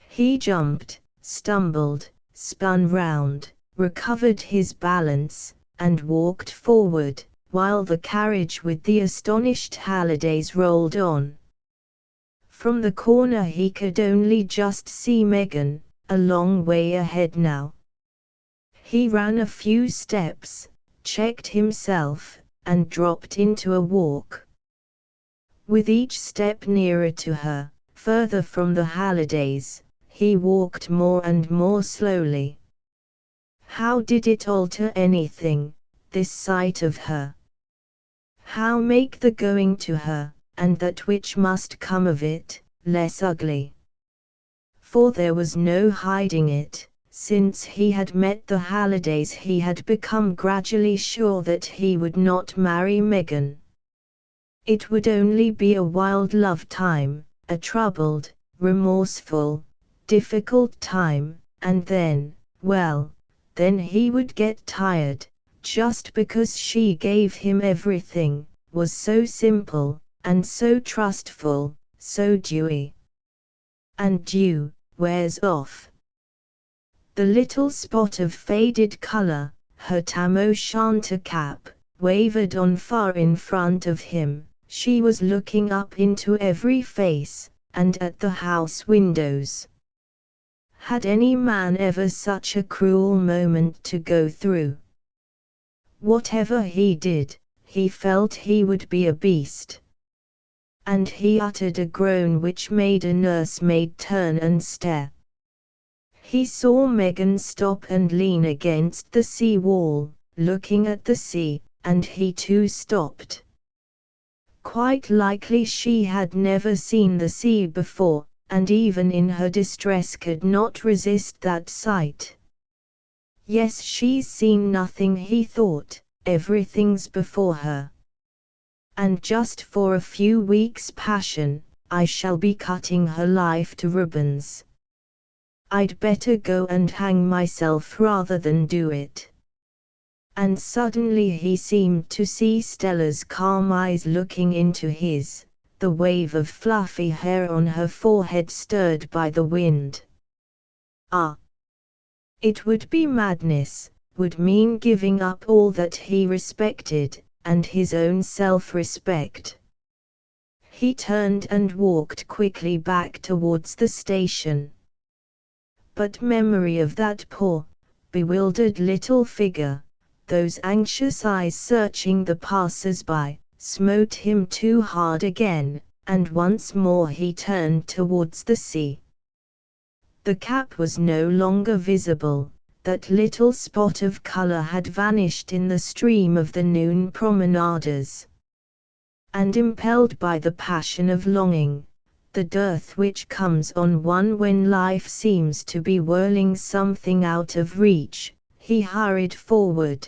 He jumped, stumbled, spun round, recovered his balance, and walked forward, while the carriage with the astonished Hallidays rolled on. From the corner he could only just see Megan, a long way ahead now. He ran a few steps, checked himself, and dropped into a walk. With each step nearer to her, further from the Hallidays, he walked more and more slowly. How did it alter anything, this sight of her? How make the going to her, and that which must come of it, less ugly? For there was no hiding it, since he had met the Hallidays he had become gradually sure that he would not marry Megan. It would only be a wild love time, a troubled, remorseful, difficult time, and then, well, then he would get tired, just because she gave him everything, was so simple, and so trustful, so dewy. And dew wears off. The little spot of faded color, her tam o' shanter cap, wavered on far in front of him. She was looking up into every face, and at the house windows. Had any man ever such a cruel moment to go through? Whatever he did, he felt he would be a beast. And he uttered a groan which made a nursemaid turn and stare. He saw Megan stop and lean against the sea wall, looking at the sea, and he too stopped. Quite likely she had never seen the sea before, and even in her distress could not resist that sight. Yes, she's seen nothing, he thought, everything's before her. And just for a few weeks' passion, I shall be cutting her life to ribbons. I'd better go and hang myself rather than do it. And suddenly he seemed to see Stella's calm eyes looking into his, the wave of fluffy hair on her forehead stirred by the wind. Ah! It would be madness, would mean giving up all that he respected, and his own self-respect. He turned and walked quickly back towards the station. But memory of that poor, bewildered little figure, those anxious eyes searching the passers-by, smote him too hard again, and once more he turned towards the sea. The cap was no longer visible, that little spot of color had vanished in the stream of the noon promenaders. And impelled by the passion of longing, the dearth which comes on one when life seems to be whirling something out of reach, he hurried forward.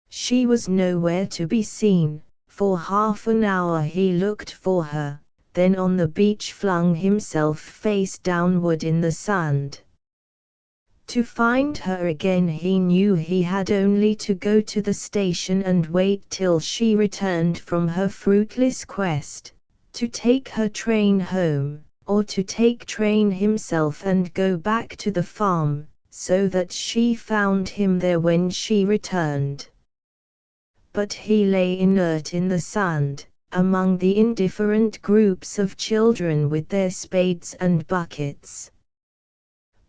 She was nowhere to be seen. For half an hour he looked for her, then on the beach flung himself face downward in the sand. To find her again he knew he had only to go to the station and wait till she returned from her fruitless quest, to take her train home, or to take train himself and go back to the farm, so that she found him there when she returned. But he lay inert in the sand, among the indifferent groups of children with their spades and buckets.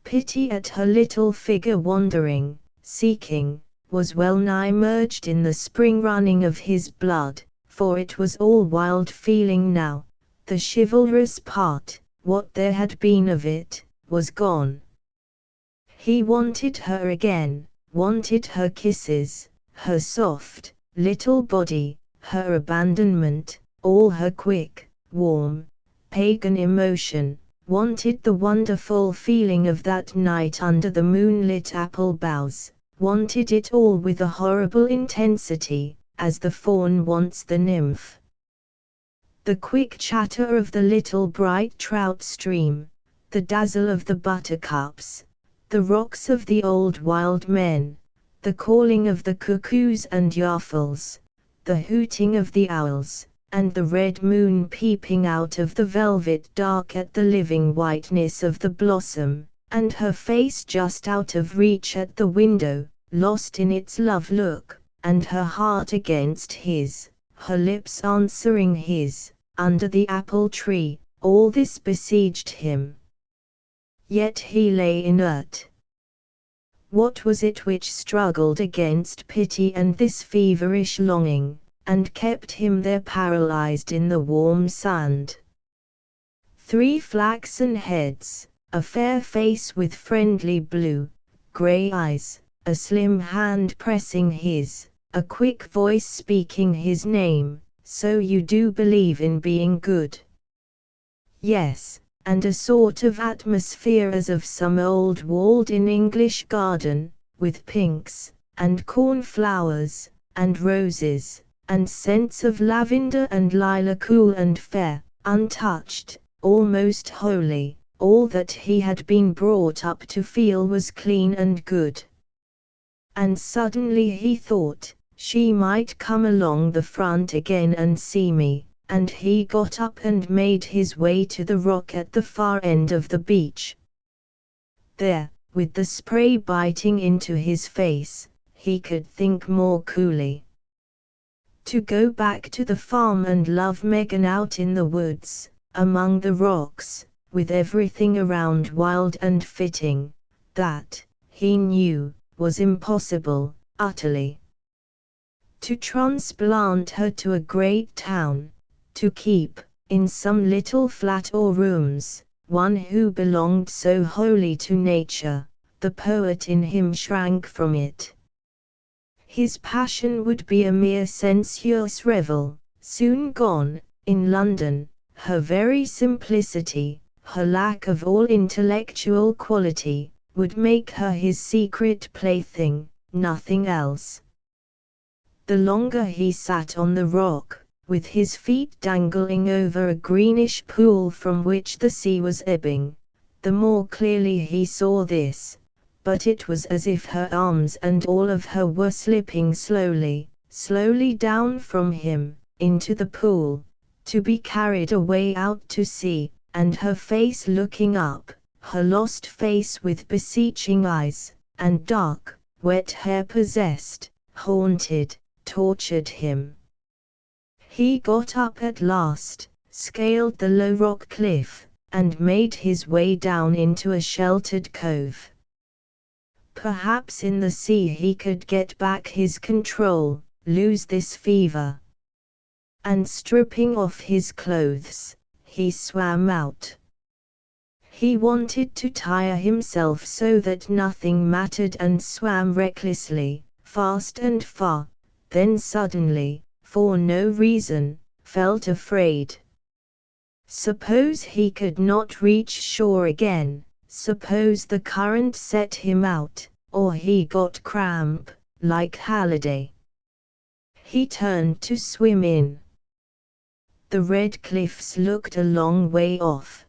Pity at her little figure wandering, seeking, was well nigh merged in the spring running of his blood, for it was all wild feeling now. The chivalrous part, what there had been of it, was gone. He wanted her again, wanted her kisses, her soft, little body, her abandonment, all her quick, warm, pagan emotion, wanted the wonderful feeling of that night under the moonlit apple boughs, wanted it all with a horrible intensity, as the fawn wants the nymph. The quick chatter of the little bright trout stream, the dazzle of the buttercups, the rocks of the old wild men, the calling of the cuckoos and yaffles, the hooting of the owls, and the red moon peeping out of the velvet dark at the living whiteness of the blossom, and her face just out of reach at the window, lost in its love look, and her heart against his, her lips answering his, under the apple tree, all this besieged him. Yet he lay inert. What was it which struggled against pity and this feverish longing, and kept him there paralyzed in the warm sand? 3 flaxen heads, a fair face with friendly blue, gray eyes, a slim hand pressing his, a quick voice speaking his name. So you do believe in being good? Yes, and a sort of atmosphere as of some old walled-in English garden, with pinks, and cornflowers, and roses, and scents of lavender and lilac, cool and fair, untouched, almost holy. All that he had been brought up to feel was clean and good. And suddenly he thought, she might come along the front again and see me, and he got up and made his way to the rock at the far end of the beach. There, with the spray biting into his face, he could think more coolly. To go back to the farm and love Megan out in the woods, among the rocks, with everything around wild and fitting, that, he knew, was impossible, utterly. To transplant her to a great town, to keep, in some little flat or rooms, one who belonged so wholly to nature, the poet in him shrank from it. His passion would be a mere sensuous revel, soon gone. In London, her very simplicity, her lack of all intellectual quality, would make her his secret plaything, nothing else. The longer he sat on the rock, with his feet dangling over a greenish pool from which the sea was ebbing, the more clearly he saw this, but it was as if her arms and all of her were slipping slowly, slowly down from him, into the pool, to be carried away out to sea, and her face looking up, her lost face with beseeching eyes, and dark, wet hair possessed, haunted, tortured him. He got up at last, scaled the low rock cliff, and made his way down into a sheltered cove. Perhaps in the sea he could get back his control, lose this fever. And stripping off his clothes, he swam out. He wanted to tire himself so that nothing mattered and swam recklessly, fast and far, then suddenly, for no reason, felt afraid. Suppose he could not reach shore again, suppose the current set him out, or he got cramp, like Halliday. He turned to swim in. The red cliffs looked a long way off.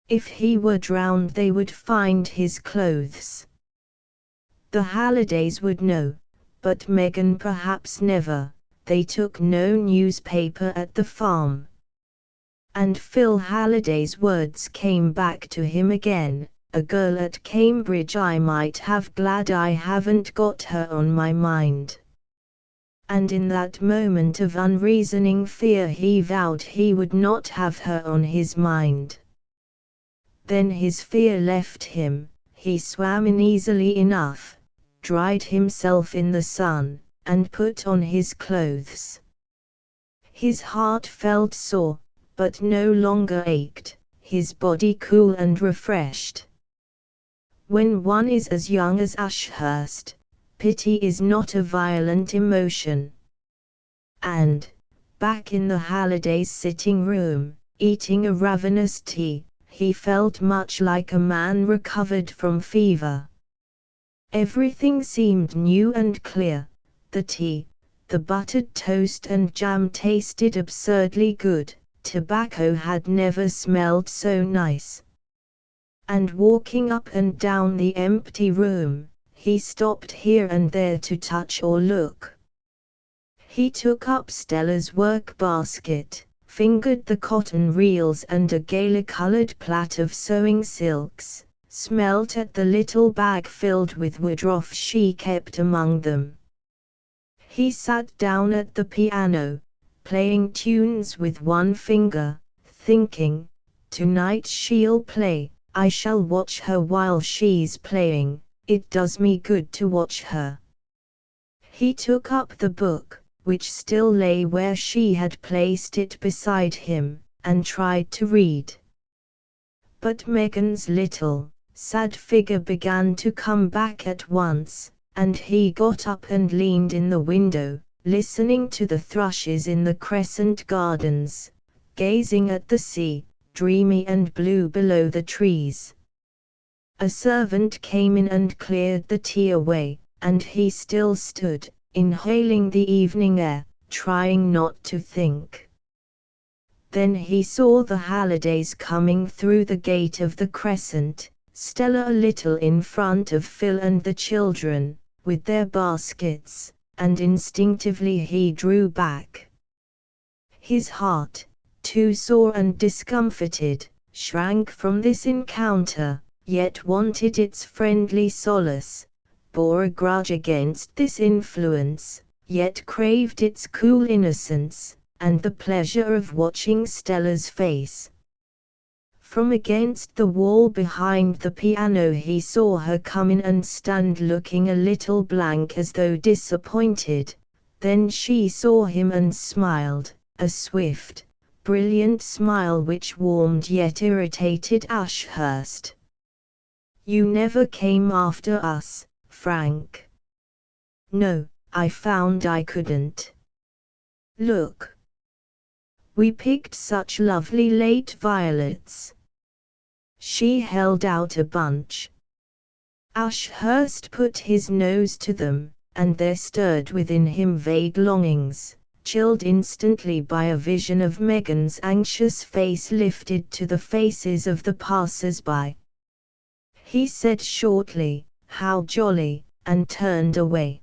If he were drowned they would find his clothes. The Hallidays would know, but Megan perhaps never. They took no newspaper at the farm. And Phil Halliday's words came back to him again, a girl at Cambridge, I might have glad I haven't got her on my mind. And in that moment of unreasoning fear he vowed he would not have her on his mind. Then his fear left him, he swam in easily enough, dried himself in the sun, and put on his clothes. His heart felt sore, but no longer ached, his body cool and refreshed. When one is as young as Ashurst, pity is not a violent emotion. And, back in the Hallidays' sitting room, eating a ravenous tea, he felt much like a man recovered from fever. Everything seemed new and clear. The tea, the buttered toast and jam tasted absurdly good. Tobacco had never smelled so nice. And walking up and down the empty room, he stopped here and there to touch or look. He took up Stella's work basket, fingered the cotton reels and a gaily-colored plait of sewing silks, smelt at the little bag filled with woodruff she kept among them. He sat down at the piano, playing tunes with one finger, thinking, tonight she'll play, I shall watch her while she's playing, it does me good to watch her. He took up the book, which still lay where she had placed it beside him, and tried to read. But Megan's little, sad figure began to come back at once, and he got up and leaned in the window, listening to the thrushes in the Crescent Gardens, gazing at the sea, dreamy and blue below the trees. A servant came in and cleared the tea away, and he still stood, inhaling the evening air, trying not to think. Then he saw the Hallidays coming through the gate of the Crescent, Stella a little in front of Phil and the children, with their baskets, and instinctively he drew back. His heart, too sore and discomfited, shrank from this encounter, yet wanted its friendly solace, bore a grudge against this influence, yet craved its cool innocence, and the pleasure of watching Stella's face. From against the wall behind the piano he saw her come in and stand looking a little blank as though disappointed. Then she saw him and smiled, a swift, brilliant smile which warmed yet irritated Ashurst. "You never came after us, Frank." "No, I found I couldn't. Look. We picked such lovely late violets." She held out a bunch. Ashurst put his nose to them, and there stirred within him vague longings, chilled instantly by a vision of Megan's anxious face lifted to the faces of the passers-by. He said shortly, "How jolly," and turned away.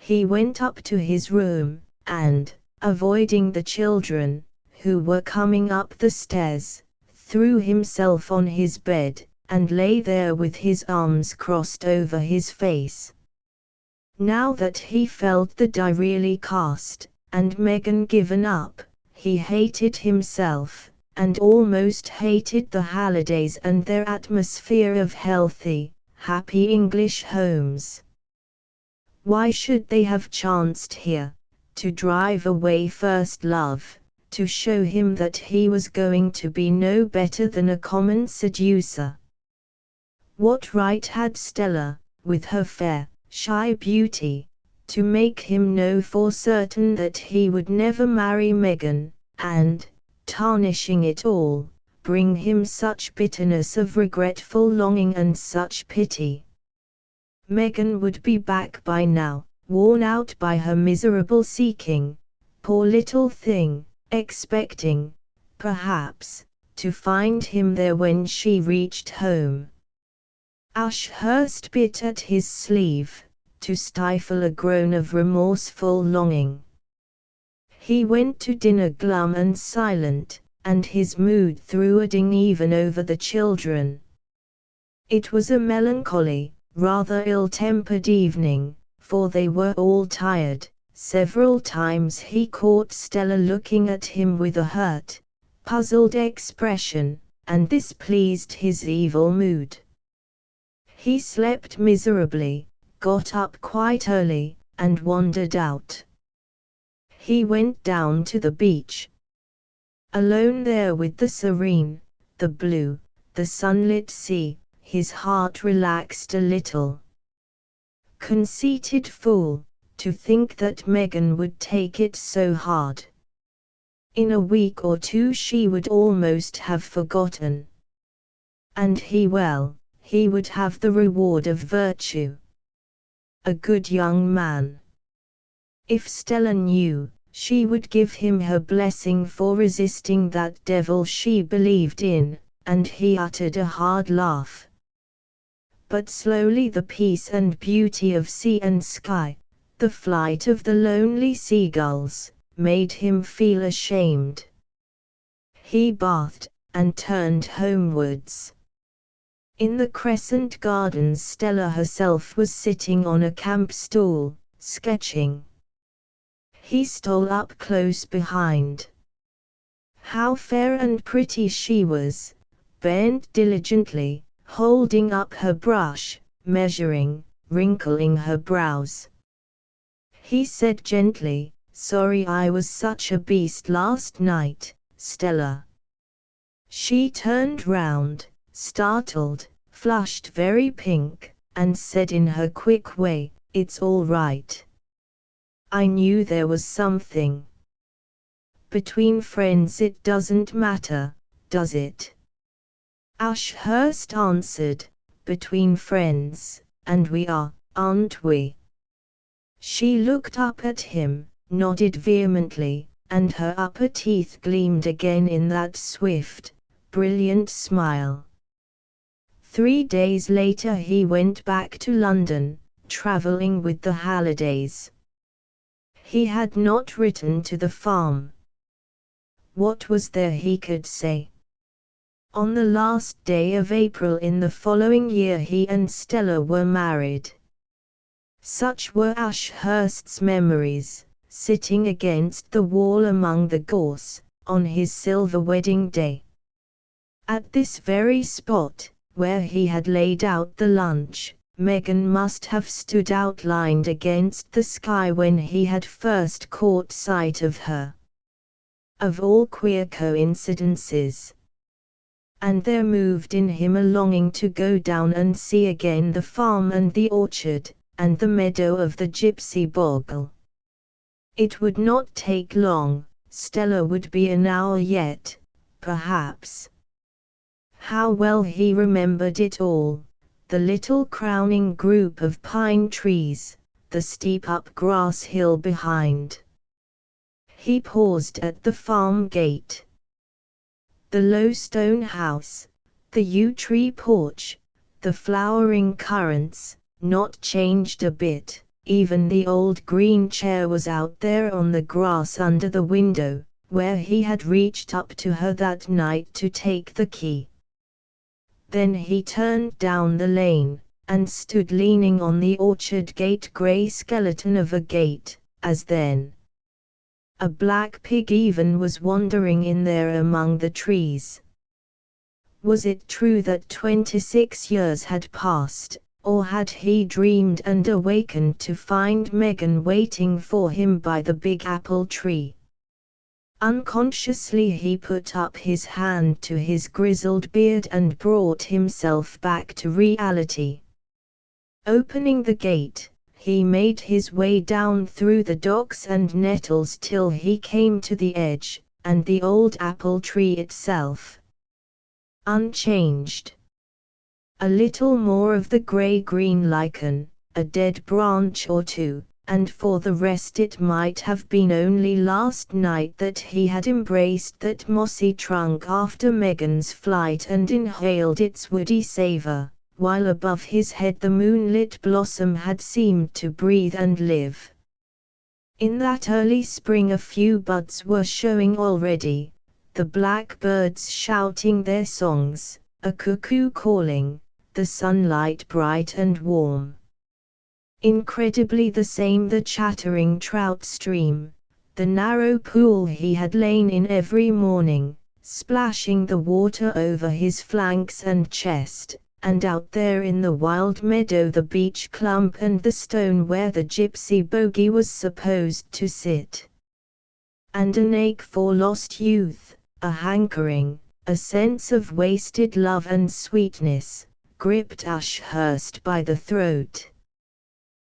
He went up to his room, and, avoiding the children, who were coming up the stairs, threw himself on his bed, and lay there with his arms crossed over his face. Now that he felt the die really cast, and Megan given up, he hated himself, and almost hated the Hallidays and their atmosphere of healthy, happy English homes. Why should they have chanced here, to drive away first love, to show him that he was going to be no better than a common seducer? What right had Stella, with her fair, shy beauty, to make him know for certain that he would never marry Megan, and, tarnishing it all, bring him such bitterness of regretful longing and such pity? Megan would be back by now, worn out by her miserable seeking, poor little thing, expecting, perhaps, to find him there when she reached home. Ashurst bit at his sleeve, to stifle a groan of remorseful longing. He went to dinner glum and silent, and his mood brooding even over the children. It was a melancholy, rather ill-tempered evening, for they were all tired. Several times he caught Stella looking at him with a hurt, puzzled expression, and this pleased his evil mood. He slept miserably, got up quite early, and wandered out. He went down to the beach. Alone there with the serene, the blue, the sunlit sea, his heart relaxed a little. Conceited fool, to think that Megan would take it so hard. In a week or two she would almost have forgotten. And he would have the reward of virtue. A good young man. If Stella knew, she would give him her blessing for resisting that devil she believed in, and he uttered a hard laugh. But slowly the peace and beauty of sea and sky, the flight of the lonely seagulls, made him feel ashamed. He bathed, and turned homewards. In the Crescent Gardens Stella herself was sitting on a camp stool, sketching. He stole up close behind. How fair and pretty she was, bent diligently, holding up her brush, measuring, wrinkling her brows. He said gently, "Sorry I was such a beast last night, Stella." She turned round, startled, flushed very pink, and said in her quick way, "It's all right. I knew there was something. Between friends it doesn't matter, does it?" Ashurst answered, "Between friends, and we are, aren't we?" She looked up at him, nodded vehemently, and her upper teeth gleamed again in that swift, brilliant smile. 3 days later he went back to London, travelling with the Hallidays. He had not written to the farm. What was there he could say? On the last day of April in the following year he and Stella were married. Such were Ashurst's memories, sitting against the wall among the gorse, on his silver wedding day. At this very spot, where he had laid out the lunch, Megan must have stood outlined against the sky when he had first caught sight of her. Of all queer coincidences! And there moved in him a longing to go down and see again the farm and the orchard, and the meadow of the gypsy boggle. It would not take long, Stella would be an hour yet, perhaps. How well he remembered it all, the little crowning group of pine trees, the steep up grass hill behind. He paused at the farm gate. The low stone house, the yew tree porch, the flowering currants, not changed a bit, even the old green chair was out there on the grass under the window, where he had reached up to her that night to take the key. Then he turned down the lane, and stood leaning on the orchard gate, grey skeleton of a gate, as then. A black pig even was wandering in there among the trees. Was it true that 26 years had passed, Or had he dreamed and awakened to find Megan waiting for him by the big apple tree? Unconsciously he put up his hand to his grizzled beard and brought himself back to reality. Opening the gate, he made his way down through the docks and nettles till he came to the edge, and the old apple tree itself. Unchanged. A little more of the grey-green lichen, a dead branch or two, and for the rest it might have been only last night that he had embraced that mossy trunk after Megan's flight and inhaled its woody savour, while above his head the moonlit blossom had seemed to breathe and live. In that early spring a few buds were showing already, the blackbirds shouting their songs, a cuckoo calling, the sunlight bright and warm. Incredibly the same the chattering trout stream, the narrow pool he had lain in every morning, splashing the water over his flanks and chest, and out there in the wild meadow the beech clump and the stone where the gypsy bogey was supposed to sit. And an ache for lost youth, a hankering, a sense of wasted love and sweetness, gripped Ashurst by the throat.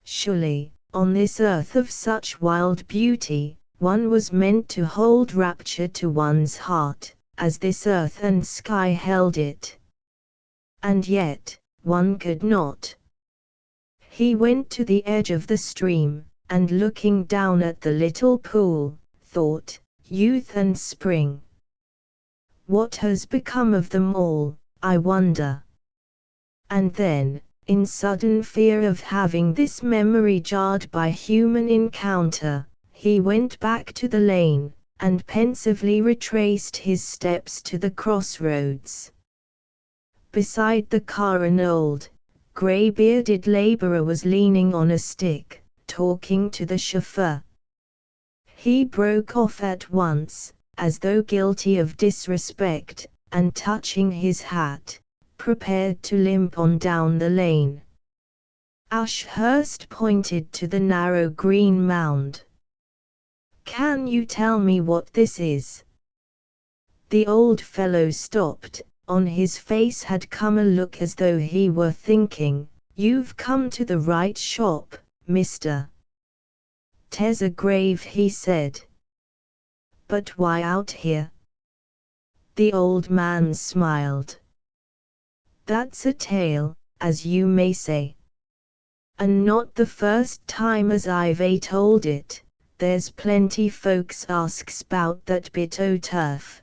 Surely, on this earth of such wild beauty, one was meant to hold rapture to one's heart, as this earth and sky held it. And yet, one could not. He went to the edge of the stream, and looking down at the little pool, thought, youth and spring. What has become of them all, I wonder? And then, in sudden fear of having this memory jarred by human encounter, he went back to the lane, and pensively retraced his steps to the crossroads. Beside the car an old, grey-bearded labourer was leaning on a stick, talking to the chauffeur. He broke off at once, as though guilty of disrespect, and touching his hat, prepared to limp on down the lane. Ashurst pointed to the narrow green mound. "Can you tell me what this is?" The old fellow stopped. On his face had come a look as though he were thinking, "You've come to the right shop, mister." "'Tes a grave," he said. "But why out here?" The old man smiled. "That's a tale, as you may say. And not the first time as I've told it. There's plenty folks asks 'bout that bit o' turf.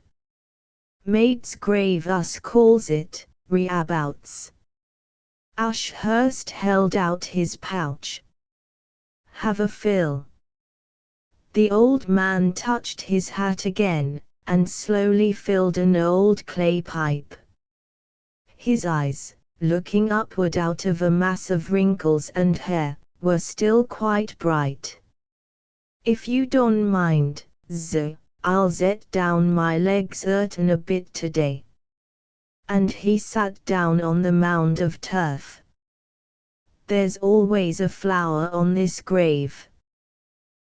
Maid's grave us calls it, reabouts." Ashurst held out his pouch. "Have a fill." The old man touched his hat again, and slowly filled an old clay pipe. His eyes, looking upward out of a mass of wrinkles and hair, were still quite bright. "If you don't mind, I'll zet down my legs a bit today." And he sat down on the mound of turf. "There's always a flower on this grave.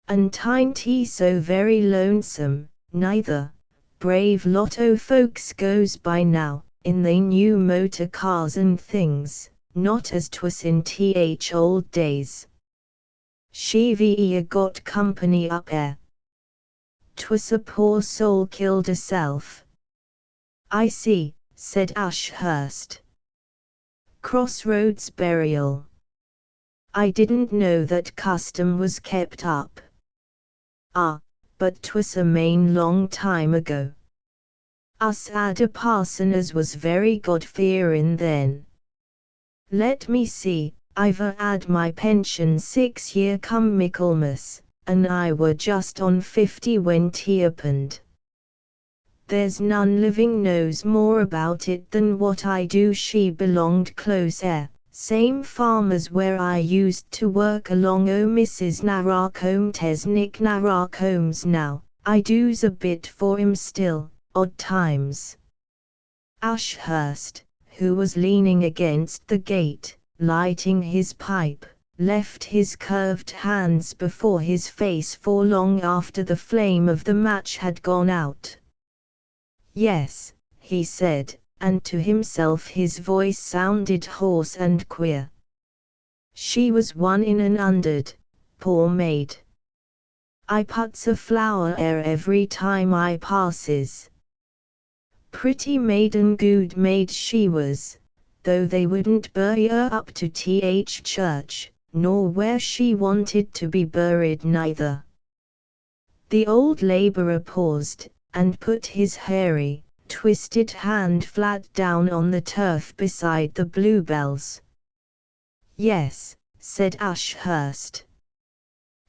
And tain't so very lonesome, neither. Brave lot o' folks goes by now, in they new motor cars and things, not as 'twas in old days. She've got company up 'ere. 'Twas a poor soul killed herself." "I see," said Ashurst. "Crossroads burial. I didn't know that custom was kept up." "Ah, but 'twas a main long time ago. Us 'ad a parson as was very God-fearin' then. Let me see, I've 'ad my pension 6 year come Michaelmas, and I were just on 50 when 't happened. There's none living knows more about it than what I do. She belonged close same farm as where I used to work along o' Mrs. Narracombe. 'Tes Nick Narracombe's now. I do's a bit for 'im still, odd times." Ashurst, who was leaning against the gate, lighting his pipe, left his curved hands before his face for long after the flame of the match had gone out. "Yes," he said, and to himself his voice sounded hoarse and queer. "She was one in an 100, poor maid. I puts a flower every time I passes. Pretty maiden, good maid she was, though they wouldn't bury her up to th church, nor where she wanted to be buried neither." The old labourer paused, and put his hairy, twisted hand flat down on the turf beside the bluebells. "Yes," said Ashurst.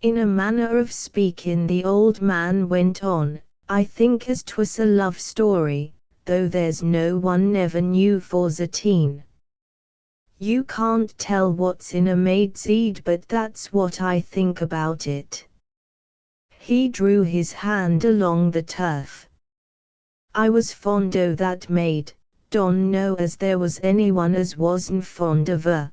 In a manner of speaking the old man went on, "I think as 'twas a love story, though there's no one never knew for certain. You can't tell what's in a maid's head, but that's what I think about it." He drew his hand along the turf. "I was fond o' that maid, don't know as there was anyone as wasn't fond of her.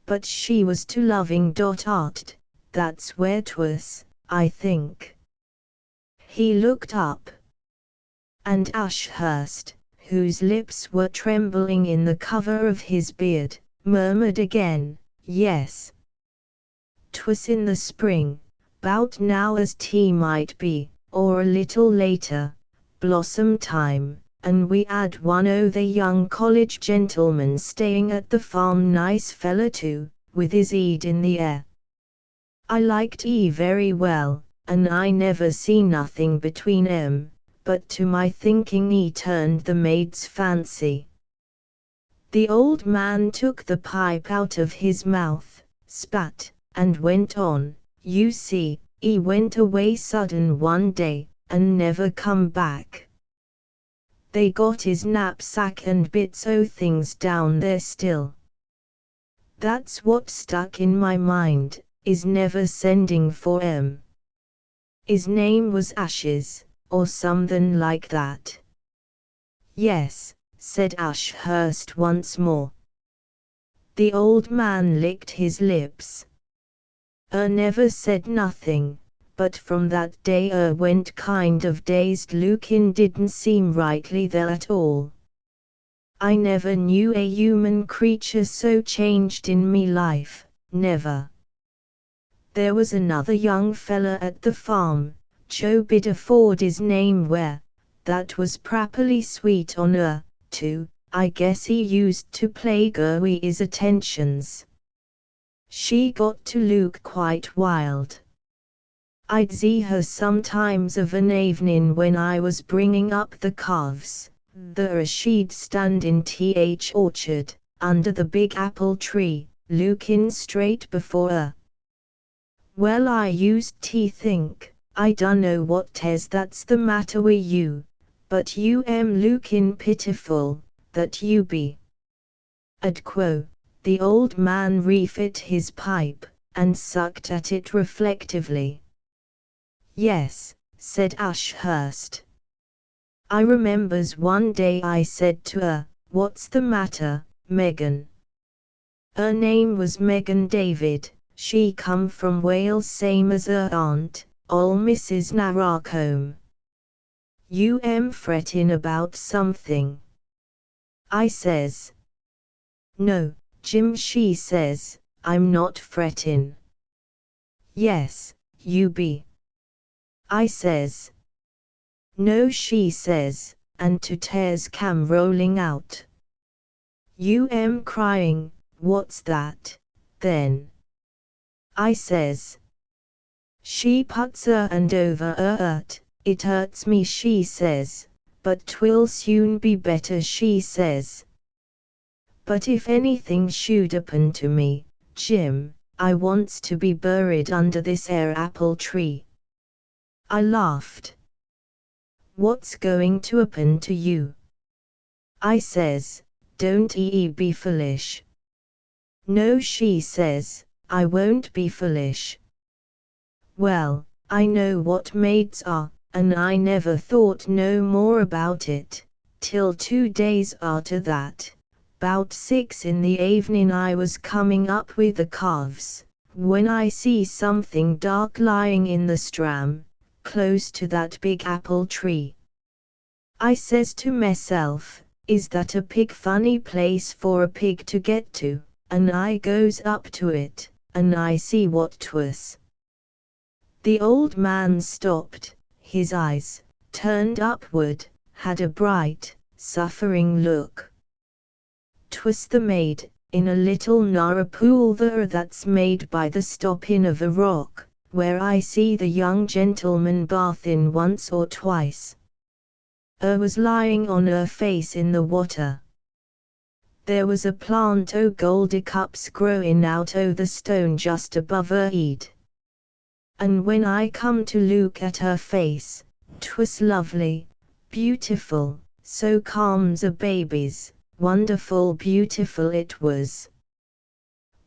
But she was too loving. Art, that's where 'twas, I think." He looked up, and Ashurst, whose lips were trembling in the cover of his beard, murmured again, "Yes. 'Twas in the spring, 'bout now as tea might be, or a little later, blossom time, and we 'ad one o' the young college gentlemen staying at the farm, nice fella too, with his head in the air. I liked 'e very well, and I never see nothing between 'em, but to my thinking 'e turned the maid's fancy." The old man took the pipe out of his mouth, spat, and went on, "You see, 'e went away sudden one day, and never come back. They got his knapsack and bits o' things down there still. That's what stuck in my mind, is never sending for 'em. 'Is name was Ashes, or somethin' like that." "Yes," said Ashurst once more. The old man licked his lips. Never said nothing, but from that day went kind of dazed lookin', didn't seem rightly there at all. I never knew a human creature so changed in me life, never. There was another young fella at the farm, Joe Biddeford his name were, that was properly sweet on her, too. I guess he used to plague her wi' his attentions. She got to look quite wild. I'd see her sometimes of an evening when I was bringing up the calves, there she'd stand in th orchard, under the big apple tree, looking straight before her. Well, I used to think, I dunno what 'tes that's the matter wi' you, but you lookin' pitiful, that you be." Quo. The old man refit his pipe, and sucked at it reflectively. "Yes," said Ashurst. "I remembers one day I said to her, 'What's the matter, Megan?' Her name was Megan David, she come from Wales same as her aunt, ol' Mrs. Narracombe. 'You frettin' about something?' I says. 'No, Jim,' she says, 'I'm not frettin'.' 'Yes, you be,' I says. 'No,' she says, and to tears cam rolling out. 'You crying, what's that, then?' I says. She puts her hand over her hurt, 'It hurts me,' she says, 'but 'twill soon be better,' she says. 'But if anything should happen to me, Jim, I wants to be buried under this 'ere apple tree.' I laughed. 'What's going to happen to you?' I says, 'Don't be foolish.' 'No,' she says, 'I won't be foolish.' Well, I know what maids are, and I never thought no more about it, till 2 days after that, 'Bout 6 in the evening I was coming up with the calves, when I see something dark lying in the stram, close to that big apple tree. I says to myself, is that a pig funny place for a pig to get to, and I goes up to it, and I see what 'twas. The old man stopped, his eyes, turned upward, had a bright, suffering look. 'Twas the maid, in a little narrow pool there that's made by the stopping of a rock, where I see the young gentleman bathin' once or twice. Was lying on her face in the water. There was a plant o' goldy cups growin' out o' the stone just above her head. And when I come to look at her face, 'twas lovely, beautiful, so calm's a baby's, wonderful beautiful it was.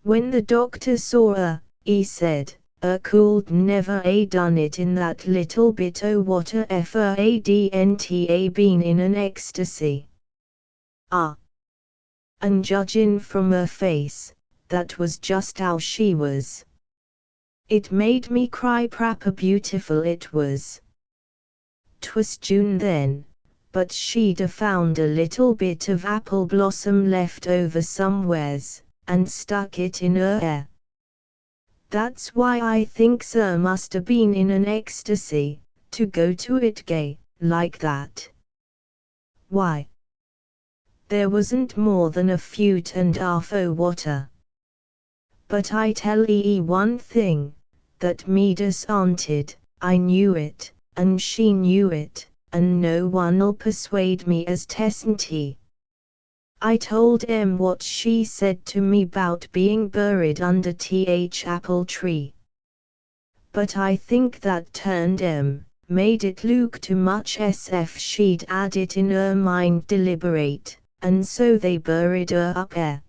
When the doctor saw her, he said, could never a done it in that little bit o' water if her hadn't a been in an ecstasy. Ah! And judgin' from her face, that was just how she was. It made me cry proper beautiful it was. 'Twas June then, but she'd a found a little bit of apple blossom left over somewheres, and stuck it in her hair. That's why I think Sir must a been in an ecstasy, to go to it gay, like that. Why? There wasn't more than a foot and half o' water. But I tell 'ee one thing, that Midas aunted, I knew it, and she knew it, and no one'll persuade me as 'tesn't he. I told 'em what she said to me 'bout being buried under th apple tree. But I think that turned 'em, made it look too much as if she'd had it in her mind deliberate, and so they buried her up there.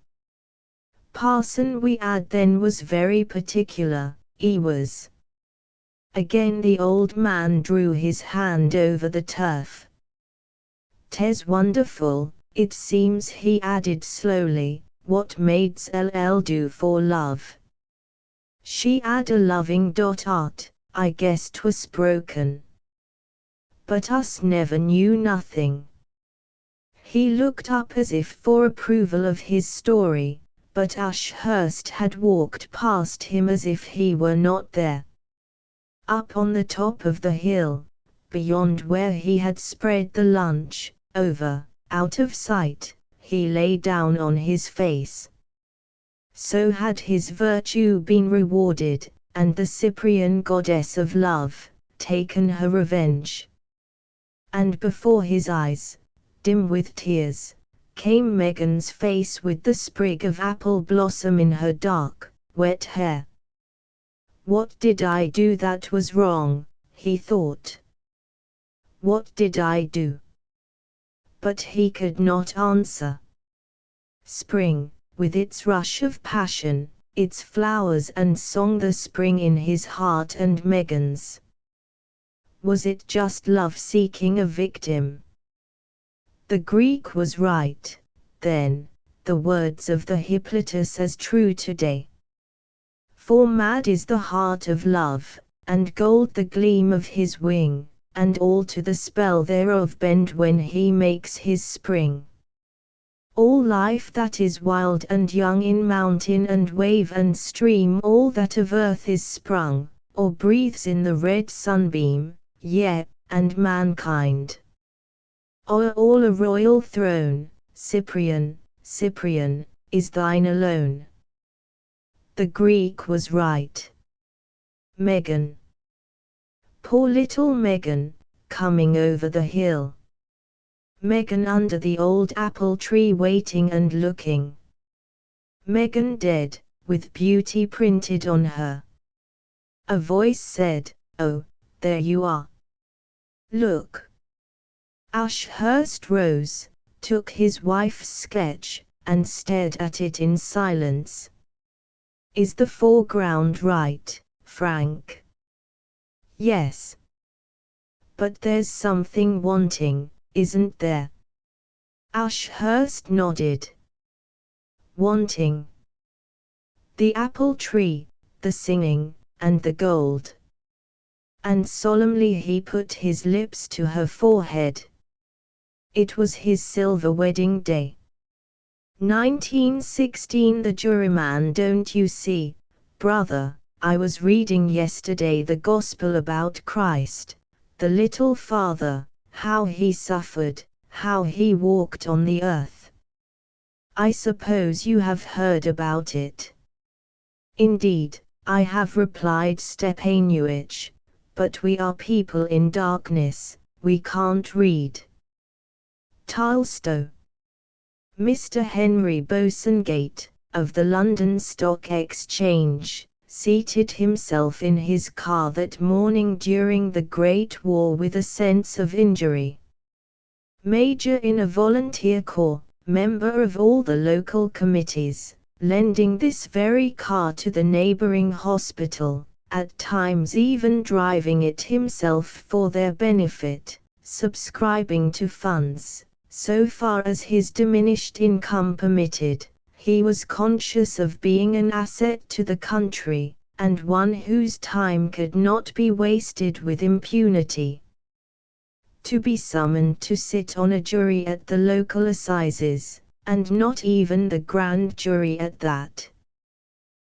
Parson we had then was very particular, he was. Again the old man drew his hand over the turf. 'Tes wonderful, it seems, he added slowly, what maids do for love. She had a loving heart, I guess 'twas broken. But us never knew nothing. He looked up as if for approval of his story, but Ashurst had walked past him as if he were not there. Up on the top of the hill, beyond where he had spread the lunch, out of sight, he lay down on his face. So had his virtue been rewarded, and the Cyprian goddess of love, taken her revenge. And before his eyes, dim with tears, came Megan's face with the sprig of apple blossom in her dark, wet hair. What did I do that was wrong, he thought. What did I do? But he could not answer. Spring, with its rush of passion, its flowers and song, the spring in his heart and Megan's. Was it just love seeking a victim? The Greek was right, then, the words of the Hippolytus as true today. For mad is the heart of love, and gold the gleam of his wing, and all to the spell thereof bend when he makes his spring. All life that is wild and young in mountain and wave and stream, all that of earth is sprung, or breathes in the red sunbeam, yea, and mankind. O'er all a royal throne, Cyprian, Cyprian, is thine alone. The Greek was right. Megan. Poor little Megan, coming over the hill. Megan under the old apple tree waiting and looking. Megan dead, with beauty printed on her. A voice said, "Oh, there you are. Look." Ashurst rose, took his wife's sketch, and stared at it in silence. Is the foreground right, Frank? Yes. But there's something wanting, isn't there? Ashurst nodded. wanting the apple tree, the singing, and the gold. And solemnly he put his lips to her forehead. It was his silver wedding day. 1916. The juryman. Don't you see, brother, I was reading yesterday the gospel about Christ, the little Father, how he suffered, how he walked on the earth. I suppose you have heard about it. Indeed, I have, replied Stepanuich, but we are people in darkness, we can't read. Tolstoy. Mr. Henry Bosanquet, of the London Stock Exchange, seated himself in his car that morning during the Great War with a sense of injury. Major in a volunteer corps, member of all the local committees, lending this very car to the neighboring hospital, at times even driving it himself for their benefit, subscribing to funds, so far as his diminished income permitted. He was conscious of being an asset to the country, and one whose time could not be wasted with impunity. To be summoned to sit on a jury at the local assizes, and not even the grand jury at that.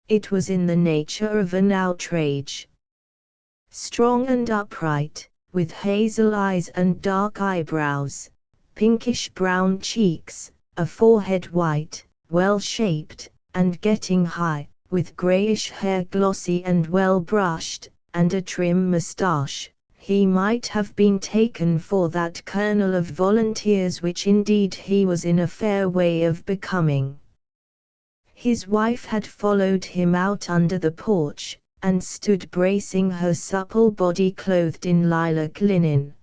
It was in the nature of an outrage. Strong and upright, with hazel eyes and dark eyebrows, pinkish-brown cheeks, a forehead white, well-shaped, and getting high, with greyish hair glossy and well-brushed, and a trim moustache, he might have been taken for that colonel of volunteers which indeed he was in a fair way of becoming. His wife had followed him out under the porch, and stood bracing her supple body clothed in lilac linen.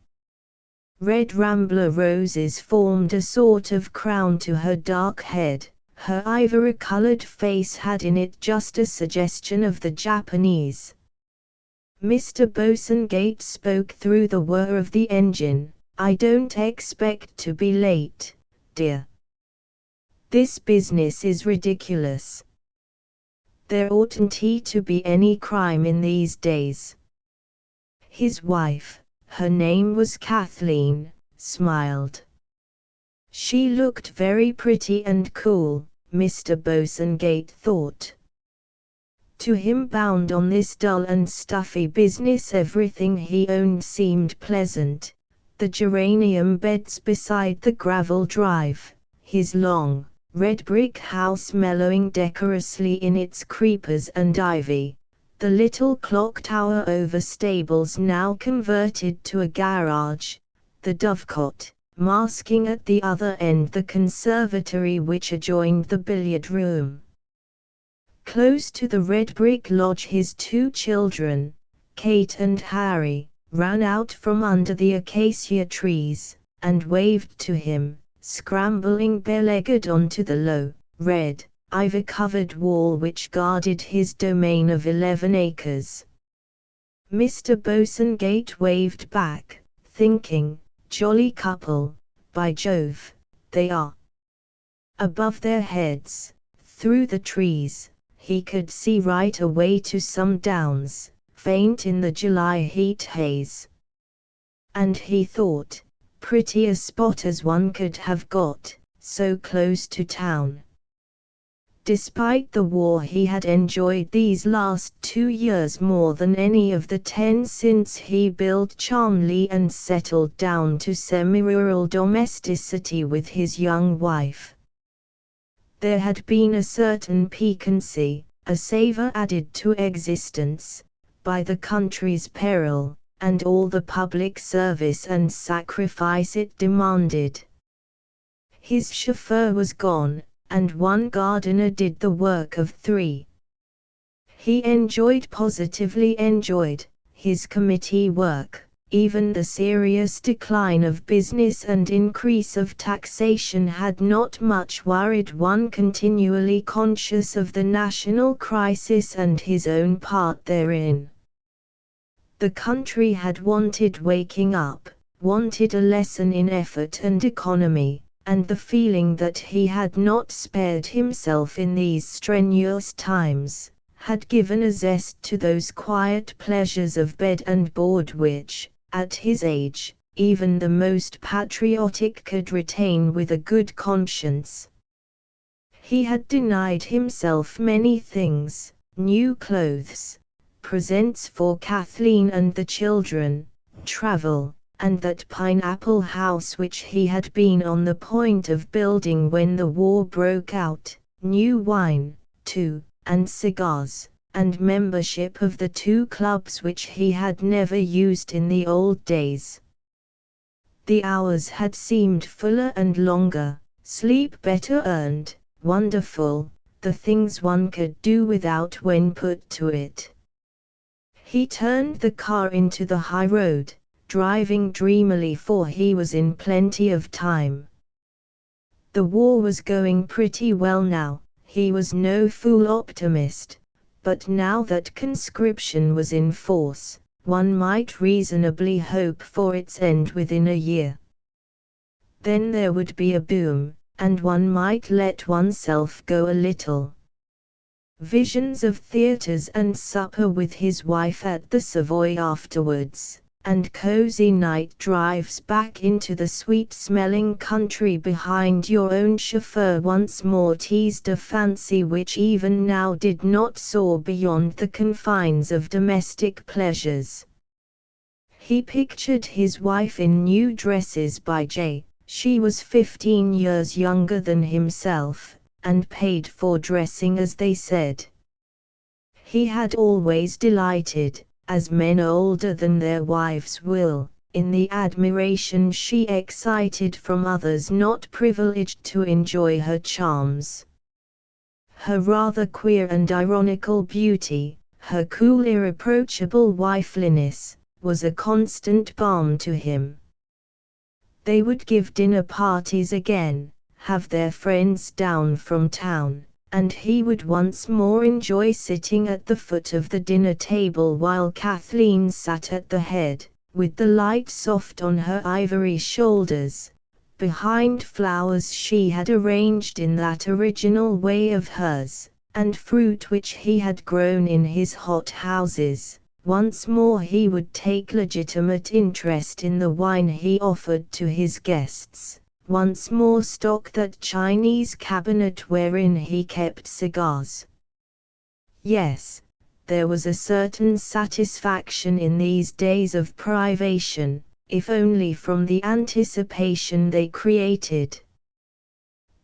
Red rambler roses formed a sort of crown to her dark head. Her ivory-colored face had in it just a suggestion of the Japanese. Mr. Bosanquet spoke through the whir of the engine. I don't expect to be late, dear. This business is ridiculous. There oughtn't to be any crime in these days. His wife, her name was Kathleen, smiled. She looked very pretty and cool, Mr. Bosanquet thought. To him, bound on this dull and stuffy business, everything he owned seemed pleasant. The geranium beds beside the gravel drive, his long, red brick house mellowing decorously in its creepers and ivy, the little clock tower over stables now converted to a garage, the dovecot, masking at the other end the conservatory which adjoined the billiard room. Close to the red brick lodge his two children, Kate and Harry, ran out from under the acacia trees, and waved to him, scrambling bare-legged onto the low, red, ivy-covered wall which guarded his domain of 11 acres. Mr. Bosanquet waved back, thinking, jolly couple, by Jove, they are. Above their heads, through the trees, he could see right away to some downs, faint in the July heat haze. And he thought, pretty a spot as one could have got, so close to town. Despite the war, he had enjoyed these last 2 years more than any of the 10 since he built Charnley and settled down to semi-rural domesticity with his young wife. There had been a certain piquancy, a savour added to existence, by the country's peril, and all the public service and sacrifice it demanded. His chauffeur was gone, and one gardener did the work of 3. He positively enjoyed, his committee work. Even the serious decline of business and increase of taxation had not much worried one, continually conscious of the national crisis and his own part therein. The country had wanted waking up, wanted a lesson in effort and economy, and the feeling that he had not spared himself in these strenuous times, had given a zest to those quiet pleasures of bed and board which, at his age, even the most patriotic could retain with a good conscience. He had denied himself many things: new clothes, presents for Kathleen and the children, travel, and that pineapple house which he had been on the point of building when the war broke out, new wine, too, and cigars, and membership of the 2 clubs which he had never used in the old days. The hours had seemed fuller and longer, sleep better earned, wonderful, the things one could do without when put to it. He turned the car into the high road, driving dreamily, for he was in plenty of time. The war was going pretty well now. He was no fool optimist, but now that conscription was in force, one might reasonably hope for its end within a year. Then there would be a boom, and one might let oneself go a little. Visions of theatres and supper with his wife at the Savoy afterwards, and cozy night drives back into the sweet-smelling country behind your own chauffeur once more teased a fancy which even now did not soar beyond the confines of domestic pleasures. He pictured his wife in new dresses by J. She was 15 years younger than himself, and paid for dressing, as they said. He had always delighted, as men older than their wives will, in the admiration she excited from others not privileged to enjoy her charms. Her rather queer and ironical beauty, her cool irreproachable wifeliness, was a constant balm to him. They would give dinner parties again, have their friends down from town, and he would once more enjoy sitting at the foot of the dinner table while Kathleen sat at the head, with the light soft on her ivory shoulders, behind flowers she had arranged in that original way of hers, and fruit which he had grown in his hot houses. Once more he would take legitimate interest in the wine he offered to his guests. Once more stock that Chinese cabinet wherein he kept cigars. Yes, there was a certain satisfaction in these days of privation, if only from the anticipation they created.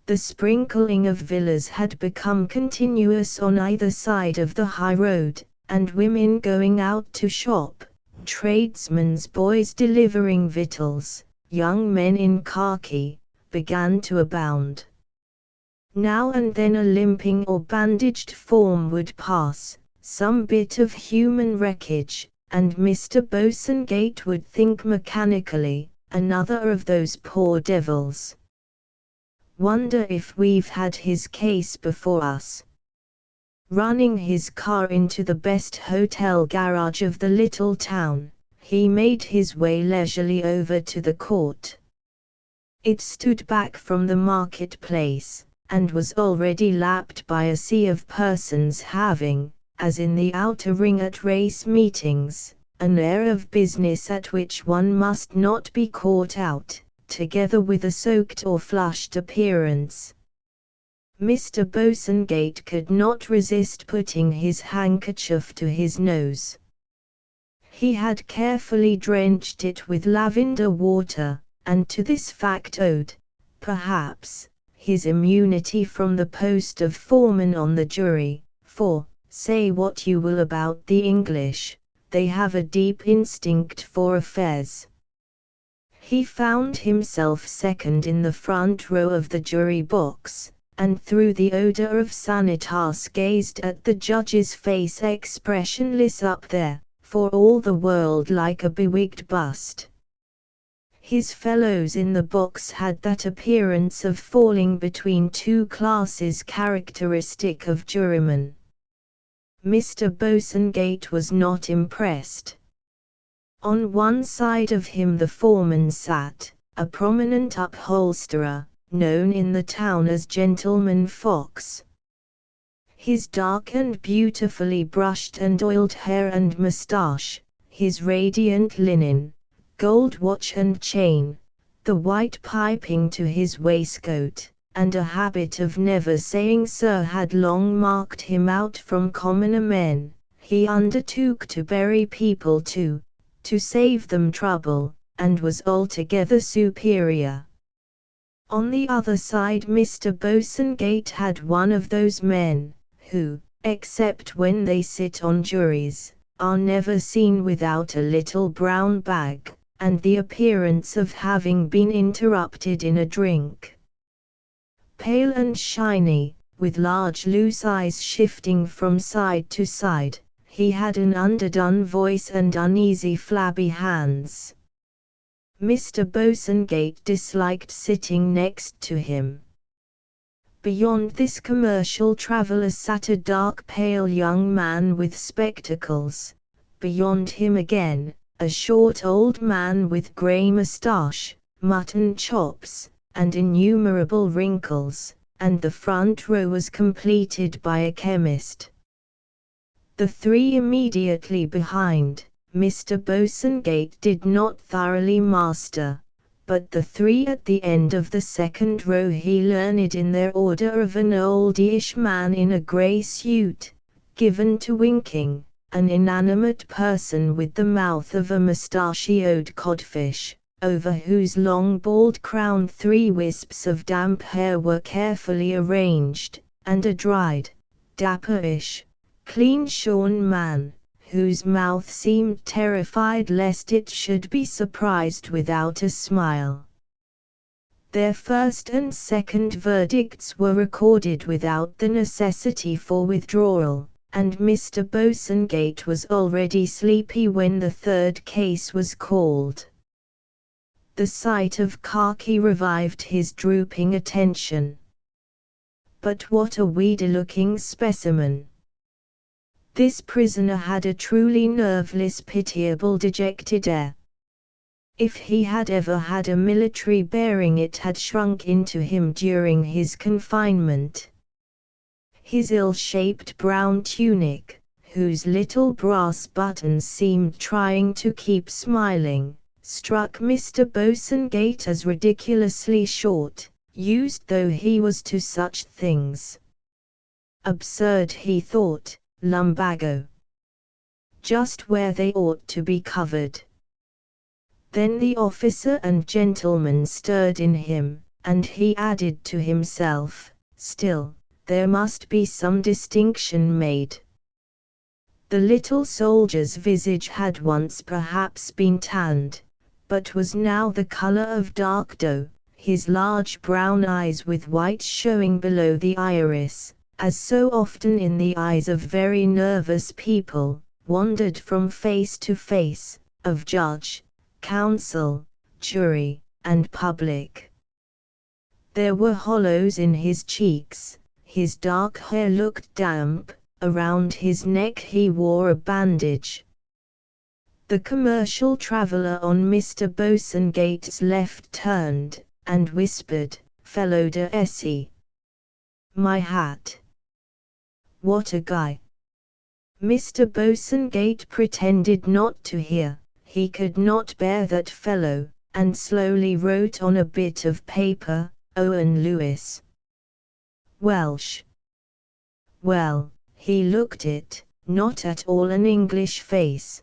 The sprinkling of villas had become continuous on either side of the high road, and women going out to shop, tradesmen's boys delivering victuals, young men in khaki, began to abound. Now and then a limping or bandaged form would pass, some bit of human wreckage, and Mr. Bosanquet would think mechanically, another of those poor devils. Wonder if we've had his case before us. Running his car into the best hotel garage of the little town, he made his way leisurely over to the court. It stood back from the marketplace, and was already lapped by a sea of persons having, as in the outer ring at race meetings, an air of business at which one must not be caught out, together with a soaked or flushed appearance. Mr. Bosanquet could not resist putting his handkerchief to his nose. He had carefully drenched it with lavender water, and to this fact owed, perhaps, his immunity from the post of foreman on the jury, for, say what you will about the English, they have a deep instinct for affairs. He found himself second in the front row of the jury box, and through the odor of sanitas gazed at the judge's face expressionless up there, for all the world like a bewigged bust. His fellows in the box had that appearance of falling between two classes characteristic of jurymen. Mr. Bosanquet was not impressed. On one side of him the foreman sat, a prominent upholsterer, known in the town as Gentleman Fox. His dark and beautifully brushed and oiled hair and moustache, his radiant linen, gold watch and chain, the white piping to his waistcoat, and a habit of never saying sir had long marked him out from commoner men. He undertook to bury people to save them trouble, and was altogether superior. On the other side Mr. Bosanquet had one of those men, who, except when they sit on juries, are never seen without a little brown bag, and the appearance of having been interrupted in a drink. Pale and shiny, with large loose eyes shifting from side to side, he had an underdone voice and uneasy flabby hands. Mr. Bosanquet disliked sitting next to him. Beyond this commercial traveller sat a dark pale young man with spectacles, beyond him again, a short old man with grey moustache, mutton chops, and innumerable wrinkles, and the front row was completed by a chemist. The three immediately behind, Mr. Bosanquet did not thoroughly master, but the three at the end of the second row he learned in their order of an oldyish man in a grey suit, given to winking, an inanimate person with the mouth of a mustachioed codfish, over whose long bald crown 3 wisps of damp hair were carefully arranged, and a dried, dapperish, clean-shorn man, whose mouth seemed terrified lest it should be surprised without a smile. Their first and second verdicts were recorded without the necessity for withdrawal, and Mr. Bosanquet was already sleepy when the third case was called. The sight of khaki revived his drooping attention. But what a weedy-looking specimen! This prisoner had a truly nerveless, pitiable, dejected air. If he had ever had a military bearing, it had shrunk into him during his confinement. His ill-shaped brown tunic, whose little brass buttons seemed trying to keep smiling, struck Mr. Bosanquet as ridiculously short, used though he was to such things. Absurd, he thought, lumbago. Just where they ought to be covered. Then the officer and gentleman stirred in him, and he added to himself, still, there must be some distinction made. The little soldier's visage had once perhaps been tanned, but was now the color of dark dough, his large brown eyes with white showing below the iris, as so often in the eyes of very nervous people, wandered from face to face, of judge, counsel, jury, and public. There were hollows in his cheeks, his dark hair looked damp, around his neck he wore a bandage. The commercial traveller on Mr. Bosanquet's left turned, and whispered, "Fellow de Essie. My hat. What a guy." Mr. Bosanquet pretended not to hear, he could not bear that fellow, and slowly wrote on a bit of paper, "Owen Lewis. Welsh." Well, he looked it, not at all an English face.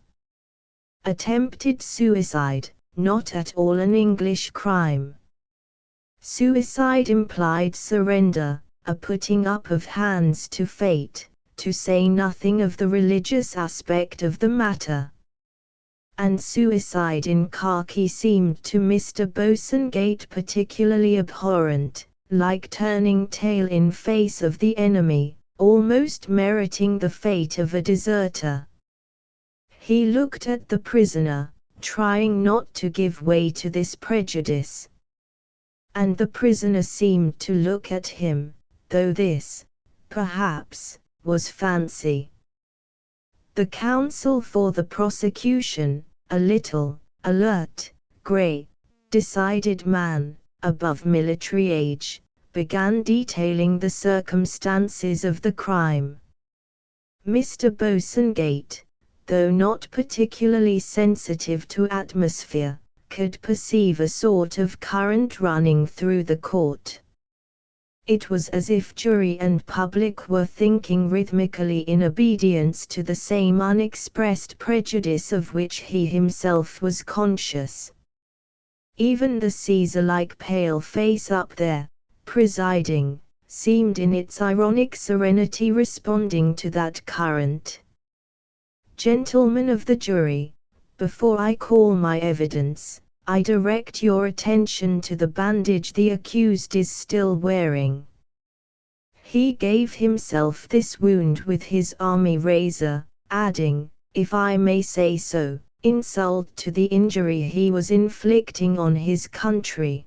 Attempted suicide, not at all an English crime. Suicide implied surrender, a putting up of hands to fate, to say nothing of the religious aspect of the matter. And suicide in khaki seemed to Mr. Bosanquet particularly abhorrent, like turning tail in face of the enemy, almost meriting the fate of a deserter. He looked at the prisoner, trying not to give way to this prejudice. And the prisoner seemed to look at him, though this, perhaps, was fancy. The counsel for the prosecution, a little, alert, grey, decided man, above military age, began detailing the circumstances of the crime. Mr. Bosanquet, though not particularly sensitive to atmosphere, could perceive a sort of current running through the court. It was as if jury and public were thinking rhythmically in obedience to the same unexpressed prejudice of which he himself was conscious. Even the Caesar-like pale face up there, presiding, seemed in its ironic serenity responding to that current. Gentlemen of the jury, before I call my evidence, I direct your attention to the bandage the accused is still wearing. He gave himself this wound with his army razor, adding, if I may say so, insult to the injury he was inflicting on his country.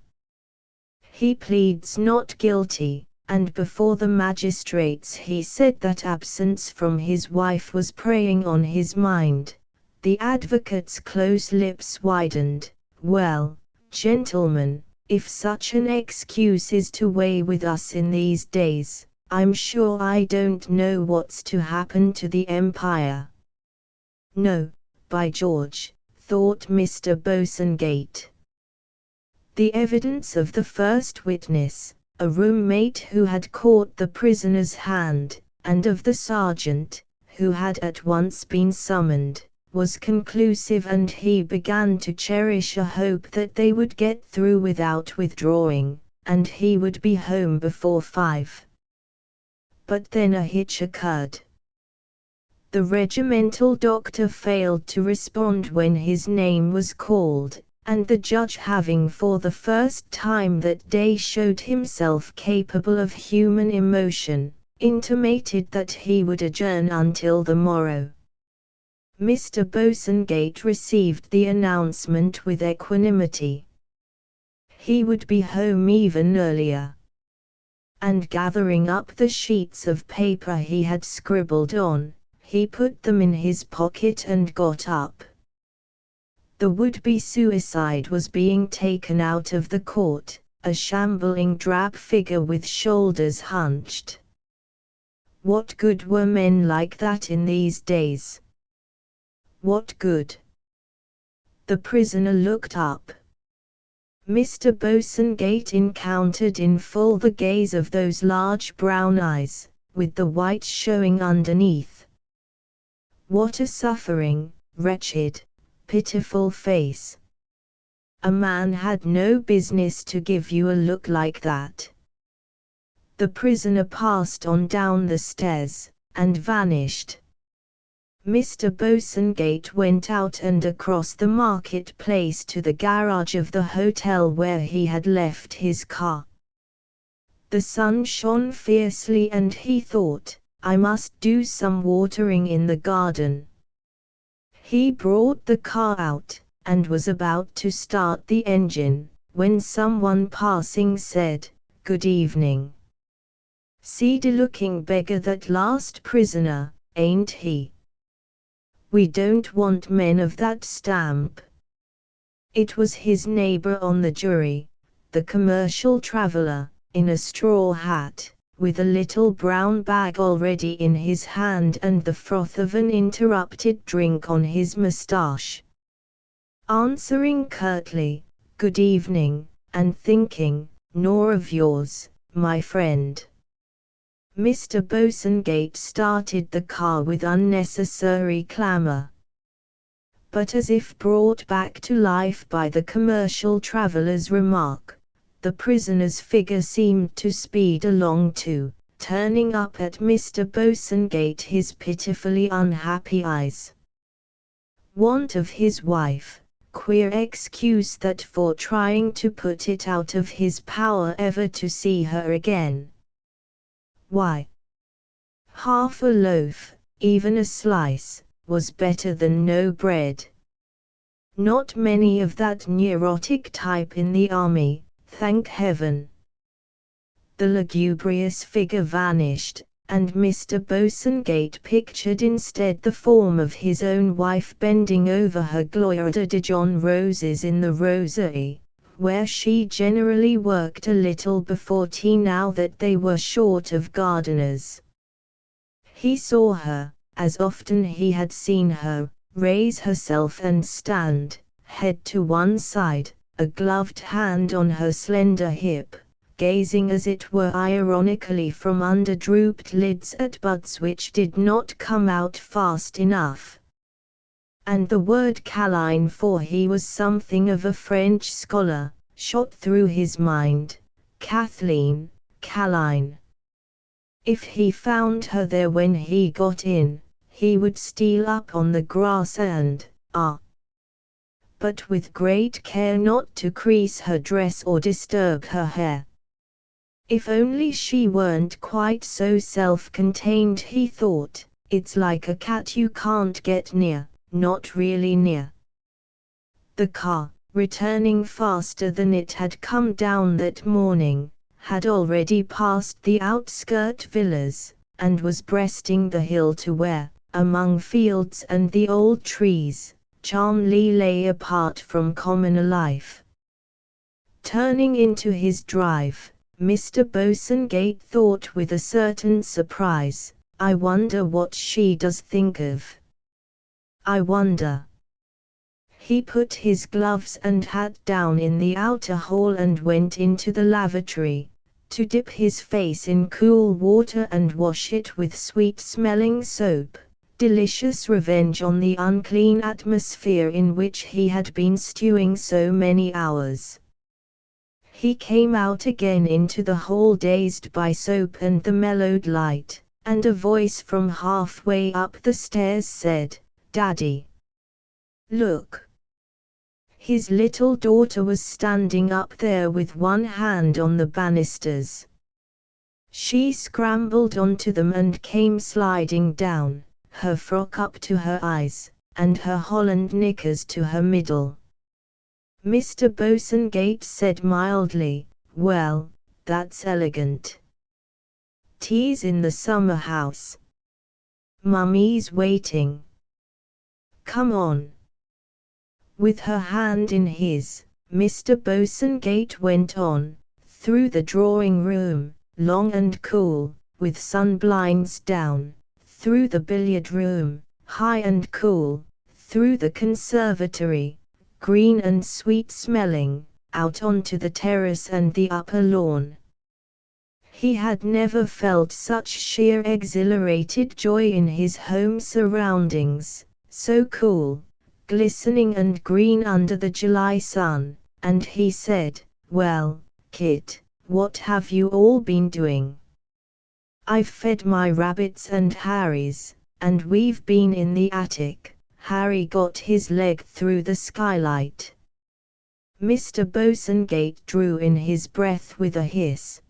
He pleads not guilty, and before the magistrates he said that absence from his wife was preying on his mind. The advocate's close lips widened. Well, gentlemen, if such an excuse is to weigh with us in these days, I'm sure I don't know what's to happen to the empire. No, by George, thought Mr. Bosanquet. The evidence of the first witness, a roommate who had caught the prisoner's hand, and of the sergeant, who had at once been summoned, was conclusive, and he began to cherish a hope that they would get through without withdrawing, and he would be home before 5. But then a hitch occurred. The regimental doctor failed to respond when his name was called, and the judge, having for the first time that day showed himself capable of human emotion, intimated that he would adjourn until the morrow. Mr. Bosanquet received the announcement with equanimity. He would be home even earlier. And gathering up the sheets of paper he had scribbled on, he put them in his pocket and got up. The would-be suicide was being taken out of the court, a shambling drab figure with shoulders hunched. What good were men like that in these days? What good? The prisoner looked up. Mr. Bosanquet encountered in full the gaze of those large brown eyes, with the white showing underneath. What a suffering, wretched, pitiful face. A man had no business to give you a look like that. The prisoner passed on down the stairs, and vanished. Mr. Bosanquet went out and across the market-place to the garage of the hotel where he had left his car. The sun shone fiercely and he thought, I must do some watering in the garden. He brought the car out, and was about to start the engine, when someone passing said, Good evening. Seedy-looking beggar that last prisoner, ain't he? We don't want men of that stamp. It was his neighbor on the jury, the commercial traveler, in a straw hat, with a little brown bag already in his hand and the froth of an interrupted drink on his moustache. Answering curtly, Good evening, and thinking, nor of yours, my friend. Mr. Bosanquet started the car with unnecessary clamor. But as if brought back to life by the commercial traveler's remark, the prisoner's figure seemed to speed along too, turning up at Mr. Bosanquet his pitifully unhappy eyes. Want of his wife, queer excuse that for trying to put it out of his power ever to see her again. Why? Half a loaf, even a slice, was better than no bread. Not many of that neurotic type in the army, thank heaven. The lugubrious figure vanished, and Mr. Bosanquet pictured instead the form of his own wife bending over her Gloire de Dijon roses in the rosary, where she generally worked a little before tea now that they were short of gardeners. He saw her, as often he had seen her, raise herself and stand, head to one side, a gloved hand on her slender hip, gazing as it were ironically from under drooped lids at buds which did not come out fast enough. And the word Caline, for he was something of a French scholar, shot through his mind. Kathleen, Caline. If he found her there when he got in, he would steal up on the grass and, but with great care not to crease her dress or disturb her hair. If only she weren't quite so self-contained, he thought. It's like a cat you can't get near, not really near. The car, returning faster than it had come down that morning, had already passed the outskirt villas, and was breasting the hill to where, among fields and the old trees, Charmley lay apart from commoner life. Turning into his drive, Mr. Bosanquet thought with a certain surprise, I wonder what she does think of. I wonder. He put his gloves and hat down in the outer hall and went into the lavatory, to dip his face in cool water and wash it with sweet-smelling soap, delicious revenge on the unclean atmosphere in which he had been stewing so many hours. He came out again into the hall dazed by soap and the mellowed light, and a voice from halfway up the stairs said, "Daddy, look." His little daughter was standing up there with one hand on the banisters. She scrambled onto them and came sliding down, her frock up to her eyes, and her holland knickers to her middle. Mr. Bosanquet said mildly, "Well, that's elegant. Tea's in the summer house. Mummy's waiting. Come on." With her hand in his, Mr. Bosanquet went on, through the drawing room, long and cool, with sun-blinds down, through the billiard room, high and cool, through the conservatory, green and sweet-smelling, out onto the terrace and the upper lawn. He had never felt such sheer exhilarated joy in his home surroundings, so cool, glistening and green under the July sun, and he said, "Well, Kit, what have you all been doing?" "I've fed my rabbits and Harry's, and we've been in the attic." Harry got his leg through the skylight. Mr. Bosanquet drew in his breath with a hiss.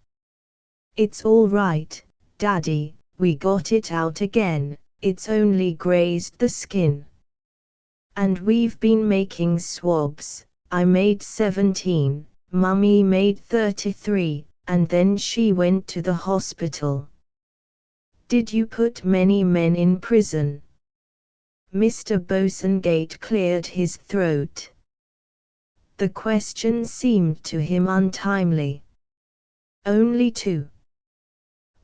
"It's all right, Daddy, we got it out again, it's only grazed the skin. And we've been making swabs. I made 17, Mummy made 33, and then she went to the hospital." "Did you put many men in prison?" Mr. Bosanquet cleared his throat. The question seemed to him untimely. "Only 2.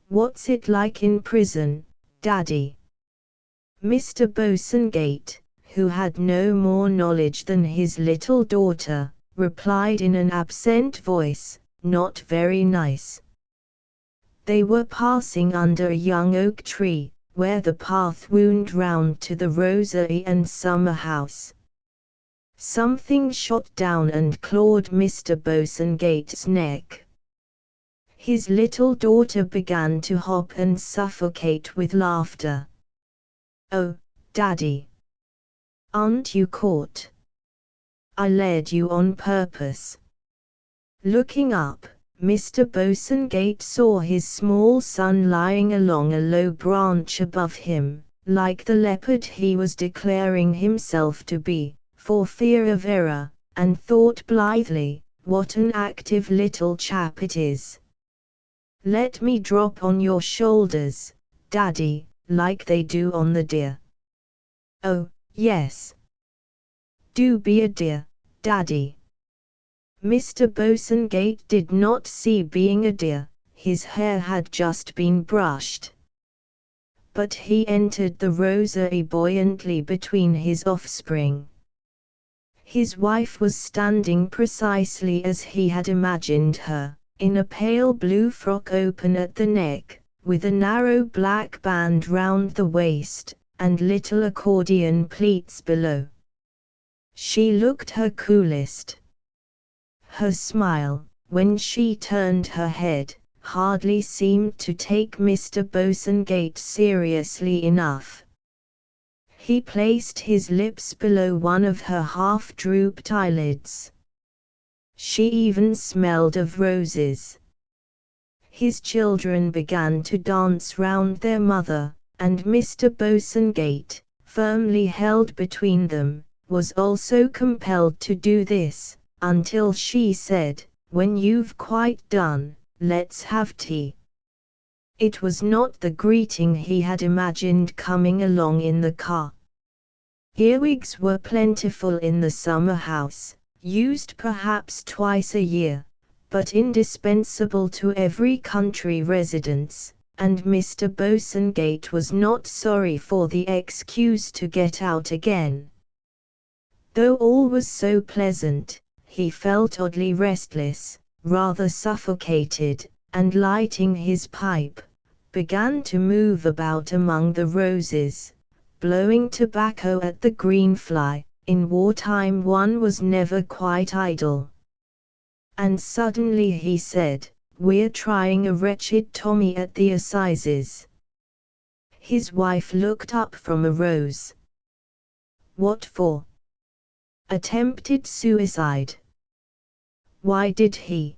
"What's it like in prison, Daddy?" Mr. Bosanquet, who had no more knowledge than his little daughter, replied in an absent voice, "Not very nice." They were passing under a young oak tree, where the path wound round to the rosary and summer house. Something shot down and clawed Mr. Bosanquet's neck. His little daughter began to hop and suffocate with laughter. "Oh, Daddy! Aren't you caught? I led you on purpose." Looking up, Mr. Bosanquet saw his small son lying along a low branch above him, like the leopard he was declaring himself to be, for fear of error, and thought blithely, "What an active little chap it is. Let me drop on your shoulders, Daddy, like they do on the deer." "Oh, yes. Do be a dear, Daddy." Mr. Bosanquet did not see being a deer, his hair had just been brushed. But he entered the rosary buoyantly between his offspring. His wife was standing precisely as he had imagined her, in a pale blue frock open at the neck, with a narrow black band round the waist, and little accordion pleats below. She looked her coolest. Her smile, when she turned her head, hardly seemed to take Mr. Bosanquet seriously enough. He placed his lips below one of her half-drooped eyelids. She even smelled of roses. His children began to dance round their mother, and Mr. Bosanquet, firmly held between them, was also compelled to do this, until she said, "When you've quite done, let's have tea." It was not the greeting he had imagined coming along in the car. Earwigs were plentiful in the summer house, used perhaps twice a year, but indispensable to every country residence, and Mr. Bosanquet was not sorry for the excuse to get out again. Though all was so pleasant, he felt oddly restless, rather suffocated, and lighting his pipe, began to move about among the roses, blowing tobacco at the greenfly. In wartime one was never quite idle. And suddenly he said, "We're trying a wretched Tommy at the assizes." His wife looked up from a rose. "What for?" "Attempted suicide." "Why did he?"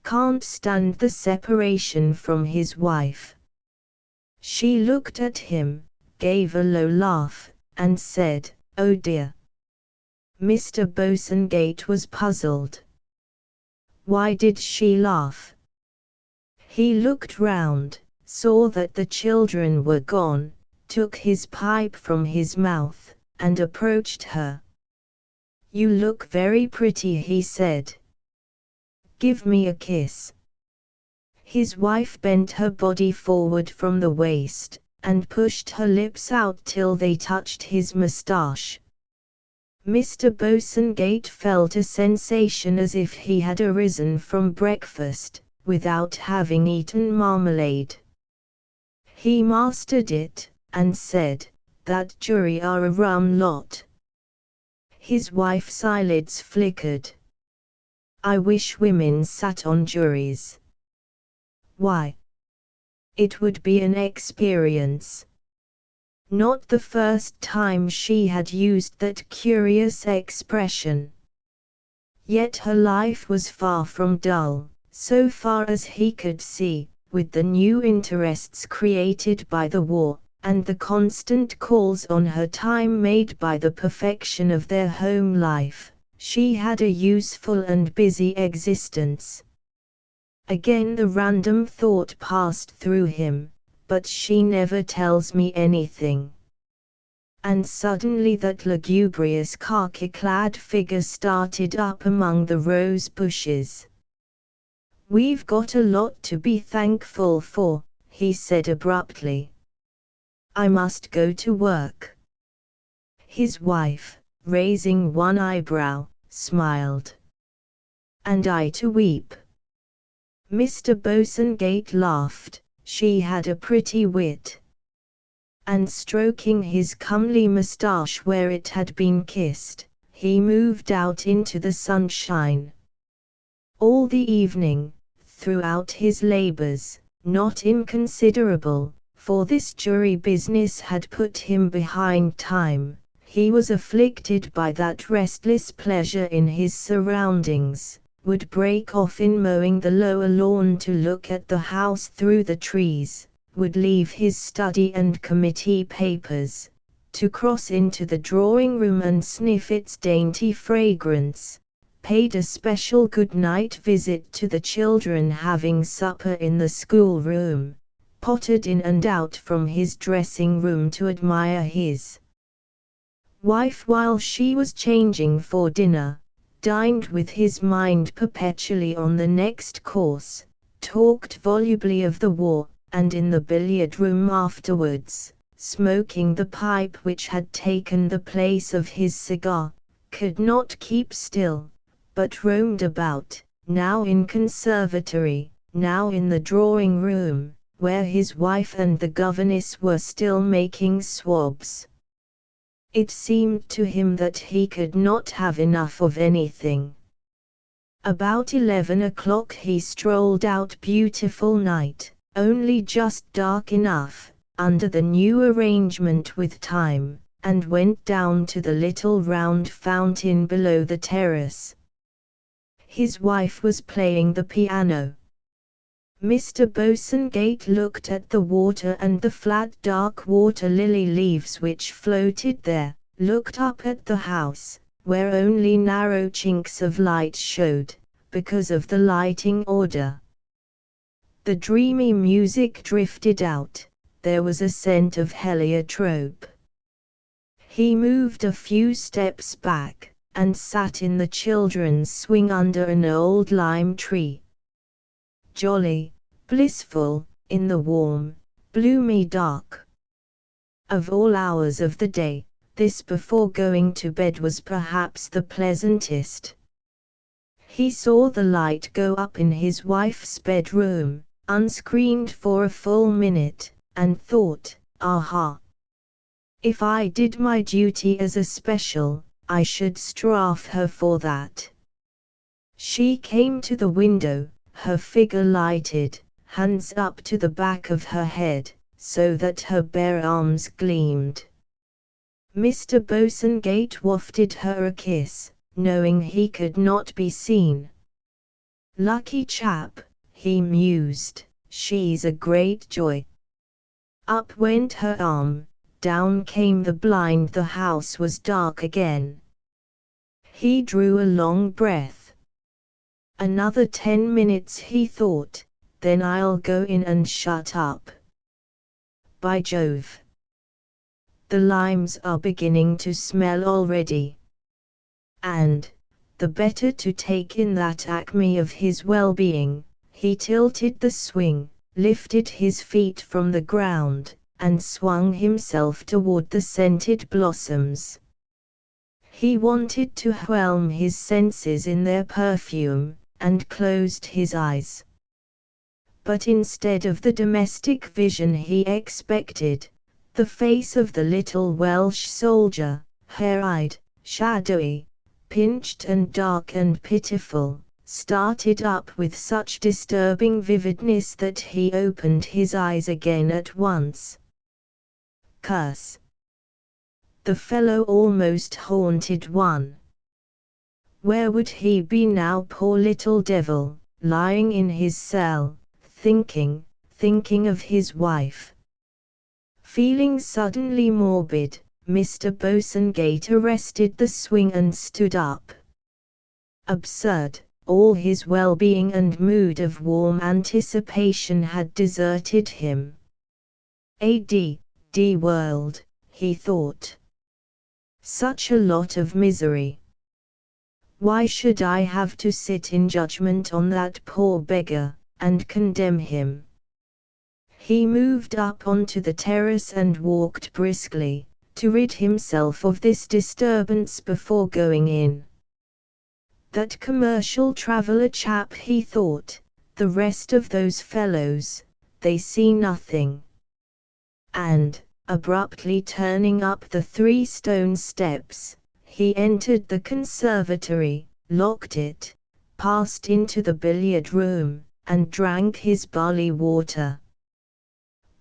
"Can't stand the separation from his wife." She looked at him, gave a low laugh, and said, "Oh dear." Mr. Bosanquet was puzzled. Why did she laugh? He looked round, saw that the children were gone, took his pipe from his mouth, and approached her. "You look very pretty," he said. "Give me a kiss." His wife bent her body forward from the waist, and pushed her lips out till they touched his moustache. Mr. Bosanquet felt a sensation as if he had arisen from breakfast, without having eaten marmalade. He mastered it, and said, "That jury are a rum lot." His wife's eyelids flickered. "I wish women sat on juries." "Why?" "It would be an experience." Not the first time she had used that curious expression. Yet her life was far from dull, so far as he could see, with the new interests created by the war, and the constant calls on her time made by the perfection of their home life. She had a useful and busy existence. Again the random thought passed through him, "But she never tells me anything." And suddenly that lugubrious khaki-clad figure started up among the rose bushes. "We've got a lot to be thankful for," he said abruptly. "I must go to work." His wife, raising one eyebrow, smiled. "And I to weep." Mr. Bosanquet laughed. She had a pretty wit. And stroking his comely moustache where it had been kissed, he moved out into the sunshine. All the evening, throughout his labors, not inconsiderable, for this jury business had put him behind time, he was afflicted by that restless pleasure in his surroundings, would break off in mowing the lower lawn to look at the house through the trees, would leave his study and committee papers, to cross into the drawing-room and sniff its dainty fragrance, paid a special good-night visit to the children having supper in the schoolroom, pottered in and out from his dressing-room to admire his wife while she was changing for dinner, dined with his mind perpetually on the next course, talked volubly of the war, and in the billiard-room afterwards, smoking the pipe which had taken the place of his cigar, could not keep still, but roamed about, now in conservatory, now in the drawing-room, where his wife and the governess were still making swabs. It seemed to him that he could not have enough of anything. About 11 o'clock he strolled out. Beautiful night, only just dark enough, under the new arrangement with time, and went down to the little round fountain below the terrace. His wife was playing the piano. Mr. Bosanquet looked at the water and the flat dark water lily leaves which floated there, looked up at the house, where only narrow chinks of light showed, because of the lighting order. The dreamy music drifted out, there was a scent of heliotrope. He moved a few steps back, and sat in the children's swing under an old lime tree. Jolly, blissful, in the warm, bloomy dark. Of all hours of the day, this before going to bed was perhaps the pleasantest. He saw the light go up in his wife's bedroom, unscreened for a full minute, and thought, aha! If I did my duty as a special, I should strafe her for that. She came to the window, her figure lighted, hands up to the back of her head, so that her bare arms gleamed. Mr. Bosanquet wafted her a kiss, knowing he could not be seen. Lucky chap, he mused, she's a great joy. Up went her arm, down came the blind. The house was dark again. He drew a long breath. Another 10 minutes, he thought, then I'll go in and shut up. By Jove! The limes are beginning to smell already. And, the better to take in that acme of his well-being, he tilted the swing, lifted his feet from the ground, and swung himself toward the scented blossoms. He wanted to whelm his senses in their perfume, and closed his eyes. But instead of the domestic vision he expected, the face of the little Welsh soldier, hair-eyed, shadowy, pinched and dark and pitiful, started up with such disturbing vividness that he opened his eyes again at once. Curse! The fellow almost haunted one. Where would he be now, poor little devil, lying in his cell, thinking of his wife? Feeling suddenly morbid, Mr. Bosanquet arrested the swing and stood up. Absurd, all his well-being and mood of warm anticipation had deserted him. A.D. world, he thought. Such a lot of misery. Why should I have to sit in judgment on that poor beggar, and condemn him? He moved up onto the terrace and walked briskly, to rid himself of this disturbance before going in. That commercial traveller chap, he thought, the rest of those fellows, they see nothing. And, abruptly turning up the 3 stone steps, he entered the conservatory, locked it, passed into the billiard room, and drank his barley water.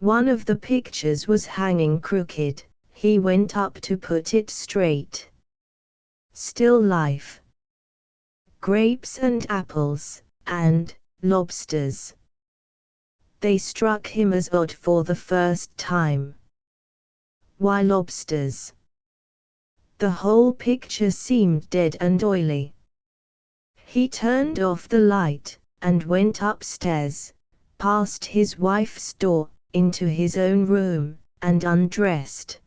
One of the pictures was hanging crooked. He went up to put it straight. Still life. Grapes and apples, and lobsters. They struck him as odd for the first time. Why lobsters? The whole picture seemed dead and oily. He turned off the light, and went upstairs, past his wife's door, into his own room, and undressed.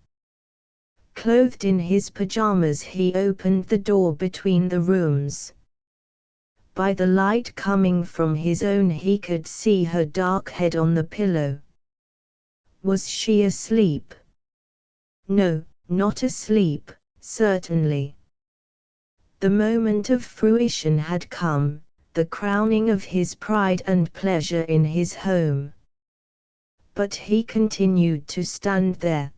Clothed in his pajamas, he opened the door between the rooms. By the light coming from his own, he could see her dark head on the pillow. Was she asleep? No, not asleep, certainly. The moment of fruition had come, the crowning of his pride and pleasure in his home. But he continued to stand there.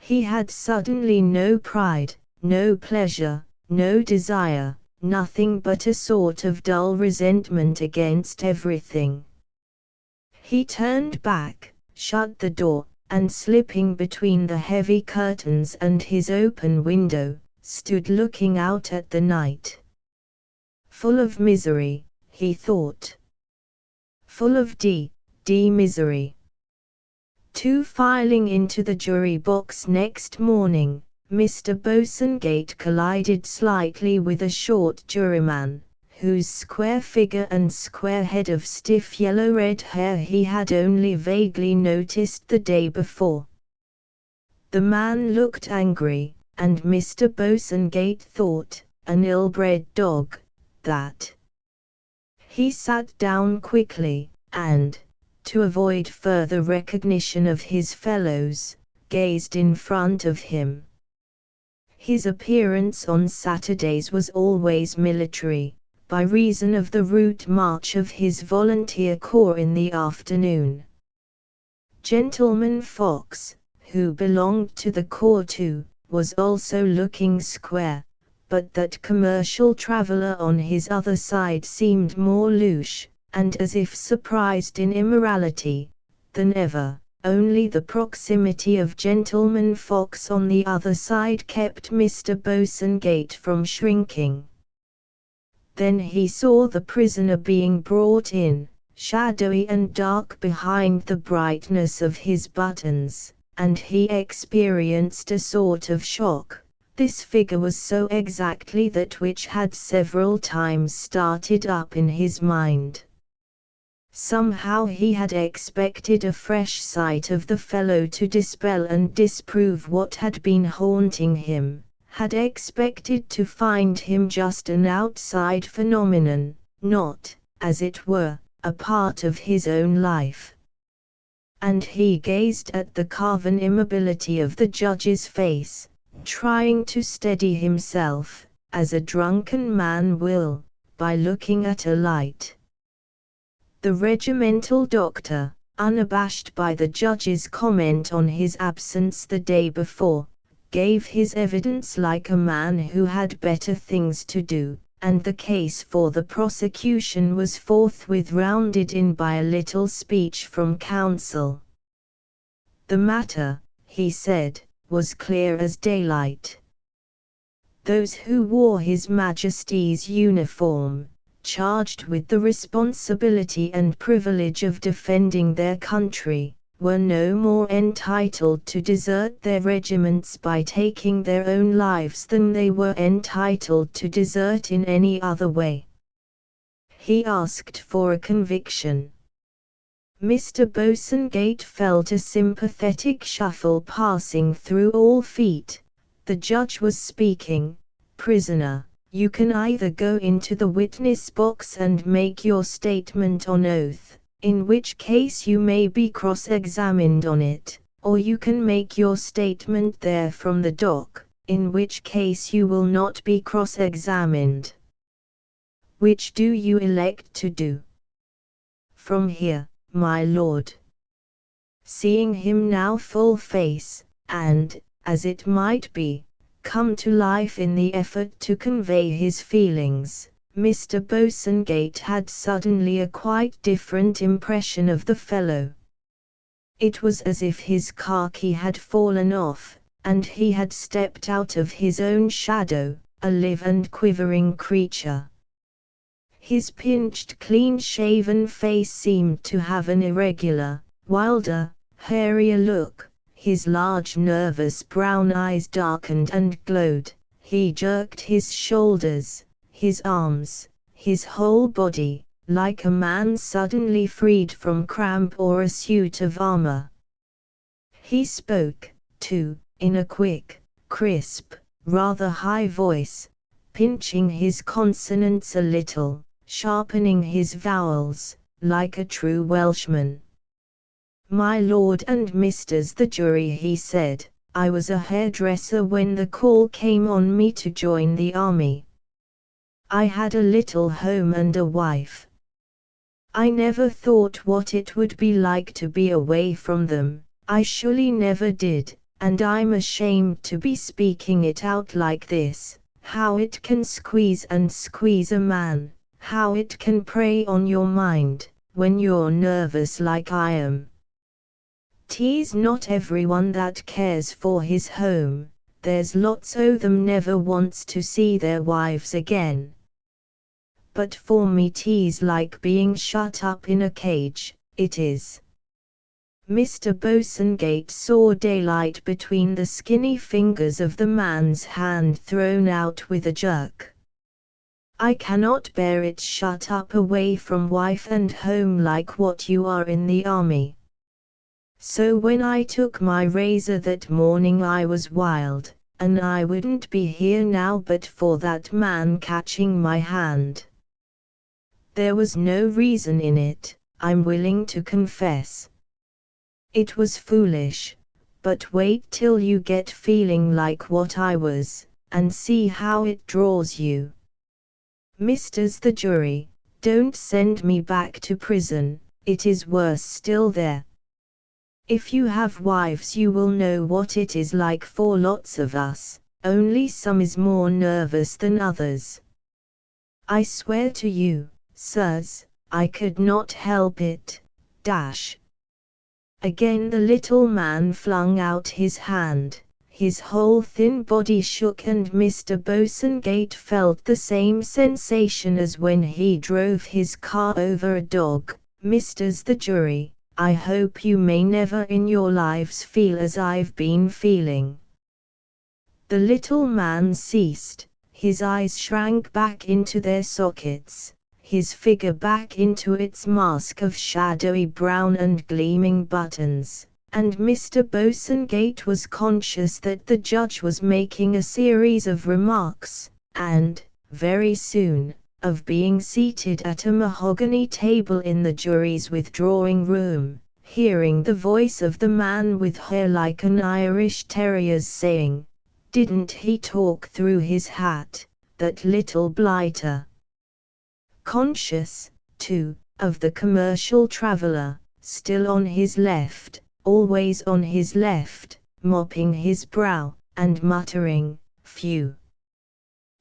He had suddenly no pride, no pleasure, no desire, nothing but a sort of dull resentment against everything. He turned back, shut the door, and slipping between the heavy curtains and his open window, stood looking out at the night. Full of misery, he thought. Full of misery. Filing into the jury box next morning, Mr. Bosanquet collided slightly with a short juryman, whose square figure and square head of stiff yellow-red hair he had only vaguely noticed the day before. The man looked angry, and Mr. Bosanquet thought, an ill-bred dog, that. He sat down quickly, and, to avoid further recognition of his fellows, gazed in front of him. His appearance on Saturdays was always military, by reason of the route march of his volunteer corps in the afternoon. Gentleman Fox, who belonged to the corps too, was also looking square, but that commercial traveller on his other side seemed more louche, and as if surprised in immorality, than ever. Only the proximity of Gentleman Fox on the other side kept Mr. Bosanquet from shrinking. Then he saw the prisoner being brought in, shadowy and dark behind the brightness of his buttons, and he experienced a sort of shock. This figure was so exactly that which had several times started up in his mind. Somehow he had expected a fresh sight of the fellow to dispel and disprove what had been haunting him, had expected to find him just an outside phenomenon, not, as it were, a part of his own life. And he gazed at the carven immobility of the judge's face, trying to steady himself, as a drunken man will, by looking at a light. The regimental doctor, unabashed by the judge's comment on his absence the day before, gave his evidence like a man who had better things to do, and the case for the prosecution was forthwith rounded in by a little speech from counsel. The matter, he said, was clear as daylight. Those who wore His Majesty's uniform, charged with the responsibility and privilege of defending their country, were no more entitled to desert their regiments by taking their own lives than they were entitled to desert in any other way. He asked for a conviction. Mr. Bosanquet felt a sympathetic shuffle passing through all feet. The judge was speaking. Prisoner, you can either go into the witness box and make your statement on oath, in which case you may be cross-examined on it, or you can make your statement there from the dock, in which case you will not be cross-examined. Which do you elect to do? From here, my lord. Seeing him now full face, and, as it might be, come to life in the effort to convey his feelings, Mr. Bosanquet had suddenly a quite different impression of the fellow. It was as if his khaki had fallen off, and he had stepped out of his own shadow, a live and quivering creature. His pinched, clean-shaven face seemed to have an irregular, wilder, hairier look. His large nervous brown eyes darkened and glowed. He jerked his shoulders, his arms, his whole body, like a man suddenly freed from cramp or a suit of armor. He spoke, too, in a quick, crisp, rather high voice, pinching his consonants a little, sharpening his vowels, like a true Welshman. "My lord and misters the jury," he said, "I was a hairdresser when the call came on me to join the army. I had a little home and a wife. I never thought what it would be like to be away from them, I surely never did, and I'm ashamed to be speaking it out like this, how it can squeeze a man, how it can prey on your mind, when you're nervous like I am. 'Tis not everyone that cares for his home, there's lots o' them never wants to see their wives again. But for me 'tis like being shut up in a cage, it is." Mr. Bosanquet saw daylight between the skinny fingers of the man's hand thrown out with a jerk. "I cannot bear it shut up away from wife and home like what you are in the army. So when I took my razor that morning I was wild, and I wouldn't be here now but for that man catching my hand. There was no reason in it, I'm willing to confess. It was foolish, but wait till you get feeling like what I was, and see how it draws you. Misters the jury, don't send me back to prison, it is worse still there. If you have wives you will know what it is like for lots of us, only some is more nervous than others. I swear to you, sirs, I could not help it, dash." Again the little man flung out his hand, his whole thin body shook and Mr. Bosanquet felt the same sensation as when he drove his car over a dog. "Misters the jury, I hope you may never in your lives feel as I've been feeling." The little man ceased, his eyes shrank back into their sockets, his figure back into its mask of shadowy brown and gleaming buttons, and Mr. Bosanquet was conscious that the judge was making a series of remarks, and, very soon, of being seated at a mahogany table in the jury's withdrawing room, hearing the voice of the man with hair like an Irish terrier's saying, "Didn't he talk through his hat, that little blighter?" Conscious, too, of the commercial traveler, still on his left, always on his left, mopping his brow, and muttering, "Phew!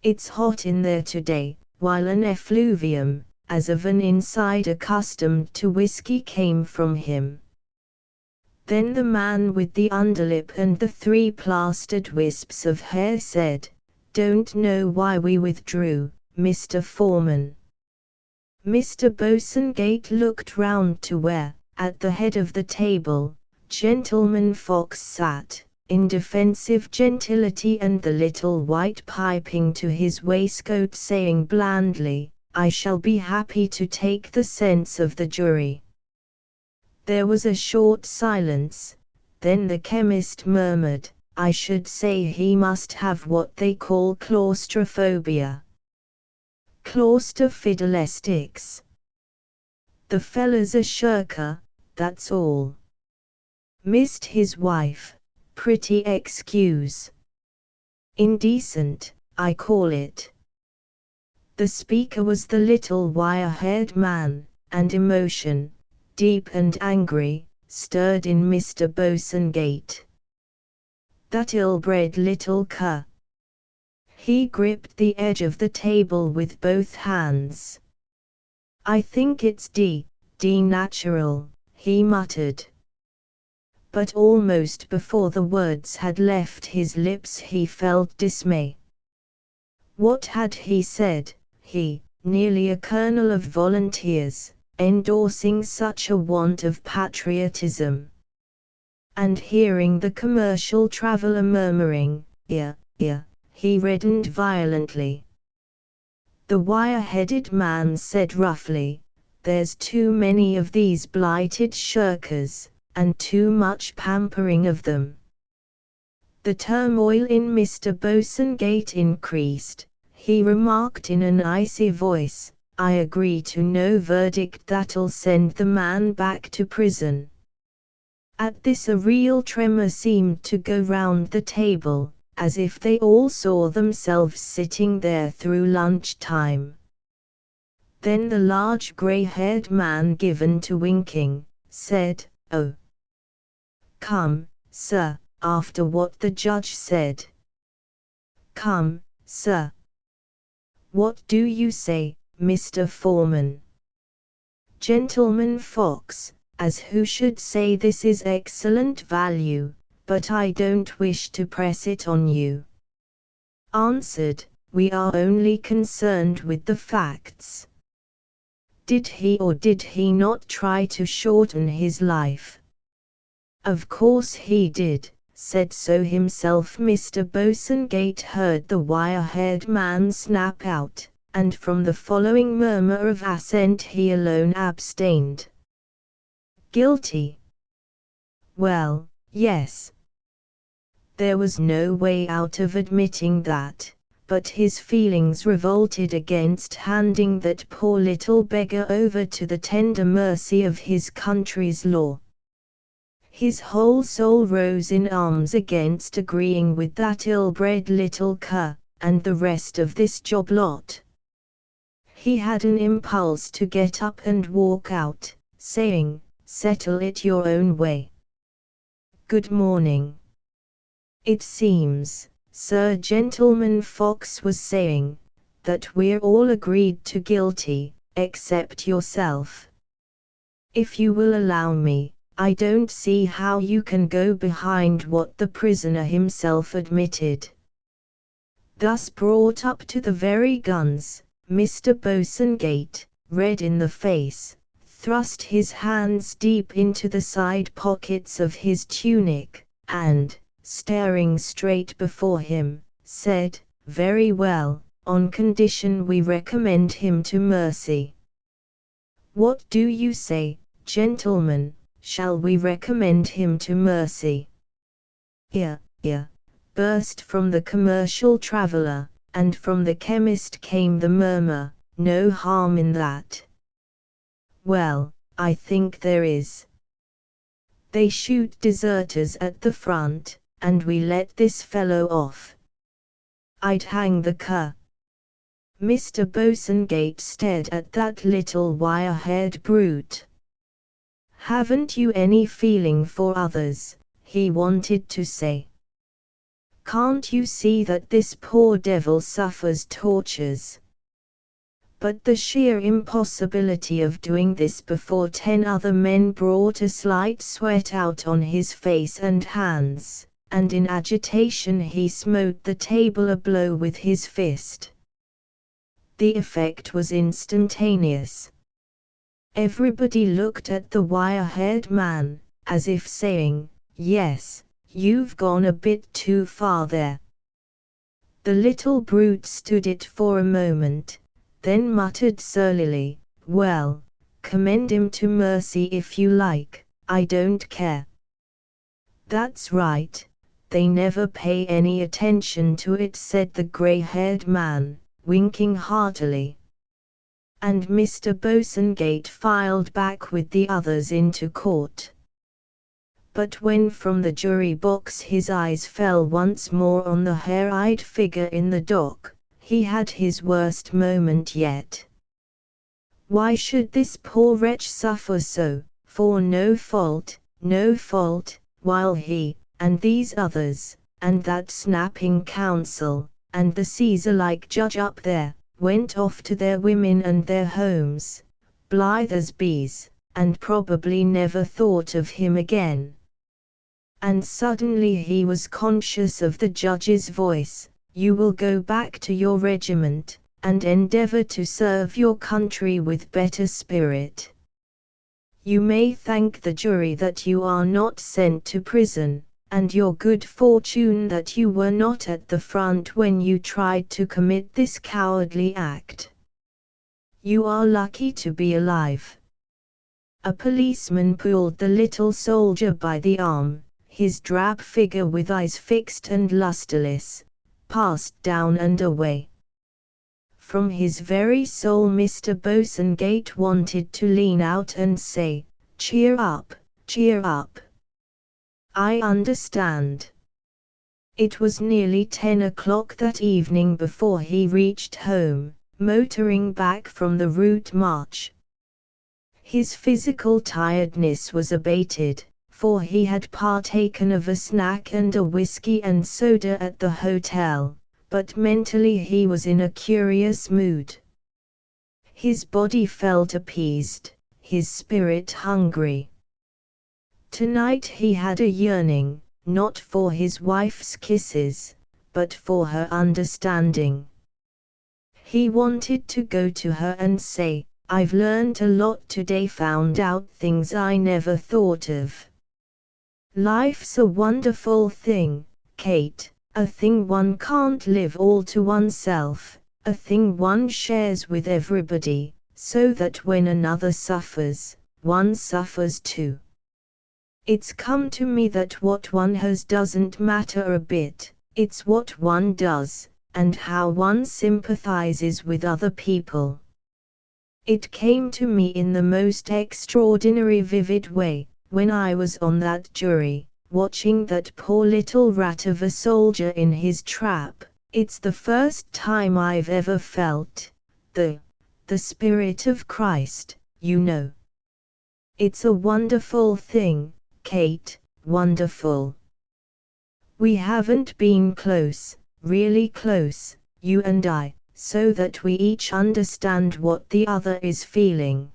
It's hot in there today," while an effluvium, as of an inside accustomed to whiskey came from him. Then the man with the underlip and the 3 plastered wisps of hair said, "Don't know why we withdrew, Mr. Foreman." Mr. Bosanquet looked round to where, at the head of the table, Gentleman Fox sat, in defensive gentility and the little white piping to his waistcoat saying blandly, "I shall be happy to take the sense of the jury." There was a short silence, then the chemist murmured, "I should say he must have what they call claustrophobia. Claustrophidelestics. The feller's a shirker, that's all. Missed his wife, pretty excuse. Indecent, I call it." The speaker was the little wire-haired man, and emotion, deep and angry, stirred in Mr. Bosanquet. That ill-bred little cur. He gripped the edge of the table with both hands. "I think it's natural," he muttered. But almost before the words had left his lips he felt dismay. What had he said, he, nearly a colonel of volunteers, endorsing such a want of patriotism? And hearing the commercial traveler murmuring, "Ear, ear," he reddened violently. The wire-headed man said roughly, "There's too many of these blighted shirkers, and too much pampering of them. The turmoil in Mr. Bosanquet increased. He remarked in an icy voice, "I agree to no verdict that'll send the man back to prison." At this a real tremor seemed to go round the table, as if they all saw themselves sitting there through lunch-time. Then the large grey-haired man given to winking, said, "Oh, come, sir, after what the judge said. Come, sir. What do you say, Mr. Foreman?" "Gentleman Fox, as who should say this is excellent value, but I don't wish to press it on you," answered, "we are only concerned with the facts. Did he or did he not try to shorten his life?" "Of course he did," said so himself. Mr. Bosanquet heard the wire-haired man snap out, and from the following murmur of assent he alone abstained. "Guilty? Well, yes." There was no way out of admitting that, but his feelings revolted against handing that poor little beggar over to the tender mercy of his country's law. His whole soul rose in arms against agreeing with that ill-bred little cur, and the rest of this job lot. He had an impulse to get up and walk out, saying, "Settle it your own way. Good morning." "It seems, Sir Gentleman Fox was saying, that we're all agreed to guilty, except yourself. If you will allow me, I don't see how you can go behind what the prisoner himself admitted." Thus brought up to the very guns, Mr. Bosanquet, red in the face, thrust his hands deep into the side pockets of his tunic, and, staring straight before him, said, "Very well, on condition we recommend him to mercy. What do you say, gentlemen? Shall we recommend him to mercy?" "Ear, ear," burst from the commercial traveler, and from the chemist came the murmur, "No harm in that." "Well, I think there is. They shoot deserters at the front, and we let this fellow off. I'd hang the cur." Mr. Bosanquet stared at that little wire-haired brute. "Haven't you any feeling for others?" he wanted to say. "Can't you see that this poor devil suffers tortures?" But the sheer impossibility of doing this before 10 other men brought a slight sweat out on his face and hands, and in agitation he smote the table a blow with his fist. The effect was instantaneous. Everybody looked at the wire-haired man, as if saying, "Yes, you've gone a bit too far there." The little brute stood it for a moment, then muttered surlily, "Well, commend him to mercy if you like, I don't care." "That's right, they never pay any attention to it," said the grey-haired man, winking heartily. And Mr. Bosanquet filed back with the others into court. But when from the jury box his eyes fell once more on the hare-eyed figure in the dock, he had his worst moment yet. Why should this poor wretch suffer so, for no fault, while he, and these others, and that snapping counsel, and the Caesar-like judge up there, went off to their women and their homes, blithe as bees, and probably never thought of him again? And suddenly he was conscious of the judge's voice, "You will go back to your regiment, and endeavor to serve your country with better spirit. You may thank the jury that you are not sent to prison, and your good fortune that you were not at the front when you tried to commit this cowardly act. You are lucky to be alive." A policeman pulled the little soldier by the arm. his drab figure with eyes fixed and lusterless, passed down and away. From his very soul Mr. Bosanquet wanted to lean out and say, "Cheer up, cheer up. I understand." It was nearly 10 o'clock that evening before he reached home, motoring back from the route march. His physical tiredness was abated, for he had partaken of a snack and a whiskey and soda at the hotel, but mentally he was in a curious mood. His body felt appeased, his spirit hungry. Tonight he had a yearning, not for his wife's kisses, but for her understanding. He wanted to go to her and say, "I've learned a lot today, found out things I never thought of. Life's a wonderful thing, Kate, a thing one can't live all to oneself, a thing one shares with everybody, so that when another suffers, one suffers too. It's come to me that what one has doesn't matter a bit, it's what one does, and how one sympathizes with other people. It came to me in the most extraordinary vivid way, when I was on that jury, watching that poor little rat of a soldier in his trap. It's the first time I've ever felt the Spirit of Christ, you know. It's a wonderful thing, Kate, wonderful. We haven't been close, really close, you and I, so that we each understand what the other is feeling.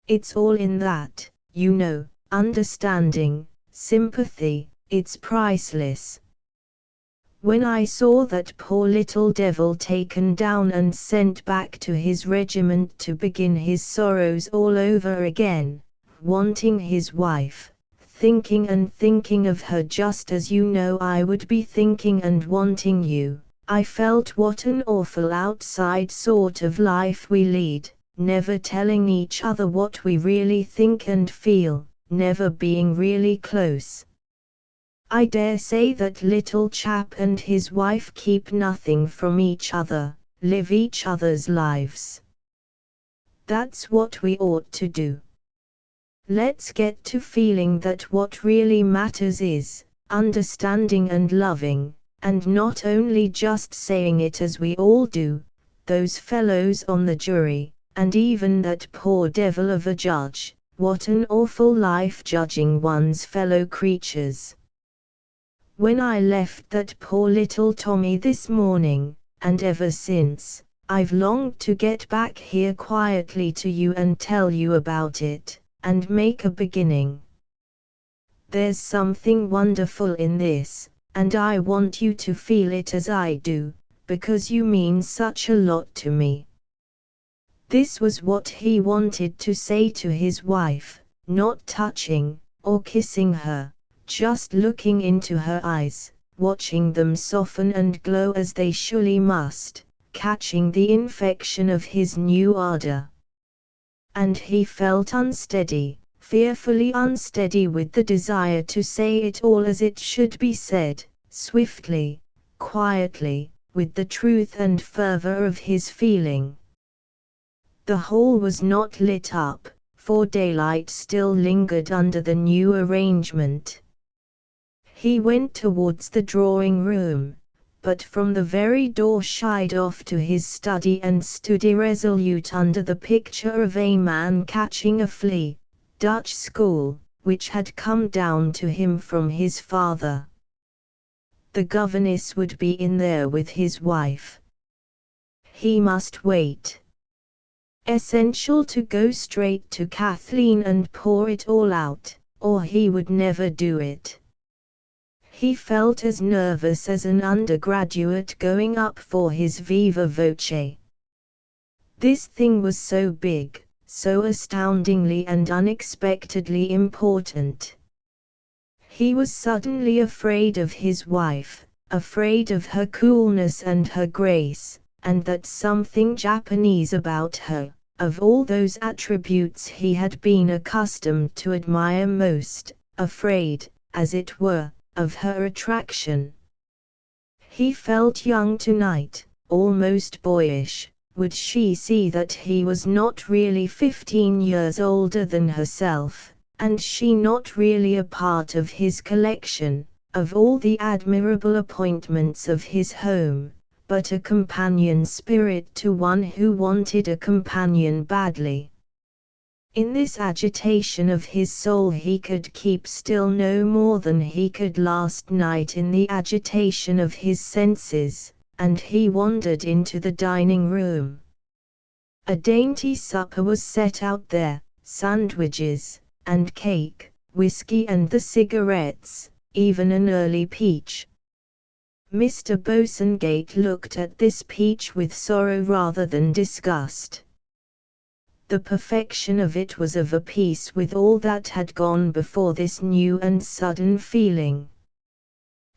It's all in that, you know, understanding, sympathy, it's priceless. When I saw that poor little devil taken down and sent back to his regiment to begin his sorrows all over again, wanting his wife, thinking and thinking of her just as you know I would be thinking and wanting you, I felt what an awful outside sort of life we lead, never telling each other what we really think and feel, never being really close. I dare say that little chap and his wife keep nothing from each other, live each other's lives. That's what we ought to do. Let's get to feeling that what really matters is understanding and loving, and not only just saying it as we all do, those fellows on the jury, and even that poor devil of a judge. What an awful life judging one's fellow creatures. When I left that poor little Tommy this morning, and ever since, I've longed to get back here quietly to you and tell you about it, and make a beginning. There's something wonderful in this, and I want you to feel it as I do, because you mean such a lot to me." This was what he wanted to say to his wife, not touching or kissing her, just looking into her eyes, watching them soften and glow as they surely must, catching the infection of his new ardor. And he felt unsteady, fearfully unsteady with the desire to say it all as it should be said, swiftly, quietly, with the truth and fervor of his feeling. The hall was not lit up, for daylight still lingered under the new arrangement. He went towards the drawing room, but from the very door shied off to his study and stood irresolute under the picture of a man catching a flea, Dutch school, which had come down to him from his father. The governess would be in there with his wife. He must wait. Essential to go straight to Kathleen and pour it all out, or he would never do it. He felt as nervous as an undergraduate going up for his viva voce. This thing was so big, so astoundingly and unexpectedly important. He was suddenly afraid of his wife, afraid of her coolness and her grace, and that something Japanese about her, of all those attributes he had been accustomed to admire most, afraid, as it were, of her attraction. He felt young tonight, almost boyish. Would she see that he was not really 15 years older than herself, and she not really a part of his collection, of all the admirable appointments of his home, but a companion spirit to one who wanted a companion badly? In this agitation of his soul he could keep still no more than he could last night in the agitation of his senses, and he wandered into the dining room. A dainty supper was set out there, sandwiches, and cake, whiskey and the cigarettes, even an early peach. Mr. Bosanquet looked at this peach with sorrow rather than disgust. The perfection of it was of a piece with all that had gone before this new and sudden feeling.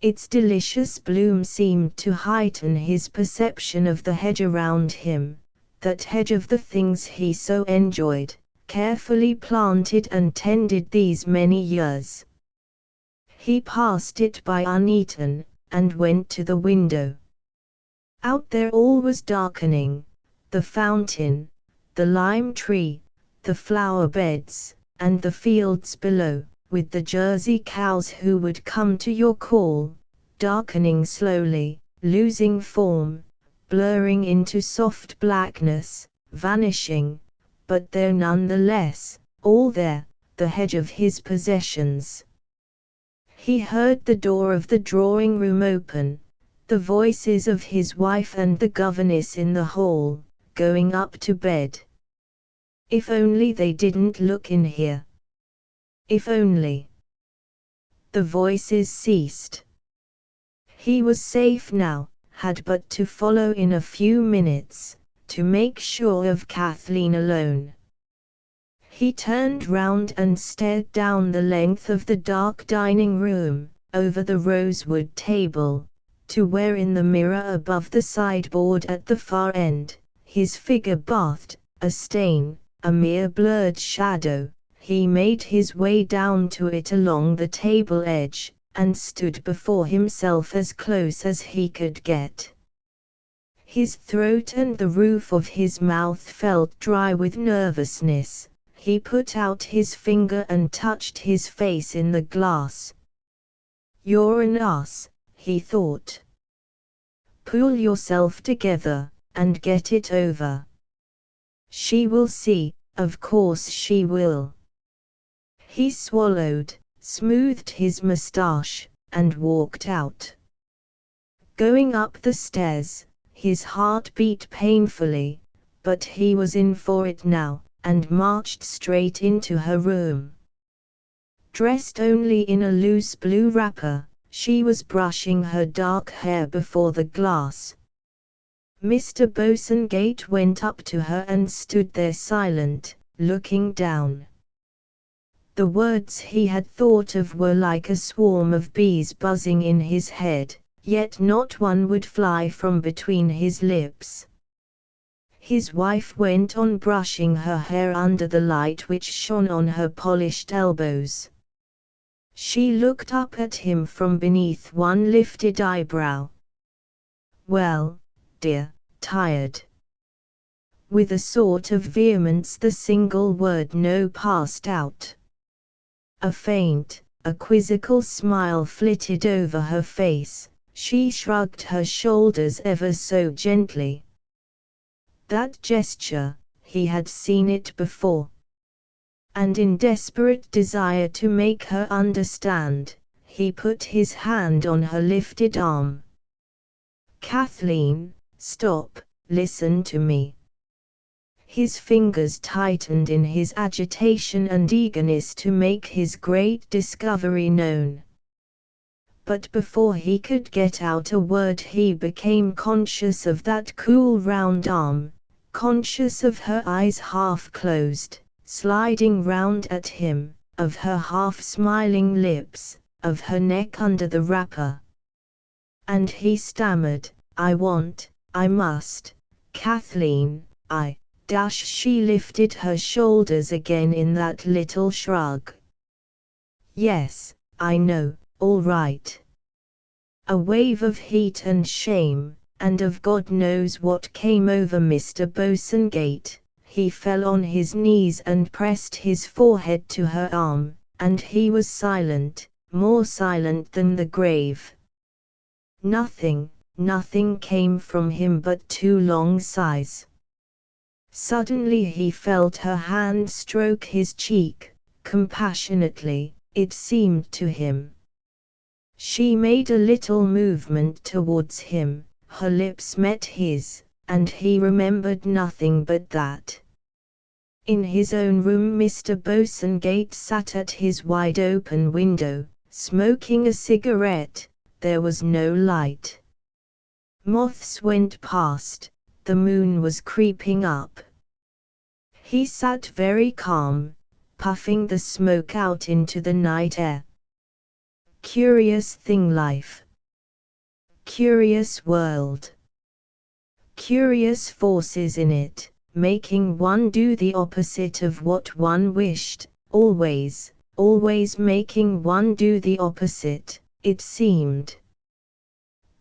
Its delicious bloom seemed to heighten his perception of the hedge around him, that hedge of the things he so enjoyed, carefully planted and tended these many years. He passed it by uneaten, and went to the window. Out there all was darkening, the fountain, the lime tree, the flower beds, and the fields below, with the Jersey cows who would come to your call, darkening slowly, losing form, blurring into soft blackness, vanishing, but there none the less, all there, the hedge of his possessions. He heard the door of the drawing-room open, the voices of his wife and the governess in the hall, going up to bed. If only they didn't look in here. If only. The voices ceased. He was safe now, had but to follow in a few minutes, to make sure of Kathleen alone. He turned round and stared down the length of the dark dining room, over the rosewood table, to where in the mirror above the sideboard at the far end, his figure bathed, a stain, a mere blurred shadow. He made his way down to it along the table edge, and stood before himself as close as he could get. His throat and the roof of his mouth felt dry with nervousness. He put out his finger and touched his face in the glass. "You're an ass," he thought. "Pull yourself together, and get it over. She will see, of course she will." He swallowed, smoothed his moustache, and walked out. Going up the stairs, his heart beat painfully, but he was in for it now, and marched straight into her room. Dressed only in a loose blue wrapper, she was brushing her dark hair before the glass. Mr. Bosanquet went up to her and stood there silent, looking down. The words he had thought of were like a swarm of bees buzzing in his head, yet not one would fly from between his lips. His wife went on brushing her hair under the light which shone on her polished elbows. She looked up at him from beneath one lifted eyebrow. "Well, dear, tired?" With a sort of vehemence the single word "no" passed out. A faint, a quizzical smile flitted over her face. She shrugged her shoulders ever so gently. That gesture, he had seen it before. And in desperate desire to make her understand, he put his hand on her lifted arm. "Kathleen, stop, listen to me." His fingers tightened in his agitation and eagerness to make his great discovery known. But before he could get out a word he became conscious of that cool round arm, conscious of her eyes half closed, sliding round at him, of her half-smiling lips, of her neck under the wrapper. And he stammered, I must, Kathleen, She lifted her shoulders again in that little shrug. "Yes, I know, all right. A wave of heat and shame, and of God knows what came over Mr. Bosanquet. He fell on his knees and pressed his forehead to her arm, and he was silent, more silent than the grave. Nothing came from him but two long sighs. Suddenly he felt her hand stroke his cheek, compassionately, it seemed to him. She made a little movement towards him, her lips met his, and he remembered nothing but that. In his own room Mr. Bosanquet sat at his wide-open window, smoking a cigarette. There was no light. Moths went past, the moon was creeping up. He sat very calm, puffing the smoke out into the night air. Curious thing life. Curious world. Curious forces in it, making one do the opposite of what one wished, always making one do the opposite, it seemed.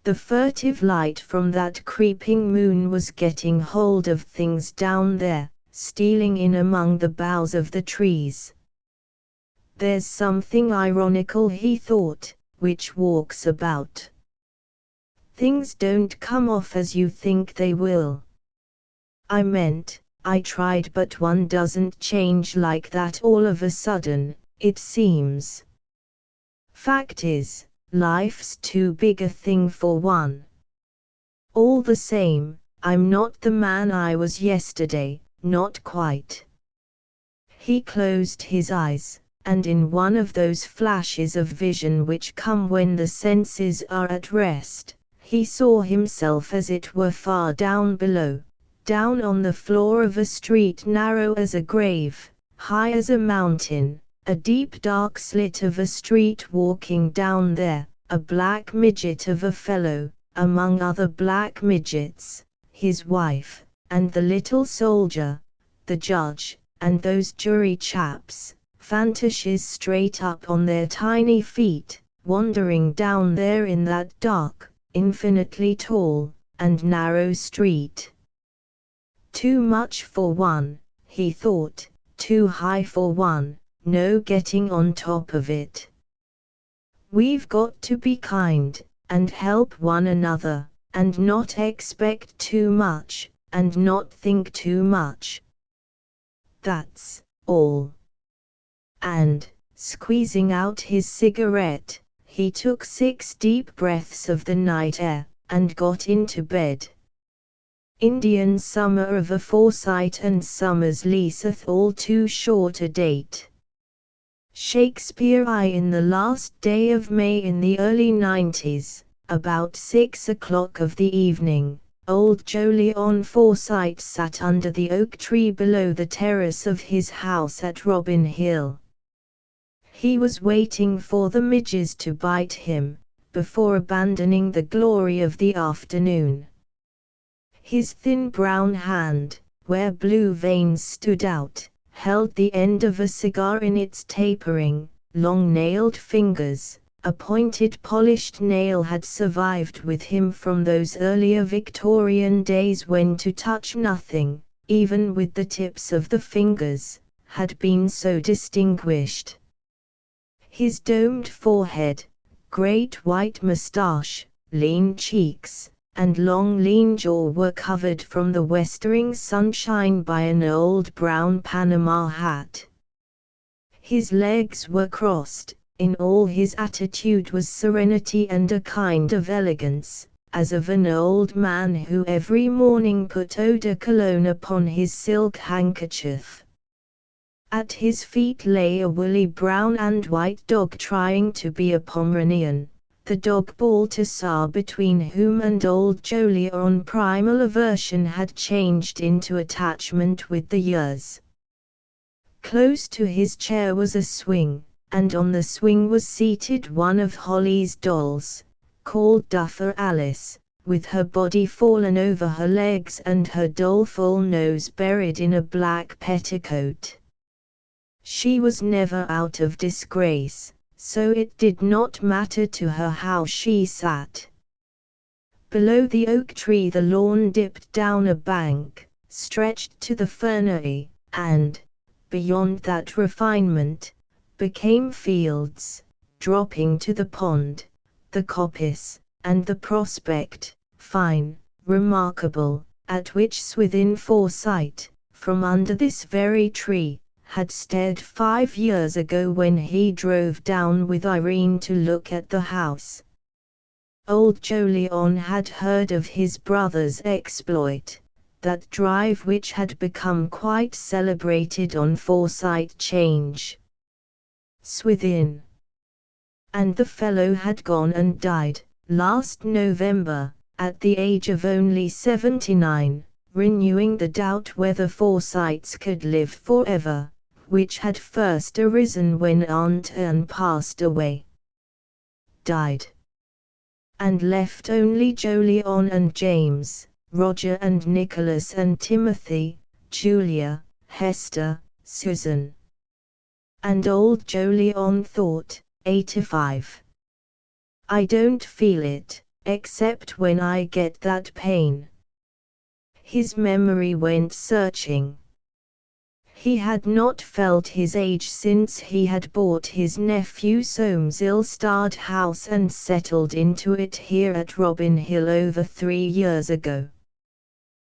The furtive light from that creeping moon was getting hold of things down there, stealing in among the boughs of the trees. There's something ironical, he thought, which walks about. Things don't come off as you think they will. I tried, but one doesn't change like that all of a sudden, it seems. Fact is, life's too big a thing for one. All the same, I'm not the man I was yesterday, not quite. He closed his eyes, and in one of those flashes of vision which come when the senses are at rest, he saw himself as it were far down below, down on the floor of a street narrow as a grave, high as a mountain, a deep dark slit of a street, walking down there, a black midget of a fellow, among other black midgets, his wife, and the little soldier, the judge, and those jury chaps, fantashes straight up on their tiny feet, wandering down there in that dark, infinitely tall, and narrow street. Too much for one, he thought, too high for one, no getting on top of it. We've got to be kind, and help one another, and not expect too much, and not think too much. That's all. And, squeezing out his cigarette, he took 6 deep breaths of the night air, and got into bed. Indian summer of a foresight and summer's leaseth all too short a date. Shakespeare. I in the last day of May in the early 90s, about 6 o'clock of the evening, old Jolyon Forsyte sat under the oak tree below the terrace of his house at Robin Hill. He was waiting for the midges to bite him, before abandoning the glory of the afternoon. His thin brown hand, where blue veins stood out, held the end of a cigar in its tapering, long-nailed fingers. A pointed polished nail had survived with him from those earlier Victorian days when to touch nothing, even with the tips of the fingers, had been so distinguished. His domed forehead, great white moustache, lean cheeks, and long lean jaw were covered from the westering sunshine by an old brown Panama hat. His legs were crossed, in all his attitude was serenity and a kind of elegance, as of an old man who every morning put eau de cologne upon his silk handkerchief. At his feet lay a woolly brown and white dog trying to be a Pomeranian, the dog Balthasar, between whom and old Jolyon primal aversion had changed into attachment with the years. Close to his chair was a swing, and on the swing was seated one of Holly's dolls, called Duffer Alice, with her body fallen over her legs and her doleful nose buried in a black petticoat. She was never out of disgrace, so it did not matter to her how she sat. Below the oak tree the lawn dipped down a bank, stretched to the fernery, and, beyond that refinement, became fields, dropping to the pond, the coppice, and the prospect, fine, remarkable, at which Swithin Forsyte, from under this very tree, had stared 5 years ago when he drove down with Irene to look at the house. Old Jolyon had heard of his brother's exploit, that drive which had become quite celebrated on Forsyte 'Change. Swithin. And the fellow had gone and died, last November, at the age of only 79, renewing the doubt whether Forsytes could live forever, which had first arisen when Aunt Anne passed away. Died. And left only Jolyon and James, Roger and Nicholas and Timothy, Julia, Hester, Susan. And old Jolyon thought, 85. I don't feel it, except when I get that pain. His memory went searching. He had not felt his age since he had bought his nephew Soames' ill-starred house and settled into it here at Robin Hill over 3 years ago.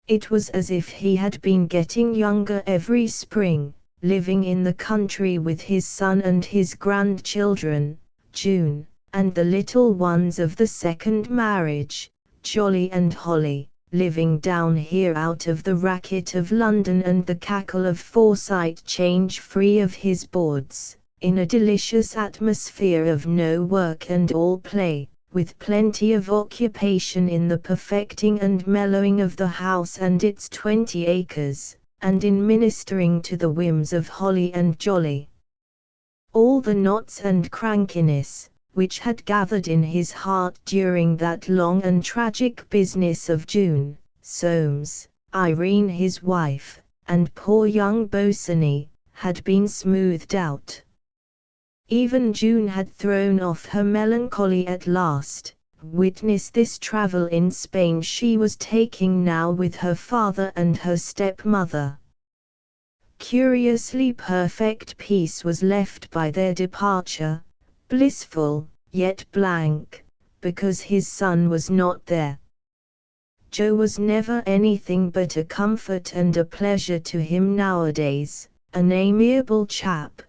It was as if he had been getting younger every spring, living in the country with his son and his grandchildren, June, and the little ones of the second marriage, Jolly and Holly, living down here out of the racket of London and the cackle of Forsyte 'Change, free of his boards, in a delicious atmosphere of no work and all play, with plenty of occupation in the perfecting and mellowing of the house and its 20 acres, and in ministering to the whims of Holly and Jolly. All the knots and crankiness, which had gathered in his heart during that long and tragic business of June, Soames, Irene his wife, and poor young Bosinney, had been smoothed out. Even June had thrown off her melancholy at last, witness this travel in Spain she was taking now with her father and her stepmother. Curiously perfect peace was left by their departure, blissful, yet blank, because his son was not there. Joe was never anything but a comfort and a pleasure to him nowadays, an amiable chap,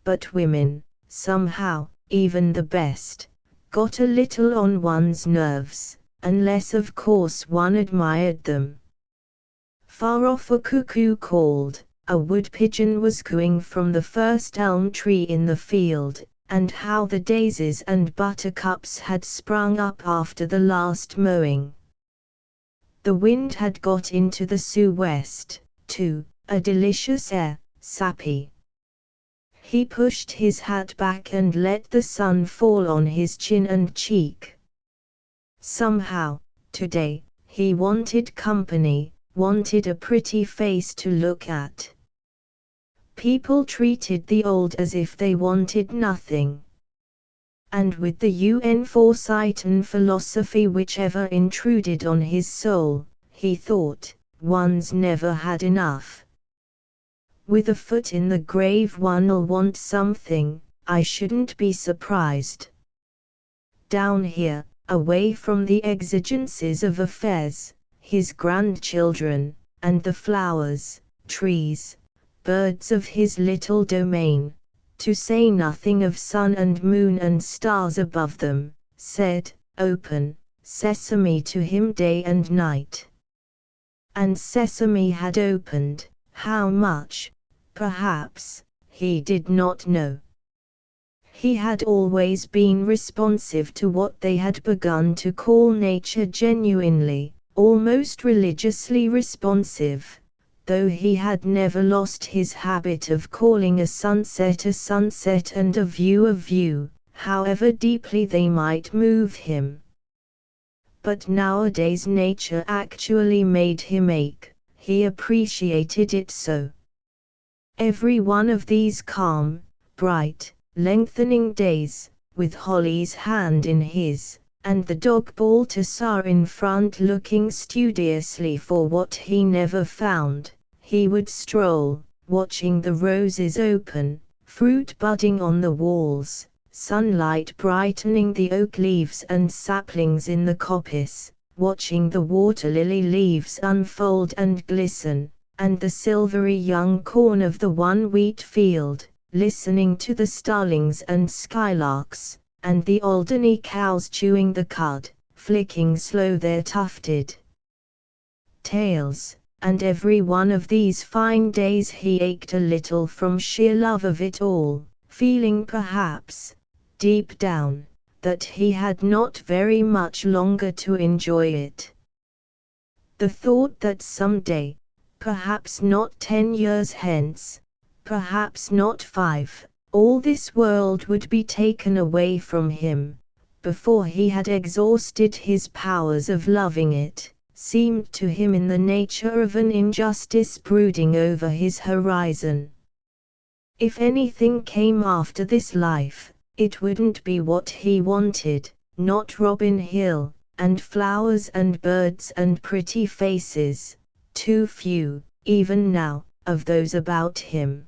but women, somehow, even the best, got a little on one's nerves, unless of course one admired them. Far off a cuckoo called, a wood pigeon was cooing from the first elm tree in the field, and how the daisies and buttercups had sprung up after the last mowing. The wind had got into the sou'west, too, a delicious air, sappy. He pushed his hat back and let the sun fall on his chin and cheek. Somehow, today, he wanted company, wanted a pretty face to look at. People treated the old as if they wanted nothing. And with the UN Forsytean philosophy which ever intruded on his soul, he thought, one's never had enough. With a foot in the grave one'll want something, I shouldn't be surprised. Down here, away from the exigencies of affairs, his grandchildren, and the flowers, trees, birds of his little domain, to say nothing of sun and moon and stars above them, said, "Open, Sesame," to him day and night. And Sesame had opened, how much, perhaps, he did not know. He had always been responsive to what they had begun to call nature, genuinely, almost religiously responsive, though he had never lost his habit of calling a sunset and a view, however deeply they might move him. But nowadays nature actually made him ache, he appreciated it so. Every one of these calm, bright, lengthening days, with Holly's hand in his, and the dog Balthasar in front looking studiously for what he never found, he would stroll, watching the roses open, fruit budding on the walls, sunlight brightening the oak leaves and saplings in the coppice, watching the water lily leaves unfold and glisten, and the silvery young corn of the one wheat field, listening to the starlings and skylarks, and the Alderney cows chewing the cud, flicking slow their tufted tails, and every one of these fine days he ached a little from sheer love of it all, feeling perhaps, deep down, that he had not very much longer to enjoy it. The thought that some day, perhaps not 10 years hence, perhaps not 5, all this world would be taken away from him, before he had exhausted his powers of loving it, seemed to him in the nature of an injustice brooding over his horizon. If anything came after this life, it wouldn't be what he wanted, not Robin Hill, and flowers and birds and pretty faces, too few, even now, of those about him.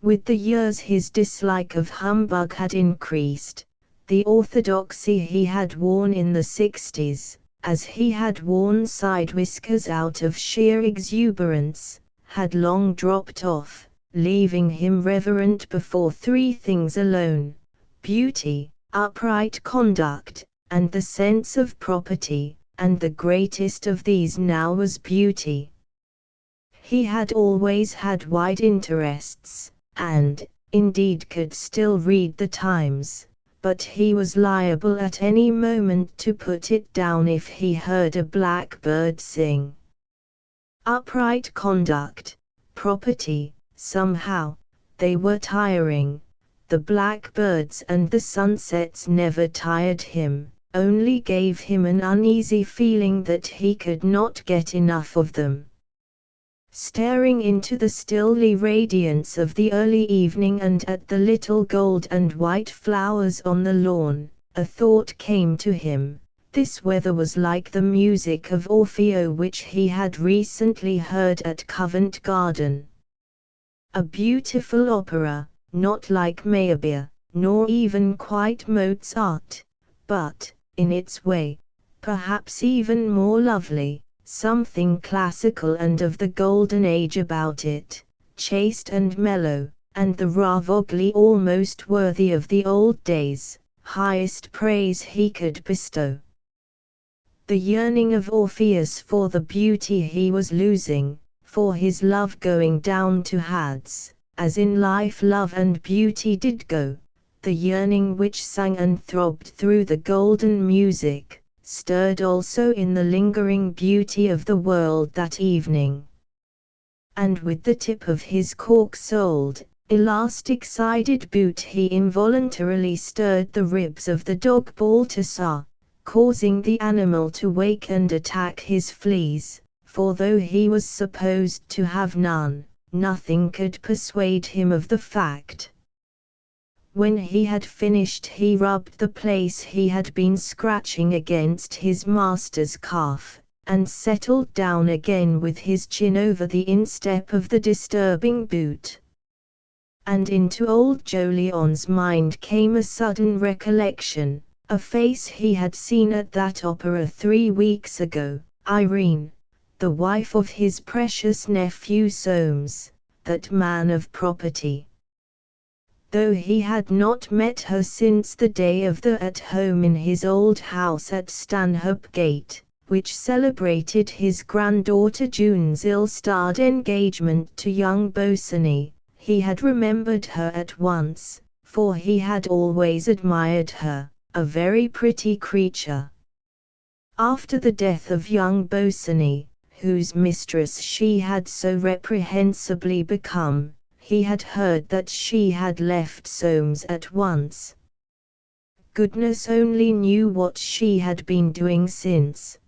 With the years his dislike of humbug had increased. The orthodoxy he had worn in the 60s, as he had worn side whiskers out of sheer exuberance, had long dropped off, leaving him reverent before 3 things alone: beauty, upright conduct, and the sense of property, and the greatest of these now was beauty. He had always had wide interests, and, indeed, could still read the Times, but he was liable at any moment to put it down if he heard a blackbird sing. Upright conduct, property, somehow, they were tiring. The blackbirds and the sunsets never tired him, only gave him an uneasy feeling that he could not get enough of them. Staring into the stilly radiance of the early evening and at the little gold and white flowers on the lawn, a thought came to him. This weather was like the music of Orfeo which he had recently heard at Covent Garden. A beautiful opera, not like Meyerbeer, nor even quite Mozart, but, in its way, perhaps even more lovely. Something classical and of the golden age about it, chaste and mellow, and the Ravogli almost worthy of the old days, highest praise he could bestow. The yearning of Orpheus for the beauty he was losing, for his love going down to Hades, as in life love and beauty did go, the yearning which sang and throbbed through the golden music, stirred also in the lingering beauty of the world that evening. And with the tip of his cork-soled, elastic-sided boot he involuntarily stirred the ribs of the dog Balthasar, causing the animal to wake and attack his fleas, for though he was supposed to have none, nothing could persuade him of the fact. When he had finished he rubbed the place he had been scratching against his master's calf, and settled down again with his chin over the instep of the disturbing boot. And into old Jolion's mind came a sudden recollection, a face he had seen at that opera 3 weeks ago, Irene, the wife of his precious nephew Soames, that man of property. Though he had not met her since the day of the at-home in his old house at Stanhope Gate, which celebrated his granddaughter June's ill-starred engagement to young Bosany, he had remembered her at once, for he had always admired her, a very pretty creature. After the death of young Bosany, whose mistress she had so reprehensibly become, he had heard that she had left Soames at once. Goodness only knew what she had been doing since.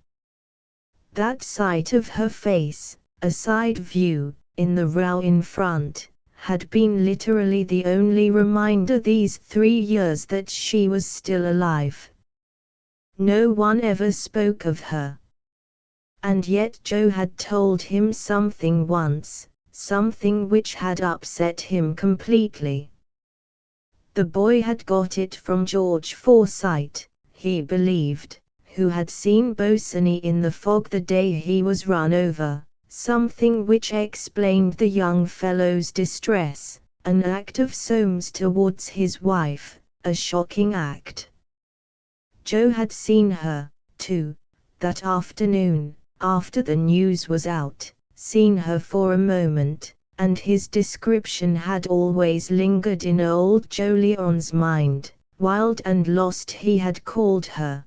That sight of her face, a side view, in the row in front, had been literally the only reminder these 3 years that she was still alive. No one ever spoke of her. And yet Joe had told him something once, something which had upset him completely. The boy had got it from George Forsyte, he believed, who had seen Bosany in the fog the day he was run over, something which explained the young fellow's distress, an act of Soames towards his wife, a shocking act. Joe had seen her, too, that afternoon, after the news was out, seen her for a moment, and his description had always lingered in old Jolyon's mind, wild and lost he had called her.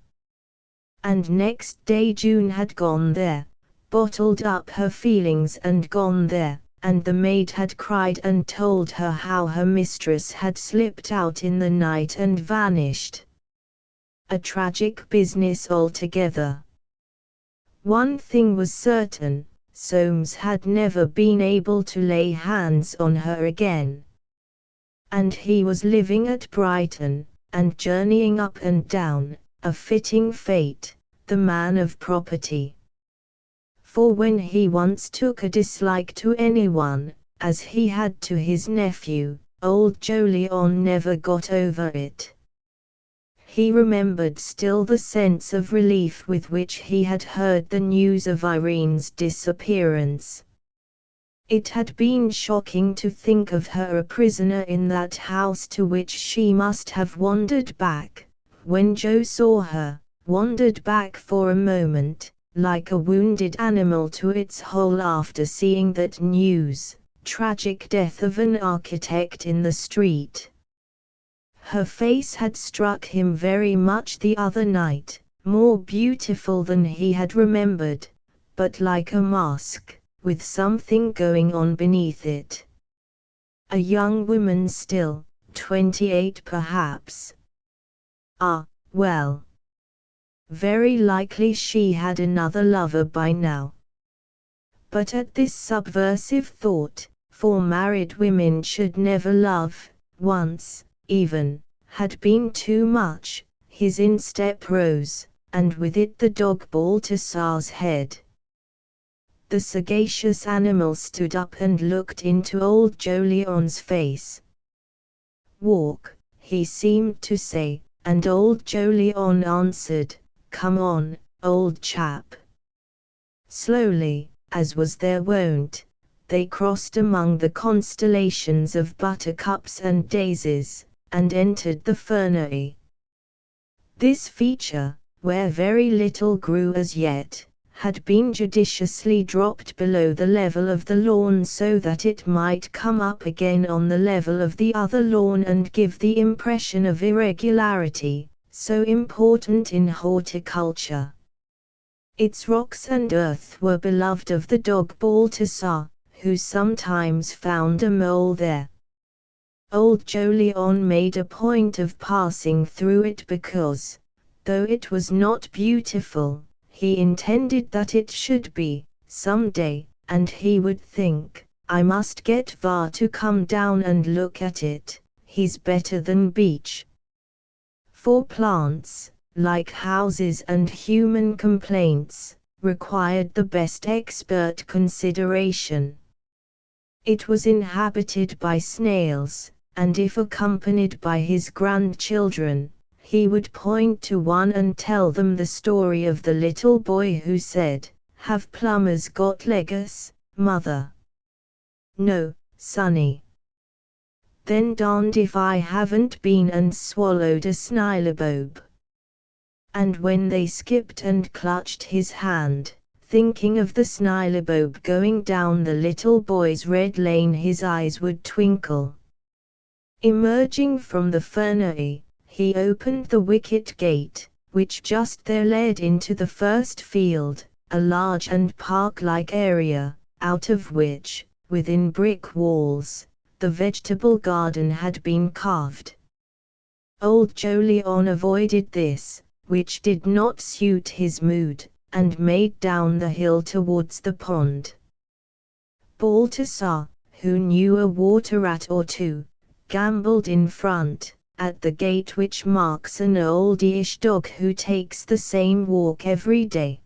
And next day June had gone there, bottled up her feelings and gone there, and the maid had cried and told her how her mistress had slipped out in the night and vanished. A tragic business altogether. One thing was certain, Soames had never been able to lay hands on her again. And he was living at Brighton, and journeying up and down, a fitting fate, the man of property. For when he once took a dislike to anyone, as he had to his nephew, old Jolyon never got over it. He remembered still the sense of relief with which he had heard the news of Irene's disappearance. It had been shocking to think of her a prisoner in that house to which she must have wandered back, when Joe saw her, wandered back for a moment, like a wounded animal to its hole after seeing that news, tragic death of an architect in the street. Her face had struck him very much the other night, more beautiful than he had remembered, but like a mask, with something going on beneath it. A young woman still, 28 perhaps. Ah, well. Very likely she had another lover by now. But at this subversive thought, for married women should never love, once, even, had been too much, his instep rose, and with it the dog Balthasar's head. The sagacious animal stood up and looked into old Jolyon's face. "Walk," he seemed to say, and old Jolyon answered, "Come on, old chap." Slowly, as was their wont, they crossed among the constellations of buttercups and daisies, and entered the fernery. This feature, where very little grew as yet, had been judiciously dropped below the level of the lawn so that it might come up again on the level of the other lawn and give the impression of irregularity, so important in horticulture. Its rocks and earth were beloved of the dog Balthasar, who sometimes found a mole there. Old Jolyon made a point of passing through it because, though it was not beautiful, he intended that it should be, some day, and he would think, "I must get Var to come down and look at it, he's better than Beech." For plants, like houses and human complaints, required the best expert consideration. It was inhabited by snails, and if accompanied by his grandchildren, he would point to one and tell them the story of the little boy who said, "Have plumbers got legs, mother?" "No, sonny." "Then darned if I haven't been and swallowed a snilobobe." And when they skipped and clutched his hand, thinking of the snilobobe going down the little boy's red lane, his eyes would twinkle. Emerging from the fernery, he opened the wicket gate, which just there led into the first field, a large and park-like area, out of which, within brick walls, the vegetable garden had been carved. Old Jolyon avoided this, which did not suit his mood, and made down the hill towards the pond. Balthasar, who knew a water rat or two, gambolled in front, at the gate which marks an oldyish dog who takes the same walk every day.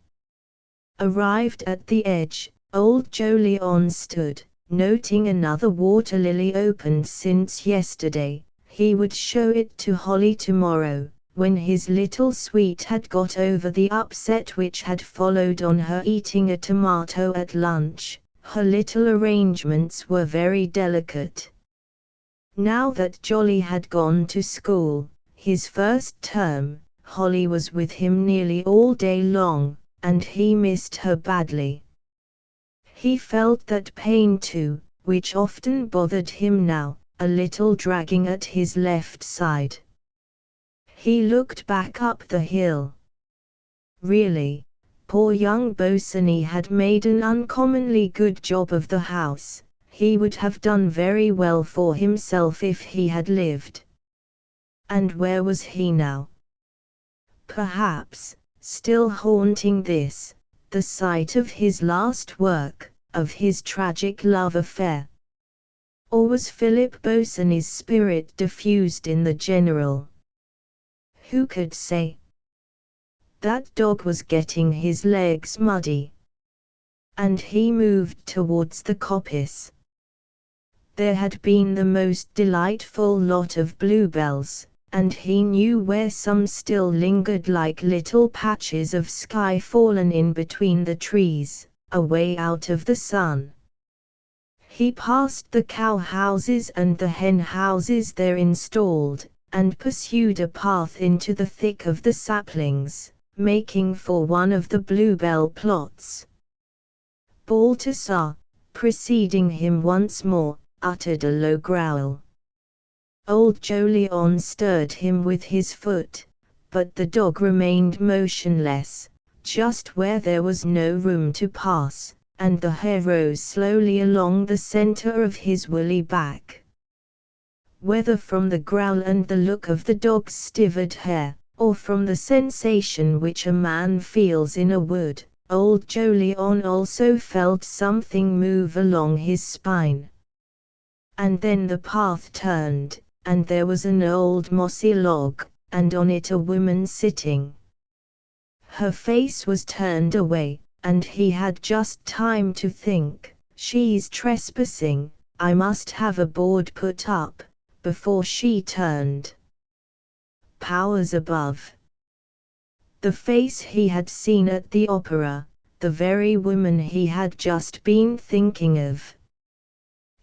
Arrived at the edge, old Jolyon stood, noting another water lily opened since yesterday. He would show it to Holly tomorrow, when his little sweet had got over the upset which had followed on her eating a tomato at lunch. Her little arrangements were very delicate. Now that Jolly had gone to school, his first term, Holly was with him nearly all day long, and he missed her badly. He felt that pain too, which often bothered him now, a little dragging at his left side. He looked back up the hill. Really, poor young Bosinney had made an uncommonly good job of the house. He would have done very well for himself if he had lived. And where was he now? Perhaps, still haunting this, the site of his last work, of his tragic love affair. Or was Philip Bosinney's spirit diffused in the general? Who could say? That dog was getting his legs muddy. And he moved towards the coppice. There had been the most delightful lot of bluebells, and he knew where some still lingered like little patches of sky fallen in between the trees, away out of the sun. He passed the cow houses and the hen houses there installed, and pursued a path into the thick of the saplings, making for one of the bluebell plots. Balthasar, preceding him once more, uttered a low growl. Old Jolyon stirred him with his foot, but the dog remained motionless, just where there was no room to pass, and the hair rose slowly along the center of his woolly back. Whether from the growl and the look of the dog's stivered hair, or from the sensation which a man feels in a wood, old Jolyon also felt something move along his spine. And then the path turned, and there was an old mossy log, and on it a woman sitting. Her face was turned away, and he had just time to think, "She's trespassing, I must have a board put up," before she turned. Powers above! The face he had seen at the opera, the very woman he had just been thinking of.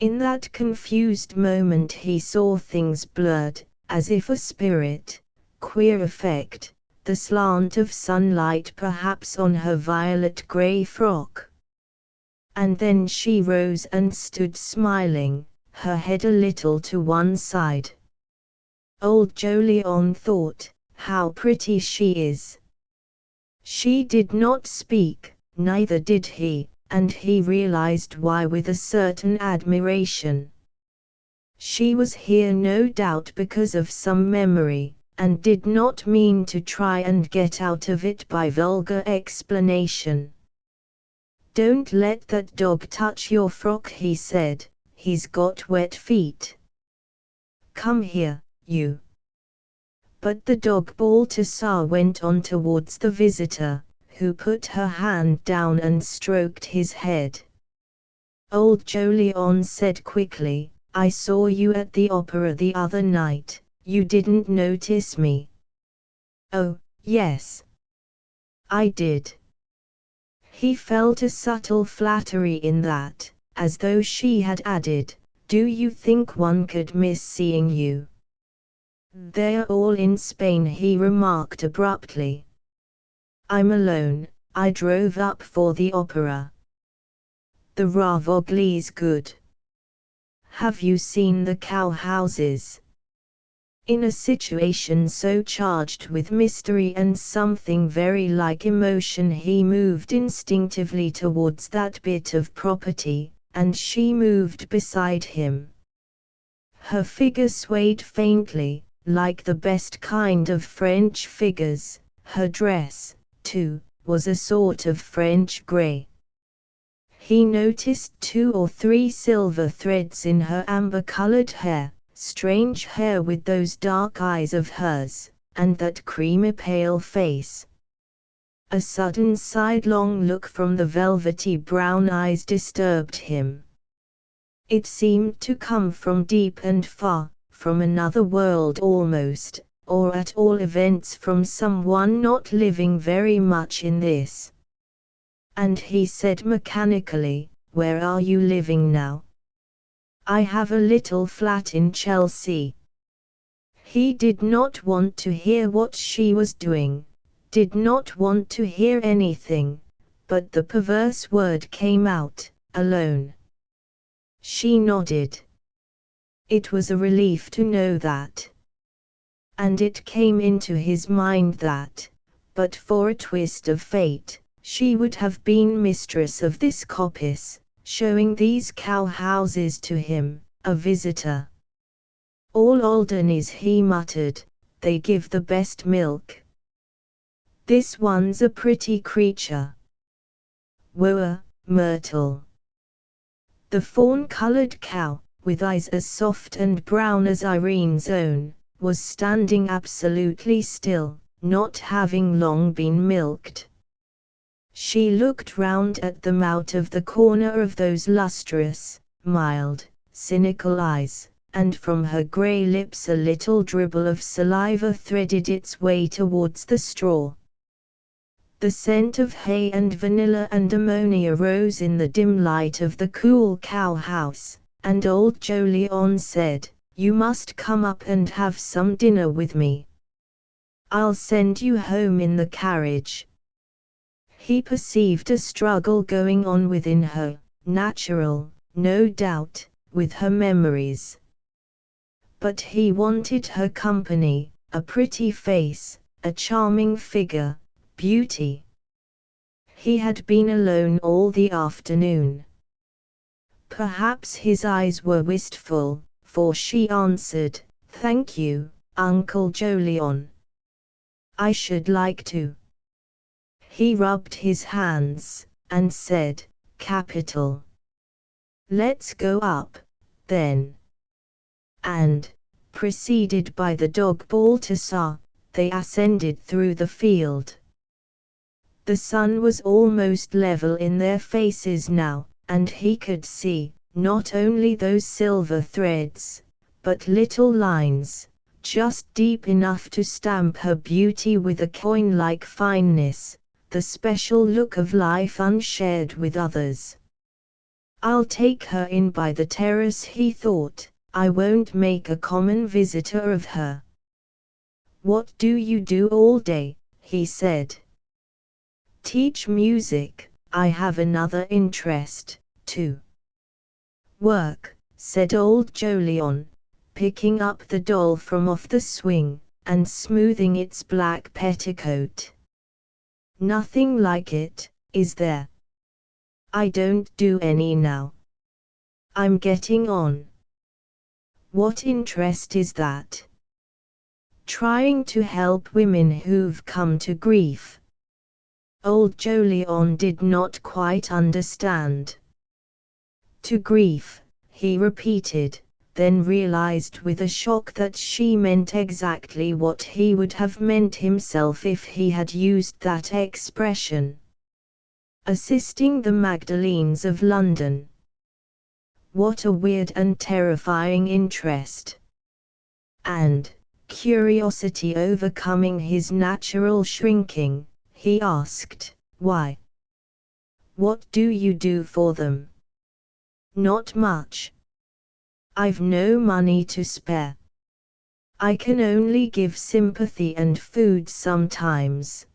In that confused moment he saw things blurred, as if a spirit, queer effect, the slant of sunlight perhaps on her violet-grey frock. And then she rose and stood smiling, her head a little to one side. Old Jolyon thought, "How pretty she is." She did not speak, neither did he, and he realized why with a certain admiration. She was here no doubt because of some memory, and did not mean to try and get out of it by vulgar explanation. "Don't let that dog touch your frock," he said, "he's got wet feet. Come here, you." But the dog Balthasar went on towards the visitor, who put her hand down and stroked his head. Old Jolyon said quickly, "I saw you at the opera the other night. You didn't notice me." "Oh, yes. I did." He felt a subtle flattery in that, as though she had added, "Do you think one could miss seeing you?" "They're all in Spain," he remarked abruptly. "I'm alone, I drove up for the opera." "The Ravogli's good." "Have you seen the cow houses?" In a situation so charged with mystery and something very like emotion he moved instinctively towards that bit of property, and she moved beside him. Her figure swayed faintly, like the best kind of French figures. Her dress, too, was a sort of French grey. He noticed 2 or 3 silver threads in her amber-colored hair, strange hair with those dark eyes of hers, and that creamy pale face. A sudden sidelong look from the velvety brown eyes disturbed him. It seemed to come from deep and far, from another world almost, or at all events from someone not living very much in this. And he said mechanically, "Where are you living now?" "I have a little flat in Chelsea." He did not want to hear what she was doing, did not want to hear anything, but the perverse word came out, "Alone." She nodded. It was a relief to know that. And it came into his mind that, but for a twist of fate, she would have been mistress of this coppice, showing these cow houses to him, a visitor. "All Alderneys," he muttered, "they give the best milk. This one's a pretty creature. Whoa, Myrtle." The fawn-colored cow, with eyes as soft and brown as Irene's own, was standing absolutely still, not having long been milked. She looked round at them out of the corner of those lustrous, mild, cynical eyes, and from her grey lips a little dribble of saliva threaded its way towards the straw. The scent of hay and vanilla and ammonia rose in the dim light of the cool cow-house, and old Jolyon said, "You must come up and have some dinner with me. I'll send you home in the carriage." He perceived a struggle going on within her, natural, no doubt, with her memories. But he wanted her company, a pretty face, a charming figure, beauty. He had been alone all the afternoon. Perhaps his eyes were wistful, for she answered, "Thank you, Uncle Jolyon. I should like to." He rubbed his hands, and said, "Capital. Let's go up, then." And, preceded by the dog Balthasar, they ascended through the field. The sun was almost level in their faces now, and he could see, not only those silver threads, but little lines, just deep enough to stamp her beauty with a coin-like fineness, the special look of life unshared with others. "I'll take her in by the terrace," he thought, "I won't make a common visitor of her." "What do you do all day?" he said. "Teach music. I have another interest, too." "Work," said old Jolyon, picking up the doll from off the swing, and smoothing its black petticoat. "Nothing like it, is there? I don't do any now. I'm getting on." "What interest is that?" "Trying to help women who've come to grief." Old Jolyon did not quite understand. "To grief," he repeated, then realized with a shock that she meant exactly what he would have meant himself if he had used that expression. Assisting the Magdalenes of London. What a weird and terrifying interest. And, curiosity overcoming his natural shrinking, he asked, "Why? What do you do for them?" "Not much. I've no money to spare. I can only give sympathy and food sometimes."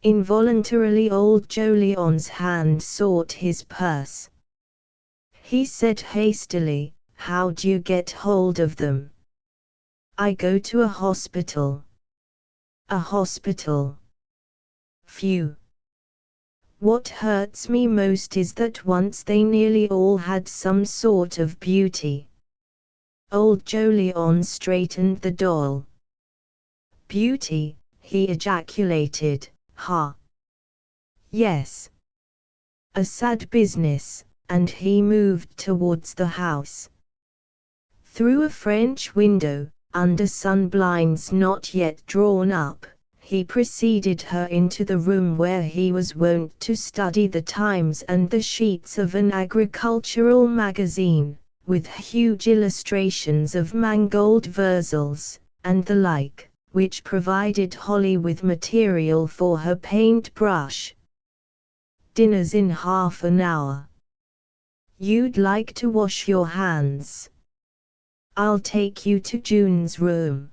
Involuntarily old Jolyon's hand sought his purse. He said hastily, "How do you get hold of them?" "I go to a hospital." "A hospital? Phew. What hurts me most is that once they nearly all had some sort of beauty." Old Jolyon straightened the doll. "Beauty," he ejaculated, "ha! Yes. a sad business, and he moved towards the house. Through a French window, under sun blinds not yet drawn up, he preceded her into the room where he was wont to study the Times and the sheets of an agricultural magazine, with huge illustrations of mangold wurzels, and the like, which provided Holly with material for her paint-brush. "Dinner's in half an hour. You'd like to wash your hands. I'll take you to June's room."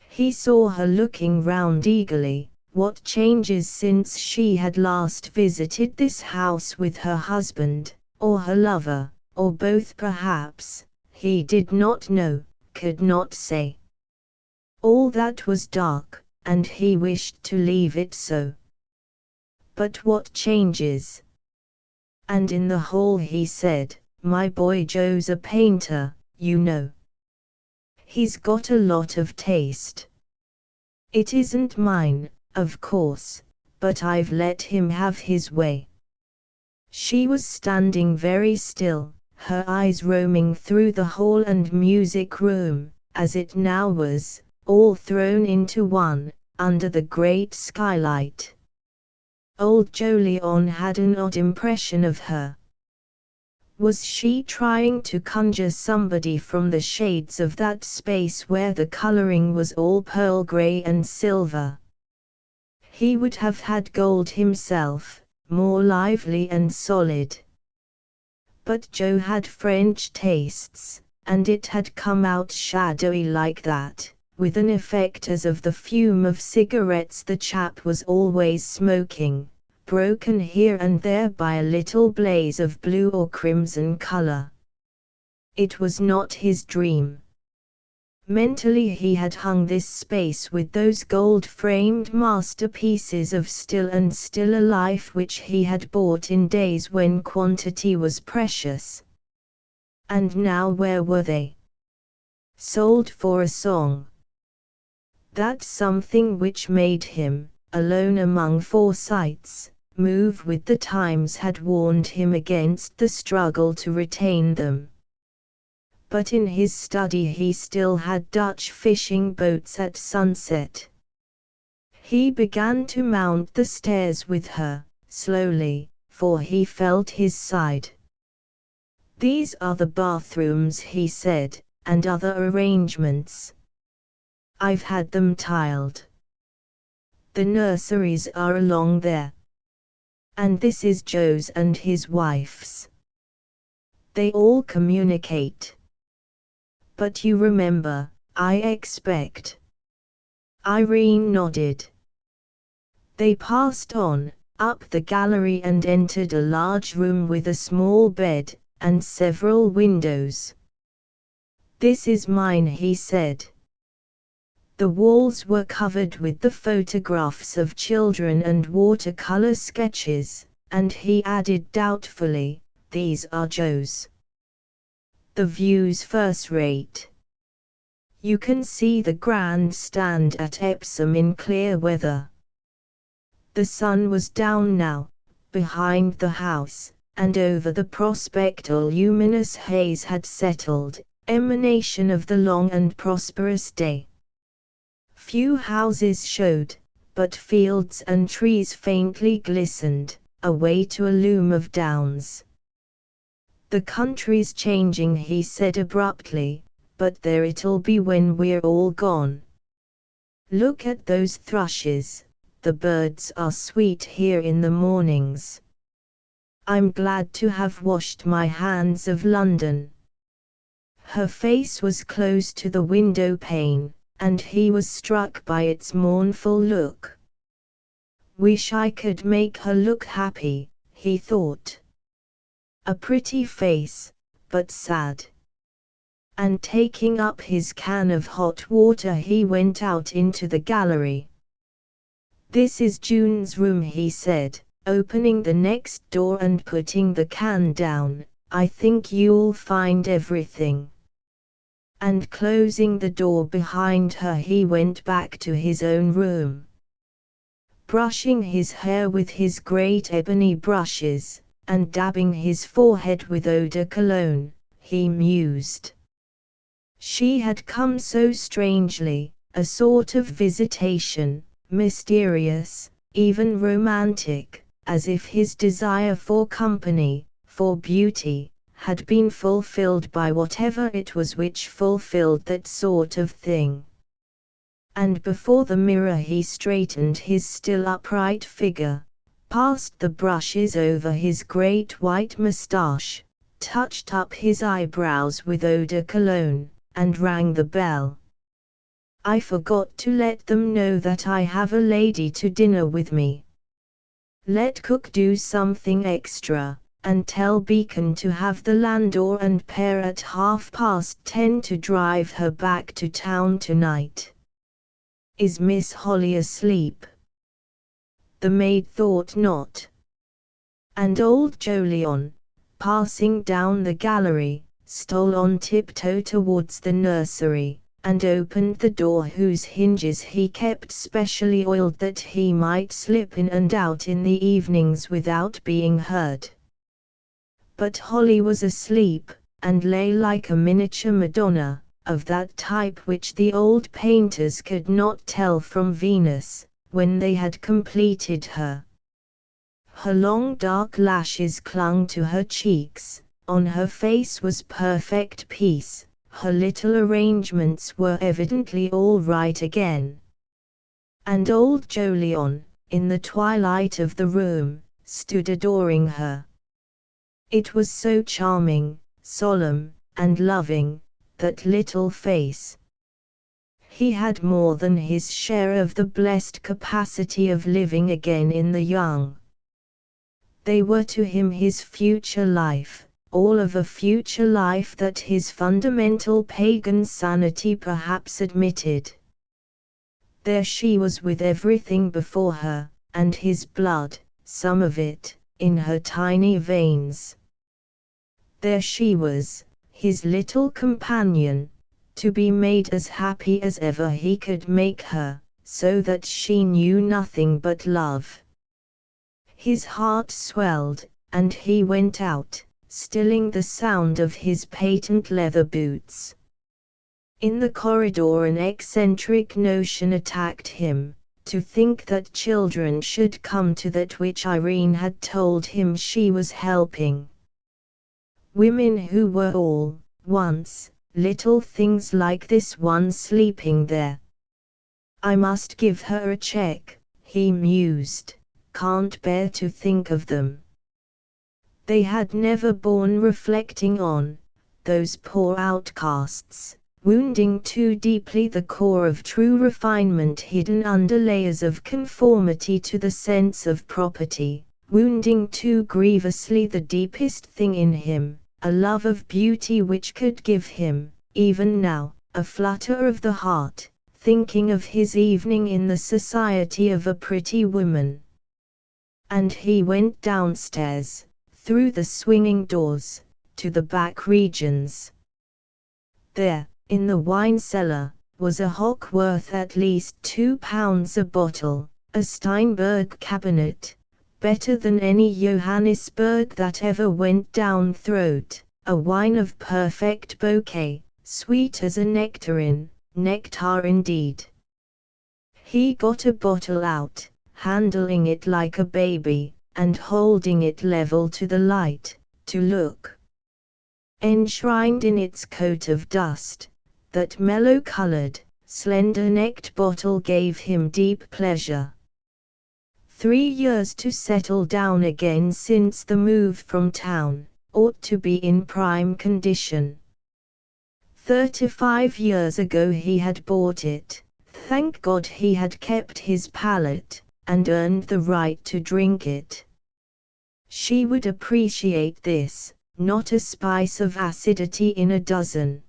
He saw her looking round eagerly. What changes since she had last visited this house with her husband, or her lover, or both perhaps, he did not know, could not say. All that was dark, and he wished to leave it so. But what changes? And in the hall he said, "My boy Joe's a painter, you know. He's got a lot of taste. It isn't mine, of course, but I've let him have his way." She was standing very still, her eyes roaming through the hall and music room, as it now was, all thrown into one, under the great skylight. Old Jolyon had an odd impression of her. Was she trying to conjure somebody from the shades of that space where the coloring was all pearl gray and silver? He would have had gold himself, more lively and solid. But Joe had French tastes, and it had come out shadowy like that, with an effect as of the fume of cigarettes the chap was always smoking, broken here and there by a little blaze of blue or crimson color. It was not his dream. Mentally he had hung this space with those gold-framed masterpieces of still and stiller life which he had bought in days when quantity was precious. And now where were they? Sold for a song. That something which made him, alone among Forsytes, move with the times had warned him against the struggle to retain them. But in his study he still had Dutch fishing boats at sunset. He began to mount the stairs with her, slowly, for he felt his side. "These are the bathrooms," he said, "and other arrangements. I've had them tiled. The nurseries are along there. And this is Joe's and his wife's. They all communicate. But you remember, I expect." Irene nodded. They passed on, up the gallery and entered a large room with a small bed, and several windows. "This is mine," he said. The walls were covered with the photographs of children and watercolor sketches, and he added doubtfully, "These are Joe's. The view's first rate. You can see the grand stand at Epsom in clear weather." The sun was down now, behind the house, and over the prospect a luminous haze had settled, emanation of the long and prosperous day. Few houses showed, but fields and trees faintly glistened, away to a loom of downs. "The country's changing," he said abruptly, "but there it'll be when we're all gone. Look at those thrushes, the birds are sweet here in the mornings. I'm glad to have washed my hands of London." Her face was close to the window pane, and he was struck by its mournful look. "Wish I could make her look happy," he thought. A pretty face, but sad. And taking up his can of hot water he went out into the gallery. "This is June's room," he said, opening the next door and putting the can down. "I think you'll find everything." And closing the door behind her he went back to his own room. brushing his hair with his great ebony brushes, and dabbing his forehead with eau de cologne, he mused. She had come so strangely, a sort of visitation, mysterious, even romantic, as if his desire for company, for beauty, had been fulfilled by whatever it was which fulfilled that sort of thing. And before the mirror he straightened his still upright figure, passed the brushes over his great white moustache, touched up his eyebrows with eau de cologne, and rang the bell. "I forgot to let them know that I have a lady to dinner with me. Let cook do something extra, and tell Beacon to have the landau and pair at 10:30 to drive her back to town tonight. Is Miss Holly asleep?" The maid thought not. And old Jolyon, passing down the gallery, stole on tiptoe towards the nursery, and opened the door whose hinges he kept specially oiled that he might slip in and out in the evenings without being heard. But Holly was asleep, and lay like a miniature Madonna, of that type which the old painters could not tell from Venus, when they had completed her. Her long dark lashes clung to her cheeks, on her face was perfect peace, her little arrangements were evidently all right again. And old Jolyon, in the twilight of the room, stood adoring her. It was so charming, solemn, and loving, that little face. He had more than his share of the blessed capacity of living again in the young. They were to him his future life, all of a future life that his fundamental pagan sanity perhaps admitted. There she was with everything before her, and his blood, some of it, in her tiny veins. There she was, his little companion, to be made as happy as ever he could make her, so that she knew nothing but love. His heart swelled, and he went out, stilling the sound of his patent leather boots. In the corridor an eccentric notion attacked him, to think that children should come to that which Irene had told him she was helping. Women who were all, once, little things like this one sleeping there. "I must give her a check," he mused, "can't bear to think of them." They had never borne reflecting on, those poor outcasts, wounding too deeply the core of true refinement hidden under layers of conformity to the sense of property, wounding too grievously the deepest thing in him, a love of beauty which could give him, even now, a flutter of the heart, thinking of his evening in the society of a pretty woman. And he went downstairs, through the swinging doors, to the back regions. There, in the wine cellar, was a hock worth at least £2 a bottle, a Steinberg cabinet, better than any Johannisberg that ever went down throat, a wine of perfect bouquet, sweet as a nectarine, nectar indeed. He got a bottle out, handling it like a baby, and holding it level to the light, to look. Enshrined in its coat of dust, that mellow-colored, slender-necked bottle gave him deep pleasure. 3 years to settle down again since the move from town, ought to be in prime condition. 35 years ago he had bought it, thank God he had kept his palate, and earned the right to drink it. She would appreciate this, not a spice of acidity in a dozen.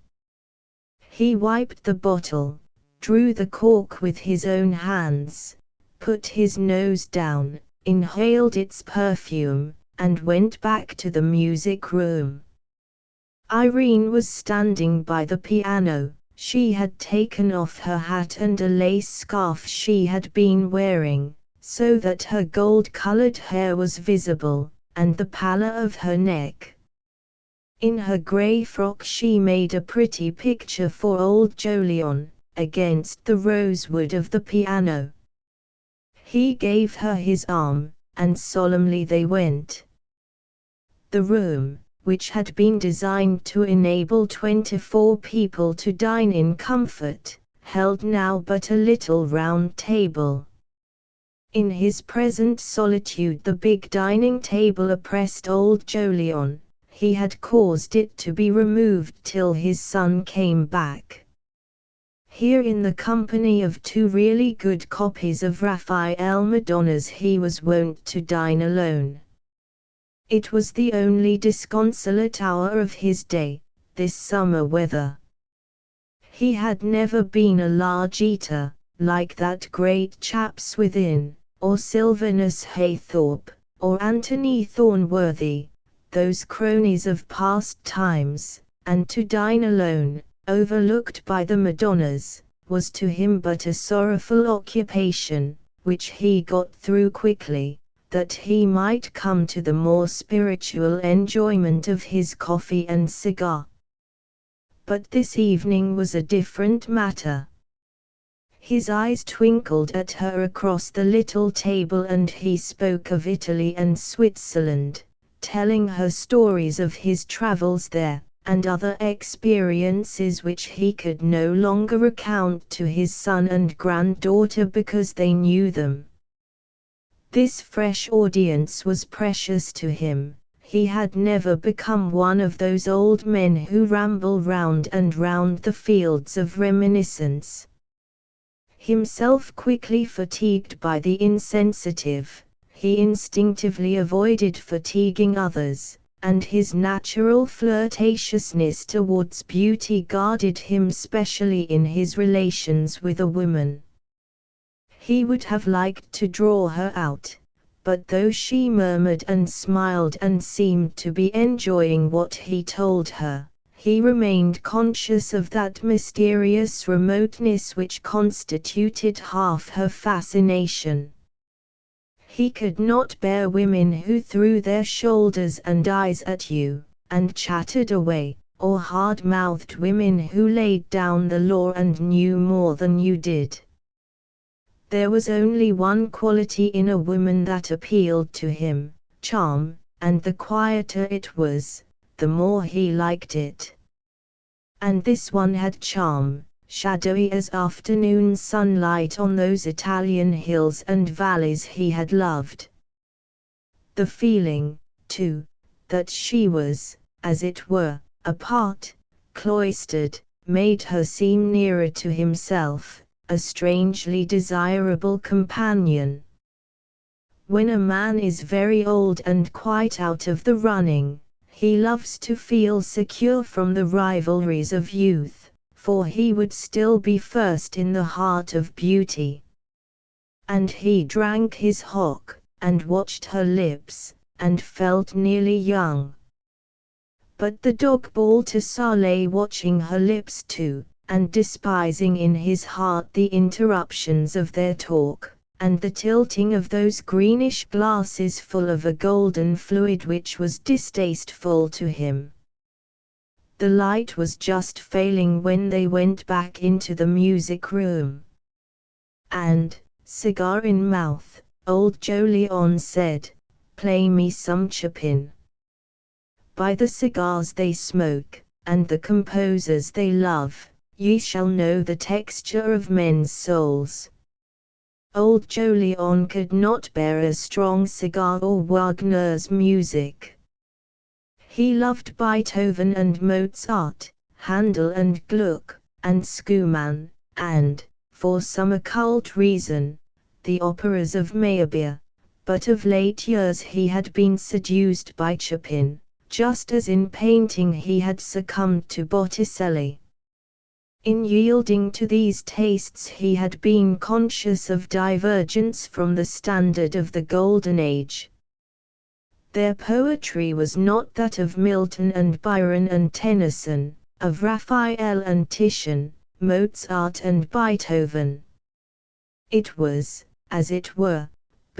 He wiped the bottle, drew the cork with his own hands, put his nose down, inhaled its perfume, and went back to the music room. Irene was standing by the piano. She had taken off her hat and a lace scarf she had been wearing, so that her gold-colored hair was visible, and the pallor of her neck. In her grey frock she made a pretty picture for old Jolyon, against the rosewood of the piano. He gave her his arm, and solemnly they went. The room, which had been designed to enable 24 people to dine in comfort, held now but a little round table. In his present solitude the big dining table oppressed old Jolyon. He had caused it to be removed till his son came back. Here in the company of 2 really good copies of Raphael Madonnas he was wont to dine alone. It was the only disconsolate hour of his day, this summer weather. He had never been a large eater, like that great chap Swithin, or Sylvanus Haythorpe, or Anthony Thornworthy, those cronies of past times, and to dine alone, overlooked by the Madonnas, was to him but a sorrowful occupation, which he got through quickly, that he might come to the more spiritual enjoyment of his coffee and cigar. But this evening was a different matter. His eyes twinkled at her across the little table and he spoke of Italy and Switzerland, telling her stories of his travels there, and other experiences which he could no longer recount to his son and granddaughter because they knew them. This fresh audience was precious to him. He had never become one of those old men who ramble round and round the fields of reminiscence. Himself quickly fatigued by the insensitive, he instinctively avoided fatiguing others, and his natural flirtatiousness towards beauty guarded him specially in his relations with a woman. He would have liked to draw her out, but though she murmured and smiled and seemed to be enjoying what he told her, he remained conscious of that mysterious remoteness which constituted half her fascination. He could not bear women who threw their shoulders and eyes at you, and chattered away, or hard-mouthed women who laid down the law and knew more than you did. There was only one quality in a woman that appealed to him, charm, and the quieter it was, the more he liked it. And this one had charm, shadowy as afternoon sunlight on those Italian hills and valleys he had loved. The feeling, too, that she was, as it were, apart, cloistered, made her seem nearer to himself, a strangely desirable companion. When a man is very old and quite out of the running, he loves to feel secure from the rivalries of youth, for he would still be first in the heart of beauty. And he drank his hock, and watched her lips, and felt nearly young. But the dog Balthasar lay watching her lips too, and despising in his heart the interruptions of their talk, and the tilting of those greenish glasses full of a golden fluid which was distasteful to him. The light was just failing when they went back into the music room. And, cigar in mouth, old Jolyon said, "Play me some Chopin." By the cigars they smoke, and the composers they love, ye shall know the texture of men's souls. Old Jolyon could not bear a strong cigar or Wagner's music. He loved Beethoven and Mozart, Handel and Gluck, and Schumann, and, for some occult reason, the operas of Meyerbeer, but of late years he had been seduced by Chopin, just as in painting he had succumbed to Botticelli. In yielding to these tastes he had been conscious of divergence from the standard of the Golden Age. Their poetry was not that of Milton and Byron and Tennyson, of Raphael and Titian, Mozart and Beethoven. It was, as it were,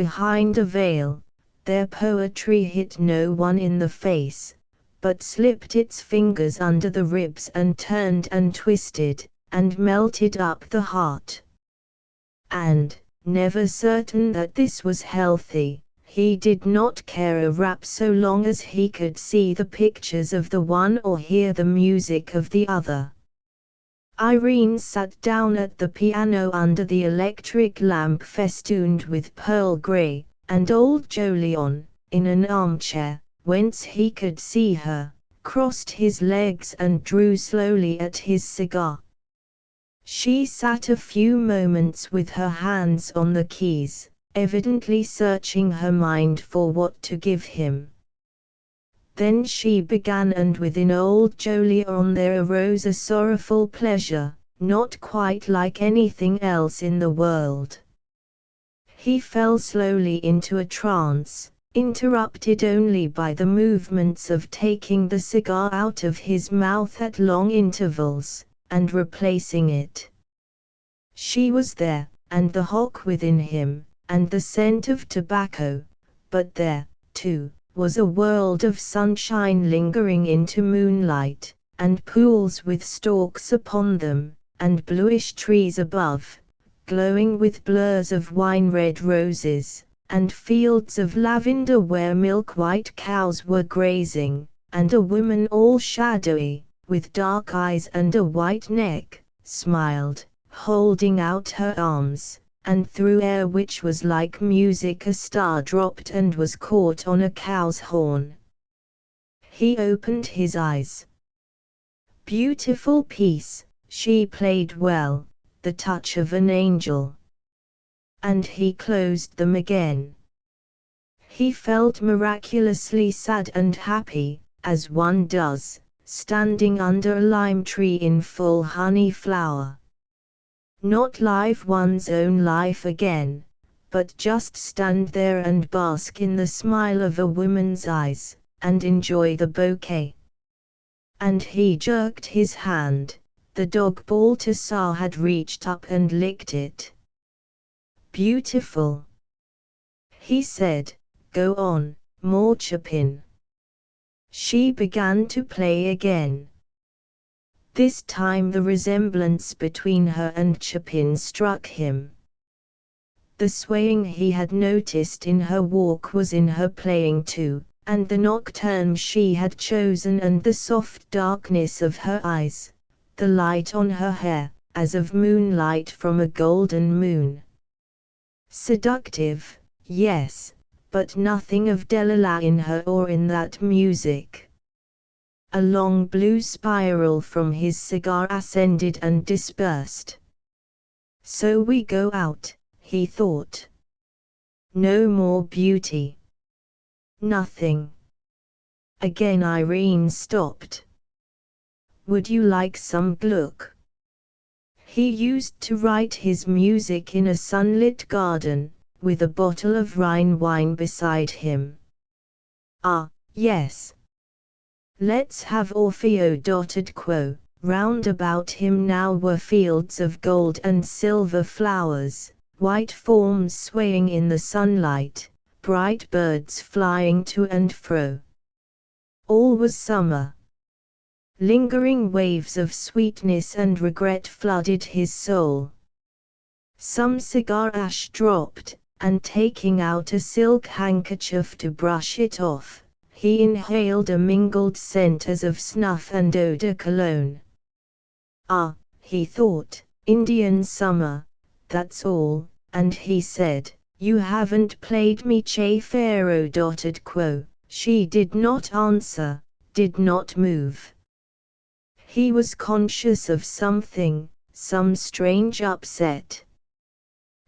behind a veil. Their poetry hit no one in the face, but slipped its fingers under the ribs and turned and twisted, and melted up the heart. And, never certain that this was healthy, he did not care a rap so long as he could see the pictures of the one or hear the music of the other. Irene sat down at the piano under the electric lamp festooned with pearl grey, and old Jolyon, in an armchair, whence he could see her, crossed his legs and drew slowly at his cigar. She sat a few moments with her hands on the keys, evidently searching her mind for what to give him. Then she began, and within old Jolyon there arose a sorrowful pleasure, not quite like anything else in the world. He fell slowly into a trance, interrupted only by the movements of taking the cigar out of his mouth at long intervals, and replacing it. She was there, and the hock within him, and the scent of tobacco, but there, too, was a world of sunshine lingering into moonlight, and pools with stalks upon them, and bluish trees above, glowing with blurs of wine-red roses, and fields of lavender where milk-white cows were grazing, and a woman all shadowy, with dark eyes and a white neck, smiled, holding out her arms, and through air which was like music a star dropped and was caught on a cow's horn. He opened his eyes. Beautiful piece, she played well, the touch of an angel. And he closed them again. He felt miraculously sad and happy, as one does, standing under a lime tree in full honey flower. Not live one's own life again, but just stand there and bask in the smile of a woman's eyes, and enjoy the bouquet. And he jerked his hand. The dog Balthasar had reached up and licked it. Beautiful, he said. Go on, more Chopin. She began to play again. This time the resemblance between her and Chopin struck him. The swaying he had noticed in her walk was in her playing too, and the nocturne she had chosen, and the soft darkness of her eyes, the light on her hair, as of moonlight from a golden moon. Seductive, yes, but nothing of Delilah in her or in that music. A long blue spiral from his cigar ascended and dispersed. So we go out, he thought. No more beauty. Nothing. Again Irene stopped. Would you like some Gluck? He used to write his music in a sunlit garden, with a bottle of Rhine wine beside him. Ah, yes. Let's have Orfeo. Quo. Round about him now were fields of gold and silver flowers, white forms swaying in the sunlight, bright birds flying to and fro. All was summer. Lingering waves of sweetness and regret flooded his soul. Some cigar ash dropped, and taking out a silk handkerchief to brush it off, he inhaled a mingled scent as of snuff and eau de cologne. Ah, he thought, Indian summer, that's all, and he said, you haven't played me Che Faro. Quo. She did not answer, did not move. He was conscious of something, some strange upset.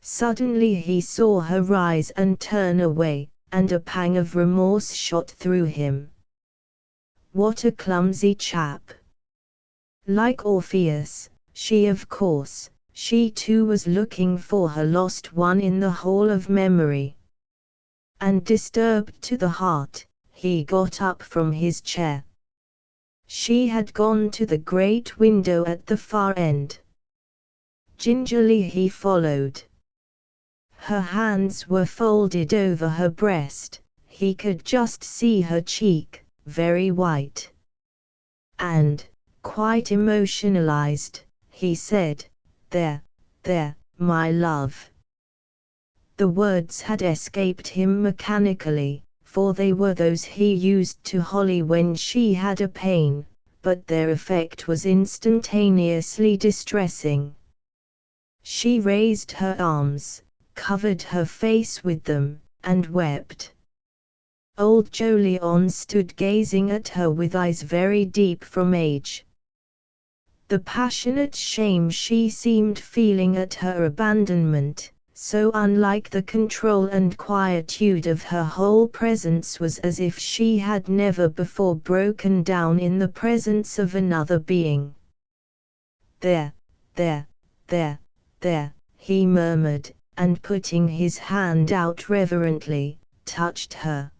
Suddenly he saw her rise and turn away, and a pang of remorse shot through him. What a clumsy chap! Like Orpheus, of course, she too was looking for her lost one in the hall of memory. And disturbed to the heart, he got up from his chair. She had gone to the great window at the far end. Gingerly he followed. Her hands were folded over her breast, he could just see her cheek, very white. And, quite emotionalized, he said, "There, there, my love." The words had escaped him mechanically, for they were those he used to Holly when she had a pain, but their effect was instantaneously distressing. She raised her arms, covered her face with them, and wept. Old Jolyon stood gazing at her with eyes very deep from age. The passionate shame she seemed feeling at her abandonment, so unlike the control and quietude of her whole presence, was as if she had never before broken down in the presence of another being. "There, there, there, there," he murmured, and putting his hand out reverently, touched her.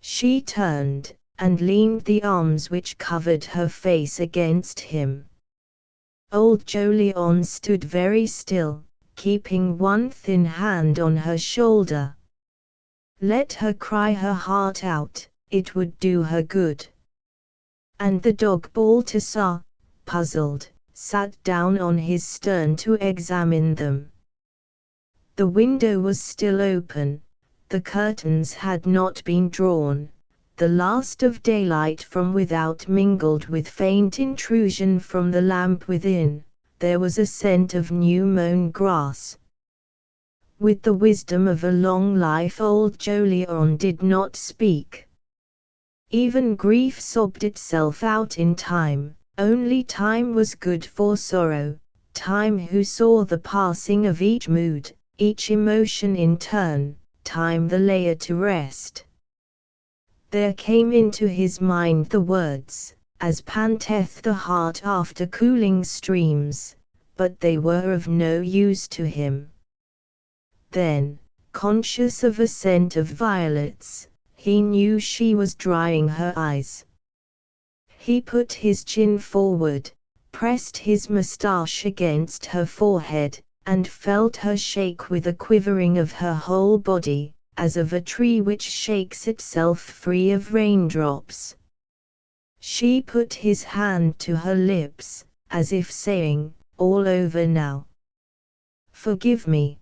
She turned, and leaned the arms which covered her face against him. Old Jolyon stood very still, keeping one thin hand on her shoulder. Let her cry her heart out, it would do her good. And the dog Balthasar, puzzled, sat down on his stern to examine them. The window was still open, the curtains had not been drawn, the last of daylight from without mingled with faint intrusion from the lamp within. There was a scent of new-mown grass. With the wisdom of a long life, old Jolyon did not speak. Even grief sobbed itself out in time, only time was good for sorrow, time who saw the passing of each mood, each emotion in turn, time the layer to rest. There came into his mind the words, "As panteth the hart after cooling streams," but they were of no use to him. Then, conscious of a scent of violets, he knew she was drying her eyes. He put his chin forward, pressed his moustache against her forehead, and felt her shake with a quivering of her whole body, as of a tree which shakes itself free of raindrops. She put his hand to her lips, as if saying, "All over now. Forgive me."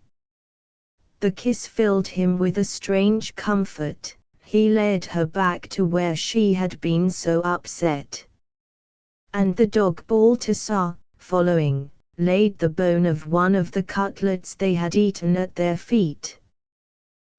The kiss filled him with a strange comfort. He led her back to where she had been so upset. And the dog Balthasar, following, laid the bone of one of the cutlets they had eaten at their feet.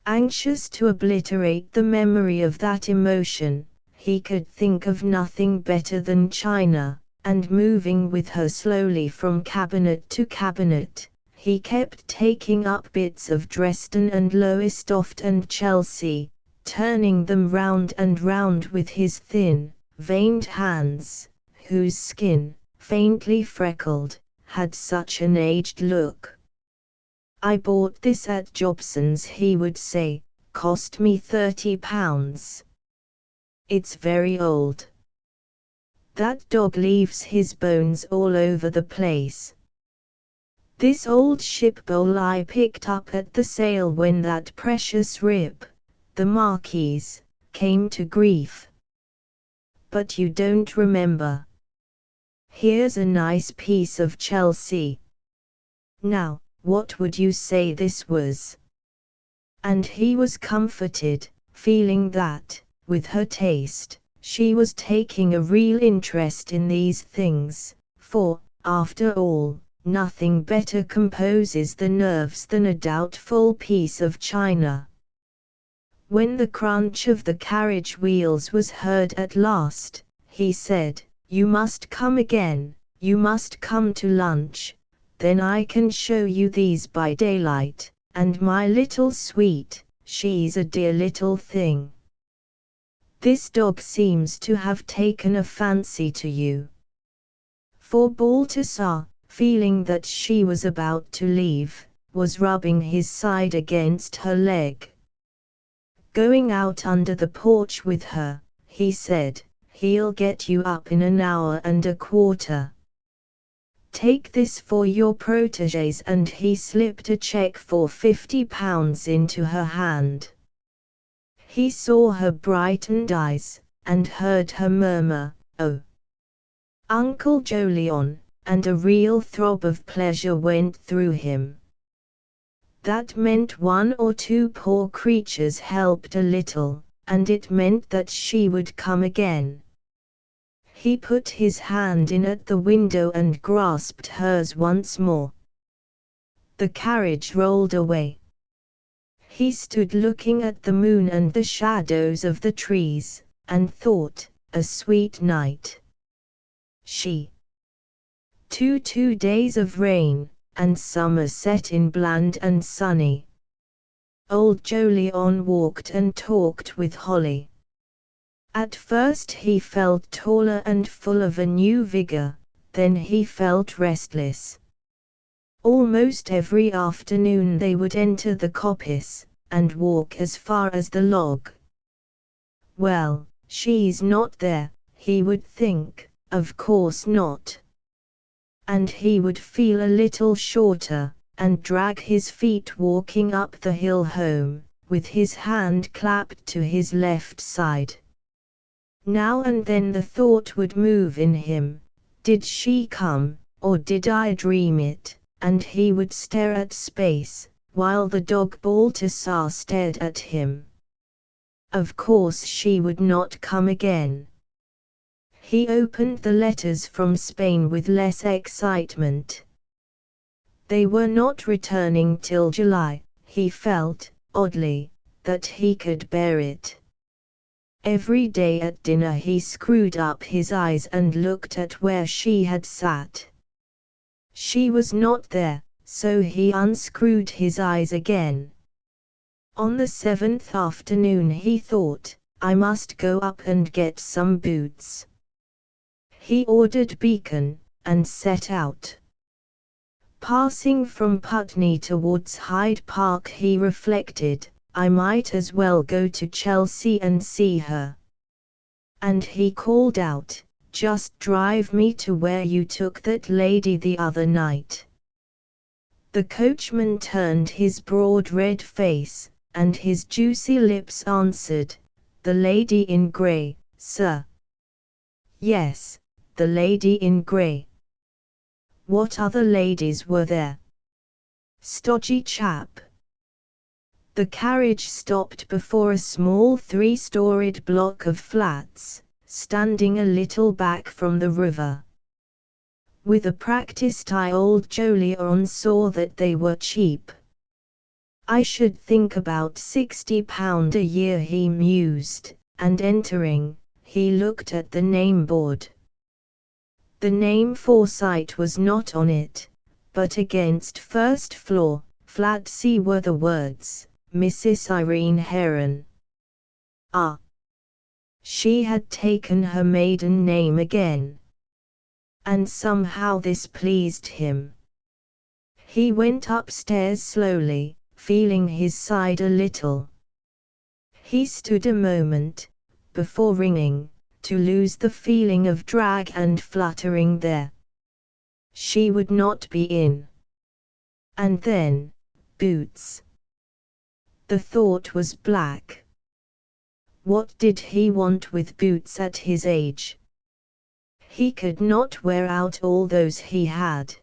Anxious to obliterate the memory of that emotion, he could think of nothing better than China, and moving with her slowly from cabinet to cabinet, he kept taking up bits of Dresden and Lowestoft and Chelsea, turning them round and round with his thin, veined hands, whose skin, faintly freckled, had such an aged look. "I bought this at Jobson's," he would say, "cost me £30. It's very old. That dog leaves his bones all over the place. This old ship bowl I picked up at the sale when that precious rip, the Marquise, came to grief. But you don't remember. Here's a nice piece of Chelsea. Now, what would you say this was?" And he was comforted, feeling that, with her taste, she was taking a real interest in these things, for, after all, nothing better composes the nerves than a doubtful piece of china. When the crunch of the carriage wheels was heard at last, he said, "You must come again, you must come to lunch. Then I can show you these by daylight, and my little sweet, she's a dear little thing. This dog seems to have taken a fancy to you." For Balthasar, feeling that she was about to leave, was rubbing his side against her leg. Going out under the porch with her, he said, "He'll get you up in an hour and a quarter. Take this for your protégés, and he slipped a check for £50 into her hand. He saw her brightened eyes, and heard her murmur, "Oh, Uncle Jolyon," and a real throb of pleasure went through him. That meant one or two poor creatures helped a little, and it meant that she would come again. He put his hand in at the window and grasped hers once more. The carriage rolled away. He stood looking at the moon and the shadows of the trees, and thought, a sweet night. She. 2 days of rain, and summer set in bland and sunny. Old Jolyon walked and talked with Holly. At first he felt taller and full of a new vigor, then he felt restless. Almost every afternoon they would enter the coppice, and walk as far as the log. Well, she's not there, he would think, of course not. And he would feel a little shorter, and drag his feet walking up the hill home, with his hand clapped to his left side. Now and then the thought would move in him, did she come, or did I dream it? And he would stare at space, while the dog Balthasar stared at him. Of course she would not come again. He opened the letters from Spain with less excitement. They were not returning till July. He felt, oddly, that he could bear it. Every day at dinner he screwed up his eyes and looked at where she had sat. She was not there, so he unscrewed his eyes again. On the 7th afternoon he thought, I must go up and get some boots. He ordered Beacon, and set out. Passing from Putney towards Hyde Park he reflected, I might as well go to Chelsea and see her. And he called out, just drive me to where you took that lady the other night. The coachman turned his broad red face, and his juicy lips answered, the lady in grey, sir. Yes, the lady in grey. What other ladies were there? Stodgy chap. The carriage stopped before a small 3-storied block of flats, standing a little back from the river. With a practiced eye old Jolyon saw that they were cheap. I should think about £60 a year, he mused, and entering, he looked at the name board. The name Forsyte was not on it, but against first floor, flat C were the words, Mrs. Irene Heron. Ah! She had taken her maiden name again. And somehow this pleased him. He went upstairs slowly, feeling his side a little. He stood a moment, before ringing, to lose the feeling of drag and fluttering there. She would not be in. And then, boots. The thought was black. What did he want with boots at his age? He could not wear out all those he had.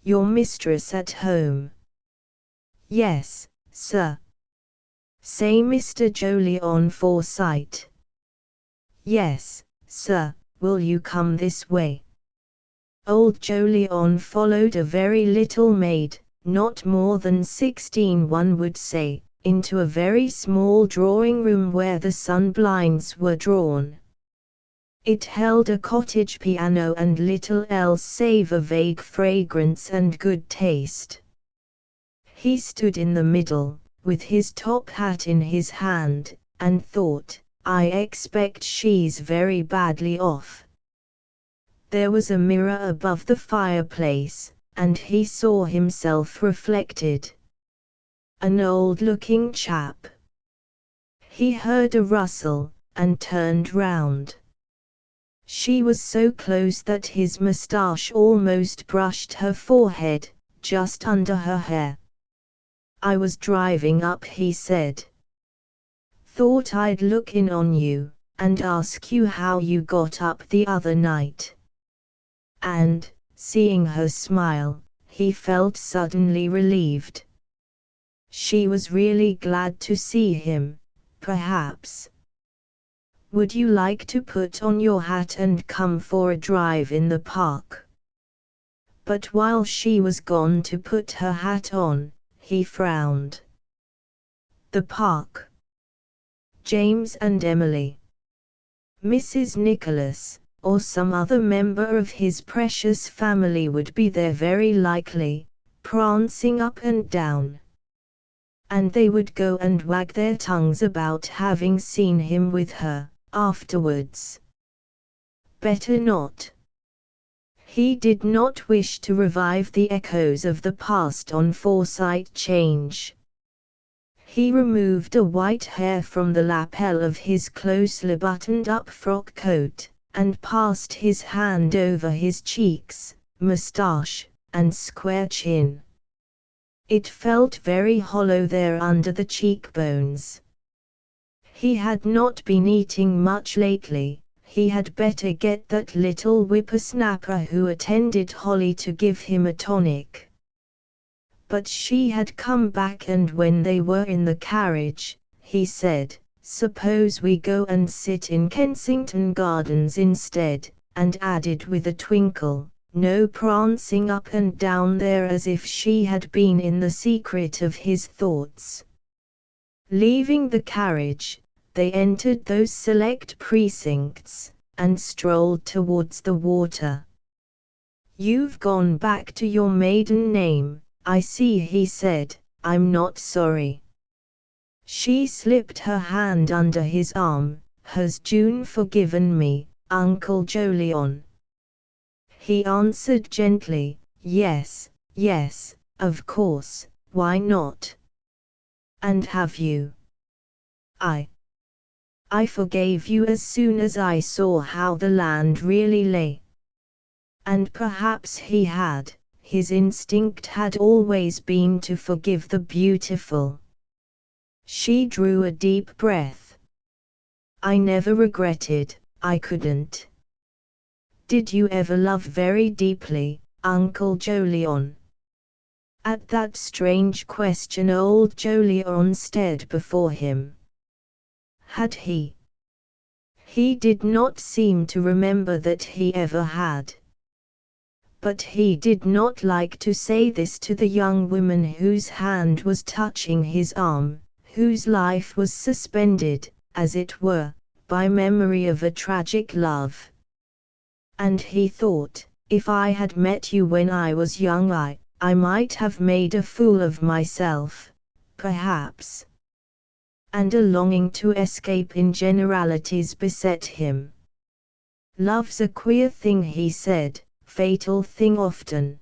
Your mistress at home? Yes, sir. Say Mr. Jolyon Forsyte. Yes, sir, will you come this way? Old Jolyon followed a very little maid, not more than 16 one would say, into a very small drawing room where the sun-blinds were drawn. It held a cottage piano and little else save a vague fragrance and good taste. He stood in the middle, with his top hat in his hand, and thought, I expect she's very badly off. There was a mirror above the fireplace, and he saw himself reflected. An old-looking chap. He heard a rustle, and turned round. She was so close that his moustache almost brushed her forehead, just under her hair. "I was driving up," he said. "Thought I'd look in on you, and ask you how you got up the other night." And, seeing her smile, he felt suddenly relieved. She was really glad to see him, perhaps. "Would you like to put on your hat and come for a drive in the park?" But while she was gone to put her hat on, he frowned. The park. James and Emily. Mrs. Nicholas, or some other member of his precious family would be there very likely, prancing up and down. And they would go and wag their tongues about having seen him with her, afterwards. Better not. He did not wish to revive the echoes of the past on Forsyte Change. He removed a white hair from the lapel of his closely buttoned-up frock coat, and passed his hand over his cheeks, moustache, and square chin. It felt very hollow there under the cheekbones. He had not been eating much lately. He had better get that little whippersnapper who attended Holly to give him a tonic. But she had come back, and when they were in the carriage, he said, "Suppose we go and sit in Kensington Gardens instead," and added with a twinkle, "No prancing up and down there," as if she had been in the secret of his thoughts. Leaving the carriage, they entered those select precincts, and strolled towards the water. "You've gone back to your maiden name, I see," he said. "I'm not sorry." She slipped her hand under his arm. "Has June forgiven me, Uncle Jolyon?" He answered gently, "Yes, yes, of course, why not? And have you?" I forgave you as soon as I saw how the land really lay." And perhaps he had. His instinct had always been to forgive the beautiful. She drew a deep breath. "I never regretted, I couldn't." "Did you ever love very deeply, Uncle Jolyon?" At that strange question old Jolyon stared before him. Had he? He did not seem to remember that he ever had. But he did not like to say this to the young woman whose hand was touching his arm, whose life was suspended, as it were, by memory of a tragic love. And he thought, "If I had met you when I was young, I might have made a fool of myself, perhaps." And a longing to escape in generalities beset him. "Love's a queer thing," he said, "fatal thing often.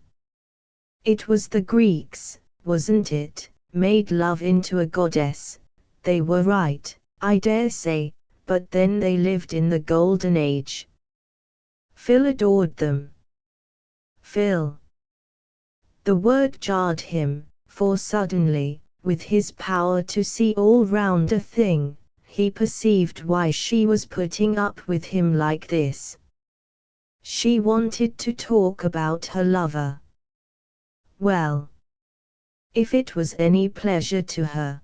It was the Greeks, wasn't it, made love into a goddess? They were right, I dare say, but then they lived in the Golden Age. Phil adored them." Phil. The word jarred him, for suddenly, with his power to see all round a thing, he perceived why she was putting up with him like this. She wanted to talk about her lover. Well, if it was any pleasure to her.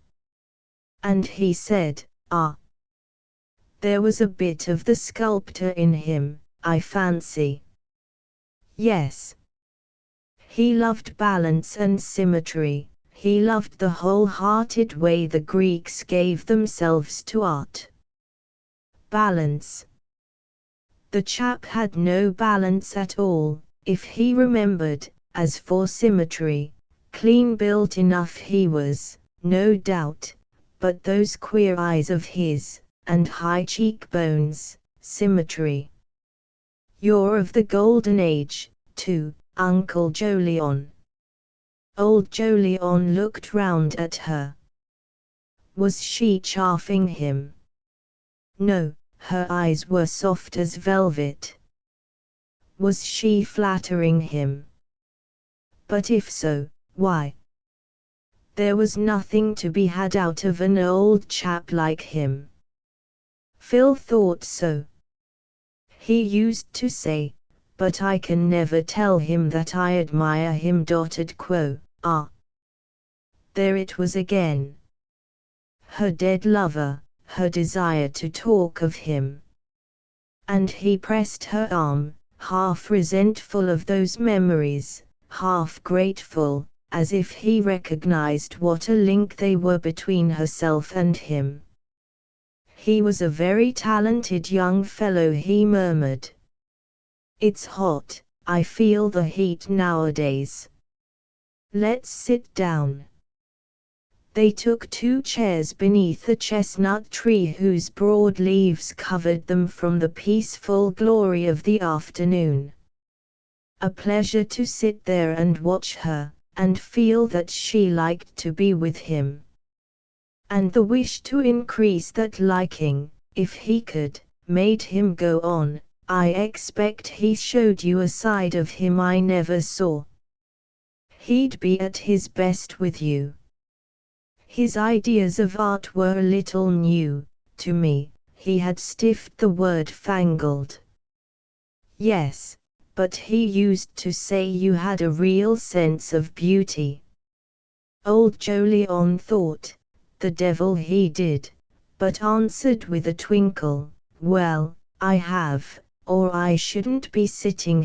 And he said, "Ah." There was a bit of the sculptor in him, I fancy. Yes. He loved balance and symmetry. He loved the whole-hearted way the Greeks gave themselves to art. Balance. The chap had no balance at all, if he remembered. As for symmetry, clean built enough he was, no doubt, but those queer eyes of his, and high cheekbones, symmetry. "You're of the Golden Age, too, Uncle Jolyon." Old Jolyon looked round at her. Was she chaffing him? No, Her eyes were soft as velvet. Was she flattering him? But if so, why? There was nothing to be had out of an old chap like him. Phil thought so. He used to say, "But I can never tell him that I admire him." Ah! There it was again. Her dead lover, her desire to talk of him. And he pressed her arm, half resentful of those memories, half grateful, as if he recognized what a link they were between herself and him. "He was a very talented young fellow," he murmured. "It's hot, I feel the heat nowadays. Let's sit down." They took 2 chairs beneath a chestnut tree whose broad leaves covered them from the peaceful glory of the afternoon. A pleasure to sit there and watch her, and feel that she liked to be with him. And the wish to increase that liking, if he could, made him go on, "I expect he showed you a side of him I never saw. He'd be at his best with you. His ideas of art were a little new, to me," he had stiffed the word fangled. "Yes, but he used to say you had a real sense of beauty." Old Jolyon thought, "The devil he did," but answered with a twinkle, "Well, I have, or I shouldn't be sitting